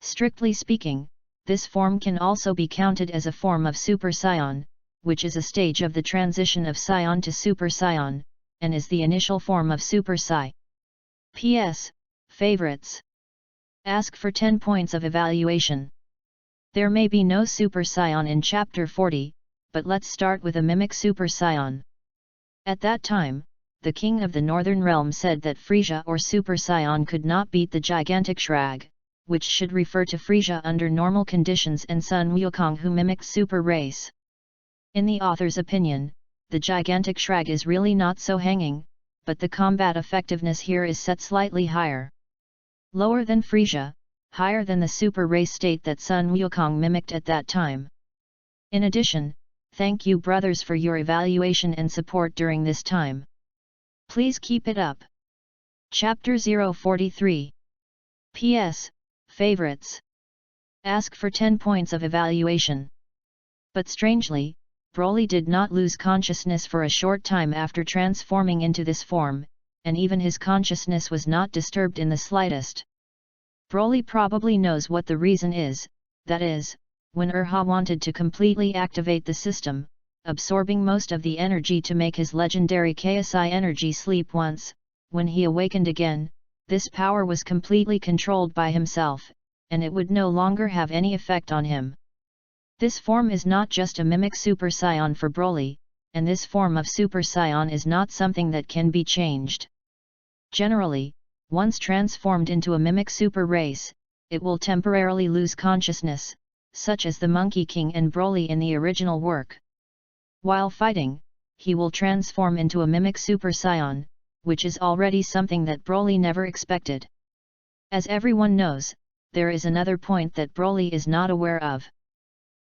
S1: Strictly speaking, this form can also be counted as a form of Super Saiyan, which is a stage of the transition of Saiyan to Super Saiyan, and is the initial form of Super Sai. P.S. Favorites. Ask for 10 points of evaluation. There may be no Super Saiyan in Chapter 40, but let's start with a Mimic Super Saiyan. At that time, the King of the Northern Realm said that Frieza or Super Saiyan could not beat the gigantic Shrag, which should refer to Frieza under normal conditions and Sun Wukong who mimicked Super Race. In the author's opinion, the gigantic Shrag is really not so hanging, but the combat effectiveness here is set slightly higher. Lower than Frieza, higher than the Super Race state that Sun Wukong mimicked at that time. In addition, thank you brothers for your evaluation and support during this time. Please keep it up. Chapter 043. P.S. Favorites. Ask for 10 points of evaluation. But strangely, Broly did not lose consciousness for a short time after transforming into this form, and even his consciousness was not disturbed in the slightest. Broly probably knows what the reason is, that is, when Urha wanted to completely activate the system, absorbing most of the energy to make his legendary KSI energy sleep once, when he awakened again, this power was completely controlled by himself, and it would no longer have any effect on him. This form is not just a mimic Super Saiyan for Broly, and this form of Super Saiyan is not something that can be changed. Generally, once transformed into a mimic super race, it will temporarily lose consciousness, such as the Monkey King and Broly in the original work. While fighting, he will transform into a mimic Super Saiyan, which is already something that Broly never expected. As everyone knows, there is another point that Broly is not aware of.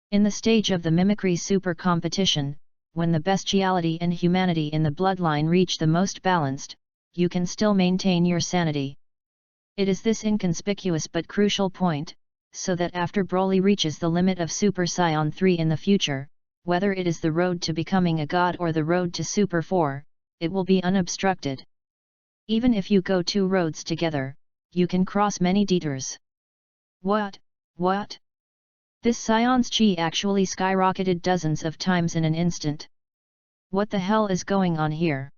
S1: In the stage of the mimicry super competition, when the bestiality and humanity in the bloodline reach the most balanced, you can still maintain your sanity. It is this inconspicuous but crucial point, so that after Broly reaches the limit of Super Saiyan 3 in the future, whether it is the road to becoming a god or the road to Super 4, it will be unobstructed. Even if you go two roads together, you can cross many detours. What? This Saiyan's chi actually skyrocketed dozens of times in an instant. What the hell is going on here?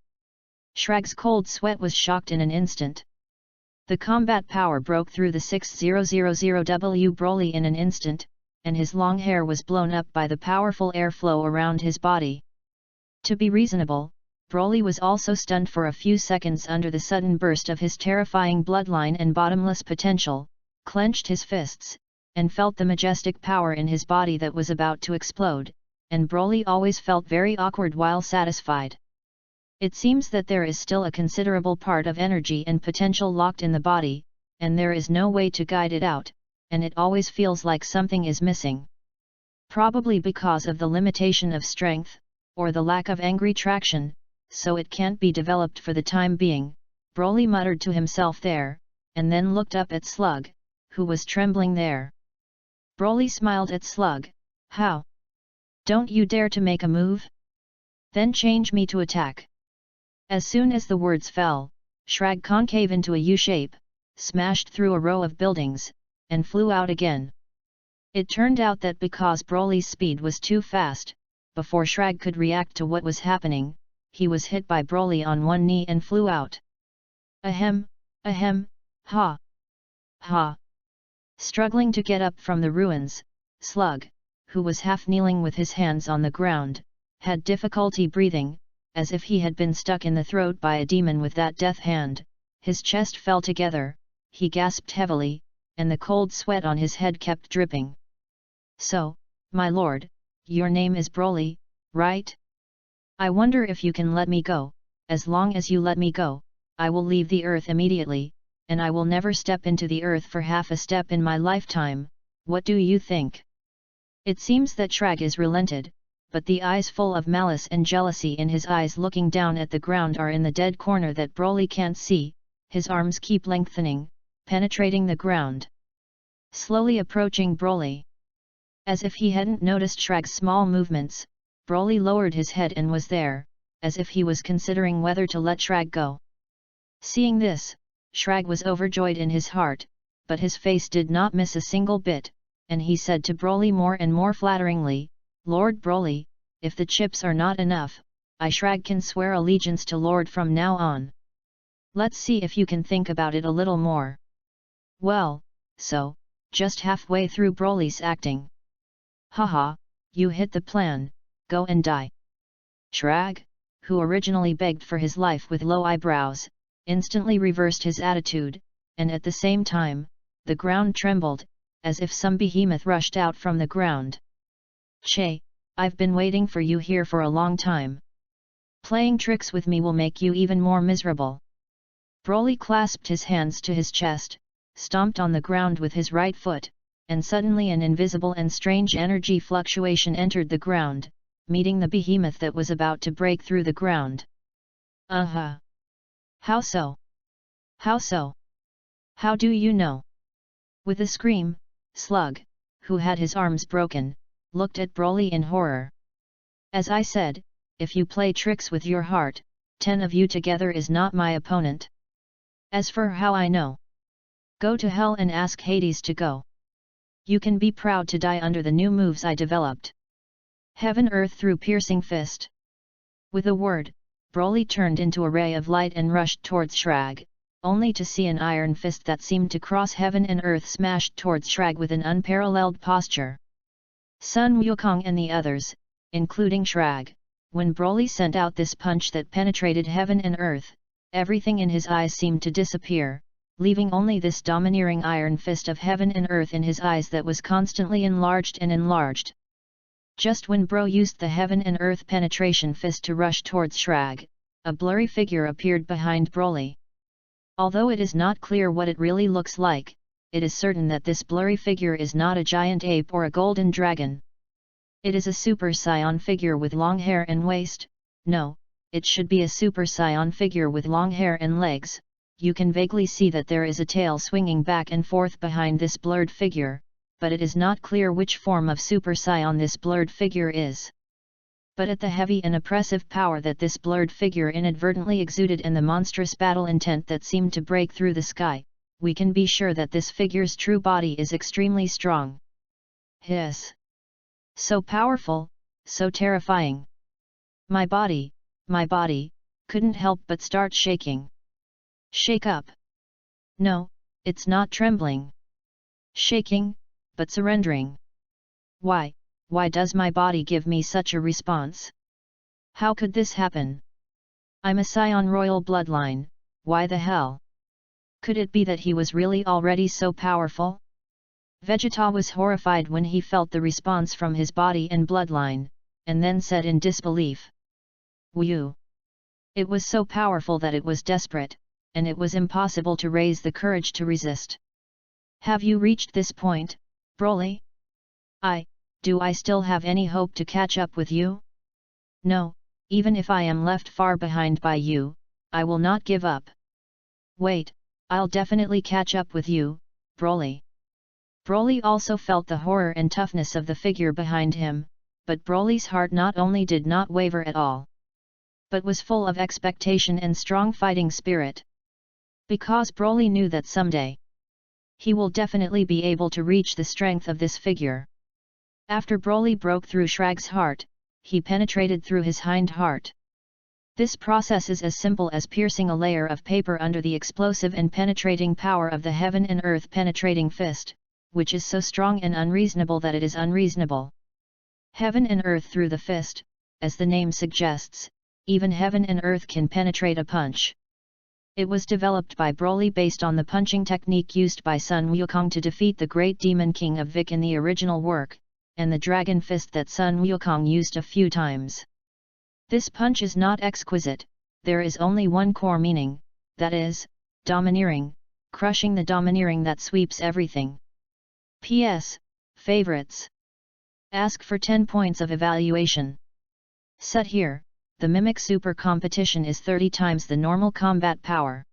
S1: Shrag's cold sweat was shocked in an instant. The combat power broke through the 6000W Broly in an instant, and his long hair was blown up by the powerful airflow around his body. To be reasonable, Broly was also stunned for a few seconds under the sudden burst of his terrifying bloodline and bottomless potential, clenched his fists, and felt the majestic power in his body that was about to explode, and Broly always felt very awkward while satisfied. It seems that there is still a considerable part of energy and potential locked in the body, and there is no way to guide it out, and it always feels like something is missing. Probably because of the limitation of strength, or the lack of angry traction, so it can't be developed for the time being, Broly muttered to himself there, and then looked up at Slug, who was trembling there. Broly smiled at Slug. How? Don't you dare to make a move? Then change me to attack. As soon as the words fell, Shrag concave into a U-shape, smashed through a row of buildings, and flew out again. It turned out that because Broly's speed was too fast, before Shrag could react to what was happening, he was hit by Broly on one knee and flew out. Ahem, ahem, ha! Ha! Struggling to get up from the ruins, Slug, who was half kneeling with his hands on the ground, had difficulty breathing, as if he had been stuck in the throat by a demon with that death hand. His chest fell together, he gasped heavily, and the cold sweat on his head kept dripping. So, my lord, your name is Broly, right? I wonder if you can let me go. As long as you let me go, I will leave the earth immediately, and I will never step into the earth for half a step in my lifetime. What do you think? It seems that Shrag is relented, but the eyes full of malice and jealousy in his eyes looking down at the ground are in the dead corner that Broly can't see. His arms keep lengthening, penetrating the ground. Slowly approaching Broly. As if he hadn't noticed Shrag's small movements, Broly lowered his head and was there, as if he was considering whether to let Shrag go. Seeing this, Shrag was overjoyed in his heart, but his face did not miss a single bit, and he said to Broly more and more flatteringly, Lord Broly, if the chips are not enough, I Shrag can swear allegiance to Lord from now on. Let's see if you can think about it a little more. Well, so, just halfway through Broly's acting. Haha, you hit the plan, go and die. Shrag, who originally begged for his life with low eyebrows, instantly reversed his attitude, and at the same time, the ground trembled, as if some behemoth rushed out from the ground. Che, I've been waiting for you here for a long time. Playing tricks with me will make you even more miserable. Broly clasped his hands to his chest, stomped on the ground with his right foot, and suddenly an invisible and strange energy fluctuation entered the ground, meeting the behemoth that was about to break through the ground. How so? How so? How do you know? With a scream, Slug, who had his arms broken, looked at Broly in horror. As I said, if you play tricks with your heart, 10 of you together is not my opponent. As for how I know, go to hell and ask Hades to go. You can be proud to die under the new moves I developed. Heaven Earth through piercing fist. With a word, Broly turned into a ray of light and rushed towards Shrag, only to see an iron fist that seemed to cross heaven and earth smashed towards Shrag with an unparalleled posture. Sun Wukong and the others, including Shrag, when Broly sent out this punch that penetrated heaven and earth, everything in his eyes seemed to disappear, leaving only this domineering iron fist of heaven and earth in his eyes that was constantly enlarged and enlarged. Just when Bro used the heaven and earth penetration fist to rush towards Shrag, a blurry figure appeared behind Broly. Although it is not clear what it really looks like, it is certain that this blurry figure is not a giant ape or a golden dragon. It is a Super Saiyan figure with long hair and waist. No, it should be a Super Saiyan figure with long hair and legs. You can vaguely see that there is a tail swinging back and forth behind this blurred figure, but it is not clear which form of Super Saiyan this blurred figure is. But at the heavy and oppressive power that this blurred figure inadvertently exuded and the monstrous battle intent that seemed to break through the sky, we can be sure that this figure's true body is extremely strong. Hiss! So powerful, so terrifying. My body, couldn't help but start shaking. Shake up. No, it's not trembling. Shaking, but surrendering. Why does my body give me such a response? How could this happen? I'm a Saiyan royal bloodline, why the hell? Could it be that he was really already so powerful? Vegeta was horrified when he felt the response from his body and bloodline, and then said in disbelief. Whew! It was so powerful that it was desperate, and it was impossible to raise the courage to resist. Have you reached this point, Broly? Do I still have any hope to catch up with you? No, Even if I am left far behind by you, I will not give up. Wait, I'll definitely catch up with you, Broly. Broly also felt the horror and toughness of the figure behind him, but Broly's heart not only did not waver at all, but was full of expectation and strong fighting spirit. Because Broly knew that someday, he will definitely be able to reach the strength of this figure. After Broly broke through Shrag's heart, he penetrated through his hind heart. This process is as simple as piercing a layer of paper under the explosive and penetrating power of the heaven and earth penetrating fist, which is so strong and unreasonable that it is unreasonable. Heaven and earth through the fist, as the name suggests, even heaven and earth can penetrate a punch. It was developed by Broly based on the punching technique used by Sun Wukong to defeat the great demon king of Vic in the original work, and the dragon fist that Sun Wukong used a few times. This punch is not exquisite, there is only one core meaning, that is, domineering, crushing the domineering that sweeps everything. P.S. Favorites. Ask for 10 points of evaluation. Set here, the Mimic Super competition is 30 times the normal combat power.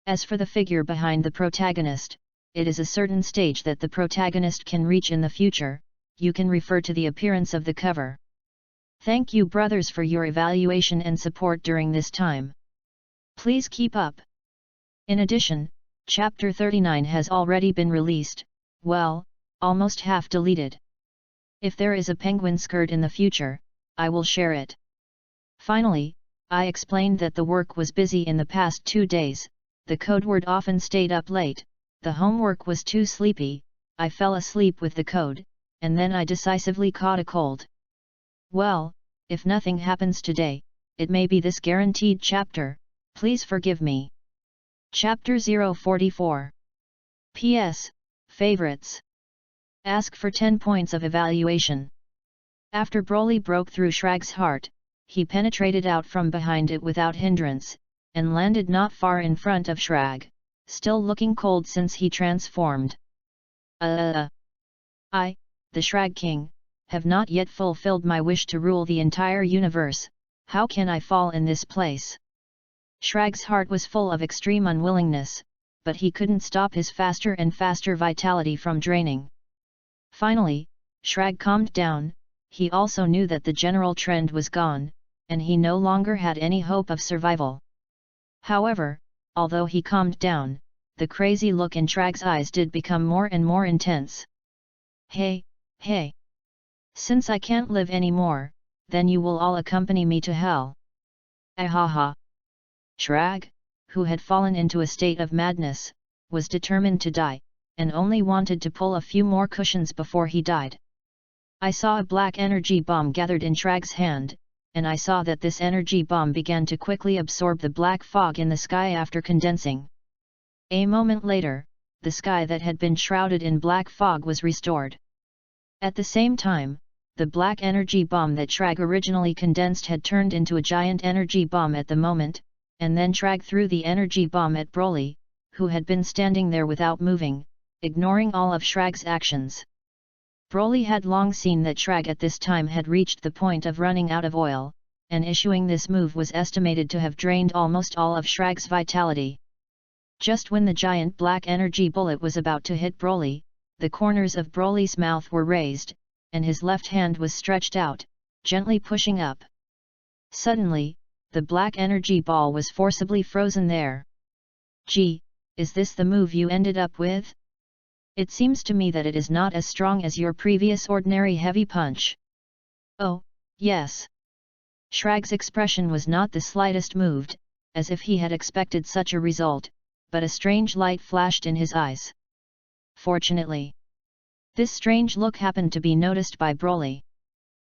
S1: As for the figure behind the protagonist, it is a certain stage that the protagonist can reach in the future, you can refer to the appearance of the cover. Thank you brothers for your evaluation and support during this time. Please keep up. In addition, Chapter 39 has already been released, well, almost half deleted. If there is a penguin skirt in the future, I will share it. Finally, I explained that the work was busy in the past 2 days, the code word often stayed up late, the homework was too sleepy, I fell asleep with the code, and then I decisively caught a cold. Well, if nothing happens today, it may be this guaranteed chapter, please forgive me. Chapter 044. P.S. Favorites. Ask for 10 points of evaluation. After Broly broke through Shrag's heart, he penetrated out from behind it without hindrance, and landed not far in front of Shrag, still looking cold since he transformed. I, the Shrag King, have not yet fulfilled my wish to rule the entire universe, how can I fall in this place? Shrag's heart was full of extreme unwillingness, but he couldn't stop his faster and faster vitality from draining. Finally, Shrag calmed down, he also knew that the general trend was gone, and he no longer had any hope of survival. However, although he calmed down, the crazy look in Shrag's eyes did become more and more intense. Hey! Since I can't live anymore, then you will all accompany me to hell. Ahaha! Shrag, who had fallen into a state of madness, was determined to die, and only wanted to pull a few more cushions before he died. I saw a black energy bomb gathered in Shrag's hand, and I saw that this energy bomb began to quickly absorb the black fog in the sky after condensing. A moment later, the sky that had been shrouded in black fog was restored. At the same time, the black energy bomb that Shrag originally condensed had turned into a giant energy bomb at the moment, and then Shrag threw the energy bomb at Broly, who had been standing there without moving, ignoring all of Shrag's actions. Broly had long seen that Shrag at this time had reached the point of running out of oil, and issuing this move was estimated to have drained almost all of Shrag's vitality. Just when the giant black energy bullet was about to hit Broly, the corners of Broly's mouth were raised, and his left hand was stretched out, gently pushing up. Suddenly, the black energy ball was forcibly frozen there. Gee, is this the move you ended up with? It seems to me that it is not as strong as your previous ordinary heavy punch. Oh, yes. Shrag's expression was not the slightest moved, as if he had expected such a result, but a strange light flashed in his eyes. Fortunately, this strange look happened to be noticed by Broly.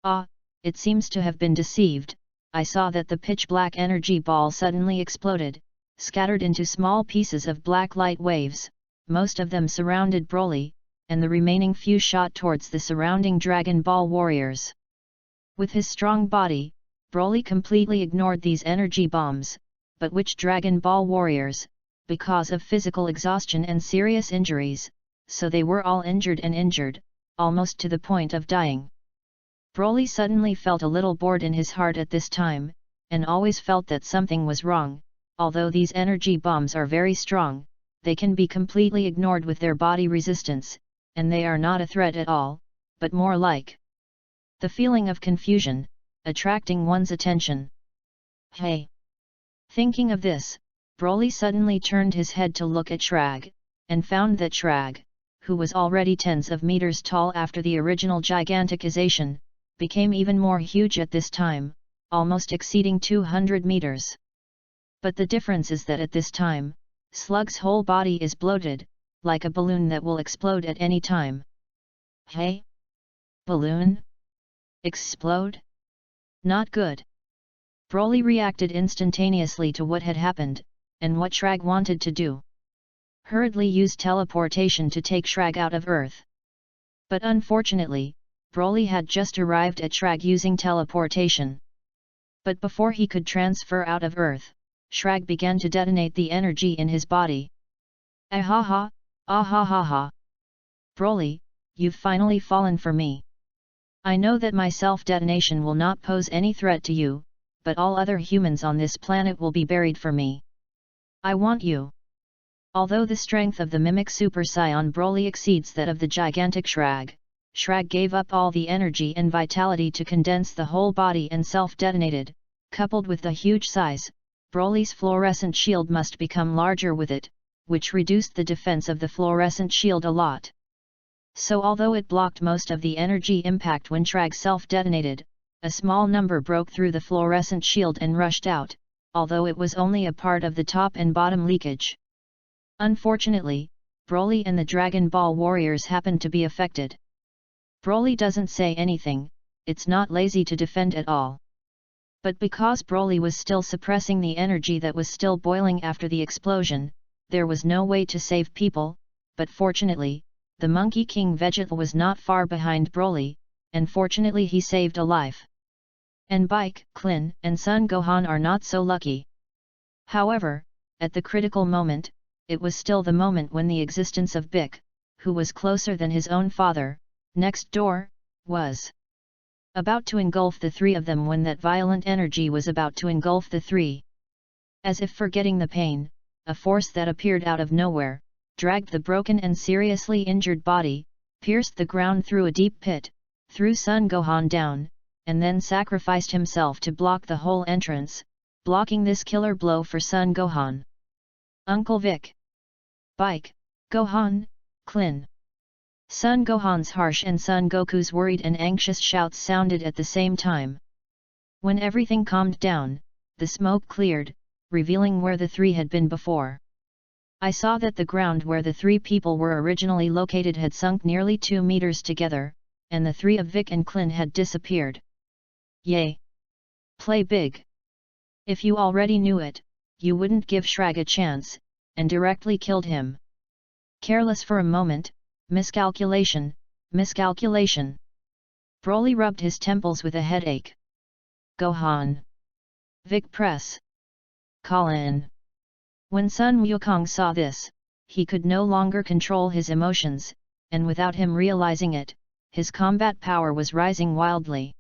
S1: Ah, it seems to have been deceived. I saw that the pitch-black energy ball suddenly exploded, scattered into small pieces of black light waves, most of them surrounded Broly, and the remaining few shot towards the surrounding Dragon Ball warriors. With his strong body, Broly completely ignored these energy bombs, but which Dragon Ball warriors, because of physical exhaustion and serious injuries, so they were all injured and injured, almost to the point of dying. Broly suddenly felt a little bored in his heart at this time, and always felt that something was wrong. Although these energy bombs are very strong, they can be completely ignored with their body resistance, and they are not a threat at all, but more like the feeling of confusion, attracting one's attention. Hey! Thinking of this, Broly suddenly turned his head to look at Shrag, and found that Shrag, who was already tens of meters tall after the original giganticization, became even more huge at this time, almost exceeding 200 meters. But the difference is that at this time, Slug's whole body is bloated, like a balloon that will explode at any time. Hey? Balloon? Explode? Not good. Broly reacted instantaneously to what had happened, and what Shrag wanted to do. Hurriedly used teleportation to take Shrag out of Earth. But unfortunately, Broly had just arrived at Shrag using teleportation. But before he could transfer out of Earth, Shrag began to detonate the energy in his body. Ahaha, ahahaha. Broly, you've finally fallen for me. I know that my self-detonation will not pose any threat to you, but all other humans on this planet will be buried for me. I want you. Although the strength of the Mimic Super Saiyan Broly exceeds that of the gigantic Shrag, Shrag gave up all the energy and vitality to condense the whole body and self-detonated. Coupled with the huge size, Broly's fluorescent shield must become larger with it, which reduced the defense of the fluorescent shield a lot. So although it blocked most of the energy impact when Shrag self-detonated, a small number broke through the fluorescent shield and rushed out, although it was only a part of the top and bottom leakage. Unfortunately, Broly and the Dragon Ball warriors happened to be affected. Broly doesn't say anything, it's not lazy to defend at all. But because Broly was still suppressing the energy that was still boiling after the explosion, there was no way to save people, but fortunately, the Monkey King Vegeta was not far behind Broly, and fortunately he saved a life. And Bike, Klin, and Son Gohan are not so lucky. However, at the critical moment, it was still the moment when the existence of Bik, who was closer than his own father, next door, was about to engulf the three of them when that violent energy was about to engulf the three. As if forgetting the pain, a force that appeared out of nowhere, dragged the broken and seriously injured body, pierced the ground through a deep pit, threw Son Gohan down, and then sacrificed himself to block the whole entrance, blocking this killer blow for Son Gohan. Uncle Vic. Bike, Gohan, Klin. Son Gohan's harsh and Son Goku's worried and anxious shouts sounded at the same time. When everything calmed down, the smoke cleared, revealing where the three had been before. I saw that the ground where the three people were originally located had sunk nearly 2 meters together, and the three of Vic and Klin had disappeared. Yay! Play big! If you already knew it, you wouldn't give Shrag a chance, and directly killed him. Careless for a moment, miscalculation, miscalculation. Broly rubbed his temples with a headache. Gohan. Vic press. Call in. When Sun Wukong saw this, he could no longer control his emotions, and without him realizing it, his combat power was rising wildly.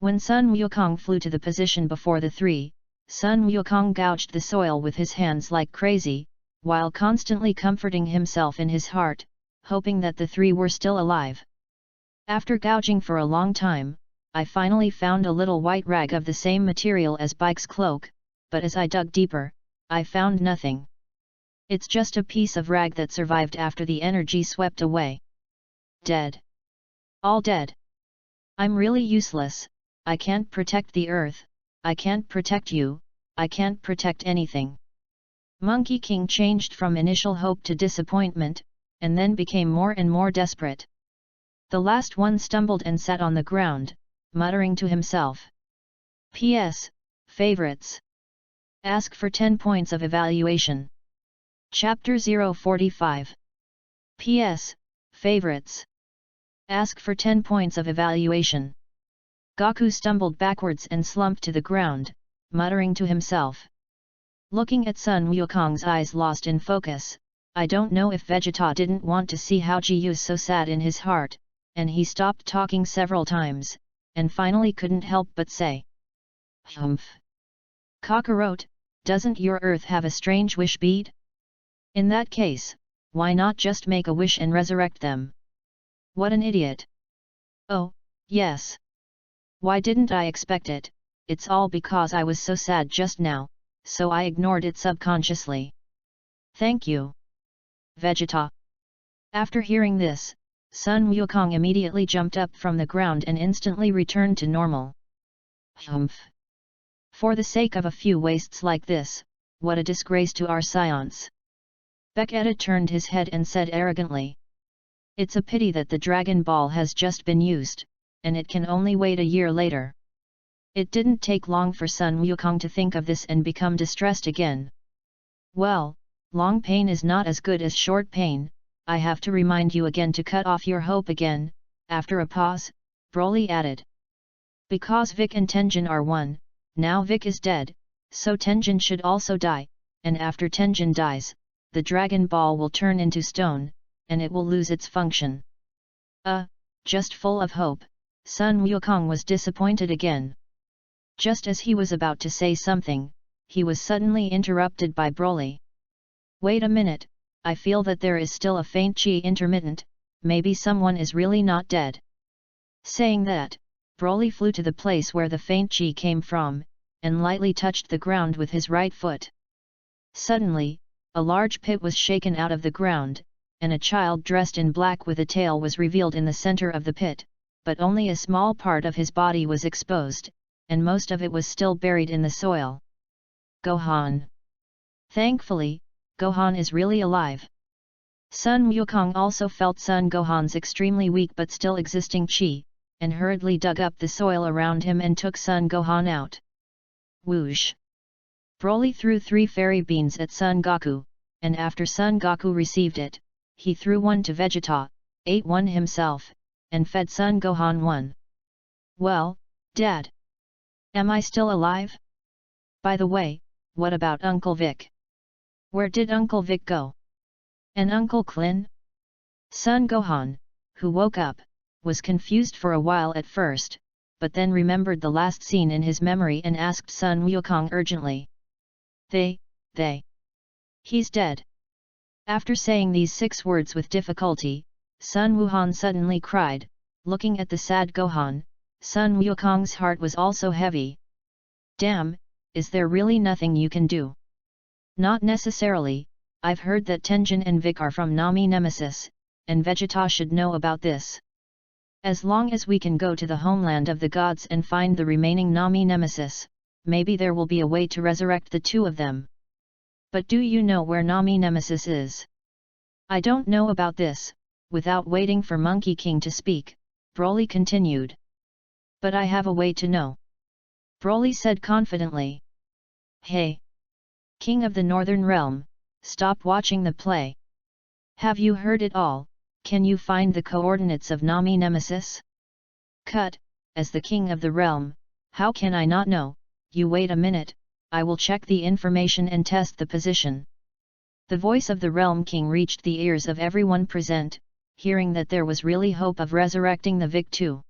S1: When Sun Wukong flew to the position before the three, Sun Wukong gouged the soil with his hands like crazy, while constantly comforting himself in his heart, hoping that the three were still alive. After gouging for a long time, I finally found a little white rag of the same material as Bike's cloak, but as I dug deeper, I found nothing. It's just a piece of rag that survived after the energy swept away. Dead. All dead. I'm really useless, I can't protect the earth, I can't protect you, I can't protect anything. Monkey King changed from initial hope to disappointment, and then became more and more desperate. The last one stumbled and sat on the ground, muttering to himself. P.S. Favorites. Ask for 10 points of evaluation. Chapter 045. P.S. Favorites. Ask for 10 points of evaluation. Goku stumbled backwards and slumped to the ground, muttering to himself. Looking at Sun Wukong's eyes lost in focus, I don't know if Vegeta didn't want to see how Ji was so sad in his heart, and he stopped talking several times, and finally couldn't help but say, "Humph! Cockroach, doesn't your earth have a strange wish bead? In that case, why not just make a wish and resurrect them? What an idiot! Oh, yes. Why didn't I expect it? It's all because I was so sad just now, so I ignored it subconsciously. Thank you, Vegeta." After hearing this, Sun Wukong immediately jumped up from the ground and instantly returned to normal. Humph! For the sake of a few wastes like this, what a disgrace to our science! Vegeta turned his head and said arrogantly. It's a pity that the Dragon Ball has just been used, and it can only wait a year later. It didn't take long for Sun Wukong to think of this and become distressed again. Well, long pain is not as good as short pain. I have to remind you again to cut off your hope again. After a pause, Broly added. Because Vic and Tenjin are one, now Vic is dead, so Tenjin should also die, and after Tenjin dies, the Dragon Ball will turn into stone, and it will lose its function. Just full of hope, Sun Wukong was disappointed again. Just as he was about to say something, he was suddenly interrupted by Broly. Wait a minute, I feel that there is still a faint chi intermittent, maybe someone is really not dead. Saying that, Broly flew to the place where the faint chi came from, and lightly touched the ground with his right foot. Suddenly, a large pit was shaken out of the ground, and a child dressed in black with a tail was revealed in the center of the pit, but only a small part of his body was exposed, and most of it was still buried in the soil. Gohan. Thankfully, Gohan is really alive. Sun Wukong also felt Son Gohan's extremely weak but still existing chi, and hurriedly dug up the soil around him and took Son Gohan out. Whoosh! Broly threw 3 fairy beans at Son Goku, and after Son Goku received it, he threw one to Vegeta, ate one himself, and fed Son Gohan one. Well, Dad. Am I still alive? By the way, what about Uncle Vic? Where did Uncle Vic go? And Uncle Klin? Son Gohan, who woke up, was confused for a while at first, but then remembered the last scene in his memory and asked Sun Wukong urgently. He's dead. After saying these 6 words with difficulty, Sun Wuhan suddenly cried, looking at the sad Gohan. Sun Wukong's heart was also heavy. Damn, is there really nothing you can do? Not necessarily. I've heard that Tenjin and Vic are from Nami Nemesis, and Vegeta should know about this. As long as we can go to the homeland of the gods and find the remaining Nami Nemesis, maybe there will be a way to resurrect the 2 of them. But do you know where Nami Nemesis is? I don't know about this. Without waiting for Monkey King to speak, Broly continued. But I have a way to know. Broly said confidently. Hey! King of the Northern Realm, stop watching the play. Have you heard it all? Can you find the coordinates of Nami Nemesis? Cut, as the King of the Realm, how can I not know? You wait a minute, I will check the information and test the position. The voice of the Realm King reached the ears of everyone present, hearing that there was really hope of resurrecting the Vic too.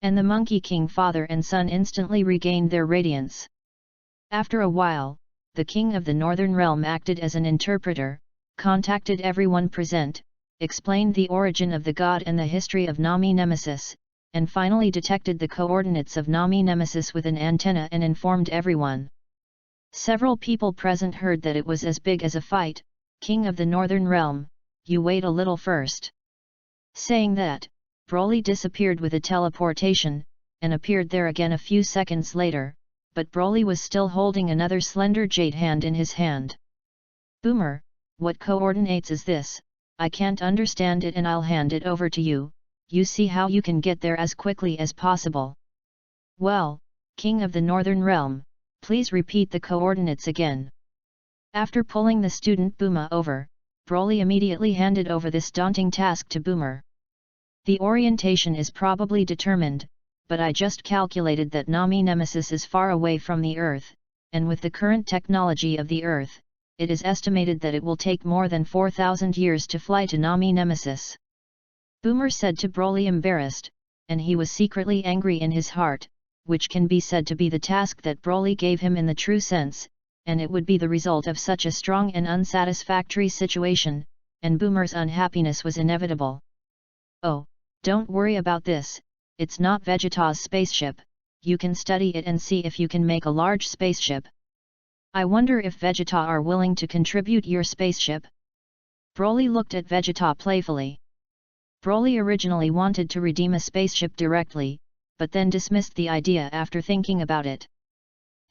S1: And the Monkey King father and son instantly regained their radiance. After a while, the King of the Northern Realm acted as an interpreter, contacted everyone present, explained the origin of the god and the history of Nami Nemesis, and finally detected the coordinates of Nami Nemesis with an antenna and informed everyone. Several people present heard that it was as big as a fight. King of the Northern Realm, you wait a little first. Saying that, Broly disappeared with a teleportation, and appeared there again a few seconds later, but Broly was still holding another slender jade hand in his hand. Boomer, what coordinates is this? I can't understand it and I'll hand it over to you, you see how you can get there as quickly as possible. Well, King of the Northern Realm, please repeat the coordinates again. After pulling the student Boomer over, Broly immediately handed over this daunting task to Boomer. The orientation is probably determined, but I just calculated that Nami Nemesis is far away from the Earth, and with the current technology of the Earth, it is estimated that it will take more than 4,000 years to fly to Nami Nemesis. Boomer said to Broly, embarrassed, and he was secretly angry in his heart, which can be said to be the task that Broly gave him in the true sense, and it would be the result of such a strong and unsatisfactory situation, and Boomer's unhappiness was inevitable. "Oh, don't worry about this, it's not Vegeta's spaceship, you can study it and see if you can make a large spaceship. I wonder if Vegeta are willing to contribute your spaceship?" Broly looked at Vegeta playfully. Broly originally wanted to redeem a spaceship directly, but then dismissed the idea after thinking about it.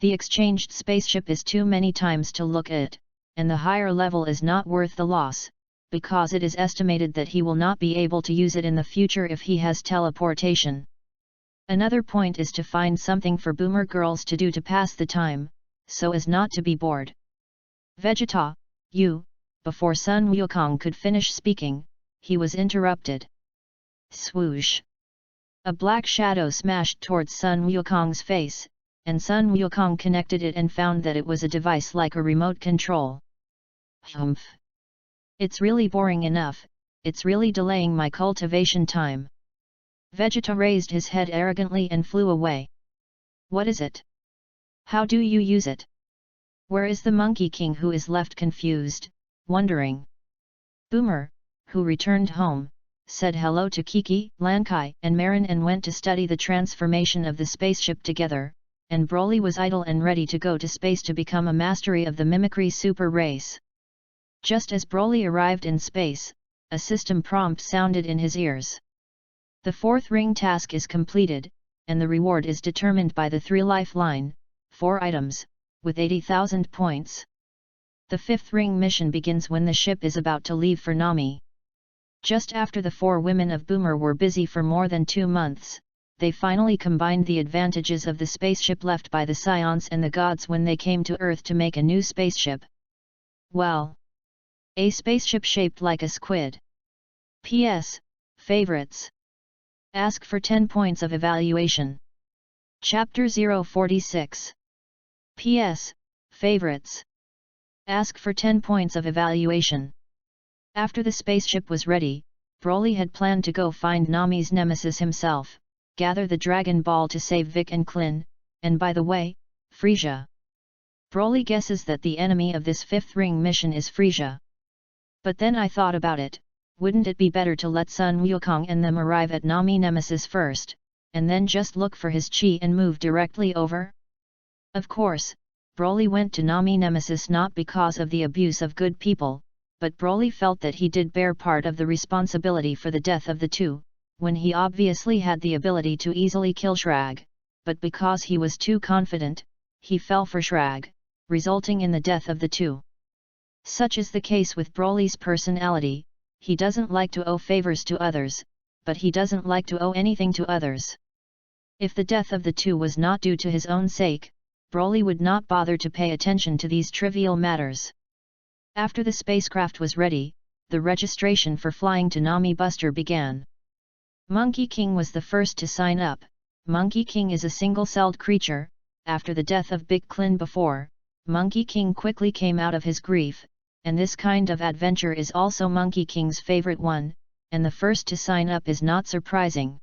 S1: The exchanged spaceship is too many times to look at, and the higher level is not worth the loss, because it is estimated that he will not be able to use it in the future if he has teleportation. Another point is to find something for Boomer girls to do to pass the time, so as not to be bored. "Vegeta, you," before Sun Wukong could finish speaking, he was interrupted. Swoosh! A black shadow smashed towards Sun Wukong's face, and Sun Wukong connected it and found that it was a device like a remote control. "Humph! It's really boring enough, it's really delaying my cultivation time." Vegeta raised his head arrogantly and flew away. "What is it? How do you use it? Where is the Monkey King, who is left confused, wondering?" Boomer, who returned home, said hello to Kiki, Lankai and Marin and went to study the transformation of the spaceship together, and Broly was idle and ready to go to space to become a mastery of the mimicry super race. Just as Broly arrived in space, a system prompt sounded in his ears. The fourth ring task is completed, and the reward is determined by the 3 lifeline, 4 items, with 80,000 points. The fifth ring mission begins when the ship is about to leave for Nami. Just after the 4 women of Boomer were busy for more than 2 months, they finally combined the advantages of the spaceship left by the Scions and the gods when they came to Earth to make a new spaceship. Well, a spaceship shaped like a squid. P.S. Favorites. Ask for 10 points of evaluation. Chapter 046. P.S. Favorites. Ask for 10 points of evaluation. After the spaceship was ready, Broly had planned to go find Nami's nemesis himself, gather the Dragon Ball to save Vic and Klin, and by the way, Frieza. Broly guesses that the enemy of this fifth ring mission is Frieza. But then I thought about it, wouldn't it be better to let Sun Wukong and them arrive at Nami Nemesis first, and then just look for his chi and move directly over? Of course, Broly went to Nami Nemesis not because of the abuse of good people, but Broly felt that he did bear part of the responsibility for the death of the two, when he obviously had the ability to easily kill Shrag, but because he was too confident, he fell for Shrag, resulting in the death of the two. Such is the case with Broly's personality, he doesn't like to owe favors to others, but he doesn't like to owe anything to others. If the death of the two was not due to his own sake, Broly would not bother to pay attention to these trivial matters. After the spacecraft was ready, the registration for flying to Nami Buster began. Monkey King was the first to sign up. Monkey King is a single-celled creature. After the death of Big Klin before, Monkey King quickly came out of his grief, and this kind of adventure is also Monkey King's favorite one, and the first to sign up is not surprising.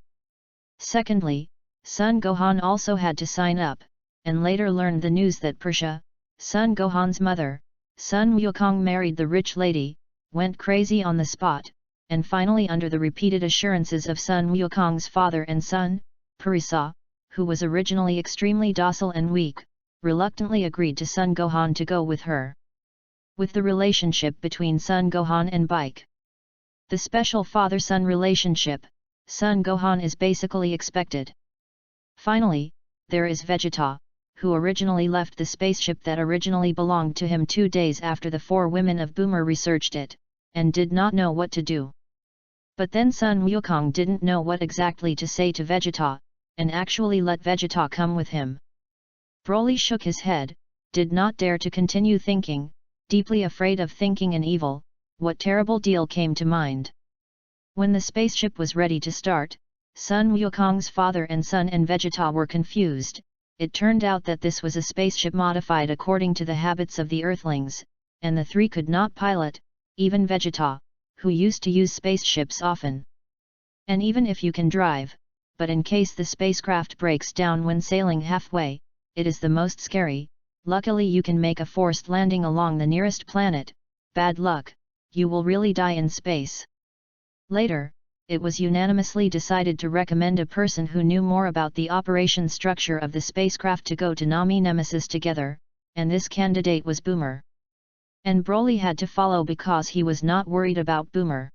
S1: Secondly, Son Gohan also had to sign up, and later learned the news that Persha, Son Gohan's mother, Sun Wukong married the rich lady, went crazy on the spot, and finally under the repeated assurances of Sun Wukong's father and son, Parisa, who was originally extremely docile and weak, reluctantly agreed to Son Gohan to go with her. With the relationship between Son Gohan and Bike, the special father-son relationship, Son Gohan is basically expected. Finally, there is Vegeta, who originally left the spaceship that originally belonged to him 2 days after the 4 women of Boomer researched it, and did not know what to do. But then Sun Wukong didn't know what exactly to say to Vegeta, and actually let Vegeta come with him. Broly shook his head, did not dare to continue thinking, deeply afraid of thinking an evil, what terrible deal came to mind. When the spaceship was ready to start, Sun Wukong's father and son and Vegeta were confused. It turned out that this was a spaceship modified according to the habits of the Earthlings, and the 3 could not pilot, even Vegeta, who used to use spaceships often. And even if you can drive, but in case the spacecraft breaks down when sailing halfway, it is the most scary. Luckily you can make a forced landing along the nearest planet. Bad luck, you will really die in space. Later, it was unanimously decided to recommend a person who knew more about the operation structure of the spacecraft to go to Nami Nemesis together, and this candidate was Boomer. And Broly had to follow because he was not worried about Boomer.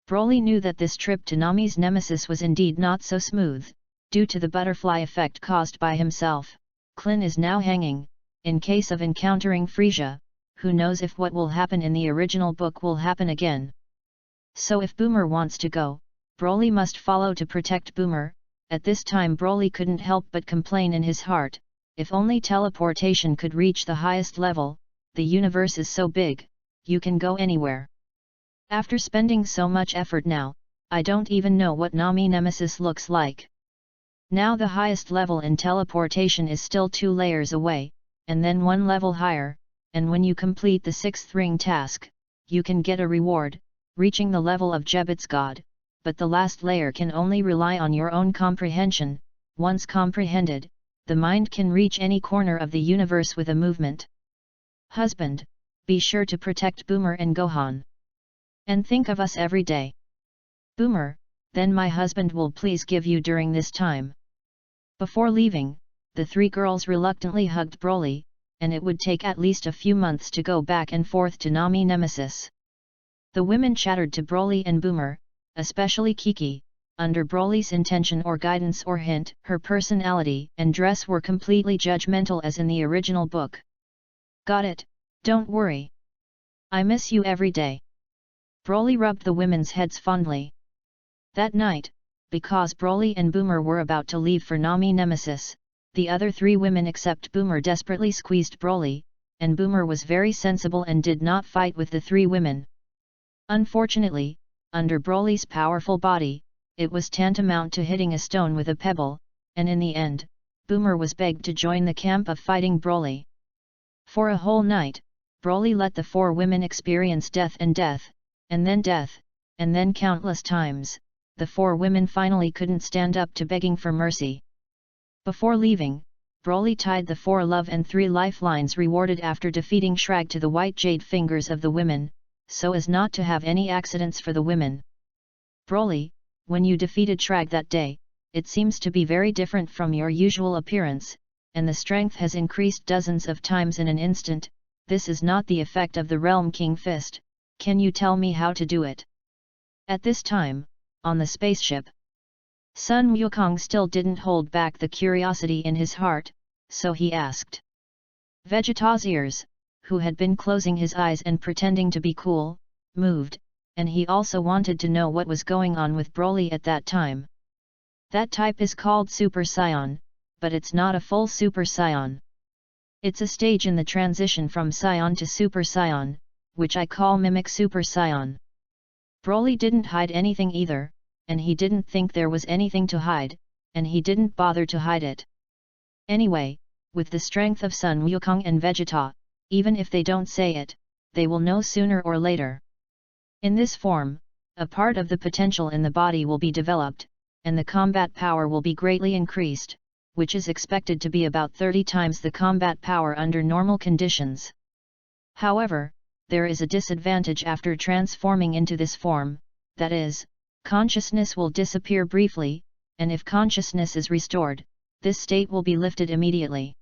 S1: Broly knew that this trip to Nami's Nemesis was indeed not so smooth, due to the butterfly effect caused by himself. Klin is now hanging, in case of encountering Frisia, who knows if what will happen in the original book will happen again. So if Boomer wants to go, Broly must follow to protect Boomer. At this time Broly couldn't help but complain in his heart, if only teleportation could reach the highest level, the universe is so big, you can go anywhere. After spending so much effort now, I don't even know what Nami Nemesis looks like. Now the highest level in teleportation is still 2 layers away, and then 1 level higher, and when you complete the 6th ring task, you can get a reward, reaching the level of Jebit's God, but the last layer can only rely on your own comprehension. Once comprehended, the mind can reach any corner of the universe with a movement. Husband, be sure to protect Boomer and Gohan. And think of us every day. Boomer, then my husband will please give you during this time. Before leaving, the 3 girls reluctantly hugged Broly, and it would take at least a few months to go back and forth to Nami Nemesis. The women chattered to Broly and Boomer, especially Kiki. Under Broly's intention or guidance or hint, her personality and dress were completely judgmental as in the original book. Got it, don't worry. I miss you every day. Broly rubbed the women's heads fondly. That night, because Broly and Boomer were about to leave for Nami Nemesis, the other 3 women except Boomer desperately squeezed Broly, and Boomer was very sensible and did not fight with the 3 women. Unfortunately, under Broly's powerful body, it was tantamount to hitting a stone with a pebble, and in the end, Boomer was begged to join the camp of fighting Broly. For a whole night, Broly let the 4 women experience death, and then countless times, the 4 women finally couldn't stand up to begging for mercy. Before leaving, Broly tied the 4 love and 3 lifelines rewarded after defeating Shrag to the white jade fingers of the women, so as not to have any accidents for the women. Broly, when you defeated Shrag that day, it seems to be very different from your usual appearance, and the strength has increased dozens of times in an instant. This is not the effect of the Realm King Fist, can you tell me how to do it? At this time, on the spaceship, Sun Wukong still didn't hold back the curiosity in his heart, so he asked. Vegeta's ears, who had been closing his eyes and pretending to be cool, moved, and he also wanted to know what was going on with Broly at that time. That type is called Super Saiyan, but it's not a full Super Saiyan. It's a stage in the transition from Saiyan to Super Saiyan, which I call Mimic Super Saiyan. Broly didn't hide anything either, and he didn't think there was anything to hide, and he didn't bother to hide it. Anyway, with the strength of Sun Wukong and Vegeta, even if they don't say it, they will know sooner or later. In this form, a part of the potential in the body will be developed, and the combat power will be greatly increased, which is expected to be about 30 times the combat power under normal conditions. However, there is a disadvantage after transforming into this form, that is, consciousness will disappear briefly, and if consciousness is restored, this state will be lifted immediately.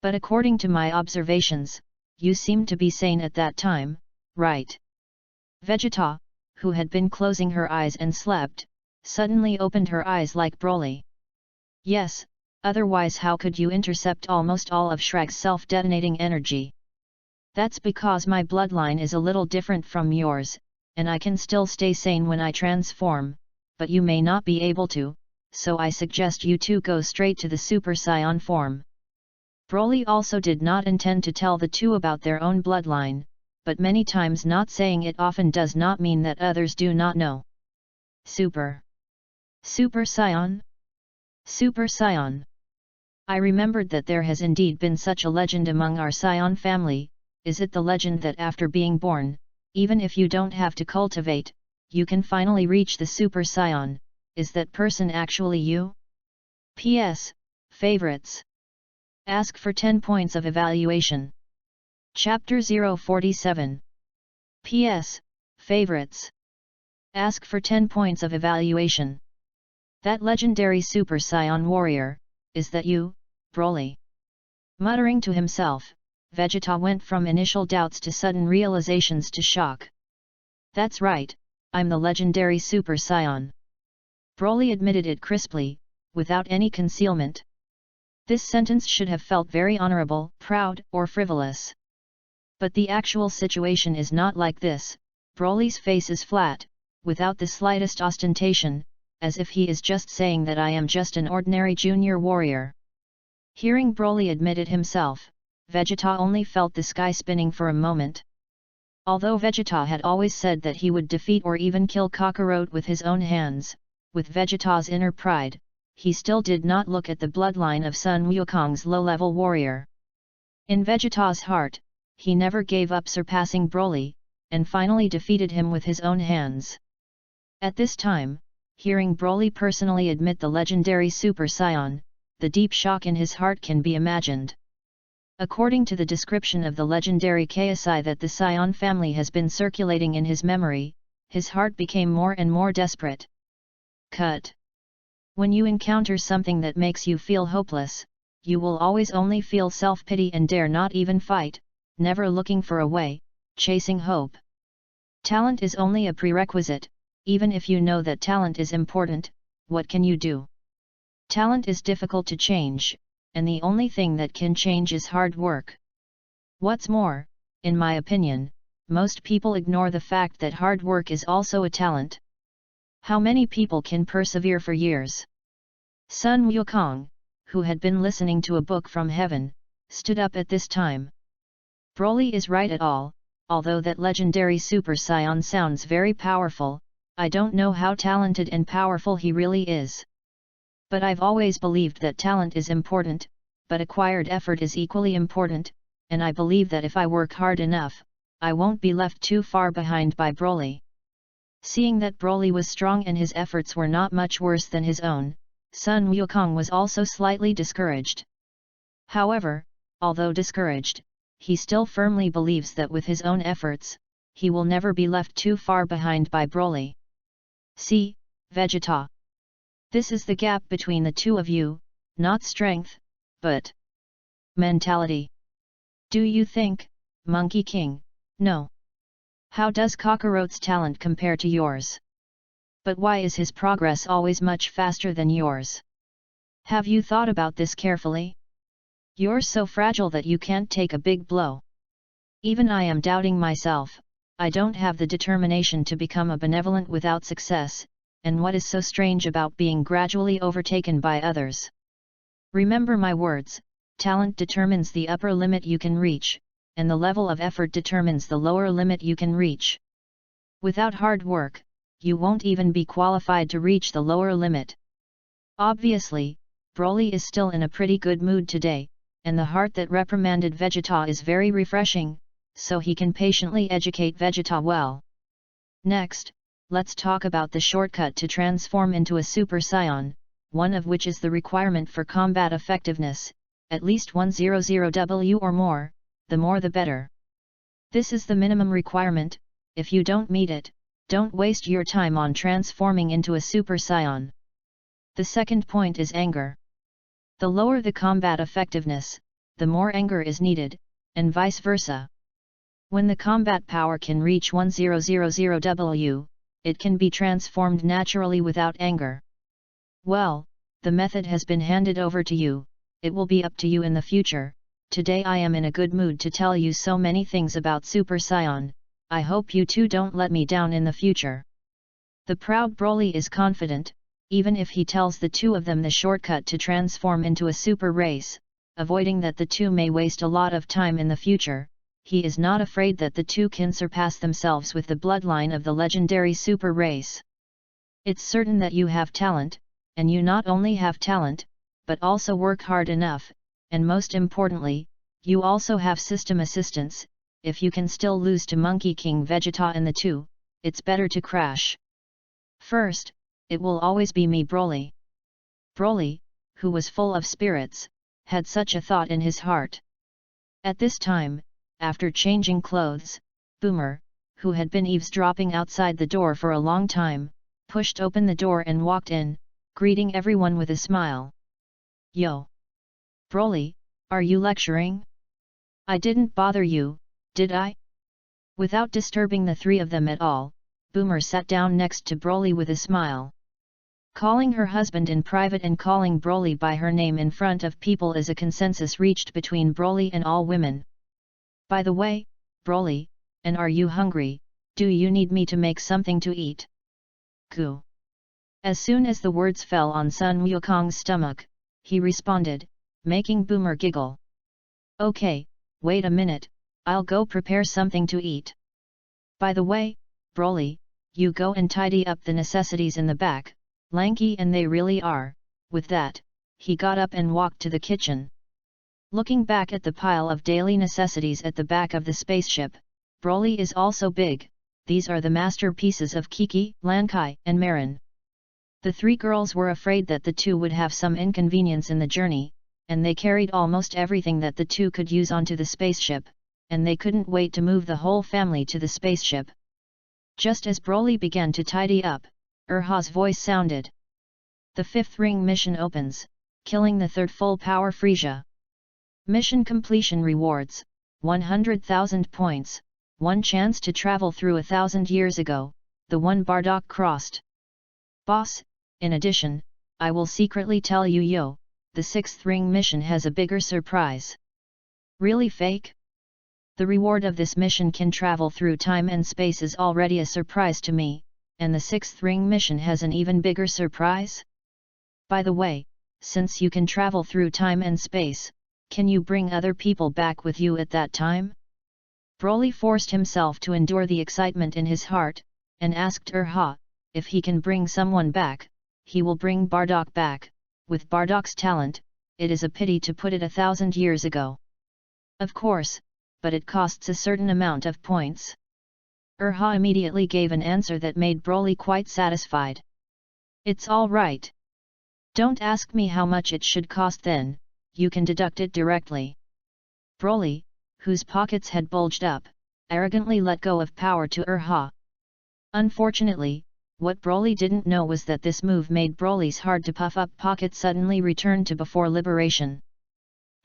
S1: But according to my observations, you seem to be sane at that time, right? Vegeta, who had been closing her eyes and slept, suddenly opened her eyes like Broly. Yes, otherwise how could you intercept almost all of Shrag's self-detonating energy? That's because my bloodline is a little different from yours, and I can still stay sane when I transform, but you may not be able to, so I suggest you two go straight to the Super Saiyan form. Broly also did not intend to tell the two about their own bloodline, but many times not saying it often does not mean that others do not know. Super Saiyan? Super Saiyan. I remembered that there has indeed been such a legend among our Saiyan family. Is it the legend that after being born, even if you don't have to cultivate, you can finally reach the Super Saiyan? is that person actually you? P.S. Favorites. Ask for 10 points of evaluation. Chapter 047. P.S. Favorites. Ask for 10 points of evaluation. That legendary Super Saiyan warrior, is that you, Broly? Muttering to himself, Vegeta went from initial doubts to sudden realizations to shock. That's right, I'm the legendary Super Saiyan. Broly admitted it crisply, without any concealment. This sentence should have felt very honorable, proud, or frivolous. But the actual situation is not like this. Broly's face is flat, without the slightest ostentation, as if he is just saying that I am just an ordinary junior warrior. Hearing Broly admit it himself, Vegeta only felt the sky spinning for a moment. Although Vegeta had always said that he would defeat or even kill Kakarot with his own hands, with Vegeta's inner pride, he still did not look at the bloodline of Sun Wukong's low-level warrior. In Vegeta's heart, he never gave up surpassing Broly, and finally defeated him with his own hands. At this time, hearing Broly personally admit the legendary Super Saiyan, the deep shock in his heart can be imagined. According to the description of the legendary Kaisai that the Saiyan family has been circulating in his memory, his heart became more and more desperate. Cut. When you encounter something that makes you feel hopeless, you will always only feel self-pity and dare not even fight, never looking for a way, chasing hope. Talent is only a prerequisite. Even if you know that talent is important, what can you do? Talent is difficult to change, and the only thing that can change is hard work. What's more, in my opinion, most people ignore the fact that hard work is also a talent. How many people can persevere for years? Sun Wukong, who had been listening to a book from heaven, stood up at this time. Broly is right at all, although that legendary Super Saiyan sounds very powerful, I don't know how talented and powerful he really is. But I've always believed that talent is important, but acquired effort is equally important, and I believe that if I work hard enough, I won't be left too far behind by Broly. Seeing that Broly was strong and his efforts were not much worse than his own, Sun Wukong was also slightly discouraged. However, although discouraged, he still firmly believes that with his own efforts, he will never be left too far behind by Broly. See, Vegeta. This is the gap between the two of you, not strength, but mentality. Do you think, Monkey King? No. How does Kakarot's talent compare to yours? But why is his progress always much faster than yours? Have you thought about this carefully? You're so fragile that you can't take a big blow. Even I am doubting myself. I don't have the determination to become a benevolent without success, and what is so strange about being gradually overtaken by others? Remember my words, talent determines the upper limit you can reach, and the level of effort determines the lower limit you can reach. Without hard work, you won't even be qualified to reach the lower limit. Obviously, Broly is still in a pretty good mood today, and the heart that reprimanded Vegeta is very refreshing, so he can patiently educate Vegeta well. Next, let's talk about the shortcut to transform into a Super Saiyan, one of which is the requirement for combat effectiveness, at least 100W or more, the more the better. This is the minimum requirement. If you don't meet it, don't waste your time on transforming into a Super Saiyan. The second point is anger. The lower the combat effectiveness, the more anger is needed, and vice versa. When the combat power can reach 1000W, it can be transformed naturally without anger. Well, the method has been handed over to you, it will be up to you in the future. Today I am in a good mood to tell you so many things about Super Saiyan, I hope you too don't let me down in the future. The proud Broly is confident, even if he tells the two of them the shortcut to transform into a super race, avoiding that the two may waste a lot of time in the future. He is not afraid that the two can surpass themselves with the bloodline of the legendary super race. It's certain that you have talent, and you not only have talent, but also work hard enough, and most importantly, you also have system assistance. If you can still lose to Monkey King Vegeta and the two, it's better to crash. First, it will always be me Broly. Broly, who was full of spirits, had such a thought in his heart. At this time, after changing clothes, Boomer, who had been eavesdropping outside the door for a long time, pushed open the door and walked in, greeting everyone with a smile. Yo! Broly, are you lecturing? I didn't bother you, did I? Without disturbing the three of them at all, Boomer sat down next to Broly with a smile. Calling her husband in private and calling Broly by her name in front of people is a consensus reached between Broly and all women. By the way, Broly, and are you hungry? Do you need me to make something to eat? Goo. As soon as the words fell on Sun Wukong's stomach, he responded, making Boomer giggle. Okay, wait a minute, I'll go prepare something to eat. By the way, Broly, you go and tidy up the necessities in the back, lanky and they really are. With that, he got up and walked to the kitchen. Looking back at the pile of daily necessities at the back of the spaceship, Broly is also big. These are the masterpieces of Kiki, Lankai, and Marin. The three girls were afraid that the two would have some inconvenience in the journey, and they carried almost everything that the two could use onto the spaceship, and they couldn't wait to move the whole family to the spaceship. Just as Broly began to tidy up, Urha's voice sounded. The fifth ring mission opens, killing the third full power Frieza. Mission completion rewards, 100,000 points, 1 chance to travel through 1,000 years ago, the one Bardock crossed. Boss, in addition, I will secretly tell you the sixth ring mission has a bigger surprise. Really fake? The reward of this mission can travel through time and space is already a surprise to me, and the sixth ring mission has an even bigger surprise? By the way, since you can travel through time and space, can you bring other people back with you at that time? Broly forced himself to endure the excitement in his heart, and asked Urha, if he can bring someone back, he will bring Bardock back. With Bardock's talent, it is a pity to put it 1,000 years ago. Of course, but it costs a certain amount of points. Urha immediately gave an answer that made Broly quite satisfied. It's all right. Don't ask me how much it should cost then, you can deduct it directly. Broly, whose pockets had bulged up, arrogantly let go of power to Urha. Unfortunately, what Broly didn't know was that this move made Broly's hard-to-puff-up pocket suddenly return to before liberation.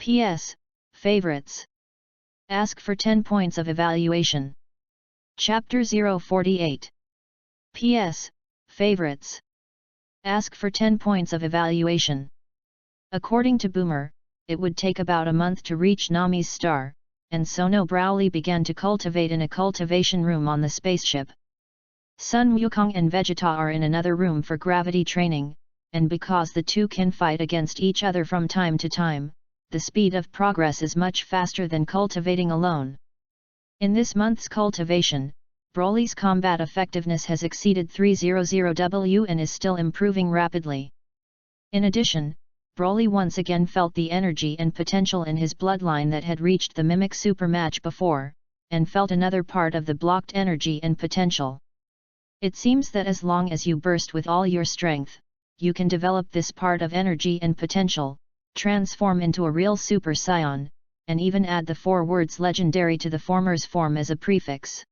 S1: P.S. Favorites. Ask for 10 points of evaluation. Chapter 048. P.S. Favorites. Ask for 10 points of evaluation. According to Boomer, it would take about a month to reach Nami's star, and so no Broly began to cultivate in a cultivation room on the spaceship. Sun Wukong and Vegeta are in another room for gravity training, and because the two can fight against each other from time to time, the speed of progress is much faster than cultivating alone. In this month's cultivation, Broly's combat effectiveness has exceeded 300W and is still improving rapidly. In addition, Broly once again felt the energy and potential in his bloodline that had reached the Mimic Super Match before, and felt another part of the blocked energy and potential. It seems that as long as you burst with all your strength, you can develop this part of energy and potential, transform into a real Super Saiyan, and even add the 4 words legendary to the former's form as a prefix.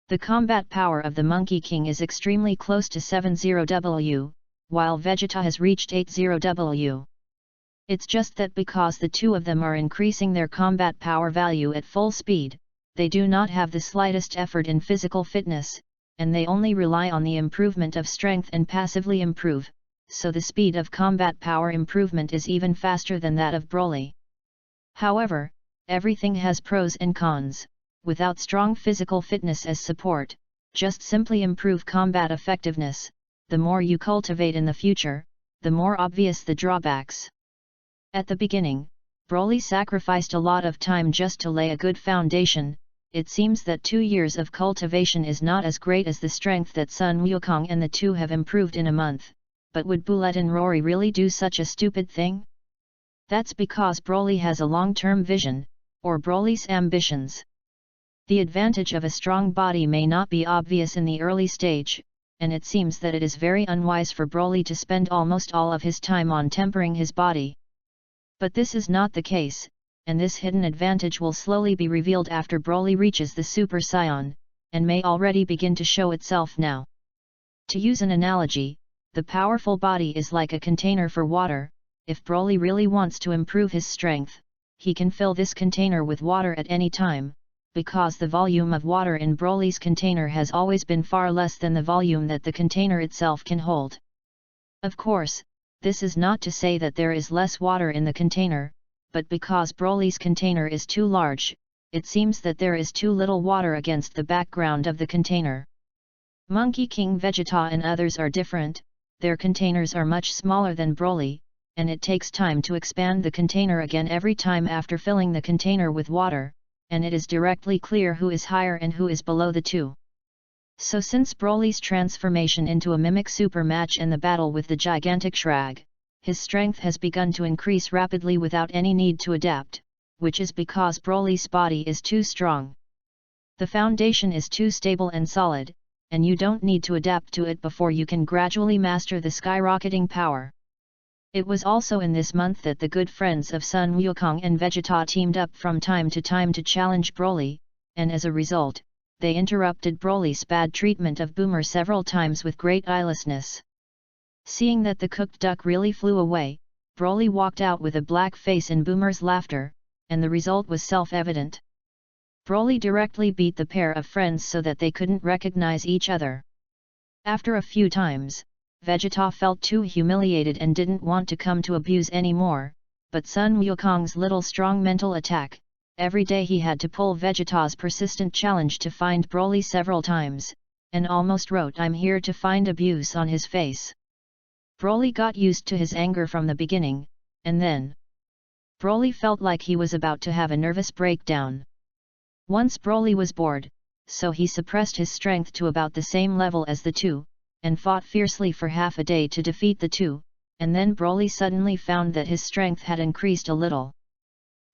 S1: The combat power of the Monkey King is extremely close to 70W, while Vegeta has reached 80W. It's just that because the two of them are increasing their combat power value at full speed, they do not have the slightest effort in physical fitness, and they only rely on the improvement of strength and passively improve, so the speed of combat power improvement is even faster than that of Broly. However, everything has pros and cons. Without strong physical fitness as support, just simply improve combat effectiveness. The more you cultivate in the future, the more obvious the drawbacks. At the beginning, Broly sacrificed a lot of time just to lay a good foundation. It seems that 2 years of cultivation is not as great as the strength that Sun Wukong and the two have improved in a month, but would Bullet and Rory really do such a stupid thing? That's because Broly has a long-term vision, or Broly's ambitions. The advantage of a strong body may not be obvious in the early stage, and it seems that it is very unwise for Broly to spend almost all of his time on tempering his body. But this is not the case, and this hidden advantage will slowly be revealed after Broly reaches the Super Saiyan, and may already begin to show itself now. To use an analogy, the powerful body is like a container for water. If Broly really wants to improve his strength, he can fill this container with water at any time, because the volume of water in Broly's container has always been far less than the volume that the container itself can hold. Of course, this is not to say that there is less water in the container, but because Broly's container is too large, it seems that there is too little water against the background of the container. Monkey King Vegeta and others are different, their containers are much smaller than Broly, and it takes time to expand the container again every time after filling the container with water, and it is directly clear who is higher and who is below the two. So since Broly's transformation into a mimic super match and the battle with the gigantic Shrag, his strength has begun to increase rapidly without any need to adapt, which is because Broly's body is too strong. The foundation is too stable and solid, and you don't need to adapt to it before you can gradually master the skyrocketing power. It was also in this month that the good friends of Sun Wukong and Vegeta teamed up from time to time to challenge Broly, and as a result, they interrupted Broly's bad treatment of Boomer several times with great eyelessness. Seeing that the cooked duck really flew away, Broly walked out with a black face in Boomer's laughter, and the result was self-evident. Broly directly beat the pair of friends so that they couldn't recognize each other. After a few times, Vegeta felt too humiliated and didn't want to come to abuse anymore, but Sun Wukong's little strong mental attack, every day he had to pull Vegeta's persistent challenge to find Broly several times, and almost wrote "I'm here to find abuse" on his face. Broly got used to his anger from the beginning, and then Broly felt like he was about to have a nervous breakdown. Once Broly was bored, so he suppressed his strength to about the same level as the two, and fought fiercely for half a day to defeat the two, and then Broly suddenly found that his strength had increased a little.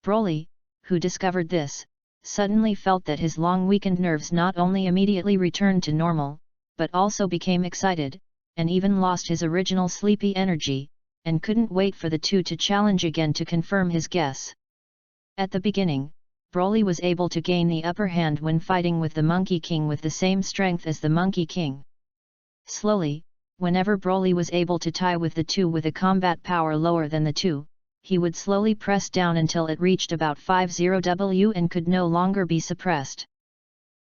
S1: Broly, who discovered this, suddenly felt that his long weakened nerves not only immediately returned to normal, but also became excited, and even lost his original sleepy energy, and couldn't wait for the two to challenge again to confirm his guess. At the beginning, Broly was able to gain the upper hand when fighting with the Monkey King with the same strength as the Monkey King. Slowly, whenever Broly was able to tie with the two with a combat power lower than the two, he would slowly press down until it reached about 50W and could no longer be suppressed.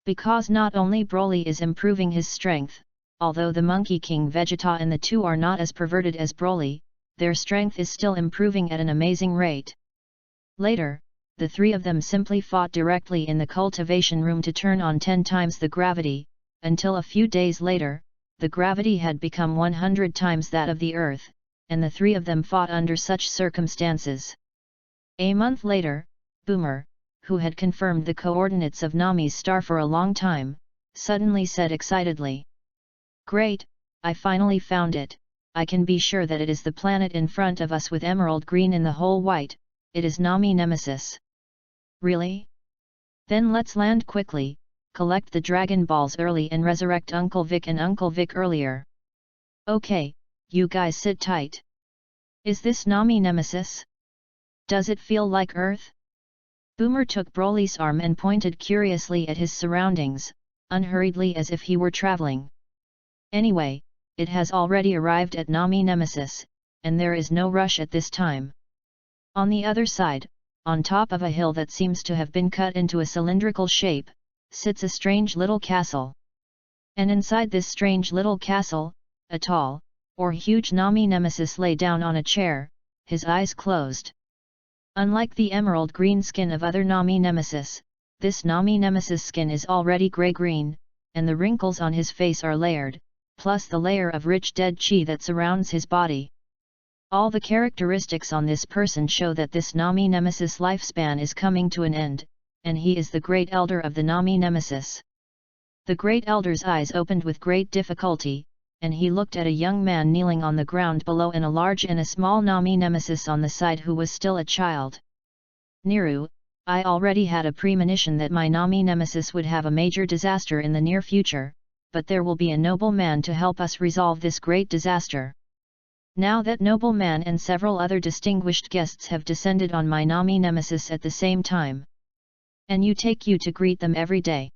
S1: Because not only Broly is improving his strength, although the Monkey King Vegeta and the two are not as perverted as Broly, their strength is still improving at an amazing rate. Later, the three of them simply fought directly in the cultivation room to turn on 10 times the gravity, until a few days later, the gravity had become 100 times that of the Earth, and the three of them fought under such circumstances. A month later, Boomer, who had confirmed the coordinates of Nami's star for a long time, suddenly said excitedly, "Great, I finally found it. I can be sure that it is the planet in front of us with emerald green in the whole white. It is Nami Nemesis." "Really? Then let's land quickly, collect the Dragon Balls early and resurrect Uncle Vic and Uncle Vic earlier." "Okay, you guys sit tight. Is this Nami Nemesis? Does it feel like Earth?" Boomer took Broly's arm and pointed curiously at his surroundings, unhurriedly as if he were traveling. "Anyway, it has already arrived at Nami Nemesis, and there is no rush at this time. On the other side, on top of a hill that seems to have been cut into a cylindrical shape, sits a strange little castle. And inside this strange little castle, a tall, or huge Nami Nemesis lay down on a chair, his eyes closed. Unlike the emerald green skin of other Nami Nemesis, this Nami Nemesis skin is already grey-green, and the wrinkles on his face are layered, plus the layer of rich dead chi that surrounds his body. All the characteristics on this person show that this Nami Nemesis lifespan is coming to an end, and he is the Great Elder of the Nami Nemesis. The Great Elder's eyes opened with great difficulty, and he looked at a young man kneeling on the ground below and a large and a small Nami Nemesis on the side who was still a child. "Niru, I already had a premonition that my Nami Nemesis would have a major disaster in the near future, but there will be a noble man to help us resolve this great disaster. Now that noble man and several other distinguished guests have descended on my Nami nemesis at the same time. And you to greet them every day.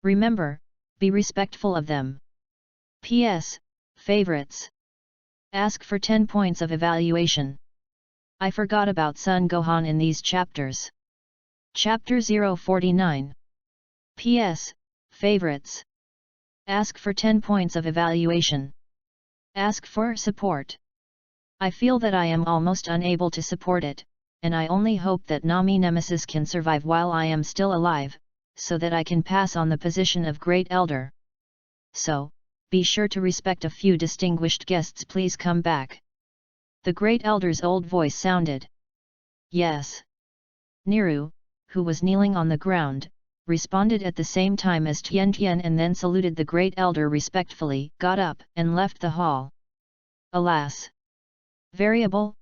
S1: Remember, be respectful of them. P.S. Favorites. Ask for 10 points of evaluation. I forgot about Son Gohan in these chapters. Chapter 049. P.S. Favorites. Ask for 10 points of evaluation. Ask for support. I feel that I am almost unable to support it, and I only hope that Nami Nemesis can survive while I am still alive, so that I can pass on the position of Great Elder. So, be sure to respect a few distinguished guests. Please come back. The Great Elder's old voice sounded. Yes. Niru, who was kneeling on the ground, responded at the same time as Tian Tian and then saluted the Great Elder respectfully, got up and left the hall. Alas! Variable,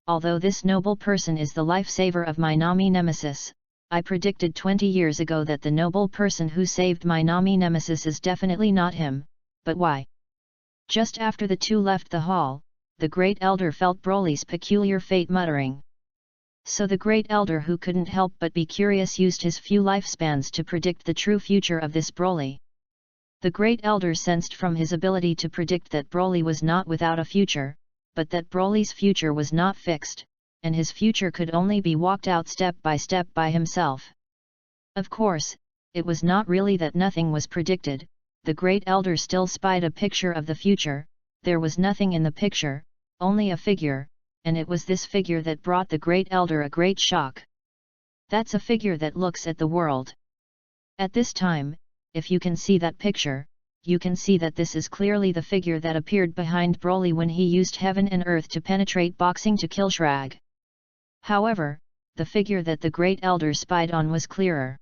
S1: although this noble person is the lifesaver of my Nami Nemesis, I predicted 20 years ago that the noble person who saved my Nami Nemesis is definitely not him, but why? Just after the two left the hall, the Great Elder felt Broly's peculiar fate muttering. So the Great Elder, who couldn't help but be curious, used his few lifespans to predict the true future of this Broly. The Great Elder sensed from his ability to predict that Broly was not without a future, but that Broly's future was not fixed, and his future could only be walked out step by himself. Of course, it was not really that nothing was predicted. The Great Elder still spied a picture of the future. There was nothing in the picture, only a figure, and it was this figure that brought the Great Elder a great shock. That's a figure that looks at the world. At this time, if you can see that picture, you can see that this is clearly the figure that appeared behind Broly when he used heaven and earth to penetrate boxing to kill Shrag. However, the figure that the Great Elder spied on was clearer.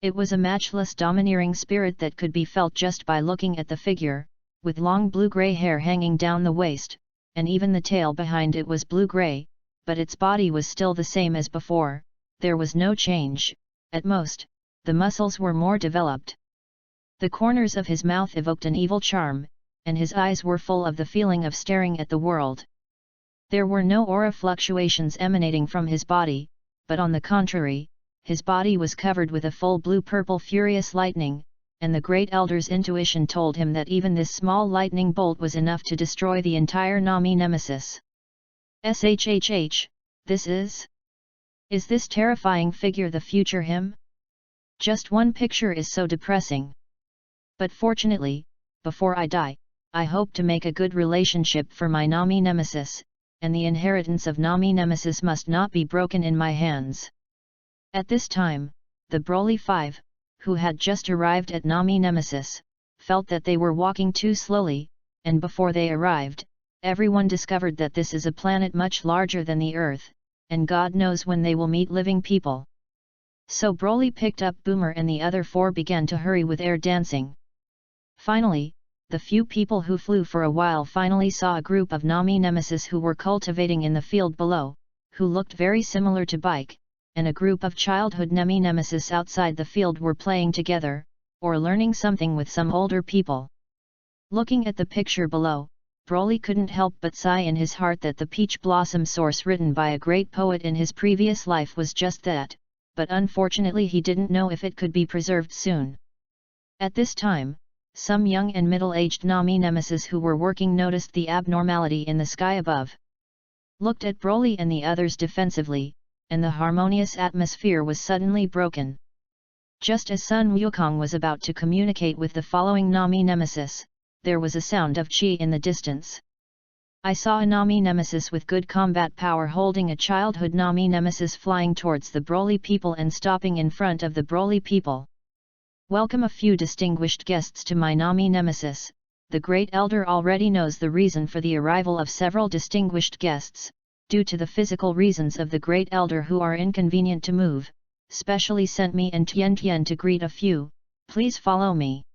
S1: It was a matchless domineering spirit that could be felt just by looking at the figure, with long blue-gray hair hanging down the waist, and even the tail behind it was blue-gray, but its body was still the same as before. There was no change. At most, the muscles were more developed. The corners of his mouth evoked an evil charm, and his eyes were full of the feeling of staring at the world. There were no aura fluctuations emanating from his body, but on the contrary, his body was covered with a full blue-purple furious lightning, and the Great Elder's intuition told him that even this small lightning bolt was enough to destroy the entire Nami Nemesis. SHHH, this is this terrifying figure the future him? Just one picture is so depressing. But fortunately, before I die, I hope to make a good relationship for my Nami Nemesis, and the inheritance of Nami Nemesis must not be broken in my hands. At this time, the Broly 5, who had just arrived at Nami Nemesis, felt that they were walking too slowly, and before they arrived, everyone discovered that this is a planet much larger than the Earth, and God knows when they will meet living people. So Broly picked up Boomer and the other four began to hurry with air dancing. Finally, the few people who flew for a while finally saw a group of Nami Nemesis who were cultivating in the field below, who looked very similar to Bike, and a group of childhood Nami Nemesis outside the field were playing together, or learning something with some older people. Looking at the picture below, Broly couldn't help but sigh in his heart that the Peach Blossom source written by a great poet in his previous life was just that, but unfortunately he didn't know if it could be preserved soon. At this time, some young and middle-aged Nami Nemesis who were working noticed the abnormality in the sky above. Looked at Broly and the others defensively, and the harmonious atmosphere was suddenly broken. Just as Sun Wukong was about to communicate with the following Nami Nemesis, there was a sound of chi in the distance. I saw a Nami Nemesis with good combat power holding a childhood Nami Nemesis flying towards the Broly people and stopping in front of the Broly people. Welcome a few distinguished guests to my Nami Nemesis. The Great Elder already knows the reason for the arrival of several distinguished guests, due to the physical reasons of the Great Elder who are inconvenient to move, specially sent me and Tian Tian to greet a few. Please follow me.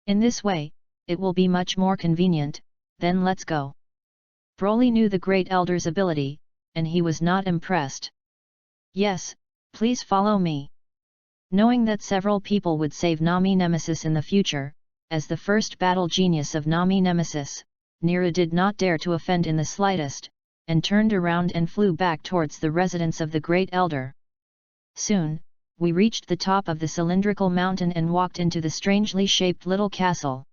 S1: In this way, it will be much more convenient. Then let's go. Broly knew the Great Elder's ability, and he was not impressed. Yes, please follow me. Knowing that several people would save Nami Nemesis in the future, as the first battle genius of Nami Nemesis, Nira did not dare to offend in the slightest, and turned around and flew back towards the residence of the Great Elder. Soon, we reached the top of the cylindrical mountain and walked into the strangely shaped little castle.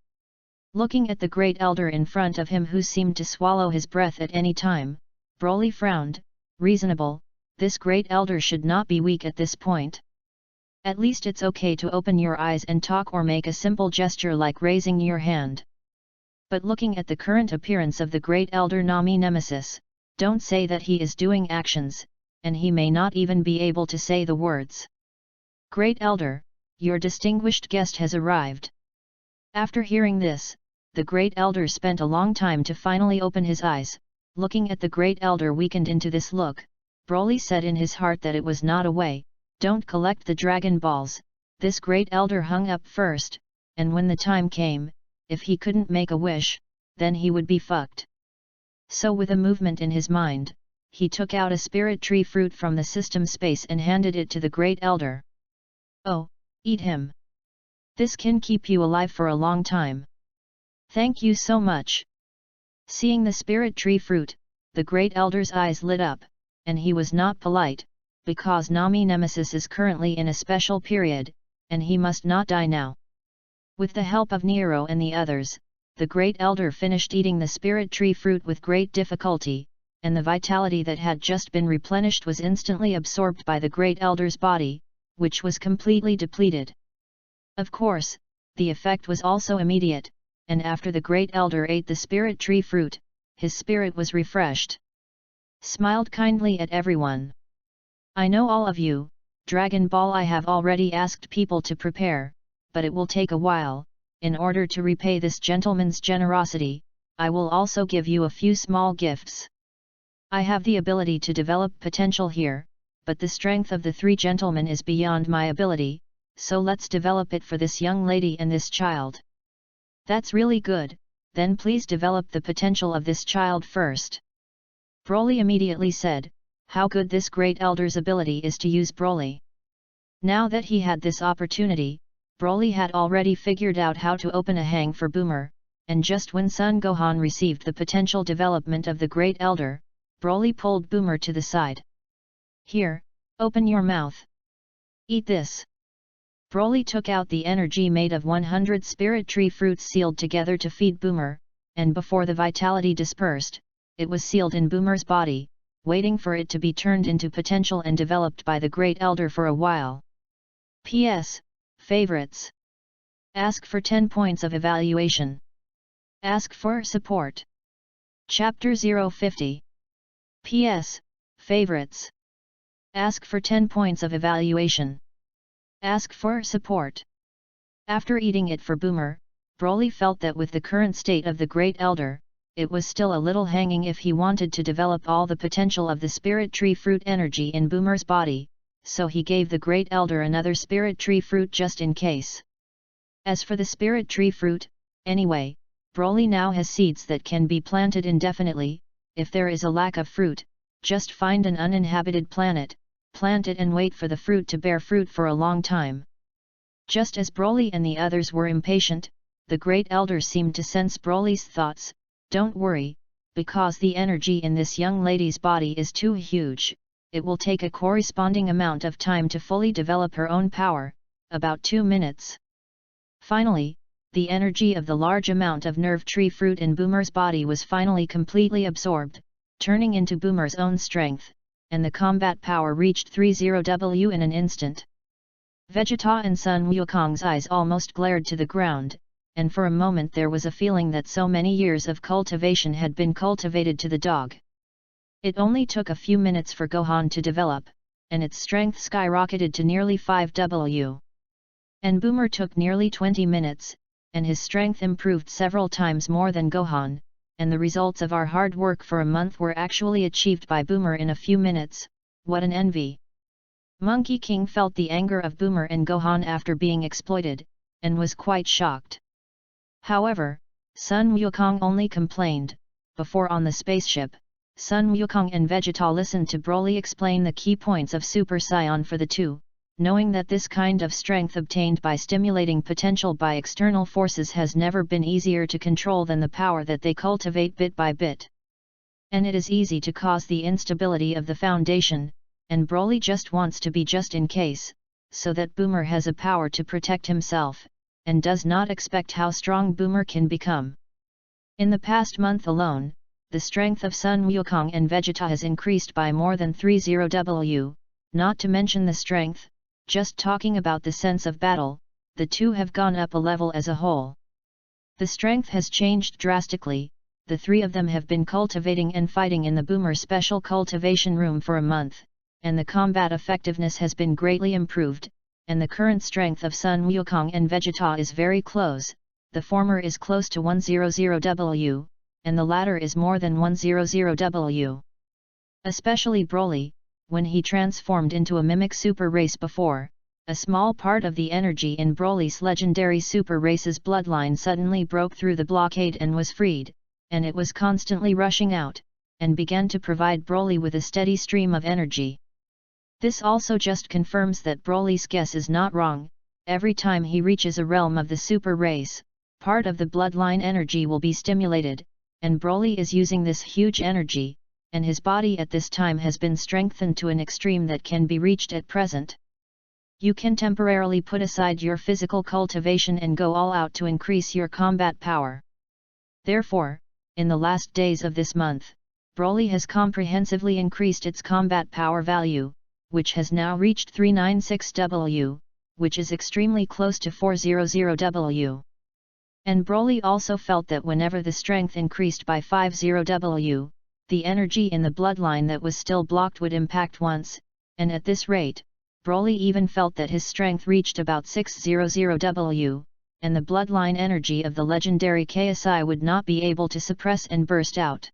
S1: Looking at the Great Elder in front of him who seemed to swallow his breath at any time, Broly frowned. Reasonable, this Great Elder should not be weak at this point. At least it's okay to open your eyes and talk or make a simple gesture like raising your hand. But looking at the current appearance of the Great Elder Nami Nemesis, don't say that he is doing actions, and he may not even be able to say the words. Great Elder, your distinguished guest has arrived. After hearing this, the Great Elder spent a long time to finally open his eyes. Looking at the Great Elder weakened into this look, Broly said in his heart that it was not a way. Don't collect the Dragon Balls. This Great Elder hung up first, and when the time came, if he couldn't make a wish, then he would be fucked. So with a movement in his mind, he took out a spirit tree fruit from the system space and handed it to the Great Elder. Oh, eat him. This can keep you alive for a long time. Thank you so much. Seeing the spirit tree fruit, the Great Elder's eyes lit up, and he was not polite, because Nami Nemesis is currently in a special period, and he must not die now. With the help of Nero and the others, the Great Elder finished eating the spirit tree fruit with great difficulty, and the vitality that had just been replenished was instantly absorbed by the Great Elder's body, which was completely depleted. Of course, the effect was also immediate, and after the Great Elder ate the spirit tree fruit, his spirit was refreshed. Smiled kindly at everyone. I know all of you, Dragon Ball I have already asked people to prepare, but it will take a while. In order to repay this gentleman's generosity, I will also give you a few small gifts. I have the ability to develop potential here, but the strength of the three gentlemen is beyond my ability, so let's develop it for this young lady and this child. That's really good, then please develop the potential of this child first. Broly immediately said, how good this Great Elder's ability is to use Broly. Now that he had this opportunity, Broly had already figured out how to open a hang for Boomer, and just when Son Gohan received the potential development of the Great Elder, Broly pulled Boomer to the side. Here, open your mouth. Eat this. Broly took out the energy made of 100 spirit tree fruits sealed together to feed Boomer, and before the vitality dispersed, it was sealed in Boomer's body, waiting for it to be turned into potential and developed by the Great Elder for a while. P.S. Favorites. Ask for 10 points of evaluation. Ask for support. Chapter 050. P.S. Favorites. Ask for 10 points of evaluation. Ask for support. After eating it for Boomer, Broly felt that with the current state of the Great Elder, it was still a little hanging if he wanted to develop all the potential of the spirit tree fruit energy in Boomer's body, so he gave the Great Elder another spirit tree fruit just in case. As for the spirit tree fruit, anyway, Broly now has seeds that can be planted indefinitely. If there is a lack of fruit, just find an uninhabited planet, plant it and wait for the fruit to bear fruit for a long time. Just as Broly and the others were impatient, the Great Elder seemed to sense Broly's thoughts. Don't worry, because the energy in this young lady's body is too huge, it will take a corresponding amount of time to fully develop her own power, about 2 minutes. Finally, the energy of the large amount of nerve tree fruit in Boomer's body was finally completely absorbed, turning into Boomer's own strength, and the combat power reached 30W in an instant. Vegeta and Sun Wukong's eyes almost glared to the ground, and for a moment there was a feeling that so many years of cultivation had been cultivated to the dog. It only took a few minutes for Gohan to develop, and its strength skyrocketed to nearly 5W. And Boomer took nearly 20 minutes, and his strength improved several times more than Gohan, and the results of our hard work for a month were actually achieved by Boomer in a few minutes. What an envy! Monkey King felt the anger of Boomer and Gohan after being exploited, and was quite shocked. However, Sun Wukong only complained. Before on the spaceship, Sun Wukong and Vegeta listened to Broly explain the key points of Super Saiyan for the two. knowing that this kind of strength obtained by stimulating potential by external forces has never been easier to control than the power that they cultivate bit by bit. And it is easy to cause the instability of the foundation, and Broly just wants to be just in case, so that Boomer has a power to protect himself, and does not expect how strong Boomer can become. In the past month alone, the strength of Sun Wukong and Vegeta has increased by more than 30W, not to mention the strength, just talking about the sense of battle, the two have gone up a level as a whole. The strength has changed drastically. The three of them have been cultivating and fighting in the Boomer Special Cultivation Room for a month, and the combat effectiveness has been greatly improved, and the current strength of Sun Wukong and Vegeta is very close. The former is close to 100W, and the latter is more than 100W. Especially Broly, when he transformed into a mimic super race before, a small part of the energy in Broly's legendary super race's bloodline suddenly broke through the blockade and was freed, and it was constantly rushing out, and began to provide Broly with a steady stream of energy. This also just confirms that Broly's guess is not wrong. Every time he reaches a realm of the super race, part of the bloodline energy will be stimulated, and Broly is using this huge energy, and his body at this time has been strengthened to an extreme that can be reached at present. You can temporarily put aside your physical cultivation and go all out to increase your combat power. Therefore, in the last days of this month, Broly has comprehensively increased its combat power value, which has now reached 396W, which is extremely close to 400W. And Broly also felt that whenever the strength increased by 50W, the energy in the bloodline that was still blocked would impact once, and at this rate, Broly even felt that his strength reached about 600W, and the bloodline energy of the legendary KSI would not be able to suppress and burst out.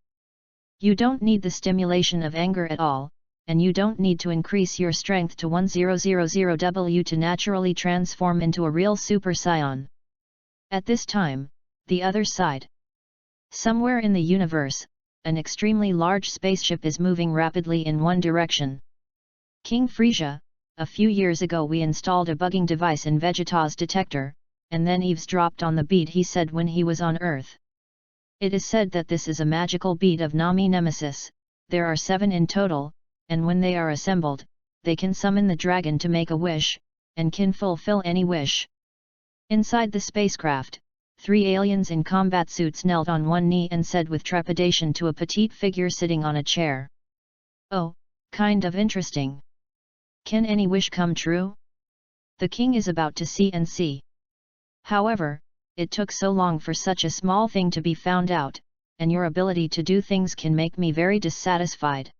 S1: You don't need the stimulation of anger at all, and you don't need to increase your strength to 1000W to naturally transform into a real Super Saiyan. At this time, the other side. Somewhere in the universe, an extremely large spaceship is moving rapidly in one direction. King Frieza, a few years ago we installed a bugging device in Vegeta's detector, and then eavesdropped on the beat he said when he was on Earth. It is said that this is a magical beat of Nami Nemesis. There are 7 in total, and when they are assembled, they can summon the dragon to make a wish, and can fulfill any wish. Inside the spacecraft, 3 aliens in combat suits knelt on one knee and said with trepidation to a petite figure sitting on a chair, "Oh, kind of interesting. Can any wish come true? The king is about to see and see. However, it took so long for such a small thing to be found out, and your ability to do things can make me very dissatisfied."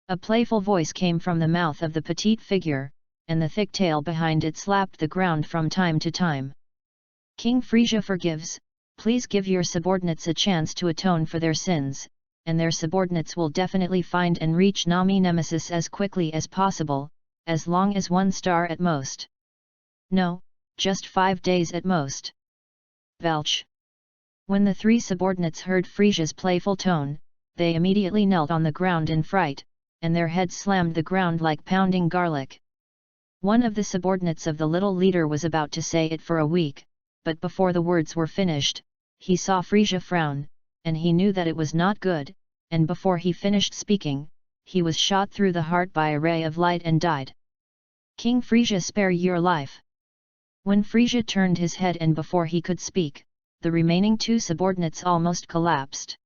S1: A playful voice came from the mouth of the petite figure, and the thick tail behind it slapped the ground from time to time. "King Frieza forgives, please give your subordinates a chance to atone for their sins, and their subordinates will definitely find and reach Nami Nemesis as quickly as possible, as long as 1 star at most. No, just 5 days at most." Belch. When the 3 subordinates heard Frieza's playful tone, they immediately knelt on the ground in fright, and their heads slammed the ground like pounding garlic. One of the subordinates of the little leader was about to say it for a week, but before the words were finished, he saw Frieza frown, and he knew that it was not good, and before he finished speaking, he was shot through the heart by a ray of light and died. "King Frieza, spare your life." When Frieza turned his head and before he could speak, the remaining 2 subordinates almost collapsed.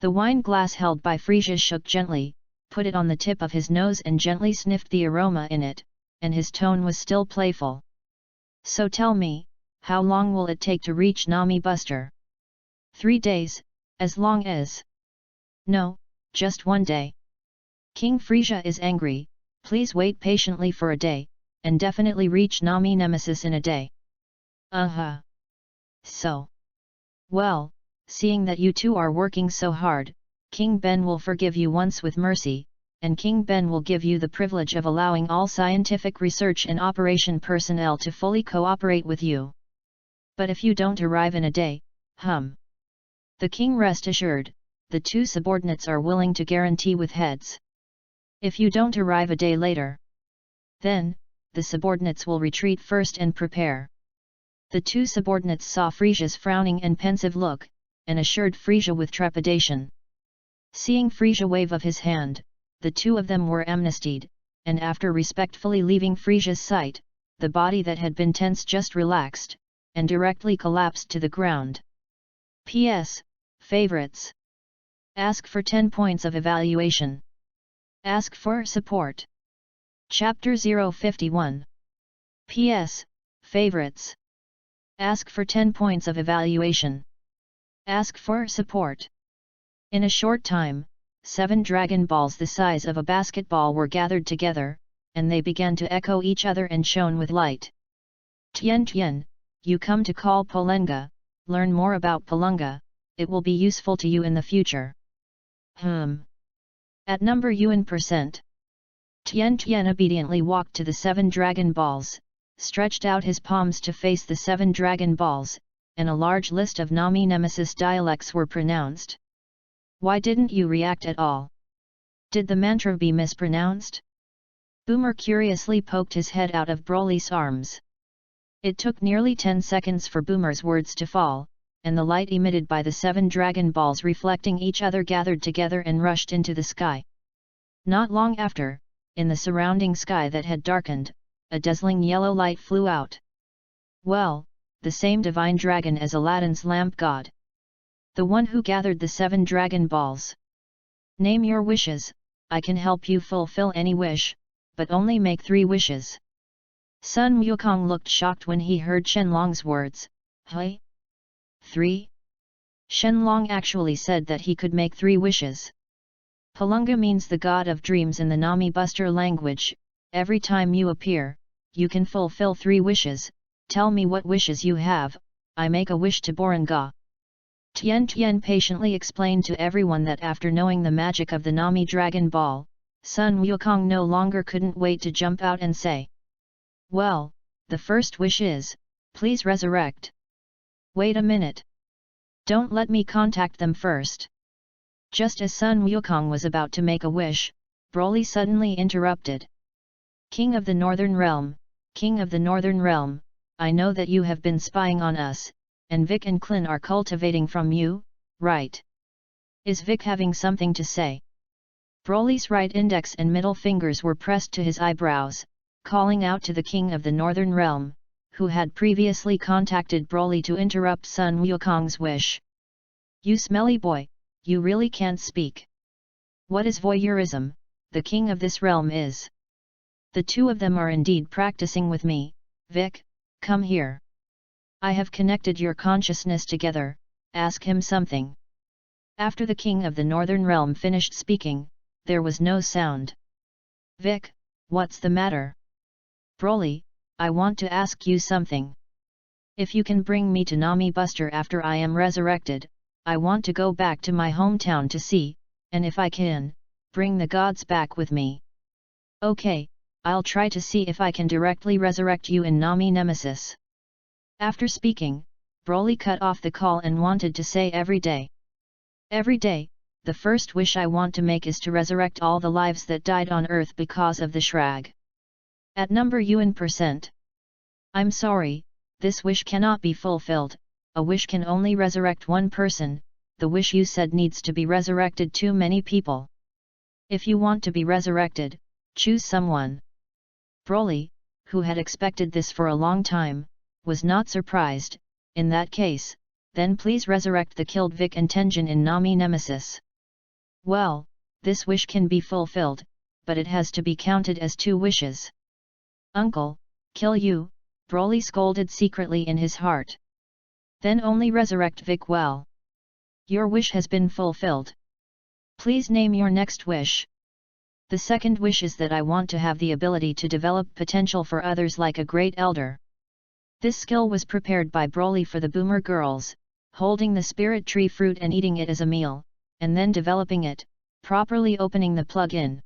S1: The wine glass held by Frieza shook gently, put it on the tip of his nose and gently sniffed the aroma in it, and his tone was still playful. "So tell me, how long will it take to reach Nami Buster?" 3 days, as long as... No, just 1 day. King Frieza is angry, please wait patiently for a day, and definitely reach Nami Nemesis in a day. So. Well, seeing that you 2 are working so hard, King Ben will forgive you once with mercy, and King Ben will give you the privilege of allowing all scientific research and operation personnel to fully cooperate with you. But if you don't arrive in a day, the king rest assured, the 2 subordinates are willing to guarantee with heads. If you don't arrive a day later, then, the subordinates will retreat first and prepare. The two subordinates saw Frisia's frowning and pensive look, and assured Frisia with trepidation. Seeing Frisia wave of his hand, the two of them were amnestied, and after respectfully leaving Frisia's sight, the body that had been tense just relaxed, and directly collapsed to the ground. P.S. Favorites. Ask for 10 points of evaluation. Ask for support. Chapter 051. P.S. Favorites. Ask for 10 points of evaluation. Ask for support. In a short time, 7 dragon balls the size of a basketball were gathered together, and they began to echo each other and shone with light. Tien Tien, you come to call Polenga, learn more about Polunga, it will be useful to you in the future. At number UN%. Tien Tien obediently walked to the 7 dragon balls, stretched out his palms to face the 7 dragon balls, and a large list of Nami Nemesis dialects were pronounced. Why didn't you react at all? Did the mantra be mispronounced? Boomer curiously poked his head out of Broly's arms. It took nearly 10 seconds for Boomer's words to fall, and the light emitted by the 7 dragon balls reflecting each other gathered together and rushed into the sky. Not long after, in the surrounding sky that had darkened, a dazzling yellow light flew out. Well, the same divine dragon as Aladdin's lamp god. The one who gathered the 7 dragon balls. Name your wishes, I can help you fulfill any wish, but only make 3 wishes. Sun Wukong looked shocked when he heard Shenlong's words. Hey? 3? Shenlong actually said that he could make 3 wishes. Polunga means the god of dreams in the Nami Buster language. Every time you appear, you can fulfill 3 wishes. Tell me what wishes you have, I make a wish to Boranga. Tien Tien patiently explained to everyone that after knowing the magic of the Nami Dragon Ball, Sun Wukong no longer couldn't wait to jump out and say. Well, the first wish is, please resurrect. Wait a minute. Don't let me contact them first. Just as Sun Wukong was about to make a wish, Broly suddenly interrupted. King of the Northern Realm, King of the Northern Realm, I know that you have been spying on us, and Vic and Klin are cultivating from you, right? Is Vic having something to say? Broly's right index and middle fingers were pressed to his eyebrows, calling out to the King of the Northern Realm, who had previously contacted Broly to interrupt Sun Wukong's wish. You smelly boy, you really can't speak. What is voyeurism? The king of this realm is. The two of them are indeed practicing with me. Vic, come here. I have connected your consciousness together, ask him something. After the king of the Northern Realm finished speaking, there was no sound. Vic, what's the matter? Broly, I want to ask you something. If you can bring me to Nami Buster after I am resurrected, I want to go back to my hometown to see, and if I can, bring the gods back with me. Okay, I'll try to see if I can directly resurrect you in Nami Nemesis. After speaking, Broly cut off the call and wanted to say every day. Every day, the first wish I want to make is to resurrect all the lives that died on Earth because of the Shrag. At number UN%. I'm sorry, this wish cannot be fulfilled, a wish can only resurrect one person, the wish you said needs to be resurrected too many people. If you want to be resurrected, choose someone. Broly, who had expected this for a long time, was not surprised. In that case, then please resurrect the killed Vic and Tenjin in Nami Nemesis. Well, this wish can be fulfilled, but it has to be counted as 2 wishes. Uncle, kill you, Broly scolded secretly in his heart. Then only resurrect Vic well. Your wish has been fulfilled. Please name your next wish. The second wish is that I want to have the ability to develop potential for others like a great elder. This skill was prepared by Broly for the Boomer girls, holding the spirit tree fruit and eating it as a meal, and then developing it, properly opening the plug-in.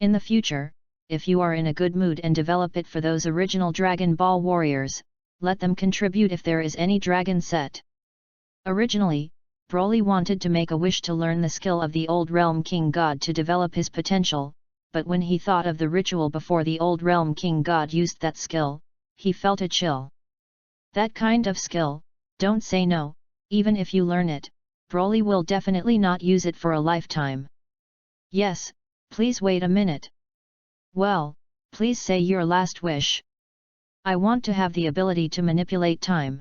S1: In the future, if you are in a good mood and develop it for those original Dragon Ball warriors, let them contribute if there is any dragon set. Originally, Broly wanted to make a wish to learn the skill of the old realm king god to develop his potential, but when he thought of the ritual before the old realm king god used that skill, he felt a chill. That kind of skill, don't say no, even if you learn it, Broly will definitely not use it for a lifetime. Yes, please wait a minute. Well, please say your last wish. I want to have the ability to manipulate time.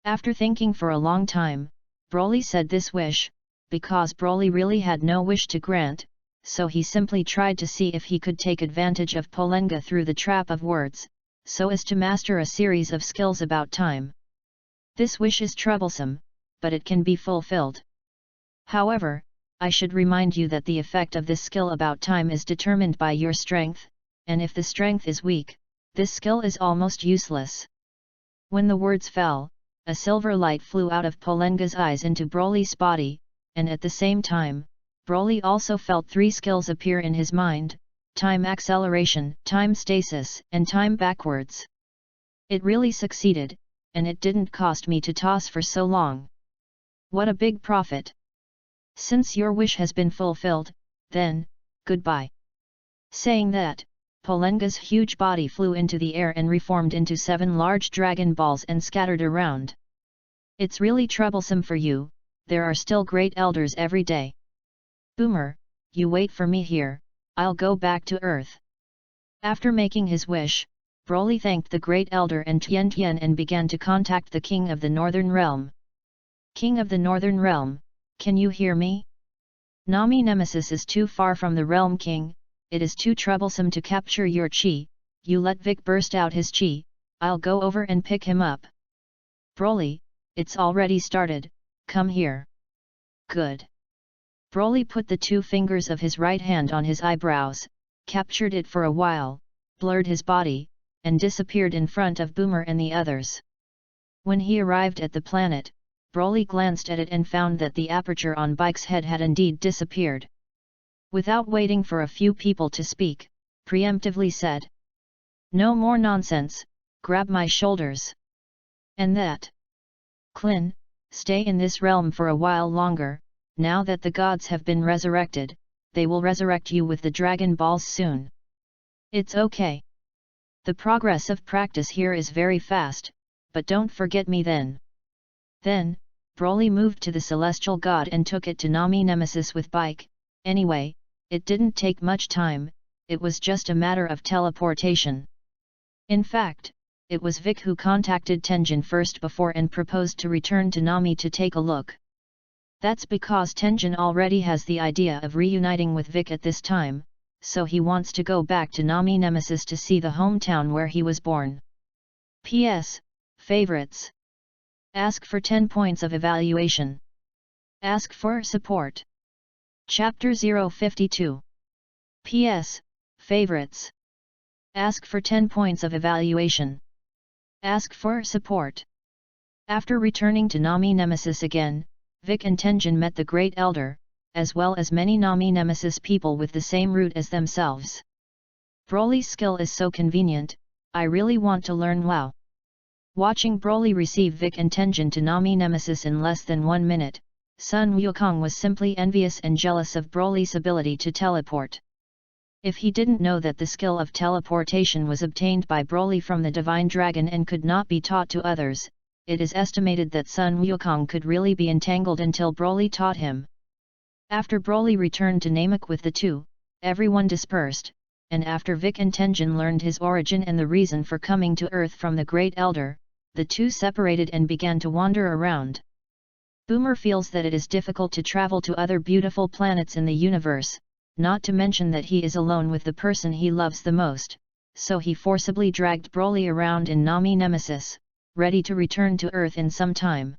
S1: After thinking for a long time, Broly said this wish, because Broly really had no wish to grant, so he simply tried to see if he could take advantage of Polenga through the trap of words, so as to master a series of skills about time. This wish is troublesome, but it can be fulfilled. However, I should remind you that the effect of this skill about time is determined by your strength, and if the strength is weak, this skill is almost useless. When the words fell, a silver light flew out of Polenga's eyes into Broly's body, and at the same time, Broly also felt 3 skills appear in his mind: time acceleration, time stasis, and time backwards. It really succeeded, and it didn't cost me to toss for so long. What a big profit! Since your wish has been fulfilled, then, goodbye. Saying that, Polenga's huge body flew into the air and reformed into 7 large dragon balls and scattered around. It's really troublesome for you, there are still great elders every day. Boomer, you wait for me here, I'll go back to Earth. After making his wish, Broly thanked the great elder and Tian Tian and began to contact the King of the Northern Realm. King of the Northern Realm, can you hear me? Nami Nemesis is too far from the Realm King, it is too troublesome to capture your chi, you let Vic burst out his chi, I'll go over and pick him up. Broly, it's already started, come here. Good. Broly put the 2 fingers of his right hand on his eyebrows, captured it for a while, blurred his body, and disappeared in front of Boomer and the others. When he arrived at the planet, Broly glanced at it and found that the aperture on Bike's head had indeed disappeared. Without waiting for a few people to speak, preemptively said, "No more nonsense, grab my shoulders." And that. Klin, stay in this realm for a while longer, now that the gods have been resurrected, they will resurrect you with the Dragon Balls soon. It's okay. The progress of practice here is very fast, but don't forget me then. Then, Broly moved to the celestial god and took it to Nami Nemesis with Bike. Anyway, it didn't take much time, it was just a matter of teleportation. In fact, it was Vic who contacted Tenjin first before and proposed to return to Nami to take a look. That's because Tenjin already has the idea of reuniting with Vic at this time, so he wants to go back to Nami Nemesis to see the hometown where he was born. P.S. Favorites. Ask for 10 points of evaluation. Ask for support. Chapter 052. P.S. Favorites. Ask for 10 points of evaluation. Ask for support. After returning to Nami Nemesis again, Vic and Tenjin met the Great Elder, as well as many Nami Nemesis people with the same route as themselves. Broly's skill is so convenient, I really want to learn. Wow! Watching Broly receive Vic and Tenjin to Nami Nemesis in less than 1 minute, Sun Wukong was simply envious and jealous of Broly's ability to teleport. If he didn't know that the skill of teleportation was obtained by Broly from the Divine Dragon and could not be taught to others, it is estimated that Sun Wukong could really be entangled until Broly taught him. After Broly returned to Namek with the 2, everyone dispersed, and after Vic and Tenjin learned his origin and the reason for coming to Earth from the Great Elder, the 2 separated and began to wander around. Boomer feels that it is difficult to travel to other beautiful planets in the universe, not to mention that he is alone with the person he loves the most, so he forcibly dragged Broly around in Nami Nemesis, ready to return to Earth in some time.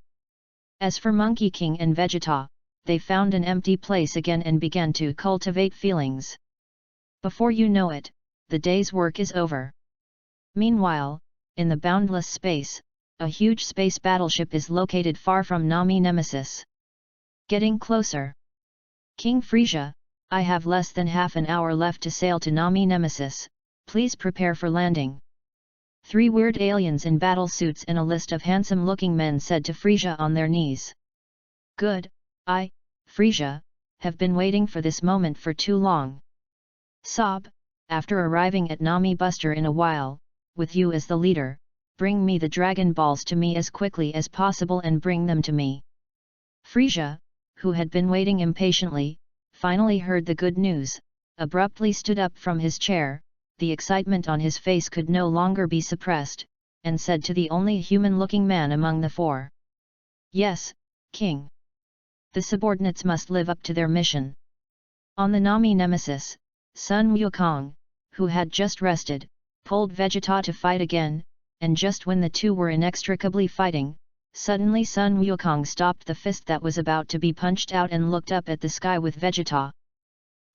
S1: As for Monkey King and Vegeta, they found an empty place again and began to cultivate feelings. Before you know it, the day's work is over. Meanwhile, in the boundless space, a huge space battleship is located far from Nami Nemesis. Getting closer. King Frieza, I have less than half an hour left to sail to Nami Nemesis, please prepare for landing. 3 weird aliens in battle suits and a list of handsome-looking men said to Frieza on their knees. Good, I, Frieza, have been waiting for this moment for too long. Sob, after arriving at Nami Buster in a while, with you as the leader, bring me the Dragon Balls to me as quickly as possible and bring them to me. Frisia, who had been waiting impatiently, finally heard the good news, abruptly stood up from his chair, the excitement on his face could no longer be suppressed, and said to the only human-looking man among the four. Yes, King. The subordinates must live up to their mission. On the Nami Nemesis, Sun Wukong, who had just rested, pulled Vegeta to fight again, and just when the two were inextricably fighting, suddenly Sun Wukong stopped the fist that was about to be punched out and looked up at the sky with Vegeta.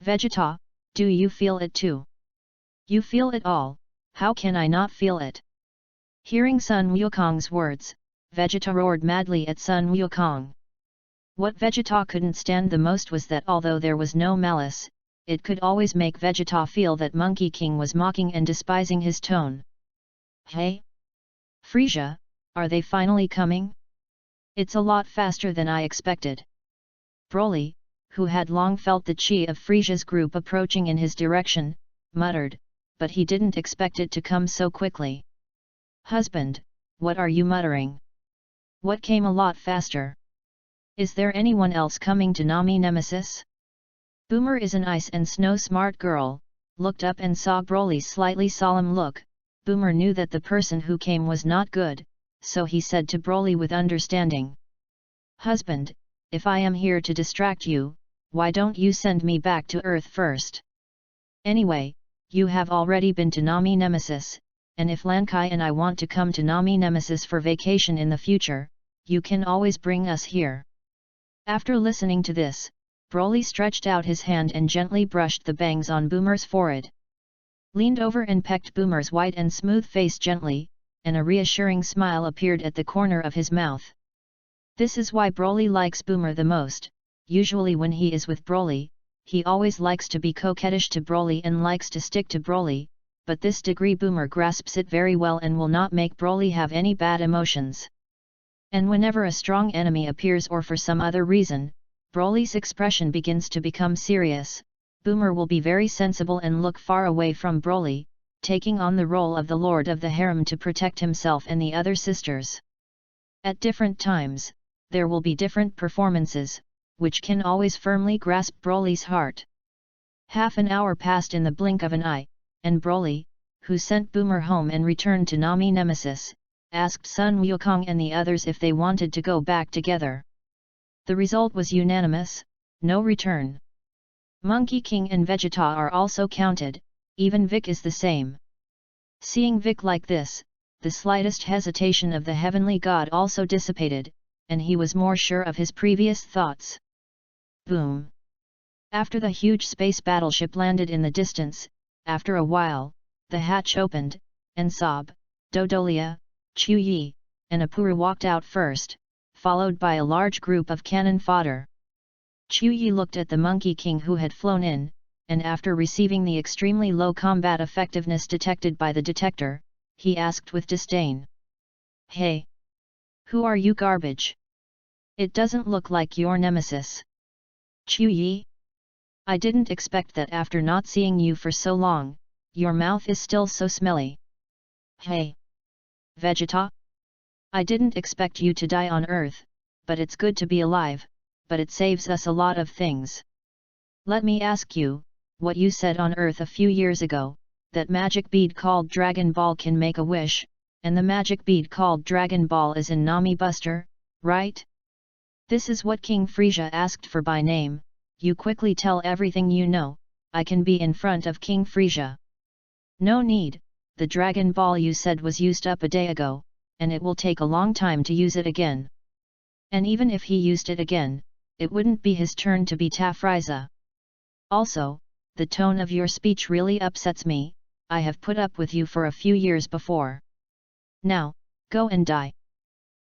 S1: Vegeta, do you feel it too? You feel it all, how can I not feel it? Hearing Sun Wukong's words, Vegeta roared madly at Sun Wukong. What Vegeta couldn't stand the most was that although there was no malice, it could always make Vegeta feel that Monkey King was mocking and despising his tone. Hey? Frisia, are they finally coming? It's a lot faster than I expected. Broly, who had long felt the chi of Frisia's group approaching in his direction, muttered, but he didn't expect it to come so quickly. Husband, what are you muttering? What came a lot faster? Is there anyone else coming to Nami Nemesis? Boomer is an ice and snow smart girl, looked up and saw Broly's slightly solemn look. Boomer knew that the person who came was not good, so he said to Broly with understanding. Husband, if I am here to distract you, why don't you send me back to Earth first? Anyway, you have already been to Nami Nemesis, and if Lankai and I want to come to Nami Nemesis for vacation in the future, you can always bring us here. After listening to this, Broly stretched out his hand and gently brushed the bangs on Boomer's forehead. Leaned over and pecked Boomer's white and smooth face gently, and a reassuring smile appeared at the corner of his mouth. This is why Broly likes Boomer the most. Usually when he is with Broly, he always likes to be coquettish to Broly and likes to stick to Broly, but this degree Boomer grasps it very well and will not make Broly have any bad emotions. And whenever a strong enemy appears or for some other reason, Broly's expression begins to become serious, Boomer will be very sensible and look far away from Broly, taking on the role of the Lord of the Harem to protect himself and the other sisters. At different times, there will be different performances, which can always firmly grasp Broly's heart. Half an hour passed in the blink of an eye, and Broly, who sent Boomer home and returned to Nami Nemesis, asked Sun Wukong and the others if they wanted to go back together. The result was unanimous, no return. Monkey King and Vegeta are also counted, even Vic is the same. Seeing Vic like this, the slightest hesitation of the heavenly god also dissipated, and he was more sure of his previous thoughts. Boom! After the huge space battleship landed in the distance, after a while, the hatch opened, and Sob, Dodolia, Chuyi, and Apura walked out first, followed by a large group of cannon fodder. Chuyi looked at the Monkey King who had flown in, and after receiving the extremely low combat effectiveness detected by the detector, he asked with disdain. Hey! Who are you garbage? It doesn't look like your nemesis. Chuyi? I didn't expect that after not seeing you for so long, your mouth is still so smelly. Hey! Vegeta? I didn't expect you to die on Earth, but it's good to be alive, but it saves us a lot of things. Let me ask you, what you said on Earth a few years ago, that magic bead called Dragon Ball can make a wish, and the magic bead called Dragon Ball is in Nami Buster, right? This is what King Frisia asked for by name. You quickly tell everything you know, I can be in front of King Frisia. No need, the Dragon Ball you said was used up a day ago, and it will take a long time to use it again. And even if he used it again, it wouldn't be his turn to be Frieza. Also, the tone of your speech really upsets me. I have put up with you for a few years before. Now, go and die.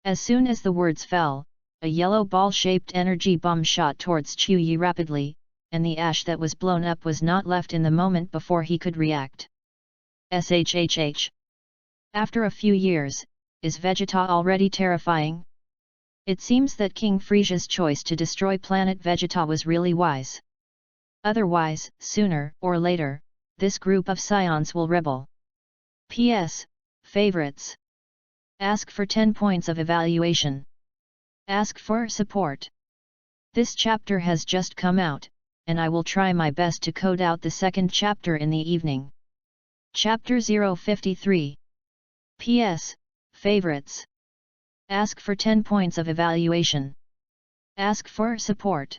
S1: As soon as the words fell, a yellow ball-shaped energy bomb shot towards Chuyi rapidly, and the ash that was blown up was not left in the moment before he could react. SHHH. After a few years, is Vegeta already terrifying? It seems that King Frisia's choice to destroy planet Vegeta was really wise. Otherwise, sooner or later, this group of scions will rebel. P.S. Favorites. Ask for 10 points of evaluation. Ask for support. This chapter has just come out, and I will try my best to code out the second chapter in the evening. Chapter 053. P.S. Favorites. Ask for 10 points of evaluation. Ask for support.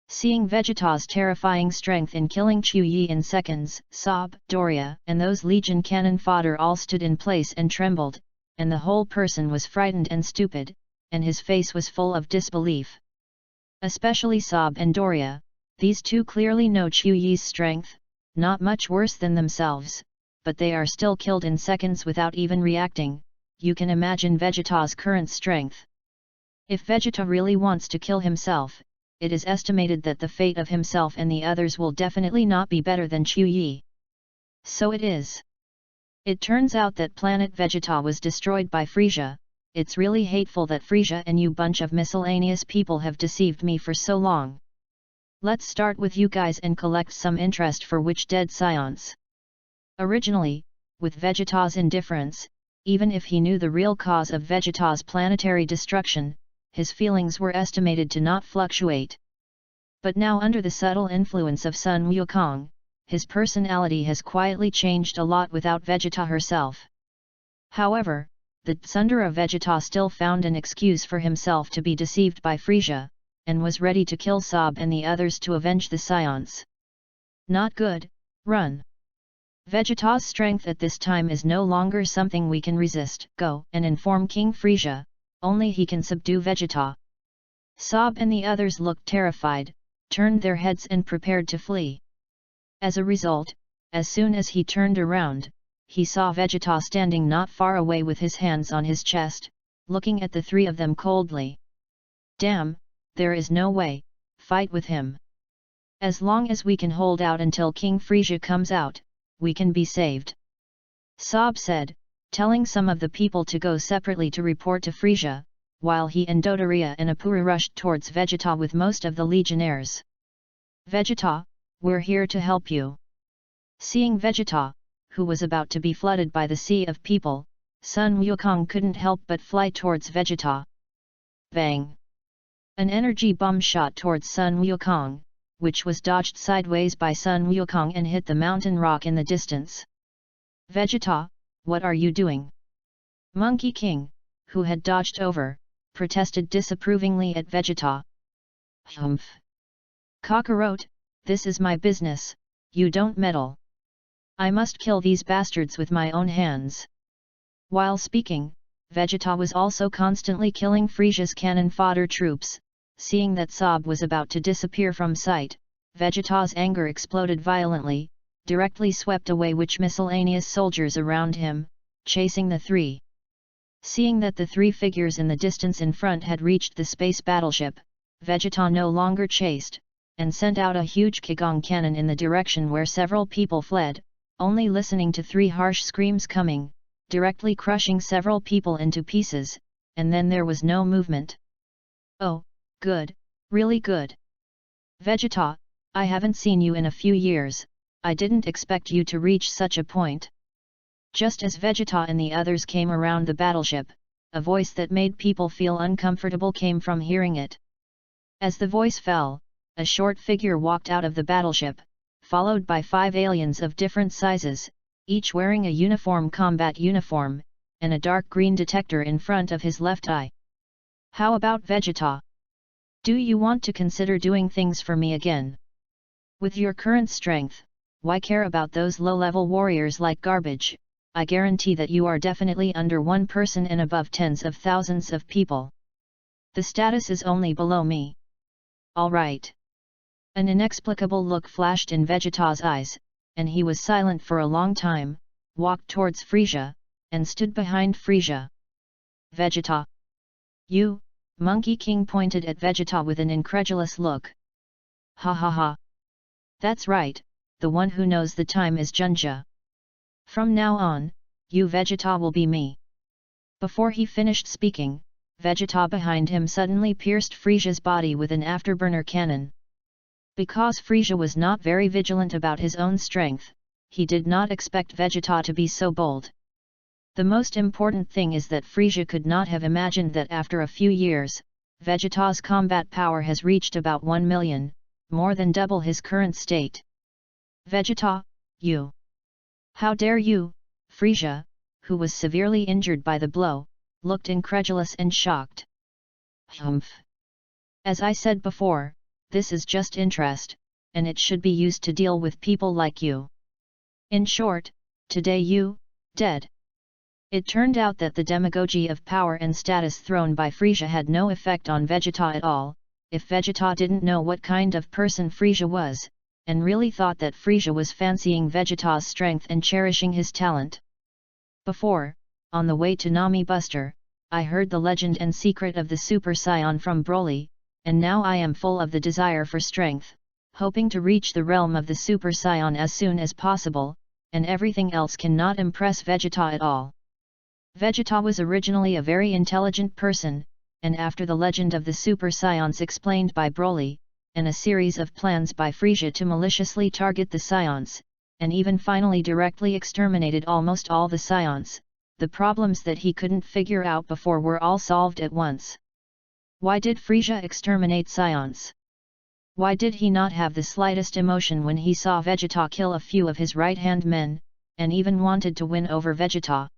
S1: Seeing Vegeta's terrifying strength in killing Chu Yi in seconds, Sob, Doria, and those Legion cannon fodder all stood in place and trembled, and the whole person was frightened and stupid, and his face was full of disbelief. Especially Sob and Doria, these two clearly know Chu Yi's strength, not much worse than themselves, but they are still killed in seconds without even reacting. You can imagine Vegeta's current strength. If Vegeta really wants to kill himself, it is estimated that the fate of himself and the others will definitely not be better than Chu Yi. So it is. It turns out that planet Vegeta was destroyed by Frisia. It's really hateful that Frisia and you bunch of miscellaneous people have deceived me for so long. Let's start with you guys and collect some interest for which dead scions. Originally, with Vegeta's indifference, even if he knew the real cause of Vegeta's planetary destruction, his feelings were estimated to not fluctuate. But now under the subtle influence of Sun Wukong, his personality has quietly changed a lot without Vegeta herself. However, the Tsundere Vegeta still found an excuse for himself to be deceived by Frisia, and was ready to kill Sob and the others to avenge the scions. Not good, run. Vegeta's strength at this time is no longer something we can resist. Go and inform King Frisia, only he can subdue Vegeta. Sob and the others looked terrified, turned their heads and prepared to flee. As a result, as soon as he turned around, he saw Vegeta standing not far away with his hands on his chest, looking at the three of them coldly. Damn, there is no way, fight with him. As long as we can hold out until King Frisia comes out, we can be saved. Sob said, telling some of the people to go separately to report to Frisia, while he and Dodoria and Apura rushed towards Vegeta with most of the legionnaires. Vegeta, we're here to help you. Seeing Vegeta, who was about to be flooded by the sea of people, Sun Wukong couldn't help but fly towards Vegeta. Bang! An energy bomb shot towards Sun Wukong, which was dodged sideways by Sun Wukong and hit the mountain rock in the distance. Vegeta, what are you doing? Monkey King, who had dodged over, protested disapprovingly at Vegeta. Humph! Kakarot, this is my business, you don't meddle. I must kill these bastards with my own hands. While speaking, Vegeta was also constantly killing Frisia's cannon fodder troops. Seeing that Sob was about to disappear from sight, Vegeta's anger exploded violently, directly swept away which miscellaneous soldiers around him, chasing the three. Seeing that the three figures in the distance in front had reached the space battleship, Vegeta no longer chased, and sent out a huge Qigong cannon in the direction where several people fled, only listening to three harsh screams coming, directly crushing several people into pieces, and then there was no movement. Oh, good, really good. Vegeta, I haven't seen you in a few years, I didn't expect you to reach such a point. Just as Vegeta and the others came around the battleship, a voice that made people feel uncomfortable came from hearing it. As the voice fell, a short figure walked out of the battleship, followed by 5 aliens of different sizes, each wearing a uniform combat uniform, and a dark green detector in front of his left eye. How about Vegeta? Do you want to consider doing things for me again? With your current strength, why care about those low-level warriors like garbage? I guarantee that you are definitely under one person and above tens of thousands of people. The status is only below me. Alright. An inexplicable look flashed in Vegeta's eyes, and he was silent for a long time, walked towards Frisia, and stood behind Frisia. Vegeta. You? Monkey King pointed at Vegeta with an incredulous look. Ha ha ha. That's right, the one who knows the time is Junja. From now on, you Vegeta will be me. Before he finished speaking, Vegeta behind him suddenly pierced Frisia's body with an afterburner cannon. Because Frisia was not very vigilant about his own strength, he did not expect Vegeta to be so bold. The most important thing is that Frisia could not have imagined that after a few years, Vegeta's combat power has reached about 1 million, more than double his current state. Vegeta, you! How dare you? Frisia, who was severely injured by the blow, looked incredulous and shocked. Humph! As I said before, this is just interest, and it should be used to deal with people like you. In short, today you, dead. It turned out that the demagogy of power and status thrown by Frisia had no effect on Vegeta at all. If Vegeta didn't know what kind of person Frisia was, and really thought that Frisia was fancying Vegeta's strength and cherishing his talent. Before, on the way to Nami Buster, I heard the legend and secret of the Super Saiyan from Broly, and now I am full of the desire for strength, hoping to reach the realm of the Super Saiyan as soon as possible, and everything else cannot impress Vegeta at all. Vegeta was originally a very intelligent person, and after the legend of the Super Saiyans explained by Broly, and a series of plans by Frisia to maliciously target the Saiyans, and even finally directly exterminated almost all the Saiyans, the problems that he couldn't figure out before were all solved at once. Why did Frisia exterminate Saiyans? Why did he not have the slightest emotion when he saw Vegeta kill a few of his right-hand men, and even wanted to win over Vegeta?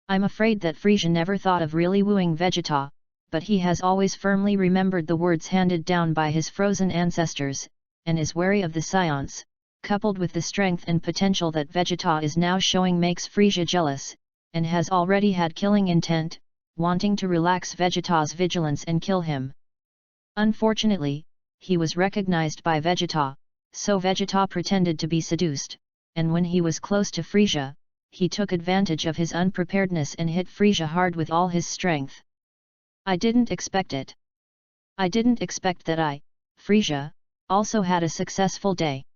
S1: I'm afraid that Frisia never thought of really wooing Vegeta, but he has always firmly remembered the words handed down by his frozen ancestors, and is wary of the Saiyans, coupled with the strength and potential that Vegeta is now showing makes Frisia jealous, and has already had killing intent, wanting to relax Vegeta's vigilance and kill him. Unfortunately, he was recognized by Vegeta, so Vegeta pretended to be seduced, and when he was close to Frisia, he took advantage of his unpreparedness and hit Frisia hard with all his strength. I didn't expect it. I didn't expect that I, Frisia, also had a successful day.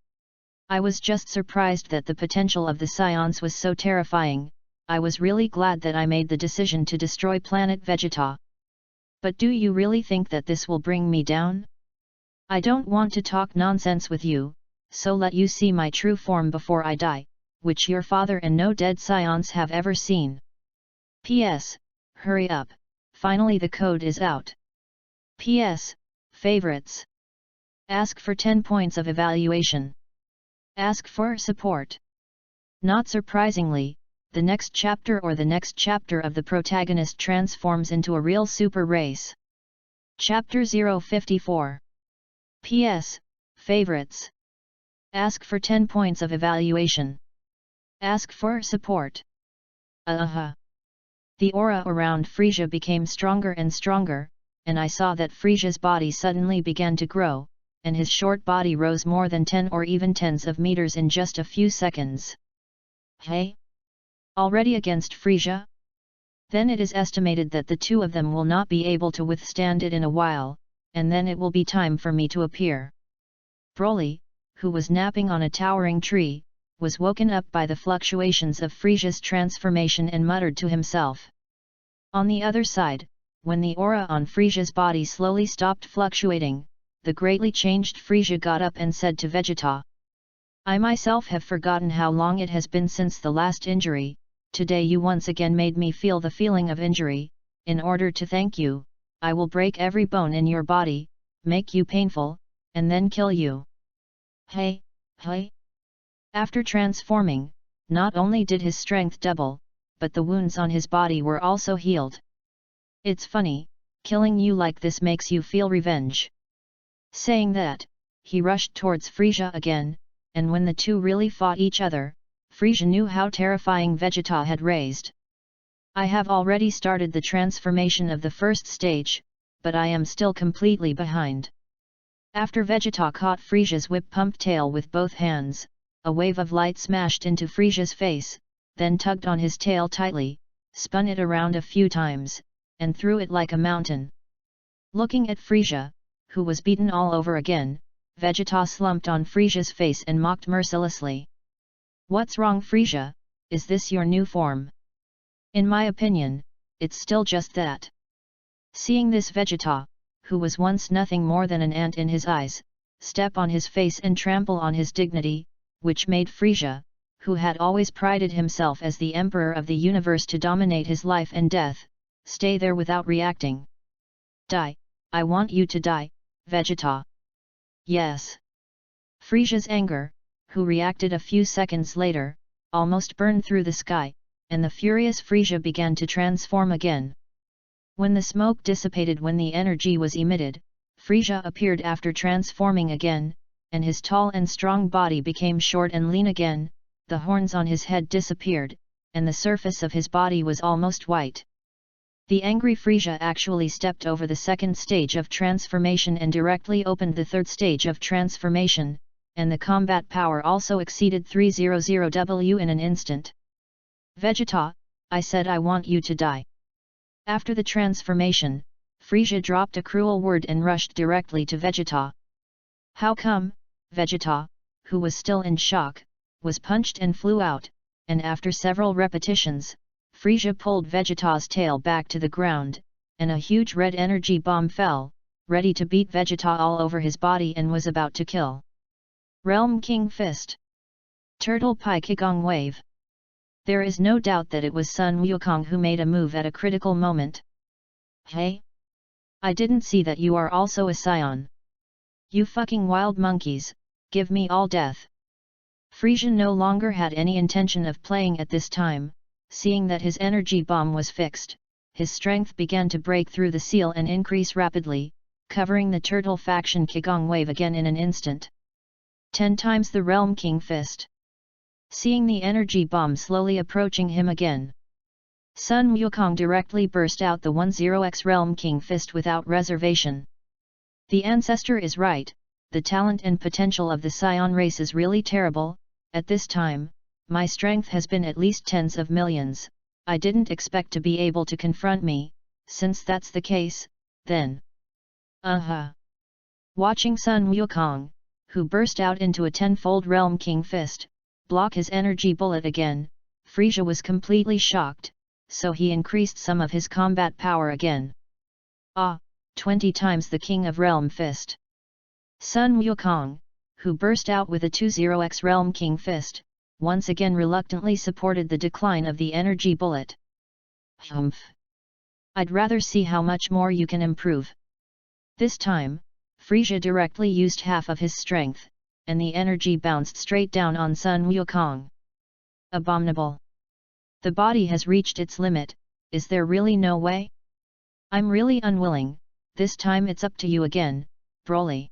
S1: I was just surprised that the potential of the Saiyans was so terrifying. I was really glad that I made the decision to destroy planet Vegeta. But do you really think that this will bring me down? I don't want to talk nonsense with you, so let you see my true form before I die, which your father and no dead Saiyans have ever seen. P.S. Hurry up, finally the code is out. P.S. Favorites. Ask for 10 points of evaluation. Ask for support. Not surprisingly, the next chapter or the next chapter of the protagonist transforms into a real super race. Chapter 054. P.S. Favorites. Ask for 10 points of evaluation. Ask for support. The aura around Frisia became stronger and stronger, and I saw that Frisia's body suddenly began to grow, and his short body rose more than 10 or even tens of meters in just a few seconds. Hey? Already against Frisia? Then it is estimated that the two of them will not be able to withstand it in a while, and then it will be time for me to appear. Broly, who was napping on a towering tree, was woken up by the fluctuations of Frisia's transformation and muttered to himself. On the other side, when the aura on Frisia's body slowly stopped fluctuating, the greatly changed Frisia got up and said to Vegeta, I myself have forgotten how long it has been since the last injury. Today you once again made me feel the feeling of injury. In order to thank you, I will break every bone in your body, make you painful, and then kill you. Hey. After transforming, not only did his strength double, but the wounds on his body were also healed. It's funny, killing you like this makes you feel revenge. Saying that, he rushed towards Frisia again, and when the two really fought each other, Frisia knew how terrifying Vegeta had raised. I have already started the transformation of the first stage, but I am still completely behind. After Vegeta caught Frisia's whip-pumped tail with both hands, a wave of light smashed into Frisia's face, then tugged on his tail tightly, spun it around a few times, and threw it like a mountain. Looking at Frisia, who was beaten all over again, Vegeta slumped on Frisia's face and mocked mercilessly. What's wrong, Frisia? Is this your new form? In my opinion, it's still just that. Seeing this, Vegeta, who was once nothing more than an ant in his eyes, step on his face and trample on his dignity, which made Frisia, who had always prided himself as the emperor of the universe to dominate his life and death, stay there without reacting. Die, I want you to die, Vegeta. Yes. Frisia's anger, who reacted a few seconds later, almost burned through the sky, and the furious Frisia began to transform again. When the smoke dissipated when the energy was emitted, Frisia appeared after transforming again, and his tall and strong body became short and lean again, the horns on his head disappeared, and the surface of his body was almost white. The angry Frisia actually stepped over the second stage of transformation and directly opened the third stage of transformation, and the combat power also exceeded 300W in an instant. Vegeta, I said I want you to die. After the transformation, Frisia dropped a cruel word and rushed directly to Vegeta. How come? Vegeta, who was still in shock, was punched and flew out, and after several repetitions, Frisia pulled Vegeta's tail back to the ground, and a huge red energy bomb fell, ready to beat Vegeta all over his body and was about to kill. Realm King Fist. Turtle Pie Kigong Wave. There is no doubt that it was Sun Wukong who made a move at a critical moment. Hey? I didn't see that you are also a scion. You fucking wild monkeys, give me all death. Frisia no longer had any intention of playing at this time, seeing that his energy bomb was fixed, his strength began to break through the seal and increase rapidly, covering the turtle faction Kigong Wave again in an instant. 10 times the Realm King Fist. Seeing the energy bomb slowly approaching him again, Sun Wukong directly burst out the 10x Realm King Fist without reservation. The ancestor is right, the talent and potential of the Scion race is really terrible. At this time, my strength has been at least tens of millions, I didn't expect to be able to confront me, since that's the case, then. Watching Sun Wukong, who burst out into a 10-fold Realm King Fist, block his energy bullet again, Frisia was completely shocked, so he increased some of his combat power again. 20 times the King of Realm Fist. Sun Wukong, who burst out with a 20x Realm King Fist, once again reluctantly supported the decline of the energy bullet. Humph! I'd rather see how much more you can improve. This time, Frisia directly used half of his strength, and the energy bounced straight down on Sun Wukong. Abominable! The body has reached its limit, is there really no way? I'm really unwilling, this time it's up to you again, Broly.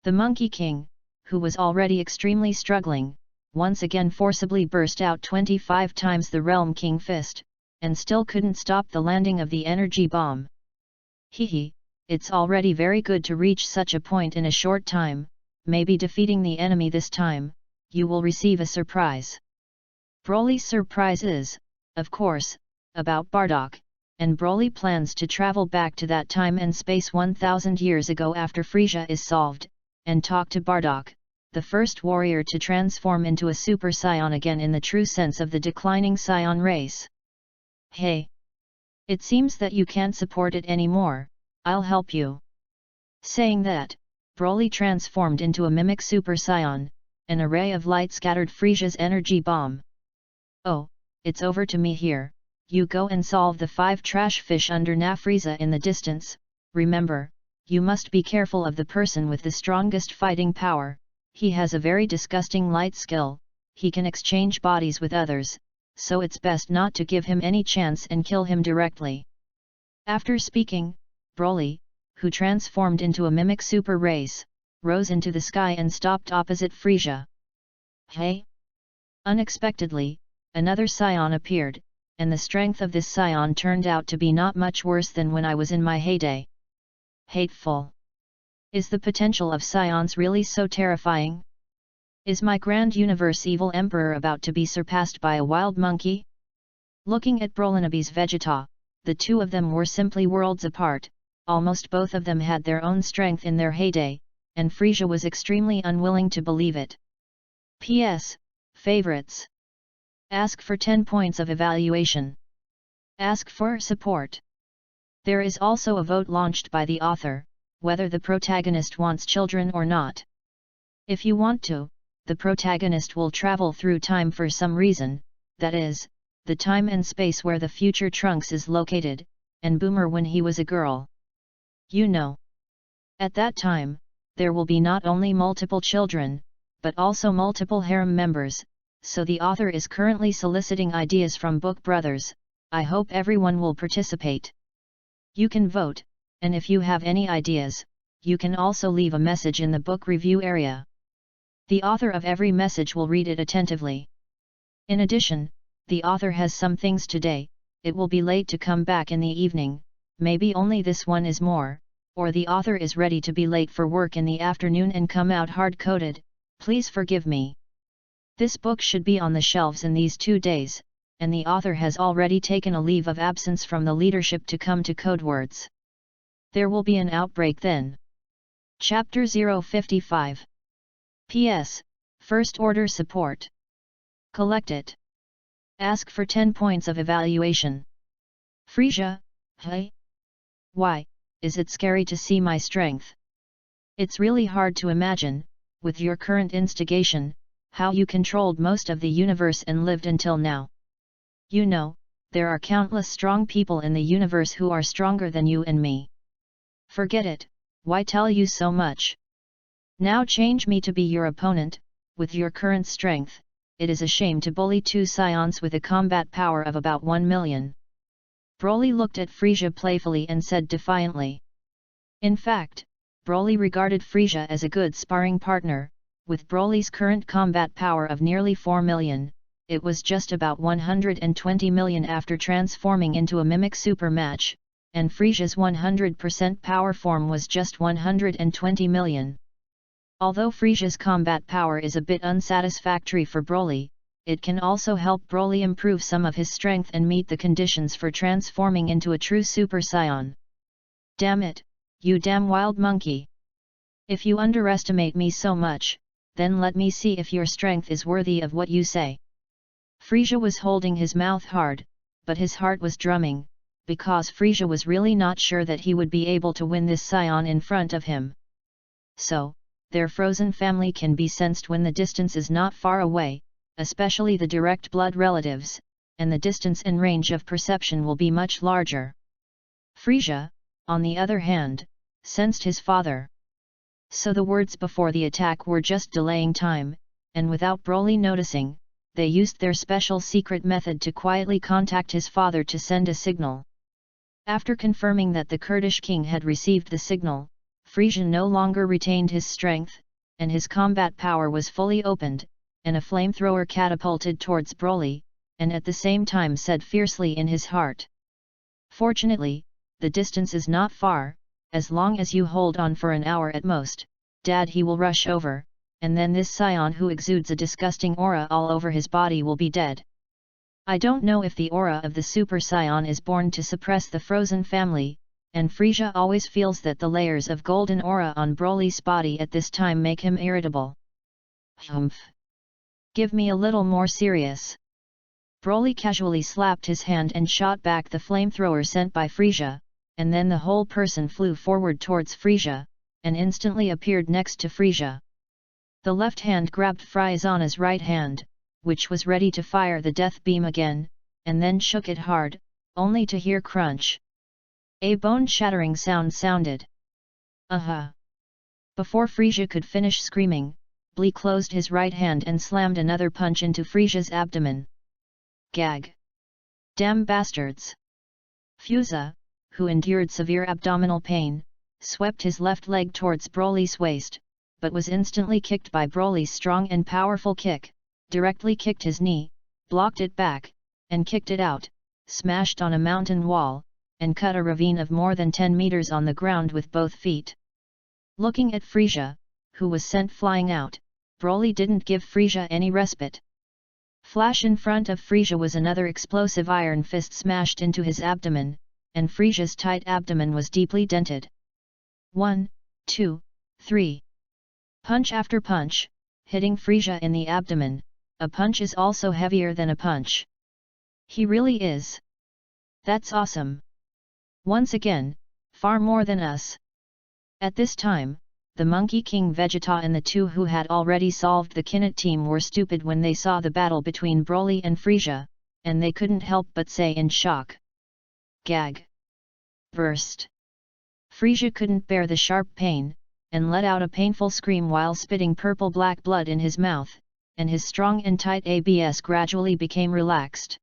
S1: The Monkey King, who was already extremely struggling, once again forcibly burst out 25 times the Realm King Fist, and still couldn't stop the landing of the energy bomb. Hehe, it's already very good to reach such a point in a short time, maybe defeating the enemy this time, you will receive a surprise. Broly's surprise is, of course, about Bardock, and Broly plans to travel back to that time and space 1000 years ago after Frisia is solved, and talk to Bardock, the first warrior to transform into a Super Saiyan again in the true sense of the declining Saiyan race. Hey! It seems that you can't support it anymore, I'll help you. Saying that, Broly transformed into a mimic Super Saiyan, an array of light scattered Frisia's energy bomb. Oh, it's over to me here, you go and solve the 5 trash fish under Frieza in the distance. Remember, you must be careful of the person with the strongest fighting power, he has a very disgusting light skill, he can exchange bodies with others, so it's best not to give him any chance and kill him directly. After speaking, Broly, who transformed into a mimic super race, rose into the sky and stopped opposite Frisia. Hey! Unexpectedly, another Scion appeared, and the strength of this Scion turned out to be not much worse than when I was in my heyday. Hateful! Is the potential of Scions really so terrifying? Is my grand universe evil emperor about to be surpassed by a wild monkey? Looking at Brolinabe's Vegeta, the two of them were simply worlds apart, almost both of them had their own strength in their heyday, and Frisia was extremely unwilling to believe it. P.S. Favorites. Ask for 10 points of evaluation. Ask for support. There is also a vote launched by the author, whether the protagonist wants children or not. If you want to, the protagonist will travel through time for some reason, that is, the time and space where the future Trunks is located, and Boomer when he was a girl. You know. At that time, there will be not only multiple children, but also multiple harem members, so the author is currently soliciting ideas from book brothers. I hope everyone will participate. You can vote, and if you have any ideas, you can also leave a message in the book review area. The author of every message will read it attentively. In addition, the author has some things today, it will be late to come back in the evening, maybe only this one is more, or the author is ready to be late for work in the afternoon and come out hard-coded, please forgive me. This book should be on the shelves in these 2 days, and the author has already taken a leave of absence from the leadership to come to Codewords. There will be an outbreak then. Chapter 055. P.S. First Order Support. Collect it. Ask for 10 points of evaluation. Frisia, hey? Why, is it scary to see my strength? It's really hard to imagine, with your current instigation, how you controlled most of the universe and lived until now. You know, there are countless strong people in the universe who are stronger than you and me. Forget it, why tell you so much? Now change me to be your opponent, with your current strength. It is a shame to bully 2 scions with a combat power of about 1 million. Broly looked at Frisia playfully and said defiantly. In fact, Broly regarded Frisia as a good sparring partner. With Broly's current combat power of nearly 4 million, it was just about 120 million after transforming into a mimic super match, and Frisia's 100% power form was just 120 million. Although Frisia's combat power is a bit unsatisfactory for Broly, it can also help Broly improve some of his strength and meet the conditions for transforming into a true Super Saiyan. Damn it, you damn wild monkey! If you underestimate me so much, then let me see if your strength is worthy of what you say. Frisia was holding his mouth hard, but his heart was drumming, because Frisia was really not sure that he would be able to win this Saiyan in front of him. So, their frozen family can be sensed when the distance is not far away, especially the direct blood relatives, and the distance and range of perception will be much larger. Frisia, on the other hand, sensed his father. So the words before the attack were just delaying time, and without Broly noticing, they used their special secret method to quietly contact his father to send a signal. After confirming that the Kurdish king had received the signal, Frisia no longer retained his strength, and his combat power was fully opened, and a flamethrower catapulted towards Broly, and at the same time said fiercely in his heart. Fortunately, the distance is not far, as long as you hold on for an hour at most, Dad, he will rush over, and then this Saiyan who exudes a disgusting aura all over his body will be dead. I don't know if the aura of the Super Saiyan is born to suppress the frozen family, and Frisia always feels that the layers of golden aura on Broly's body at this time make him irritable. Humph! Give me a little more serious. Broly casually slapped his hand and shot back the flamethrower sent by Frisia, and then the whole person flew forward towards Frisia, and instantly appeared next to Frisia. The left hand grabbed Frieza's right hand, which was ready to fire the death beam again, and then shook it hard, only to hear crunch. A bone-shattering sound sounded. Aha! Before Frisia could finish screaming, Blee closed his right hand and slammed another punch into Frisia's abdomen. Gag! Damn bastards! Frieza, who endured severe abdominal pain, swept his left leg towards Broly's waist, but was instantly kicked by Broly's strong and powerful kick, directly kicked his knee, blocked it back, and kicked it out, smashed on a mountain wall, and cut a ravine of more than 10 meters on the ground with both feet. Looking at Frisia, who was sent flying out, Broly didn't give Frisia any respite. Flash in front of Frisia was another explosive iron fist smashed into his abdomen, and Frisia's tight abdomen was deeply dented. 1, 2, 3. Punch after punch, hitting Frisia in the abdomen. A punch is also heavier than a punch. He really is. That's awesome. Once again, far more than us. At this time, the Monkey King Vegeta and the two who had already solved the Kinnett team were stupid when they saw the battle between Broly and Frieza, and they couldn't help but say in shock. Gag. Burst. Frieza couldn't bear the sharp pain, and let out a painful scream while spitting purple-black blood in his mouth, and his strong and tight abs gradually became relaxed.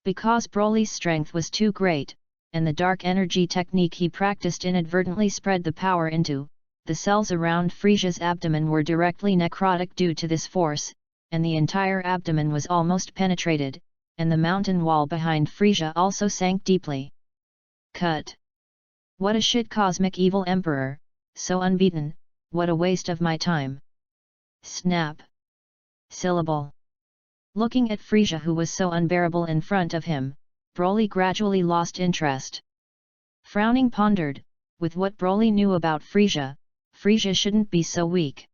S1: Because Broly's strength was too great, and the dark energy technique he practiced inadvertently spread the power into, the cells around Frieza's abdomen were directly necrotic due to this force, and the entire abdomen was almost penetrated, and the mountain wall behind Frieza also sank deeply. Cut. What a shit cosmic evil emperor, so unbeaten, what a waste of my time. Snap. Syllable. Looking at Frieza who was so unbearable in front of him, Broly gradually lost interest. Frowning pondered, with what Broly knew about Frieza, Frieza shouldn't be so weak.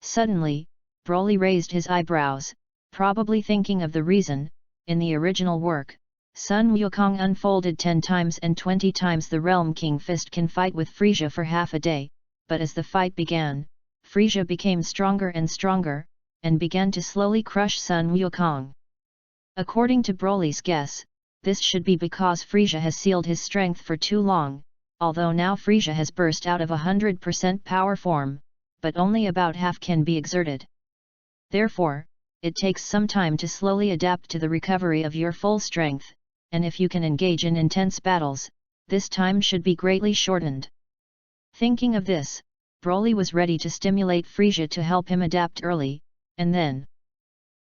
S1: Suddenly, Broly raised his eyebrows, probably thinking of the reason. In the original work, Sun Wukong unfolded 10 times and 20 times the Realm King Fist can fight with Frieza for half a day, but as the fight began, Frieza became stronger and stronger, and began to slowly crush Sun Wukong. According to Broly's guess, this should be because Frieza has sealed his strength for too long, although now Frieza has burst out of 100% power form, but only about half can be exerted. Therefore, it takes some time to slowly adapt to the recovery of your full strength, and if you can engage in intense battles, this time should be greatly shortened. Thinking of this, Broly was ready to stimulate Frieza to help him adapt early, and then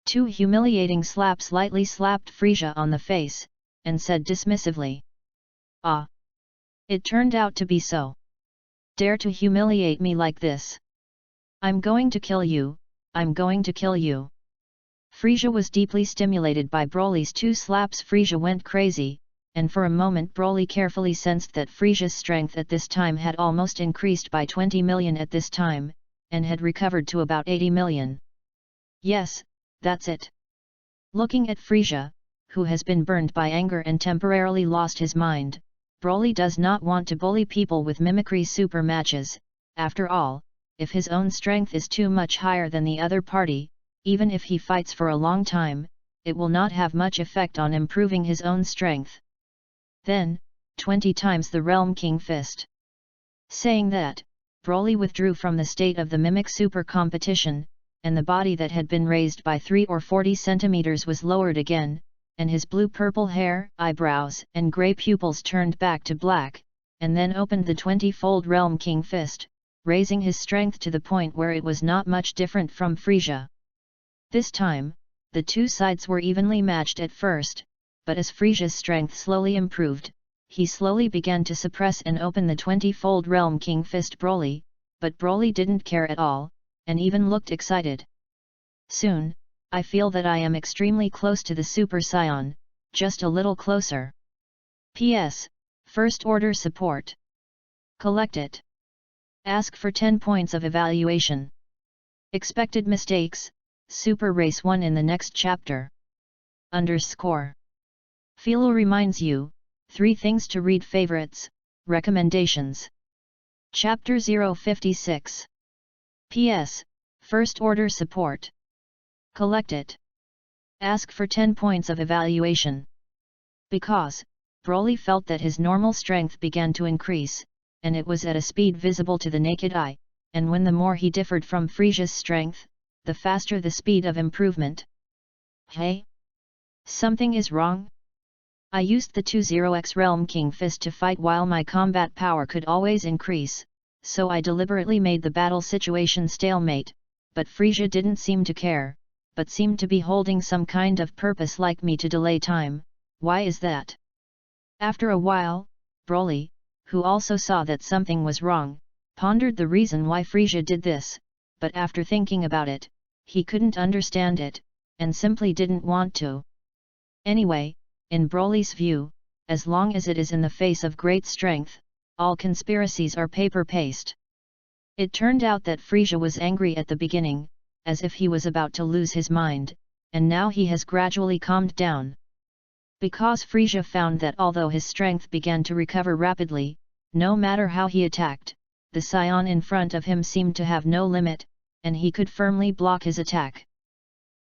S1: 2 humiliating slaps lightly slapped Frieza on the face, and said dismissively, "Ah! It turned out to be so. Dare to humiliate me like this? I'm going to kill you, I'm going to kill you." Frieza was deeply stimulated by Broly's 2 slaps. Frieza went crazy, and for a moment Broly carefully sensed that Frieza's strength at this time had almost increased by 20 million at this time, and had recovered to about 80 million. Yes, that's it. Looking at Frieza, who has been burned by anger and temporarily lost his mind, Broly does not want to bully people with mimicry super matches. After all, if his own strength is too much higher than the other party, even if he fights for a long time, it will not have much effect on improving his own strength. Then, 20 times the Realm King Fist. Saying that, Broly withdrew from the state of the mimic super competition, and the body that had been raised by 3 or 40 centimeters was lowered again, and his blue-purple hair, eyebrows, and grey pupils turned back to black, and then opened the 20-fold Realm King Fist, raising his strength to the point where it was not much different from Frieza. This time, the 2 sides were evenly matched at first, but as Frieza's strength slowly improved, he slowly began to suppress and open the 20-fold Realm King Fist Broly, but Broly didn't care at all, and even looked excited. Soon, I feel that I am extremely close to the Super Saiyan, just a little closer. P.S. First Order Support. Collect it. Ask for 10 points of evaluation. Expected mistakes, Super Race 1 in the next chapter. _ Philo reminds you, 3 things to read. Favorites, recommendations. Chapter 056. P.S. First Order Support. Collect it. Ask for 10 points of evaluation. Because, Broly felt that his normal strength began to increase, and it was at a speed visible to the naked eye, and when the more he differed from Frieza's strength, the faster the speed of improvement. Hey? Something is wrong? I used the 20x Realm King Fist to fight while my combat power could always increase, so I deliberately made the battle situation stalemate, but Frieza didn't seem to care, but seemed to be holding some kind of purpose like me to delay time. Why is that? After a while, Broly, who also saw that something was wrong, pondered the reason why Frieza did this, but after thinking about it, he couldn't understand it, and simply didn't want to. Anyway, in Broly's view, as long as it is in the face of great strength, all conspiracies are paper-paste. It turned out that Frieza was angry at the beginning, as if he was about to lose his mind, and now he has gradually calmed down. Because Frieza found that although his strength began to recover rapidly, no matter how he attacked, the scion in front of him seemed to have no limit, and he could firmly block his attack.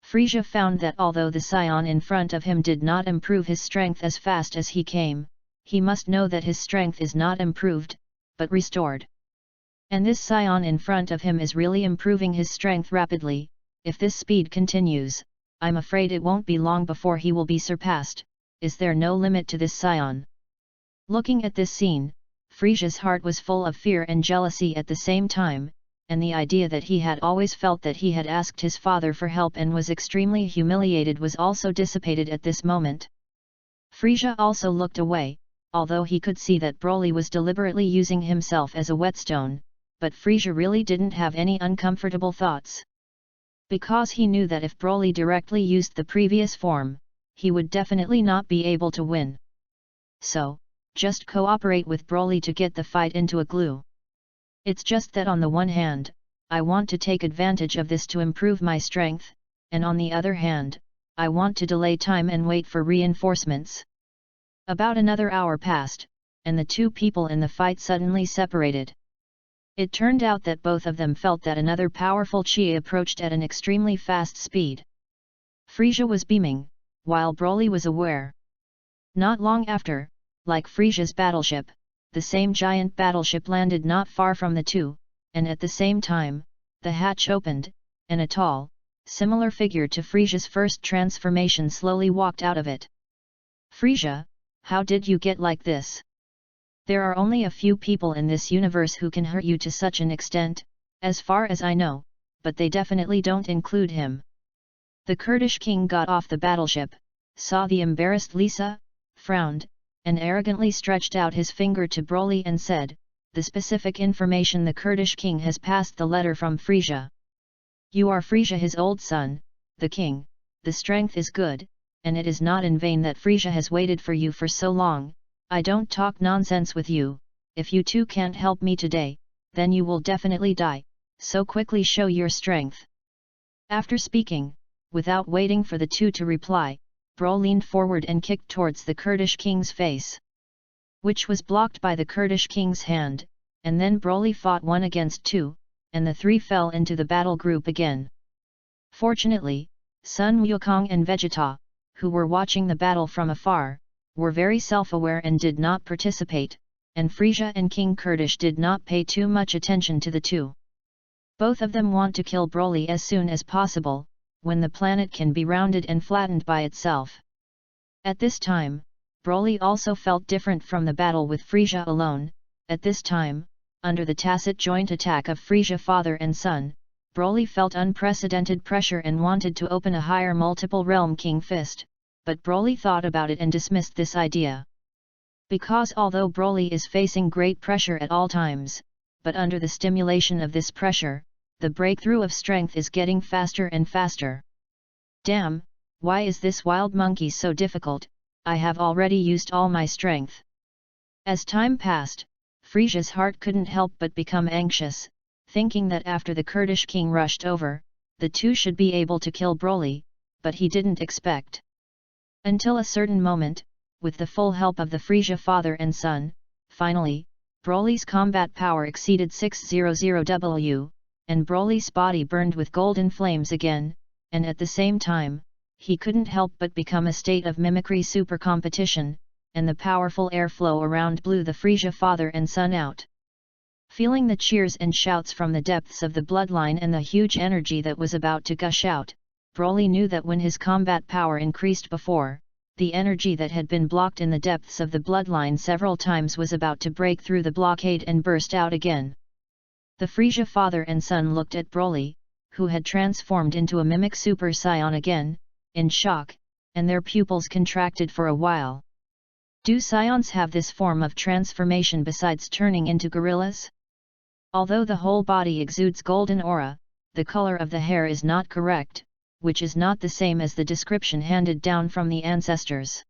S1: Frisia found that although the scion in front of him did not improve his strength as fast as he came, he must know that his strength is not improved, but restored. And this scion in front of him is really improving his strength rapidly. If this speed continues, I'm afraid it won't be long before he will be surpassed. Is there no limit to this scion? Looking at this scene, Frisia's heart was full of fear and jealousy at the same time, and the idea that he had always felt that he had asked his father for help and was extremely humiliated was also dissipated at this moment. Frisia also looked away, although he could see that Broly was deliberately using himself as a whetstone, but Frisia really didn't have any uncomfortable thoughts. Because he knew that if Broly directly used the previous form, he would definitely not be able to win. So, just cooperate with Broly to get the fight into a glue. It's just that on the one hand, I want to take advantage of this to improve my strength, and on the other hand, I want to delay time and wait for reinforcements. About another hour passed, and the two people in the fight suddenly separated. It turned out that both of them felt that another powerful chi approached at an extremely fast speed. Frisia was beaming, while Broly was aware. Not long after, like Frisia's battleship, the same giant battleship landed not far from the two, and at the same time, the hatch opened, and a tall, similar figure to Frisia's first transformation slowly walked out of it. Frisia, how did you get like this? There are only a few people in this universe who can hurt you to such an extent, as far as I know, but they definitely don't include him. The Kurdish king got off the battleship, saw the embarrassed Lisa, frowned, and arrogantly stretched out his finger to Broly and said, "The specific information the Kurdish king has passed the letter from Frisia. You are Frisia his old son, the king, the strength is good, and it is not in vain that Frisia has waited for you for so long. I don't talk nonsense with you. If you two can't help me today, then you will definitely die, so quickly show your strength." After speaking, without waiting for the two to reply, Broly leaned forward and kicked towards the Kurdish king's face, which was blocked by the Kurdish king's hand, and then Broly fought 1 against 2, and the 3 fell into the battle group again. Fortunately, Sun Wukong and Vegeta, who were watching the battle from afar, were very self-aware and did not participate, and Frisia and King Kurdish did not pay too much attention to the two. Both of them want to kill Broly as soon as possible, when the planet can be rounded and flattened by itself. At this time, Broly also felt different from the battle with Frisia alone. At this time, under the tacit joint attack of Frisia father and son, Broly felt unprecedented pressure and wanted to open a higher multiple realm king fist, but Broly thought about it and dismissed this idea. Because although Broly is facing great pressure at all times, but under the stimulation of this pressure, the breakthrough of strength is getting faster and faster. Damn, why is this wild monkey so difficult? I have already used all my strength. As time passed, Frisia's heart couldn't help but become anxious, thinking that after the Kurdish king rushed over, the two should be able to kill Broly, but he didn't expect. Until a certain moment, with the full help of the Frisia father and son, finally, Broly's combat power exceeded 600W, and Broly's body burned with golden flames again, and at the same time, he couldn't help but become a state of mimicry super competition, and the powerful airflow around blew the Frisia father and son out. Feeling the cheers and shouts from the depths of the bloodline and the huge energy that was about to gush out, Broly knew that when his combat power increased before, the energy that had been blocked in the depths of the bloodline several times was about to break through the blockade and burst out again. The Frisia father and son looked at Broly, who had transformed into a mimic Super Saiyan again, in shock, and their pupils contracted for a while. Do Saiyans have this form of transformation besides turning into gorillas? Although the whole body exudes golden aura, the color of the hair is not correct, which is not the same as the description handed down from the ancestors.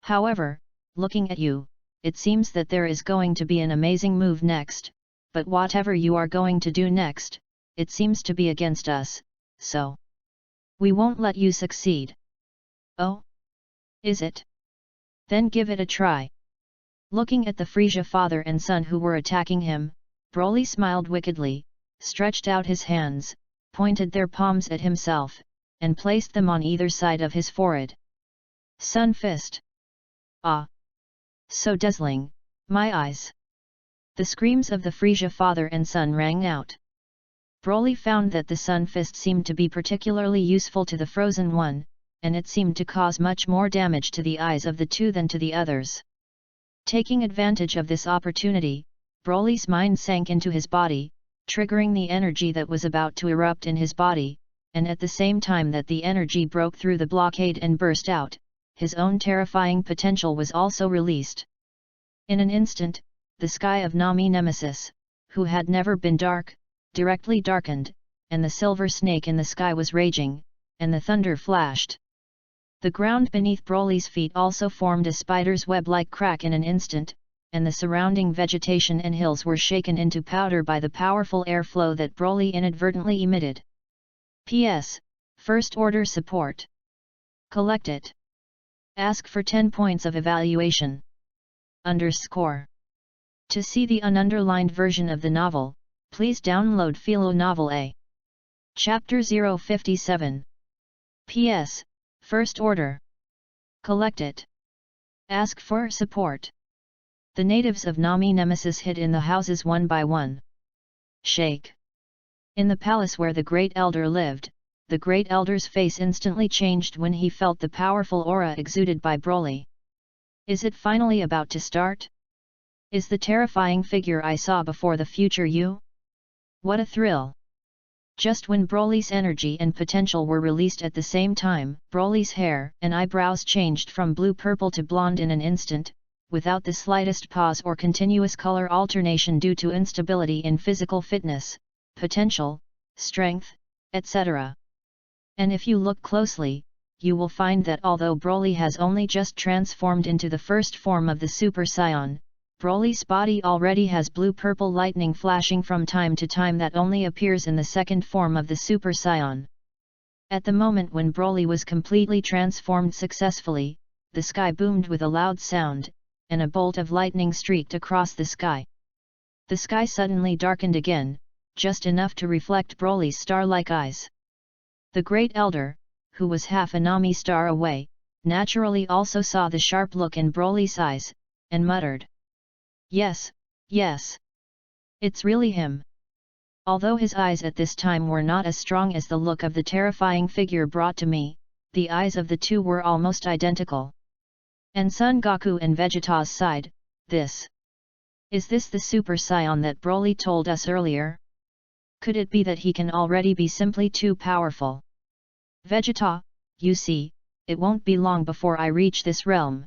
S1: However, looking at you, it seems that there is going to be an amazing move next, but whatever you are going to do next, it seems to be against us, so we won't let you succeed. Oh? Is it? Then give it a try. Looking at the Frisia father and son who were attacking him, Broly smiled wickedly, stretched out his hands, pointed their palms at himself, and placed them on either side of his forehead. Sun Fist! Ah! So dazzling, my eyes! The screams of the Frisia father and son rang out. Broly found that the Sun Fist seemed to be particularly useful to the Frozen One, and it seemed to cause much more damage to the eyes of the two than to the others. Taking advantage of this opportunity, Broly's mind sank into his body, triggering the energy that was about to erupt in his body, and at the same time that the energy broke through the blockade and burst out, his own terrifying potential was also released. In an instant, the sky of Nami Nemesis, who had never been dark, directly darkened, and the silver snake in the sky was raging, and the thunder flashed. The ground beneath Broly's feet also formed a spider's web-like crack in an instant, and the surrounding vegetation and hills were shaken into powder by the powerful airflow that Broly inadvertently emitted. P.S. First Order Support. Collect it. Ask for 10 points of evaluation. _ To see the ununderlined version of the novel, please download Philo Novel A. Chapter 057. P.S. First Order. Collect it. Ask for support. The natives of Nami Nemesis hid in the houses one by one. Shake. In the palace where the Great Elder lived, the Great Elder's face instantly changed when he felt the powerful aura exuded by Broly. Is it finally about to start? Is the terrifying figure I saw before the future you? What a thrill! Just when Broly's energy and potential were released at the same time, Broly's hair and eyebrows changed from blue-purple to blonde in an instant, without the slightest pause or continuous color alternation due to instability in physical fitness, potential, strength, etc. And if you look closely, you will find that although Broly has only just transformed into the first form of the Super Saiyan, Broly's body already has blue-purple lightning flashing from time to time that only appears in the second form of the Super Saiyan. At the moment when Broly was completely transformed successfully, the sky boomed with a loud sound, and a bolt of lightning streaked across the sky. The sky suddenly darkened again, just enough to reflect Broly's star-like eyes. The Great Elder, who was half a Nami star away, naturally also saw the sharp look in Broly's eyes, and muttered, "Yes, yes. It's really him." Although his eyes at this time were not as strong as the look of the terrifying figure brought to me, the eyes of the two were almost identical. And Son Goku and Vegeta's sighed, Is this the Super Saiyan that Broly told us earlier? Could it be that he can already be simply too powerful? Vegeta, you see, it won't be long before I reach this realm.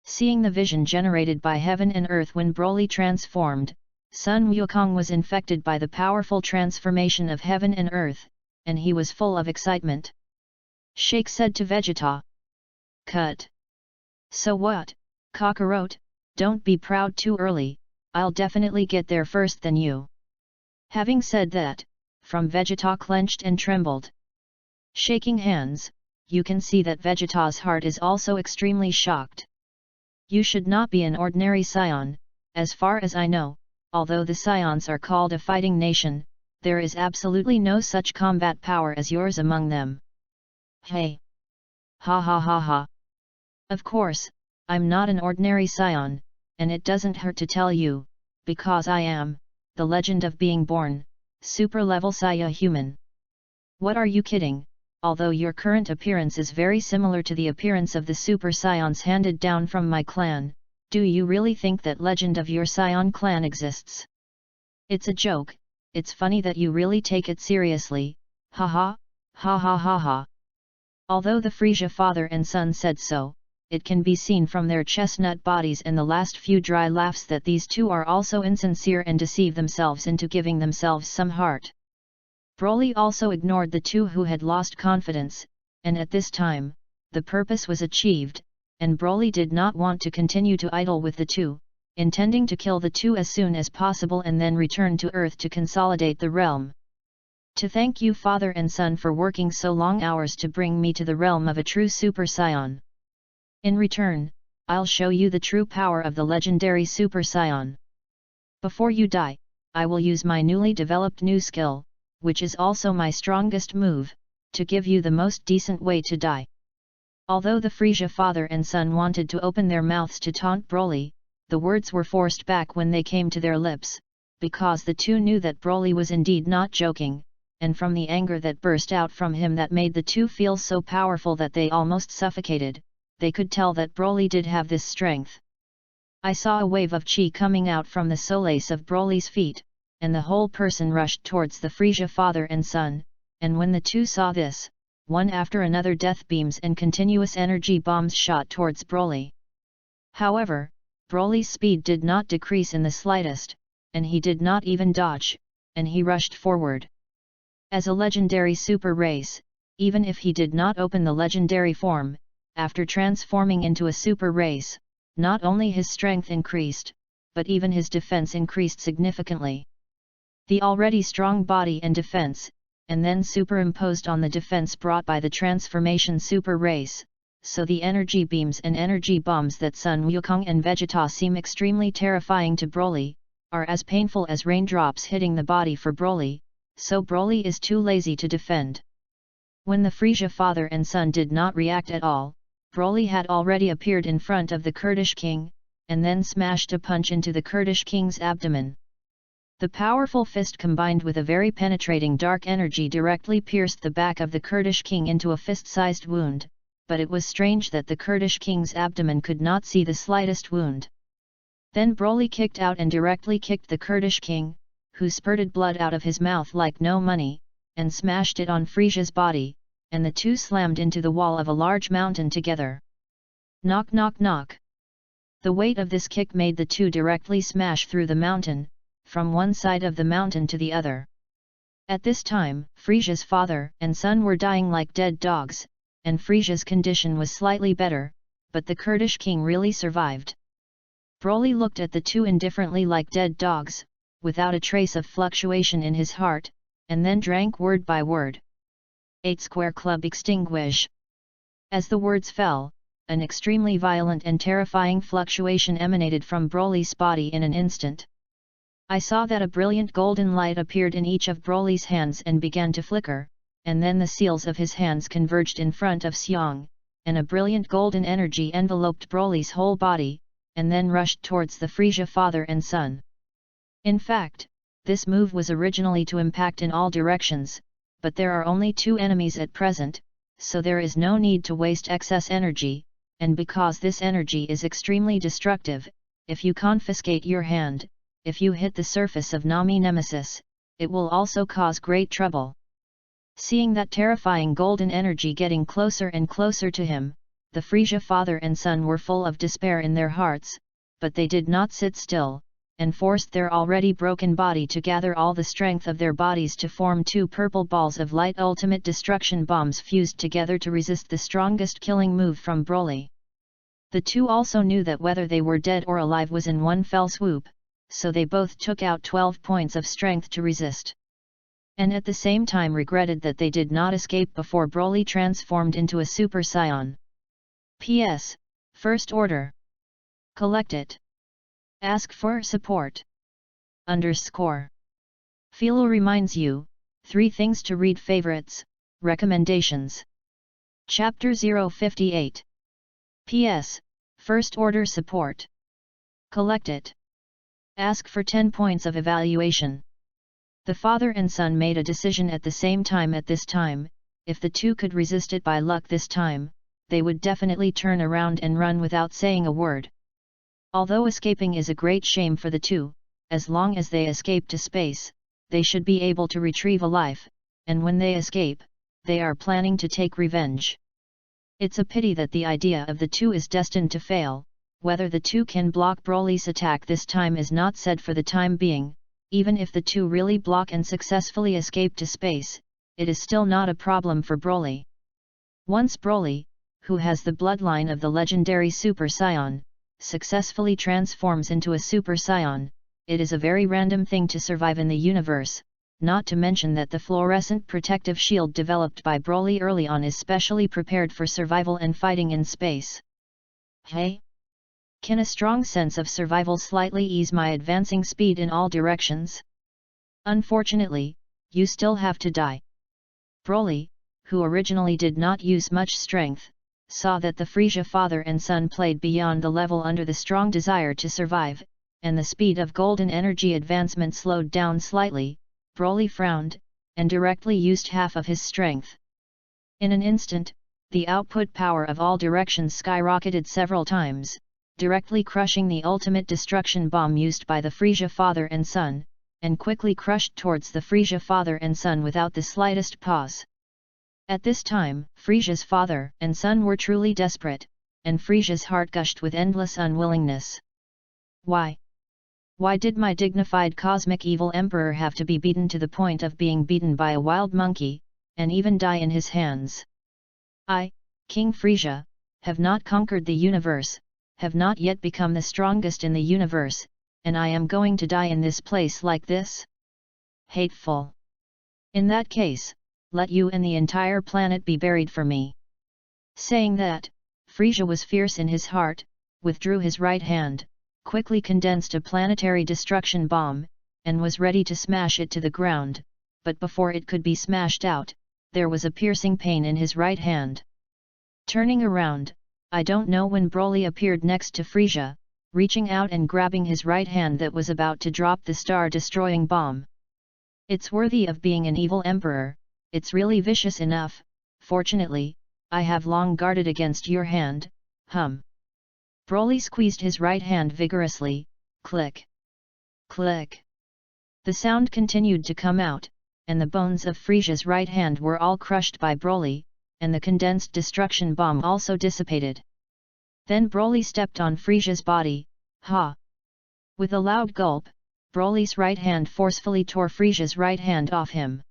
S1: Seeing the vision generated by heaven and earth when Broly transformed, Sun Wukong was infected by the powerful transformation of heaven and earth, and he was full of excitement. Sheik said to Vegeta, "Cut. So what, Kakarot, don't be proud too early, I'll definitely get there first than you." Having said that, from Vegeta clenched and trembled. Shaking hands, you can see that Vegeta's heart is also extremely shocked. You should not be an ordinary Saiyan, as far as I know, although the Saiyans are called a fighting nation, there is absolutely no such combat power as yours among them. Hey! Ha ha ha ha! Of course, I'm not an ordinary Saiyan, and it doesn't hurt to tell you, because I am, the legend of being born, super-level Saiya human. What are you kidding? Although your current appearance is very similar to the appearance of the Super Saiyans handed down from my clan, do you really think that legend of your Saiyan clan exists? It's a joke, it's funny that you really take it seriously, haha, ha ha ha ha. Although the Frisia father and son said so, it can be seen from their chestnut bodies and the last few dry laughs that these two are also insincere and deceive themselves into giving themselves some heart. Broly also ignored the two who had lost confidence, and at this time, the purpose was achieved, and Broly did not want to continue to idle with the two, intending to kill the two as soon as possible and then return to Earth to consolidate the realm. To thank you father and son for working so long hours to bring me to the realm of a true Super Saiyan. In return, I'll show you the true power of the legendary Super Saiyan. Before you die, I will use my newly developed new skill, which is also my strongest move, to give you the most decent way to die. Although the Frisia father and son wanted to open their mouths to taunt Broly, the words were forced back when they came to their lips, because the two knew that Broly was indeed not joking, and from the anger that burst out from him that made the two feel so powerful that they almost suffocated, they could tell that Broly did have this strength. I saw a wave of chi coming out from the solace of Broly's feet, and the whole person rushed towards the Frisia father and son, and when the two saw this, one after another death beams and continuous energy bombs shot towards Broly. However, Broly's speed did not decrease in the slightest, and he did not even dodge, and he rushed forward. As a legendary super race, even if he did not open the legendary form, after transforming into a super race, not only his strength increased, but even his defense increased significantly. The already strong body and defense, and then superimposed on the defense brought by the transformation super race, so the energy beams and energy bombs that Sun Wukong and Vegeta seem extremely terrifying to Broly, are as painful as raindrops hitting the body for Broly, so Broly is too lazy to defend. When the Frisia father and son did not react at all, Broly had already appeared in front of the Kurdish king, and then smashed a punch into the Kurdish king's abdomen. The powerful fist combined with a very penetrating dark energy directly pierced the back of the Kurdish king into a fist-sized wound, but it was strange that the Kurdish king's abdomen could not see the slightest wound. Then Broly kicked out and directly kicked the Kurdish king, who spurted blood out of his mouth like no money, and smashed it on Frisia's body, and the two slammed into the wall of a large mountain together. Knock knock knock. The weight of this kick made the two directly smash through the mountain, from one side of the mountain to the other. At this time, Frisia's father and son were dying like dead dogs, and Frisia's condition was slightly better, but the Kurdish king really survived. Broly looked at the two indifferently like dead dogs, without a trace of fluctuation in his heart, and then drank word by word. 8 Square Club extinguish. As the words fell, an extremely violent and terrifying fluctuation emanated from Broly's body in an instant. I saw that a brilliant golden light appeared in each of Broly's hands and began to flicker, and then the seals of his hands converged in front of Xiong, and a brilliant golden energy enveloped Broly's whole body, and then rushed towards the Frisia father and son. In fact, this move was originally to impact in all directions, but there are only two enemies at present, so there is no need to waste excess energy, and because this energy is extremely destructive, if you confiscate your hand, if you hit the surface of Nami Nemesis, it will also cause great trouble. Seeing that terrifying golden energy getting closer and closer to him, the Frisia father and son were full of despair in their hearts, but they did not sit still, and forced their already broken body to gather all the strength of their bodies to form two purple balls of light ultimate destruction bombs fused together to resist the strongest killing move from Broly. The two also knew that whether they were dead or alive was in one fell swoop, so they both took out 12 points of strength to resist. And at the same time regretted that they did not escape before Broly transformed into a Super Saiyan. P.S. First Order. Collect it. Ask for support. _ Philo reminds you, 3 things to read favorites, recommendations. Chapter 058. P.S. First Order support. Collect it. Ask for 10 points of evaluation. The father and son made a decision at the same time at this time, if the two could resist it by luck this time, they would definitely turn around and run without saying a word. Although escaping is a great shame for the two, as long as they escape to space, they should be able to retrieve a life, and when they escape, they are planning to take revenge. It's a pity that the idea of the two is destined to fail. Whether the two can block Broly's attack this time is not said for the time being. Even if the two really block and successfully escape to space, it is still not a problem for Broly. Once Broly, who has the bloodline of the legendary Super Saiyan, successfully transforms into a Super Saiyan, it is a very random thing to survive in the universe, not to mention that the fluorescent protective shield developed by Broly early on is specially prepared for survival and fighting in space. Hey! Can a strong sense of survival slightly ease my advancing speed in all directions? Unfortunately, you still have to die. Broly, who originally did not use much strength, saw that the Frisia father and son played beyond the level under the strong desire to survive, and the speed of golden energy advancement slowed down slightly. Broly frowned, and directly used half of his strength. In an instant, the output power of all directions skyrocketed several times, directly crushing the ultimate destruction bomb used by the Frisia father and son, and quickly crushed towards the Frisia father and son without the slightest pause. At this time, Frisia's father and son were truly desperate, and Frisia's heart gushed with endless unwillingness. Why? Why did my dignified cosmic evil emperor have to be beaten to the point of being beaten by a wild monkey, and even die in his hands? I, King Frisia, have not conquered the universe, have not yet become the strongest in the universe, and I am going to die in this place like this? Hateful! In that case, let you and the entire planet be buried for me. Saying that, Frisia was fierce in his heart, withdrew his right hand, quickly condensed a planetary destruction bomb, and was ready to smash it to the ground, but before it could be smashed out, there was a piercing pain in his right hand. Turning around, I don't know when Broly appeared next to Frisia, reaching out and grabbing his right hand that was about to drop the star-destroying bomb. It's worthy of being an evil emperor. It's really vicious enough. Fortunately, I have long guarded against your hand. Broly squeezed his right hand vigorously. Click! Click! The sound continued to come out, and the bones of Frisia's right hand were all crushed by Broly, and the condensed destruction bomb also dissipated. Then Broly stepped on Frisia's body. Ha! With a loud gulp, Broly's right hand forcefully tore Frisia's right hand off him.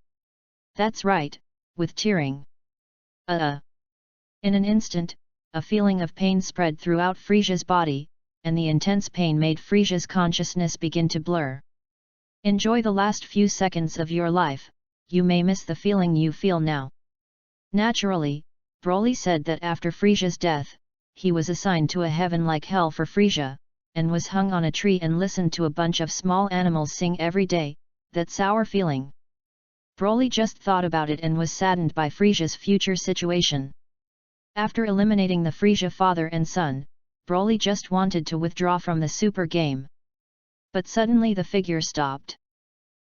S1: That's right, with tearing. In an instant, a feeling of pain spread throughout Frisia's body, and the intense pain made Frisia's consciousness begin to blur. Enjoy the last few seconds of your life, you may miss the feeling you feel now. Naturally, Broly said that after Frisia's death, he was assigned to a heaven like hell for Frisia, and was hung on a tree and listened to a bunch of small animals sing every day. That sour feeling. Broly just thought about it and was saddened by Frisia's future situation. After eliminating the Frisia father and son, Broly just wanted to withdraw from the super game. But suddenly the figure stopped.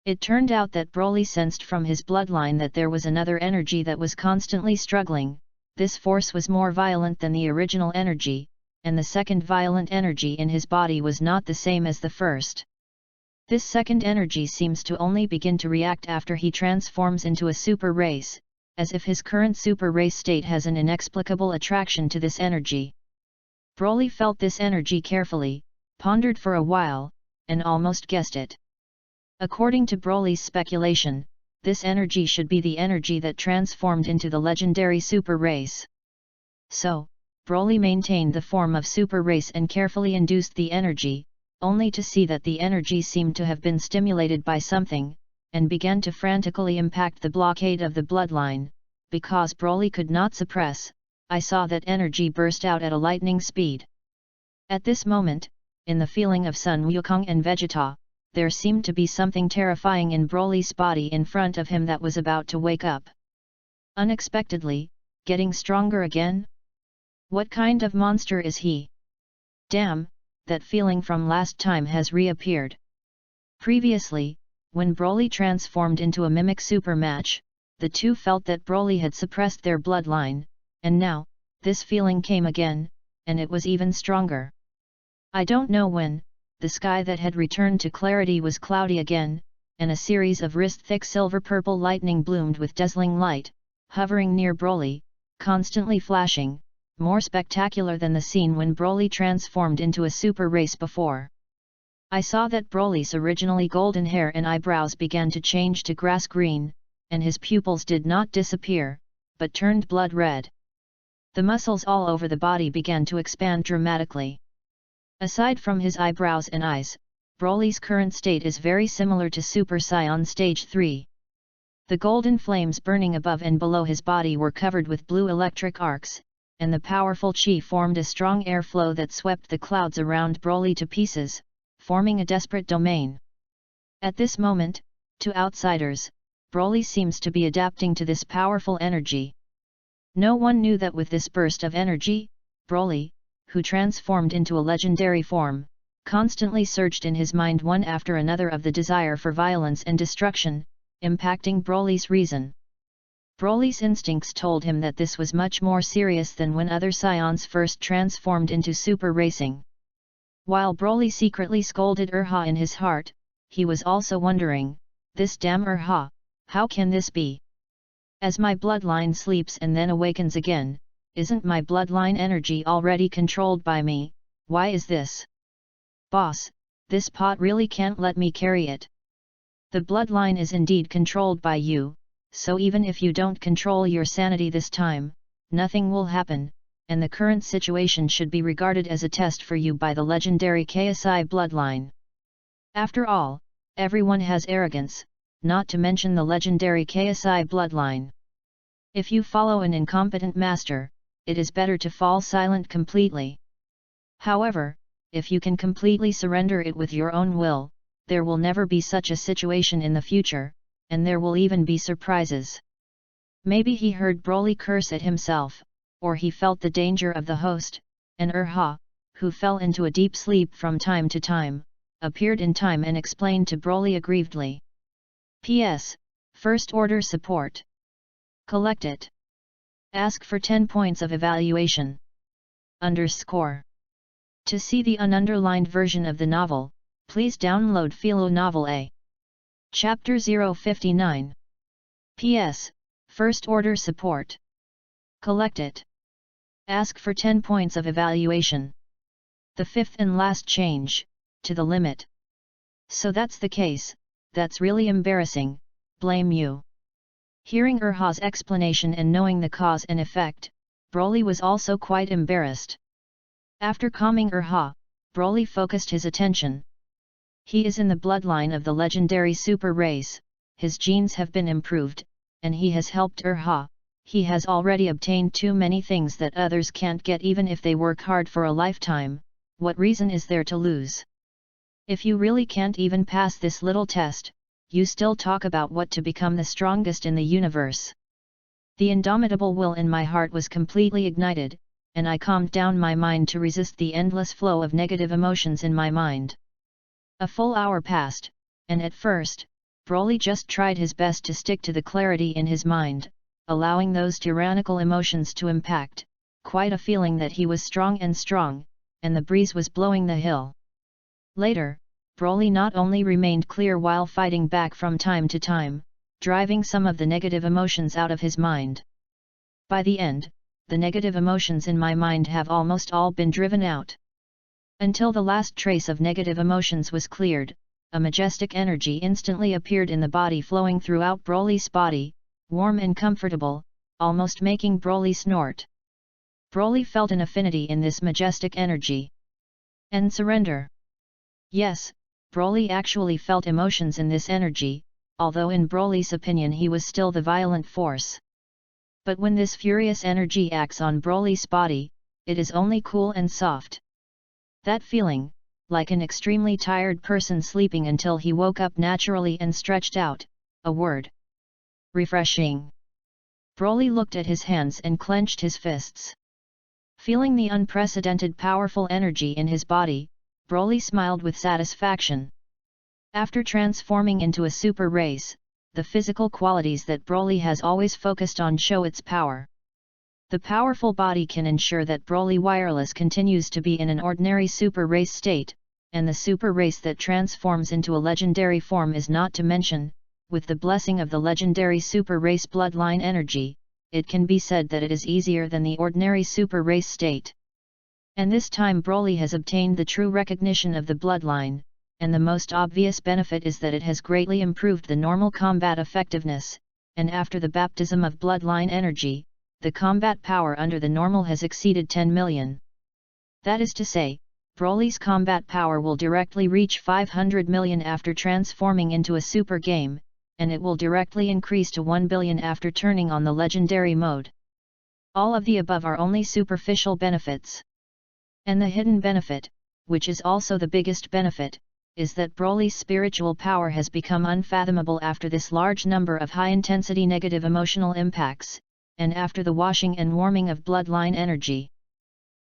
S1: It turned out that Broly sensed from his bloodline that there was another energy that was constantly struggling. This force was more violent than the original energy, and the second violent energy in his body was not the same as the first. This second energy seems to only begin to react after he transforms into a super race, as if his current super race state has an inexplicable attraction to this energy. Broly felt this energy carefully, pondered for a while, and almost guessed it. According to Broly's speculation, this energy should be the energy that transformed into the legendary super race. So, Broly maintained the form of super race and carefully induced the energy, only to see that the energy seemed to have been stimulated by something, and began to frantically impact the blockade of the bloodline. Because Broly could not suppress, I saw that energy burst out at a lightning speed. At this moment, in the feeling of Sun Wukong and Vegeta, there seemed to be something terrifying in Broly's body in front of him that was about to wake up. Unexpectedly, getting stronger again? What kind of monster is he? Damn! That feeling from last time has reappeared. Previously, when Broly transformed into a mimic super match, the two felt that Broly had suppressed their bloodline, and now, this feeling came again, and it was even stronger. I don't know when, the sky that had returned to clarity was cloudy again, and a series of wrist-thick silver-purple lightning bloomed with dazzling light, hovering near Broly, constantly flashing, more spectacular than the scene when Broly transformed into a super race before. I saw that Broly's originally golden hair and eyebrows began to change to grass green, and his pupils did not disappear, but turned blood red. The muscles all over the body began to expand dramatically. Aside from his eyebrows and eyes, Broly's current state is very similar to Super Saiyan Stage 3. The golden flames burning above and below his body were covered with blue electric arcs, and the powerful chi formed a strong airflow that swept the clouds around Broly to pieces, forming a desperate domain. At this moment, To outsiders, Broly seems to be adapting to this powerful energy. No one knew that with this burst of energy, Broly, who transformed into a legendary form, constantly surged in his mind one after another of the desire for violence and destruction, impacting Broly's reason. Broly's instincts told him that this was much more serious than when other scions first transformed into super racing. While Broly secretly scolded Urha in his heart, he was also wondering, this damn Urha, how can this be? As my bloodline sleeps and then awakens again, isn't my bloodline energy already controlled by me? Why is this? Boss, this pot really can't let me carry it. The bloodline is indeed controlled by you, so even if you don't control your sanity this time, nothing will happen, and the current situation should be regarded as a test for you by the legendary KSI bloodline. After all, everyone has arrogance, not to mention the legendary KSI bloodline. If you follow an incompetent master, it is better to fall silent completely. However, if you can completely surrender it with your own will, there will never be such a situation in the future, and there will even be surprises. Maybe he heard Broly curse at himself, or he felt the danger of the host, and Urha, who fell into a deep sleep from time to time, appeared in time and explained to Broly aggrievedly. P.S. First Order Support. Collect it. Ask for 10 points of evaluation. _ To see the ununderlined version of the novel, please download Philo Novel A. Chapter 059. P.S. First Order Support. Collect it. Ask for 10 points of evaluation. The fifth and last change, to the limit. So that's the case, that's really embarrassing, blame you. Hearing Urha's explanation and knowing the cause and effect, Broly was also quite embarrassed. After calming Urha, Broly focused his attention. He is in the bloodline of the legendary super race, his genes have been improved, and he has helped Urha. He has already obtained too many things that others can't get even if they work hard for a lifetime. What reason is there to lose? If you really can't even pass this little test, you still talk about what to become the strongest in the universe. The indomitable will in my heart was completely ignited, and I calmed down my mind to resist the endless flow of negative emotions in my mind. A full hour passed, and at first, Broly just tried his best to stick to the clarity in his mind, allowing those tyrannical emotions to impact, quite a feeling that he was strong, and the breeze was blowing the hill. Later, Broly not only remained clear while fighting back from time to time, driving some of the negative emotions out of his mind. By the end, the negative emotions in my mind have almost all been driven out. Until the last trace of negative emotions was cleared, a majestic energy instantly appeared in the body flowing throughout Broly's body, warm and comfortable, almost making Broly snort. Broly felt an affinity in this majestic energy. And surrender. Yes, Broly actually felt emotions in this energy, although in Broly's opinion he was still the violent force. But when this furious energy acts on Broly's body, it is only cool and soft. That feeling, like an extremely tired person sleeping until he woke up naturally and stretched out, a word. Refreshing. Broly looked at his hands and clenched his fists. Feeling the unprecedented powerful energy in his body, Broly smiled with satisfaction. After transforming into a super race, the physical qualities that Broly has always focused on show its power. The powerful body can ensure that Broly Wireless continues to be in an ordinary super race state, and the super race that transforms into a legendary form is not to mention. With the blessing of the legendary super race bloodline energy, it can be said that it is easier than the ordinary super race state. And this time Broly has obtained the true recognition of the bloodline, and the most obvious benefit is that it has greatly improved the normal combat effectiveness, and after the baptism of bloodline energy, the combat power under the normal has exceeded 10 million. That is to say, Broly's combat power will directly reach 500 million after transforming into a super game, and it will directly increase to 1 billion after turning on the legendary mode. All of the above are only superficial benefits. And the hidden benefit, which is also the biggest benefit, is that Broly's spiritual power has become unfathomable after this large number of high-intensity negative emotional impacts, and after the washing and warming of bloodline energy.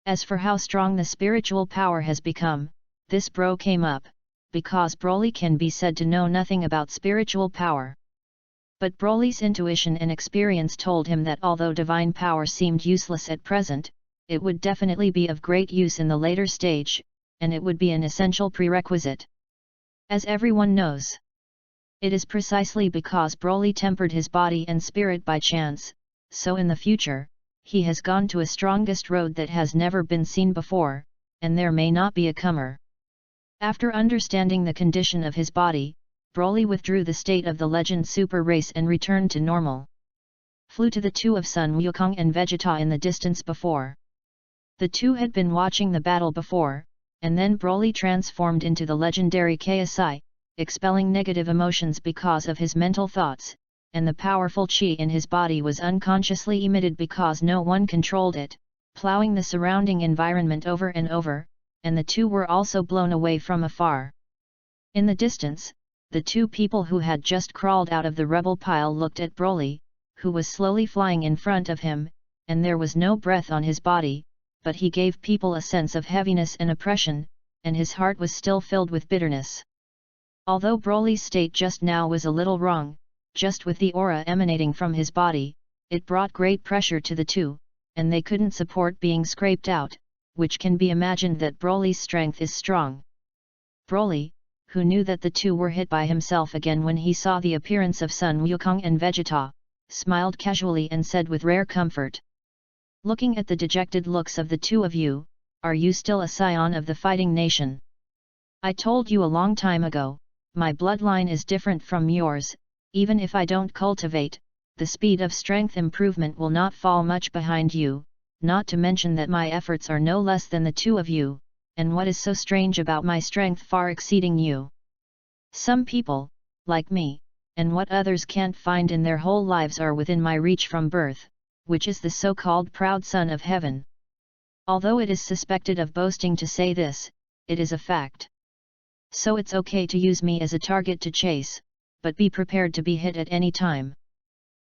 S1: As for how strong the spiritual power has become, this bro came up, because Broly can be said to know nothing about spiritual power. But Broly's intuition and experience told him that although divine power seemed useless at present, it would definitely be of great use in the later stage, and it would be an essential prerequisite. As everyone knows, it is precisely because Broly tempered his body and spirit by chance, so in the future, he has gone to a strongest road that has never been seen before, and there may not be a comer. After understanding the condition of his body, Broly withdrew the state of the legend super race and returned to normal. Flew to the two of Sun Wukong and Vegeta in the distance before. The two had been watching the battle before, and then Broly transformed into the legendary KSI, expelling negative emotions because of his mental thoughts, and the powerful chi in his body was unconsciously emitted because no one controlled it, plowing the surrounding environment over and over, and the two were also blown away from afar. In the distance, the two people who had just crawled out of the rebel pile looked at Broly, who was slowly flying in front of him, and there was no breath on his body, but he gave people a sense of heaviness and oppression, and his heart was still filled with bitterness. Although Broly's state just now was a little wrong, just with the aura emanating from his body, it brought great pressure to the two, and they couldn't support being scraped out, which can be imagined that Broly's strength is strong. Broly, who knew that the two were hit by himself again when he saw the appearance of Sun Wukong and Vegeta, smiled casually and said with rare comfort. Looking at the dejected looks of the two of you, are you still a scion of the fighting nation? I told you a long time ago, my bloodline is different from yours, even if I don't cultivate, the speed of strength improvement will not fall much behind you, not to mention that my efforts are no less than the two of you, and what is so strange about my strength far exceeding you? Some people, like me, and what others can't find in their whole lives are within my reach from birth, which is the so-called proud son of heaven. Although it is suspected of boasting to say this, it is a fact. So it's okay to use me as a target to chase, but be prepared to be hit at any time.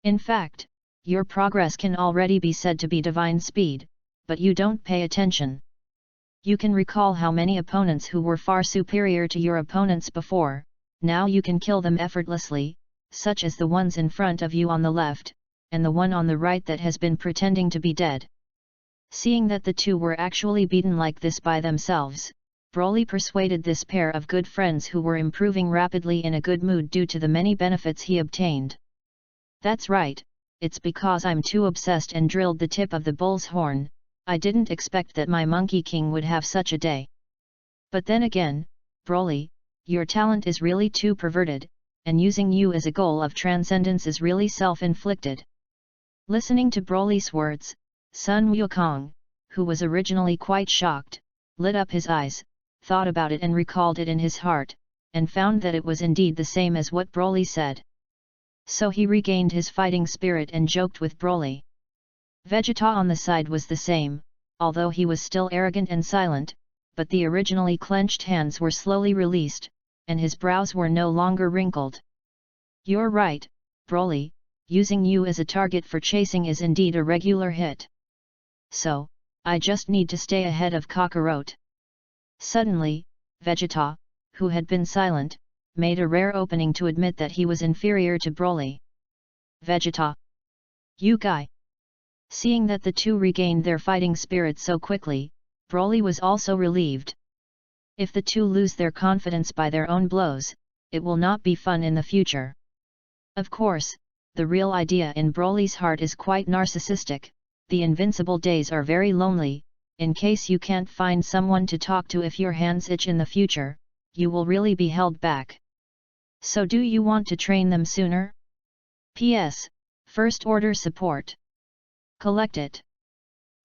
S1: In fact, your progress can already be said to be divine speed, but you don't pay attention. You can recall how many opponents who were far superior to your opponents before, now you can kill them effortlessly, such as the ones in front of you on the left, and the one on the right that has been pretending to be dead. Seeing that the two were actually beaten like this by themselves, Broly persuaded this pair of good friends who were improving rapidly in a good mood due to the many benefits he obtained. That's right, it's because I'm too obsessed and drilled the tip of the bull's horn, I didn't expect that my Monkey King would have such a day. But then again, Broly, your talent is really too perverted, and using you as a goal of transcendence is really self-inflicted. Listening to Broly's words, Sun Wukong, who was originally quite shocked, lit up his eyes, thought about it and recalled it in his heart, and found that it was indeed the same as what Broly said. So he regained his fighting spirit and joked with Broly. Vegeta on the side was the same, although he was still arrogant and silent, but the originally clenched hands were slowly released, and his brows were no longer wrinkled. You're right, Broly, using you as a target for chasing is indeed a regular hit. So, I just need to stay ahead of Kakarot. Suddenly, Vegeta, who had been silent, made a rare opening to admit that he was inferior to Broly. Vegeta! You guy! Seeing that the two regained their fighting spirit so quickly, Broly was also relieved. If the two lose their confidence by their own blows, it will not be fun in the future. Of course, the real idea in Broly's heart is quite narcissistic. The invincible days are very lonely. In case you can't find someone to talk to if your hands itch in the future, you will really be held back. So do you want to train them sooner? P.S. First order support. Collect it.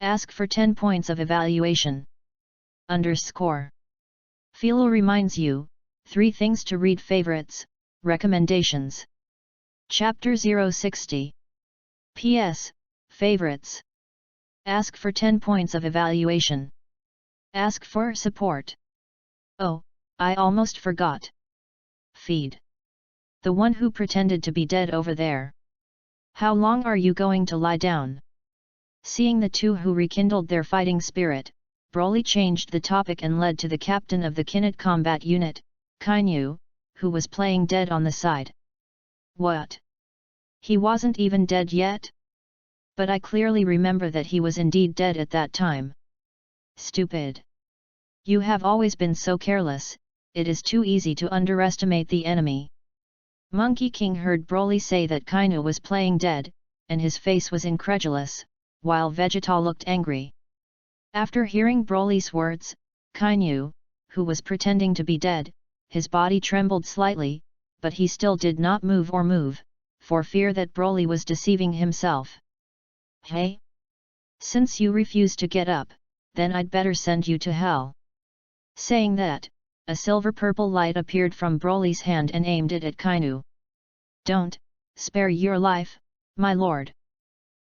S1: Ask for 10 points of evaluation. _ Philo reminds you, 3 things to read favorites, recommendations. Chapter 060. P.S. Favorites. Ask for 10 points of evaluation. Ask for support. Oh, I almost forgot. Feed. The one who pretended to be dead over there. How long are you going to lie down? Seeing the two who rekindled their fighting spirit, Broly changed the topic and led to the captain of the Kinet combat unit, Kainu, who was playing dead on the side. What? He wasn't even dead yet? But I clearly remember that he was indeed dead at that time. Stupid. You have always been so careless, it is too easy to underestimate the enemy. Monkey King heard Broly say that Kainu was playing dead, and his face was incredulous, while Vegeta looked angry. After hearing Broly's words, Kainu, who was pretending to be dead, his body trembled slightly, but he still did not move, for fear that Broly was deceiving himself. Hey? Since you refuse to get up, then I'd better send you to hell. Saying that, a silver-purple light appeared from Broly's hand and aimed it at Kainu. Don't, spare your life, my lord.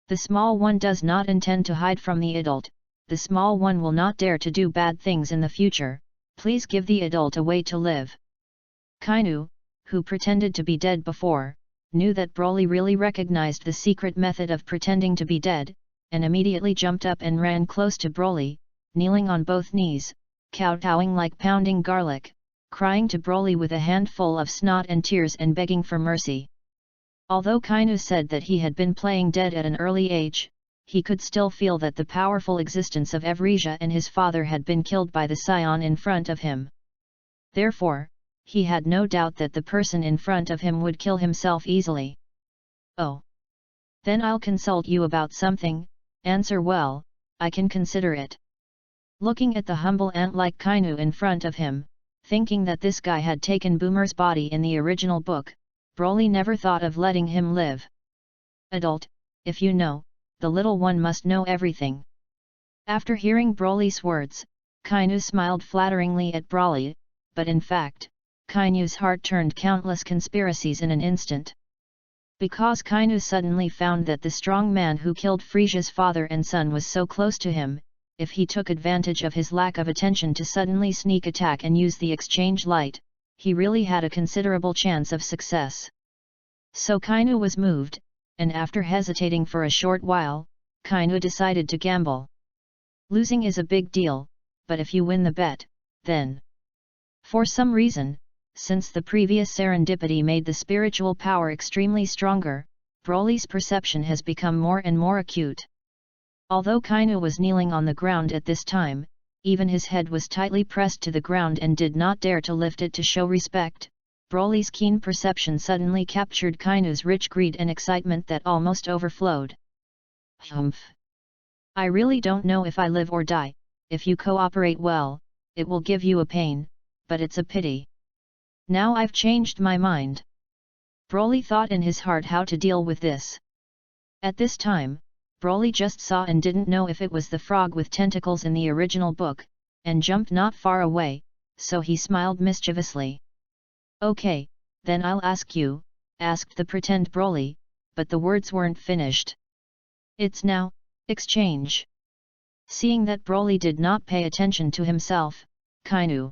S1: The small one does not intend to hide from the adult, the small one will not dare to do bad things in the future, please give the adult a way to live. Kainu, who pretended to be dead before, knew that Broly really recognized the secret method of pretending to be dead, and immediately jumped up and ran close to Broly, kneeling on both knees, kowtowing like pounding garlic, crying to Broly with a handful of snot and tears and begging for mercy. Although Kainu said that he had been playing dead at an early age, he could still feel that the powerful existence of Evresia and his father had been killed by the scion in front of him. Therefore, he had no doubt that the person in front of him would kill himself easily. Oh! Then I'll consult you about something, answer well, I can consider it. Looking at the humble ant-like Kainu in front of him, thinking that this guy had taken Boomer's body in the original book, Broly never thought of letting him live. Adult, if you know, the little one must know everything. After hearing Broly's words, Kainu smiled flatteringly at Broly, but in fact, Kainu's heart turned countless conspiracies in an instant. Because Kainu suddenly found that the strong man who killed Friesia's father and son was so close to him, if he took advantage of his lack of attention to suddenly sneak attack and use the exchange light, he really had a considerable chance of success. So Kainu was moved, and after hesitating for a short while, Kainu decided to gamble. Losing is a big deal, but if you win the bet, then... For some reason, since the previous serendipity made the spiritual power extremely stronger, Broly's perception has become more and more acute. Although Kainu was kneeling on the ground at this time, even his head was tightly pressed to the ground and did not dare to lift it to show respect, Broly's keen perception suddenly captured Kainu's rich greed and excitement that almost overflowed. Humph! I really don't know if I live or die, if you cooperate well, it will give you a pain, but it's a pity. Now I've changed my mind. Broly thought in his heart how to deal with this. At this time, Broly just saw and didn't know if it was the frog with tentacles in the original book, and jumped not far away, so he smiled mischievously. Okay, then I'll ask you, asked the pretend Broly, but the words weren't finished. It's now, exchange. Seeing that Broly did not pay attention to himself, Kainu,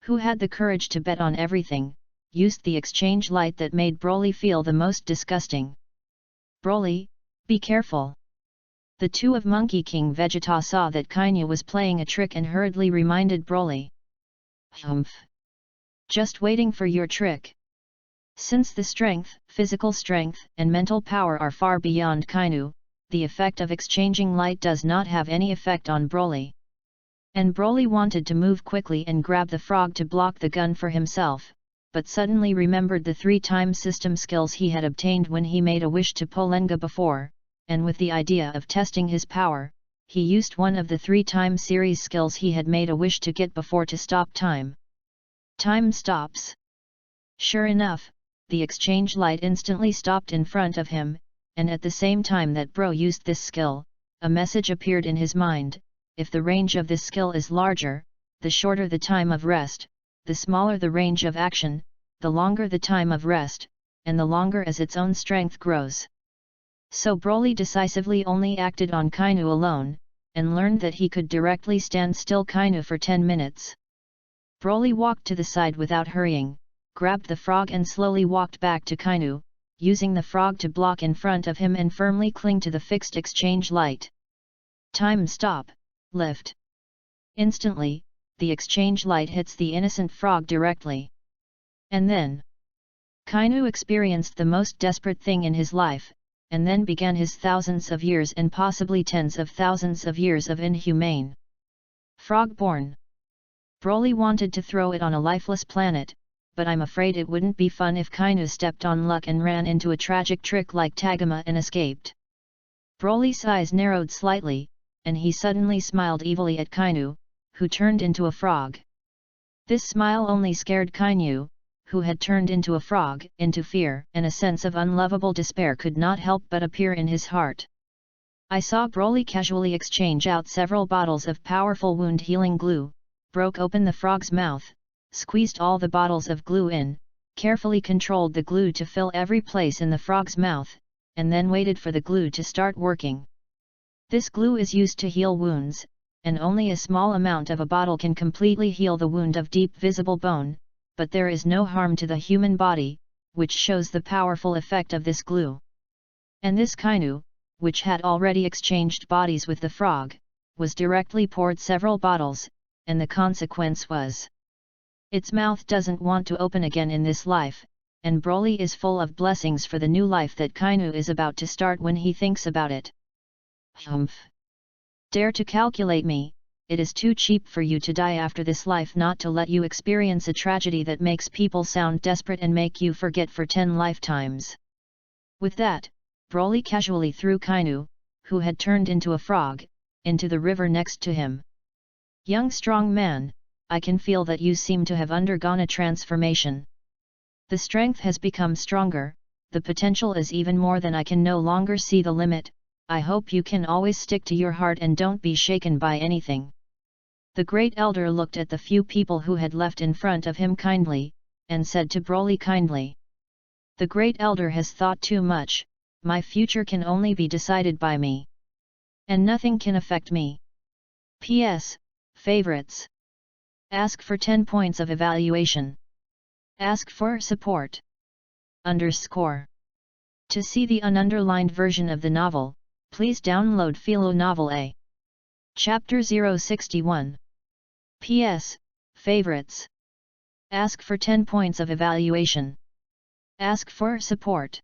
S1: who had the courage to bet on everything, used the exchange light that made Broly feel the most disgusting. Broly, be careful. The two of Monkey King Vegeta saw that Kainu was playing a trick and hurriedly reminded Broly. Humph! Just waiting for your trick. Since the strength, physical strength, and mental power are far beyond Kainu, the effect of exchanging light does not have any effect on Broly. And Broly wanted to move quickly and grab the frog to block the gun for himself, but suddenly remembered the 3-time system skills he had obtained when he made a wish to Polenga before, and with the idea of testing his power, he used one of the 3-time series skills he had made a wish to get before to stop time. Time stops. Sure enough, the exchange light instantly stopped in front of him, and at the same time that Bro used this skill, a message appeared in his mind: if the range of this skill is larger, the shorter the time of rest, the smaller the range of action, the longer the time of rest, and the longer as its own strength grows. So Broly decisively only acted on Kainu alone, and learned that he could directly stand still Kainu for 10 minutes. Broly walked to the side without hurrying, grabbed the frog and slowly walked back to Kainu, using the frog to block in front of him and firmly cling to the fixed exchange light. Time stop, lift. Instantly, the exchange light hits the innocent frog directly. And then, Kainu experienced the most desperate thing in his life, and then began his thousands of years and possibly tens of thousands of years of inhumane. Frog-born. Broly wanted to throw it on a lifeless planet, but I'm afraid it wouldn't be fun if Kainu stepped on luck and ran into a tragic trick like Tagoma and escaped. Broly's eyes narrowed slightly, and he suddenly smiled evilly at Kainu, who turned into a frog. This smile only scared Kainu, who had turned into a frog, into fear, and a sense of unlovable despair could not help but appear in his heart. I saw Broly casually exchange out several bottles of powerful wound-healing glue, broke open the frog's mouth, squeezed all the bottles of glue in, carefully controlled the glue to fill every place in the frog's mouth, and then waited for the glue to start working. This glue is used to heal wounds, and only a small amount of a bottle can completely heal the wound of deep visible bone, but there is no harm to the human body, which shows the powerful effect of this glue. And this Kainu, which had already exchanged bodies with the frog, was directly poured several bottles, and the consequence was, its mouth doesn't want to open again in this life, and Broly is full of blessings for the new life that Kainu is about to start when he thinks about it. Humph! Dare to calculate me, it is too cheap for you to die after this life not to let you experience a tragedy that makes people sound desperate and make you forget for 10 lifetimes. With that, Broly casually threw Kainu, who had turned into a frog, into the river next to him. Young strong man, I can feel that you seem to have undergone a transformation. The strength has become stronger, the potential is even more than I can no longer see the limit. I hope you can always stick to your heart and don't be shaken by anything. The great elder looked at the few people who had left in front of him kindly, and said to Broly kindly. The great elder has thought too much, my future can only be decided by me. And nothing can affect me. P.S. Favorites. Ask for 10 points of evaluation. Ask for support. _ To see the ununderlined version of the novel, please download Philo Novel A. Chapter 061. P.S. Favorites. Ask for 10 points of evaluation. Ask for support.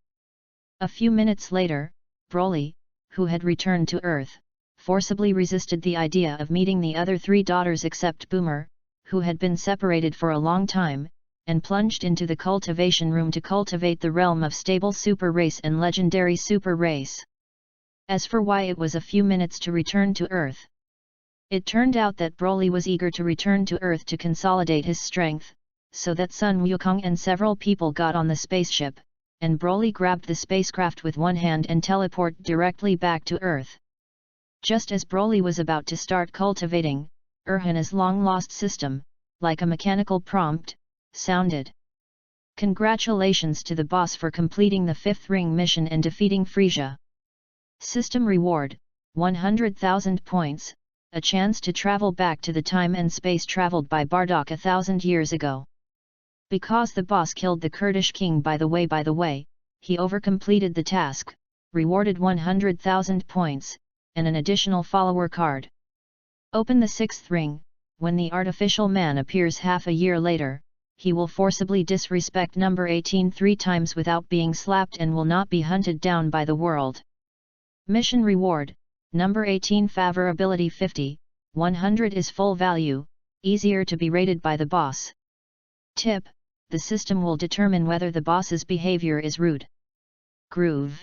S1: A few minutes later, Broly, who had returned to Earth, forcibly resisted the idea of meeting the other 3 daughters except Boomer, who had been separated for a long time, and plunged into the cultivation room to cultivate the realm of stable super race and legendary super race. As for why it was a few minutes to return to Earth, it turned out that Broly was eager to return to Earth to consolidate his strength, so that Sun Wukong and several people got on the spaceship, and Broly grabbed the spacecraft with one hand and teleported directly back to Earth. Just as Broly was about to start cultivating, Erhana's long-lost system, like a mechanical prompt, sounded. Congratulations to the boss for completing the 5th ring mission and defeating Frieza. System reward, 100,000 points, a chance to travel back to the time and space traveled by Bardock 1,000 years ago. Because the boss killed the Kurdish king by the way, he overcompleted the task, rewarded 100,000 points, and an additional follower card. Open the 6th ring, when the artificial man appears half a year later, he will forcibly disrespect number 18 3 times without being slapped and will not be hunted down by the world. Mission reward, number 18 favorability 50, 100 is full value, easier to be rated by the boss. Tip, the system will determine whether the boss's behavior is rude. Groove.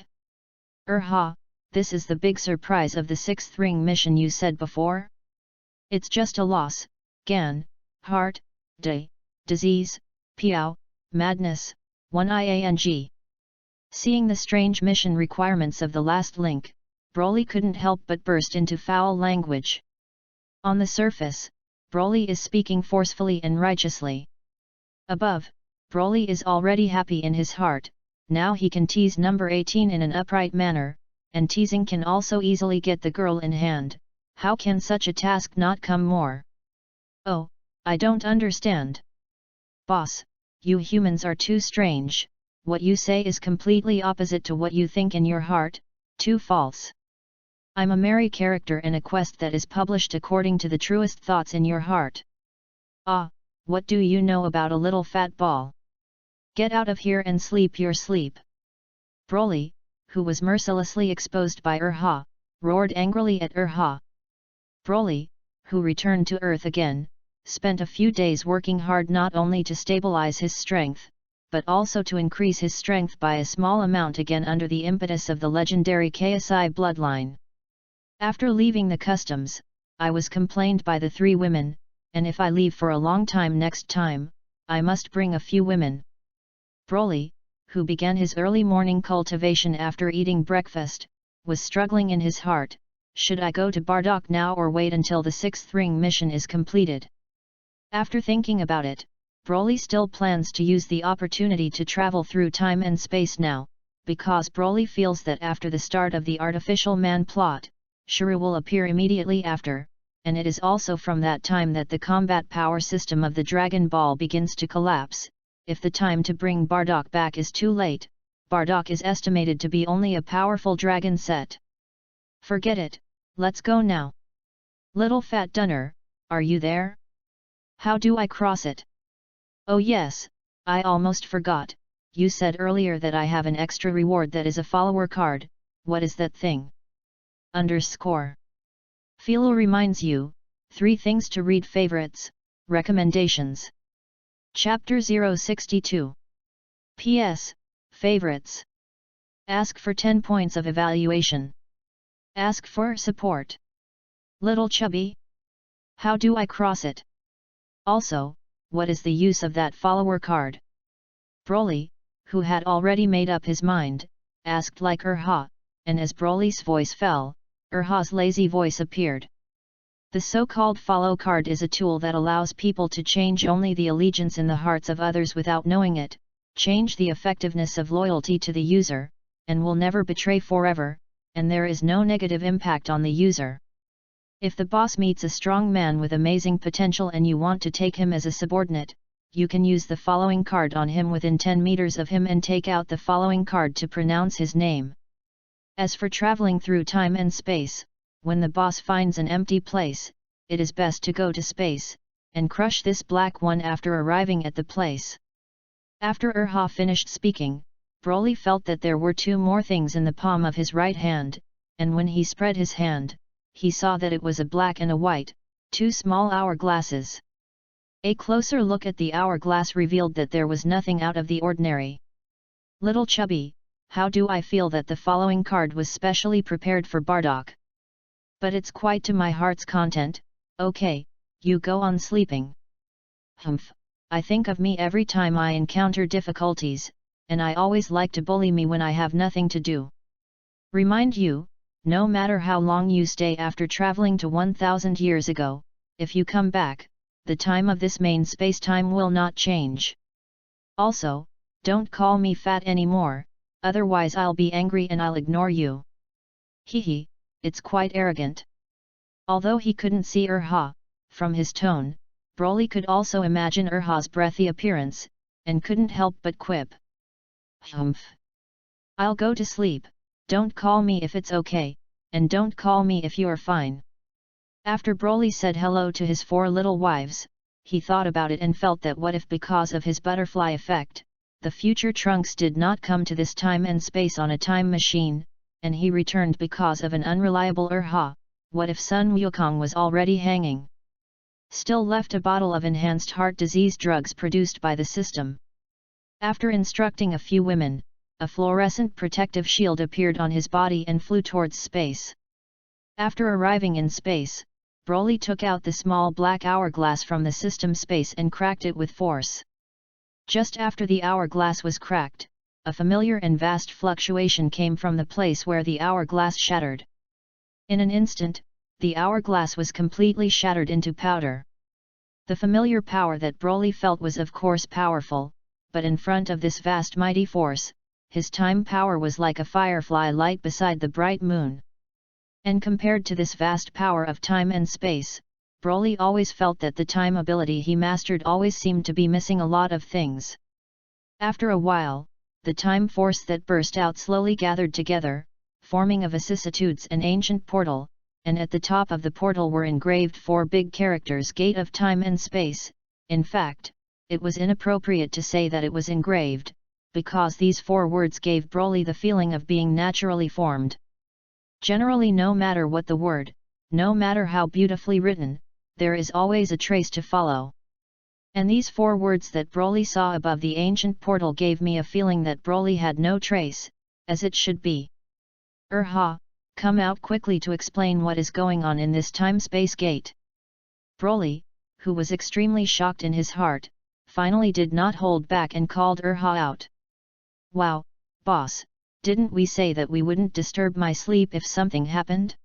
S1: This is the big surprise of the 6th ring mission you said before? It's just a loss, gan, heart, disease, piao, madness, 1iang. Seeing the strange mission requirements of the last link, Broly couldn't help but burst into foul language. On the surface, Broly is speaking forcefully and righteously. Above, Broly is already happy in his heart, now he can tease number 18 in an upright manner, and teasing can also easily get the girl in hand. How can such a task not come more? Oh, I don't understand. Boss, you humans are too strange, what you say is completely opposite to what you think in your heart, too false. I'm a merry character in a quest that is published according to the truest thoughts in your heart. Ah, what do you know about a little fat ball? Get out of here and sleep your sleep. Broly, who was mercilessly exposed by Urha, roared angrily at Urha. Broly, who returned to Earth again, spent a few days working hard not only to stabilize his strength, but also to increase his strength by a small amount again under the impetus of the legendary KSI bloodline. After leaving the customs, I was complained by the 3 women, and if I leave for a long time next time, I must bring a few women. Broly, who began his early morning cultivation after eating breakfast, was struggling in his heart, should I go to Bardock now or wait until the 6th ring mission is completed? After thinking about it, Broly still plans to use the opportunity to travel through time and space now, because Broly feels that after the start of the artificial man plot, Shuru will appear immediately after, and it is also from that time that the combat power system of the Dragon Ball begins to collapse. If the time to bring Bardock back is too late, Bardock is estimated to be only a powerful dragon set. Forget it, let's go now. Little Fat Dunner, are you there? How do I cross it? Oh yes, I almost forgot, you said earlier that I have an extra reward that is a follower card, what is that thing? Philo reminds you, 3 things to read favorites, recommendations. Chapter 062. PS, favorites. Ask for 10 points of evaluation. Ask for support. Little Chubby? How do I cross it? Also, what is the use of that follower card? Broly, who had already made up his mind, asked like Urha, and as Broly's voice fell, Urha's lazy voice appeared. The so-called follow card is a tool that allows people to change only the allegiance in the hearts of others without knowing it, change the effectiveness of loyalty to the user, and will never betray forever, and there is no negative impact on the user. If the boss meets a strong man with amazing potential and you want to take him as a subordinate, you can use the following card on him within 10 meters of him and take out the following card to pronounce his name. As for traveling through time and space, when the boss finds an empty place, it is best to go to space, and crush this black one after arriving at the place. After Urha finished speaking, Broly felt that there were 2 more things in the palm of his right hand, and when he spread his hand, he saw that it was a black and a white, 2 small hourglasses. A closer look at the hourglass revealed that there was nothing out of the ordinary. Little Chubby, how do I feel that the following card was specially prepared for Bardock? But it's quite to my heart's content, okay, you go on sleeping. Humph, I think of me every time I encounter difficulties, and I always like to bully me when I have nothing to do. Remind you, no matter how long you stay after traveling to 1000 years ago, if you come back, the time of this main space-time will not change. Also, don't call me fat anymore, otherwise I'll be angry and I'll ignore you. Hehe, it's quite arrogant. Although he couldn't see Urha, from his tone, Broly could also imagine Urha's breathy appearance, and couldn't help but quip. Humph. I'll go to sleep, don't call me if it's okay, and don't call me if you're fine. After Broly said hello to his 4 little wives, he thought about it and felt that what if because of his butterfly effect, the future Trunks did not come to this time and space on a time machine, and he returned because of an unreliable Urha, what if Sun Wukong was already hanging? Still left a bottle of enhanced heart disease drugs produced by the system. After instructing a few women, a fluorescent protective shield appeared on his body and flew towards space. After arriving in space, Broly took out the small black hourglass from the system space and cracked it with force. Just after the hourglass was cracked, a familiar and vast fluctuation came from the place where the hourglass shattered. In an instant, the hourglass was completely shattered into powder. The familiar power that Broly felt was of course powerful, but in front of this vast mighty force, his time power was like a firefly light beside the bright moon. And compared to this vast power of time and space, Broly always felt that the time ability he mastered always seemed to be missing a lot of things. After a while, the time force that burst out slowly gathered together, forming a vicissitudes and ancient portal, and at the top of the portal were engraved 4 big characters: Gate of Time and Space. In fact, it was inappropriate to say that it was engraved, because these 4 words gave Broly the feeling of being naturally formed. Generally, no matter what the word, no matter how beautifully written, there is always a trace to follow. And these 4 words that Broly saw above the ancient portal gave me a feeling that Broly had no trace, as it should be. Come out quickly to explain what is going on in this time-space gate. Broly, who was extremely shocked in his heart, finally did not hold back and called out. Wow, boss, didn't we say that we wouldn't disturb my sleep if something happened?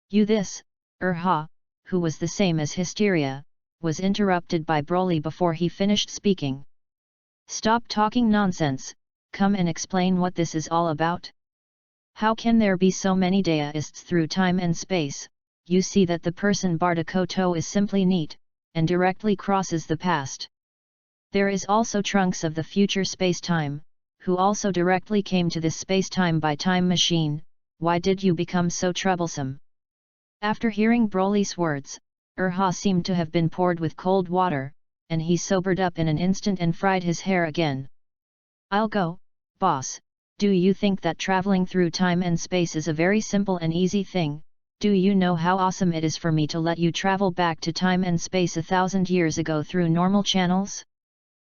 S1: You this, who was the same as Hysteria, was interrupted by Broly before he finished speaking. Stop talking nonsense, come and explain what this is all about. How can there be so many deists through time and space? You see that the person Bardokoto is simply neat, and directly crosses the past. There is also Trunks of the future space-time, who also directly came to this space-time by time machine. Why did you become so troublesome? After hearing Broly's words, seemed to have been poured with cold water, and he sobered up in an instant and fried his hair again. I'll go, boss. Do you think that traveling through time and space is a very simple and easy thing? Do you know how awesome it is for me to let you travel back to time and space 1,000 years ago through normal channels?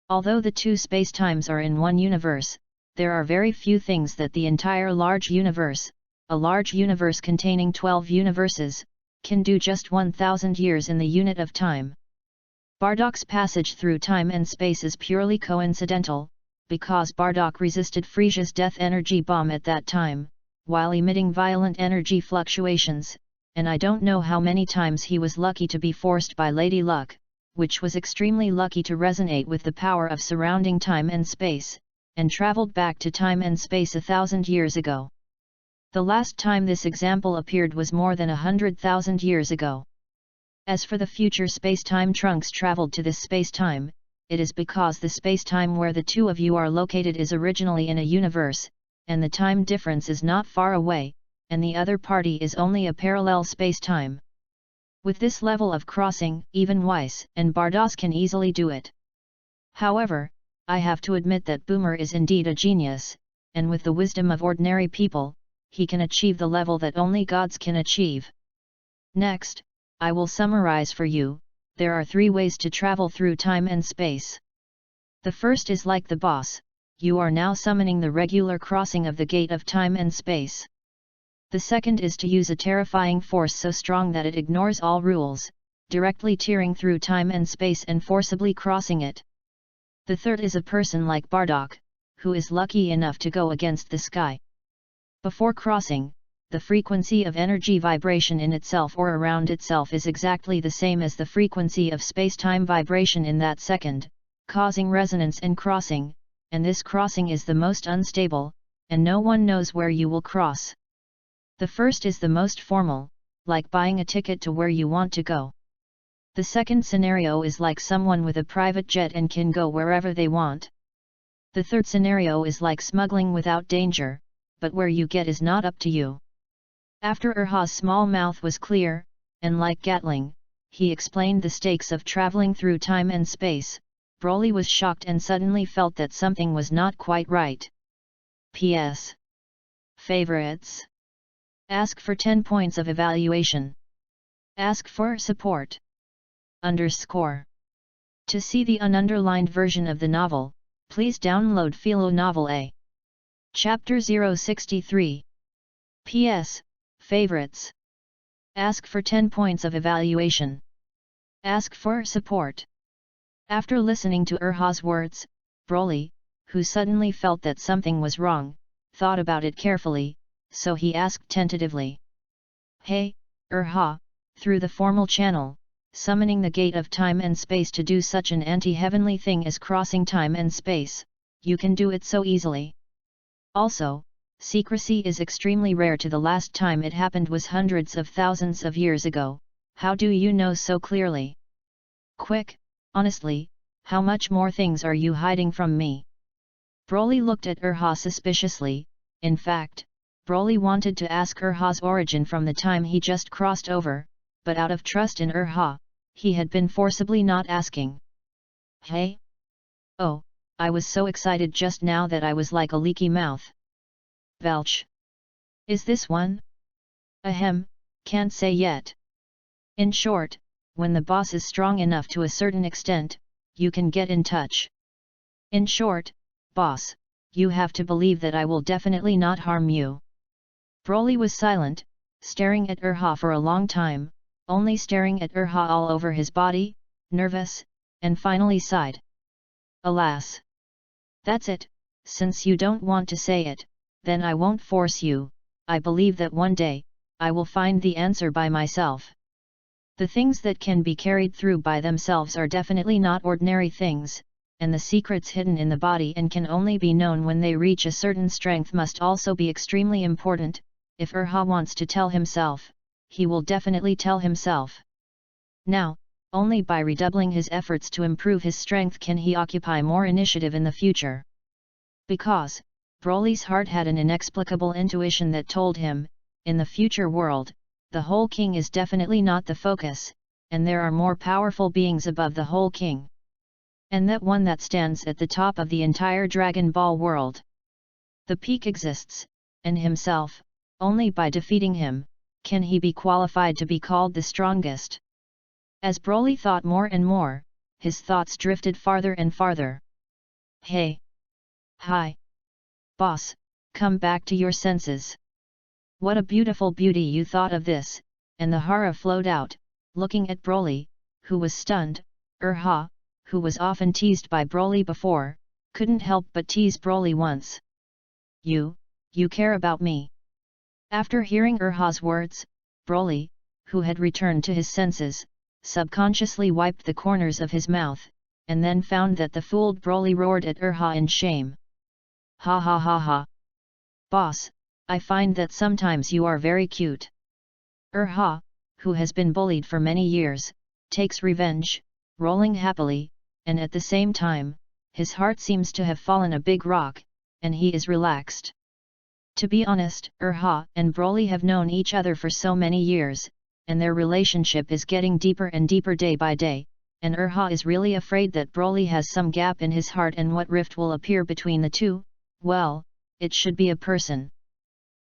S1: Although the 2 space-times are in one universe, there are very few things that the entire large universe, a large universe containing 12 universes, can do just 1,000 years in the unit of time. Bardock's passage through time and space is purely coincidental, because Bardock resisted Frisia's death energy bomb at that time, while emitting violent energy fluctuations, and I don't know how many times he was lucky to be forced by Lady Luck, which was extremely lucky to resonate with the power of surrounding time and space, and travelled back to time and space 1,000 years ago. The last time this example appeared was more than 100,000 years ago. As for the future space-time Trunks travelled to this space-time, it is because the space-time where the 2 of you are located is originally in a universe, and the time difference is not far away, and the other party is only a parallel space-time. With this level of crossing, even Weiss and Bardos can easily do it. However, I have to admit that Boomer is indeed a genius, and with the wisdom of ordinary people, he can achieve the level that only gods can achieve. Next, I will summarize for you. There are 3 ways to travel through time and space. The first is like the boss, you are now summoning the regular crossing of the gate of time and space. The second is to use a terrifying force so strong that it ignores all rules, directly tearing through time and space and forcibly crossing it. The third is a person like Bardock, who is lucky enough to go against the sky. Before crossing, the frequency of energy vibration in itself or around itself is exactly the same as the frequency of space-time vibration in that second, causing resonance and crossing, and this crossing is the most unstable, and no one knows where you will cross. The first is the most formal, like buying a ticket to where you want to go. The second scenario is like someone with a private jet and can go wherever they want. The third scenario is like smuggling without danger, but where you get is not up to you. After Urha's small mouth was clear, and like Gatling, he explained the stakes of traveling through time and space, Broly was shocked and suddenly felt that something was not quite right. P.S. Favorites. Ask for 10 points of evaluation. Ask for support. _ To see the ununderlined version of the novel, please download Philo Novel A. Chapter 063. P.S. Favorites. Ask for 10 points of evaluation. Ask for support. After listening to Urha's words, Broly, who suddenly felt that something was wrong, thought about it carefully, so he asked tentatively. Hey, Urha, through the formal channel, summoning the gate of time and space to do such an anti-heavenly thing as crossing time and space, you can do it so easily. Also, secrecy is extremely rare. To the last time it happened was hundreds of thousands of years ago, How do you know so clearly? Quick, honestly, how much more things are you hiding from me? Broly looked at Urha suspiciously. In fact, Broly wanted to ask Urha's origin from the time he just crossed over, but out of trust in Urha, he had been forcibly not asking. Hey? Oh, I was so excited just now that I was like a leaky mouth. Belch. Is this one? Ahem, can't say yet. In short, when the boss is strong enough to a certain extent, you can get in touch. In short, boss, you have to believe that I will definitely not harm you. Broly was silent, staring at Urha for a long time, only staring at Urha all over his body, nervous, and finally sighed. Alas! That's it, since you don't want to say it, then I won't force you. I believe that one day, I will find the answer by myself. The things that can be carried through by themselves are definitely not ordinary things, and the secrets hidden in the body and can only be known when they reach a certain strength must also be extremely important. If Urha wants to tell himself, he will definitely tell himself. Now, only by redoubling his efforts to improve his strength can he occupy more initiative in the future. Because, Broly's heart had an inexplicable intuition that told him, in the future world, the whole king is definitely not the focus, and there are more powerful beings above the whole king. And that one that stands at the top of the entire Dragon Ball world. The peak exists, and himself, only by defeating him, can he be qualified to be called the strongest. As Broly thought more and more, his thoughts drifted farther and farther. Hey! Hi! Boss, come back to your senses. What a beautiful beauty you thought of this, and the Hara flowed out, looking at Broly, who was stunned. Urha, who was often teased by Broly before, couldn't help but tease Broly once. You care about me. After hearing Urha's words, Broly, who had returned to his senses, subconsciously wiped the corners of his mouth, and then found that the fooled Broly roared at Urha in shame. Ha ha ha ha! Boss, I find that sometimes you are very cute. Urha, who has been bullied for many years, takes revenge, rolling happily, and at the same time, his heart seems to have fallen a big rock, and he is relaxed. To be honest, Urha and Broly have known each other for so many years, and their relationship is getting deeper and deeper day by day, and Urha is really afraid that Broly has some gap in his heart, and what rift will appear between the two. Well, it should be a person.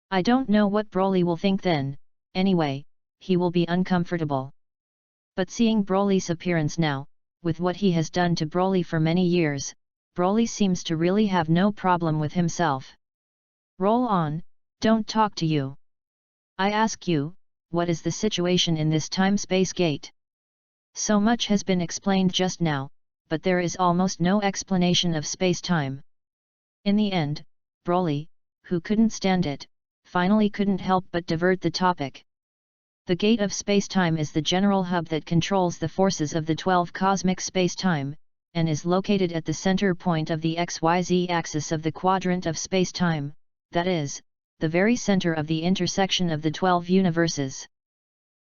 S1: I don't know what Broly will think then. Anyway, he will be uncomfortable. But seeing Broly's appearance now, with what he has done to Broly for many years, Broly seems to really have no problem with himself. Roll on, don't talk to you. I ask you, what is the situation in this time-space gate? So much has been explained just now, but there is almost no explanation of space-time. In the end, Broly, who couldn't stand it, finally couldn't help but divert the topic. The gate of space-time is the general hub that controls the forces of the 12 cosmic space-time, and is located at the center point of the XYZ axis of the quadrant of space-time, that is, the very center of the intersection of the 12 universes.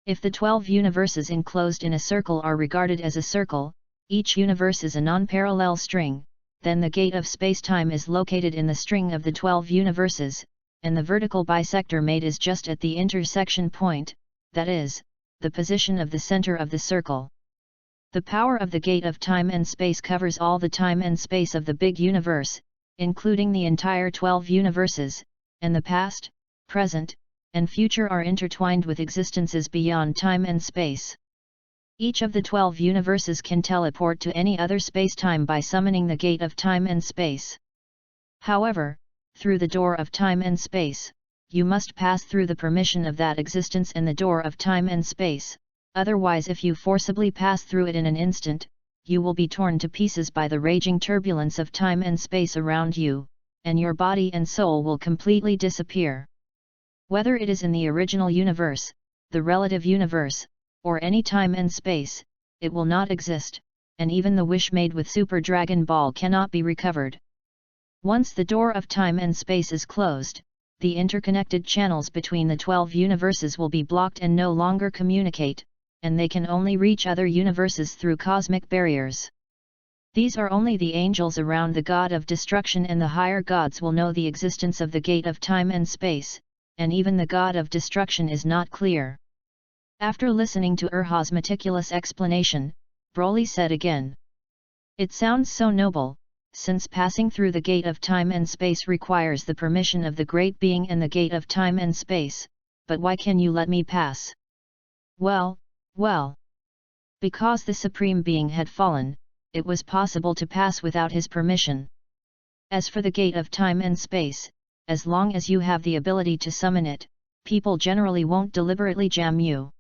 S1: If the 12 universes enclosed in a circle are regarded as a circle, each universe is a non-parallel string, then the gate of space-time is located in the string of the 12 universes, and the vertical bisector made is just at the intersection point, that is, the position of the center of the circle. The power of the gate of time and space covers all the time and space of the big universe, including the entire 12 universes, and the past, present, and future are intertwined with existences beyond time and space. Each of the 12 universes can teleport to any other space-time by summoning the gate of time and space. However, through the door of time and space, you must pass through the permission of that existence and the door of time and space, otherwise if you forcibly pass through it in an instant, you will be torn to pieces by the raging turbulence of time and space around you, and your body and soul will completely disappear. Whether it is in the original universe, the relative universe, or any time and space, it will not exist, and even the wish made with Super Dragon Ball cannot be recovered. Once the door of time and space is closed, the interconnected channels between the 12 universes will be blocked and no longer communicate, and they can only reach other universes through cosmic barriers. These are only the angels around the god of destruction, and the higher gods will know the existence of the gate of time and space, and even the god of destruction is not clear. After listening to Urha's meticulous explanation, Broly said again, "It sounds so noble, since passing through the gate of time and space requires the permission of the great being and the gate of time and space, but why can you let me pass?" Well, because the Supreme Being had fallen, it was possible to pass without his permission. As for the gate of time and space, as long as you have the ability to summon it, people generally won't deliberately jam you.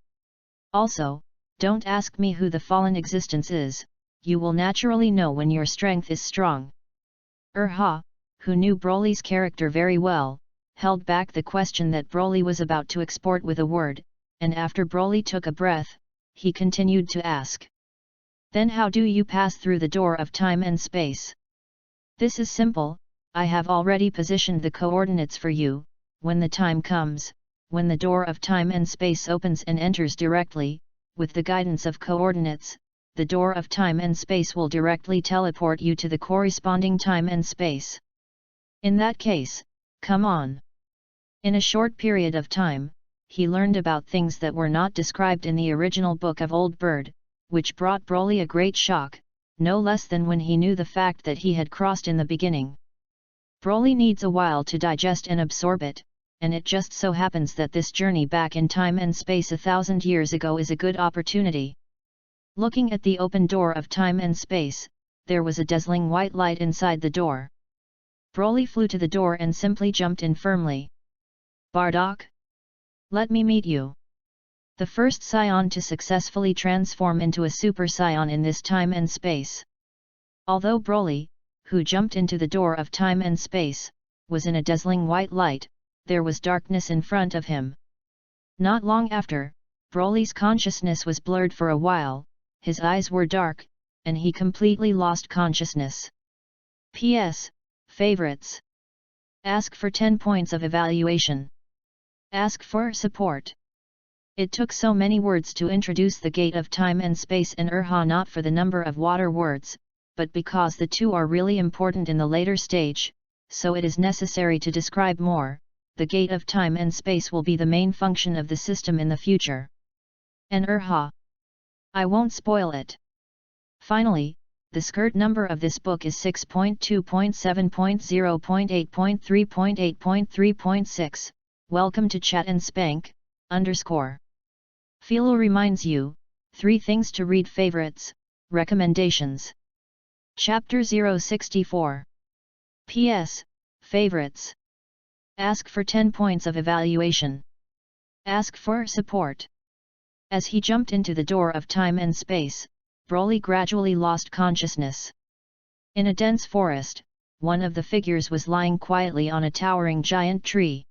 S1: Also, don't ask me who the fallen existence is, you will naturally know when your strength is strong. Urha, who knew Broly's character very well, held back the question that Broly was about to export with a word, and after Broly took a breath, he continued to ask. "Then how do you pass through the door of time and space?" "This is simple, I have already positioned the coordinates for you. When the time comes, when the door of time and space opens and enters directly, with the guidance of coordinates, the door of time and space will directly teleport you to the corresponding time and space. In that case, come on." In a short period of time, he learned about things that were not described in the original book of Old Bird, which brought Broly a great shock, no less than when he knew the fact that he had crossed in the beginning. Broly needs a while to digest and absorb it, and it just so happens that this journey back in time and space 1,000 years ago is a good opportunity. Looking at the open door of time and space, there was a dazzling white light inside the door. Broly flew to the door and simply jumped in firmly. "Bardock? Let me meet you." The first Scion to successfully transform into a Super Saiyan in this time and space. Although Broly, who jumped into the door of time and space, was in a dazzling white light, there was darkness in front of him. Not long after, Broly's consciousness was blurred for a while, his eyes were dark, and he completely lost consciousness. P.S. Favorites. Ask for 10 points of evaluation. Ask for support. It took so many words to introduce the gate of time and space and Urha, not for the number of water words, but because the two are really important in the later stage, so it is necessary to describe more. The gate of time and space will be the main function of the system in the future. And Urha. I won't spoil it. Finally, the skirt number of this book is 6.2.7.0.8.3.8.3.6. Welcome to Chat and Spank, _ Philo reminds you, 3 things to read. Favorites, recommendations. Chapter 064. P.S. Favorites. Ask for 10 points of evaluation. Ask for support. As he jumped into the door of time and space, Broly gradually lost consciousness. In a dense forest, one of the figures was lying quietly on a towering giant tree.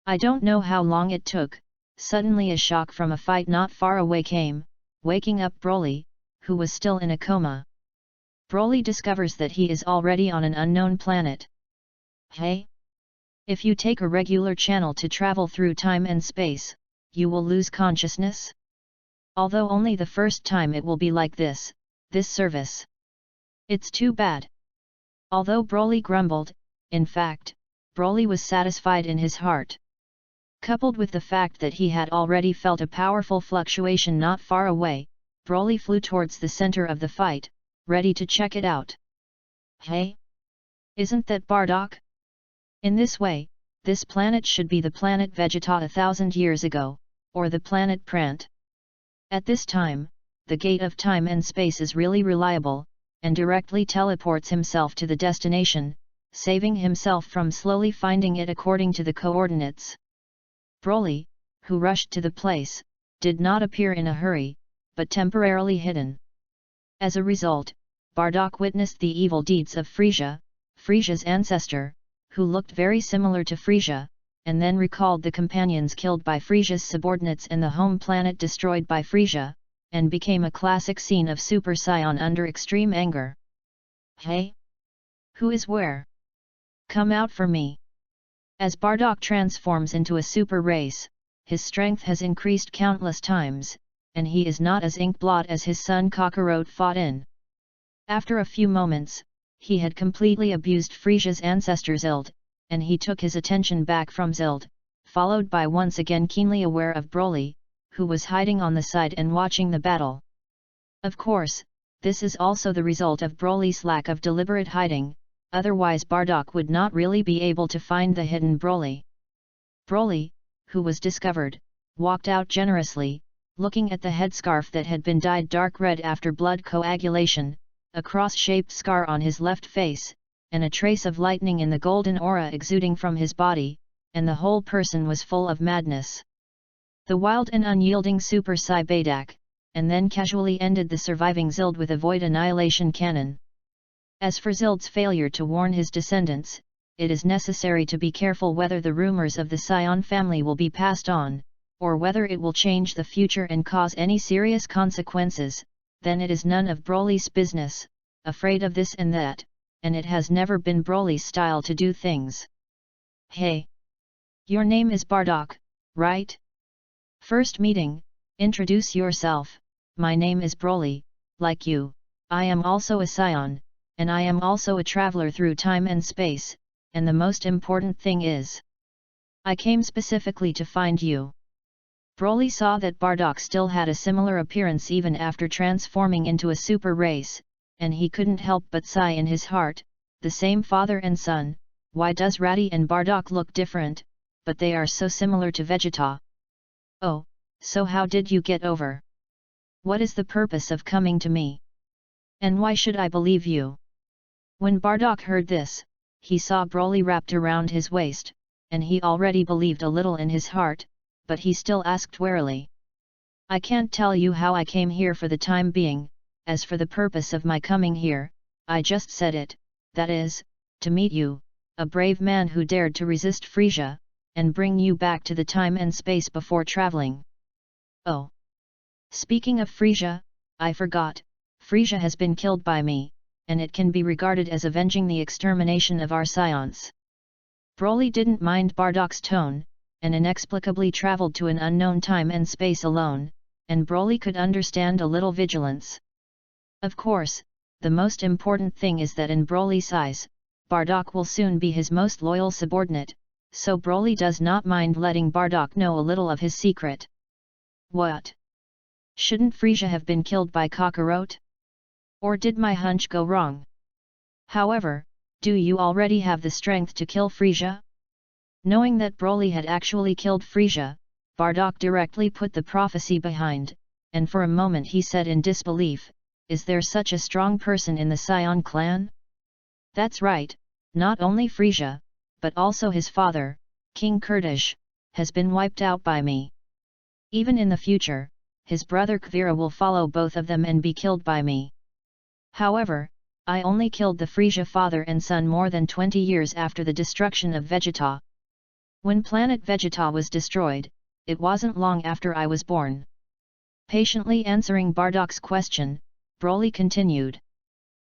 S1: I don't know how long it took. Suddenly a shock from a fight not far away came, waking up Broly, who was still in a coma. Broly discovers that he is already on an unknown planet. Hey! If you take a regular channel to travel through time and space, you will lose consciousness? Although only the first time it will be like this service. It's too bad. Although Broly grumbled, in fact, Broly was satisfied in his heart. Coupled with the fact that he had already felt a powerful fluctuation not far away, Broly flew towards the center of the fight, ready to check it out. Hey! Isn't that Bardock? In this way, this planet should be the planet Vegeta 1,000 years ago, or the planet Prant. At this time, the gate of time and space is really reliable, and directly teleports himself to the destination, saving himself from slowly finding it according to the coordinates. Broly, who rushed to the place, did not appear in a hurry, but temporarily hidden. As a result, Bardock witnessed the evil deeds of Frisia's ancestor, who looked very similar to Frisia, and then recalled the companions killed by Frisia's subordinates and the home planet destroyed by Frisia, and became a classic scene of Super Saiyan under extreme anger. Hey! Who is where? Come out for me! As Bardock transforms into a super race, his strength has increased countless times, and he is not as inkblot as his son Kakarot fought in. After a few moments, he had completely abused Frisia's ancestor Zild, and he took his attention back from Zild, followed by once again keenly aware of Broly, who was hiding on the side and watching the battle. Of course, this is also the result of Broly's lack of deliberate hiding, otherwise Bardock would not really be able to find the hidden Broly. Broly, who was discovered, walked out generously, looking at the headscarf that had been dyed dark red after blood coagulation, a cross-shaped scar on his left face, and a trace of lightning in the golden aura exuding from his body, and the whole person was full of madness. The wild and unyielding Super Saibadak, and then casually ended the surviving Zild with a void annihilation cannon. As for Zild's failure to warn his descendants, it is necessary to be careful whether the rumors of the Scion family will be passed on, or whether it will change the future and cause any serious consequences. Then it is none of Broly's business, afraid of this and that, and it has never been Broly's style to do things. Hey! Your name is Bardock, right? First meeting, introduce yourself. My name is Broly, like you, I am also a Scion, and I am also a traveler through time and space, and the most important thing is, I came specifically to find you. Broly saw that Bardock still had a similar appearance even after transforming into a super race, and he couldn't help but sigh in his heart, the same father and son, why does Ratty and Bardock look different, but they are so similar to Vegeta? Oh, so how did you get over? What is the purpose of coming to me? And why should I believe you? When Bardock heard this, he saw Broly wrapped around his waist, and he already believed a little in his heart, but he still asked warily. I can't tell you how I came here for the time being, as for the purpose of my coming here, I just said it, that is, to meet you, a brave man who dared to resist Frisia, and bring you back to the time and space before traveling. Oh! Speaking of Frisia, I forgot, Frisia has been killed by me, and it can be regarded as avenging the extermination of our scions. Broly didn't mind Bardock's tone, and inexplicably travelled to an unknown time and space alone, and Broly could understand a little vigilance. Of course, the most important thing is that in Broly's eyes, Bardock will soon be his most loyal subordinate, so Broly does not mind letting Bardock know a little of his secret. What? Shouldn't Frisia have been killed by Kakarot? Or did my hunch go wrong? However, do you already have the strength to kill Frisia? Knowing that Broly had actually killed Frisia, Bardock directly put the prophecy behind, and for a moment he said in disbelief, is there such a strong person in the Scion clan? That's right, not only Frisia, but also his father, King Kurdish, has been wiped out by me. Even in the future, his brother Kvira will follow both of them and be killed by me. However, I only killed the Frisia father and son more than 20 years after the destruction of Vegeta. When planet Vegeta was destroyed, it wasn't long after I was born. Patiently answering Bardock's question, Broly continued.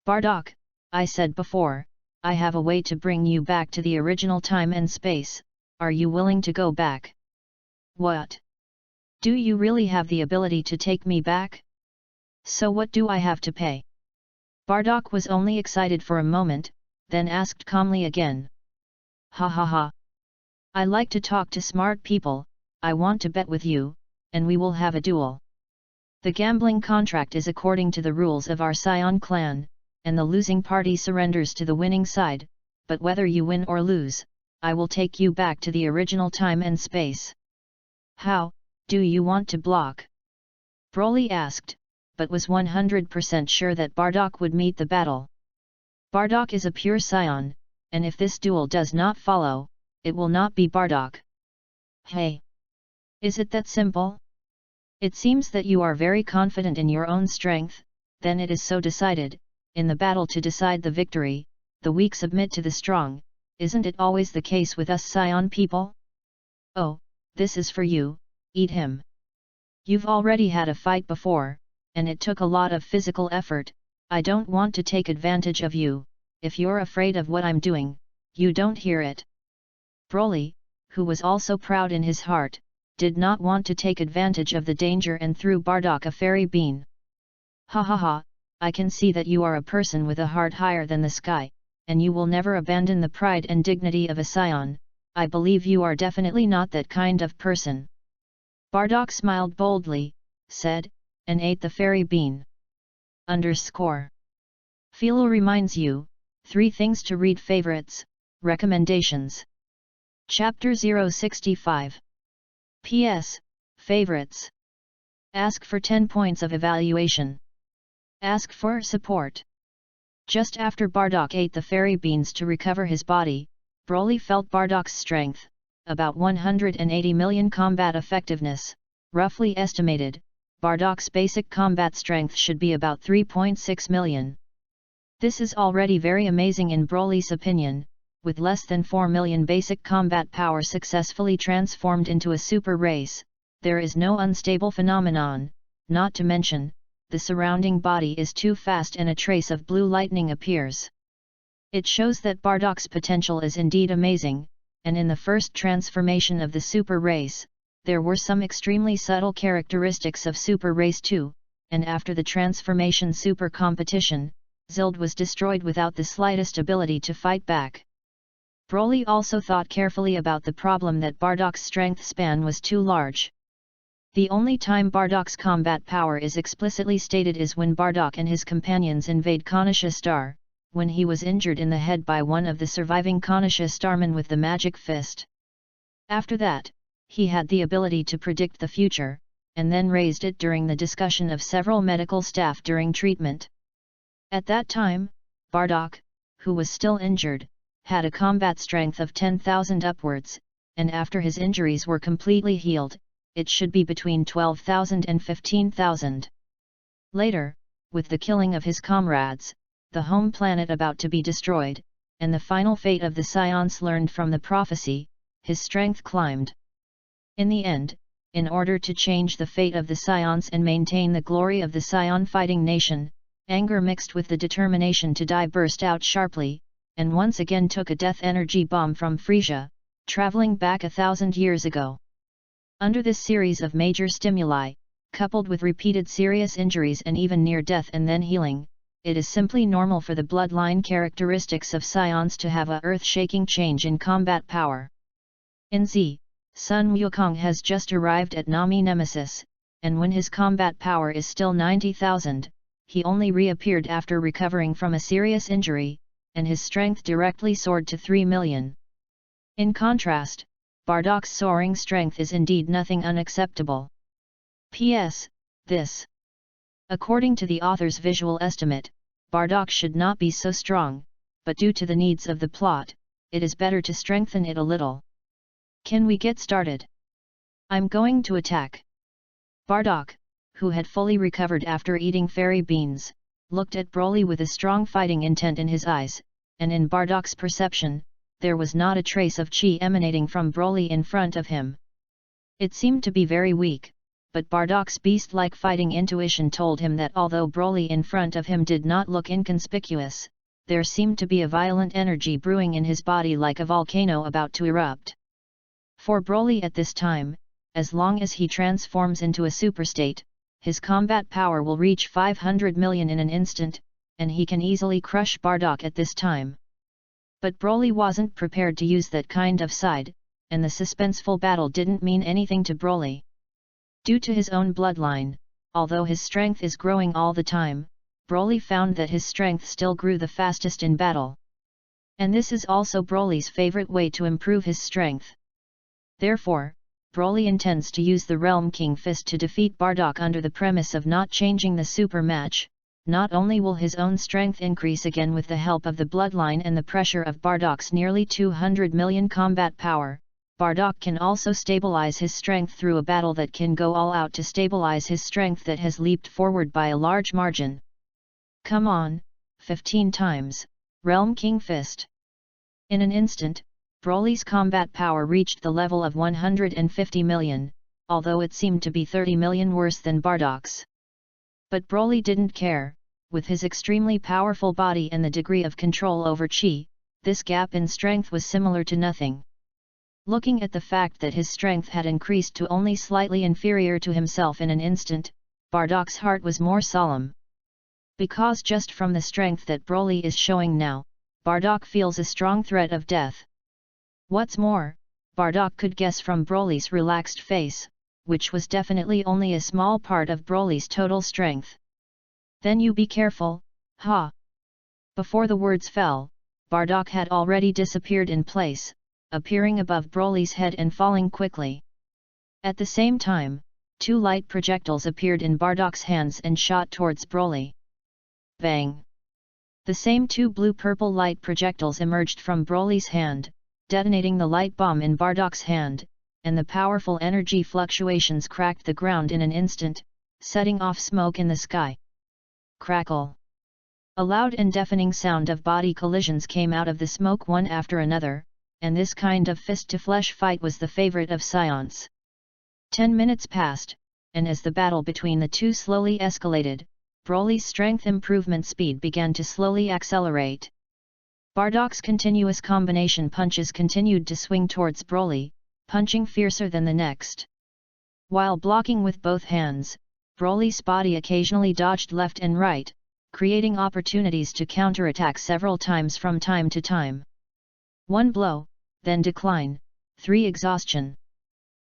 S1: Bardock, I said before, I have a way to bring you back to the original time and space, are you willing to go back? What? Do you really have the ability to take me back? So what do I have to pay? Bardock was only excited for a moment, then asked calmly again. Ha ha ha. I like to talk to smart people, I want to bet with you, and we will have a duel. The gambling contract is according to the rules of our Scion clan, and the losing party surrenders to the winning side, but whether you win or lose, I will take you back to the original time and space. How, do you want to block? Broly asked, but was 100% sure that Bardock would meet the battle. Bardock is a pure Scion, and if this duel does not follow, it will not be Bardock. Hey! Is it that simple? It seems that you are very confident in your own strength, then it is so decided, in the battle to decide the victory, the weak submit to the strong, isn't it always the case with us Scion people? Oh, this is for you, eat him. You've already had a fight before, and it took a lot of physical effort, I don't want to take advantage of you, if you're afraid of what I'm doing, you don't hear it. Broly, who was also proud in his heart, did not want to take advantage of the danger and threw Bardock a fairy bean. "Ha ha ha, I can see that you are a person with a heart higher than the sky, and you will never abandon the pride and dignity of a scion. I believe you are definitely not that kind of person." Bardock smiled boldly, said, and ate the fairy bean. Philo reminds you, 3 things to read. Favorites, recommendations. Chapter 065. P.S. Favorites. Ask for 10 points of evaluation. Ask for support. Just after Bardock ate the fairy beans to recover his body, Broly felt Bardock's strength, about 180 million combat effectiveness, roughly estimated. Bardock's basic combat strength should be about 3.6 million. This is already very amazing in Broly's opinion. With less than 4 million basic combat power successfully transformed into a super race, there is no unstable phenomenon, not to mention, the surrounding body is too fast and a trace of blue lightning appears. It shows that Bardock's potential is indeed amazing, and in the first transformation of the super race, there were some extremely subtle characteristics of Super Race 2, and after the transformation Super Competition, Zild was destroyed without the slightest ability to fight back. Broly also thought carefully about the problem that Bardock's strength span was too large. The only time Bardock's combat power is explicitly stated is when Bardock and his companions invade Konoha Star, when he was injured in the head by one of the surviving Konoha Starmen with the magic fist. After that, he had the ability to predict the future, and then raised it during the discussion of several medical staff during treatment. At that time, Bardock, who was still injured, had a combat strength of 10,000 upwards, and after his injuries were completely healed, it should be between 12,000 and 15,000. Later, with the killing of his comrades, the home planet about to be destroyed, and the final fate of the Scions learned from the prophecy, his strength climbed. In the end, in order to change the fate of the Scions and maintain the glory of the Scion fighting nation, anger mixed with the determination to die burst out sharply, and once again took a death energy bomb from Frisia, traveling back 1,000 years ago. Under this series of major stimuli, coupled with repeated serious injuries and even near death and then healing, it is simply normal for the bloodline characteristics of Scions to have a earth-shaking change in combat power. In Z, Sun Wukong has just arrived at Nami Nemesis, and when his combat power is still 90,000, he only reappeared after recovering from a serious injury, and his strength directly soared to 3 million. In contrast, Bardock's soaring strength is indeed nothing unacceptable. P.S. This. According to the author's visual estimate, Bardock should not be so strong, but due to the needs of the plot, it is better to strengthen it a little. Can we get started? I'm going to attack. Bardock, who had fully recovered after eating fairy beans, looked at Broly with a strong fighting intent in his eyes, and in Bardock's perception, there was not a trace of chi emanating from Broly in front of him. It seemed to be very weak, but Bardock's beast-like fighting intuition told him that although Broly in front of him did not look inconspicuous, there seemed to be a violent energy brewing in his body like a volcano about to erupt. For Broly at this time, as long as he transforms into a superstate, his combat power will reach 500 million in an instant, and he can easily crush Bardock at this time. But Broly wasn't prepared to use that kind of side, and the suspenseful battle didn't mean anything to Broly. Due to his own bloodline, although his strength is growing all the time, Broly found that his strength still grew the fastest in battle. And this is also Broly's favorite way to improve his strength. Therefore, Broly intends to use the Realm King Fist to defeat Bardock under the premise of not changing the super match. Not only will his own strength increase again with the help of the bloodline and the pressure of Bardock's nearly 200 million combat power, Bardock can also stabilize his strength through a battle that can go all out to stabilize his strength that has leaped forward by a large margin. Come on, 15 times, Realm King Fist. In an instant, Broly's combat power reached the level of 150 million, although it seemed to be 30 million worse than Bardock's. But Broly didn't care. With his extremely powerful body and the degree of control over chi, this gap in strength was similar to nothing. Looking at the fact that his strength had increased to only slightly inferior to himself in an instant, Bardak's heart was more solemn. Because just from the strength that Broly is showing now, Bardak feels a strong threat of death. What's more, Bardak could guess from Broly's relaxed face, which was definitely only a small part of Broly's total strength. Then you be careful, ha! Before the words fell, Bardak had already disappeared in place, appearing above Broly's head and falling quickly. At the same time, 2 light projectiles appeared in Bardak's hands and shot towards Broly. Bang! The same 2 blue-purple light projectiles emerged from Broly's hand, detonating the light bomb in Bardak's hand, and the powerful energy fluctuations cracked the ground in an instant, setting off smoke in the sky. Crackle! A loud and deafening sound of body collisions came out of the smoke one after another, and this kind of fist-to-flesh fight was the favorite of Scions. 10 minutes passed, and as the battle between the two slowly escalated, Broly's strength improvement speed began to slowly accelerate. Bardak's continuous combination punches continued to swing towards Broly, punching fiercer than the next. While blocking with both hands, Broly's body occasionally dodged left and right, creating opportunities to counterattack several times from time to time. 1 blow, then decline, 3 exhaustion.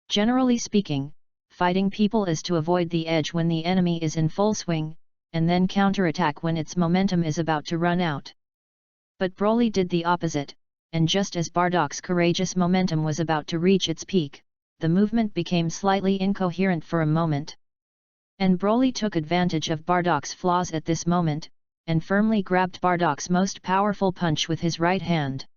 S1: Generally speaking, fighting people is to avoid the edge when the enemy is in full swing, and then counterattack when its momentum is about to run out. But Broly did the opposite, and just as Bardak's courageous momentum was about to reach its peak, the movement became slightly incoherent for a moment. And Broly took advantage of Bardak's flaws at this moment, and firmly grabbed Bardak's most powerful punch with his right hand.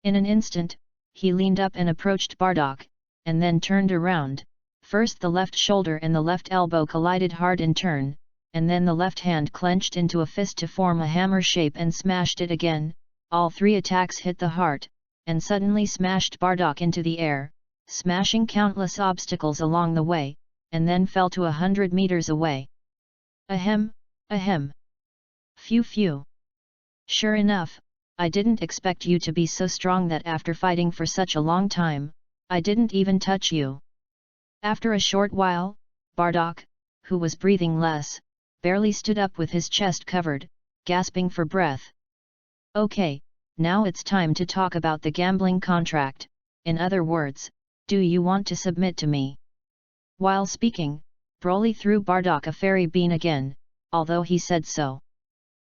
S1: In an instant, he leaned up and approached Bardak, and then turned around. First the left shoulder and the left elbow collided hard in turn, and then the left hand clenched into a fist to form a hammer shape and smashed it again. All 3 attacks hit the heart, and suddenly smashed Bardak into the air, smashing countless obstacles along the way, and then fell to 100 meters away. Ahem, ahem. Phew phew. Sure enough, I didn't expect you to be so strong that after fighting for such a long time, I didn't even touch you. After a short while, Bardak, who was breathing less, barely stood up with his chest covered, gasping for breath. Okay, now it's time to talk about the gambling contract, in other words, do you want to submit to me? While speaking, Broly threw Bardak a fairy bean again, although he said so.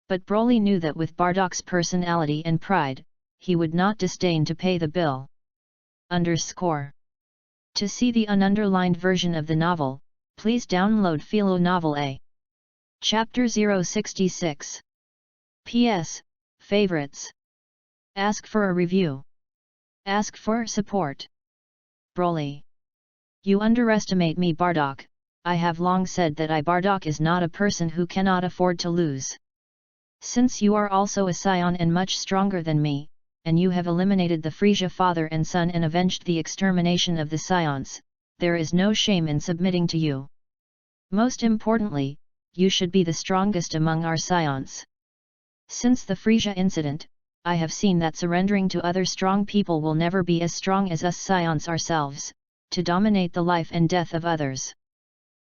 S1: But Broly knew that with Bardak's personality and pride, he would not disdain to pay the bill. To see the ununderlined version of the novel, please download Philo Novel A. Chapter 066. P.S. Favorites. Ask for a review. Ask for support. Broly. You underestimate me, Bardak. I have long said that Bardak is not a person who cannot afford to lose. Since you are also a scion and much stronger than me, and you have eliminated the Frisia father and son and avenged the extermination of the scions, there is no shame in submitting to you. Most importantly, you should be the strongest among our scions. Since the Frisia incident, I have seen that surrendering to other strong people will never be as strong as us scions ourselves, to dominate the life and death of others.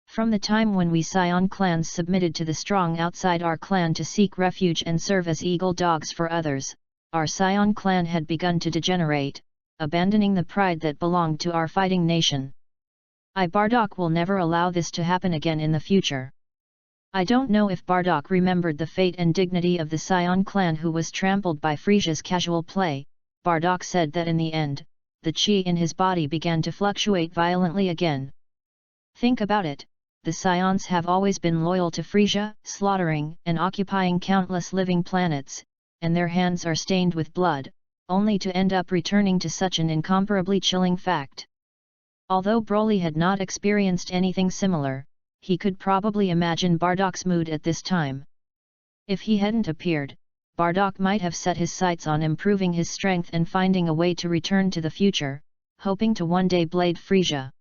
S1: From the time when we scion clans submitted to the strong outside our clan to seek refuge and serve as eagle dogs for others, our scion clan had begun to degenerate, abandoning the pride that belonged to our fighting nation. Bardak will never allow this to happen again in the future. I don't know if Bardak remembered the fate and dignity of the Scion clan who was trampled by Frisia's casual play. Bardak said that in the end, the chi in his body began to fluctuate violently again. Think about it, the Scions have always been loyal to Frisia, slaughtering and occupying countless living planets, and their hands are stained with blood, only to end up returning to such an incomparably chilling fact. Although Broly had not experienced anything similar, he could probably imagine Bardak's mood at this time. If he hadn't appeared, Bardak might have set his sights on improving his strength and finding a way to return to the future, hoping to one day blade Frisia.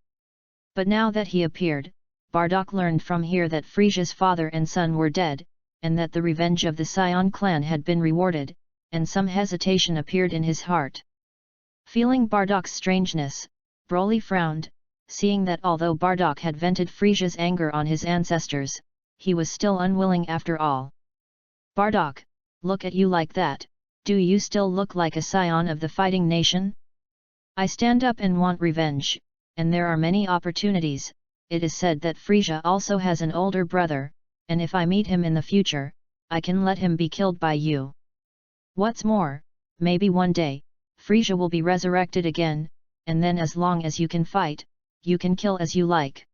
S1: But now that he appeared, Bardak learned from here that Frisia's father and son were dead, and that the revenge of the Scion clan had been rewarded, and some hesitation appeared in his heart. Feeling Bardak's strangeness, Broly frowned, seeing that although Bardock had vented Frisia's anger on his ancestors, he was still unwilling after all. Bardock, look at you like that, do you still look like a scion of the fighting nation? I stand up and want revenge, and there are many opportunities. It is said that Frisia also has an older brother, and if I meet him in the future, I can let him be killed by you. What's more, maybe one day, Frisia will be resurrected again, and then as long as you can fight, you can kill as you like.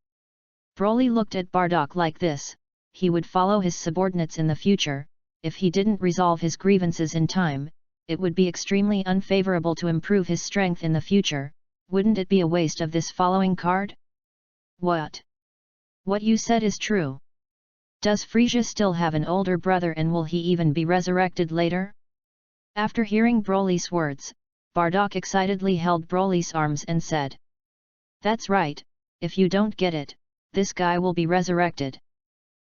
S1: Broly looked at Bardock like this: he would follow his subordinates in the future. If he didn't resolve his grievances in time, it would be extremely unfavorable to improve his strength in the future. Wouldn't it be a waste of this following card? What? What you said is true. Does Frisia still have an older brother, and will he even be resurrected later? After hearing Broly's words, Bardock excitedly held Broly's arms and said, "That's right, if you don't get it, this guy will be resurrected.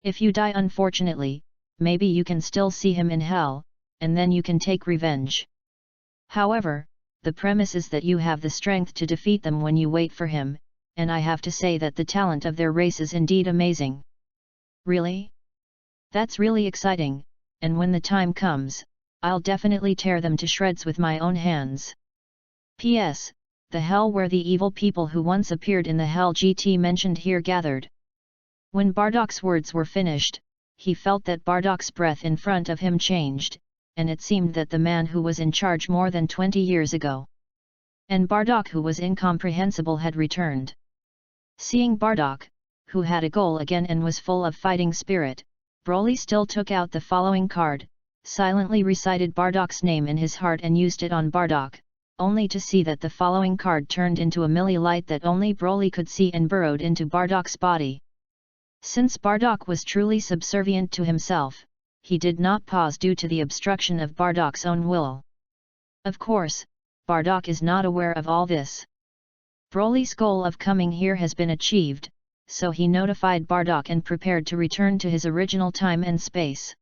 S1: If you die unfortunately, maybe you can still see him in hell, and then you can take revenge. However, the premise is that you have the strength to defeat them when you wait for him, and I have to say that the talent of their race is indeed amazing." Really? That's really exciting, and when the time comes, I'll definitely tear them to shreds with my own hands. P.S. The hell where the evil people who once appeared in the Hell GT mentioned here gathered. When Bardock's words were finished, he felt that Bardock's breath in front of him changed, and it seemed that the man who was in charge more than 20 years ago, and Bardock who was incomprehensible, had returned. Seeing Bardock, who had a goal again and was full of fighting spirit, Broly still took out the following card, silently recited Bardock's name in his heart and used it on Bardock, only to see that the following card turned into a millilight that only Broly could see and burrowed into Bardock's body. Since Bardock was truly subservient to himself, he did not pause due to the obstruction of Bardock's own will. Of course, Bardock is not aware of all this. Broly's goal of coming here has been achieved, so he notified Bardock and prepared to return to his original time and space.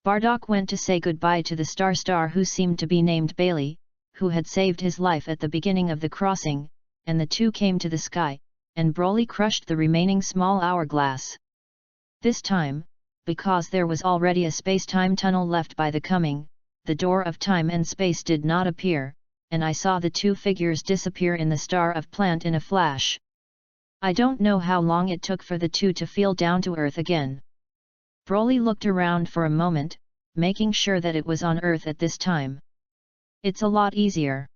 S1: Bardock went to say goodbye to the star who seemed to be named Bailey, who had saved his life at the beginning of the crossing, and the two came to the sky, and Broly crushed the remaining small hourglass. This time, because there was already a space-time tunnel left by the coming, the door of time and space did not appear, and I saw the two figures disappear in the star of plant in a flash. I don't know how long it took for the two to feel down to earth again. Broly looked around for a moment, making sure that it was on Earth at this time. It's a lot easier.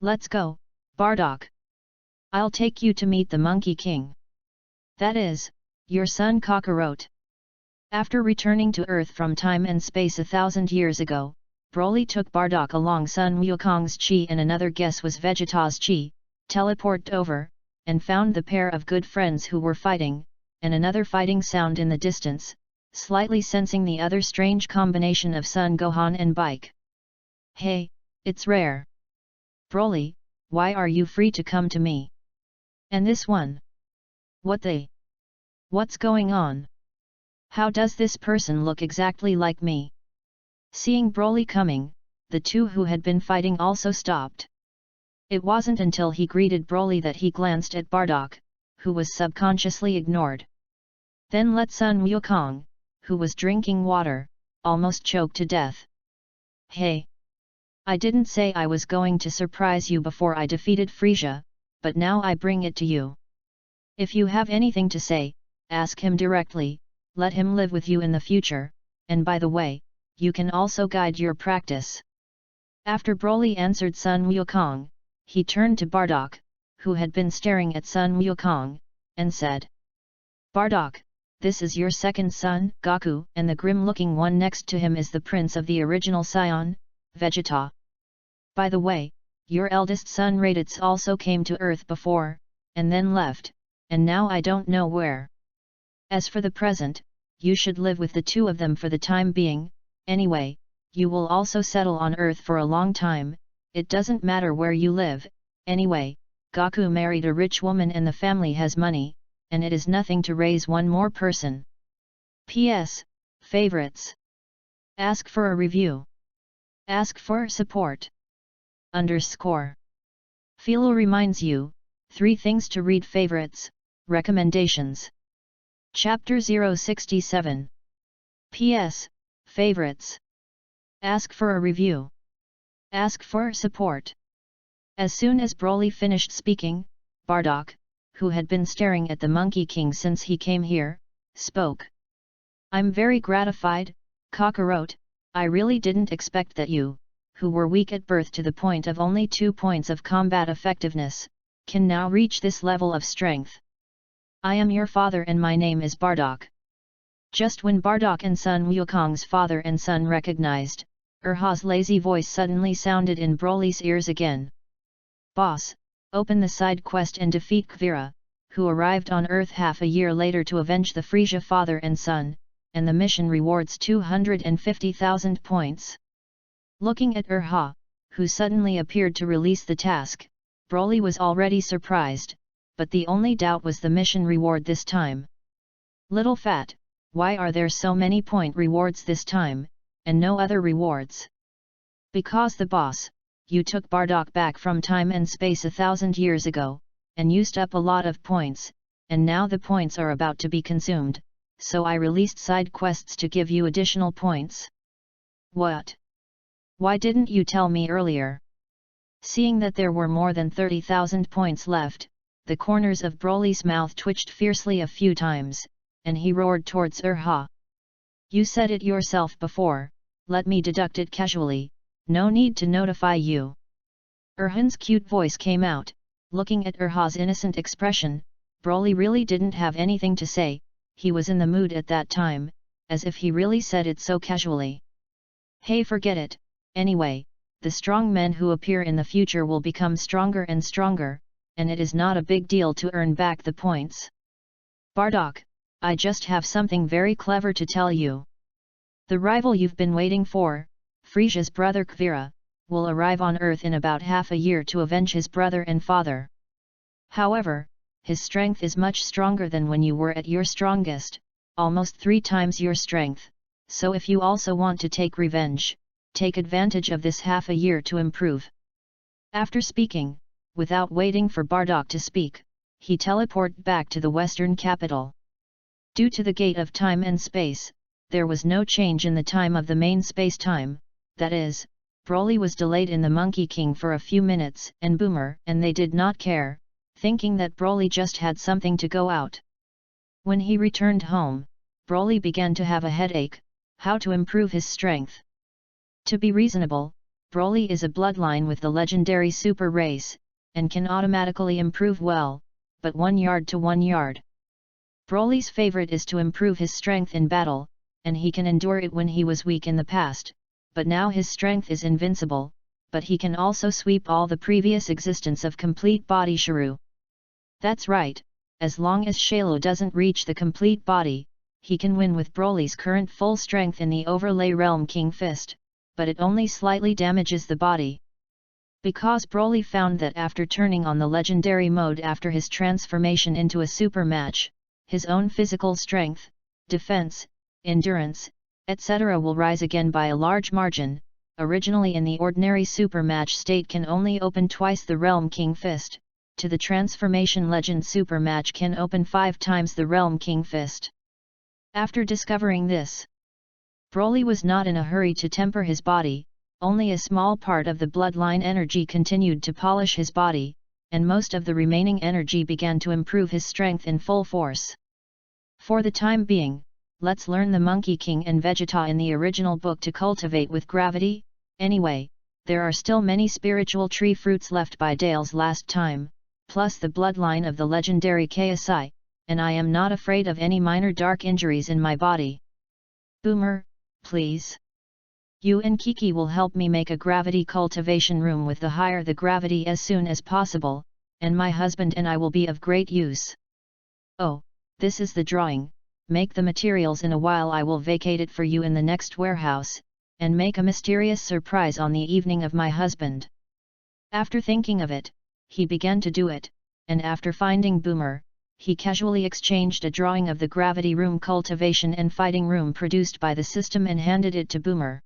S1: Let's go, Bardock. I'll take you to meet the Monkey King. That is, your son Kakarot. After returning to Earth from time and space 1,000 years ago, Broly took Bardock along Sun Wukong's chi and another guess was Vegeta's chi, teleported over, and found the pair of good friends who were fighting, and another fighting sound in the distance, slightly sensing the other strange combination of Son Gohan and Bike. Hey, it's rare. Broly, why are you free to come to me? And this one? What's going on? How does this person look exactly like me? Seeing Broly coming, the two who had been fighting also stopped. It wasn't until he greeted Broly that he glanced at Bardock, who was subconsciously ignored. Then let Sun Wukong, who was drinking water, almost choked to death. Hey! I didn't say I was going to surprise you before I defeated Frisia, but now I bring it to you. If you have anything to say, ask him directly, let him live with you in the future, and by the way, you can also guide your practice. After Broly answered Sun Wukong, he turned to Bardock, who had been staring at Sun Wukong, and said, Bardock, this is your second son, Goku, and the grim-looking one next to him is the prince of the original Scion, Vegeta. By the way, your eldest son Raditz also came to Earth before, and then left, and now I don't know where. As for the present, you should live with the two of them for the time being. Anyway, you will also settle on Earth for a long time, it doesn't matter where you live. Anyway, Goku married a rich woman and the family has money, and it is nothing to raise one more person. P.S. Favorites. Ask for a review. Ask for support. _ Philo reminds you, 3 things to read favorites, recommendations. Chapter 067. PS, favorites. Ask for a review. Ask for support. As soon as Broly finished speaking, Bardock, who had been staring at the Monkey King since he came here, spoke. I'm very gratified, Kakarot. I really didn't expect that you, who were weak at birth to the point of only 2 points of combat effectiveness, can now reach this level of strength. I am your father and my name is Bardock. Just when Bardock and Sun Wukong's father and son recognized, Urha's lazy voice suddenly sounded in Broly's ears again. Boss, open the side quest and defeat Kvira, who arrived on Earth half a year later to avenge the Frisia father and son, and the mission rewards 250,000 points. Looking at Urha, who suddenly appeared to release the task, Broly was already surprised, but the only doubt was the mission reward this time. Little Fat, why are there so many point rewards this time, and no other rewards? Because the boss, you took Bardock back from time and space 1,000 years ago, and used up a lot of points, and now the points are about to be consumed, so I released side quests to give you additional points. What? Why didn't you tell me earlier? Seeing that there were more than 30,000 points left, the corners of Broly's mouth twitched fiercely a few times, and he roared towards Urha. You said it yourself before, let me deduct it casually, no need to notify you. Urhan's cute voice came out. Looking at Urha's innocent expression, Broly really didn't have anything to say. He was in the mood at that time, as if he really said it so casually. Hey, forget it. Anyway, the strong men who appear in the future will become stronger and stronger, and it is not a big deal to earn back the points. Bardock, I just have something very clever to tell you. The rival you've been waiting for, Frisia's brother Kvira, will arrive on Earth in about half a year to avenge his brother and father. However, his strength is much stronger than when you were at your strongest, almost 3 times your strength, so if you also want to take revenge, take advantage of this half a year to improve. After speaking, without waiting for Bardock to speak, he teleported back to the western capital. Due to the gate of time and space, there was no change in the time of the main space-time, that is, Broly was delayed in the Monkey King for a few minutes and Boomer and they did not care, thinking that Broly just had something to go out. When he returned home, Broly began to have a headache, how to improve his strength. To be reasonable, Broly is a bloodline with the legendary super race, and can automatically improve well, but 1 yard to 1 yard. Broly's favorite is to improve his strength in battle, and he can endure it when he was weak in the past, but now his strength is invincible, but he can also sweep all the previous existence of complete body Shuru. That's right, as long as Shalo doesn't reach the complete body, he can win with Broly's current full strength in the overlay Realm King Fist, but it only slightly damages the body. Because Broly found that after turning on the legendary mode after his transformation into a super match, his own physical strength, defense, endurance, etc. will rise again by a large margin. Originally in the ordinary super match state can only open twice the Realm King Fist, to the transformation legend super match can open 5 times the Realm King Fist. After discovering this, Broly was not in a hurry to temper his body, only a small part of the bloodline energy continued to polish his body, and most of the remaining energy began to improve his strength in full force. For the time being, let's learn the Monkey King and Vegeta in the original book to cultivate with gravity. Anyway, there are still many spiritual tree fruits left by Dale's last time, plus the bloodline of the legendary KSI, and I am not afraid of any minor dark injuries in my body. Boomer, please. You and Kiki will help me make a gravity cultivation room with the higher the gravity as soon as possible, and my husband and I will be of great use. Oh, this is the drawing. Make the materials in a while. I will vacate it for you in the next warehouse, and make a mysterious surprise on the evening of my husband. After thinking of it, he began to do it, and after finding Boomer, he casually exchanged a drawing of the gravity room cultivation and fighting room produced by the system and handed it to Boomer.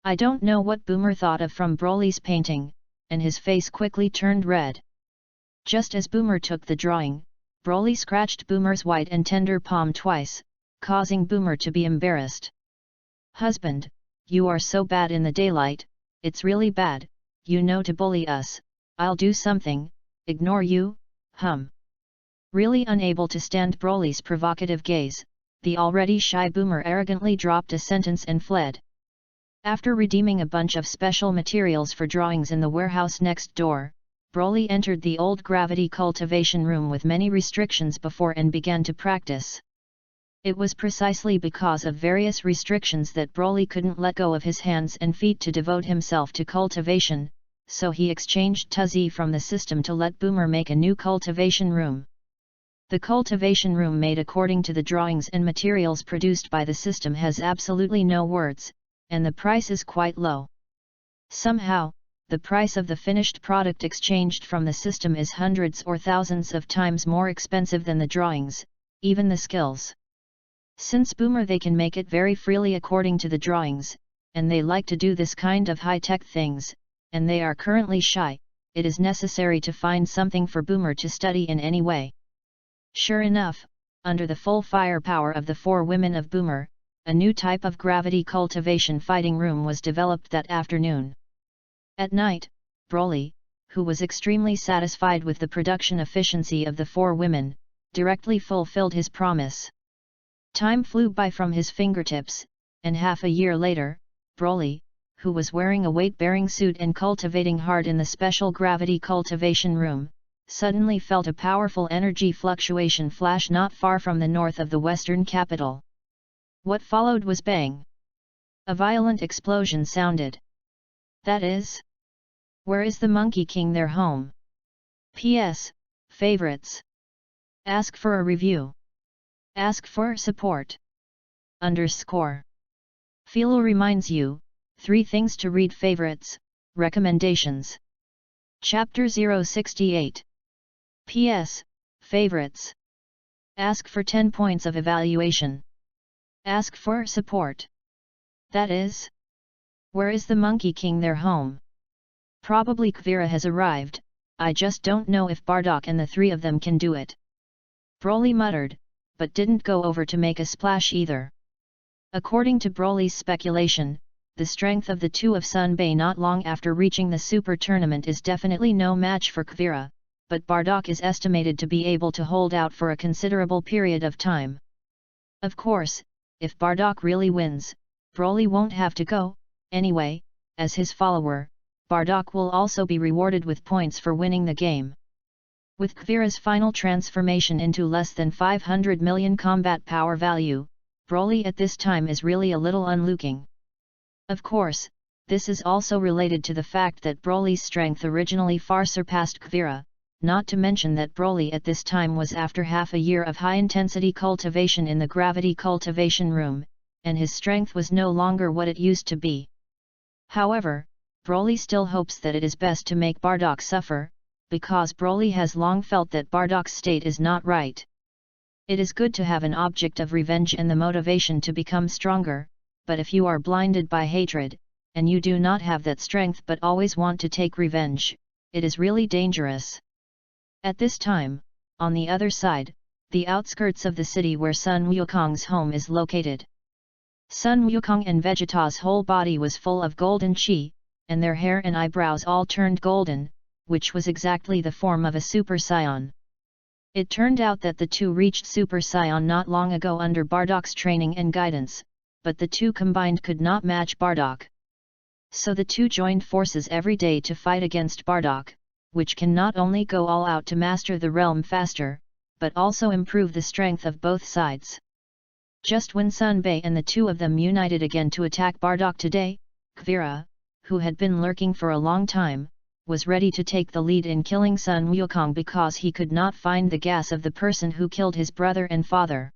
S1: I don't know what Boomer thought of from Broly's painting, and his face quickly turned red. Just as Boomer took the drawing, Broly scratched Boomer's white and tender palm twice, causing Boomer to be embarrassed. "Husband, you are so bad in the daylight, it's really bad, you know, to bully us. I'll do something, ignore you, hum." Really unable to stand Broly's provocative gaze, the already shy Boomer arrogantly dropped a sentence and fled. After redeeming a bunch of special materials for drawings in the warehouse next door, Broly entered the old gravity cultivation room with many restrictions before and began to practice. It was precisely because of various restrictions that Broly couldn't let go of his hands and feet to devote himself to cultivation, so he exchanged Tuzzy from the system to let Boomer make a new cultivation room. The cultivation room made according to the drawings and materials produced by the system has absolutely no words, and the price is quite low. Somehow, the price of the finished product exchanged from the system is hundreds or thousands of times more expensive than the drawings, even the skills. Since Boomer they can make it very freely according to the drawings, and they like to do this kind of high-tech things, and they are currently shy, it is necessary to find something for Boomer to study in any way. Sure enough, under the full firepower of the 4 women of Boomer, a new type of gravity cultivation fighting room was developed that afternoon. At night, Broly, who was extremely satisfied with the production efficiency of the 4 women, directly fulfilled his promise. Time flew by from his fingertips, and half a year later, Broly, who was wearing a weight-bearing suit and cultivating hard in the special gravity cultivation room, suddenly felt a powerful energy fluctuation flash not far from the north of the western capital. What followed was bang. A violent explosion sounded. That is? Where is the Monkey King their home? P.S. Favorites. Ask for a review. Ask for support. _ Philo reminds you, 3 things to read. Favorites, recommendations. Chapter 068. P.S. Favorites. Ask for 10 points of evaluation. Ask for support. That is? Where is the Monkey King their home? Probably Kuvira has arrived, I just don't know if Bardock and the 3 of them can do it. Broly muttered, but didn't go over to make a splash either. According to Broly's speculation, the strength of the 2 of Sunbei not long after reaching the Super Tournament is definitely no match for Kuvira, but Bardock is estimated to be able to hold out for a considerable period of time. Of course, if Bardock really wins, Broly won't have to go, anyway, as his follower, Bardock will also be rewarded with points for winning the game. With Kuvira's final transformation into less than 500 million combat power value, Broly at this time is really a little unlooking. Of course, this is also related to the fact that Broly's strength originally far surpassed Kuvira, not to mention that Broly at this time was after half a year of high-intensity cultivation in the gravity cultivation room, and his strength was no longer what it used to be. However, Broly still hopes that it is best to make Bardock suffer, because Broly has long felt that Bardock's state is not right. It is good to have an object of revenge and the motivation to become stronger, but if you are blinded by hatred, and you do not have that strength but always want to take revenge, it is really dangerous. At this time, on the other side, the outskirts of the city where Sun Wukong's home is located. Sun Wukong and Vegeta's whole body was full of golden chi, and their hair and eyebrows all turned golden, which was exactly the form of a Super Saiyan. It turned out that the 2 reached Super Saiyan not long ago under Bardock's training and guidance, but the 2 combined could not match Bardock. So the 2 joined forces every day to fight against Bardock, which can not only go all out to master the realm faster, but also improve the strength of both sides. Just when Sunbei and the 2 of them united again to attack Bardock today, Kuvira, who had been lurking for a long time, was ready to take the lead in killing Sun Wukong because he could not find the gas of the person who killed his brother and father.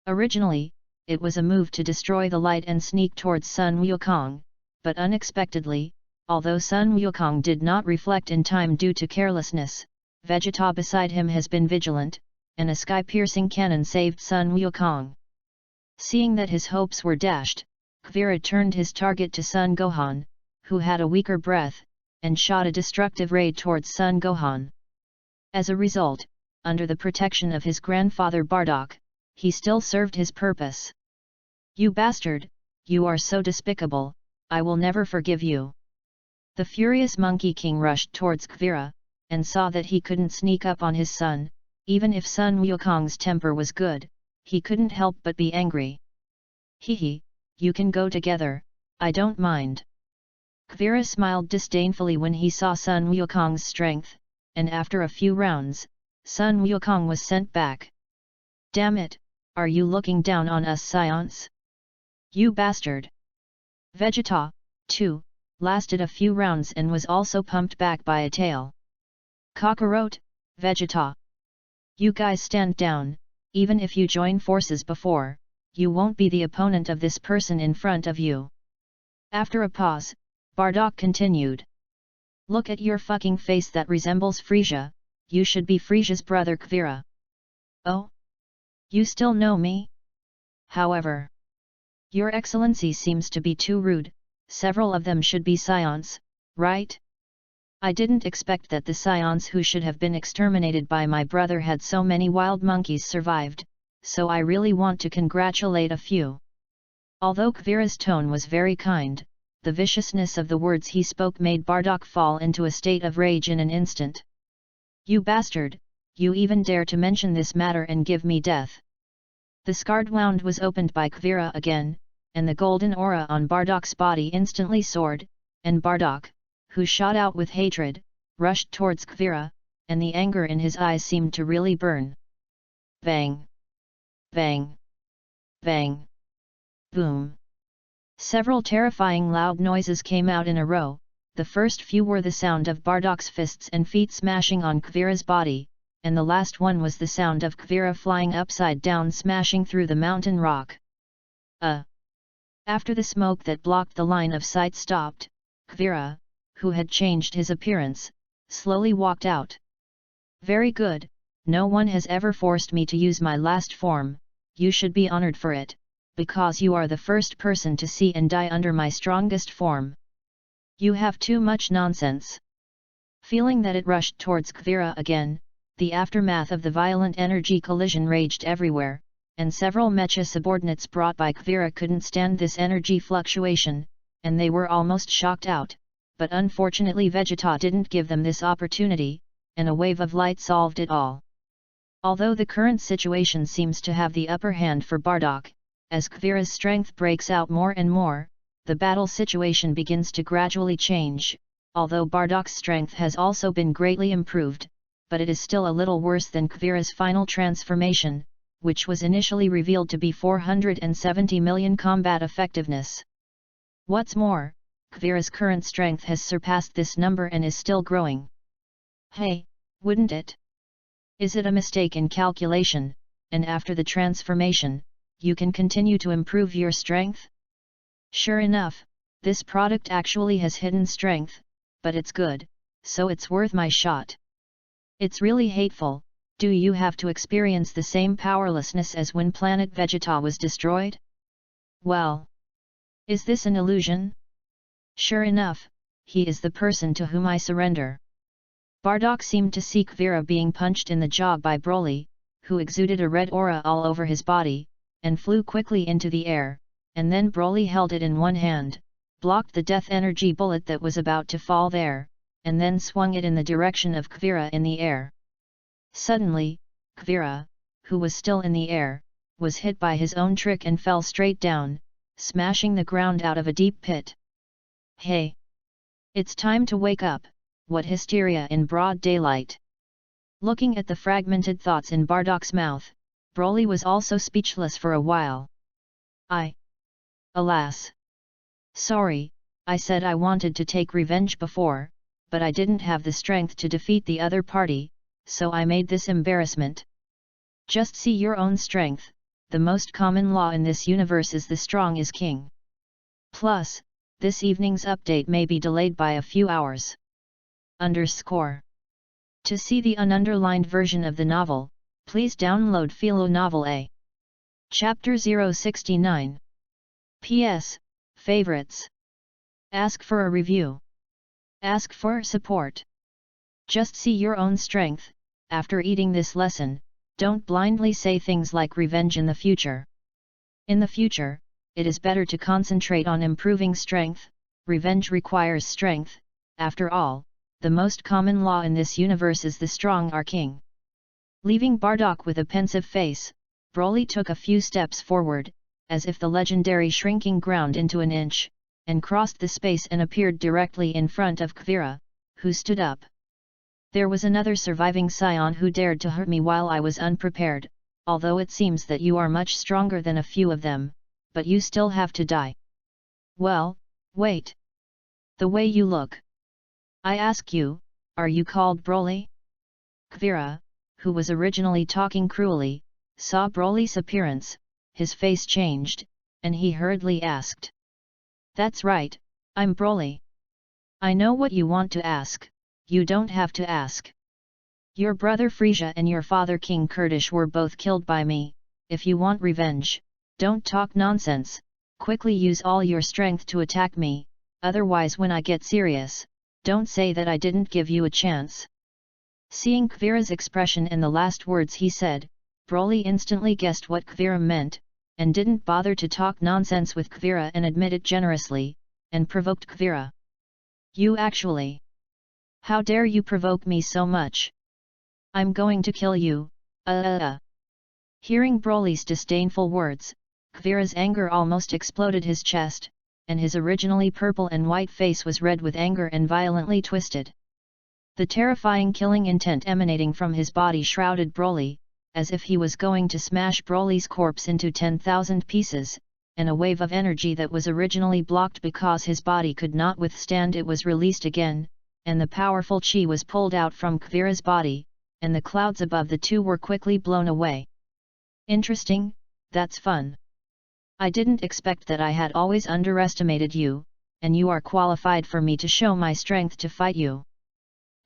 S1: Originally, it was a move to destroy the light and sneak towards Sun Wukong, but unexpectedly, although Sun Wukong did not reflect in time due to carelessness, Vegeta beside him has been vigilant, and a sky-piercing cannon saved Sun Wukong. Seeing that his hopes were dashed, Kuvira turned his target to Sun Gohan, who had a weaker breath, and shot a destructive raid towards Sun Gohan. As a result, under the protection of his grandfather Bardock, he still served his purpose. "You bastard, you are so despicable, I will never forgive you." The furious Monkey King rushed towards Kuvira, and saw that he couldn't sneak up on his son. Even if Sun Wukong's temper was good, he couldn't help but be angry. "Hee, you can go together, I don't mind." Kuvira smiled disdainfully when he saw Sun Wukong's strength, and after a few rounds, Sun Wukong was sent back. "Damn it, are you looking down on us scions? You bastard!" Vegeta, too, lasted a few rounds and was also pumped back by a tail. "Kakarot, Vegeta! You guys stand down, even if you join forces before, you won't be the opponent of this person in front of you." After a pause, Bardock continued. "Look at your fucking face that resembles Frieza, you should be Frieza's brother Kuvira." "Oh? You still know me? However, Your Excellency seems to be too rude, several of them should be scions, right? I didn't expect that the scions who should have been exterminated by my brother had so many wild monkeys survived, so I really want to congratulate a few." Although Kuvira's tone was very kind, the viciousness of the words he spoke made Bardock fall into a state of rage in an instant. "You bastard, you even dare to mention this matter and give me death." The scarred wound was opened by Kuvira again, and the golden aura on Bardock's body instantly soared, and Bardock, who shot out with hatred, rushed towards Kuvira, and the anger in his eyes seemed to really burn. Bang! Bang! Bang! Boom! Several terrifying loud noises came out in a row. The first few were the sound of Bardock's fists and feet smashing on Kuvira's body, and the last one was the sound of Kuvira flying upside down smashing through the mountain rock. After the smoke that blocked the line of sight stopped, Kuvira, who had changed his appearance, slowly walked out. "Very good, no one has ever forced me to use my last form, you should be honored for it, because you are the first person to see and die under my strongest form. You have too much nonsense." Feeling that it rushed towards Kuvira again, the aftermath of the violent energy collision raged everywhere, and several mecha subordinates brought by Kuvira couldn't stand this energy fluctuation, and they were almost shocked out, but unfortunately Vegeta didn't give them this opportunity, and a wave of light solved it all. Although the current situation seems to have the upper hand for Bardock, as Kuvira's strength breaks out more and more, the battle situation begins to gradually change. Although Bardock's strength has also been greatly improved, but it is still a little worse than Kuvira's final transformation, which was initially revealed to be 470 million combat effectiveness. What's more, Kuvira's current strength has surpassed this number and is still growing. Hey, wouldn't it? Is it a mistake in calculation, and after the transformation, you can continue to improve your strength? Sure enough, this product actually has hidden strength, but it's good, so it's worth my shot. It's really hateful. Do you have to experience the same powerlessness as when planet Vegeta was destroyed? Well, is this an illusion? Sure enough, he is the person to whom I surrender. Bardock seemed to see Kuvira being punched in the jaw by Broly, who exuded a red aura all over his body, and flew quickly into the air, and then Broly held it in one hand, blocked the death energy bullet that was about to fall there, and then swung it in the direction of Kuvira in the air. Suddenly, Kuvira, who was still in the air, was hit by his own trick and fell straight down, smashing the ground out of a deep pit. Hey! It's time to wake up, what hysteria in broad daylight! Looking at the fragmented thoughts in Bardock's mouth, Broly was also speechless for a while. Alas! Sorry, I said I wanted to take revenge before, but I didn't have the strength to defeat the other party, so I made this embarrassment. Just see your own strength, the most common law in this universe is the strong is king. Plus, this evening's update may be delayed by a few hours. To see the ununderlined version of the novel, please download Philo Novel A. Chapter 069. P.S. Favorites. Ask for a review. Ask for support. Just see your own strength. After eating this lesson, don't blindly say things like revenge in the future. In the future, it is better to concentrate on improving strength. Revenge requires strength. After all, the most common law in this universe is the strong are king. Leaving Bardock with a pensive face, Broly took a few steps forward, as if the legendary shrinking ground into an inch, and crossed the space and appeared directly in front of Kvira, who stood up. There was another surviving scion who dared to hurt me while I was unprepared, although it seems that you are much stronger than a few of them, but you still have to die. Well, wait. The way you look. I ask you, are you called Broly? Kvira, who was originally talking cruelly, saw Broly's appearance, his face changed, and he hurriedly asked. That's right, I'm Broly. I know what you want to ask, you don't have to ask. Your brother Frisia and your father King Kurdish were both killed by me. If you want revenge, don't talk nonsense, quickly use all your strength to attack me, otherwise when I get serious, don't say that I didn't give you a chance. Seeing Kvira's expression and the last words he said, Broly instantly guessed what Kvira meant, and didn't bother to talk nonsense with Kvira and admit it generously, and provoked Kvira. You actually... How dare you provoke me so much? I'm going to kill you, Hearing Broly's disdainful words, Kvira's anger almost exploded his chest, and his originally purple and white face was red with anger and violently twisted. The terrifying killing intent emanating from his body shrouded Broly, as if he was going to smash Broly's corpse into 10,000 pieces, and a wave of energy that was originally blocked because his body could not withstand it was released again, and the powerful chi was pulled out from Kvira's body, and the clouds above the two were quickly blown away. Interesting, that's fun. I didn't expect that. I had always underestimated you, and you are qualified for me to show my strength to fight you.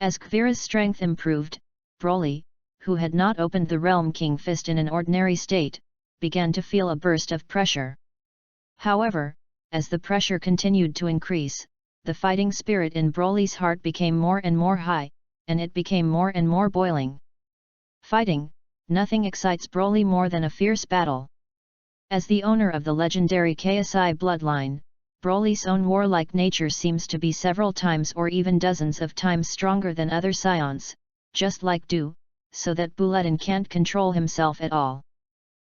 S1: As Kvira's strength improved, Broly, who had not opened the Realm King Fist in an ordinary state, began to feel a burst of pressure. However, as the pressure continued to increase, the fighting spirit in Broly's heart became more and more high, and it became more and more boiling. Fighting, nothing excites Broly more than a fierce battle. As the owner of the legendary KSI bloodline, Broly's own warlike nature seems to be several times or even dozens of times stronger than other scions, just like Du, so that Bulleten can't control himself at all.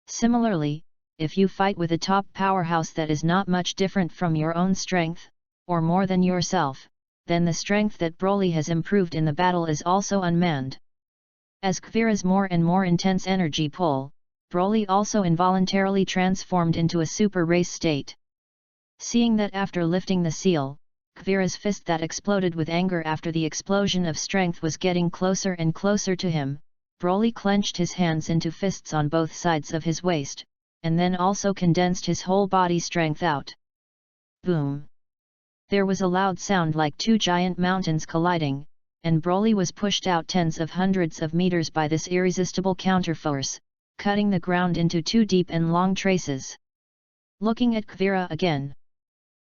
S1: Similarly, if you fight with a top powerhouse that is not much different from your own strength, or more than yourself, then the strength that Broly has improved in the battle is also unmanned. As Kvira's more and more intense energy pull, Broly also involuntarily transformed into a super race state. Seeing that after lifting the seal, Kvira's fist that exploded with anger after the explosion of strength was getting closer and closer to him, Broly clenched his hands into fists on both sides of his waist, and then also condensed his whole body strength out. Boom! There was a loud sound like two giant mountains colliding, and Broly was pushed out tens of hundreds of meters by this irresistible counterforce, cutting the ground into two deep and long traces. Looking at Kvira again,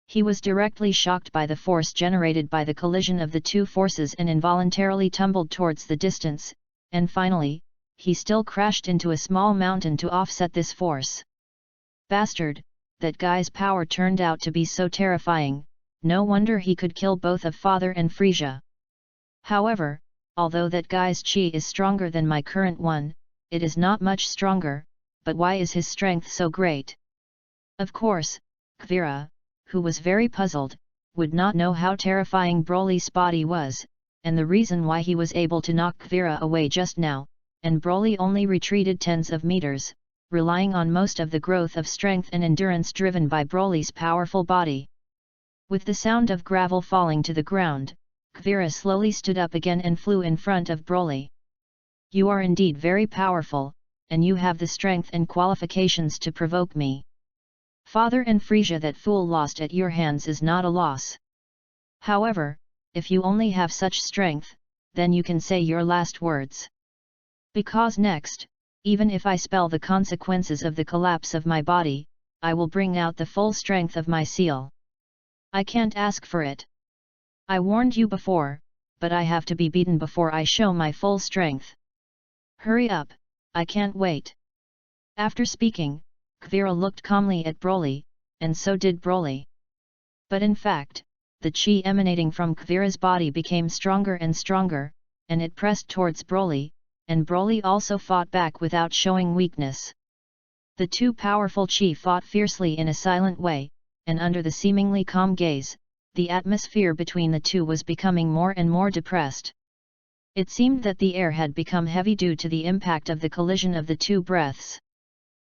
S1: he was directly shocked by the force generated by the collision of the two forces and involuntarily tumbled towards the distance, and finally, he still crashed into a small mountain to offset this force. Bastard, that guy's power turned out to be so terrifying, no wonder he could kill both of Father and Frisia. However, although that guy's chi is stronger than my current one, it is not much stronger, but why is his strength so great? Of course, Kvira, who was very puzzled, would not know how terrifying Broly's body was, and the reason why he was able to knock Kvira away just now, and Broly only retreated tens of meters, relying on most of the growth of strength and endurance driven by Broly's powerful body. With the sound of gravel falling to the ground, Kvira slowly stood up again and flew in front of Broly. You are indeed very powerful, and you have the strength and qualifications to provoke me. Father and Frisia, that fool lost at your hands is not a loss. However, if you only have such strength, then you can say your last words. Because next, even if I spell the consequences of the collapse of my body, I will bring out the full strength of my seal. I can't ask for it. I warned you before, but I have to be beaten before I show my full strength. Hurry up, I can't wait. After speaking, Kvirra looked calmly at Broly, and so did Broly. But in fact, the chi emanating from Kvirra's body became stronger and stronger, and it pressed towards Broly, and Broly also fought back without showing weakness. The two powerful chi fought fiercely in a silent way, and under the seemingly calm gaze, the atmosphere between the two was becoming more and more depressed. It seemed that the air had become heavy due to the impact of the collision of the two breaths.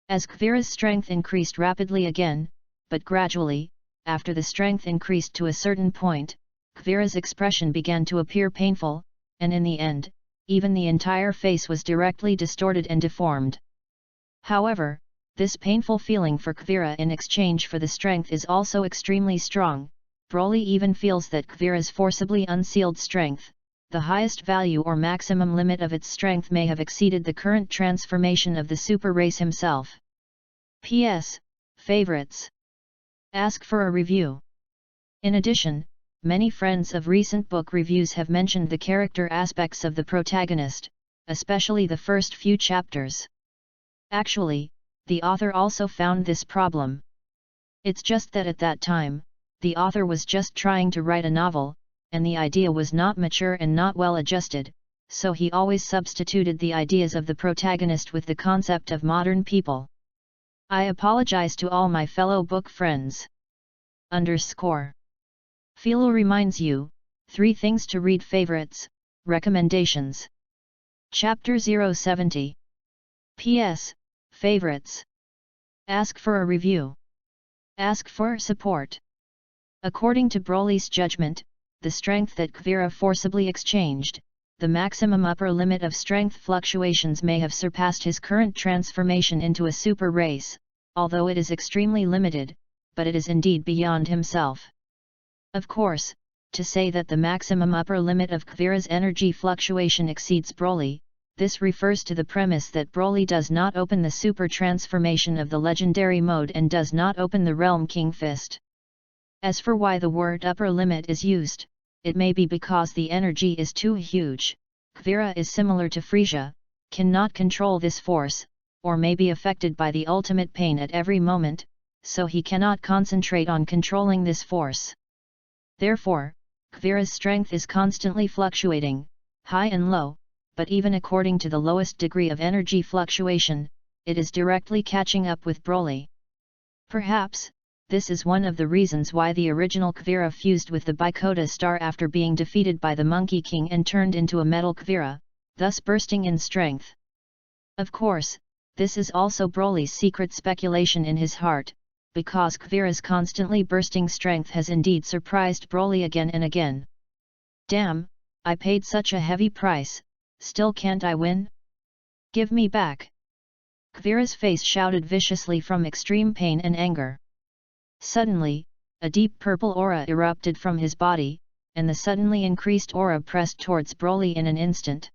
S1: As Kvirra's strength increased rapidly again, but gradually, after the strength increased to a certain point, Kvirra's expression began to appear painful, and in the end, even the entire face was directly distorted and deformed. However, this painful feeling for Kvirra in exchange for the strength is also extremely strong. Broly even feels that Kvirra's forcibly unsealed strength, the highest value or maximum limit of its strength, may have exceeded the current transformation of the super race himself. P.S. Favorites. Ask for a review. In addition, many friends of recent book reviews have mentioned the character aspects of the protagonist, especially the first few chapters. Actually, the author also found this problem. It's just that at that time, the author was just trying to write a novel, and the idea was not mature and not well adjusted, so he always substituted the ideas of the protagonist with the concept of modern people. I apologize to all my fellow book friends. Philo reminds you, 3 things to read. Favorites, recommendations. Chapter 070. P.S. Favorites. Ask for a review. Ask for support. According to Broly's judgment, the strength that Kvirra forcibly exchanged, the maximum upper limit of strength fluctuations may have surpassed his current transformation into a super race, although it is extremely limited, but it is indeed beyond himself. Of course, to say that the maximum upper limit of Kvirra's energy fluctuation exceeds Broly, this refers to the premise that Broly does not open the super transformation of the legendary mode and does not open the Realm King Fist. As for why the word upper limit is used, it may be because the energy is too huge. Kvirra is similar to Frieza, cannot control this force, or may be affected by the ultimate pain at every moment, so he cannot concentrate on controlling this force. Therefore, Kvirra's strength is constantly fluctuating, high and low, but even according to the lowest degree of energy fluctuation, it is directly catching up with Broly. Perhaps, this is one of the reasons why the original Kvirra fused with the Bikota star after being defeated by the Monkey King and turned into a metal Kvirra, thus bursting in strength. Of course, this is also Broly's secret speculation in his heart, because Kvirra's constantly bursting strength has indeed surprised Broly again and again. Damn, I paid such a heavy price, still can't I win? Give me back! Kvirra's face shouted viciously from extreme pain and anger. Suddenly, a deep purple aura erupted from his body, and the suddenly increased aura pressed towards Broly in an instant.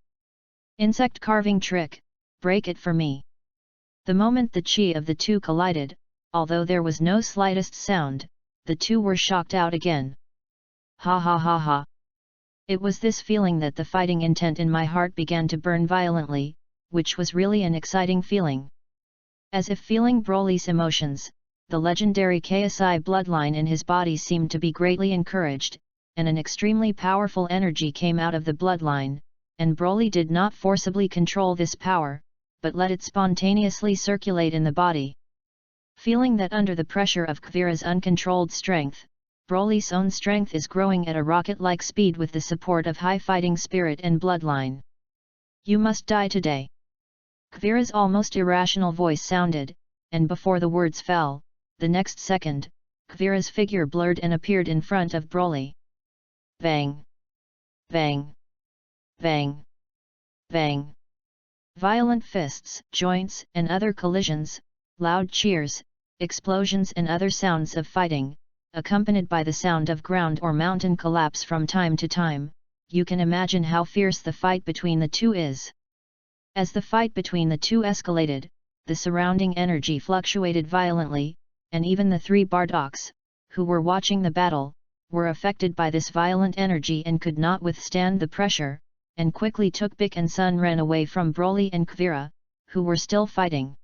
S1: Insect carving trick, break it for me! The moment the chi of the two collided, although there was no slightest sound, the two were shocked out again. Ha ha ha ha! It was this feeling that the fighting intent in my heart began to burn violently, which was really an exciting feeling. As if feeling Broly's emotions, the legendary KSI bloodline in his body seemed to be greatly encouraged, and an extremely powerful energy came out of the bloodline, and Broly did not forcibly control this power, but let it spontaneously circulate in the body. Feeling that under the pressure of Kvirra's uncontrolled strength, Broly's own strength is growing at a rocket-like speed with the support of high fighting spirit and bloodline. You must die today! Kvirra's almost irrational voice sounded, and before the words fell, the next second, Kvirra's figure blurred and appeared in front of Broly. Bang! Bang! Bang! Bang! Violent fists, joints, and other collisions, loud cheers, explosions and other sounds of fighting, accompanied by the sound of ground or mountain collapse from time to time. You can imagine how fierce the fight between the two is. As the fight between the two escalated, the surrounding energy fluctuated violently, and even the 3 Bardocks, who were watching the battle, were affected by this violent energy and could not withstand the pressure, and quickly took Bic and Sun ran away from Broly and Kvira, who were still fighting.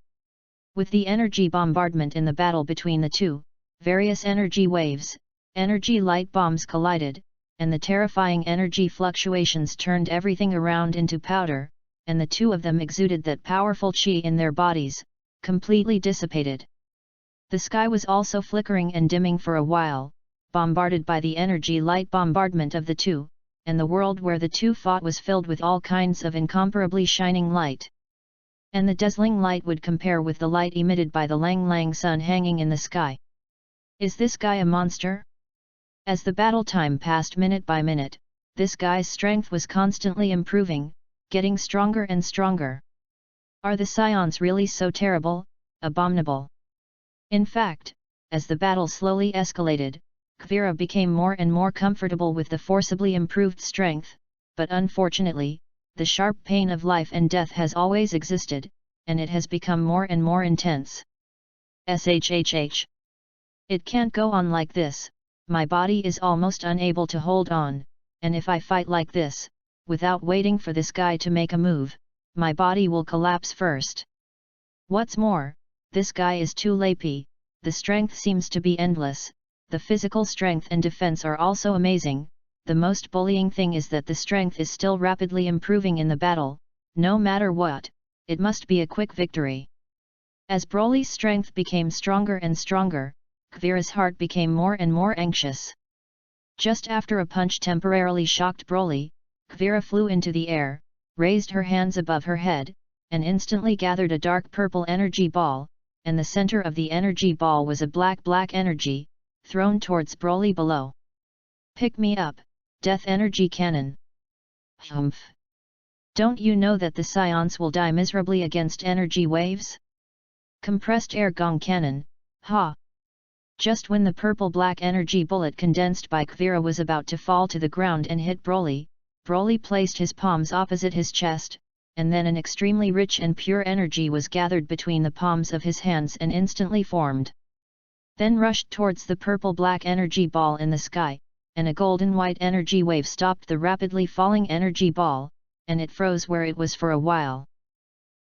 S1: With the energy bombardment in the battle between the two, various energy waves, energy light bombs collided, and the terrifying energy fluctuations turned everything around into powder, and the two of them exuded that powerful chi in their bodies, completely dissipated. The sky was also flickering and dimming for a while, bombarded by the energy light bombardment of the two, and the world where the two fought was filled with all kinds of incomparably shining light. And the dazzling light would compare with the light emitted by the Lang Lang sun hanging in the sky. Is this guy a monster? As the battle time passed minute by minute, this guy's strength was constantly improving, getting stronger and stronger. Are the scions really so terrible, abominable? In fact, as the battle slowly escalated, Kvira became more and more comfortable with the forcibly improved strength, but unfortunately, the sharp pain of life and death has always existed, and it has become more and more intense. Shhh. It can't go on like this, my body is almost unable to hold on, and if I fight like this, without waiting for this guy to make a move, my body will collapse first. What's more, this guy is too lappy, the strength seems to be endless, the physical strength and defense are also amazing. The most bullying thing is that the strength is still rapidly improving in the battle, no matter what, it must be a quick victory. As Broly's strength became stronger and stronger, Kvira's heart became more and more anxious. Just after a punch temporarily shocked Broly, Kvira flew into the air, raised her hands above her head, and instantly gathered a dark purple energy ball, and the center of the energy ball was a black energy, thrown towards Broly below. Pick me up, Death Energy Cannon. Humph! Don't you know that the scions will die miserably against energy waves? Compressed Air Gong Cannon, ha! Just when the purple-black energy bullet condensed by Kvira was about to fall to the ground and hit Broly, Broly placed his palms opposite his chest, and then an extremely rich and pure energy was gathered between the palms of his hands and instantly formed. Then rushed towards the purple-black energy ball in the sky, and a golden-white energy wave stopped the rapidly falling energy ball, and it froze where it was for a while.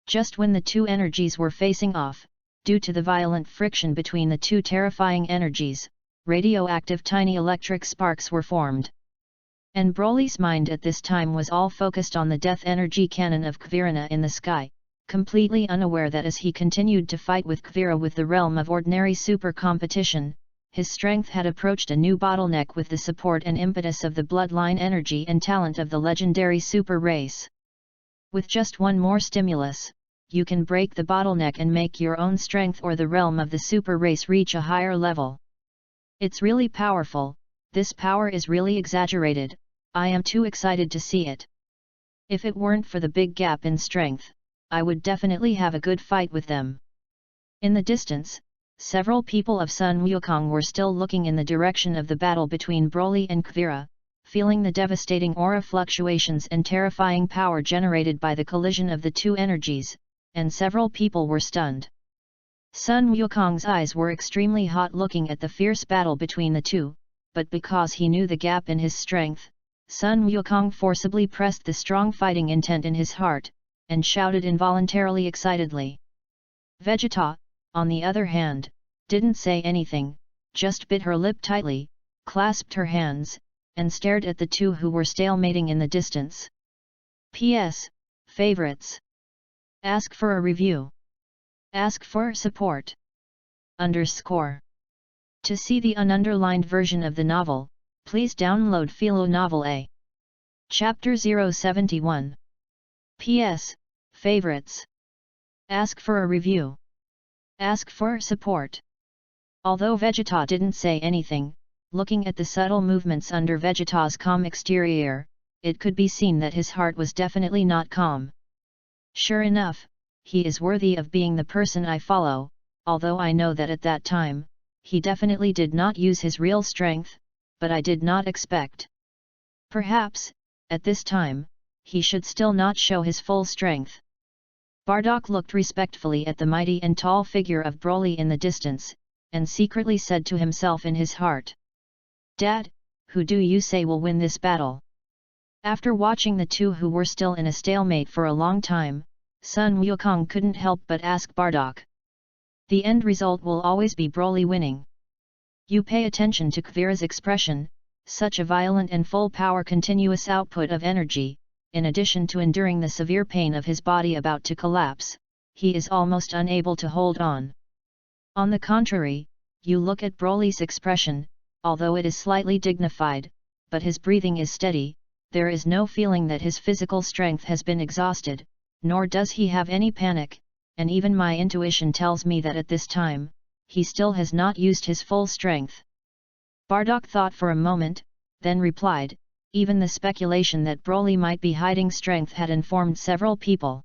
S1: Just when the two energies were facing off, due to the violent friction between the two terrifying energies, radioactive tiny electric sparks were formed. And Broly's mind at this time was all focused on the death energy cannon of Kvirana in the sky, completely unaware that as he continued to fight with Kvira with the realm of ordinary super competition, his strength had approached a new bottleneck with the support and impetus of the bloodline energy and talent of the legendary super race. With just one more stimulus, you can break the bottleneck and make your own strength or the realm of the super race reach a higher level. It's really powerful, this power is really exaggerated, I am too excited to see it. If it weren't for the big gap in strength, I would definitely have a good fight with them. In the distance, several people of Sun Wukong were still looking in the direction of the battle between Broly and Kvira, feeling the devastating aura fluctuations and terrifying power generated by the collision of the two energies, and several people were stunned. Sun Wukong's eyes were extremely hot looking at the fierce battle between the two, but because he knew the gap in his strength, Sun Wukong forcibly pressed the strong fighting intent in his heart, and shouted involuntarily excitedly. Vegeta, on the other hand, didn't say anything, just bit her lip tightly, clasped her hands, and stared at the two who were stalemating in the distance. P.S. Favorites. Ask for a review. Ask for support. _ To see the ununderlined version of the novel, please download Philo Novel A. Chapter 071. P.S. Favorites. Ask for a review. Ask for support. Although Vegeta didn't say anything, looking at the subtle movements under Vegeta's calm exterior, it could be seen that his heart was definitely not calm. Sure enough, he is worthy of being the person I follow, although I know that at that time, he definitely did not use his real strength, but I did not expect. Perhaps, at this time, he should still not show his full strength. Bardock looked respectfully at the mighty and tall figure of Broly in the distance, and secretly said to himself in his heart, "Dad, who do you say will win this battle? After watching the two who were still in a stalemate for a long time, Sun Wukong couldn't help but ask Bardock. The end result will always be Broly winning. You pay attention to Kvira's expression, such a violent and full power continuous output of energy, in addition to enduring the severe pain of his body about to collapse, he is almost unable to hold on. On the contrary, you look at Broly's expression, although it is slightly dignified, but his breathing is steady, there is no feeling that his physical strength has been exhausted, nor does he have any panic, and even my intuition tells me that at this time, he still has not used his full strength. Bardock thought for a moment, then replied, even the speculation that Broly might be hiding strength had informed several people.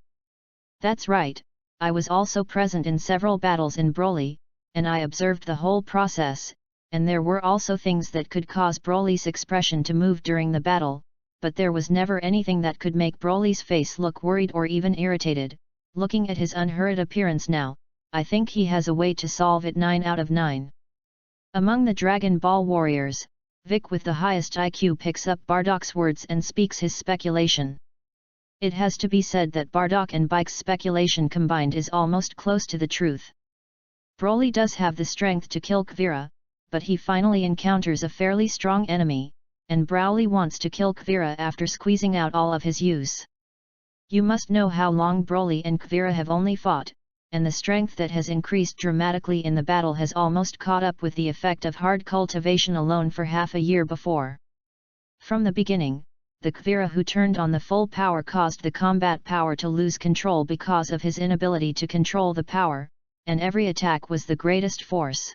S1: That's right, I was also present in several battles in Broly, and I observed the whole process, and there were also things that could cause Broly's expression to move during the battle, but there was never anything that could make Broly's face look worried or even irritated. Looking at his unhurried appearance now, I think he has a way to solve it 9 out of 9. Among the Dragon Ball warriors, Vic with the highest IQ picks up Bardock's words and speaks his speculation. It has to be said that Bardock and Bike's speculation combined is almost close to the truth. Broly does have the strength to kill Kvira, but he finally encounters a fairly strong enemy, and Broly wants to kill Kvira after squeezing out all of his use. You must know how long Broly and Kvira have only fought, and the strength that has increased dramatically in the battle has almost caught up with the effect of hard cultivation alone for half a year before. From the beginning, the Kvira who turned on the full power caused the combat power to lose control because of his inability to control the power, and every attack was the greatest force.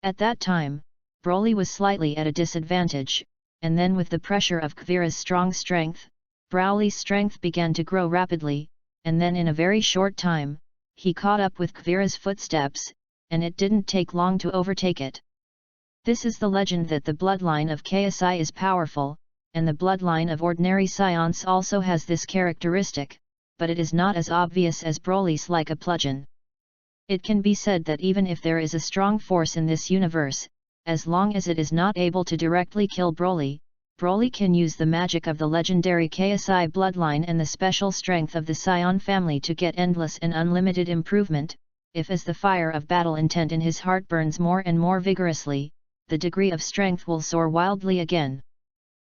S1: At that time, Broly was slightly at a disadvantage, and then with the pressure of Kvira's strong strength, Broly's strength began to grow rapidly, and then in a very short time, he caught up with Kvira's footsteps, and it didn't take long to overtake it. This is the legend that the bloodline of KSI is powerful, and the bloodline of ordinary Science also has this characteristic, but it is not as obvious as Broly's like a plugin. It can be said that even if there is a strong force in this universe, as long as it is not able to directly kill Broly, Broly can use the magic of the legendary KSI bloodline and the special strength of the Scion family to get endless and unlimited improvement, if as the fire of battle intent in his heart burns more and more vigorously, the degree of strength will soar wildly again.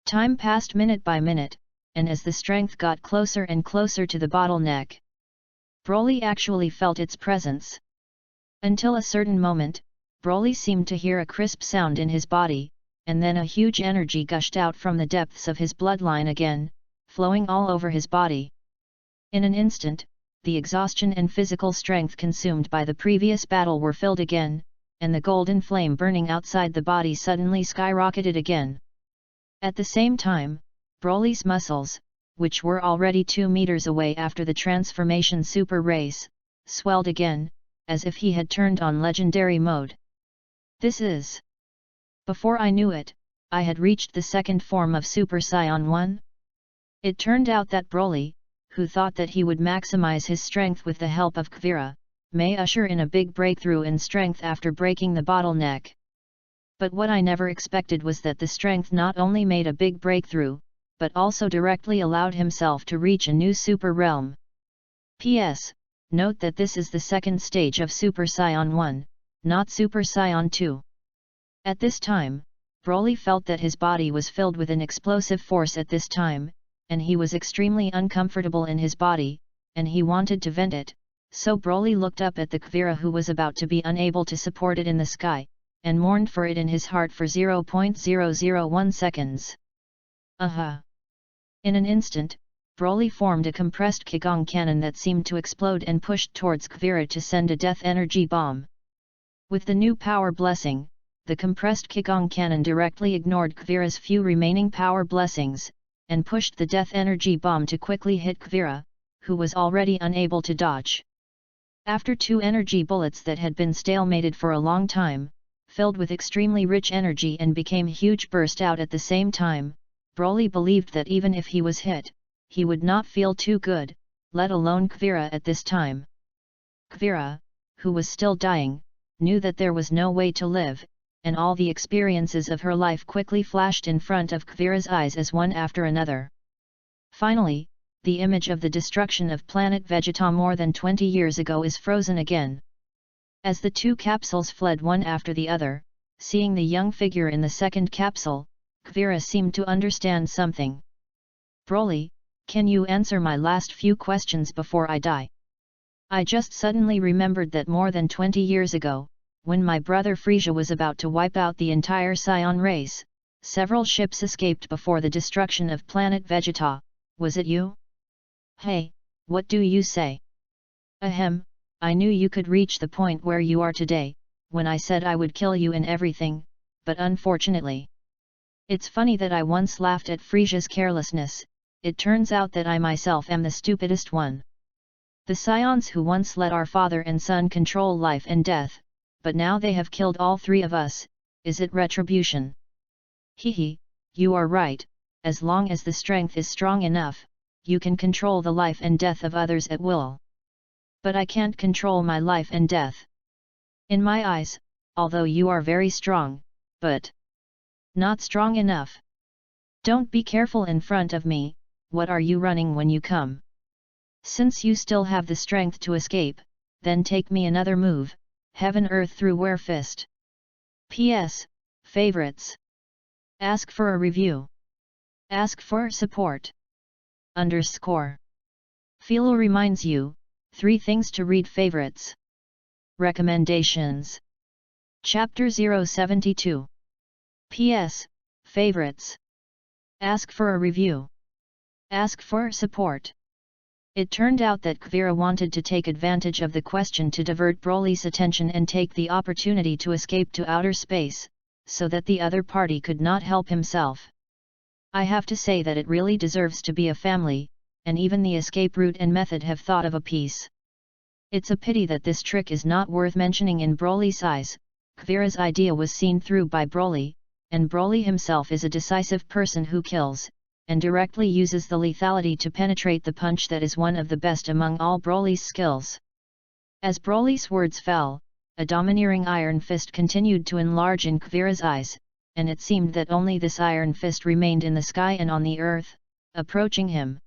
S1: Time passed minute by minute, and as the strength got closer and closer to the bottleneck, Broly actually felt its presence. Until a certain moment, Broly seemed to hear a crisp sound in his body, and then a huge energy gushed out from the depths of his bloodline again, flowing all over his body. In an instant, the exhaustion and physical strength consumed by the previous battle were filled again, and the golden flame burning outside the body suddenly skyrocketed again. At the same time, Broly's muscles, which were already 2 meters away after the transformation super race, swelled again, as if he had turned on legendary mode. This is... Before I knew it, I had reached the second form of Super Saiyan 1. It turned out that Broly, who thought that he would maximize his strength with the help of Kvira, may usher in a big breakthrough in strength after breaking the bottleneck. But what I never expected was that the strength not only made a big breakthrough, but also directly allowed himself to reach a new super realm. P.S. Note that this is the second stage of Super Saiyan 1, not Super Saiyan 2. At this time, Broly felt that his body was filled with an explosive force at this time, and he was extremely uncomfortable in his body, and he wanted to vent it, so Broly looked up at the Kvira who was about to be unable to support it in the sky, and mourned for it in his heart for 0.001 seconds. In an instant, Broly formed a compressed Qigong cannon that seemed to explode and pushed towards Kvira to send a death energy bomb. With the new power blessing, the compressed Qigong cannon directly ignored Kvira's few remaining power blessings, and pushed the death energy bomb to quickly hit Kvira, who was already unable to dodge. After 2 energy bullets that had been stalemated for a long time, filled with extremely rich energy and became huge burst out at the same time, Broly believed that even if he was hit, he would not feel too good, let alone Kvira at this time. Kvira, who was still dying, knew that there was no way to live, and all the experiences of her life quickly flashed in front of Kavira's eyes as one after another. Finally, the image of the destruction of planet Vegeta more than 20 years ago is frozen again. As the two capsules fled one after the other, seeing the young figure in the second capsule, Kavira seemed to understand something. "Broly, can you answer my last few questions before I die? I just suddenly remembered that more than 20 years ago, when my brother Frieza was about to wipe out the entire Saiyan race, several ships escaped before the destruction of planet Vegeta. Was it you? Hey, what do you say?" "Ahem, I knew you could reach the point where you are today, when I said I would kill you in everything, but unfortunately. It's funny that I once laughed at Frieza's carelessness, it turns out that I myself am the stupidest one. The Saiyans who once let our father and son control life and death, but now they have killed all three of us, is it retribution?" "Hehe, you are right, as long as the strength is strong enough, you can control the life and death of others at will. But I can't control my life and death. In my eyes, although you are very strong, but not strong enough. Don't be careful in front of me, what are you running when you come? Since you still have the strength to escape, then take me another move, heaven earth through where fist. P.S. Favorites. Ask for a review. Ask for support. _ Philo reminds you, 3 things to read favorites. Recommendations. Chapter 072. P.S. Favorites. Ask for a review. Ask for support. It turned out that Kavira wanted to take advantage of the question to divert Broly's attention and take the opportunity to escape to outer space, so that the other party could not help himself. I have to say that it really deserves to be a family, and even the escape route and method have thought of a piece. It's a pity that this trick is not worth mentioning in Broly's eyes. Kavira's idea was seen through by Broly, and Broly himself is a decisive person who kills, and directly uses the lethality to penetrate the punch that is one of the best among all Broly's skills. As Broly's words fell, a domineering iron fist continued to enlarge in Kavira's eyes, and it seemed that only this iron fist remained in the sky and on the earth, approaching him.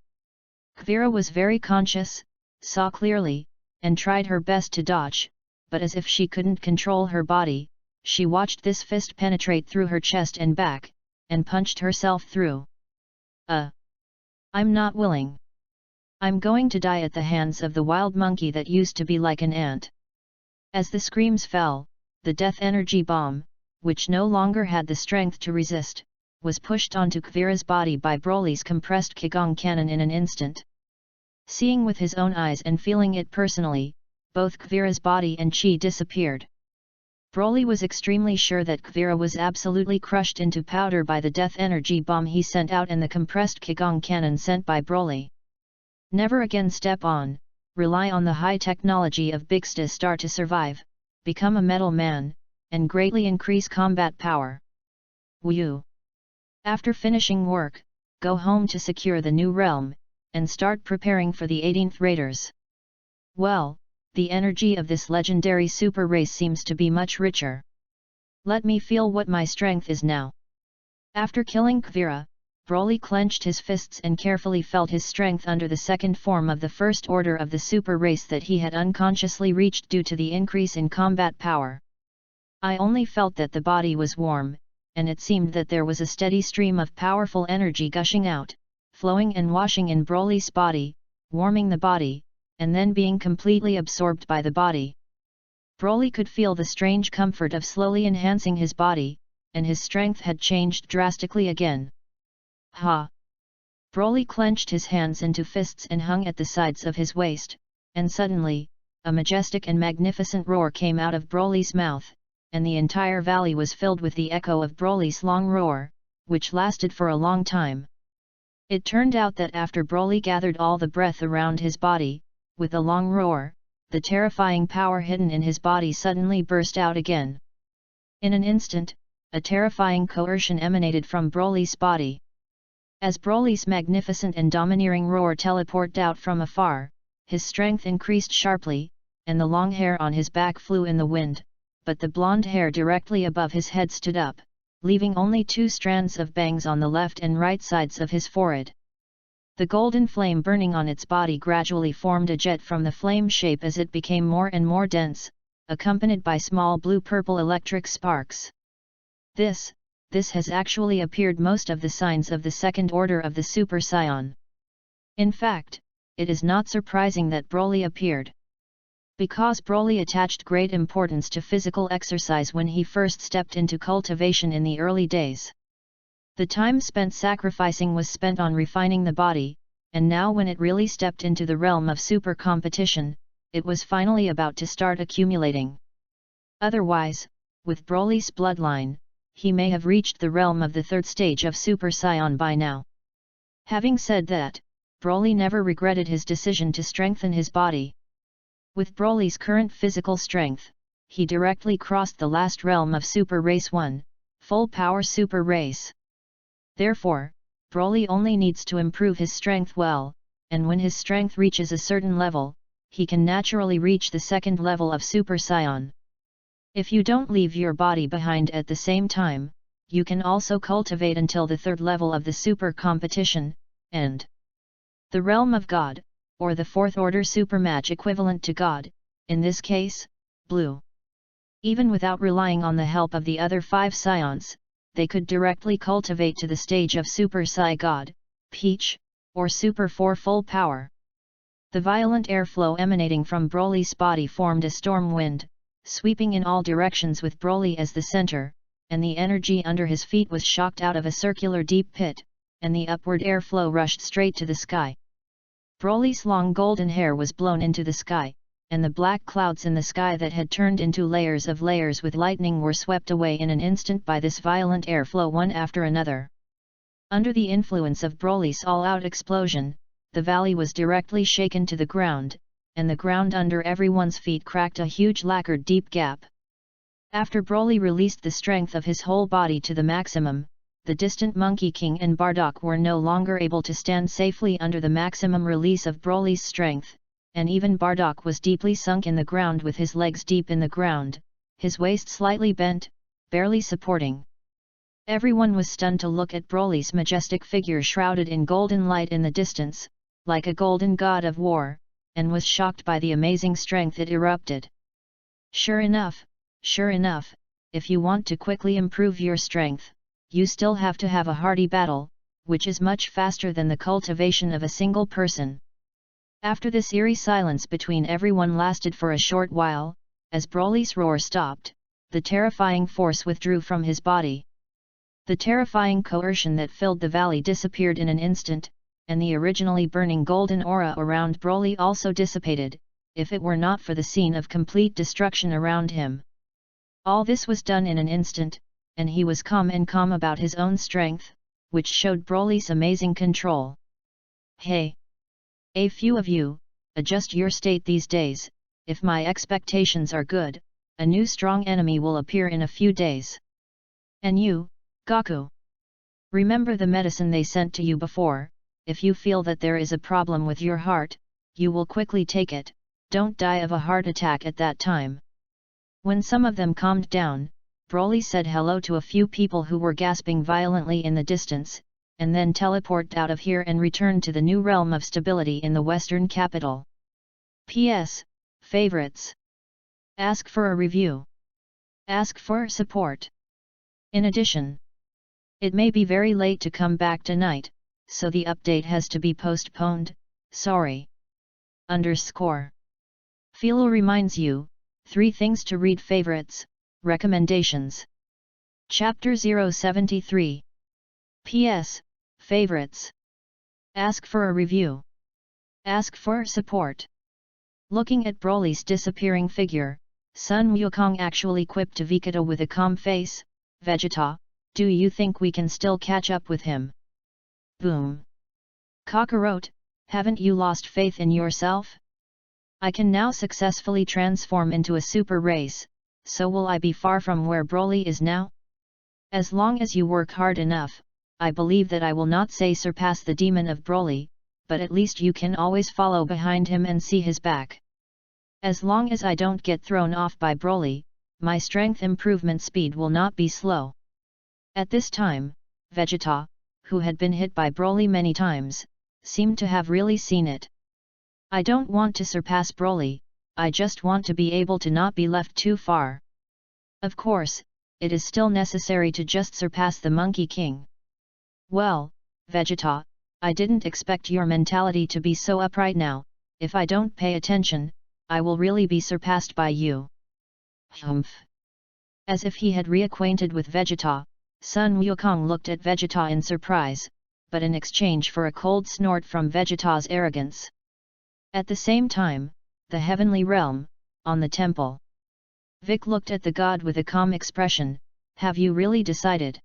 S1: Kavira was very conscious, saw clearly, and tried her best to dodge, but as if she couldn't control her body, she watched this fist penetrate through her chest and back, and punched herself through. I'm not willing. I'm going to die at the hands of the wild monkey that used to be like an ant. As the screams fell, the death energy bomb, which no longer had the strength to resist, was pushed onto Kavira's body by Broly's compressed Kigong cannon in an instant. Seeing with his own eyes and feeling it personally, both Kavira's body and chi disappeared. Broly was extremely sure that Kavira was absolutely crushed into powder by the death energy bomb he sent out and the compressed Kigong cannon sent by Broly. Never again step on, rely on the high technology of Big Star to survive, become a metal man, and greatly increase combat power. Woo! After finishing work, go home to secure the new realm, and start preparing for the 18th Raiders. Well, the energy of this legendary super race seems to be much richer. Let me feel what my strength is now. After killing Kavira, Broly clenched his fists and carefully felt his strength under the second form of the first order of the super race that he had unconsciously reached due to the increase in combat power. I only felt that the body was warm, and it seemed that there was a steady stream of powerful energy gushing out, flowing and washing in Broly's body, warming the body, and then being completely absorbed by the body. Broly could feel the strange comfort of slowly enhancing his body, and his strength had changed drastically again. Ha! Broly clenched his hands into fists and hung at the sides of his waist, and suddenly, a majestic and magnificent roar came out of Broly's mouth, and the entire valley was filled with the echo of Broly's long roar, which lasted for a long time. It turned out that after Broly gathered all the breath around his body, with a long roar, the terrifying power hidden in his body suddenly burst out again. In an instant, a terrifying coercion emanated from Broly's body. As Broly's magnificent and domineering roar teleported out from afar, his strength increased sharply, and the long hair on his back flew in the wind, but the blonde hair directly above his head stood up, leaving only 2 strands of bangs on the left and right sides of his forehead. The golden flame burning on its body gradually formed a jet from the flame shape as it became more and more dense, accompanied by small blue-purple electric sparks. This has actually appeared most of the signs of the second order of the Super Saiyan. In fact, it is not surprising that Broly appeared. Because Broly attached great importance to physical exercise when he first stepped into cultivation in the early days. The time spent sacrificing was spent on refining the body, and now when it really stepped into the realm of super competition, it was finally about to start accumulating. Otherwise, with Broly's bloodline, he may have reached the realm of the 3rd stage of Super Saiyan by now. Having said that, Broly never regretted his decision to strengthen his body. With Broly's current physical strength, he directly crossed the last realm of Super Race 1, Full Power Super Race. Therefore, Broly only needs to improve his strength well, and when his strength reaches a certain level, he can naturally reach the 2nd level of Super Saiyan. If you don't leave your body behind at the same time, you can also cultivate until the 3rd level of the super competition, and the realm of God, or the 4th order supermatch equivalent to God, in this case, Blue. Even without relying on the help of the other 5 Saiyans, they could directly cultivate to the stage of Super Sai God, Peach, or Super 4 Full Power. The violent airflow emanating from Broly's body formed a storm wind, sweeping in all directions with Broly as the center, and the energy under his feet was shocked out of a circular deep pit, and the upward airflow rushed straight to the sky. Broly's long golden hair was blown into the sky, and the black clouds in the sky that had turned into layers with lightning were swept away in an instant by this violent airflow one after another. Under the influence of Broly's all-out explosion, the valley was directly shaken to the ground, and the ground under everyone's feet cracked a huge lacquered deep gap. After Broly released the strength of his whole body to the maximum, the distant Monkey King and Bardock were no longer able to stand safely under the maximum release of Broly's strength, and even Bardock was deeply sunk in the ground with his legs deep in the ground, his waist slightly bent, barely supporting. Everyone was stunned to look at Broly's majestic figure shrouded in golden light in the distance, like a golden god of war, and was shocked by the amazing strength it erupted. Sure enough, if you want to quickly improve your strength, you still have to have a hardy battle, which is much faster than the cultivation of a single person. After this eerie silence between everyone lasted for a short while, as Broly's roar stopped, the terrifying force withdrew from his body. The terrifying coercion that filled the valley disappeared in an instant, and the originally burning golden aura around Broly also dissipated, if it were not for the scene of complete destruction around him. All this was done in an instant, and he was calm about his own strength, which showed Broly's amazing control. Hey! A few of you, adjust your state these days. If my expectations are good, a new strong enemy will appear in a few days. And you, Goku, remember the medicine they sent to you before. If you feel that there is a problem with your heart, you will quickly take it, don't die of a heart attack at that time. When some of them calmed down, Broly said hello to a few people who were gasping violently in the distance, and then teleported out of here and returned to the new realm of stability in the western capital. P.S. Favorites. Ask for a review. Ask for support. In addition, it may be very late to come back tonight, so the update has to be postponed, sorry. Philo reminds you, 3 things to read. Favorites, recommendations. Chapter 073. P.S. Favorites. Ask for a review. Ask for support. Looking at Broly's disappearing figure, Sun Wukong actually quipped to Vegeta with a calm face, Vegeta, do you think we can still catch up with him? Boom. Kakarot, haven't you lost faith in yourself? I can now successfully transform into a super race, so will I be far from where Broly is now? As long as you work hard enough, I believe that I will not say surpass the demon of Broly, but at least you can always follow behind him and see his back. As long as I don't get thrown off by Broly, my strength improvement speed will not be slow. At this time, Vegeta, who had been hit by Broly many times, seemed to have really seen it. I don't want to surpass Broly, I just want to be able to not be left too far. Of course, it is still necessary to just surpass the Monkey King. Well, Vegeta, I didn't expect your mentality to be so upright now. If I don't pay attention, I will really be surpassed by you. Humph. As if he had reacquainted with Vegeta, Sun Wukong looked at Vegeta in surprise, but in exchange for a cold snort from Vegeta's arrogance. At the same time, the heavenly realm, on the temple. Vic looked at the god with a calm expression. Have you really decided?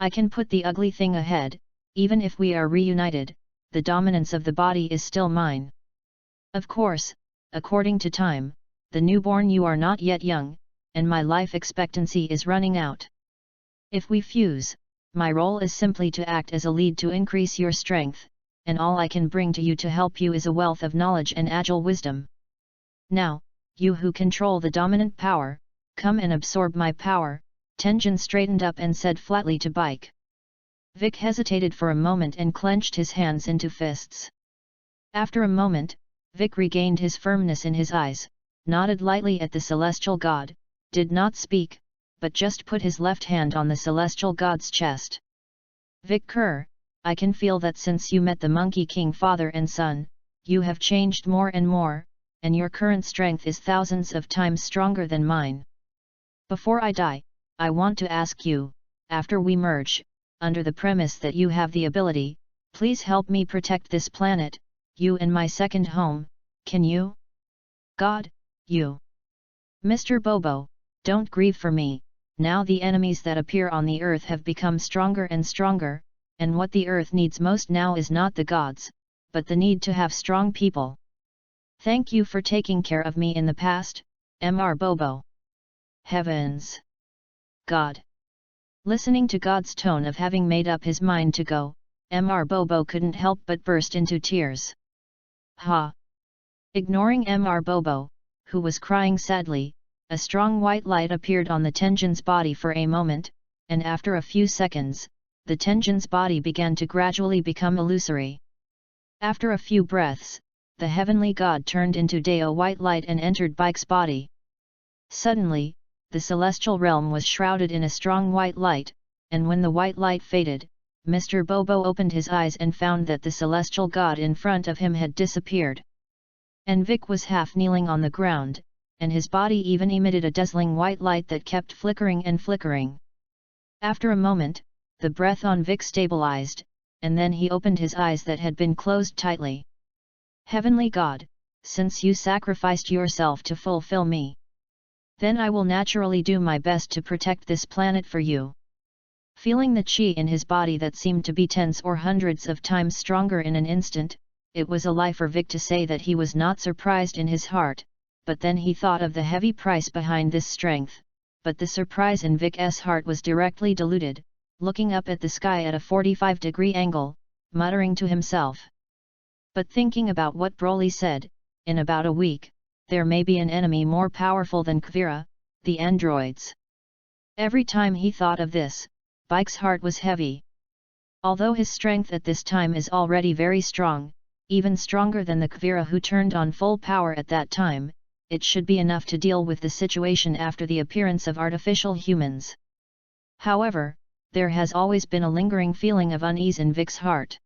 S1: I can put the ugly thing ahead, even if we are reunited, the dominance of the body is still mine. Of course, according to time, the newborn you are not yet young, and my life expectancy is running out. If we fuse, my role is simply to act as a lead to increase your strength, and all I can bring to you to help you is a wealth of knowledge and agile wisdom. Now, you who control the dominant power, come and absorb my power. Tenjin straightened up and said flatly to Bike. Vic hesitated for a moment and clenched his hands into fists. After a moment, Vic regained his firmness in his eyes, nodded lightly at the celestial god, did not speak, but just put his left hand on the celestial god's chest. Vic Kerr, I can feel that since you met the Monkey King father and son, you have changed more and more, and your current strength is thousands of times stronger than mine. Before I die, I want to ask you, after we merge, under the premise that you have the ability, please help me protect this planet, you and my second home, can you? God, you. Mr. Bobo, don't grieve for me, now the enemies that appear on the earth have become stronger and stronger, and what the earth needs most now is not the gods, but the need to have strong people. Thank you for taking care of me in the past, Mr. Bobo. Heavens! God! Listening to God's tone of having made up his mind to go, Mr. Bobo couldn't help but burst into tears. Ha! Ignoring Mr. Bobo, who was crying sadly, a strong white light appeared on the Tenjin's body for a moment, and after a few seconds, the Tenjin's body began to gradually become illusory. After a few breaths, the heavenly god turned into Deo white light and entered Bike's body. Suddenly, the celestial realm was shrouded in a strong white light, and when the white light faded, Mr. Bobo opened his eyes and found that the celestial god in front of him had disappeared. And Vic was half kneeling on the ground, and his body even emitted a dazzling white light that kept flickering and flickering. After a moment, the breath on Vic stabilized, and then he opened his eyes that had been closed tightly. Heavenly God, since you sacrificed yourself to fulfill me, then I will naturally do my best to protect this planet for you. Feeling the chi in his body that seemed to be tens or hundreds of times stronger in an instant, it was a lie for Vic to say that he was not surprised in his heart, but then he thought of the heavy price behind this strength, but the surprise in Vic's heart was directly diluted, looking up at the sky at a 45-degree angle, muttering to himself. But thinking about what Broly said, in about a week, there may be an enemy more powerful than Kuvira, the androids. Every time he thought of this, Bike's heart was heavy. Although his strength at this time is already very strong, even stronger than the Kuvira who turned on full power at that time, it should be enough to deal with the situation after the appearance of artificial humans. However, there has always been a lingering feeling of unease in Vic's heart.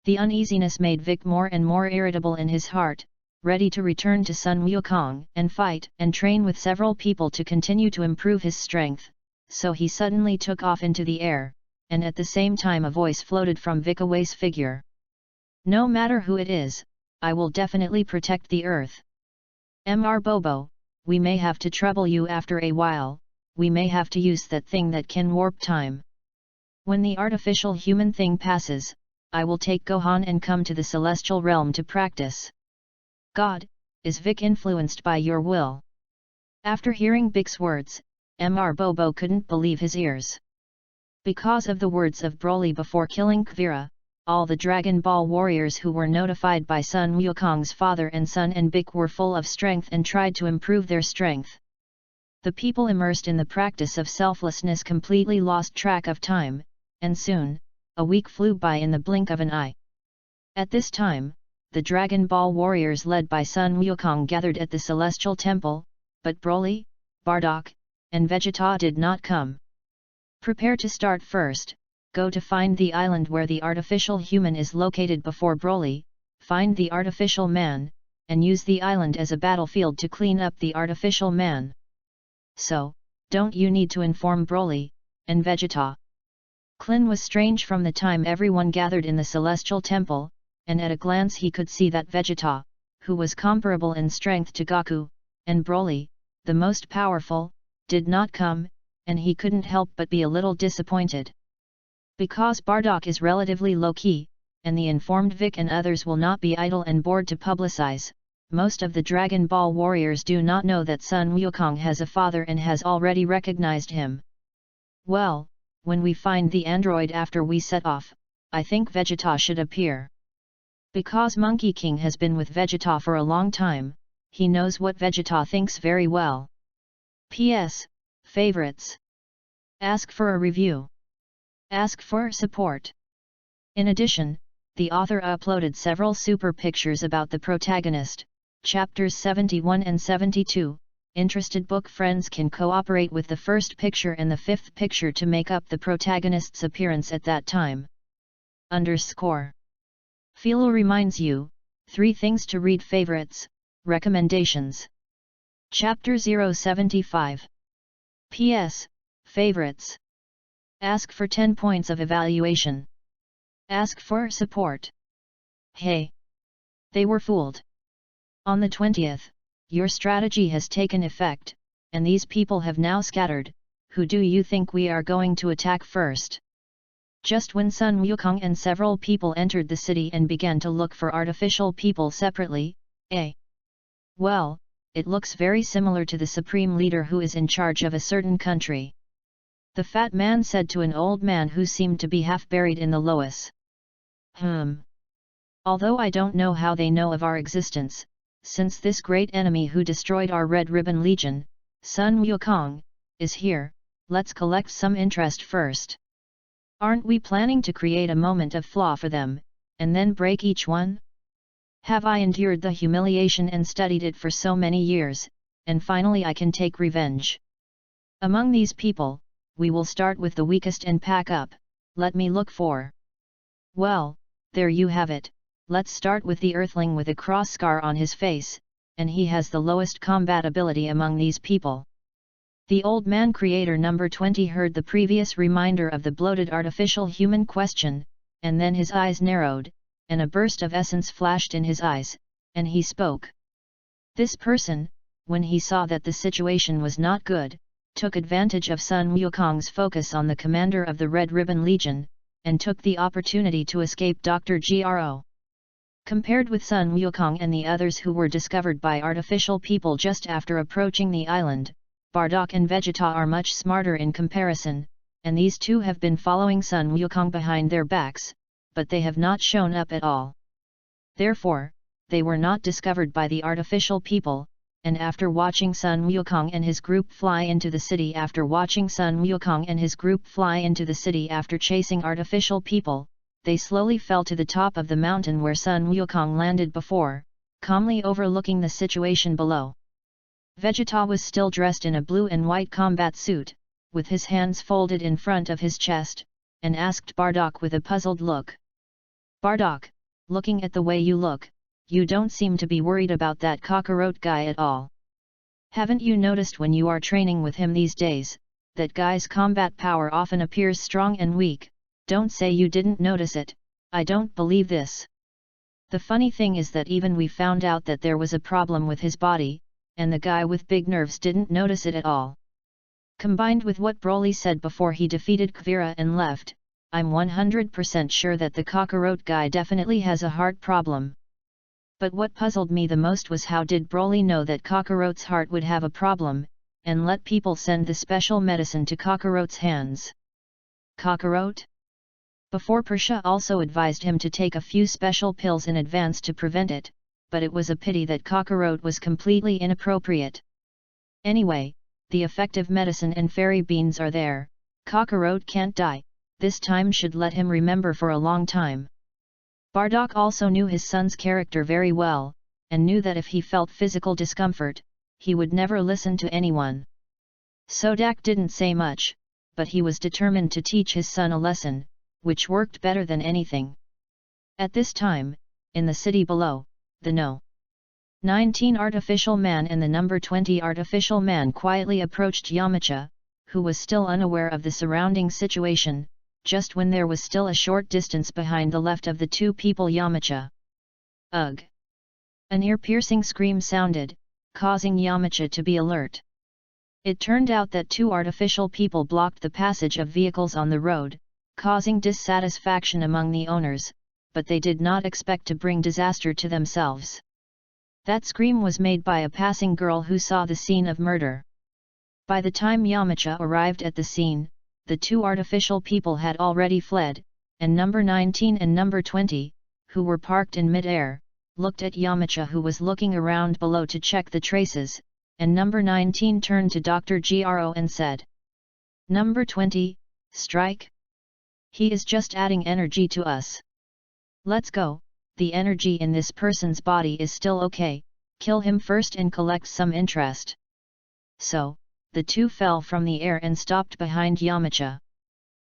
S1: The uneasiness made Vic more and more irritable in his heart, ready to return to Sun Wukong and fight and train with several people to continue to improve his strength, so he suddenly took off into the air, and at the same time a voice floated from Vic Away's figure. No matter who it is, I will definitely protect the earth. Mr. Bobo, we may have to trouble you after a while, we may have to use that thing that can warp time. When the artificial human thing passes, I will take Gohan and come to the celestial realm to practice. God, is Vic influenced by your will? After hearing Vic's words, Mr. Bobo couldn't believe his ears. Because of the words of Broly before killing Kuvira, all the Dragon Ball warriors who were notified by Sun Wukong's father and son and Vic were full of strength and tried to improve their strength. The people immersed in the practice of selflessness completely lost track of time, and soon, a week flew by in the blink of an eye. At this time, the Dragon Ball warriors led by Sun Wukong gathered at the Celestial Temple, but Broly, Bardock, and Vegeta did not come. Prepare to start first, go to find the island where the artificial human is located before Broly, find the artificial man, and use the island as a battlefield to clean up the artificial man. So, don't you need to inform Broly, and Vegeta. Klin was strange from the time everyone gathered in the Celestial Temple, and at a glance he could see that Vegeta, who was comparable in strength to Goku, and Broly, the most powerful, did not come, and he couldn't help but be a little disappointed. Because Bardock is relatively low-key, and the informed Vic and others will not be idle and bored to publicize, most of the Dragon Ball warriors do not know that Sun Wukong has a father and has already recognized him. Well, when we find the android after we set off, I think Vegeta should appear. Because Monkey King has been with Vegeta for a long time, he knows what Vegeta thinks very well. P.S. Favorites. Ask for a review. Ask for support. In addition, the author uploaded several super pictures about the protagonist, chapters 71 and 72. Interested book friends can cooperate with the first picture and the fifth picture to make up the protagonist's appearance at that time. Philo reminds you, 3 things to read. Favorites, recommendations. Chapter 075. P.S. Favorites. Ask for 10 points of evaluation. Ask for support. Hey! They were fooled. On the 20th, your strategy has taken effect, and these people have now scattered. Who do you think we are going to attack first? Just when Sun Wukong and several people entered the city and began to look for artificial people separately, well, it looks very similar to the supreme leader who is in charge of a certain country. The fat man said to an old man who seemed to be half buried in the loess. Although I don't know how they know of our existence, since this great enemy who destroyed our Red Ribbon Legion, Sun Wukong, is here, let's collect some interest first. Aren't we planning to create a moment of flaw for them, and then break each one? Have I endured the humiliation and studied it for so many years, and finally I can take revenge. Among these people, we will start with the weakest and pack up. Let me look for. Well, there you have it. Let's start with the Earthling with a cross scar on his face, and he has the lowest combat ability among these people. The old man creator number 20 heard the previous reminder of the bloated artificial human question, and then his eyes narrowed, and a burst of essence flashed in his eyes, and he spoke. This person, when he saw that the situation was not good, took advantage of Sun Wukong's focus on the commander of the Red Ribbon Legion, and took the opportunity to escape Dr. Gro. Compared with Sun Wukong and the others who were discovered by artificial people just after approaching the island, Bardock and Vegeta are much smarter in comparison, and these two have been following Sun Wukong behind their backs, but they have not shown up at all. Therefore, they were not discovered by the artificial people, and after watching Sun Wukong and his group fly into the city after chasing artificial people, they slowly fell to the top of the mountain where Sun Wukong landed before, calmly overlooking the situation below. Vegeta was still dressed in a blue and white combat suit, with his hands folded in front of his chest, and asked Bardock with a puzzled look. Bardock, looking at the way you look, you don't seem to be worried about that cockroach guy at all. Haven't you noticed when you are training with him these days, that guy's combat power often appears strong and weak? Don't say you didn't notice it, I don't believe this. The funny thing is that even we found out that there was a problem with his body, and the guy with big nerves didn't notice it at all. Combined with what Broly said before he defeated Kuvira and left, I'm 100% sure that the cockroach guy definitely has a heart problem. But what puzzled me the most was how did Broly know that cockroach's heart would have a problem, and let people send the special medicine to cockroach's hands. Cockroach? Before Persha also advised him to take a few special pills in advance to prevent it, but it was a pity that cockroach was completely inappropriate. Anyway, the effective medicine and fairy beans are there, Kakarot can't die, this time should let him remember for a long time. Bardock also knew his son's character very well, and knew that if he felt physical discomfort, he would never listen to anyone. Sodak didn't say much, but he was determined to teach his son a lesson, which worked better than anything. At this time, in the city below, the No. 19 artificial man and the number 20 artificial man quietly approached Yamcha, who was still unaware of the surrounding situation, just when there was still a short distance behind the left of the two people Yamcha. Ugh! An ear-piercing scream sounded, causing Yamcha to be alert. It turned out that two artificial people blocked the passage of vehicles on the road, causing dissatisfaction among the owners, but they did not expect to bring disaster to themselves. That scream was made by a passing girl who saw the scene of murder. By the time Yamcha arrived at the scene, the two artificial people had already fled, and number 19 and number 20, who were parked in mid-air, looked at Yamcha who was looking around below to check the traces, and number 19 turned to Dr. Gro and said, "Number 20, strike? He is just adding energy to us. Let's go, the energy in this person's body is still okay, kill him first and collect some interest." So, the two fell from the air and stopped behind Yamcha.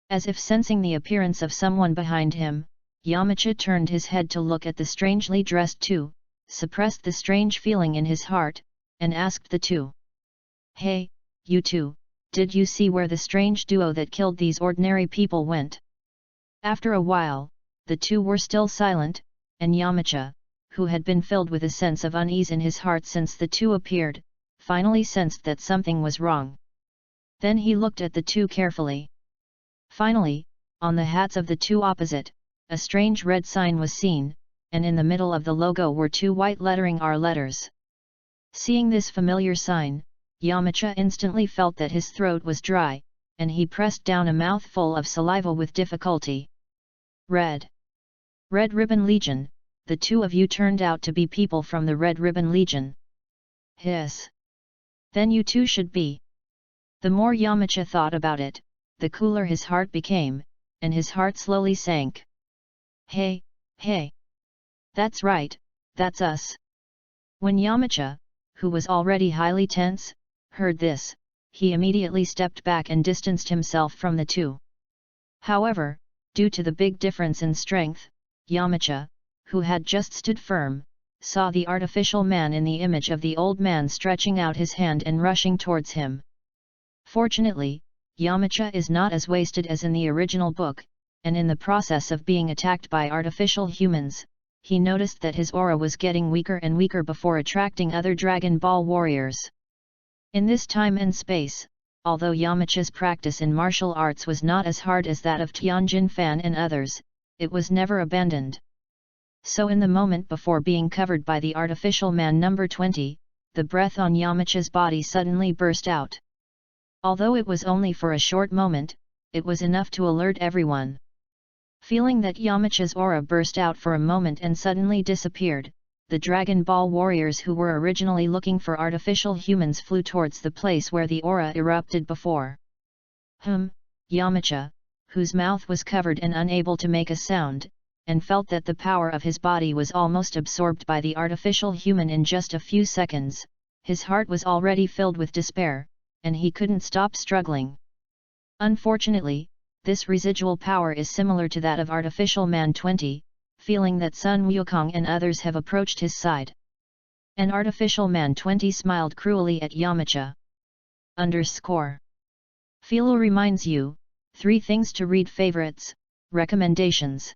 S1: As if sensing the appearance of someone behind him, Yamcha turned his head to look at the strangely dressed two, suppressed the strange feeling in his heart, and asked the two. "Hey, you two, did you see where the strange duo that killed these ordinary people went?" After a while, the two were still silent, and Yamcha, who had been filled with a sense of unease in his heart since the two appeared, finally sensed that something was wrong. Then he looked at the two carefully. Finally, on the hats of the two opposite, a strange red sign was seen, and in the middle of the logo were two white lettering R letters. Seeing this familiar sign, Yamcha instantly felt that his throat was dry, and he pressed down a mouthful of saliva with difficulty. Red Ribbon Legion, the two of you turned out to be people from the Red Ribbon Legion. Hiss! Then you two should be. The more Yamcha thought about it, the cooler his heart became, and his heart slowly sank. Hey! That's right, that's us! When Yamcha, who was already highly tense, heard this, he immediately stepped back and distanced himself from the two. However, due to the big difference in strength, Yamcha, who had just stood firm, saw the artificial man in the image of the old man stretching out his hand and rushing towards him. Fortunately, Yamcha is not as wasted as in the original book, and in the process of being attacked by artificial humans, he noticed that his aura was getting weaker and weaker before attracting other Dragon Ball warriors. In this time and space, although Yamcha's practice in martial arts was not as hard as that of Tianjin Fan and others, it was never abandoned. So in the moment before being covered by the artificial man number 20, the breath on Yamcha's body suddenly burst out. Although it was only for a short moment, it was enough to alert everyone. Feeling that Yamcha's aura burst out for a moment and suddenly disappeared, the Dragon Ball warriors who were originally looking for artificial humans flew towards the place where the aura erupted before. Yamcha, whose mouth was covered and unable to make a sound, and felt that the power of his body was almost absorbed by the artificial human in just a few seconds, his heart was already filled with despair, and he couldn't stop struggling. Unfortunately, this residual power is similar to that of Artificial Man 20, feeling that Sun Wukong and others have approached his side. And Artificial Man 20 smiled cruelly at Yamcha. Philo reminds you, 3 things to read favorites, recommendations.